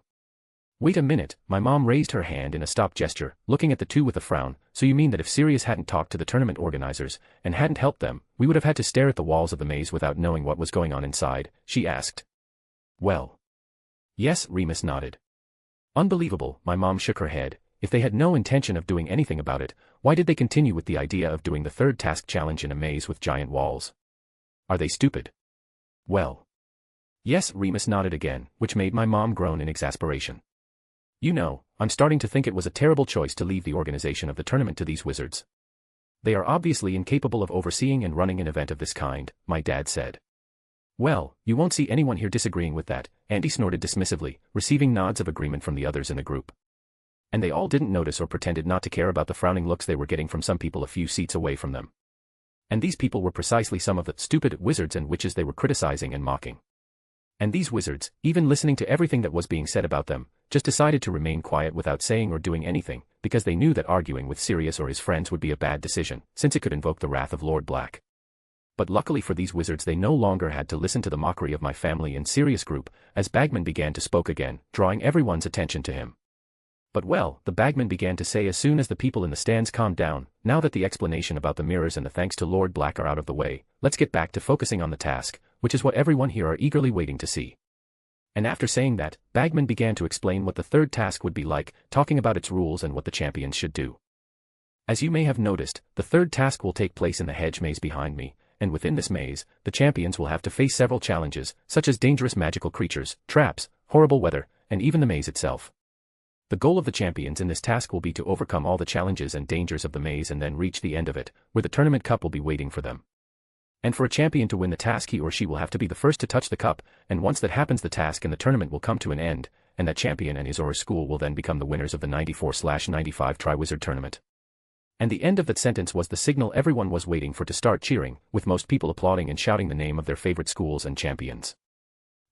[SPEAKER 3] Wait a minute, my mom raised her hand in a stop gesture, looking at the two with a frown. So you mean that if Sirius hadn't talked to the tournament organizers, and hadn't helped them, we would have had to stare at the walls of the maze without knowing what was going on inside, she asked. Well. Yes, Remus nodded. Unbelievable, my mom shook her head. If they had no intention of doing anything about it, why did they continue with the idea of doing the third task challenge in a maze with giant walls? Are they stupid? Well. Yes, Remus nodded again, which made my mom groan in exasperation. You know, I'm starting to think it was a terrible choice to leave the organization of the tournament to these wizards. They are obviously incapable of overseeing and running an event of this kind, my dad said. Well, you won't see anyone here disagreeing with that, Andy snorted dismissively, receiving nods of agreement from the others in the group. And they all didn't notice or pretended not to care about the frowning looks they were getting from some people a few seats away from them. And these people were precisely some of the stupid wizards and witches they were criticizing and mocking. And these wizards, even listening to everything that was being said about them, just decided to remain quiet without saying or doing anything, because they knew that arguing with Sirius or his friends would be a bad decision, since it could invoke the wrath of Lord Black. But luckily for these wizards they no longer had to listen to the mockery of my family and Sirius group, as Bagman began to spoke again, drawing everyone's attention to him. But well, the Bagman began to say as soon as the people in the stands calmed down, now that the explanation about the mirrors and the thanks to Lord Black are out of the way, let's get back to focusing on the task, which is what everyone here are eagerly waiting to see. And after saying that, Bagman began to explain what the third task would be like, talking about its rules and what the champions should do. As you may have noticed, the third task will take place in the hedge maze behind me, and within this maze, the champions will have to face several challenges, such as dangerous magical creatures, traps, horrible weather, and even the maze itself. The goal of the champions in this task will be to overcome all the challenges and dangers of the maze and then reach the end of it, where the tournament cup will be waiting for them. And for a champion to win the task, he or she will have to be the first to touch the cup, and once that happens the task and the tournament will come to an end, and that champion and his or her school will then become the winners of the 94/95 Triwizard Tournament. And the end of that sentence was the signal everyone was waiting for to start cheering, with most people applauding and shouting the name of their favorite schools and champions.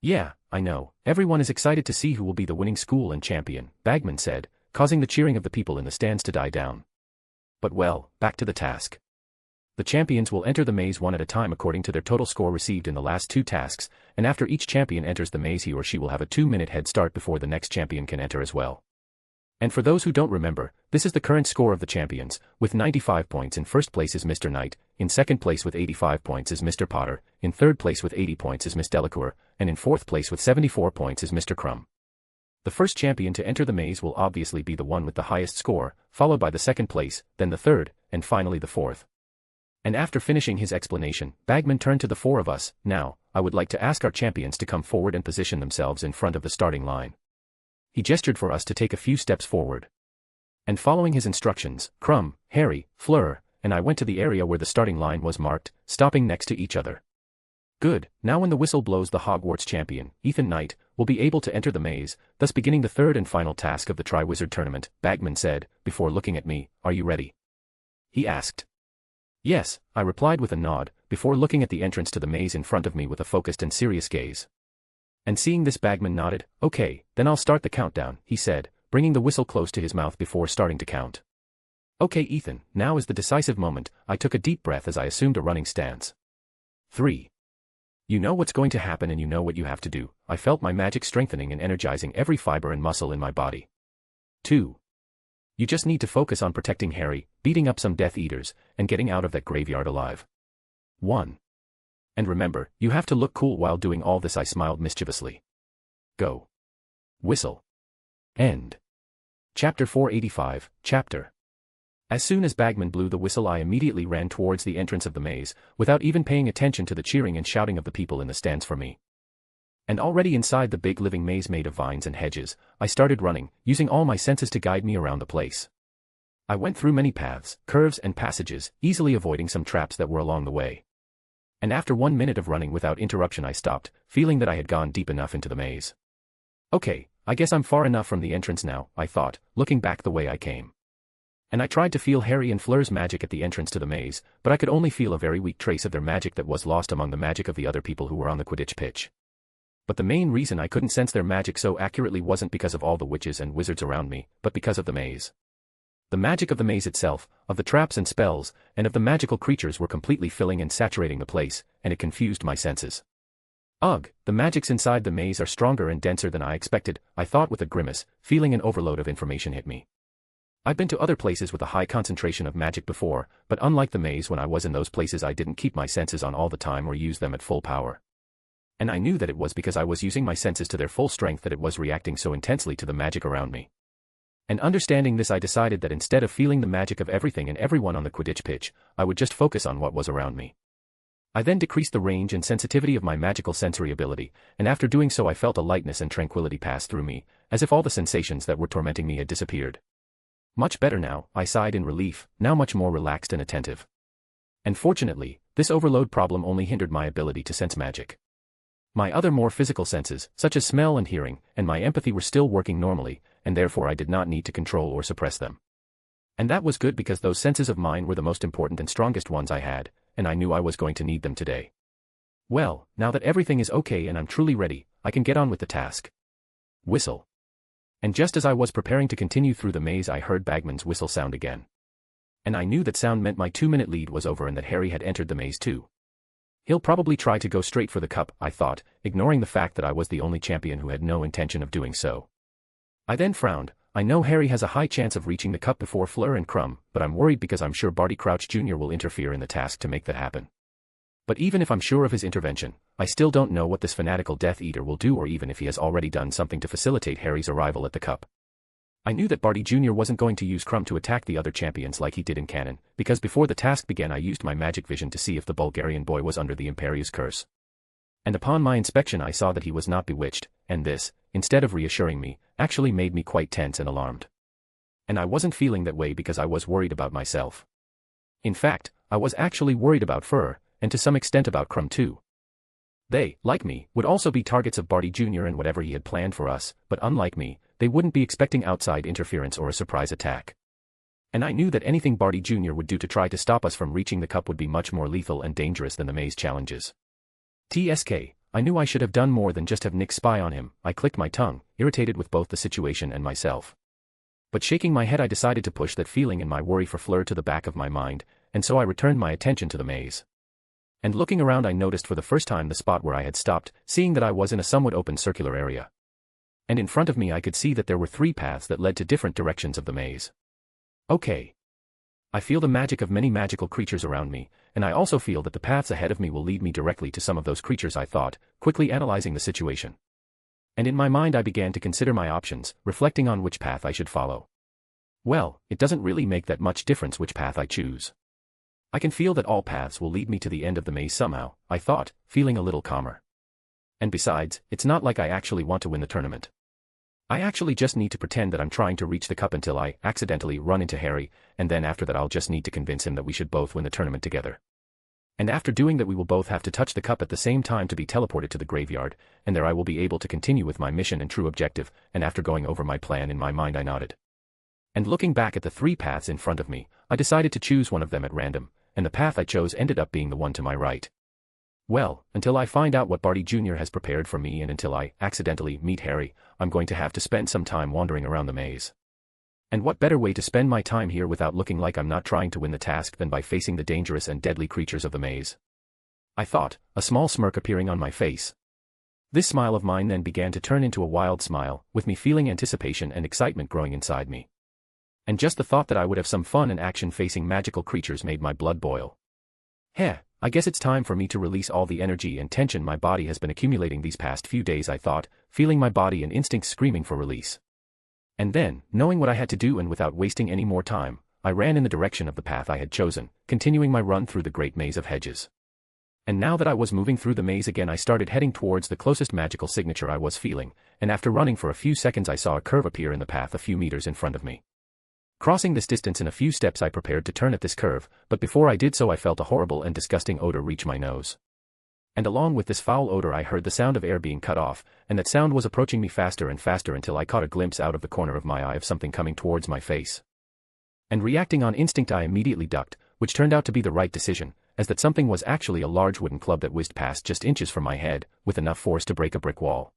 [SPEAKER 3] Yeah, I know, everyone is excited to see who will be the winning school and champion, Bagman said, causing the cheering of the people in the stands to die down. But well, back to the task. The champions will enter the maze one at a time according to their total score received in the last two tasks, and after each champion enters the maze he or she will have a 2-minute head start before the next champion can enter as well. And for those who don't remember, this is the current score of the champions. With 95 points in first place is Mr. Knight, in second place with 85 points is Mr. Potter, in third place with 80 points is Miss Delacour, and in fourth place with 74 points is Mr. Crumb. The first champion to enter the maze will obviously be the one with the highest score, followed by the second place, then the third, and finally the fourth. And after finishing his explanation, Bagman turned to the four of us. Now, I would like to ask our champions to come forward and position themselves in front of the starting line. He gestured for us to take a few steps forward. And following his instructions, Crumb, Harry, Fleur, and I went to the area where the starting line was marked, stopping next to each other. Good, now when the whistle blows the Hogwarts champion, Ethan Knight, will be able to enter the maze, thus beginning the third and final task of the Triwizard Tournament, Bagman said, before looking at me. Are you ready? He asked. Yes, I replied with a nod, before looking at the entrance to the maze in front of me with a focused and serious gaze. And seeing this, Bagman nodded. Okay, then I'll start the countdown, he said, bringing the whistle close to his mouth before starting to count. Okay Ethan, now is the decisive moment. I took a deep breath as I assumed a running stance. 3. You know what's going to happen and you know what you have to do. I felt my magic strengthening and energizing every fiber and muscle in my body. 2. You just need to focus on protecting Harry, beating up some Death Eaters, and getting out of that graveyard alive. 1. And remember, you have to look cool while doing all this. I smiled mischievously. Go. Whistle. End. Chapter 485, Chapter. As soon as Bagman blew the whistle I immediately ran towards the entrance of the maze, without even paying attention to the cheering and shouting of the people in the stands for me. And already inside the big living maze made of vines and hedges, I started running, using all my senses to guide me around the place. I went through many paths, curves and passages, easily avoiding some traps that were along the way. And after 1 minute of running without interruption I stopped, feeling that I had gone deep enough into the maze. Okay, I guess I'm far enough from the entrance now, I thought, looking back the way I came. And I tried to feel Harry and Fleur's magic at the entrance to the maze, but I could only feel a very weak trace of their magic that was lost among the magic of the other people who were on the Quidditch pitch. But the main reason I couldn't sense their magic so accurately wasn't because of all the witches and wizards around me, but because of the maze. The magic of the maze itself, of the traps and spells, and of the magical creatures were completely filling and saturating the place, and it confused my senses. Ugh, the magics inside the maze are stronger and denser than I expected, I thought with a grimace, feeling an overload of information hit me. I've been to other places with a high concentration of magic before, but unlike the maze, when I was in those places I didn't keep my senses on all the time or use them at full power. And I knew that it was because I was using my senses to their full strength that it was reacting so intensely to the magic around me. And understanding this, I decided that instead of feeling the magic of everything and everyone on the Quidditch pitch, I would just focus on what was around me. I then decreased the range and sensitivity of my magical sensory ability, and after doing so I felt a lightness and tranquility pass through me, as if all the sensations that were tormenting me had disappeared. Much better now, I sighed in relief, now much more relaxed and attentive. And fortunately, this overload problem only hindered my ability to sense magic. My other more physical senses, such as smell and hearing, and my empathy were still working normally, and therefore I did not need to control or suppress them. And that was good because those senses of mine were the most important and strongest ones I had, and I knew I was going to need them today. Well, now that everything is okay and I'm truly ready, I can get on with the task. Whistle. And just as I was preparing to continue through the maze I heard Bagman's whistle sound again. And I knew that sound meant my 2-minute lead was over and that Harry had entered the maze too. He'll probably try to go straight for the cup, I thought, ignoring the fact that I was the only champion who had no intention of doing so. I then frowned, I know Harry has a high chance of reaching the cup before Fleur and Crumb, but I'm worried because I'm sure Barty Crouch Jr. will interfere in the task to make that happen. But even if I'm sure of his intervention, I still don't know what this fanatical Death Eater will do or even if he has already done something to facilitate Harry's arrival at the cup. I knew that Barty Jr. wasn't going to use Crumb to attack the other champions like he did in canon, because before the task began I used my magic vision to see if the Bulgarian boy was under the Imperius curse. And upon my inspection I saw that he was not bewitched, and this, instead of reassuring me, actually made me quite tense and alarmed. And I wasn't feeling that way because I was worried about myself. In fact, I was actually worried about Fleur, and to some extent about Crumb too. They, like me, would also be targets of Barty Jr. and whatever he had planned for us, but unlike me, they wouldn't be expecting outside interference or a surprise attack. And I knew that anything Barty Jr. would do to try to stop us from reaching the cup would be much more lethal and dangerous than the maze challenges. TSK, I knew I should have done more than just have Nick spy on him. I clicked my tongue, irritated with both the situation and myself. But shaking my head I decided to push that feeling and my worry for Fleur to the back of my mind, and so I returned my attention to the maze. And looking around I noticed for the first time the spot where I had stopped, seeing that I was in a somewhat open circular area. And in front of me I could see that there were 3 paths that led to different directions of the maze. Okay. I feel the magic of many magical creatures around me, and I also feel that the paths ahead of me will lead me directly to some of those creatures, I thought, quickly analyzing the situation. And in my mind I began to consider my options, reflecting on which path I should follow. Well, it doesn't really make that much difference which path I choose. I can feel that all paths will lead me to the end of the maze somehow, I thought, feeling a little calmer. And besides, it's not like I actually want to win the tournament. I actually just need to pretend that I'm trying to reach the cup until I accidentally run into Harry, and then after that I'll just need to convince him that we should both win the tournament together. And after doing that we will both have to touch the cup at the same time to be teleported to the graveyard, and there I will be able to continue with my mission and true objective, and after going over my plan in my mind I nodded. And looking back at the 3 paths in front of me, I decided to choose one of them at random, and the path I chose ended up being the one to my right. Well, until I find out what Barty Jr. has prepared for me and until I accidentally meet Harry, I'm going to have to spend some time wandering around the maze. And what better way to spend my time here without looking like I'm not trying to win the task than by facing the dangerous and deadly creatures of the maze? I thought, a small smirk appearing on my face. This smile of mine then began to turn into a wild smile, with me feeling anticipation and excitement growing inside me. And just the thought that I would have some fun and action facing magical creatures made my blood boil. Heh, I guess it's time for me to release all the energy and tension my body has been accumulating these past few days, I thought, feeling my body and instincts screaming for release. And then, knowing what I had to do and without wasting any more time, I ran in the direction of the path I had chosen, continuing my run through the great maze of hedges. And now that I was moving through the maze again I started heading towards the closest magical signature I was feeling, and after running for a few seconds I saw a curve appear in the path a few meters in front of me. Crossing this distance in a few steps I prepared to turn at this curve, but before I did so I felt a horrible and disgusting odor reach my nose. And along with this foul odor I heard the sound of air being cut off, and that sound was approaching me faster and faster until I caught a glimpse out of the corner of my eye of something coming towards my face. And reacting on instinct I immediately ducked, which turned out to be the right decision, as that something was actually a large wooden club that whizzed past just inches from my head, with enough force to break a brick wall.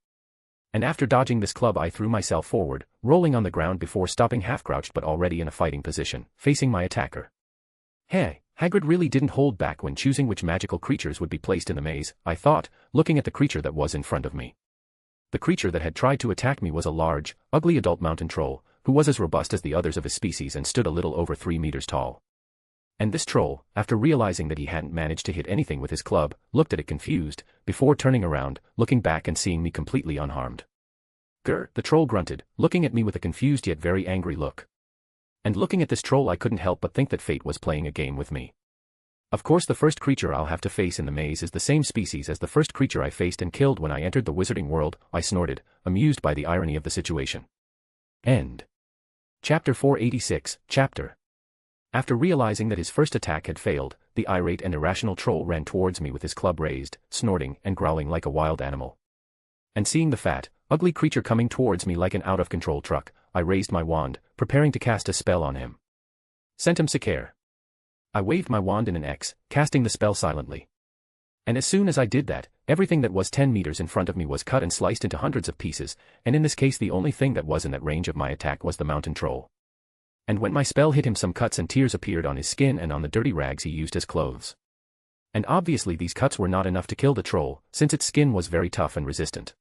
[SPEAKER 3] And after dodging this club I threw myself forward, rolling on the ground before stopping half-crouched but already in a fighting position, facing my attacker. Hey, Hagrid really didn't hold back when choosing which magical creatures would be placed in the maze, I thought, looking at the creature that was in front of me. The creature that had tried to attack me was a large, ugly adult mountain troll, who was as robust as the others of his species and stood a little over 3 meters tall. And this troll, after realizing that he hadn't managed to hit anything with his club, looked at it confused, before turning around, looking back and seeing me completely unharmed. Grr, the troll grunted, looking at me with a confused yet very angry look. And looking at this troll I couldn't help but think that fate was playing a game with me. Of course the first creature I'll have to face in the maze is the same species as the first creature I faced and killed when I entered the wizarding world, I snorted, amused by the irony of the situation. End. Chapter 486, Chapter. After realizing that his first attack had failed, the irate and irrational troll ran towards me with his club raised, snorting and growling like a wild animal. And seeing the fat, ugly creature coming towards me like an out-of-control truck, I raised my wand, preparing to cast a spell on him. Centum Sicare. I waved my wand in an X, casting the spell silently. And as soon as I did that, everything that was 10 meters in front of me was cut and sliced into hundreds of pieces, and in this case the only thing that was in that range of my attack was the mountain troll. And when my spell hit him some cuts and tears appeared on his skin and on the dirty rags he used as clothes. And obviously these cuts were not enough to kill the troll, since its skin was very tough and resistant.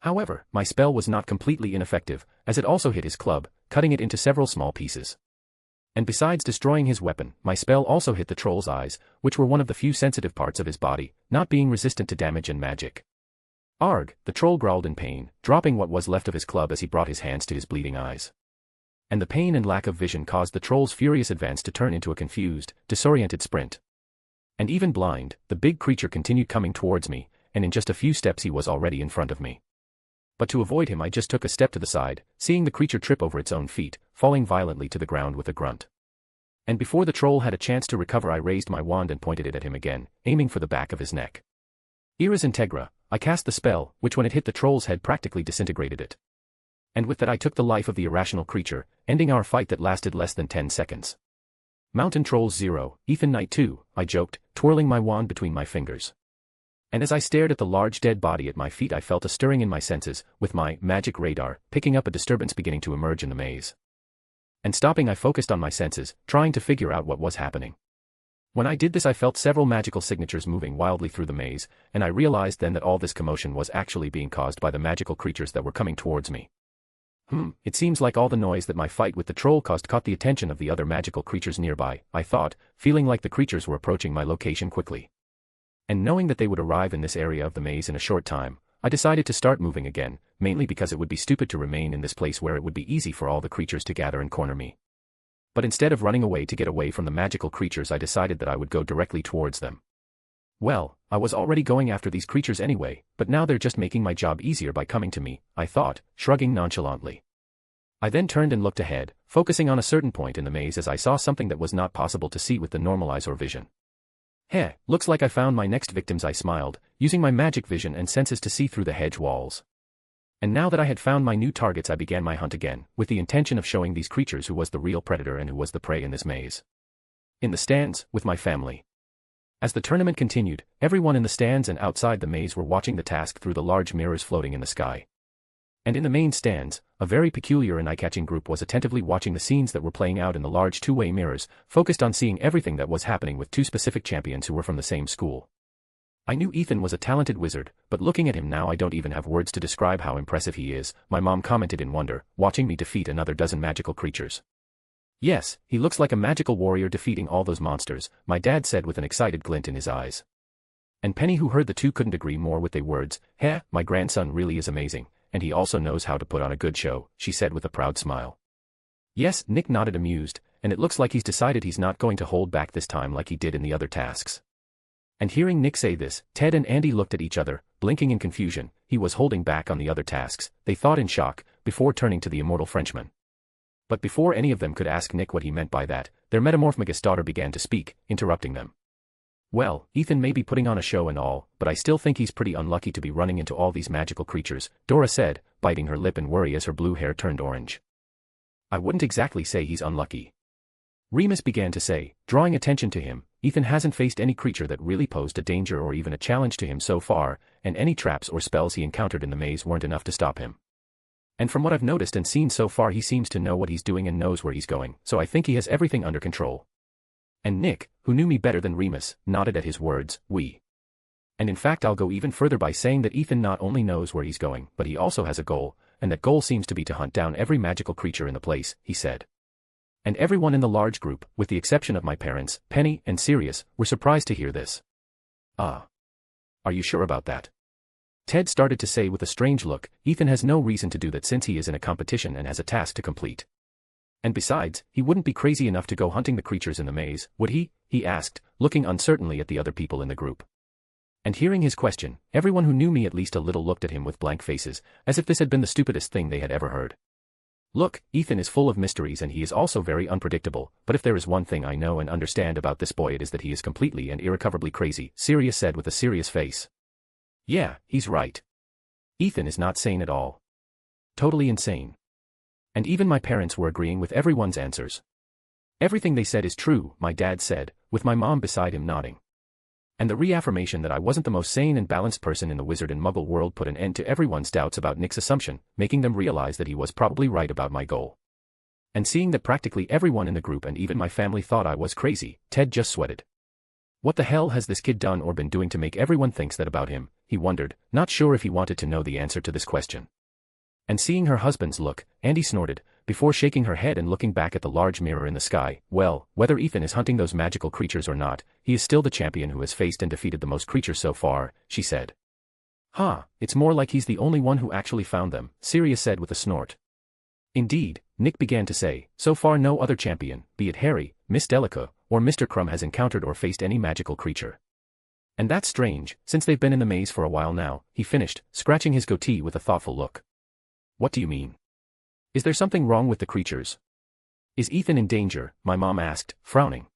[SPEAKER 3] However, my spell was not completely ineffective, as it also hit his club, cutting it into several small pieces. And besides destroying his weapon, my spell also hit the troll's eyes, which were one of the few sensitive parts of his body, not being resistant to damage and magic. Arg, the troll growled in pain, dropping what was left of his club as he brought his hands to his bleeding eyes. And the pain and lack of vision caused the troll's furious advance to turn into a confused, disoriented sprint. And even blind, the big creature continued coming towards me, and in just a few steps he was already in front of me. But to avoid him I just took a step to the side, seeing the creature trip over its own feet, falling violently to the ground with a grunt. And before the troll had a chance to recover I raised my wand and pointed it at him again, aiming for the back of his neck. Iris Integra, I cast the spell, which when it hit the troll's head practically disintegrated it. And with that I took the life of the irrational creature, ending our fight that lasted less than 10 seconds. Mountain Trolls 0, Ethan Knight 2, I joked, twirling my wand between my fingers. And as I stared at the large dead body at my feet I felt a stirring in my senses, with my magic radar picking up a disturbance beginning to emerge in the maze. And stopping I focused on my senses, trying to figure out what was happening. When I did this I felt several magical signatures moving wildly through the maze, and I realized then that all this commotion was actually being caused by the magical creatures that were coming towards me. It seems like all the noise that my fight with the troll caused caught the attention of the other magical creatures nearby, I thought, feeling like the creatures were approaching my location quickly. And knowing that they would arrive in this area of the maze in a short time, I decided to start moving again, mainly because it would be stupid to remain in this place where it would be easy for all the creatures to gather and corner me. But instead of running away to get away from the magical creatures I decided that I would go directly towards them. Well, I was already going after these creatures anyway, but now they're just making my job easier by coming to me, I thought, shrugging nonchalantly. I then turned and looked ahead, focusing on a certain point in the maze as I saw something that was not possible to see with the normal eyes or vision. Heh, looks like I found my next victims, I smiled, using my magic vision and senses to see through the hedge walls. And now that I had found my new targets I began my hunt again, with the intention of showing these creatures who was the real predator and who was the prey in this maze. In the stands, with my family. As the tournament continued, everyone in the stands and outside the maze were watching the task through the large mirrors floating in the sky. And in the main stands, a very peculiar and eye-catching group was attentively watching the scenes that were playing out in the large two-way mirrors, focused on seeing everything that was happening with two specific champions who were from the same school. I knew Ethan was a talented wizard, but looking at him now I don't even have words to describe how impressive he is, my mom commented in wonder, watching me defeat another dozen magical creatures. Yes, he looks like a magical warrior defeating all those monsters, my dad said with an excited glint in his eyes. And Penny, who heard the two, couldn't agree more with their words. Heh, my grandson really is amazing, and he also knows how to put on a good show, she said with a proud smile. Yes, Nick nodded amused, and it looks like he's decided he's not going to hold back this time like he did in the other tasks. And hearing Nick say this, Ted and Andy looked at each other, blinking in confusion. He was holding back on the other tasks, they thought in shock, before turning to the immortal Frenchman. But before any of them could ask Nick what he meant by that, their metamorphmagus daughter began to speak, interrupting them. Well, Ethan may be putting on a show and all, but I still think he's pretty unlucky to be running into all these magical creatures, Dora said, biting her lip in worry as her blue hair turned orange. I wouldn't exactly say he's unlucky. Remus began to say, drawing attention to him. Ethan hasn't faced any creature that really posed a danger or even a challenge to him so far, and any traps or spells he encountered in the maze weren't enough to stop him. And from what I've noticed and seen so far he seems to know what he's doing and knows where he's going, so I think he has everything under control. And Nick, who knew me better than Remus, nodded at his words, And in fact I'll go even further by saying that Ethan not only knows where he's going, but he also has a goal, and that goal seems to be to hunt down every magical creature in the place, he said. And everyone in the large group, with the exception of my parents, Penny and Sirius, were surprised to hear this. Ah. Are you sure about that? Ted started to say with a strange look. Ethan has no reason to do that since he is in a competition and has a task to complete. And besides, he wouldn't be crazy enough to go hunting the creatures in the maze, would he? He asked, looking uncertainly at the other people in the group. And hearing his question, everyone who knew me at least a little looked at him with blank faces, as if this had been the stupidest thing they had ever heard. Look, Ethan is full of mysteries and he is also very unpredictable, but if there is one thing I know and understand about this boy it is that he is completely and irrecoverably crazy, Sirius said with a serious face. Yeah, he's right. Ethan is not sane at all. Totally insane. And even my parents were agreeing with everyone's answers. Everything they said is true, my dad said, with my mom beside him nodding. And the reaffirmation that I wasn't the most sane and balanced person in the wizard and muggle world put an end to everyone's doubts about Nick's assumption, making them realize that he was probably right about my goal. And seeing that practically everyone in the group and even my family thought I was crazy, Ted just sweated. What the hell has this kid done or been doing to make everyone think that about him, he wondered, not sure if he wanted to know the answer to this question. And seeing her husband's look, Andy snorted, before shaking her head and looking back at the large mirror in the sky. Well, whether Ethan is hunting those magical creatures or not, he is still the champion who has faced and defeated the most creatures so far, she said. Huh, it's more like he's the only one who actually found them, Sirius said with a snort. Indeed, Nick began to say, so far no other champion, be it Harry, Miss Delica, or Mr. Crumb has encountered or faced any magical creature. And that's strange, since they've been in the maze for a while now, he finished, scratching his goatee with a thoughtful look. What do you mean? Is there something wrong with the creatures? Is Ethan in danger? My mom asked, frowning.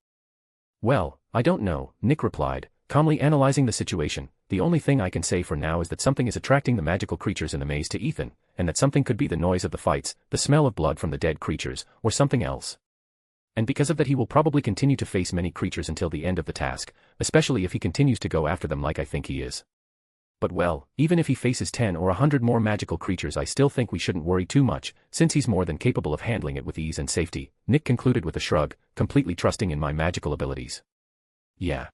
[SPEAKER 3] Well, I don't know, Nick replied, calmly analyzing the situation. The only thing I can say for now is that something is attracting the magical creatures in the maze to Ethan, and that something could be the noise of the fights, the smell of blood from the dead creatures, or something else. And because of that he will probably continue to face many creatures until the end of the task, especially if he continues to go after them like I think he is. But well, even if he faces 10 or 100 more magical creatures I still think we shouldn't worry too much, since he's more than capable of handling it with ease and safety, Nick concluded with a shrug, completely trusting in my magical abilities. Yeah.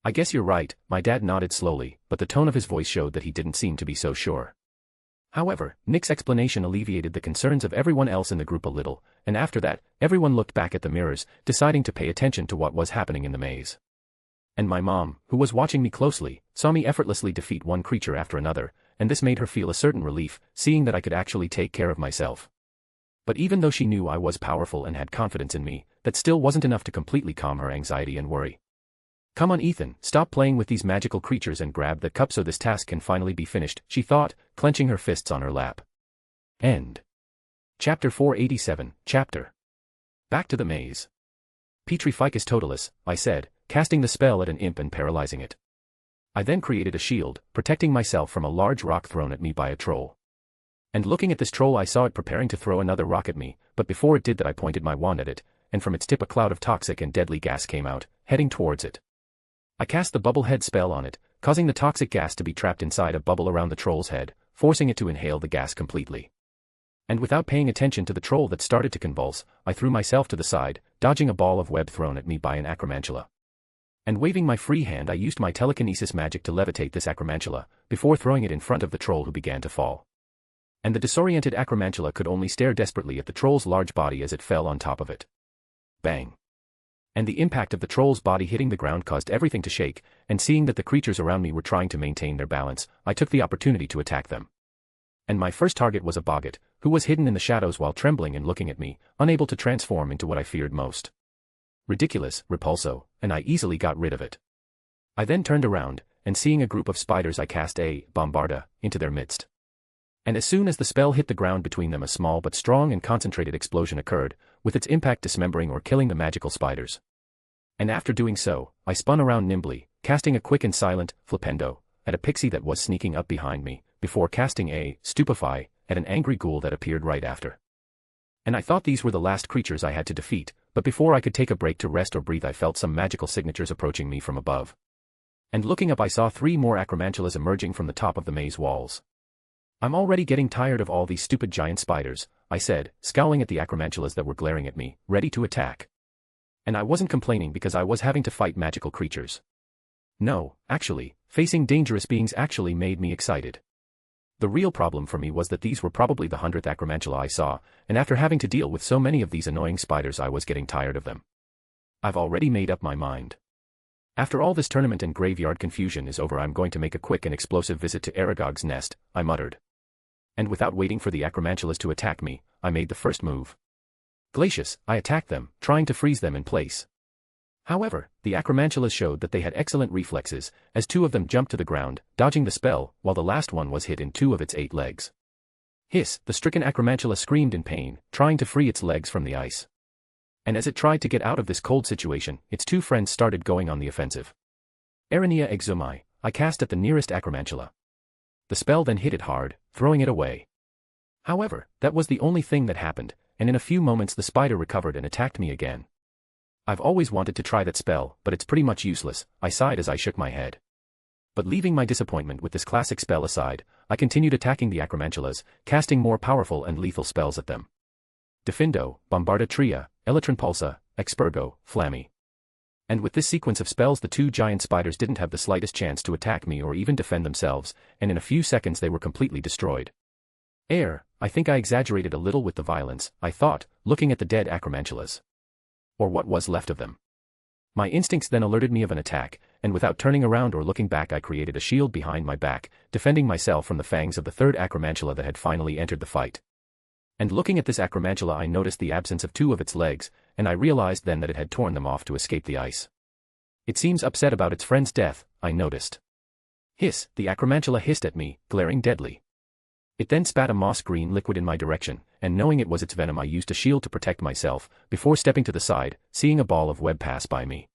[SPEAKER 3] I guess you're right, my dad nodded slowly, but the tone of his voice showed that he didn't seem to be so sure. However, Nick's explanation alleviated the concerns of everyone else in the group a little, and after that, everyone looked back at the mirrors, deciding to pay attention to what was happening in the maze. And my mom, who was watching me closely, saw me effortlessly defeat one creature after another, and this made her feel a certain relief, seeing that I could actually take care of myself. But even though she knew I was powerful and had confidence in me, that still wasn't enough to completely calm her anxiety and worry. Come on Ethan, stop playing with these magical creatures and grab the cup so this task can finally be finished, she thought, clenching her fists on her lap. End. Chapter 487, Chapter. Back to the maze. Petrificus totalis, I said, casting the spell at an imp and paralyzing it. I then created a shield, protecting myself from a large rock thrown at me by a troll. And looking at this troll I saw it preparing to throw another rock at me, but before it did that I pointed my wand at it, and from its tip a cloud of toxic and deadly gas came out, heading towards it. I cast the bubble head spell on it, causing the toxic gas to be trapped inside a bubble around the troll's head, forcing it to inhale the gas completely. And without paying attention to the troll that started to convulse, I threw myself to the side, dodging a ball of web thrown at me by an acromantula. And waving my free hand I used my telekinesis magic to levitate this acromantula, before throwing it in front of the troll who began to fall. And the disoriented acromantula could only stare desperately at the troll's large body as it fell on top of it. Bang. And the impact of the troll's body hitting the ground caused everything to shake, and seeing that the creatures around me were trying to maintain their balance, I took the opportunity to attack them. And my first target was a boggart, who was hidden in the shadows while trembling and looking at me, unable to transform into what I feared most. Ridiculous, repulso, and I easily got rid of it. I then turned around, and seeing a group of spiders I cast a bombarda into their midst. And as soon as the spell hit the ground between them a small but strong and concentrated explosion occurred, with its impact dismembering or killing the magical spiders. And after doing so, I spun around nimbly, casting a quick and silent flipendo at a pixie that was sneaking up behind me, before casting a stupefy at an angry ghoul that appeared right after. And I thought these were the last creatures I had to defeat, but before I could take a break to rest or breathe I felt some magical signatures approaching me from above. And looking up I saw 3 more acromantulas emerging from the top of the maze walls. I'm already getting tired of all these stupid giant spiders, I said, scowling at the acromantulas that were glaring at me, ready to attack. And I wasn't complaining because I was having to fight magical creatures. No, actually, facing dangerous beings actually made me excited. The real problem for me was that these were probably the 100th acromantula I saw, and after having to deal with so many of these annoying spiders I was getting tired of them. I've already made up my mind. After all this tournament and graveyard confusion is over I'm going to make a quick and explosive visit to Aragog's nest, I muttered. And without waiting for the acromantulas to attack me, I made the first move. Glacius, I attacked them, trying to freeze them in place. However, the acromantulas showed that they had excellent reflexes, as 2 of them jumped to the ground, dodging the spell, while the last one was hit in 2 of its 8 legs. Hiss, the stricken acromantula screamed in pain, trying to free its legs from the ice. And as it tried to get out of this cold situation, its 2 friends started going on the offensive. Arania exumai, I cast at the nearest acromantula. The spell then hit it hard, throwing it away. However, that was the only thing that happened, and in a few moments the spider recovered and attacked me again. I've always wanted to try that spell, but it's pretty much useless, I sighed as I shook my head. But leaving my disappointment with this classic spell aside, I continued attacking the acromantulas, casting more powerful and lethal spells at them. Defindo, Bombarda Tria, Elytron Pulsa, Expurgo, Flammy. And with this sequence of spells the 2 giant spiders didn't have the slightest chance to attack me or even defend themselves, and in a few seconds they were completely destroyed. I I think I exaggerated a little with the violence, I thought, looking at the dead acromantulas. Or what was left of them. My instincts then alerted me of an attack, and without turning around or looking back I created a shield behind my back, defending myself from the fangs of the third acromantula that had finally entered the fight. And looking at this acromantula I noticed the absence of two of its legs, and I realized then that it had torn them off to escape the ice. It seems upset about its friend's death, I noticed. Hiss, the acromantula hissed at me, glaring deadly. It then spat a moss-green liquid in my direction, and knowing it was its venom I used a shield to protect myself, before stepping to the side, seeing a ball of web pass by me.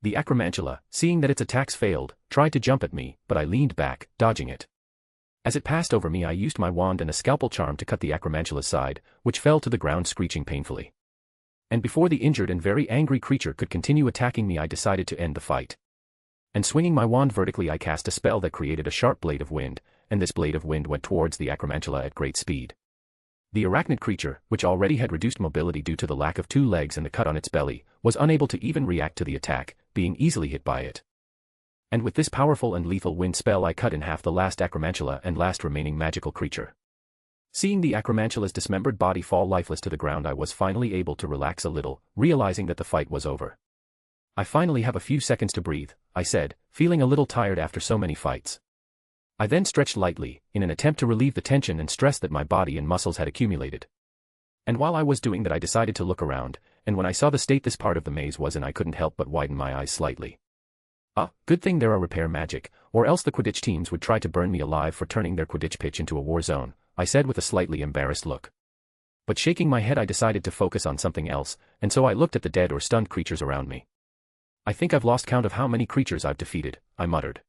[SPEAKER 3] The acromantula, seeing that its attacks failed, tried to jump at me, but I leaned back, dodging it. As it passed over me I used my wand and a scalpel charm to cut the acromantula's side, which fell to the ground screeching painfully. And before the injured and very angry creature could continue attacking me I decided to end the fight. And swinging my wand vertically I cast a spell that created a sharp blade of wind, and this blade of wind went towards the acromantula at great speed. The arachnid creature, which already had reduced mobility due to the lack of two legs and the cut on its belly, was unable to even react to the attack, being easily hit by it. And with this powerful and lethal wind spell I cut in half the last acromantula and last remaining magical creature. Seeing the acromantula's dismembered body fall lifeless to the ground I was finally able to relax a little, realizing that the fight was over. I finally have a few seconds to breathe, I said, feeling a little tired after so many fights. I then stretched lightly, in an attempt to relieve the tension and stress that my body and muscles had accumulated. And while I was doing that I decided to look around, and when I saw the state this part of the maze was in I couldn't help but widen my eyes slightly. Good thing there are repair magic, or else the Quidditch teams would try to burn me alive for turning their Quidditch pitch into a war zone, I said with a slightly embarrassed look. But shaking my head I decided to focus on something else, and so I looked at the dead or stunned creatures around me. I think I've lost count of how many creatures I've defeated, I muttered.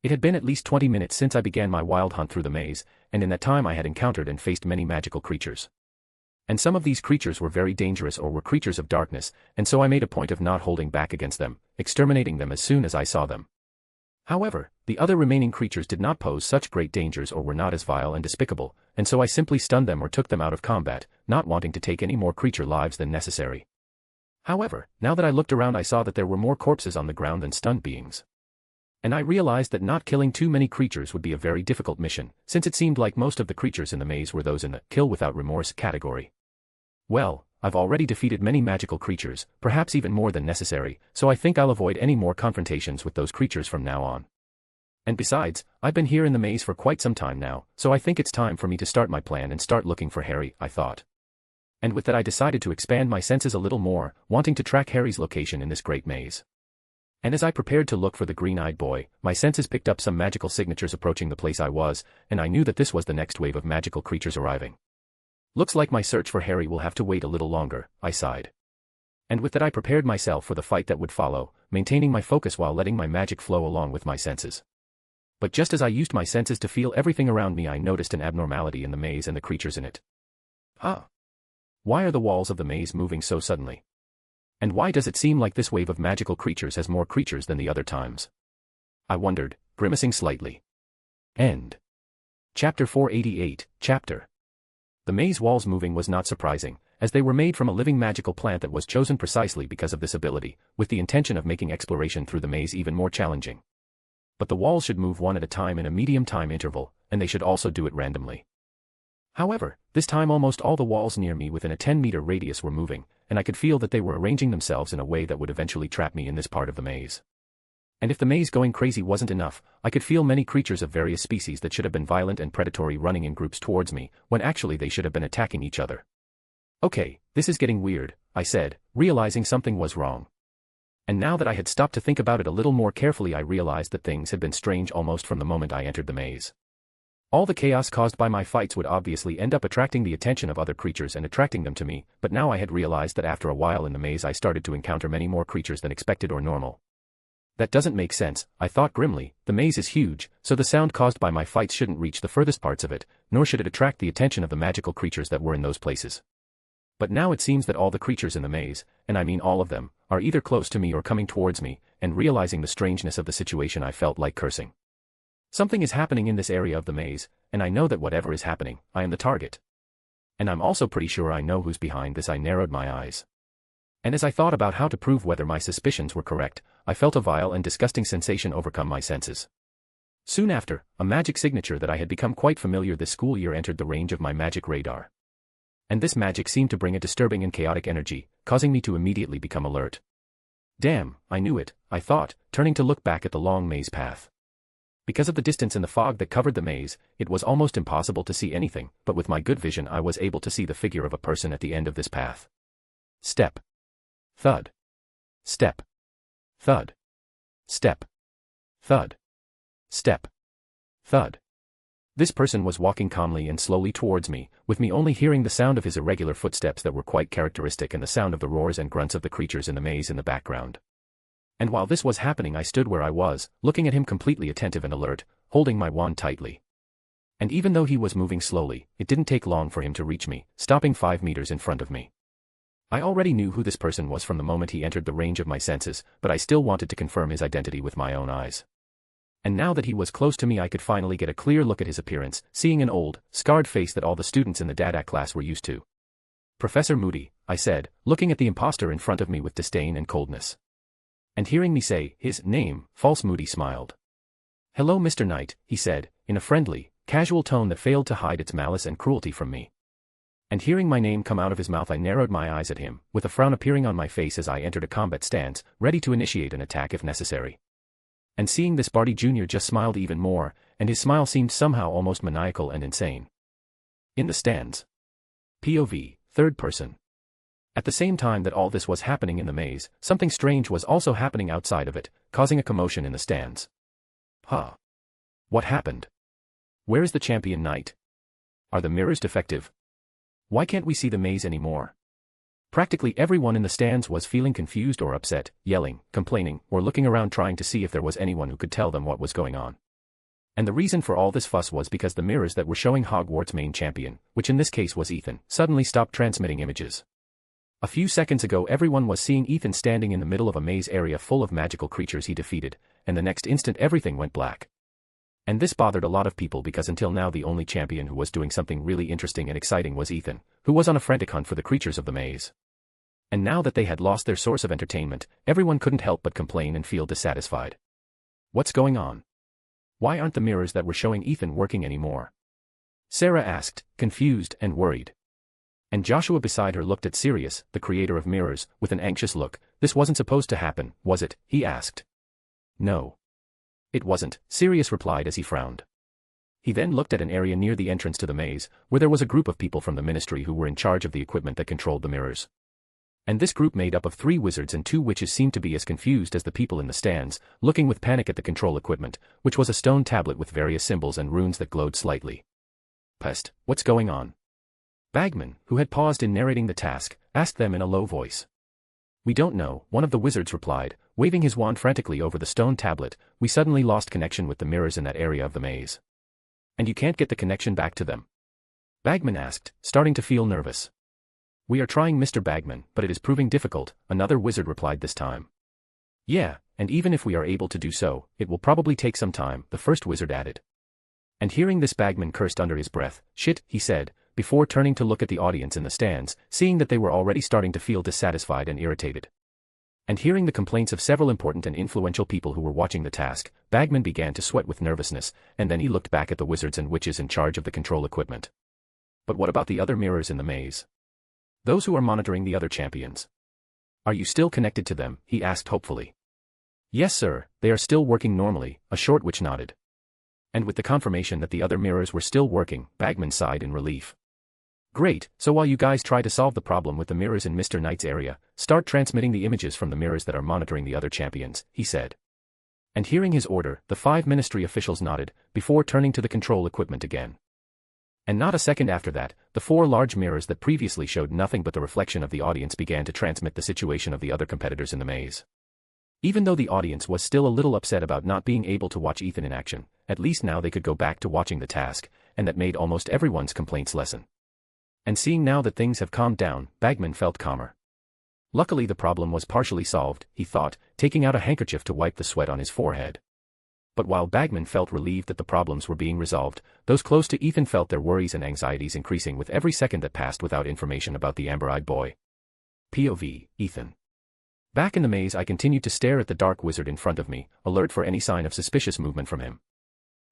[SPEAKER 3] It had been at least 20 minutes since I began my wild hunt through the maze, and in that time I had encountered and faced many magical creatures. And some of these creatures were very dangerous or were creatures of darkness, and so I made a point of not holding back against them, exterminating them as soon as I saw them. However, the other remaining creatures did not pose such great dangers or were not as vile and despicable, and so I simply stunned them or took them out of combat, not wanting to take any more creature lives than necessary. However, now that I looked around I saw that there were more corpses on the ground than stunned beings. And I realized that not killing too many creatures would be a very difficult mission, since it seemed like most of the creatures in the maze were those in the kill without remorse category. Well, I've already defeated many magical creatures, perhaps even more than necessary, so I think I'll avoid any more confrontations with those creatures from now on. And besides, I've been here in the maze for quite some time now, so I think it's time for me to start my plan and start looking for Harry, I thought. And with that I decided to expand my senses a little more, wanting to track Harry's location in this great maze. And as I prepared to look for the green-eyed boy, my senses picked up some magical signatures approaching the place I was, and I knew that this was the next wave of magical creatures arriving. Looks like my search for Harry will have to wait a little longer, I sighed. And with that I prepared myself for the fight that would follow, maintaining my focus while letting my magic flow along with my senses. But just as I used my senses to feel everything around me I noticed an abnormality in the maze and the creatures in it. Why are the walls of the maze moving so suddenly? And why does it seem like this wave of magical creatures has more creatures than the other times? I wondered, grimacing slightly. End. Chapter 488, Chapter. The maze walls moving was not surprising, as they were made from a living magical plant that was chosen precisely because of this ability, with the intention of making exploration through the maze even more challenging. But the walls should move one at a time in a medium time interval, and they should also do it randomly. However, this time almost all the walls near me within a 10-meter radius were moving, and I could feel that they were arranging themselves in a way that would eventually trap me in this part of the maze. And if the maze going crazy wasn't enough, I could feel many creatures of various species that should have been violent and predatory running in groups towards me, when actually they should have been attacking each other. Okay, this is getting weird, I said, realizing something was wrong. And now that I had stopped to think about it a little more carefully I realized that things had been strange almost from the moment I entered the maze. All the chaos caused by my fights would obviously end up attracting the attention of other creatures and attracting them to me, but now I had realized that after a while in the maze I started to encounter many more creatures than expected or normal. That doesn't make sense, I thought grimly. The maze is huge, so the sound caused by my fights shouldn't reach the furthest parts of it, nor should it attract the attention of the magical creatures that were in those places. But now it seems that all the creatures in the maze, and I mean all of them, are either close to me or coming towards me, and realizing the strangeness of the situation I felt like cursing. Something is happening in this area of the maze, and I know that whatever is happening, I am the target. And I'm also pretty sure I know who's behind this. I narrowed my eyes. And as I thought about how to prove whether my suspicions were correct, I felt a vile and disgusting sensation overcome my senses. Soon after, a magic signature that I had become quite familiar this school year entered the range of my magic radar. And this magic seemed to bring a disturbing and chaotic energy, causing me to immediately become alert. Damn, I knew it, I thought, turning to look back at the long maze path. Because of the distance and the fog that covered the maze, it was almost impossible to see anything, but with my good vision I was able to see the figure of a person at the end of this path. Step. Thud. Step. Thud. Step. Thud. Step. Thud. This person was walking calmly and slowly towards me, with me only hearing the sound of his irregular footsteps that were quite characteristic and the sound of the roars and grunts of the creatures in the maze in the background. And while this was happening I stood where I was, looking at him completely attentive and alert, holding my wand tightly. And even though he was moving slowly, it didn't take long for him to reach me, stopping 5 meters in front of me. I already knew who this person was from the moment he entered the range of my senses, but I still wanted to confirm his identity with my own eyes. And now that he was close to me I could finally get a clear look at his appearance, seeing an old, scarred face that all the students in the Dada class were used to. "Professor Moody," I said, looking at the imposter in front of me with disdain and coldness. And hearing me say his name, False Moody smiled. "Hello Mr. Knight," he said, in a friendly, casual tone that failed to hide its malice and cruelty from me. And hearing my name come out of his mouth I narrowed my eyes at him, with a frown appearing on my face as I entered a combat stance, ready to initiate an attack if necessary. And seeing this Barty Jr. just smiled even more, and his smile seemed somehow almost maniacal and insane. In the stands. POV, third person. At the same time that all this was happening in the maze, something strange was also happening outside of it, causing a commotion in the stands. Huh. What happened? Where is the champion knight? Are the mirrors defective? Why can't we see the maze anymore? Practically everyone in the stands was feeling confused or upset, yelling, complaining, or looking around trying to see if there was anyone who could tell them what was going on. And the reason for all this fuss was because the mirrors that were showing Hogwarts' main champion, which in this case was Ethan, suddenly stopped transmitting images. A few seconds ago everyone was seeing Ethan standing in the middle of a maze area full of magical creatures he defeated, and the next instant everything went black. And this bothered a lot of people because until now the only champion who was doing something really interesting and exciting was Ethan, who was on a frantic hunt for the creatures of the maze. And now that they had lost their source of entertainment, everyone couldn't help but complain and feel dissatisfied. What's going on? Why aren't the mirrors that were showing Ethan working anymore? Sarah asked, confused and worried. And Joshua beside her looked at Sirius, the creator of mirrors, with an anxious look. This wasn't supposed to happen, was it? He asked. No. It wasn't, Sirius replied as he frowned. He then looked at an area near the entrance to the maze, where there was a group of people from the ministry who were in charge of the equipment that controlled the mirrors. And this group made up of 3 wizards and 2 witches seemed to be as confused as the people in the stands, looking with panic at the control equipment, which was a stone tablet with various symbols and runes that glowed slightly. Pest, what's going on? Bagman, who had paused in narrating the task, asked them in a low voice. We don't know, one of the wizards replied, waving his wand frantically over the stone tablet. We suddenly lost connection with the mirrors in that area of the maze. And you can't get the connection back to them? Bagman asked, starting to feel nervous. We are trying, Mr. Bagman, but it is proving difficult, another wizard replied this time. Yeah, and even if we are able to do so, it will probably take some time, the first wizard added. And hearing this Bagman cursed under his breath. Shit, he said, before turning to look at the audience in the stands, seeing that they were already starting to feel dissatisfied and irritated. And hearing the complaints of several important and influential people who were watching the task, Bagman began to sweat with nervousness, and then he looked back at the wizards and witches in charge of the control equipment. But what about the other mirrors in the maze? Those who are monitoring the other champions. Are you still connected to them? He asked hopefully. Yes sir, they are still working normally, a short witch nodded. And with the confirmation that the other mirrors were still working, Bagman sighed in relief. Great, so while you guys try to solve the problem with the mirrors in Mr. Knight's area, start transmitting the images from the mirrors that are monitoring the other champions, he said. And hearing his order, the 5 ministry officials nodded, before turning to the control equipment again. And not a second after that, the 4 large mirrors that previously showed nothing but the reflection of the audience began to transmit the situation of the other competitors in the maze. Even though the audience was still a little upset about not being able to watch Ethan in action, at least now they could go back to watching the task, and that made almost everyone's complaints lessen. And seeing now that things have calmed down, Bagman felt calmer. Luckily the problem was partially solved, he thought, taking out a handkerchief to wipe the sweat on his forehead. But while Bagman felt relieved that the problems were being resolved, those close to Ethan felt their worries and anxieties increasing with every second that passed without information about the amber-eyed boy. POV, Ethan. Back in the maze I continued to stare at the dark wizard in front of me, alert for any sign of suspicious movement from him.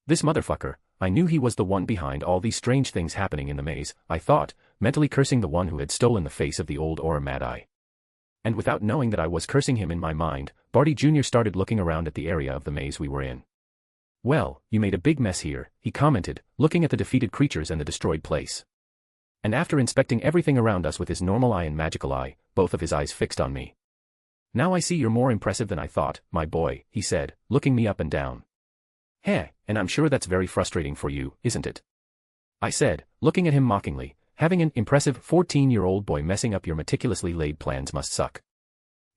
[SPEAKER 3] This motherfucker, I knew he was the one behind all these strange things happening in the maze, I thought, mentally cursing the one who had stolen the face of the old Aura Mad-Eye. And without knowing that I was cursing him in my mind, Barty Jr. started looking around at the area of the maze we were in. "Well, you made a big mess here," he commented, looking at the defeated creatures and the destroyed place. And after inspecting everything around us with his normal eye and magical eye, both of his eyes fixed on me. "Now I see you're more impressive than I thought, my boy," he said, looking me up and down. "Heh, and I'm sure that's very frustrating for you, isn't it?" I said, looking at him mockingly. "Having an impressive 14-year-old boy messing up your meticulously laid plans must suck."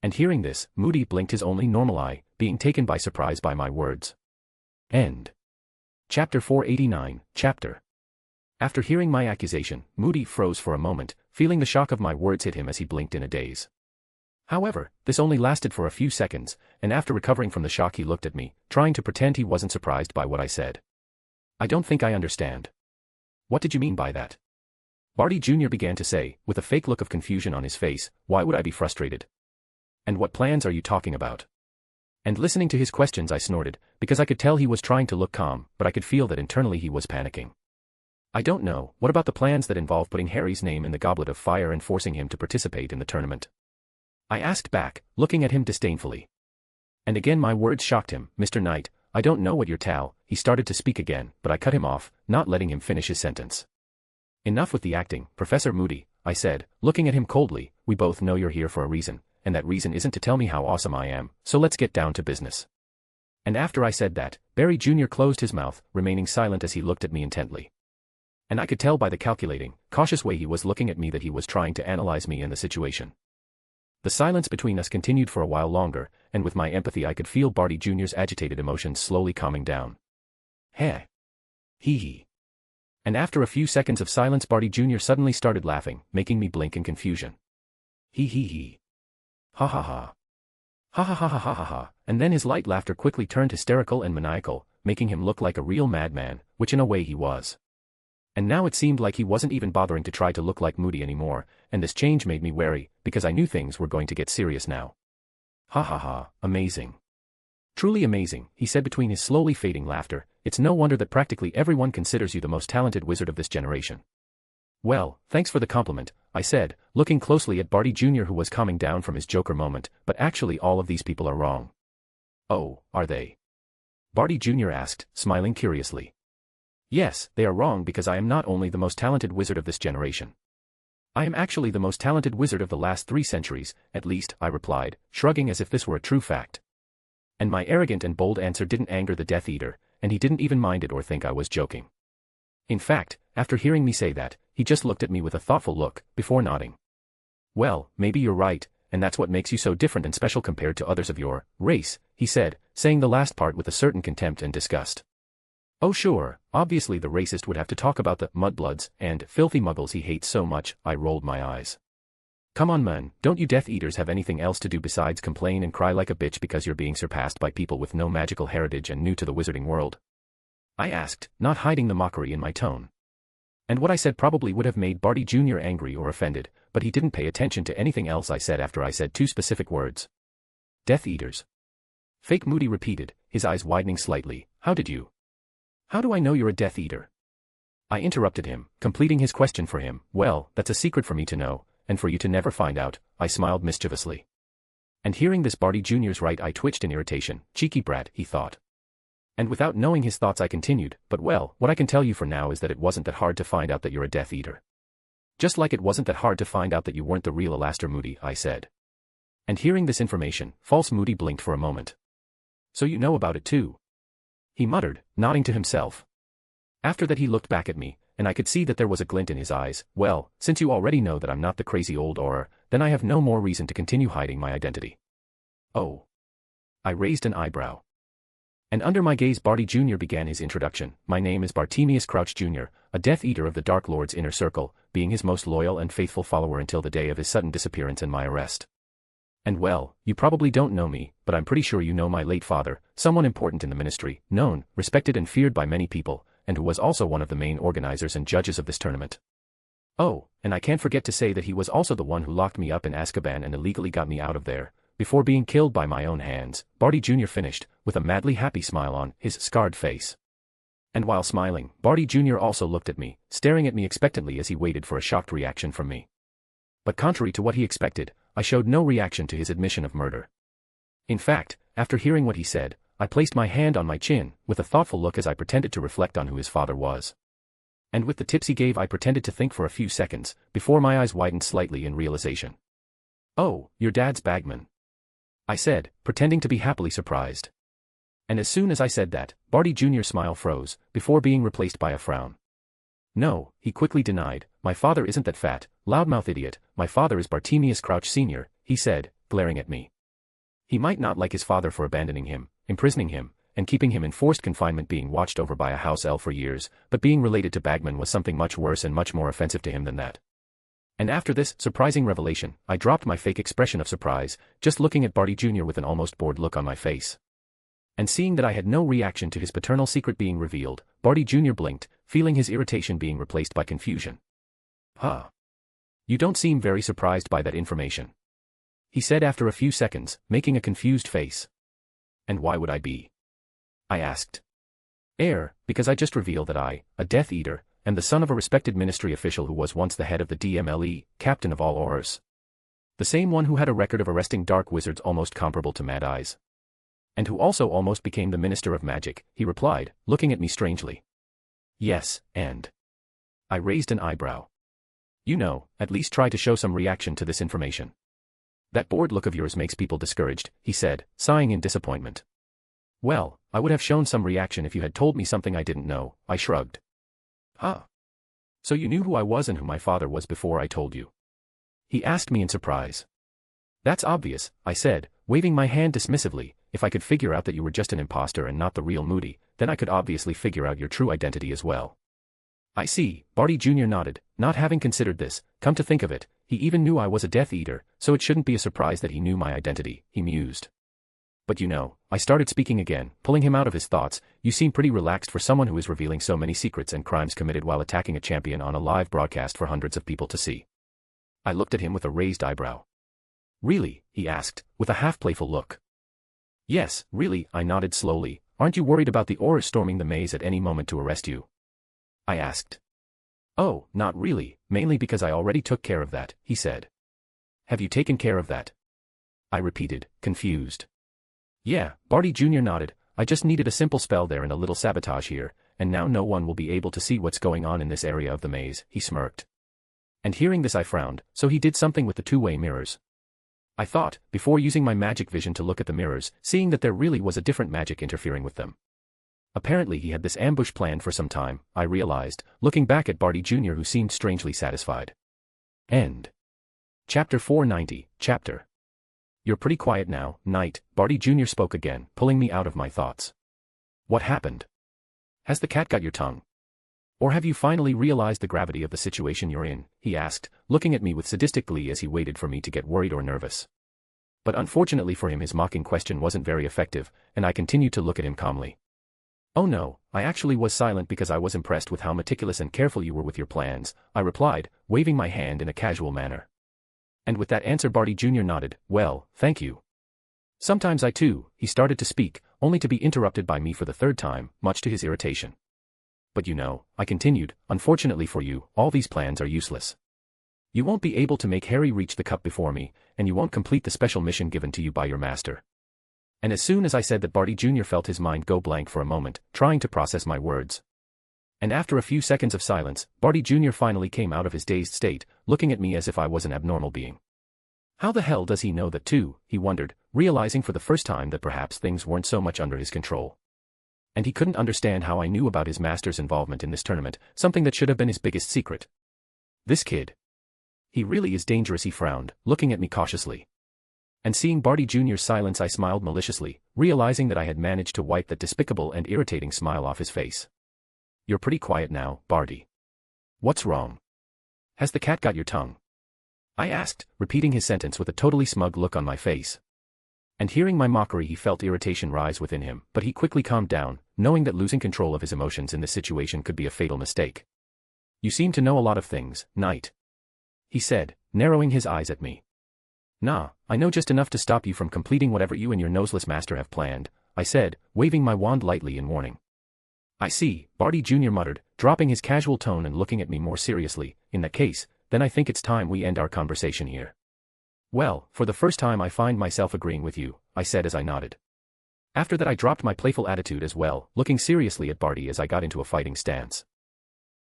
[SPEAKER 3] And hearing this, Moody blinked his only normal eye, being taken by surprise by my words. End. Chapter 489, Chapter. After hearing my accusation, Moody froze for a moment, feeling the shock of my words hit him as he blinked in a daze. However, this only lasted for a few seconds, and after recovering from the shock he looked at me, trying to pretend he wasn't surprised by what I said. "I don't think I understand." "What did you mean by that?" Barty Jr. began to say, with a fake look of confusion on his face. "Why would I be frustrated? And what plans are you talking about?" And listening to his questions I snorted, because I could tell he was trying to look calm, but I could feel that internally he was panicking. "I don't know. What about the plans that involve putting Harry's name in the Goblet of Fire and forcing him to participate in the tournament?" I asked back, looking at him disdainfully. And again my words shocked him. "Mr. Knight, I don't know what your tal—" He started to speak again, but I cut him off, not letting him finish his sentence. "Enough with the acting, Professor Moody," I said, looking at him coldly. "We both know you're here for a reason, and that reason isn't to tell me how awesome I am, so let's get down to business." And after I said that, Barry Jr. closed his mouth, remaining silent as he looked at me intently. And I could tell by the calculating, cautious way he was looking at me that he was trying to analyze me and the situation. The silence between us continued for a while longer, and with my empathy I could feel Barty Jr.'s agitated emotions slowly calming down. "Heh. Hee. And after a few seconds of silence Barty Jr. suddenly started laughing, making me blink in confusion. He. Ha ha ha. Ha ha ha ha ha ha ha. And then his light laughter quickly turned hysterical and maniacal, making him look like a real madman, which in a way he was. And now it seemed like he wasn't even bothering to try to look like Moody anymore, and this change made me wary, because I knew things were going to get serious now. "Ha ha ha, amazing. Truly amazing," he said between his slowly fading laughter. "It's no wonder that practically everyone considers you the most talented wizard of this generation." "Well, thanks for the compliment," I said, looking closely at Barty Jr. who was calming down from his Joker moment, "but actually all of these people are wrong." "Oh, are they?" Barty Jr. asked, smiling curiously. "Yes, they are wrong because I am not only the most talented wizard of this generation. I am actually the most talented wizard of the last 3 centuries, at least," I replied, shrugging as if this were a true fact. And my arrogant and bold answer didn't anger the Death Eater, and he didn't even mind it or think I was joking. In fact, after hearing me say that, he just looked at me with a thoughtful look, before nodding. "Well, maybe you're right, and that's what makes you so different and special compared to others of your race," he said, saying the last part with a certain contempt and disgust. "Oh sure, obviously the racist would have to talk about the mudbloods and filthy muggles he hates so much," I rolled my eyes. "Come on man, don't you Death Eaters have anything else to do besides complain and cry like a bitch because you're being surpassed by people with no magical heritage and new to the wizarding world?" I asked, not hiding the mockery in my tone. And what I said probably would have made Barty Jr. angry or offended, but he didn't pay attention to anything else I said after I said 2 specific words. "Death Eaters." Fake Moody repeated, his eyes widening slightly. "How do I know you're a Death Eater?" I interrupted him, completing his question for him. "Well, that's a secret for me to know, and for you to never find out," I smiled mischievously. And hearing this Barty Jr.'s right eye twitched in irritation. "Cheeky brat," he thought. And without knowing his thoughts I continued, "But well, what I can tell you for now is that it wasn't that hard to find out that you're a Death Eater. Just like it wasn't that hard to find out that you weren't the real Alastair Moody," I said. And hearing this information, false Moody blinked for a moment. "So you know about it too?" he muttered, nodding to himself. After that he looked back at me, and I could see that there was a glint in his eyes. "Well, since you already know that I'm not the crazy old Auror, then I have no more reason to continue hiding my identity." "Oh." I raised an eyebrow. And under my gaze Barty Jr. began his introduction. "My name is Bartemius Crouch Jr., a Death Eater of the Dark Lord's inner circle, being his most loyal and faithful follower until the day of his sudden disappearance and my arrest. And well, you probably don't know me, but I'm pretty sure you know my late father, someone important in the ministry, known, respected and feared by many people, and who was also one of the main organizers and judges of this tournament. Oh, and I can't forget to say that he was also the one who locked me up in Azkaban and illegally got me out of there, before being killed by my own hands," Barty Jr. finished, with a madly happy smile on his scarred face. And while smiling, Barty Jr. also looked at me, staring at me expectantly as he waited for a shocked reaction from me. But contrary to what he expected, I showed no reaction to his admission of murder. In fact, after hearing what he said, I placed my hand on my chin, with a thoughtful look as I pretended to reflect on who his father was. And with the tips he gave I pretended to think for a few seconds, before my eyes widened slightly in realization. "Oh, your dad's bagman," I said, pretending to be happily surprised. And as soon as I said that, Barty Jr.'s smile froze, before being replaced by a frown. "No," he quickly denied, "my father isn't that fat, loudmouth idiot, my father is Bartemius Crouch Sr., he said, glaring at me. He might not like his father for abandoning him, imprisoning him, and keeping him in forced confinement being watched over by a house elf for years, but being related to Bagman was something much worse and much more offensive to him than that. And after this surprising revelation, I dropped my fake expression of surprise, just looking at Barty Jr. with an almost bored look on my face. And seeing that I had no reaction to his paternal secret being revealed, Barty Jr. blinked, feeling his irritation being replaced by confusion. "Huh. You don't seem very surprised by that information," he said after a few seconds, making a confused face. "And why would I be?" I asked. Because I just revealed that I, a Death Eater, am the son of a respected ministry official who was once the head of the DMLE, captain of all Aurors. The same one who had a record of arresting dark wizards almost comparable to Mad Eyes. And who also almost became the Minister of Magic, he replied, looking at me strangely. "Yes, and..." I raised an eyebrow. "You know, at least try to show some reaction to this information. That bored look of yours makes people discouraged," he said, sighing in disappointment. "Well, I would have shown some reaction if you had told me something I didn't know," I shrugged. "Huh. So you knew who I was and who my father was before I told you?" he asked me in surprise. "That's obvious," I said, waving my hand dismissively. "If I could figure out that you were just an imposter and not the real Moody, then I could obviously figure out your true identity as well." "I see," Barty Jr. nodded, not having considered this. "Come to think of it, he even knew I was a Death Eater, so it shouldn't be a surprise that he knew my identity," he mused. "But you know," I started speaking again, pulling him out of his thoughts, "you seem pretty relaxed for someone who is revealing so many secrets and crimes committed while attacking a champion on a live broadcast for hundreds of people to see." I looked at him with a raised eyebrow. "Really?" he asked, with a half-playful look. "Yes, really," I nodded slowly. "Aren't you worried about the Aurors storming the maze at any moment to arrest you?" I asked. "Oh, not really, mainly because I already took care of that," he said. "Have you taken care of that?" I repeated, confused. "Yeah," Barty Jr. nodded, "I just needed a simple spell there and a little sabotage here, and now no one will be able to see what's going on in this area of the maze," he smirked. And hearing this I frowned, so he did something with the two-way mirrors. I thought, before using my magic vision to look at the mirrors, seeing that there really was a different magic interfering with them. Apparently he had this ambush planned for some time, I realized, looking back at Barty Jr. who seemed strangely satisfied. End. Chapter 490, Chapter. "You're pretty quiet now, Knight," Barty Jr. spoke again, pulling me out of my thoughts. "What happened? Has the cat got your tongue? Or have you finally realized the gravity of the situation you're in?" he asked, looking at me with sadistic glee as he waited for me to get worried or nervous. But unfortunately for him his mocking question wasn't very effective, and I continued to look at him calmly. "Oh no, I actually was silent because I was impressed with how meticulous and careful you were with your plans," I replied, waving my hand in a casual manner. And with that answer Barty Jr. nodded, "Well, thank you." "Sometimes I too," he started to speak, only to be interrupted by me for the third time, much to his irritation. "But you know," I continued, "unfortunately for you, all these plans are useless. You won't be able to make Harry reach the cup before me, and you won't complete the special mission given to you by your master." And as soon as I said that Barty Jr. felt his mind go blank for a moment, trying to process my words. And after a few seconds of silence, Barty Jr. finally came out of his dazed state, looking at me as if I was an abnormal being. How the hell does he know that too, he wondered, realizing for the first time that perhaps things weren't so much under his control. And he couldn't understand how I knew about his master's involvement in this tournament, something that should have been his biggest secret. This kid. He really is dangerous, he frowned, looking at me cautiously. And seeing Barty Jr.'s silence I smiled maliciously, realizing that I had managed to wipe that despicable and irritating smile off his face. "You're pretty quiet now, Barty. What's wrong? Has the cat got your tongue?" I asked, repeating his sentence with a totally smug look on my face. And hearing my mockery he felt irritation rise within him, but he quickly calmed down, knowing that losing control of his emotions in this situation could be a fatal mistake. "You seem to know a lot of things, Knight," he said, narrowing his eyes at me. "Nah, I know just enough to stop you from completing whatever you and your noseless master have planned," I said, waving my wand lightly in warning. I see, Barty Jr. muttered, dropping his casual tone and looking at me more seriously. In that case, then I think it's time we end our conversation here. Well, for the first time I find myself agreeing with you, I said as I nodded. After that I dropped my playful attitude as well, looking seriously at Barty as I got into a fighting stance.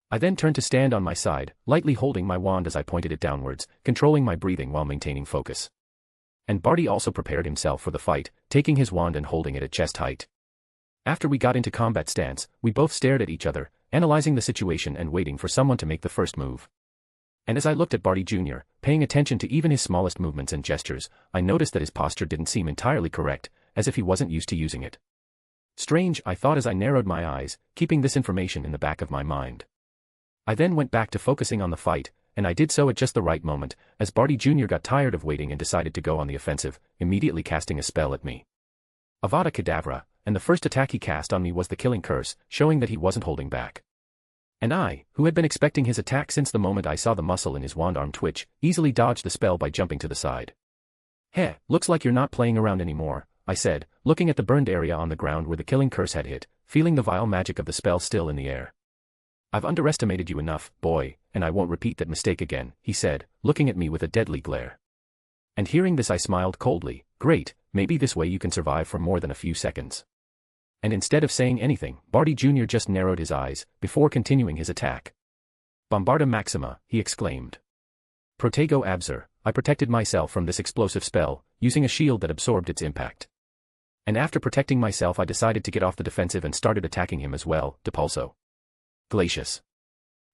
[SPEAKER 3] I then turned to stand on my side, lightly holding my wand as I pointed it downwards, controlling my breathing while maintaining focus. And Barty also prepared himself for the fight, taking his wand and holding it at chest height. After we got into combat stance, we both stared at each other, analyzing the situation and waiting for someone to make the first move. And as I looked at Barty Jr., paying attention to even his smallest movements and gestures, I noticed that his posture didn't seem entirely correct, as if he wasn't used to using it. Strange, I thought as I narrowed my eyes, keeping this information in the back of my mind. I then went back to focusing on the fight, and I did so at just the right moment, as Barty Jr. got tired of waiting and decided to go on the offensive, immediately casting a spell at me. Avada Kedavra, and the first attack he cast on me was the killing curse, showing that he wasn't holding back. And I, who had been expecting his attack since the moment I saw the muscle in his wand arm twitch, easily dodged the spell by jumping to the side. Heh, looks like you're not playing around anymore, I said, looking at the burned area on the ground where the killing curse had hit, feeling the vile magic of the spell still in the air. I've underestimated you enough, boy, and I won't repeat that mistake again, he said, looking at me with a deadly glare. And hearing this I smiled coldly. Great, maybe this way you can survive for more than a few seconds. And instead of saying anything, Barty Jr. just narrowed his eyes, before continuing his attack. Bombarda Maxima, he exclaimed. Protego Absor, I protected myself from this explosive spell, using a shield that absorbed its impact. And after protecting myself I decided to get off the defensive and started attacking him as well, Depulso. Glacius.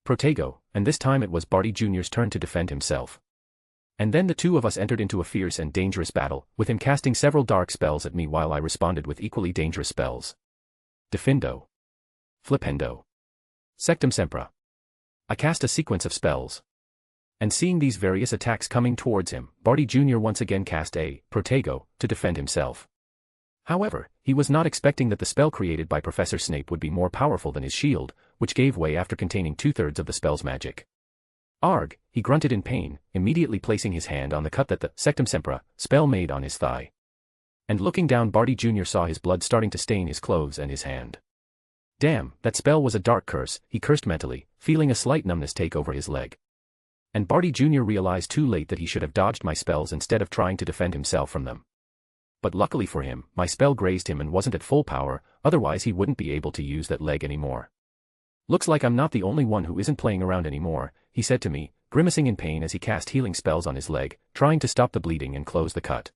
[SPEAKER 3] Protego, and this time it was Barty Jr.'s turn to defend himself. And then the two of us entered into a fierce and dangerous battle, with him casting several dark spells at me while I responded with equally dangerous spells. Defindo. Flipendo. Sectum Sempra. I cast a sequence of spells. And seeing these various attacks coming towards him, Barty Jr. once again cast a Protego to defend himself. However, he was not expecting that the spell created by Professor Snape would be more powerful than his shield, which gave way after containing 2/3 of the spell's magic. Arg, he grunted in pain, immediately placing his hand on the cut that the Sectum Sempra spell made on his thigh. And looking down, Barty Jr. saw his blood starting to stain his clothes and his hand. Damn, that spell was a dark curse, he cursed mentally, feeling a slight numbness take over his leg. And Barty Jr. realized too late that he should have dodged my spells instead of trying to defend himself from them. But luckily for him, my spell grazed him and wasn't at full power, otherwise he wouldn't be able to use that leg anymore. Looks like I'm not the only one who isn't playing around anymore, he said to me, grimacing in pain as he cast healing spells on his leg, trying to stop the bleeding and close the cut.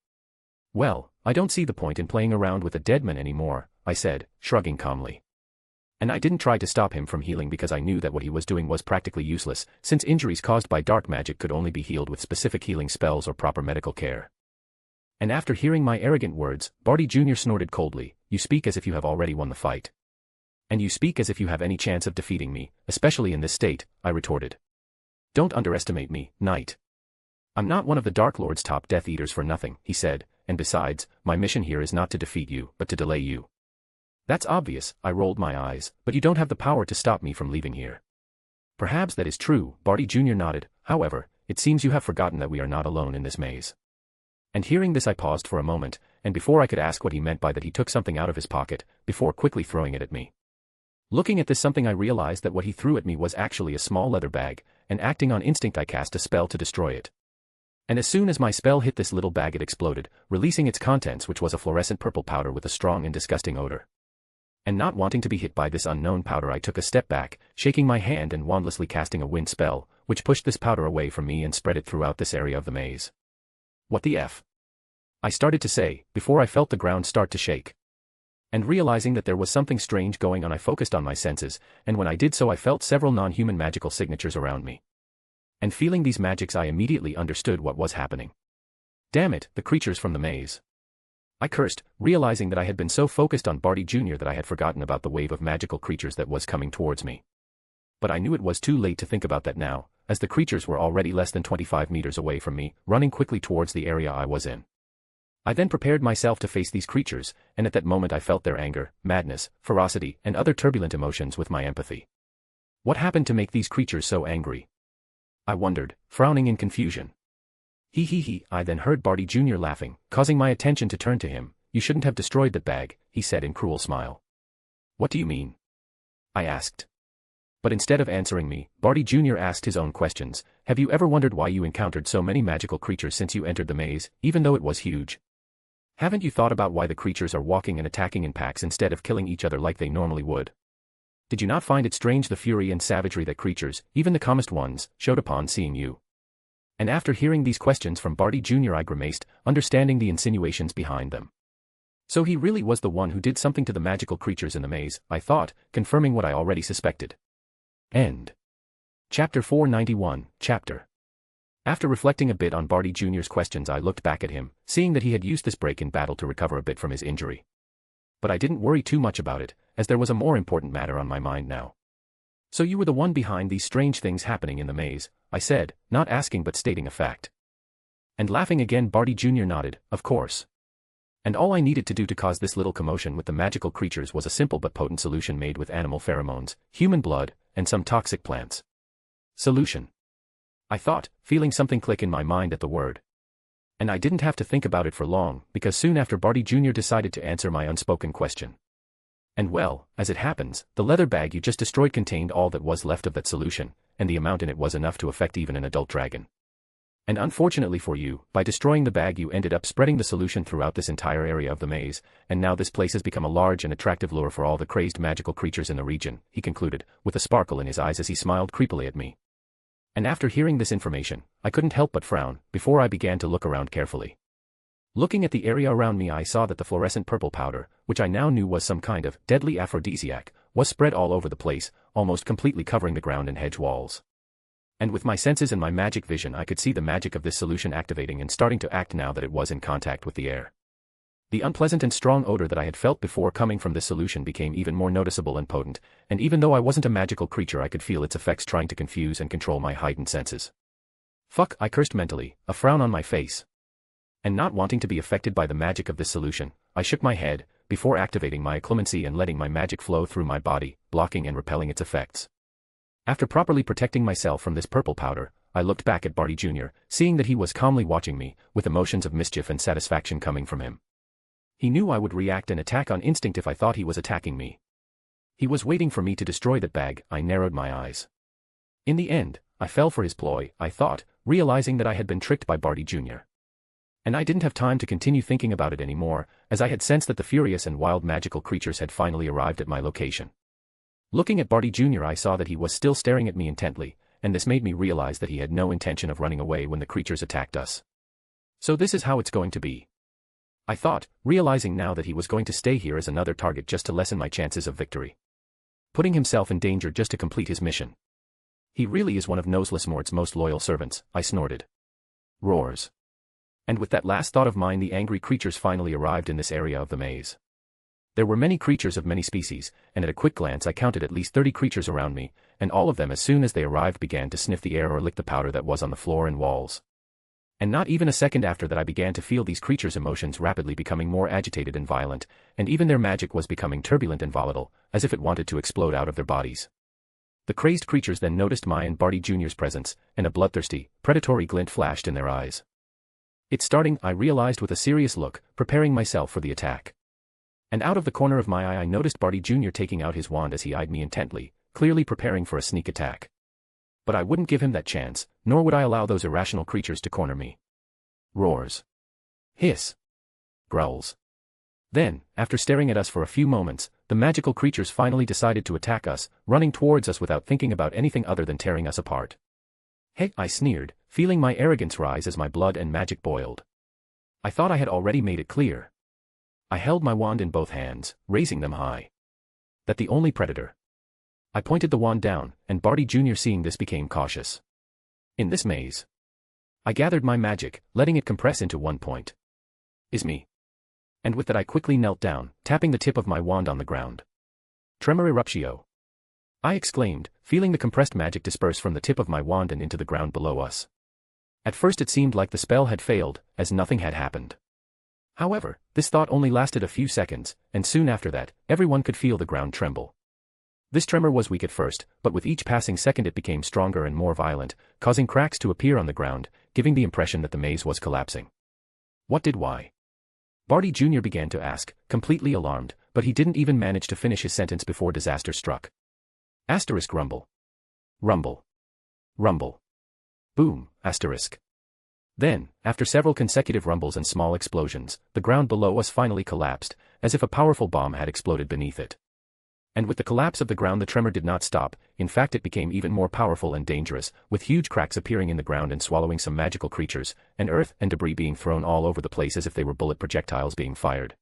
[SPEAKER 3] Well, I don't see the point in playing around with a dead man anymore, I said, shrugging calmly. And I didn't try to stop him from healing because I knew that what he was doing was practically useless, since injuries caused by dark magic could only be healed with specific healing spells or proper medical care. And after hearing my arrogant words, Barty Jr. snorted coldly, "You speak as if you have already won the fight. And you speak as if you have any chance of defeating me, especially in this state," I retorted. "Don't underestimate me, Knight. I'm not one of the Dark Lord's top Death Eaters for nothing," he said, "and besides, my mission here is not to defeat you, but to delay you." "That's obvious," I rolled my eyes, "but you don't have the power to stop me from leaving here." "Perhaps that is true," Barty Jr. nodded, "however, it seems you have forgotten that we are not alone in this maze." And hearing this I paused for a moment, and before I could ask what he meant by that he took something out of his pocket, before quickly throwing it at me. Looking at this something I realized that what he threw at me was actually a small leather bag, and acting on instinct I cast a spell to destroy it. And as soon as my spell hit this little bag it exploded, releasing its contents, which was a fluorescent purple powder with a strong and disgusting odor. And not wanting to be hit by this unknown powder I took a step back, shaking my hand and wandlessly casting a wind spell, which pushed this powder away from me and spread it throughout this area of the maze. "What the F?" I started to say, before I felt the ground start to shake. And realizing that there was something strange going on I focused on my senses, and when I did so I felt several non-human magical signatures around me. And feeling these magics I immediately understood what was happening. Damn it, the creatures from the maze. I cursed, realizing that I had been so focused on Barty Jr. that I had forgotten about the wave of magical creatures that was coming towards me. But I knew it was too late to think about that now, as the creatures were already less than 25 meters away from me, running quickly towards the area I was in. I then prepared myself to face these creatures, and at that moment I felt their anger, madness, ferocity, and other turbulent emotions with my empathy. What happened to make these creatures so angry? I wondered, frowning in confusion. He, I then heard Barty Jr. laughing, causing my attention to turn to him. "You shouldn't have destroyed that bag," he said in cruel smile. "What do you mean?" I asked. But instead of answering me, Barty Jr. asked his own questions. Have you ever wondered why you encountered so many magical creatures since you entered the maze, even though it was huge? Haven't you thought about why the creatures are walking and attacking in packs instead of killing each other like they normally would? Did you not find it strange the fury and savagery that creatures, even the calmest ones, showed upon seeing you? And after hearing these questions from Barty Jr. I grimaced, understanding the insinuations behind them. So he really was the one who did something to the magical creatures in the maze, I thought, confirming what I already suspected. End. Chapter 491, Chapter. After reflecting a bit on Barty Jr.'s questions I looked back at him, seeing that he had used this break in battle to recover a bit from his injury. But I didn't worry too much about it, as there was a more important matter on my mind now. So you were the one behind these strange things happening in the maze, I said, not asking but stating a fact. And laughing again Barty Jr. nodded, of course. And all I needed to do to cause this little commotion with the magical creatures was a simple but potent solution made with animal pheromones, human blood, and some toxic plants. Solution. I thought, feeling something click in my mind at the word. And I didn't have to think about it for long, because soon after Barty Jr. decided to answer my unspoken question. And well, as it happens, the leather bag you just destroyed contained all that was left of that solution, and the amount in it was enough to affect even an adult dragon. And unfortunately for you, by destroying the bag you ended up spreading the solution throughout this entire area of the maze, and now this place has become a large and attractive lure for all the crazed magical creatures in the region, he concluded, with a sparkle in his eyes as he smiled creepily at me. And after hearing this information, I couldn't help but frown, before I began to look around carefully. Looking at the area around me I saw that the fluorescent purple powder, which I now knew was some kind of deadly aphrodisiac, was spread all over the place, almost completely covering the ground and hedge walls. And with my senses and my magic vision I could see the magic of this solution activating and starting to act now that it was in contact with the air. The unpleasant and strong odor that I had felt before coming from this solution became even more noticeable and potent, and even though I wasn't a magical creature I could feel its effects trying to confuse and control my heightened senses. Fuck, I cursed mentally, a frown on my face. And not wanting to be affected by the magic of this solution, I shook my head, before activating my occlumency and letting my magic flow through my body, blocking and repelling its effects. After properly protecting myself from this purple powder, I looked back at Barty Jr., seeing that he was calmly watching me, with emotions of mischief and satisfaction coming from him. He knew I would react and attack on instinct if I thought he was attacking me. He was waiting for me to destroy that bag. I narrowed my eyes. In the end, I fell for his ploy, I thought, realizing that I had been tricked by Barty Jr. And I didn't have time to continue thinking about it anymore, as I had sensed that the furious and wild magical creatures had finally arrived at my location. Looking at Barty Jr. I saw that he was still staring at me intently, and this made me realize that he had no intention of running away when the creatures attacked us. So this is how it's going to be, I thought, realizing now that he was going to stay here as another target just to lessen my chances of victory. Putting himself in danger just to complete his mission. He really is one of Noseless Mort's most loyal servants, I snorted. Roars. And with that last thought of mine the angry creatures finally arrived in this area of the maze. There were many creatures of many species, and at a quick glance I counted at least 30 creatures around me, and all of them as soon as they arrived began to sniff the air or lick the powder that was on the floor and walls. And not even a second after that I began to feel these creatures' emotions rapidly becoming more agitated and violent, and even their magic was becoming turbulent and volatile, as if it wanted to explode out of their bodies. The crazed creatures then noticed my and Barty Jr.'s presence, and a bloodthirsty, predatory glint flashed in their eyes. It's starting, I realized with a serious look, preparing myself for the attack. And out of the corner of my eye I noticed Barty Jr. taking out his wand as he eyed me intently, clearly preparing for a sneak attack. But I wouldn't give him that chance, nor would I allow those irrational creatures to corner me. Roars. Hiss. Growls. Then, after staring at us for a few moments, the magical creatures finally decided to attack us, running towards us without thinking about anything other than tearing us apart. Hey, I sneered, feeling my arrogance rise as my blood and magic boiled. I thought I had already made it clear. I held my wand in both hands, raising them high. That the only predator. I pointed the wand down, and Barty Jr. seeing this became cautious. In this maze. I gathered my magic, letting it compress into one point. Is me. And with that I quickly knelt down, tapping the tip of my wand on the ground. Tremor eruptio. I exclaimed, feeling the compressed magic disperse from the tip of my wand and into the ground below us. At first it seemed like the spell had failed, as nothing had happened. However, this thought only lasted a few seconds, and soon after that, everyone could feel the ground tremble. This tremor was weak at first, but with each passing second it became stronger and more violent, causing cracks to appear on the ground, giving the impression that the maze was collapsing. What did why? Barty Jr. began to ask, completely alarmed, but he didn't even manage to finish his sentence before disaster struck. Asterisk rumble. Rumble. Rumble. Boom, asterisk. Then, after several consecutive rumbles and small explosions, the ground below us finally collapsed, as if a powerful bomb had exploded beneath it. And with the collapse of the ground the tremor did not stop, in fact it became even more powerful and dangerous, with huge cracks appearing in the ground and swallowing some magical creatures, and earth and debris being thrown all over the place as if they were bullet projectiles being fired.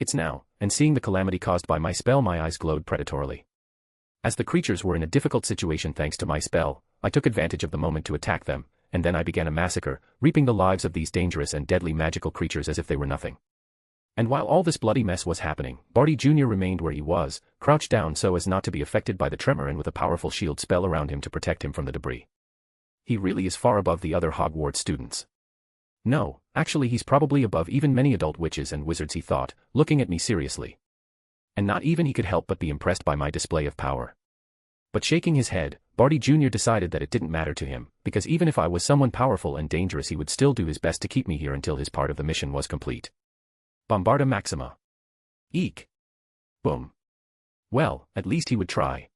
[SPEAKER 3] It's now, and seeing the calamity caused by my spell my eyes glowed predatorily. As the creatures were in a difficult situation thanks to my spell, I took advantage of the moment to attack them, and then I began a massacre, reaping the lives of these dangerous and deadly magical creatures as if they were nothing. And while all this bloody mess was happening, Barty Jr. remained where he was, crouched down so as not to be affected by the tremor and with a powerful shield spell around him to protect him from the debris. He really is far above the other Hogwarts students. No, actually he's probably above even many adult witches and wizards, he thought, looking at me seriously. And not even he could help but be impressed by my display of power. But shaking his head, Barty Jr. decided that it didn't matter to him, because even if I was someone powerful and dangerous he would still do his best to keep me here until his part of the mission was complete. Bombarda Maxima. Eek. Boom. Well, at least he would try.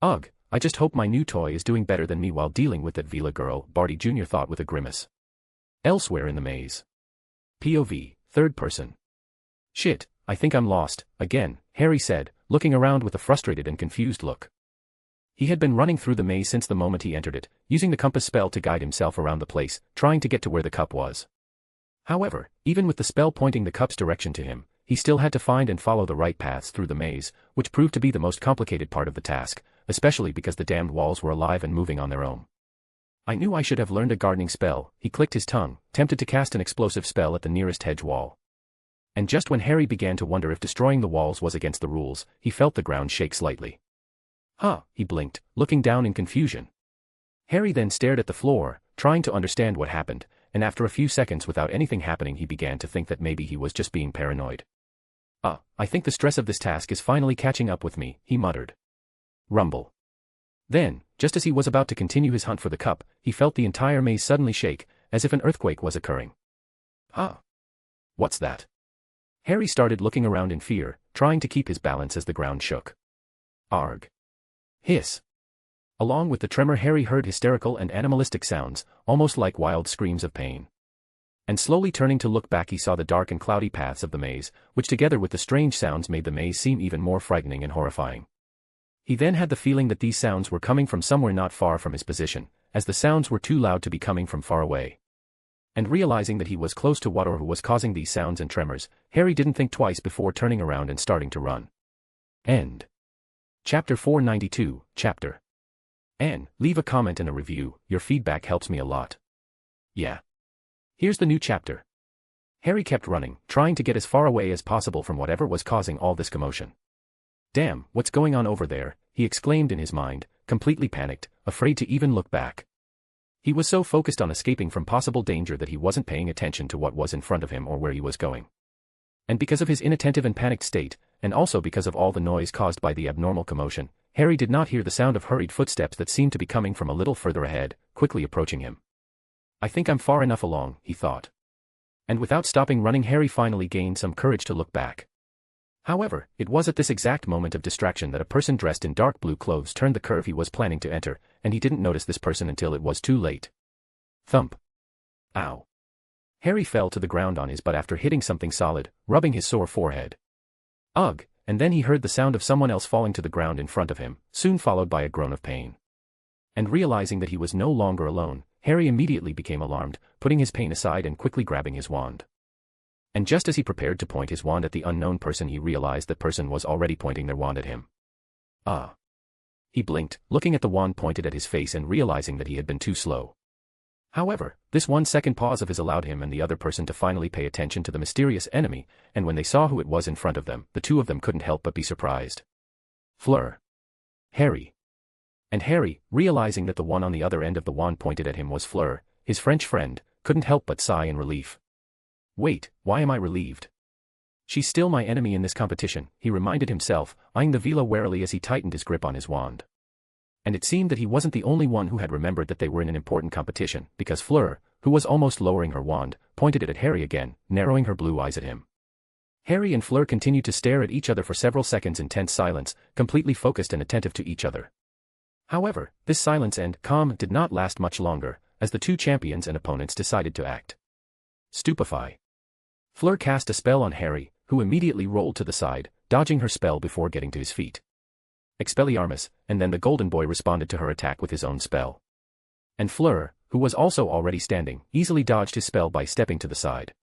[SPEAKER 3] Ugh, I just hope my new toy is doing better than me while dealing with that Vila girl, Barty Jr. thought with a grimace. Elsewhere in the maze. POV, third person. Shit, I think I'm lost, again, Harry said, looking around with a frustrated and confused look. He had been running through the maze since the moment he entered it, using the compass spell to guide himself around the place, trying to get to where the cup was. However, even with the spell pointing the cup's direction to him, he still had to find and follow the right paths through the maze, which proved to be the most complicated part of the task, especially because the damned walls were alive and moving on their own. I knew I should have learned a gardening spell, he clicked his tongue, tempted to cast an explosive spell at the nearest hedge wall. And just when Harry began to wonder if destroying the walls was against the rules, he felt the ground shake slightly. Huh, he blinked, looking down in confusion. Harry then stared at the floor, trying to understand what happened, and after a few seconds without anything happening he began to think that maybe he was just being paranoid. I think the stress of this task is finally catching up with me, he muttered. Rumble. Then, just as he was about to continue his hunt for the cup, he felt the entire maze suddenly shake, as if an earthquake was occurring. What's that? Harry started looking around in fear, trying to keep his balance as the ground shook. Arg. Hiss. Along with the tremor Harry heard hysterical and animalistic sounds, almost like wild screams of pain. And slowly turning to look back he saw the dark and cloudy paths of the maze, which together with the strange sounds made the maze seem even more frightening and horrifying. He then had the feeling that these sounds were coming from somewhere not far from his position, as the sounds were too loud to be coming from far away. And realizing that he was close to what or who was causing these sounds and tremors, Harry didn't think twice before turning around and starting to run. End. Chapter 492, Chapter. And, leave a comment and a review, your feedback helps me a lot. Yeah. Here's the new chapter. Harry kept running, trying to get as far away as possible from whatever was causing all this commotion. Damn, what's going on over there, he exclaimed in his mind, completely panicked, afraid to even look back. He was so focused on escaping from possible danger that he wasn't paying attention to what was in front of him or where he was going. And because of his inattentive and panicked state, and also because of all the noise caused by the abnormal commotion, Harry did not hear the sound of hurried footsteps that seemed to be coming from a little further ahead, quickly approaching him. I think I'm far enough along, he thought. And without stopping running Harry finally gained some courage to look back. However, it was at this exact moment of distraction that a person dressed in dark blue clothes turned the curve he was planning to enter, and he didn't notice this person until it was too late. Thump. Ow. Harry fell to the ground on his butt after hitting something solid, rubbing his sore forehead. Ugh, and then he heard the sound of someone else falling to the ground in front of him, soon followed by a groan of pain. And realizing that he was no longer alone, Harry immediately became alarmed, putting his pain aside and quickly grabbing his wand. And just as he prepared to point his wand at the unknown person he realized that person was already pointing their wand at him. He blinked, looking at the wand pointed at his face and realizing that he had been too slow. However, this 1-second pause of his allowed him and the other person to finally pay attention to the mysterious enemy, and when they saw who it was in front of them, the two of them couldn't help but be surprised. Flur. Harry. And Harry, realizing that the one on the other end of the wand pointed at him was Flur, his French friend, couldn't help but sigh in relief. Wait, why am I relieved? She's still my enemy in this competition, he reminded himself, eyeing the Vila warily as he tightened his grip on his wand. And it seemed that he wasn't the only one who had remembered that they were in an important competition, because Fleur, who was almost lowering her wand, pointed it at Harry again, narrowing her blue eyes at him. Harry and Fleur continued to stare at each other for several seconds in tense silence, completely focused and attentive to each other. However, this silence and calm did not last much longer, as the two champions and opponents decided to act. Stupefy. Fleur cast a spell on Harry, who immediately rolled to the side, dodging her spell before getting to his feet. Expelliarmus, and then the Golden Boy responded to her attack with his own spell. And Fleur, who was also already standing, easily dodged his spell by stepping to the side.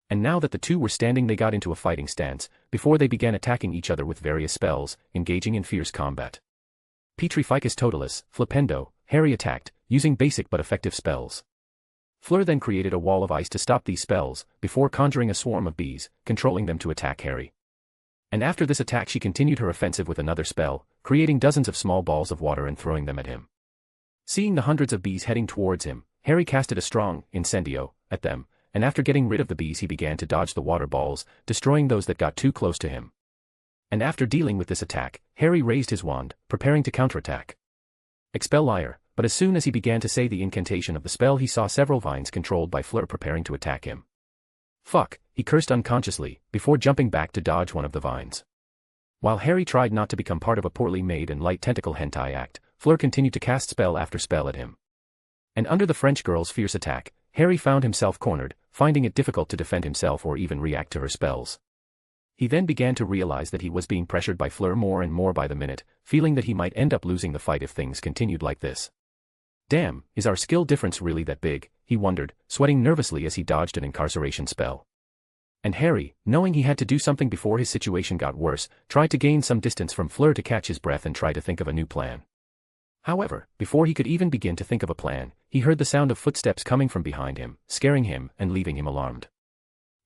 [SPEAKER 3] And now that the two were standing, they got into a fighting stance, before they began attacking each other with various spells, engaging in fierce combat. Petrificus Totalis, Flipendo, Harry attacked, using basic but effective spells. Fleur then created a wall of ice to stop these spells, before conjuring a swarm of bees, controlling them to attack Harry. And after this attack she continued her offensive with another spell, creating dozens of small balls of water and throwing them at him. Seeing the hundreds of bees heading towards him, Harry casted a strong incendio at them, and after getting rid of the bees he began to dodge the water balls, destroying those that got too close to him. And after dealing with this attack, Harry raised his wand, preparing to counterattack. Expel Liar, but as soon as he began to say the incantation of the spell he saw several vines controlled by Fleur preparing to attack him. Fuck, he cursed unconsciously, before jumping back to dodge one of the vines. While Harry tried not to become part of a poorly made and light tentacle hentai act, Fleur continued to cast spell after spell at him. And under the French girl's fierce attack, Harry found himself cornered, finding it difficult to defend himself or even react to her spells. He then began to realize that he was being pressured by Fleur more and more by the minute, feeling that he might end up losing the fight if things continued like this. Damn, is our skill difference really that big? He wondered, sweating nervously as he dodged an incarceration spell. And Harry, knowing he had to do something before his situation got worse, tried to gain some distance from Fleur to catch his breath and try to think of a new plan. However, before he could even begin to think of a plan, he heard the sound of footsteps coming from behind him, scaring him and leaving him alarmed.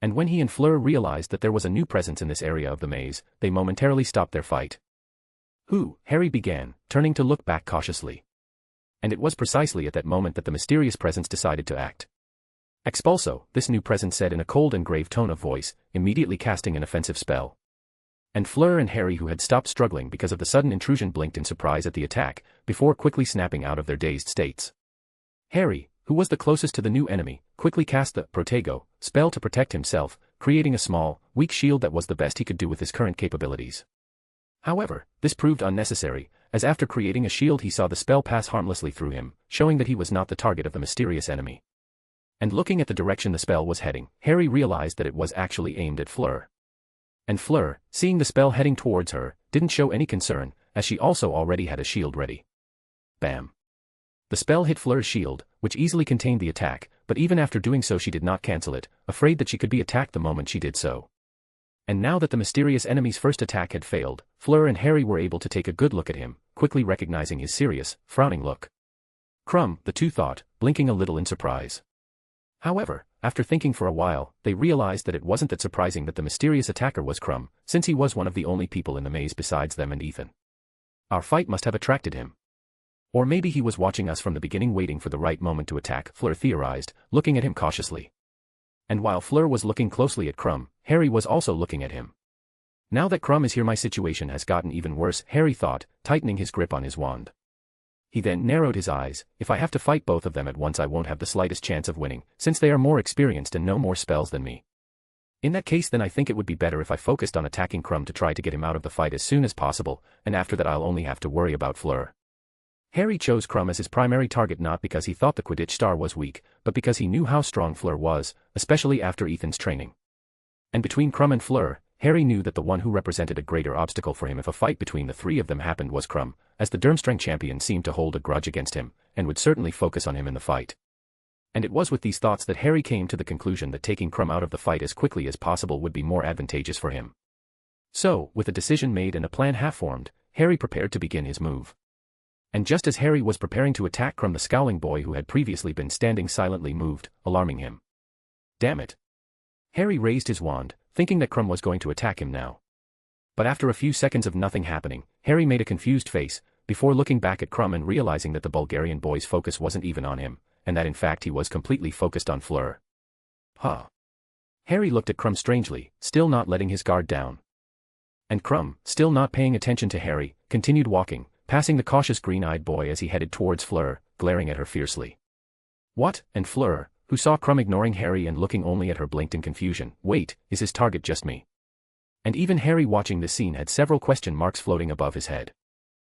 [SPEAKER 3] And when he and Fleur realized that there was a new presence in this area of the maze, they momentarily stopped their fight. Who? Harry began, turning to look back cautiously. And it was precisely at that moment that the mysterious presence decided to act. Expulso, this new presence said in a cold and grave tone of voice, immediately casting an offensive spell. And Fleur and Harry, who had stopped struggling because of the sudden intrusion, blinked in surprise at the attack, before quickly snapping out of their dazed states. Harry, who was the closest to the new enemy, quickly cast the Protego spell to protect himself, creating a small, weak shield that was the best he could do with his current capabilities. However, this proved unnecessary, as after creating a shield he saw the spell pass harmlessly through him, showing that he was not the target of the mysterious enemy. And looking at the direction the spell was heading, Harry realized that it was actually aimed at Fleur. And Fleur, seeing the spell heading towards her, didn't show any concern, as she also already had a shield ready. Bam. The spell hit Fleur's shield, which easily contained the attack, but even after doing so she did not cancel it, afraid that she could be attacked the moment she did so. And now that the mysterious enemy's first attack had failed, Fleur and Harry were able to take a good look at him, quickly recognizing his serious, frowning look. Crumb, the two thought, blinking a little in surprise. However, after thinking for a while, they realized that it wasn't that surprising that the mysterious attacker was Crumb, since he was one of the only people in the maze besides them and Ethan. Our fight must have attracted him. Or maybe he was watching us from the beginning, waiting for the right moment to attack, Fleur theorized, looking at him cautiously. And while Fleur was looking closely at Crumb, Harry was also looking at him. Now that Crumb is here, my situation has gotten even worse, Harry thought, tightening his grip on his wand. He then narrowed his eyes. If I have to fight both of them at once I won't have the slightest chance of winning, since they are more experienced and know more spells than me. In that case then I think it would be better if I focused on attacking Crumb to try to get him out of the fight as soon as possible, and after that I'll only have to worry about Fleur. Harry chose Crumb as his primary target not because he thought the Quidditch star was weak, but because he knew how strong Fleur was, especially after Ethan's training. And between Crumb and Fleur, Harry knew that the one who represented a greater obstacle for him if a fight between the three of them happened was Crumb, as the Durmstrang champion seemed to hold a grudge against him, and would certainly focus on him in the fight. And it was with these thoughts that Harry came to the conclusion that taking Crumb out of the fight as quickly as possible would be more advantageous for him. So, with a decision made and a plan half-formed, Harry prepared to begin his move. And just as Harry was preparing to attack Crumb, the scowling boy who had previously been standing silently moved, alarming him. Damn it! Harry raised his wand, thinking that Crumb was going to attack him now. But after a few seconds of nothing happening, Harry made a confused face, before looking back at Crumb and realizing that the Bulgarian boy's focus wasn't even on him, and that in fact he was completely focused on Fleur. Huh. Harry looked at Crumb strangely, still not letting his guard down. And Crumb, still not paying attention to Harry, continued walking, passing the cautious green-eyed boy as he headed towards Fleur, glaring at her fiercely. What? And Fleur, who saw Crumb ignoring Harry and looking only at her, blinked in confusion. Wait, is his target just me? And even Harry watching this scene had several question marks floating above his head.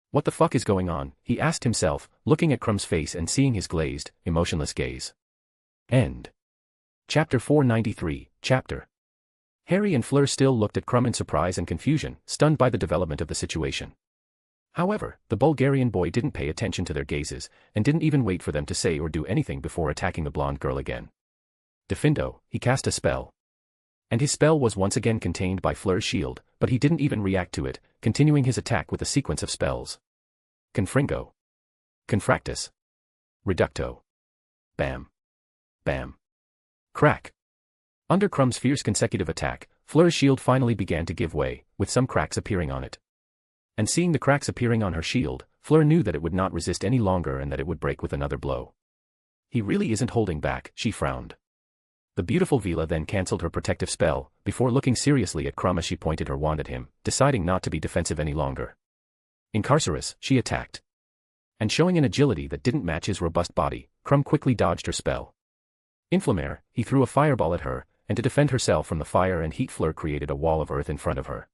[SPEAKER 3] What the fuck is going on, he asked himself, looking at Crumb's face and seeing his glazed, emotionless gaze. End. Chapter 493, Chapter. Harry and Fleur still looked at Crumb in surprise and confusion, stunned by the development of the situation. However, the Bulgarian boy didn't pay attention to their gazes, and didn't even wait for them to say or do anything before attacking the blonde girl again. Defindo, he cast a spell. And his spell was once again contained by Fleur's shield, but he didn't even react to it, continuing his attack with a sequence of spells. Confringo. Confractus. Reducto. Bam. Bam. Crack. Under Crumb's fierce consecutive attack, Fleur's shield finally began to give way, with some cracks appearing on it. And seeing the cracks appearing on her shield, Fleur knew that it would not resist any longer and that it would break with another blow. He really isn't holding back, she frowned. The beautiful Vila then cancelled her protective spell, before looking seriously at Crumb as she pointed her wand at him, deciding not to be defensive any longer. Incarcerous, she attacked. And showing an agility that didn't match his robust body, Crumb quickly dodged her spell. Inflammare, he threw a fireball at her, and to defend herself from the fire and heat, Fleur created a wall of earth in front of her.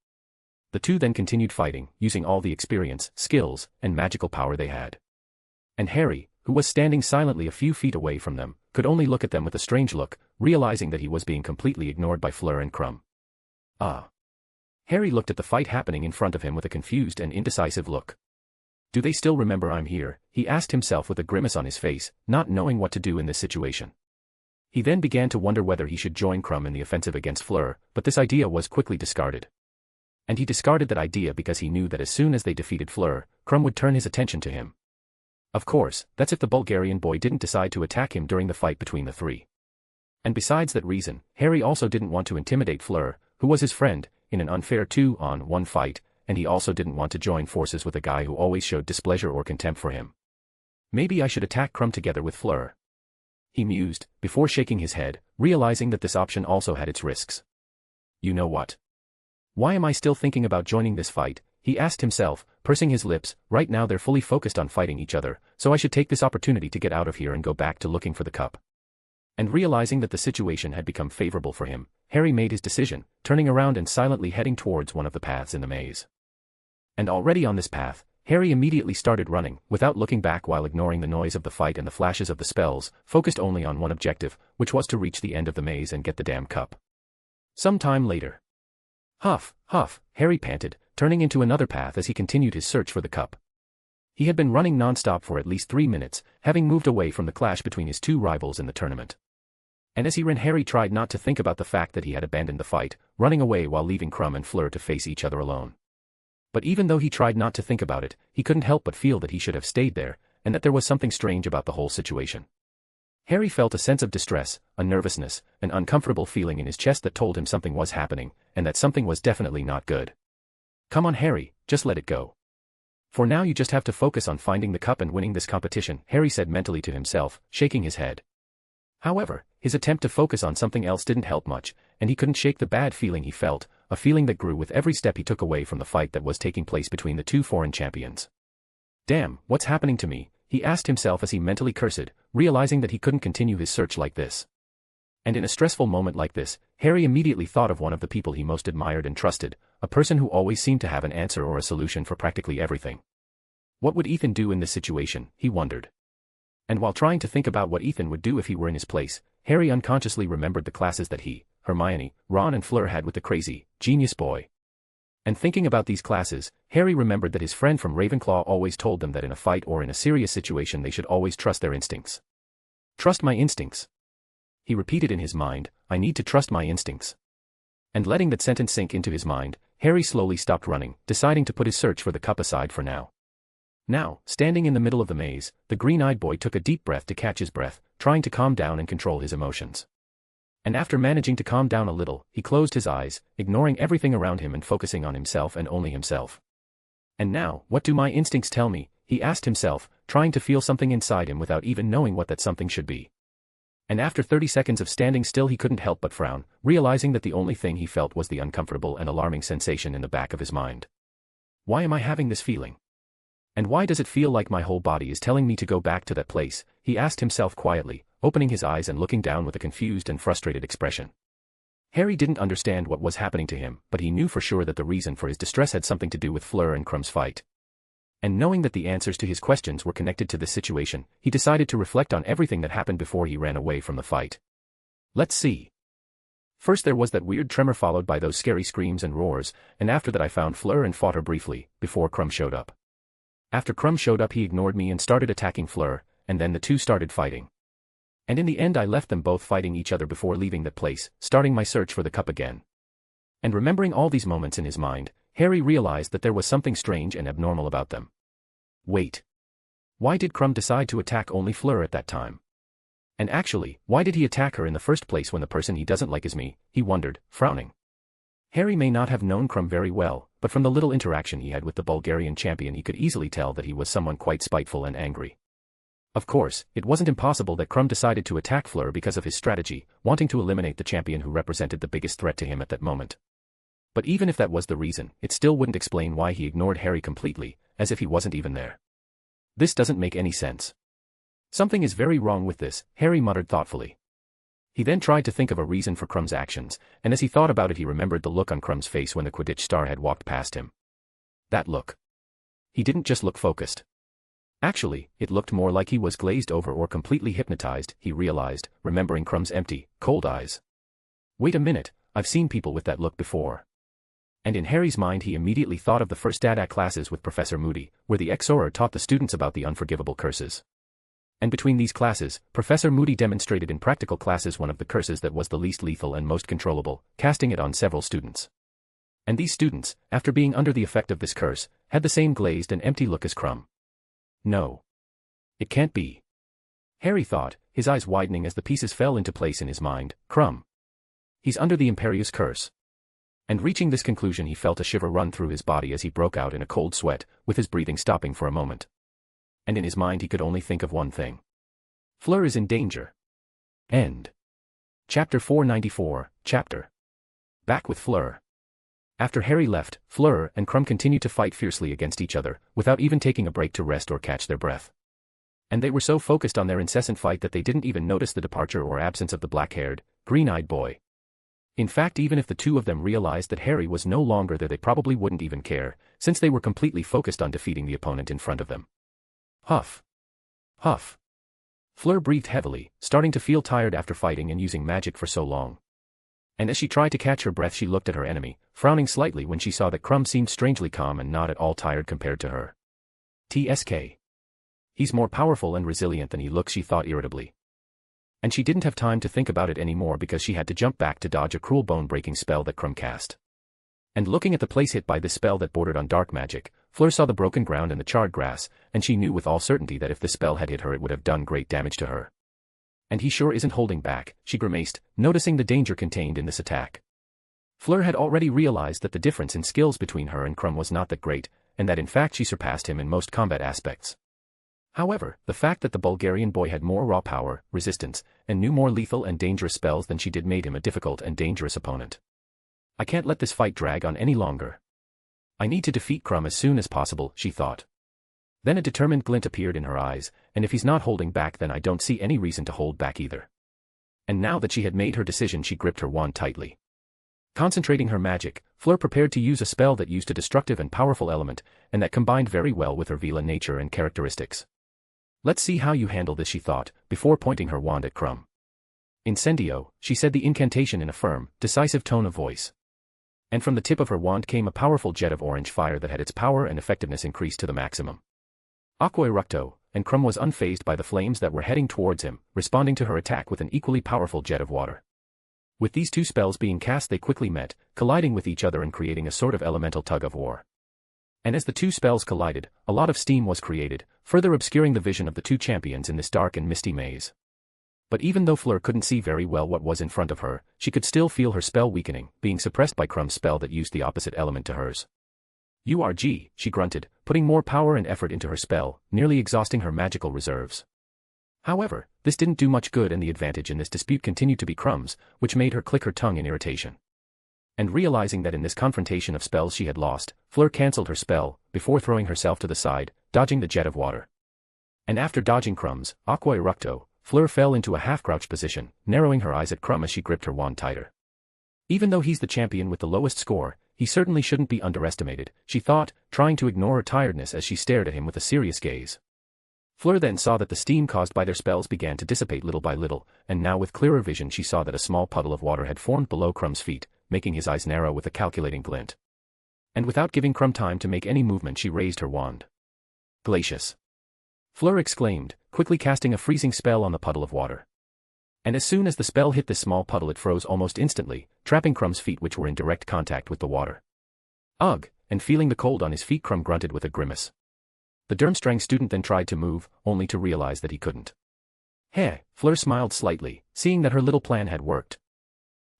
[SPEAKER 3] The two then continued fighting, using all the experience, skills, and magical power they had. And Harry, who was standing silently a few feet away from them, could only look at them with a strange look, realizing that he was being completely ignored by Fleur and Crumb. Ah. Harry looked at the fight happening in front of him with a confused and indecisive look. Do they still remember I'm here? He asked himself with a grimace on his face, not knowing what to do in this situation. He then began to wonder whether he should join Crumb in the offensive against Fleur, but this idea was quickly discarded. And he discarded that idea because he knew that as soon as they defeated Fleur, Crumb would turn his attention to him. Of course, that's if the Bulgarian boy didn't decide to attack him during the fight between the three. And besides that reason, Harry also didn't want to intimidate Fleur, who was his friend, in an unfair 2-on-1 fight, and he also didn't want to join forces with a guy who always showed displeasure or contempt for him. Maybe I should attack Crumb together with Fleur, he mused, before shaking his head, realizing that this option also had its risks. You know what? Why am I still thinking about joining this fight? He asked himself, pursing his lips. Right now they're fully focused on fighting each other, so I should take this opportunity to get out of here and go back to looking for the cup. And realizing that the situation had become favorable for him, Harry made his decision, turning around and silently heading towards one of the paths in the maze. And already on this path, Harry immediately started running, without looking back, while ignoring the noise of the fight and the flashes of the spells, focused only on one objective, which was to reach the end of the maze and get the damn cup. Some time later. Huff, huff, Harry panted, turning into another path as he continued his search for the cup. He had been running non-stop for at least 3 minutes, having moved away from the clash between his two rivals in the tournament. And as he ran, Harry tried not to think about the fact that he had abandoned the fight, running away while leaving Crumb and Fleur to face each other alone. But even though he tried not to think about it, he couldn't help but feel that he should have stayed there, and that there was something strange about the whole situation. Harry felt a sense of distress, a nervousness, an uncomfortable feeling in his chest that told him something was happening, and that something was definitely not good. Come on, Harry, just let it go. For now you just have to focus on finding the cup and winning this competition, Harry said mentally to himself, shaking his head. However, his attempt to focus on something else didn't help much, and he couldn't shake the bad feeling he felt, a feeling that grew with every step he took away from the fight that was taking place between the two foreign champions. Damn, what's happening to me? He asked himself as he mentally cursed, realizing that he couldn't continue his search like this. And in a stressful moment like this, Harry immediately thought of one of the people he most admired and trusted, a person who always seemed to have an answer or a solution for practically everything. What would Ethan do in this situation, he wondered. And while trying to think about what Ethan would do if he were in his place, Harry unconsciously remembered the classes that he, Hermione, Ron and Fleur had with the crazy, genius boy. And thinking about these classes, Harry remembered that his friend from Ravenclaw always told them that in a fight or in a serious situation they should always trust their instincts. Trust my instincts. He repeated in his mind, I need to trust my instincts. And letting that sentence sink into his mind, Harry slowly stopped running, deciding to put his search for the cup aside for now. Now, standing in the middle of the maze, the green-eyed boy took a deep breath to catch his breath, trying to calm down and control his emotions. And after managing to calm down a little, he closed his eyes, ignoring everything around him and focusing on himself and only himself. And now, what do my instincts tell me? He asked himself, trying to feel something inside him without even knowing what that something should be. And after 30 seconds of standing still, he couldn't help but frown, realizing that the only thing he felt was the uncomfortable and alarming sensation in the back of his mind. Why am I having this feeling? And why does it feel like my whole body is telling me to go back to that place? He asked himself quietly, opening his eyes and looking down with a confused and frustrated expression. Harry didn't understand what was happening to him, but he knew for sure that the reason for his distress had something to do with Fleur and Crumb's fight. And knowing that the answers to his questions were connected to this situation, he decided to reflect on everything that happened before he ran away from the fight. Let's see. First there was that weird tremor followed by those scary screams and roars, and after that I found Fleur and fought her briefly, before Crumb showed up. After Crumb showed up he ignored me and started attacking Fleur, and then the two started fighting. And in the end I left them both fighting each other before leaving that place, starting my search for the cup again. And remembering all these moments in his mind, Harry realized that there was something strange and abnormal about them. Wait. Why did Crumb decide to attack only Fleur at that time? And actually, why did he attack her in the first place when the person he doesn't like is me? He wondered, frowning. Harry may not have known Crumb very well, but from the little interaction he had with the Bulgarian champion he could easily tell that he was someone quite spiteful and angry. Of course, it wasn't impossible that Crumb decided to attack Fleur because of his strategy, wanting to eliminate the champion who represented the biggest threat to him at that moment. But even if that was the reason, it still wouldn't explain why he ignored Harry completely, as if he wasn't even there. This doesn't make any sense. Something is very wrong with this, Harry muttered thoughtfully. He then tried to think of a reason for Crumb's actions, and as he thought about it he remembered the look on Crumb's face when the Quidditch star had walked past him. That look. He didn't just look focused. Actually, it looked more like he was glazed over or completely hypnotized, he realized, remembering Crumb's empty, cold eyes. Wait a minute, I've seen people with that look before. And in Harry's mind he immediately thought of the first Dada classes with Professor Moody, where the Exorer taught the students about the unforgivable curses. And between these classes, Professor Moody demonstrated in practical classes one of the curses that was the least lethal and most controllable, casting it on several students. And these students, after being under the effect of this curse, had the same glazed and empty look as Crumb. No. It can't be. Harry thought, his eyes widening as the pieces fell into place in his mind. Crumb. He's under the Imperious curse. And reaching this conclusion he felt a shiver run through his body as he broke out in a cold sweat, with his breathing stopping for a moment. And in his mind he could only think of one thing. Fleur is in danger. End. Chapter 494, Chapter. Back with Fleur. After Harry left, Fleur and Crumb continued to fight fiercely against each other, without even taking a break to rest or catch their breath. And they were so focused on their incessant fight that they didn't even notice the departure or absence of the black-haired, green-eyed boy. In fact, even if the two of them realized that Harry was no longer there they probably wouldn't even care, since they were completely focused on defeating the opponent in front of them. Huff. Huff. Fleur breathed heavily, starting to feel tired after fighting and using magic for so long. And as she tried to catch her breath she looked at her enemy, frowning slightly when she saw that Crumb seemed strangely calm and not at all tired compared to her. TSK. He's more powerful and resilient than he looks, she thought irritably. And she didn't have time to think about it anymore because she had to jump back to dodge a cruel bone-breaking spell that Crumb cast. And looking at the place hit by this spell that bordered on dark magic, Fleur saw the broken ground and the charred grass, and she knew with all certainty that if the spell had hit her it would have done great damage to her. And he sure isn't holding back, she grimaced, noticing the danger contained in this attack. Fleur had already realized that the difference in skills between her and Crumb was not that great, and that in fact she surpassed him in most combat aspects. However, the fact that the Bulgarian boy had more raw power, resistance, and knew more lethal and dangerous spells than she did made him a difficult and dangerous opponent. I can't let this fight drag on any longer. I need to defeat Crumb as soon as possible, she thought. Then a determined glint appeared in her eyes, and if he's not holding back then I don't see any reason to hold back either. And now that she had made her decision she gripped her wand tightly. Concentrating her magic, Fleur prepared to use a spell that used a destructive and powerful element, and that combined very well with her Vila nature and characteristics. Let's see how you handle this, she thought, before pointing her wand at Crumb. Incendio, she said the incantation in a firm, decisive tone of voice. And from the tip of her wand came a powerful jet of orange fire that had its power and effectiveness increased to the maximum. Aqua Eructo, and Crumb was unfazed by the flames that were heading towards him, responding to her attack with an equally powerful jet of water. With these two spells being cast they quickly met, colliding with each other and creating a sort of elemental tug-of-war. And as the two spells collided, a lot of steam was created, further obscuring the vision of the two champions in this dark and misty maze. But even though Fleur couldn't see very well what was in front of her, she could still feel her spell weakening, being suppressed by Crumb's spell that used the opposite element to hers. URG, she grunted, putting more power and effort into her spell, nearly exhausting her magical reserves. However, this didn't do much good and the advantage in this dispute continued to be Crumb's, which made her click her tongue in irritation. And realizing that in this confrontation of spells she had lost, Fleur cancelled her spell, before throwing herself to the side, dodging the jet of water. And after dodging Crumb's Aqua Eructo, Fleur fell into a half-crouched position, narrowing her eyes at Crumb as she gripped her wand tighter. Even though he's the champion with the lowest score, he certainly shouldn't be underestimated, she thought, trying to ignore her tiredness as she stared at him with a serious gaze. Fleur then saw that the steam caused by their spells began to dissipate little by little, and now with clearer vision she saw that a small puddle of water had formed below Crumb's feet, making his eyes narrow with a calculating glint. And without giving Crumb time to make any movement she raised her wand. Glacius! Fleur exclaimed, quickly casting a freezing spell on the puddle of water. And as soon as the spell hit this small puddle it froze almost instantly, trapping Crumb's feet which were in direct contact with the water. Ugh! And feeling the cold on his feet Crumb grunted with a grimace. The Durmstrang student then tried to move, only to realize that he couldn't. Heh! Fleur smiled slightly, seeing that her little plan had worked.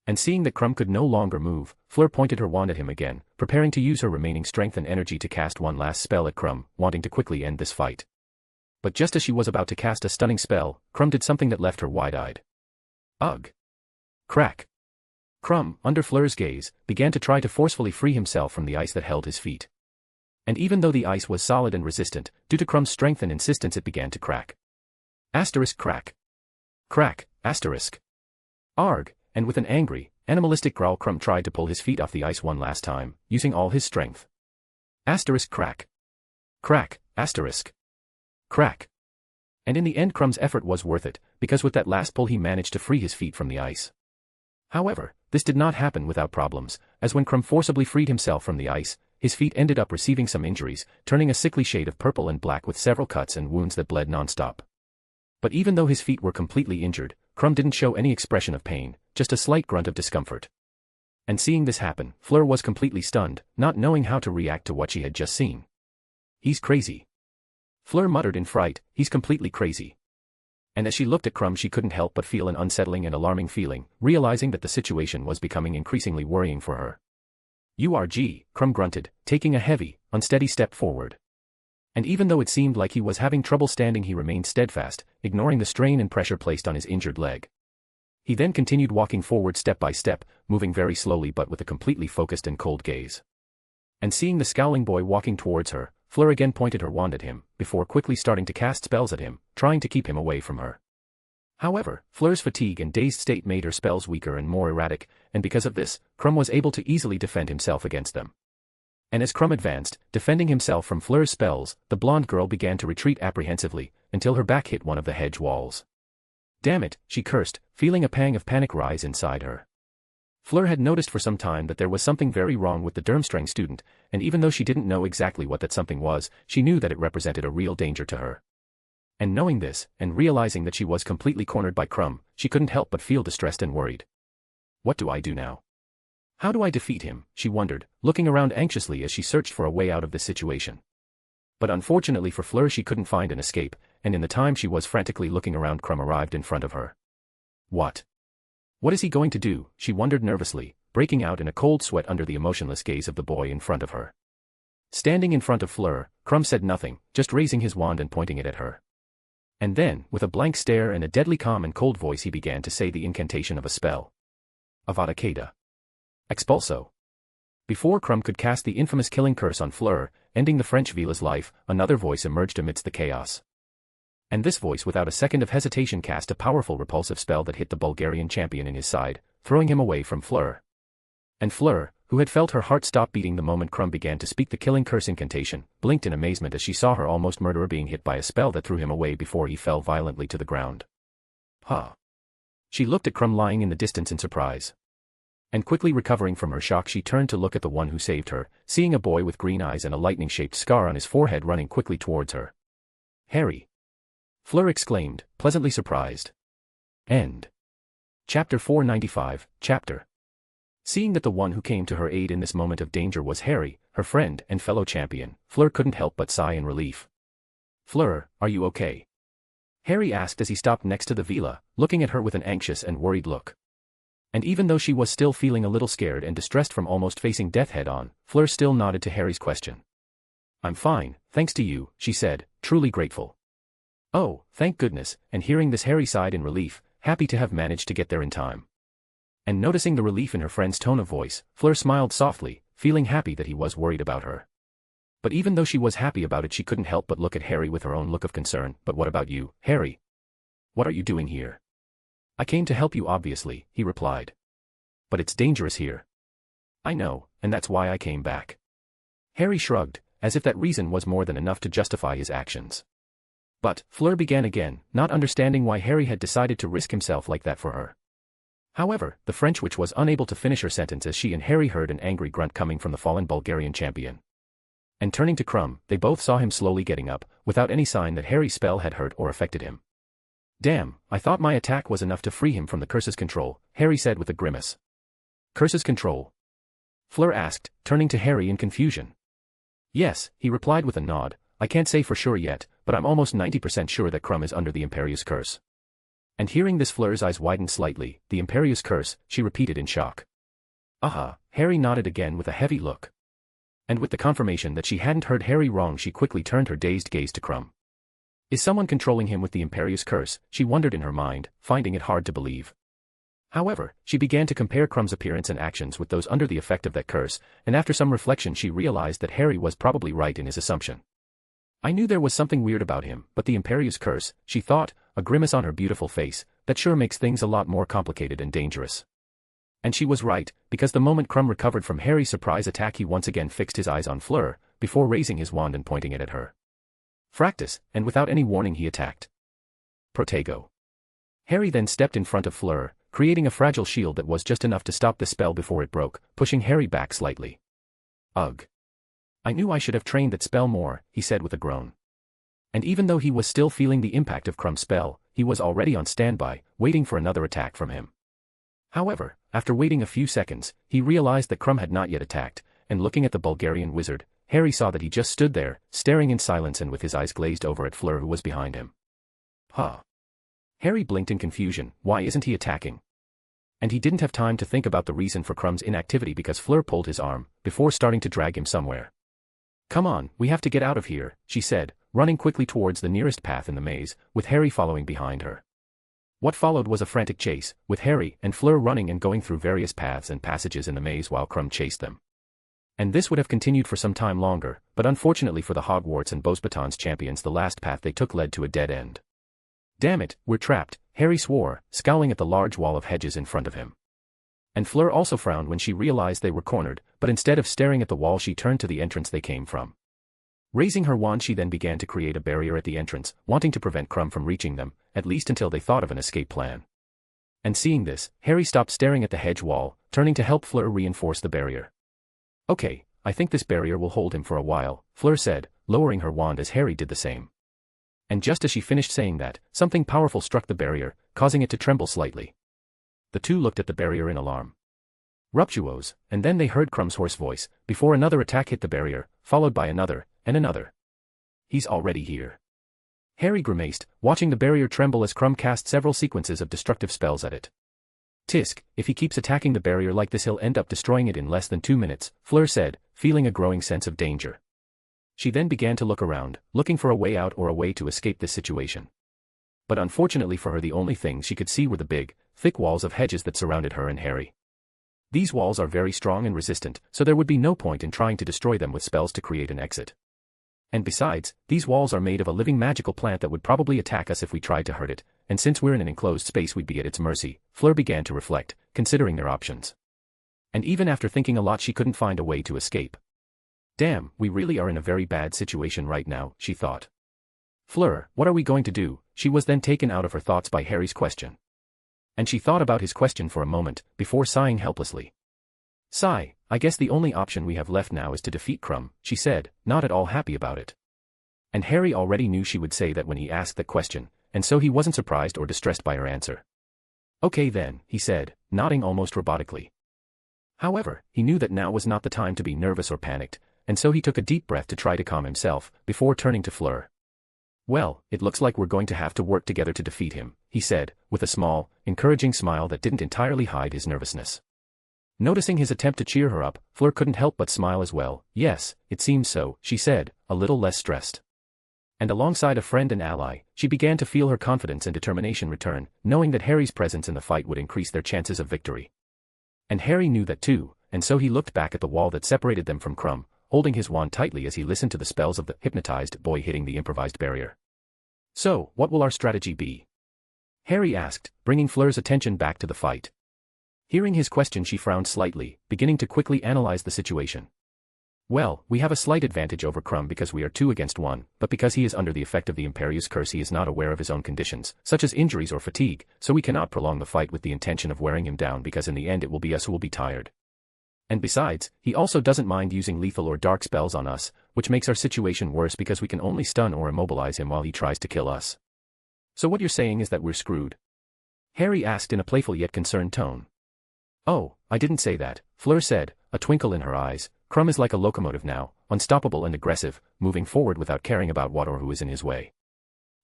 [SPEAKER 3] And seeing that Crumb could no longer move, Fleur pointed her wand at him again, preparing to use her remaining strength and energy to cast one last spell at Crumb, wanting to quickly end this fight. But just as she was about to cast a stunning spell, Crumb did something that left her wide-eyed. Ugh! Crack! Crumb, under Fleur's gaze, began to try to forcefully free himself from the ice that held his feet. And even though the ice was solid and resistant, due to Crumb's strength and insistence it began to crack. Asterisk crack. Crack, asterisk. Arg, and with an angry, animalistic growl Crumb tried to pull his feet off the ice one last time, using all his strength. Asterisk crack. Crack, asterisk. Crack. And in the end Crumb's effort was worth it, because with that last pull he managed to free his feet from the ice. However, this did not happen without problems, as when Crumb forcibly freed himself from the ice, his feet ended up receiving some injuries, turning a sickly shade of purple and black with several cuts and wounds that bled non-stop. But even though his feet were completely injured, Crumb didn't show any expression of pain, just a slight grunt of discomfort. And seeing this happen, Fleur was completely stunned, not knowing how to react to what she had just seen. He's crazy. Fleur muttered in fright, he's completely crazy. And as she looked at Crumb she couldn't help but feel an unsettling and alarming feeling, realizing that the situation was becoming increasingly worrying for her. URG, Crumb grunted, taking a heavy, unsteady step forward. And even though it seemed like he was having trouble standing he remained steadfast, ignoring the strain and pressure placed on his injured leg. He then continued walking forward step by step, moving very slowly but with a completely focused and cold gaze. And seeing the scowling boy walking towards her, Fleur again pointed her wand at him, before quickly starting to cast spells at him, trying to keep him away from her. However, Fleur's fatigue and dazed state made her spells weaker and more erratic, and because of this, Crumb was able to easily defend himself against them. And as Crumb advanced, defending himself from Fleur's spells, the blonde girl began to retreat apprehensively, until her back hit one of the hedge walls. Damn it, she cursed, feeling a pang of panic rise inside her. Fleur had noticed for some time that there was something very wrong with the Durmstrang student, and even though she didn't know exactly what that something was, she knew that it represented a real danger to her. And knowing this, and realizing that she was completely cornered by Crumb, she couldn't help but feel distressed and worried. What do I do now? How do I defeat him, she wondered, looking around anxiously as she searched for a way out of this situation. But unfortunately for Fleur she couldn't find an escape, and in the time she was frantically looking around Crumb arrived in front of her. What? What is he going to do, she wondered nervously, breaking out in a cold sweat under the emotionless gaze of the boy in front of her. Standing in front of Fleur, Crumb said nothing, just raising his wand and pointing it at her. And then, with a blank stare and a deadly calm and cold voice he began to say the incantation of a spell. Avada Kedavra. Expulso. Before Crumb could cast the infamous killing curse on Fleur, ending the French villa's life, another voice emerged amidst the chaos. And this voice without a second of hesitation cast a powerful repulsive spell that hit the Bulgarian champion in his side, throwing him away from Fleur. And Fleur, who had felt her heart stop beating the moment Crumb began to speak the killing curse incantation, blinked in amazement as she saw her almost murderer being hit by a spell that threw him away before he fell violently to the ground. Huh. She looked at Crumb lying in the distance in surprise. And quickly recovering from her shock she turned to look at the one who saved her, seeing a boy with green eyes and a lightning-shaped scar on his forehead running quickly towards her. Harry! Fleur exclaimed, pleasantly surprised. End. Chapter 495, Chapter. Seeing that the one who came to her aid in this moment of danger was Harry, her friend and fellow champion, Fleur couldn't help but sigh in relief. Fleur, are you okay? Harry asked as he stopped next to the villa, looking at her with an anxious and worried look. And even though she was still feeling a little scared and distressed from almost facing death head-on, Fleur still nodded to Harry's question. I'm fine, thanks to you, she said, truly grateful. Oh, thank goodness, and hearing this Harry sighed in relief, happy to have managed to get there in time. And noticing the relief in her friend's tone of voice, Fleur smiled softly, feeling happy that he was worried about her. But even though she was happy about it she couldn't help but look at Harry with her own look of concern. But what about you, Harry? What are you doing here? I came to help you obviously, he replied. but it's dangerous here. I know, and that's why I came back. Harry shrugged, as if that reason was more than enough to justify his actions. But, Fleur began again, not understanding why Harry had decided to risk himself like that for her. However, the French witch was unable to finish her sentence as she and Harry heard an angry grunt coming from the fallen Bulgarian champion. And turning to Crumb, they both saw him slowly getting up, without any sign that Harry's spell had hurt or affected him. Damn, I thought my attack was enough to free him from the curse's control, Harry said with a grimace. Curse's control? Fleur asked, turning to Harry in confusion. Yes, he replied with a nod. I can't say for sure yet, but I'm almost 90% sure that Crumb is under the Imperious Curse. And hearing this, Fleur's eyes widened slightly. The Imperious Curse, she repeated in shock. Aha, Harry nodded again with a heavy look. And with the confirmation that she hadn't heard Harry wrong, she quickly turned her dazed gaze to Crumb. Is someone controlling him with the Imperious Curse? She wondered in her mind, finding it hard to believe. However, she began to compare Crumb's appearance and actions with those under the effect of that curse, and after some reflection she realized that Harry was probably right in his assumption. I knew there was something weird about him, but the Imperious Curse, she thought, a grimace on her beautiful face, that sure makes things a lot more complicated and dangerous. And she was right, because the moment Crumb recovered from Harry's surprise attack he once again fixed his eyes on Fleur, before raising his wand and pointing it at her. Fractus, and without any warning he attacked. Protego. Harry then stepped in front of Fleur, creating a fragile shield that was just enough to stop the spell before it broke, pushing Harry back slightly. Ugh. I knew I should have trained that spell more, he said with a groan. And even though he was still feeling the impact of Crumb's spell, he was already on standby, waiting for another attack from him. However, after waiting a few seconds, he realized that Crumb had not yet attacked, and looking at the Bulgarian wizard, Harry saw that he just stood there, staring in silence and with his eyes glazed over at Fleur who was behind him. Huh. Harry blinked in confusion. Why isn't he attacking? And he didn't have time to think about the reason for Crumb's inactivity because Fleur pulled his arm, before starting to drag him somewhere. Come on, we have to get out of here, she said, running quickly towards the nearest path in the maze, with Harry following behind her. What followed was a frantic chase, with Harry and Fleur running and going through various paths and passages in the maze while Crumb chased them. And this would have continued for some time longer, but unfortunately for the Hogwarts and Beauxbatons champions the last path they took led to a dead end. Damn it, we're trapped, Harry swore, scowling at the large wall of hedges in front of him. And Fleur also frowned when she realized they were cornered, but instead of staring at the wall she turned to the entrance they came from. Raising her wand she then began to create a barrier at the entrance, wanting to prevent Crumb from reaching them, at least until they thought of an escape plan. And seeing this, Harry stopped staring at the hedge wall, turning to help Fleur reinforce the barrier. Okay, I think this barrier will hold him for a while, Fleur said, lowering her wand as Harry did the same. And just as she finished saying that, something powerful struck the barrier, causing it to tremble slightly. The two looked at the barrier in alarm. Ruptuos, and then they heard Crumb's hoarse voice, before another attack hit the barrier, followed by another, and another. He's already here. Harry grimaced, watching the barrier tremble as Crumb cast several sequences of destructive spells at it. Tisk, if he keeps attacking the barrier like this he'll end up destroying it in less than 2 minutes, Fleur said, feeling a growing sense of danger. She then began to look around, looking for a way out or a way to escape this situation. But unfortunately for her the only things she could see were the big, thick walls of hedges that surrounded her and Harry. These walls are very strong and resistant, so there would be no point in trying to destroy them with spells to create an exit. And besides, these walls are made of a living magical plant that would probably attack us if we tried to hurt it, and since we're in an enclosed space we'd be at its mercy, Fleur began to reflect, considering their options. And even after thinking a lot she couldn't find a way to escape. Damn, we really are in a very bad situation right now, she thought. Fleur, what are we going to do? She was then taken out of her thoughts by Harry's question. And she thought about his question for a moment, before sighing helplessly. Sigh, I guess the only option we have left now is to defeat Crumb, she said, not at all happy about it. And Harry already knew she would say that when he asked that question, and so he wasn't surprised or distressed by her answer. Okay then, he said, nodding almost robotically. However, he knew that now was not the time to be nervous or panicked, and so he took a deep breath to try to calm himself, before turning to Fleur. Well, it looks like we're going to have to work together to defeat him, he said, with a small, encouraging smile that didn't entirely hide his nervousness. Noticing his attempt to cheer her up, Fleur couldn't help but smile as well. Yes, it seems so, she said, a little less stressed. And alongside a friend and ally, she began to feel her confidence and determination return, knowing that Harry's presence in the fight would increase their chances of victory. And Harry knew that too, and so he looked back at the wall that separated them from Crumb, holding his wand tightly as he listened to the spells of the hypnotized boy hitting the improvised barrier. So, what will our strategy be? Harry asked, bringing Fleur's attention back to the fight. Hearing his question, she frowned slightly, beginning to quickly analyze the situation. Well, we have a slight advantage over Crumb because we are 2 against 1, but because he is under the effect of the Imperious Curse he is not aware of his own conditions, such as injuries or fatigue, so we cannot prolong the fight with the intention of wearing him down because in the end it will be us who will be tired. And besides, he also doesn't mind using lethal or dark spells on us, which makes our situation worse because we can only stun or immobilize him while he tries to kill us. So what you're saying is that we're screwed? Harry asked in a playful yet concerned tone. Oh, I didn't say that, Fleur said, a twinkle in her eyes. Crumb is like a locomotive now, unstoppable and aggressive, moving forward without caring about what or who is in his way.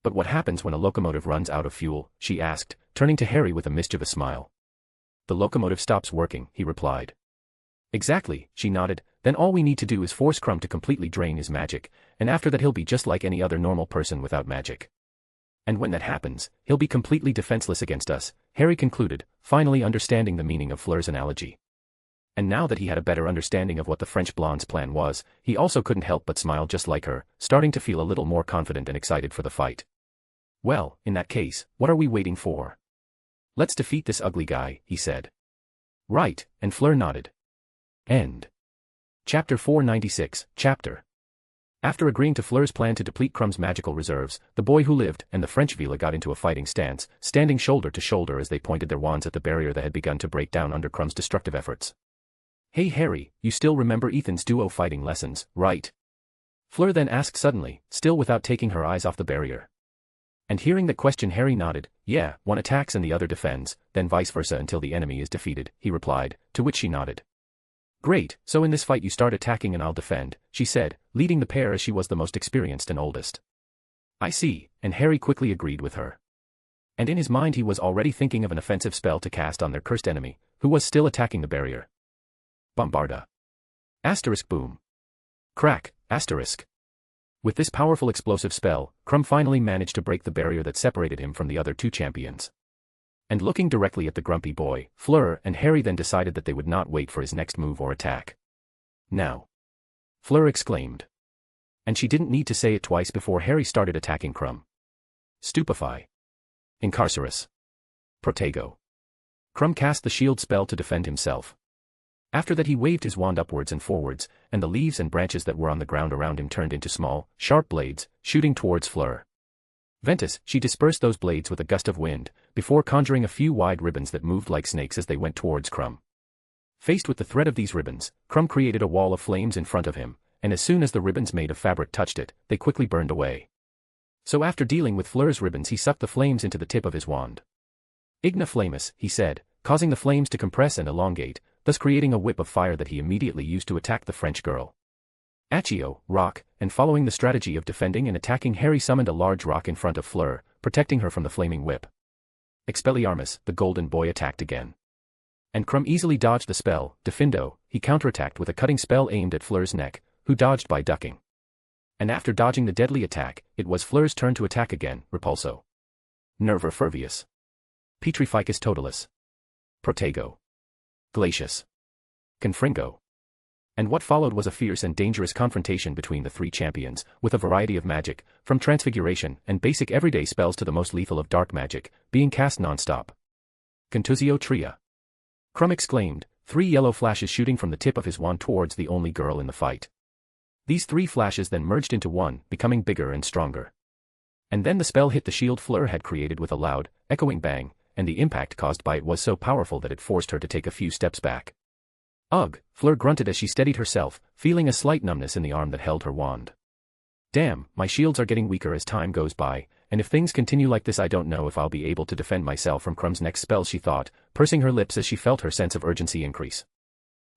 [SPEAKER 3] But what happens when a locomotive runs out of fuel? She asked, turning to Harry with a mischievous smile. The locomotive stops working, he replied. Exactly, she nodded, then all we need to do is force Crumb to completely drain his magic, and after that he'll be just like any other normal person without magic. And when that happens, he'll be completely defenseless against us, Harry concluded, finally understanding the meaning of Fleur's analogy. And now that he had a better understanding of what the French blonde's plan was, he also couldn't help but smile just like her, starting to feel a little more confident and excited for the fight. Well, in that case, what are we waiting for? Let's defeat this ugly guy, he said. Right, and Fleur nodded. End. Chapter 496, Chapter. After agreeing to Fleur's plan to deplete Crumb's magical reserves, the boy who lived and the French Vila got into a fighting stance, standing shoulder to shoulder as they pointed their wands at the barrier that had begun to break down under Crumb's destructive efforts. Hey Harry, you still remember Ethan's duo fighting lessons, right? Fleur then asked suddenly, still without taking her eyes off the barrier. And hearing that question, Harry nodded. Yeah, one attacks and the other defends, then vice versa until the enemy is defeated, he replied, to which she nodded. Great, so in this fight you start attacking and I'll defend, she said, leading the pair as she was the most experienced and oldest. I see, and Harry quickly agreed with her. And in his mind he was already thinking of an offensive spell to cast on their cursed enemy, who was still attacking the barrier. Bombarda. Asterisk boom. Crack, asterisk. With this powerful explosive spell, Crumb finally managed to break the barrier that separated him from the other 2 champions. And looking directly at the grumpy boy, Fleur and Harry then decided that they would not wait for his next move or attack. Now! Fleur exclaimed. And she didn't need to say it twice before Harry started attacking Crumb. Stupefy. Incarcerus. Protego. Crumb cast the shield spell to defend himself. After that he waved his wand upwards and forwards, and the leaves and branches that were on the ground around him turned into small, sharp blades, shooting towards Fleur. Ventus, she dispersed those blades with a gust of wind, before conjuring a few wide ribbons that moved like snakes as they went towards Crumb. Faced with the threat of these ribbons, Crumb created a wall of flames in front of him, and as soon as the ribbons made of fabric touched it, they quickly burned away. So after dealing with Fleur's ribbons he sucked the flames into the tip of his wand. Igna flamus, he said, causing the flames to compress and elongate, thus creating a whip of fire that he immediately used to attack the French girl. Accio, rock, and following the strategy of defending and attacking, Harry summoned a large rock in front of Fleur, protecting her from the flaming whip. Expelliarmus, the golden boy attacked again. And Crumb easily dodged the spell. Defindo, he counterattacked with a cutting spell aimed at Fleur's neck, who dodged by ducking. And after dodging the deadly attack, it was Fleur's turn to attack again. Repulso. Nerva Fervius. Petrificus totalis. Protego. Glacius. Confringo. And what followed was a fierce and dangerous confrontation between the 3 champions, with a variety of magic, from transfiguration and basic everyday spells to the most lethal of dark magic, being cast non-stop. Contusio Tria. Crumb exclaimed, 3 yellow flashes shooting from the tip of his wand towards the only girl in the fight. These 3 flashes then merged into one, becoming bigger and stronger. And then the spell hit the shield Fleur had created with a loud, echoing bang, and the impact caused by it was so powerful that it forced her to take a few steps back. Ugh, Fleur grunted as she steadied herself, feeling a slight numbness in the arm that held her wand. Damn, my shields are getting weaker as time goes by, and if things continue like this I don't know if I'll be able to defend myself from Crumb's next spell, she thought, pursing her lips as she felt her sense of urgency increase.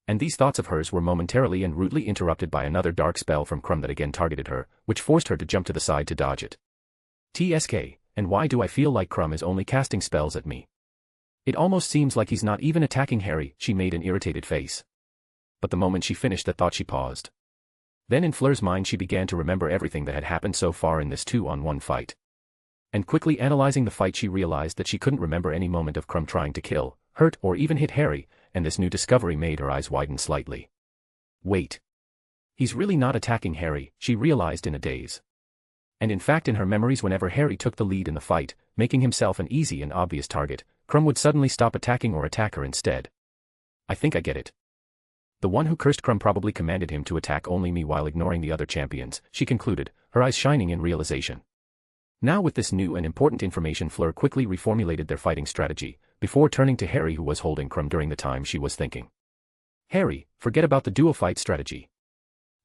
[SPEAKER 3] And these thoughts of hers were momentarily and rudely interrupted by another dark spell from Crumb that again targeted her, which forced her to jump to the side to dodge it. TSK, and why do I feel like Crumb is only casting spells at me? It almost seems like he's not even attacking Harry, she made an irritated face. But the moment she finished that thought she paused. Then in Fleur's mind she began to remember everything that had happened so far in this 2-on-1 fight. And quickly analyzing the fight she realized that she couldn't remember any moment of Crumb trying to kill, hurt or even hit Harry, and this new discovery made her eyes widen slightly. Wait. He's really not attacking Harry, she realized in a daze. And in fact in her memories whenever Harry took the lead in the fight, making himself an easy and obvious target, Crumb would suddenly stop attacking or attack her instead, I think I get it. The one who cursed Crumb probably commanded him to attack only me while ignoring the other champions, she concluded, her eyes shining in realization. Now with this new and important information, Fleur quickly reformulated their fighting strategy, before turning to Harry, who was holding Crumb during the time she was thinking. Harry, forget about the duo fight strategy.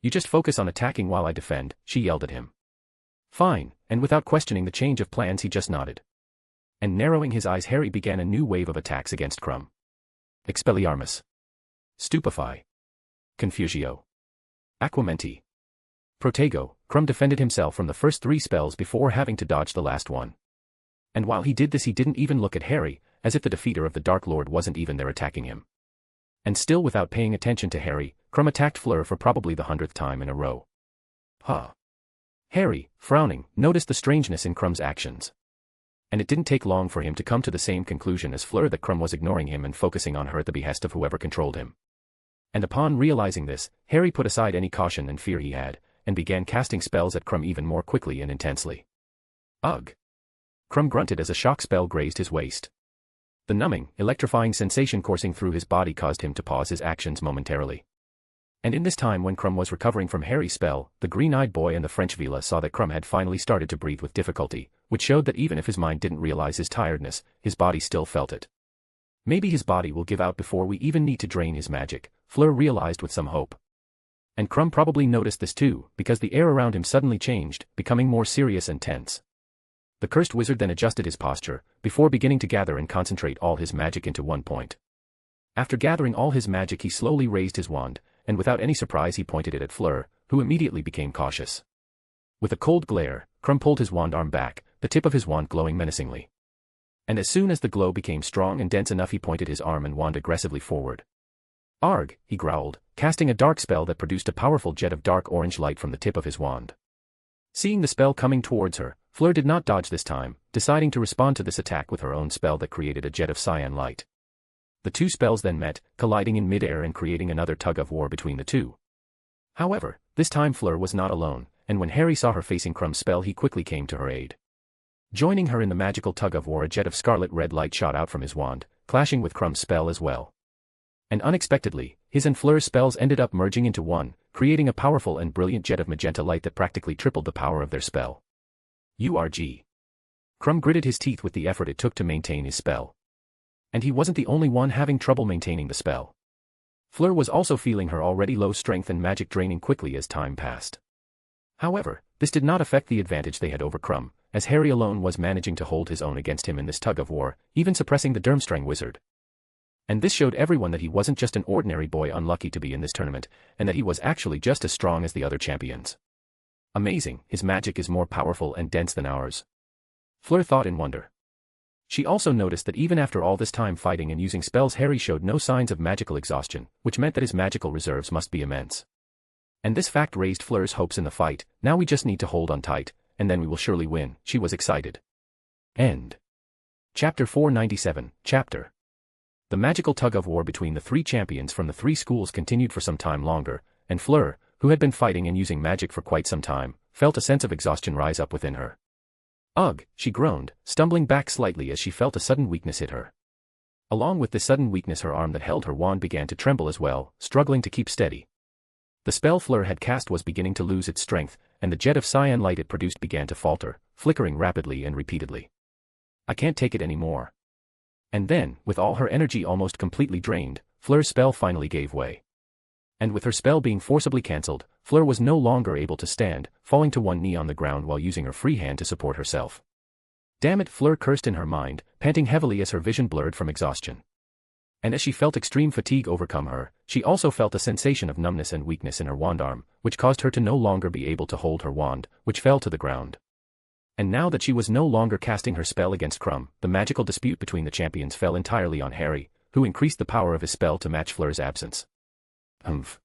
[SPEAKER 3] You just focus on attacking while I defend, she yelled at him. Fine, and without questioning the change of plans he just nodded. And narrowing his eyes, Harry began a new wave of attacks against Crumb. Expelliarmus. Stupefy. Confusio. Aquamenti. Protego. Crumb defended himself from the first 3 spells before having to dodge the last one. And while he did this, he didn't even look at Harry, as if the defeater of the Dark Lord wasn't even there attacking him. And still without paying attention to Harry, Crumb attacked Fleur for probably the 100th time in a row. Huh. Harry, frowning, noticed the strangeness in Crumb's actions. And it didn't take long for him to come to the same conclusion as Fleur, that Crumb was ignoring him and focusing on her at the behest of whoever controlled him. And upon realizing this, Harry put aside any caution and fear he had, and began casting spells at Crumb even more quickly and intensely. Ugh! Crumb grunted as a shock spell grazed his waist. The numbing, electrifying sensation coursing through his body caused him to pause his actions momentarily. And in this time when Crumb was recovering from Harry's spell, the green-eyed boy and the French Vila saw that Crumb had finally started to breathe with difficulty, which showed that even if his mind didn't realize his tiredness, his body still felt it. Maybe his body will give out before we even need to drain his magic, Fleur realized with some hope. And Crumb probably noticed this too, because the air around him suddenly changed, becoming more serious and tense. The cursed wizard then adjusted his posture, before beginning to gather and concentrate all his magic into one point. After gathering all his magic, he slowly raised his wand, and without any surprise he pointed it at Fleur, who immediately became cautious. With a cold glare, Crumb pulled his wand arm back, the tip of his wand glowing menacingly. And as soon as the glow became strong and dense enough, he pointed his arm and wand aggressively forward. Arg, he growled, casting a dark spell that produced a powerful jet of dark orange light from the tip of his wand. Seeing the spell coming towards her, Fleur did not dodge this time, deciding to respond to this attack with her own spell that created a jet of cyan light. The two spells then met, colliding in mid-air and creating another tug-of-war between the two. However, this time Fleur was not alone, and when Harry saw her facing Crumb's spell, he quickly came to her aid. Joining her in the magical tug-of-war, a jet of scarlet-red light shot out from his wand, clashing with Crumb's spell as well. And unexpectedly, his and Fleur's spells ended up merging into one, creating a powerful and brilliant jet of magenta light that practically tripled the power of their spell. URG. Crumb gritted his teeth with the effort it took to maintain his spell. And he wasn't the only one having trouble maintaining the spell. Fleur was also feeling her already low strength and magic draining quickly as time passed. However, this did not affect the advantage they had over Crumb, as Harry alone was managing to hold his own against him in this tug-of-war, even suppressing the Durmstrang wizard. And this showed everyone that he wasn't just an ordinary boy unlucky to be in this tournament, and that he was actually just as strong as the other champions. Amazing, his magic is more powerful and dense than ours. Fleur thought in wonder. She also noticed that even after all this time fighting and using spells, Harry showed no signs of magical exhaustion, which meant that his magical reserves must be immense. And this fact raised Fleur's hopes in the fight. Now we just need to hold on tight, and then we will surely win, she was excited. End. Chapter 497, Chapter. The magical tug-of-war between the three champions from the three schools continued for some time longer, and Fleur, who had been fighting and using magic for quite some time, felt a sense of exhaustion rise up within her. Ugh, she groaned, stumbling back slightly as she felt a sudden weakness hit her. Along with this sudden weakness, her arm that held her wand began to tremble as well, struggling to keep steady. The spell Fleur had cast was beginning to lose its strength, and the jet of cyan light it produced began to falter, flickering rapidly and repeatedly. I can't take it anymore. And then, with all her energy almost completely drained, Fleur's spell finally gave way. And with her spell being forcibly cancelled, Fleur was no longer able to stand, falling to one knee on the ground while using her free hand to support herself. Damn it, Fleur cursed in her mind, panting heavily as her vision blurred from exhaustion. And as she felt extreme fatigue overcome her, she also felt a sensation of numbness and weakness in her wand arm, which caused her to no longer be able to hold her wand, which fell to the ground. And now that she was no longer casting her spell against Crumb, the magical dispute between the champions fell entirely on Harry, who increased the power of his spell to match Fleur's absence. Humph.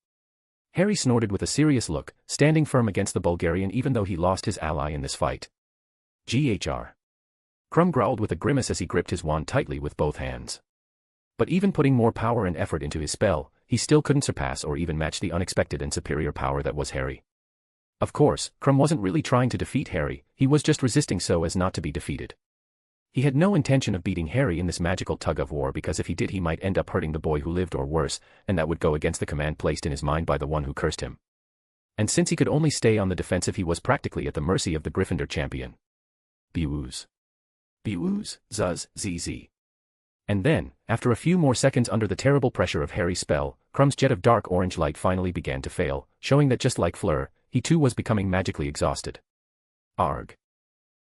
[SPEAKER 3] Harry snorted with a serious look, standing firm against the Bulgarian even though he lost his ally in this fight. GHR. Crumb growled with a grimace as he gripped his wand tightly with both hands. But even putting more power and effort into his spell, he still couldn't surpass or even match the unexpected and superior power that was Harry. Of course, Crumb wasn't really trying to defeat Harry, he was just resisting so as not to be defeated. He had no intention of beating Harry in this magical tug-of-war because if he did he might end up hurting the boy who lived or worse, and that would go against the command placed in his mind by the one who cursed him. And since he could only stay on the defensive he was practically at the mercy of the Gryffindor champion. Bewooz. Bewooz, zuzz, zz. And then, after a few more seconds under the terrible pressure of Harry's spell, Crumb's jet of dark orange light finally began to fail, showing that just like Fleur, he too was becoming magically exhausted. Arg.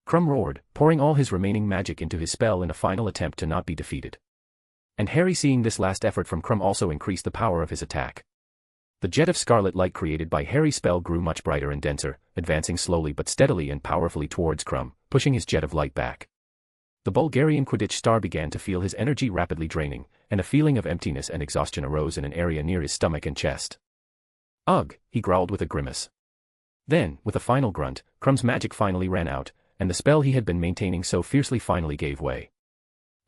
[SPEAKER 3] Crumb roared, pouring all his remaining magic into his spell in a final attempt to not be defeated. And Harry, seeing this last effort from Crumb, also increased the power of his attack. The jet of scarlet light created by Harry's spell grew much brighter and denser, advancing slowly but steadily and powerfully towards Crumb, pushing his jet of light back. The Bulgarian Quidditch star began to feel his energy rapidly draining, and a feeling of emptiness and exhaustion arose in an area near his stomach and chest. Ugh, he growled with a grimace. Then, with a final grunt, Crumb's magic finally ran out, and the spell he had been maintaining so fiercely finally gave way.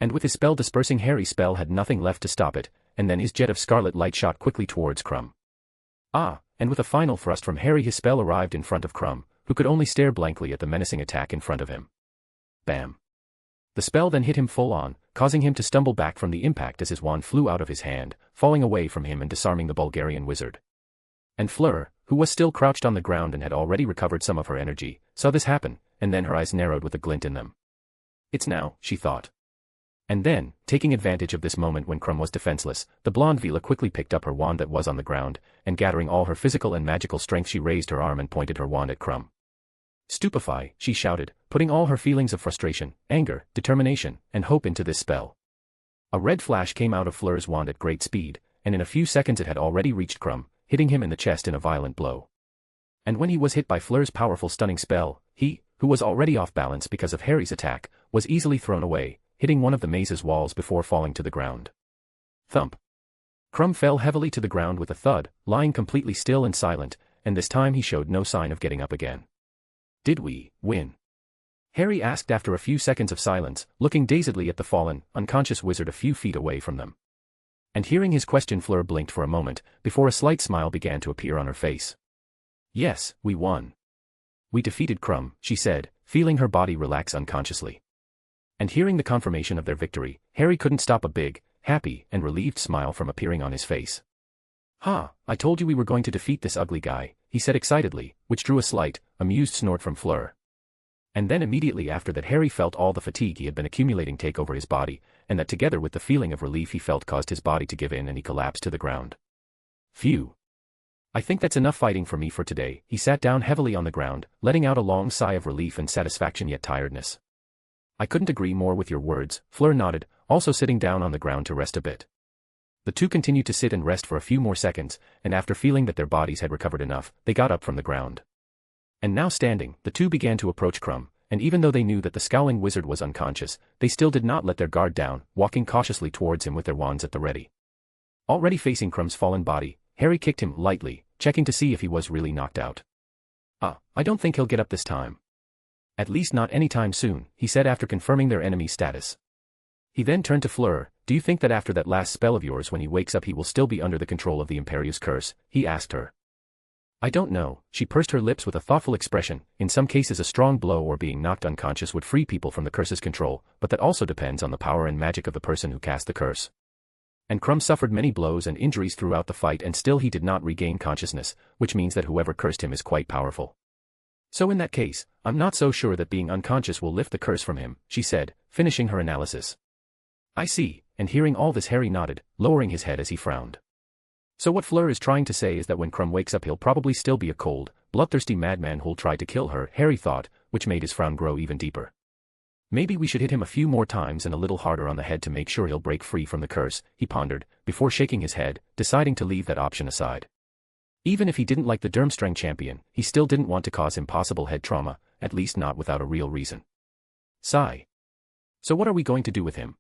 [SPEAKER 3] And with his spell dispersing, Harry's spell had nothing left to stop it, and then his jet of scarlet light shot quickly towards Crumb. Ah, and with a final thrust from Harry his spell arrived in front of Crumb, who could only stare blankly at the menacing attack in front of him. Bam. The spell then hit him full on, causing him to stumble back from the impact as his wand flew out of his hand, falling away from him and disarming the Bulgarian wizard. And Fleur, who was still crouched on the ground and had already recovered some of her energy, saw this happen, and then her eyes narrowed with a glint in them. It's now, she thought. And then, taking advantage of this moment when Crumb was defenseless, the blonde Vila quickly picked up her wand that was on the ground, and gathering all her physical and magical strength she raised her arm and pointed her wand at Crumb. Stupefy, she shouted, putting all her feelings of frustration, anger, determination, and hope into this spell. A red flash came out of Fleur's wand at great speed, and in a few seconds it had already reached Crumb, hitting him in the chest in a violent blow. And when he was hit by Fleur's powerful stunning spell, he, who was already off balance because of Harry's attack, was easily thrown away, hitting one of the maze's walls before falling to the ground. Thump. Crumb fell heavily to the ground with a thud, lying completely still and silent, and this time he showed no sign of getting up again. Did we win? Harry asked after a few seconds of silence, looking dazedly at the fallen, unconscious wizard a few feet away from them. And hearing his question, Fleur blinked for a moment, before a slight smile began to appear on her face. Yes, we won. We defeated Crumb, she said, feeling her body relax unconsciously. And hearing the confirmation of their victory, Harry couldn't stop a big, happy, and relieved smile from appearing on his face. Ha, I told you we were going to defeat this ugly guy, he said excitedly, which drew a slight, amused snort from Fleur. And then immediately after that Harry felt all the fatigue he had been accumulating take over his body, and that together with the feeling of relief he felt caused his body to give in and he collapsed to the ground. Phew. I think that's enough fighting for me for today. He sat down heavily on the ground, letting out a long sigh of relief and satisfaction yet tiredness. I couldn't agree more with your words, Fleur nodded, also sitting down on the ground to rest a bit. The two continued to sit and rest for a few more seconds, and after feeling that their bodies had recovered enough, they got up from the ground. And now standing, the two began to approach Crumb, and even though they knew that the scowling wizard was unconscious, they still did not let their guard down, walking cautiously towards him with their wands at the ready. Already facing Crumb's fallen body, Harry kicked him lightly, checking to see if he was really knocked out. I don't think he'll get up this time. At least not anytime soon, he said after confirming their enemy's status. He then turned to Fleur. Do you think that after that last spell of yours when he wakes up he will still be under the control of the Imperius curse? He asked her. I don't know, she pursed her lips with a thoughtful expression. In some cases a strong blow or being knocked unconscious would free people from the curse's control, but that also depends on the power and magic of the person who cast the curse. And Crumb suffered many blows and injuries throughout the fight and still he did not regain consciousness, which means that whoever cursed him is quite powerful. So in that case, I'm not so sure that being unconscious will lift the curse from him, she said, finishing her analysis. I see, and hearing all this Harry nodded, lowering his head as he frowned. So what Fleur is trying to say is that when Crumb wakes up he'll probably still be a cold, bloodthirsty madman who'll try to kill her, Harry thought, which made his frown grow even deeper. Maybe we should hit him a few more times and a little harder on the head to make sure he'll break free from the curse, he pondered, before shaking his head, deciding to leave that option aside. Even if he didn't like the Durmstrang champion, he still didn't want to cause him possible head trauma, at least not without a real reason. Sigh. So what are we going to do with him?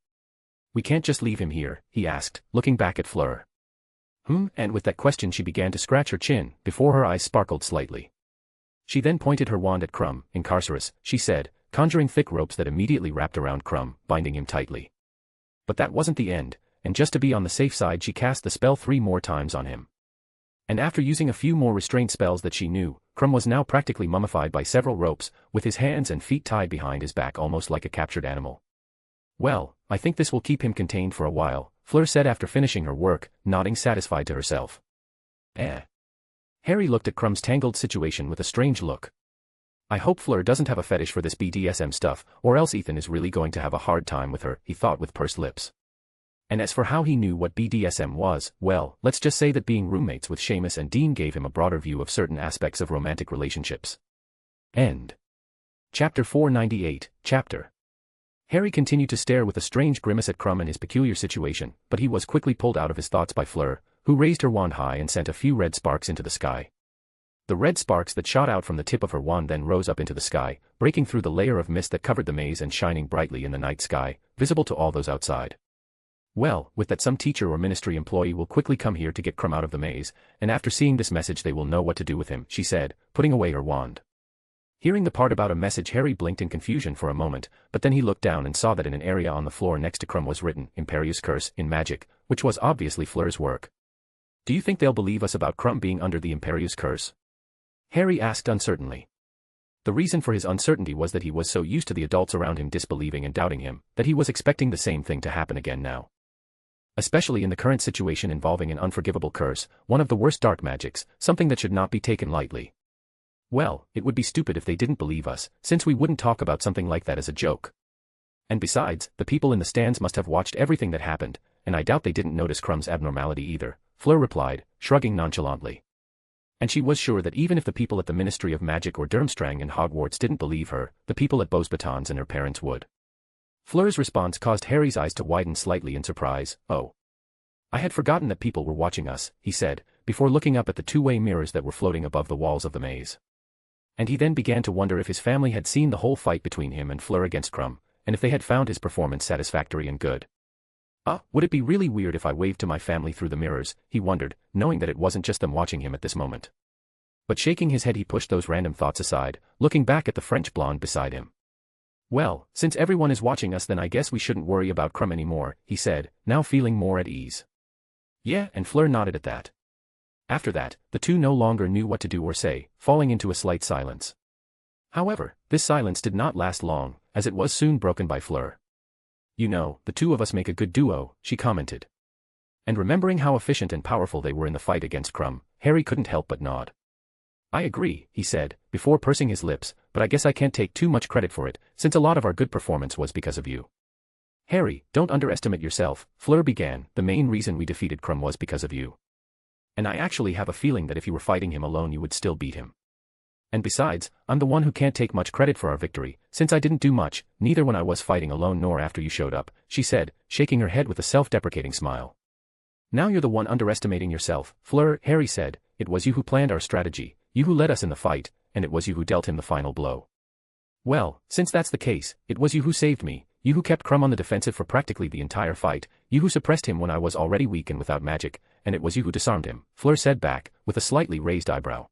[SPEAKER 3] We can't just leave him here, he asked, looking back at Fleur. And with that question she began to scratch her chin, before her eyes sparkled slightly. She then pointed her wand at Crumb. Incarcerus, she said, conjuring thick ropes that immediately wrapped around Crumb, binding him tightly. But that wasn't the end, and just to be on the safe side she cast the spell 3 more times on him. And after using a few more restraint spells that she knew, Crumb was now practically mummified by several ropes, with his hands and feet tied behind his back almost like a captured animal. Well, I think this will keep him contained for a while, Fleur said after finishing her work, nodding satisfied to herself. Harry looked at Crumb's tangled situation with a strange look. I hope Fleur doesn't have a fetish for this BDSM stuff, or else Ethan is really going to have a hard time with her, he thought with pursed lips. And as for how he knew what BDSM was, well, let's just say that being roommates with Seamus and Dean gave him a broader view of certain aspects of romantic relationships. End. Chapter 498, Chapter. Harry continued to stare with a strange grimace at Crumb and his peculiar situation, but he was quickly pulled out of his thoughts by Fleur, who raised her wand high and sent a few red sparks into the sky. The red sparks that shot out from the tip of her wand then rose up into the sky, breaking through the layer of mist that covered the maze and shining brightly in the night sky, visible to all those outside. Well, with that some teacher or ministry employee will quickly come here to get Crumb out of the maze, and after seeing this message they will know what to do with him, she said, putting away her wand. Hearing the part about a message, Harry blinked in confusion for a moment, but then he looked down and saw that in an area on the floor next to Crumb was written, Imperious Curse, in magic, which was obviously Fleur's work. Do you think they'll believe us about Crumb being under the Imperious Curse? Harry asked uncertainly. The reason for his uncertainty was that he was so used to the adults around him disbelieving and doubting him, that he was expecting the same thing to happen again now. Especially in the current situation involving an unforgivable curse, one of the worst dark magics, something that should not be taken lightly. Well, it would be stupid if they didn't believe us, since we wouldn't talk about something like that as a joke. And besides, the people in the stands must have watched everything that happened, and I doubt they didn't notice Crumb's abnormality either, Fleur replied, shrugging nonchalantly. And she was sure that even if the people at the Ministry of Magic or Durmstrang and Hogwarts didn't believe her, the people at Beauxbatons and her parents would. Fleur's response caused Harry's eyes to widen slightly in surprise. Oh. I had forgotten that people were watching us, he said, before looking up at the two-way mirrors that were floating above the walls of the maze. And he then began to wonder if his family had seen the whole fight between him and Fleur against Crumb, and if they had found his performance satisfactory and good. Would it be really weird if I waved to my family through the mirrors, he wondered, knowing that it wasn't just them watching him at this moment. But shaking his head he pushed those random thoughts aside, looking back at the French blonde beside him. Well, since everyone is watching us then I guess we shouldn't worry about Crumb anymore, he said, now feeling more at ease. Yeah, and Fleur nodded at that. After that, the two no longer knew what to do or say, falling into a slight silence. However, this silence did not last long, as it was soon broken by Fleur. You know, the two of us make a good duo, she commented. And remembering how efficient and powerful they were in the fight against Crumb, Harry couldn't help but nod. I agree, he said, before pursing his lips, but I guess I can't take too much credit for it, since a lot of our good performance was because of you. Harry, don't underestimate yourself, Fleur began, the main reason we defeated Crumb was because of you. And I actually have a feeling that if you were fighting him alone you would still beat him. And besides, I'm the one who can't take much credit for our victory, since I didn't do much, neither when I was fighting alone nor after you showed up, she said, shaking her head with a self-deprecating smile. Now you're the one underestimating yourself, Fleur, Harry said, it was you who planned our strategy, you who led us in the fight, and it was you who dealt him the final blow. Well, since that's the case, it was you who saved me, you who kept Crumb on the defensive for practically the entire fight, you who suppressed him when I was already weak and without magic, and it was you who disarmed him, Fleur said back, with a slightly raised eyebrow.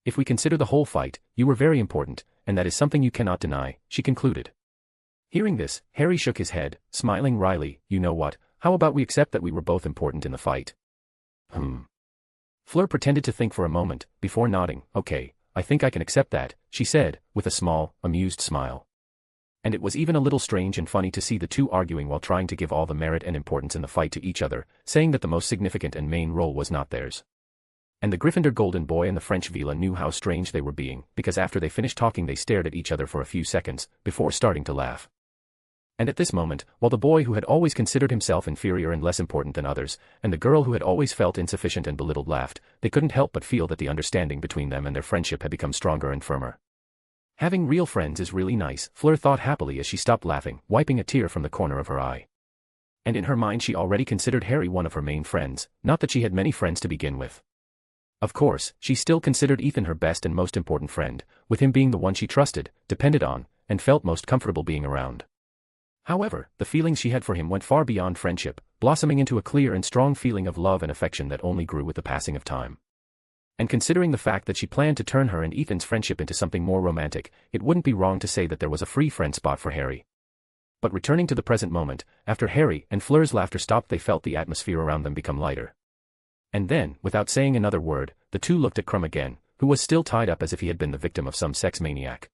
[SPEAKER 3] If we consider the whole fight, you were very important, and that is something you cannot deny, she concluded. Hearing this, Harry shook his head, smiling wryly, you know what, how about we accept that we were both important in the fight? Fleur pretended to think for a moment, before nodding, okay, I think I can accept that, she said, with a small, amused smile. And it was even a little strange and funny to see the two arguing while trying to give all the merit and importance in the fight to each other, saying that the most significant and main role was not theirs. And the Gryffindor Golden Boy and the French Vila knew how strange they were being, because after they finished talking they stared at each other for a few seconds, before starting to laugh. And at this moment, while the boy who had always considered himself inferior and less important than others, and the girl who had always felt insufficient and belittled laughed, they couldn't help but feel that the understanding between them and their friendship had become stronger and firmer. Having real friends is really nice, Fleur thought happily as she stopped laughing, wiping a tear from the corner of her eye. And in her mind she already considered Harry one of her main friends, not that she had many friends to begin with. Of course, she still considered Ethan her best and most important friend, with him being the one she trusted, depended on, and felt most comfortable being around. However, the feelings she had for him went far beyond friendship, blossoming into a clear and strong feeling of love and affection that only grew with the passing of time. And considering the fact that she planned to turn her and Ethan's friendship into something more romantic, it wouldn't be wrong to say that there was a free friend spot for Harry. But returning to the present moment, after Harry and Fleur's laughter stopped they felt the atmosphere around them become lighter. And then, without saying another word, the two looked at Crumb again, who was still tied up as if he had been the victim of some sex maniac.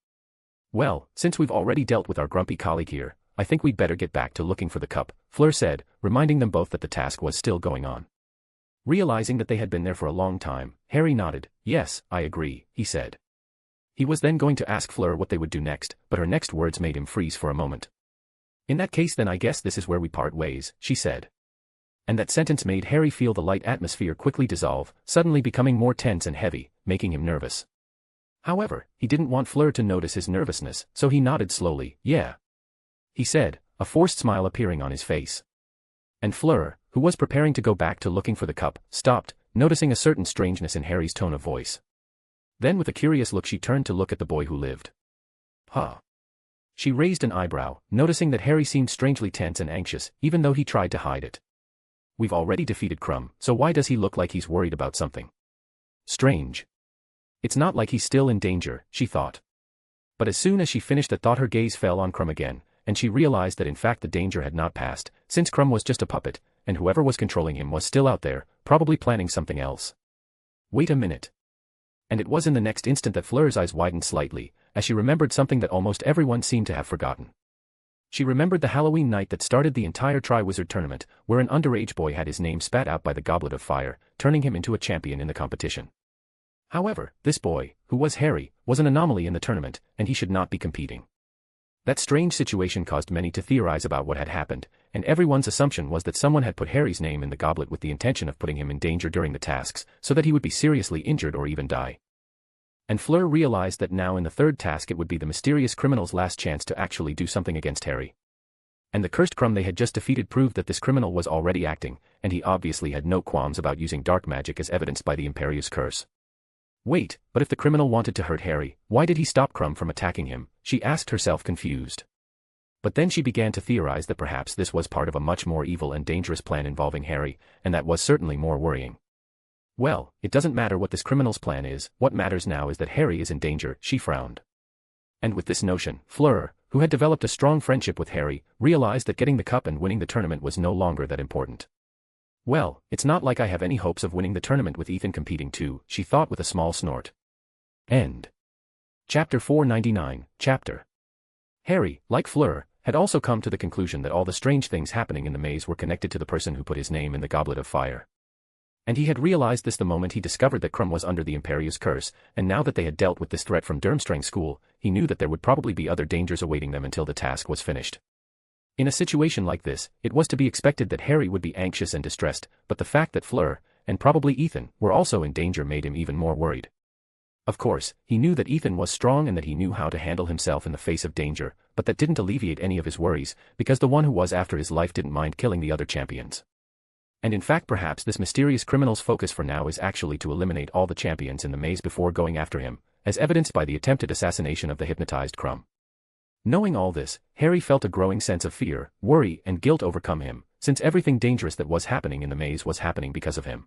[SPEAKER 3] Well, since we've already dealt with our grumpy colleague here, I think we'd better get back to looking for the cup, Fleur said, reminding them both that the task was still going on. Realizing that they had been there for a long time, Harry nodded. Yes, I agree, he said. He was then going to ask Fleur what they would do next, but her next words made him freeze for a moment. In that case then I guess this is where we part ways, she said. And that sentence made Harry feel the light atmosphere quickly dissolve, suddenly becoming more tense and heavy, making him nervous. However, he didn't want Fleur to notice his nervousness, so he nodded slowly. Yeah, he said, a forced smile appearing on his face. And Fleur, who was preparing to go back to looking for the cup, stopped, noticing a certain strangeness in Harry's tone of voice. Then with a curious look she turned to look at the boy who lived. Huh. She raised an eyebrow, noticing that Harry seemed strangely tense and anxious, even though he tried to hide it. We've already defeated Crumb, so why does he look like he's worried about something? Strange. It's not like he's still in danger, she thought. But as soon as she finished that thought her gaze fell on Crumb again, and she realized that in fact the danger had not passed, since Crumb was just a puppet, and whoever was controlling him was still out there, probably planning something else. Wait a minute. And it was in the next instant that Fleur's eyes widened slightly, as she remembered something that almost everyone seemed to have forgotten. She remembered the Halloween night that started the entire Triwizard tournament, where an underage boy had his name spat out by the Goblet of Fire, turning him into a champion in the competition. However, this boy, who was Harry, was an anomaly in the tournament, and he should not be competing. That strange situation caused many to theorize about what had happened, and everyone's assumption was that someone had put Harry's name in the goblet with the intention of putting him in danger during the tasks, so that he would be seriously injured or even die. And Fleur realized that now in the third task it would be the mysterious criminal's last chance to actually do something against Harry. And the cursed Crumb they had just defeated proved that this criminal was already acting, and he obviously had no qualms about using dark magic as evidenced by the Imperious Curse. Wait, but if the criminal wanted to hurt Harry, why did he stop Crumb from attacking him? She asked herself confused. But then she began to theorize that perhaps this was part of a much more evil and dangerous plan involving Harry, and that was certainly more worrying. Well, it doesn't matter what this criminal's plan is, what matters now is that Harry is in danger, she frowned. And with this notion, Fleur, who had developed a strong friendship with Harry, realized that getting the cup and winning the tournament was no longer that important. Well, it's not like I have any hopes of winning the tournament with Ethan competing too, she thought with a small snort. End. Chapter 499, Chapter. Harry, like Fleur, had also come to the conclusion that all the strange things happening in the maze were connected to the person who put his name in the Goblet of Fire. And he had realized this the moment he discovered that Crumb was under the Imperious Curse, and now that they had dealt with this threat from Durmstrang School, he knew that there would probably be other dangers awaiting them until the task was finished. In a situation like this, it was to be expected that Harry would be anxious and distressed, but the fact that Fleur, and probably Ethan, were also in danger made him even more worried. Of course, he knew that Ethan was strong and that he knew how to handle himself in the face of danger, but that didn't alleviate any of his worries, because the one who was after his life didn't mind killing the other champions. And in fact perhaps this mysterious criminal's focus for now is actually to eliminate all the champions in the maze before going after him, as evidenced by the attempted assassination of the hypnotized Crumb. Knowing all this, Harry felt a growing sense of fear, worry, and guilt overcome him, since everything dangerous that was happening in the maze was happening because of him.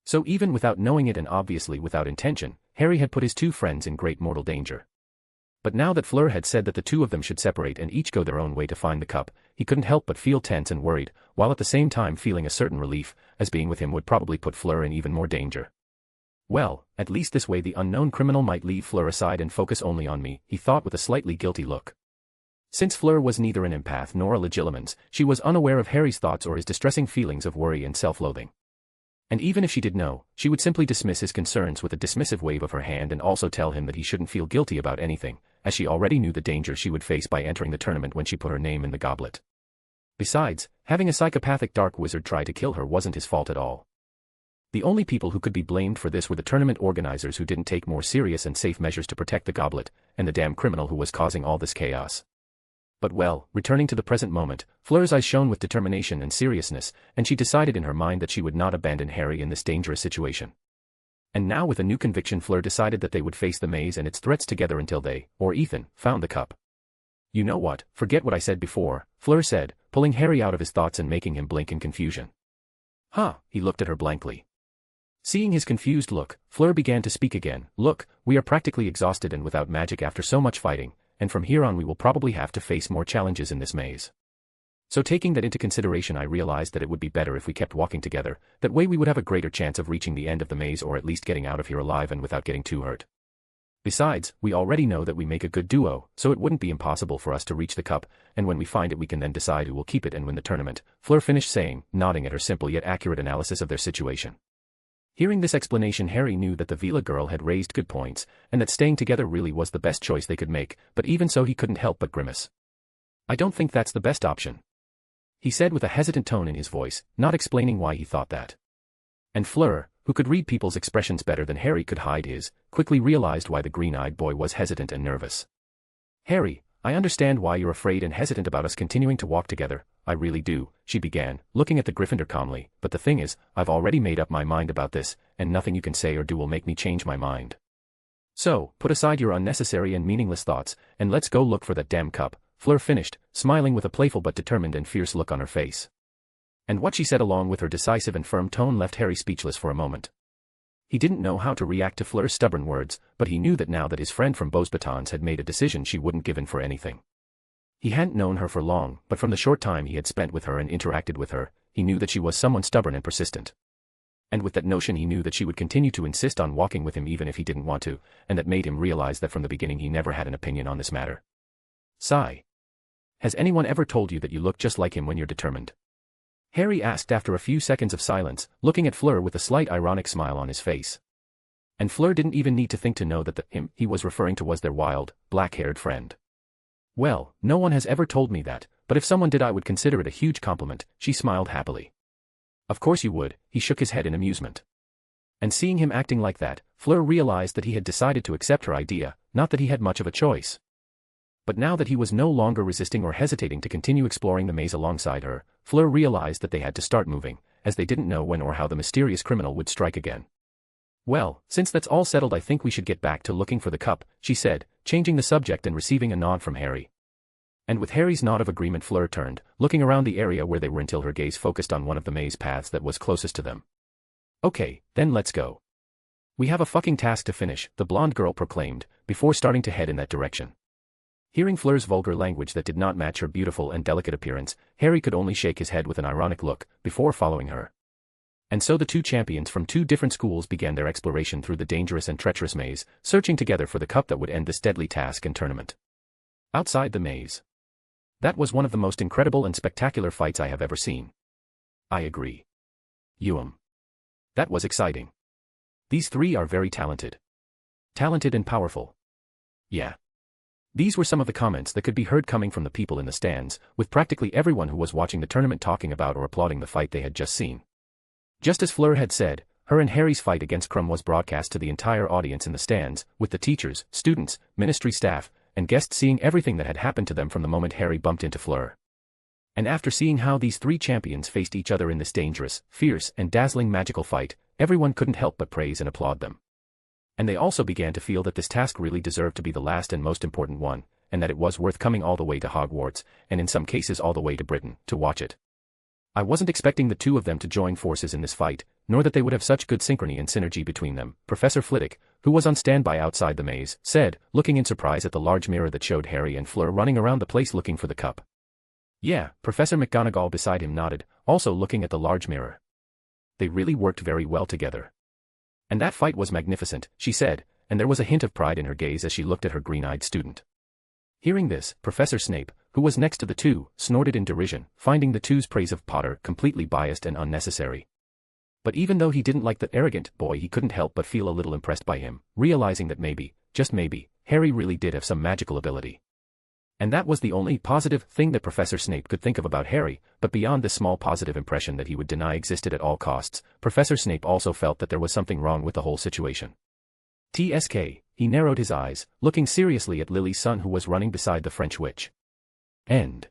[SPEAKER 3] So even without knowing it and obviously without intention, Harry had put his two friends in great mortal danger. But now that Fleur had said that the two of them should separate and each go their own way to find the cup, he couldn't help but feel tense and worried, while at the same time feeling a certain relief, as being with him would probably put Fleur in even more danger. Well, at least this way the unknown criminal might leave Fleur aside and focus only on me, he thought with a slightly guilty look. Since Fleur was neither an empath nor a legilimens, she was unaware of Harry's thoughts or his distressing feelings of worry and self-loathing. And even if she did know, she would simply dismiss his concerns with a dismissive wave of her hand and also tell him that he shouldn't feel guilty about anything, as she already knew the danger she would face by entering the tournament when she put her name in the goblet. Besides, having a psychopathic dark wizard try to kill her wasn't his fault at all. The only people who could be blamed for this were the tournament organizers who didn't take more serious and safe measures to protect the goblet, and the damn criminal who was causing all this chaos. But well, returning to the present moment, Fleur's eyes shone with determination and seriousness, and she decided in her mind that she would not abandon Harry in this dangerous situation. And now with a new conviction Fleur decided that they would face the maze and its threats together until they, or Ethan, found the cup. You know what, forget what I said before, Fleur said, pulling Harry out of his thoughts and making him blink in confusion. Huh, he looked at her blankly. Seeing his confused look, Fleur began to speak again. Look, we are practically exhausted and without magic after so much fighting, and from here on we will probably have to face more challenges in this maze. So taking that into consideration I realized that it would be better if we kept walking together, that way we would have a greater chance of reaching the end of the maze or at least getting out of here alive and without getting too hurt. Besides, we already know that we make a good duo, so it wouldn't be impossible for us to reach the cup, and when we find it we can then decide who will keep it and win the tournament, Fleur finished saying, nodding at her simple yet accurate analysis of their situation. Hearing this explanation, Harry knew that the Vila girl had raised good points, and that staying together really was the best choice they could make, but even so he couldn't help but grimace. I don't think that's the best option, he said with a hesitant tone in his voice, not explaining why he thought that. And Fleur, who could read people's expressions better than Harry could hide his, quickly realized why the green-eyed boy was hesitant and nervous. Harry, I understand why you're afraid and hesitant about us continuing to walk together, I really do, she began, looking at the Gryffindor calmly, but the thing is, I've already made up my mind about this, and nothing you can say or do will make me change my mind. So, put aside your unnecessary and meaningless thoughts, and let's go look for that damn cup, Fleur finished, smiling with a playful but determined and fierce look on her face. And what she said along with her decisive and firm tone left Harry speechless for a moment. He didn't know how to react to Fleur's stubborn words, but he knew that now that his friend from Beauxbatons had made a decision she wouldn't give in for anything. He hadn't known her for long, but from the short time he had spent with her and interacted with her, he knew that she was someone stubborn and persistent. And with that notion he knew that she would continue to insist on walking with him even if he didn't want to, and that made him realize that from the beginning he never had an opinion on this matter. Sigh. Has anyone ever told you that you look just like him when you're determined? Harry asked after a few seconds of silence, looking at Fleur with a slight ironic smile on his face. And Fleur didn't even need to think to know that the him he was referring to was their wild, black-haired friend. Well, no one has ever told me that, but if someone did I would consider it a huge compliment, she smiled happily. Of course you would, he shook his head in amusement. And seeing him acting like that, Fleur realized that he had decided to accept her idea, not that he had much of a choice. But now that he was no longer resisting or hesitating to continue exploring the maze alongside her, Fleur realized that they had to start moving, as they didn't know when or how the mysterious criminal would strike again. Well, since that's all settled I think we should get back to looking for the cup, she said, changing the subject and receiving a nod from Harry. And with Harry's nod of agreement Fleur turned, looking around the area where they were until her gaze focused on one of the maze paths that was closest to them. Okay, then let's go. We have a fucking task to finish, the blonde girl proclaimed, before starting to head in that direction. Hearing Fleur's vulgar language that did not match her beautiful and delicate appearance, Harry could only shake his head with an ironic look, before following her. And so the two champions from two different schools began their exploration through the dangerous and treacherous maze, searching together for the cup that would end this deadly task and tournament. Outside the maze. That was one of the most incredible and spectacular fights I have ever seen. I agree. That was exciting. These three are very talented. Talented and powerful. Yeah. These were some of the comments that could be heard coming from the people in the stands, with practically everyone who was watching the tournament talking about or applauding the fight they had just seen. Just as Fleur had said, her and Harry's fight against Krum was broadcast to the entire audience in the stands, with the teachers, students, ministry staff, and guests seeing everything that had happened to them from the moment Harry bumped into Fleur. And after seeing how these three champions faced each other in this dangerous, fierce, and dazzling magical fight, everyone couldn't help but praise and applaud them. And they also began to feel that this task really deserved to be the last and most important one, and that it was worth coming all the way to Hogwarts, and in some cases all the way to Britain, to watch it. I wasn't expecting the two of them to join forces in this fight, nor that they would have such good synchrony and synergy between them, Professor Flitwick, who was on standby outside the maze, said, looking in surprise at the large mirror that showed Harry and Fleur running around the place looking for the cup. Yeah, Professor McGonagall beside him nodded, also looking at the large mirror. They really worked very well together. And that fight was magnificent, she said, and there was a hint of pride in her gaze as she looked at her green-eyed student. Hearing this, Professor Snape, who was next to the two, snorted in derision, finding the two's praise of Potter completely biased and unnecessary. But even though he didn't like the arrogant boy, he couldn't help but feel a little impressed by him, realizing that maybe, just maybe, Harry really did have some magical ability. And that was the only positive thing that Professor Snape could think of about Harry, but beyond this small positive impression that he would deny existed at all costs, Professor Snape also felt that there was something wrong with the whole situation. TSK, he narrowed his eyes, looking seriously at Lily's son who was running beside the French witch. End.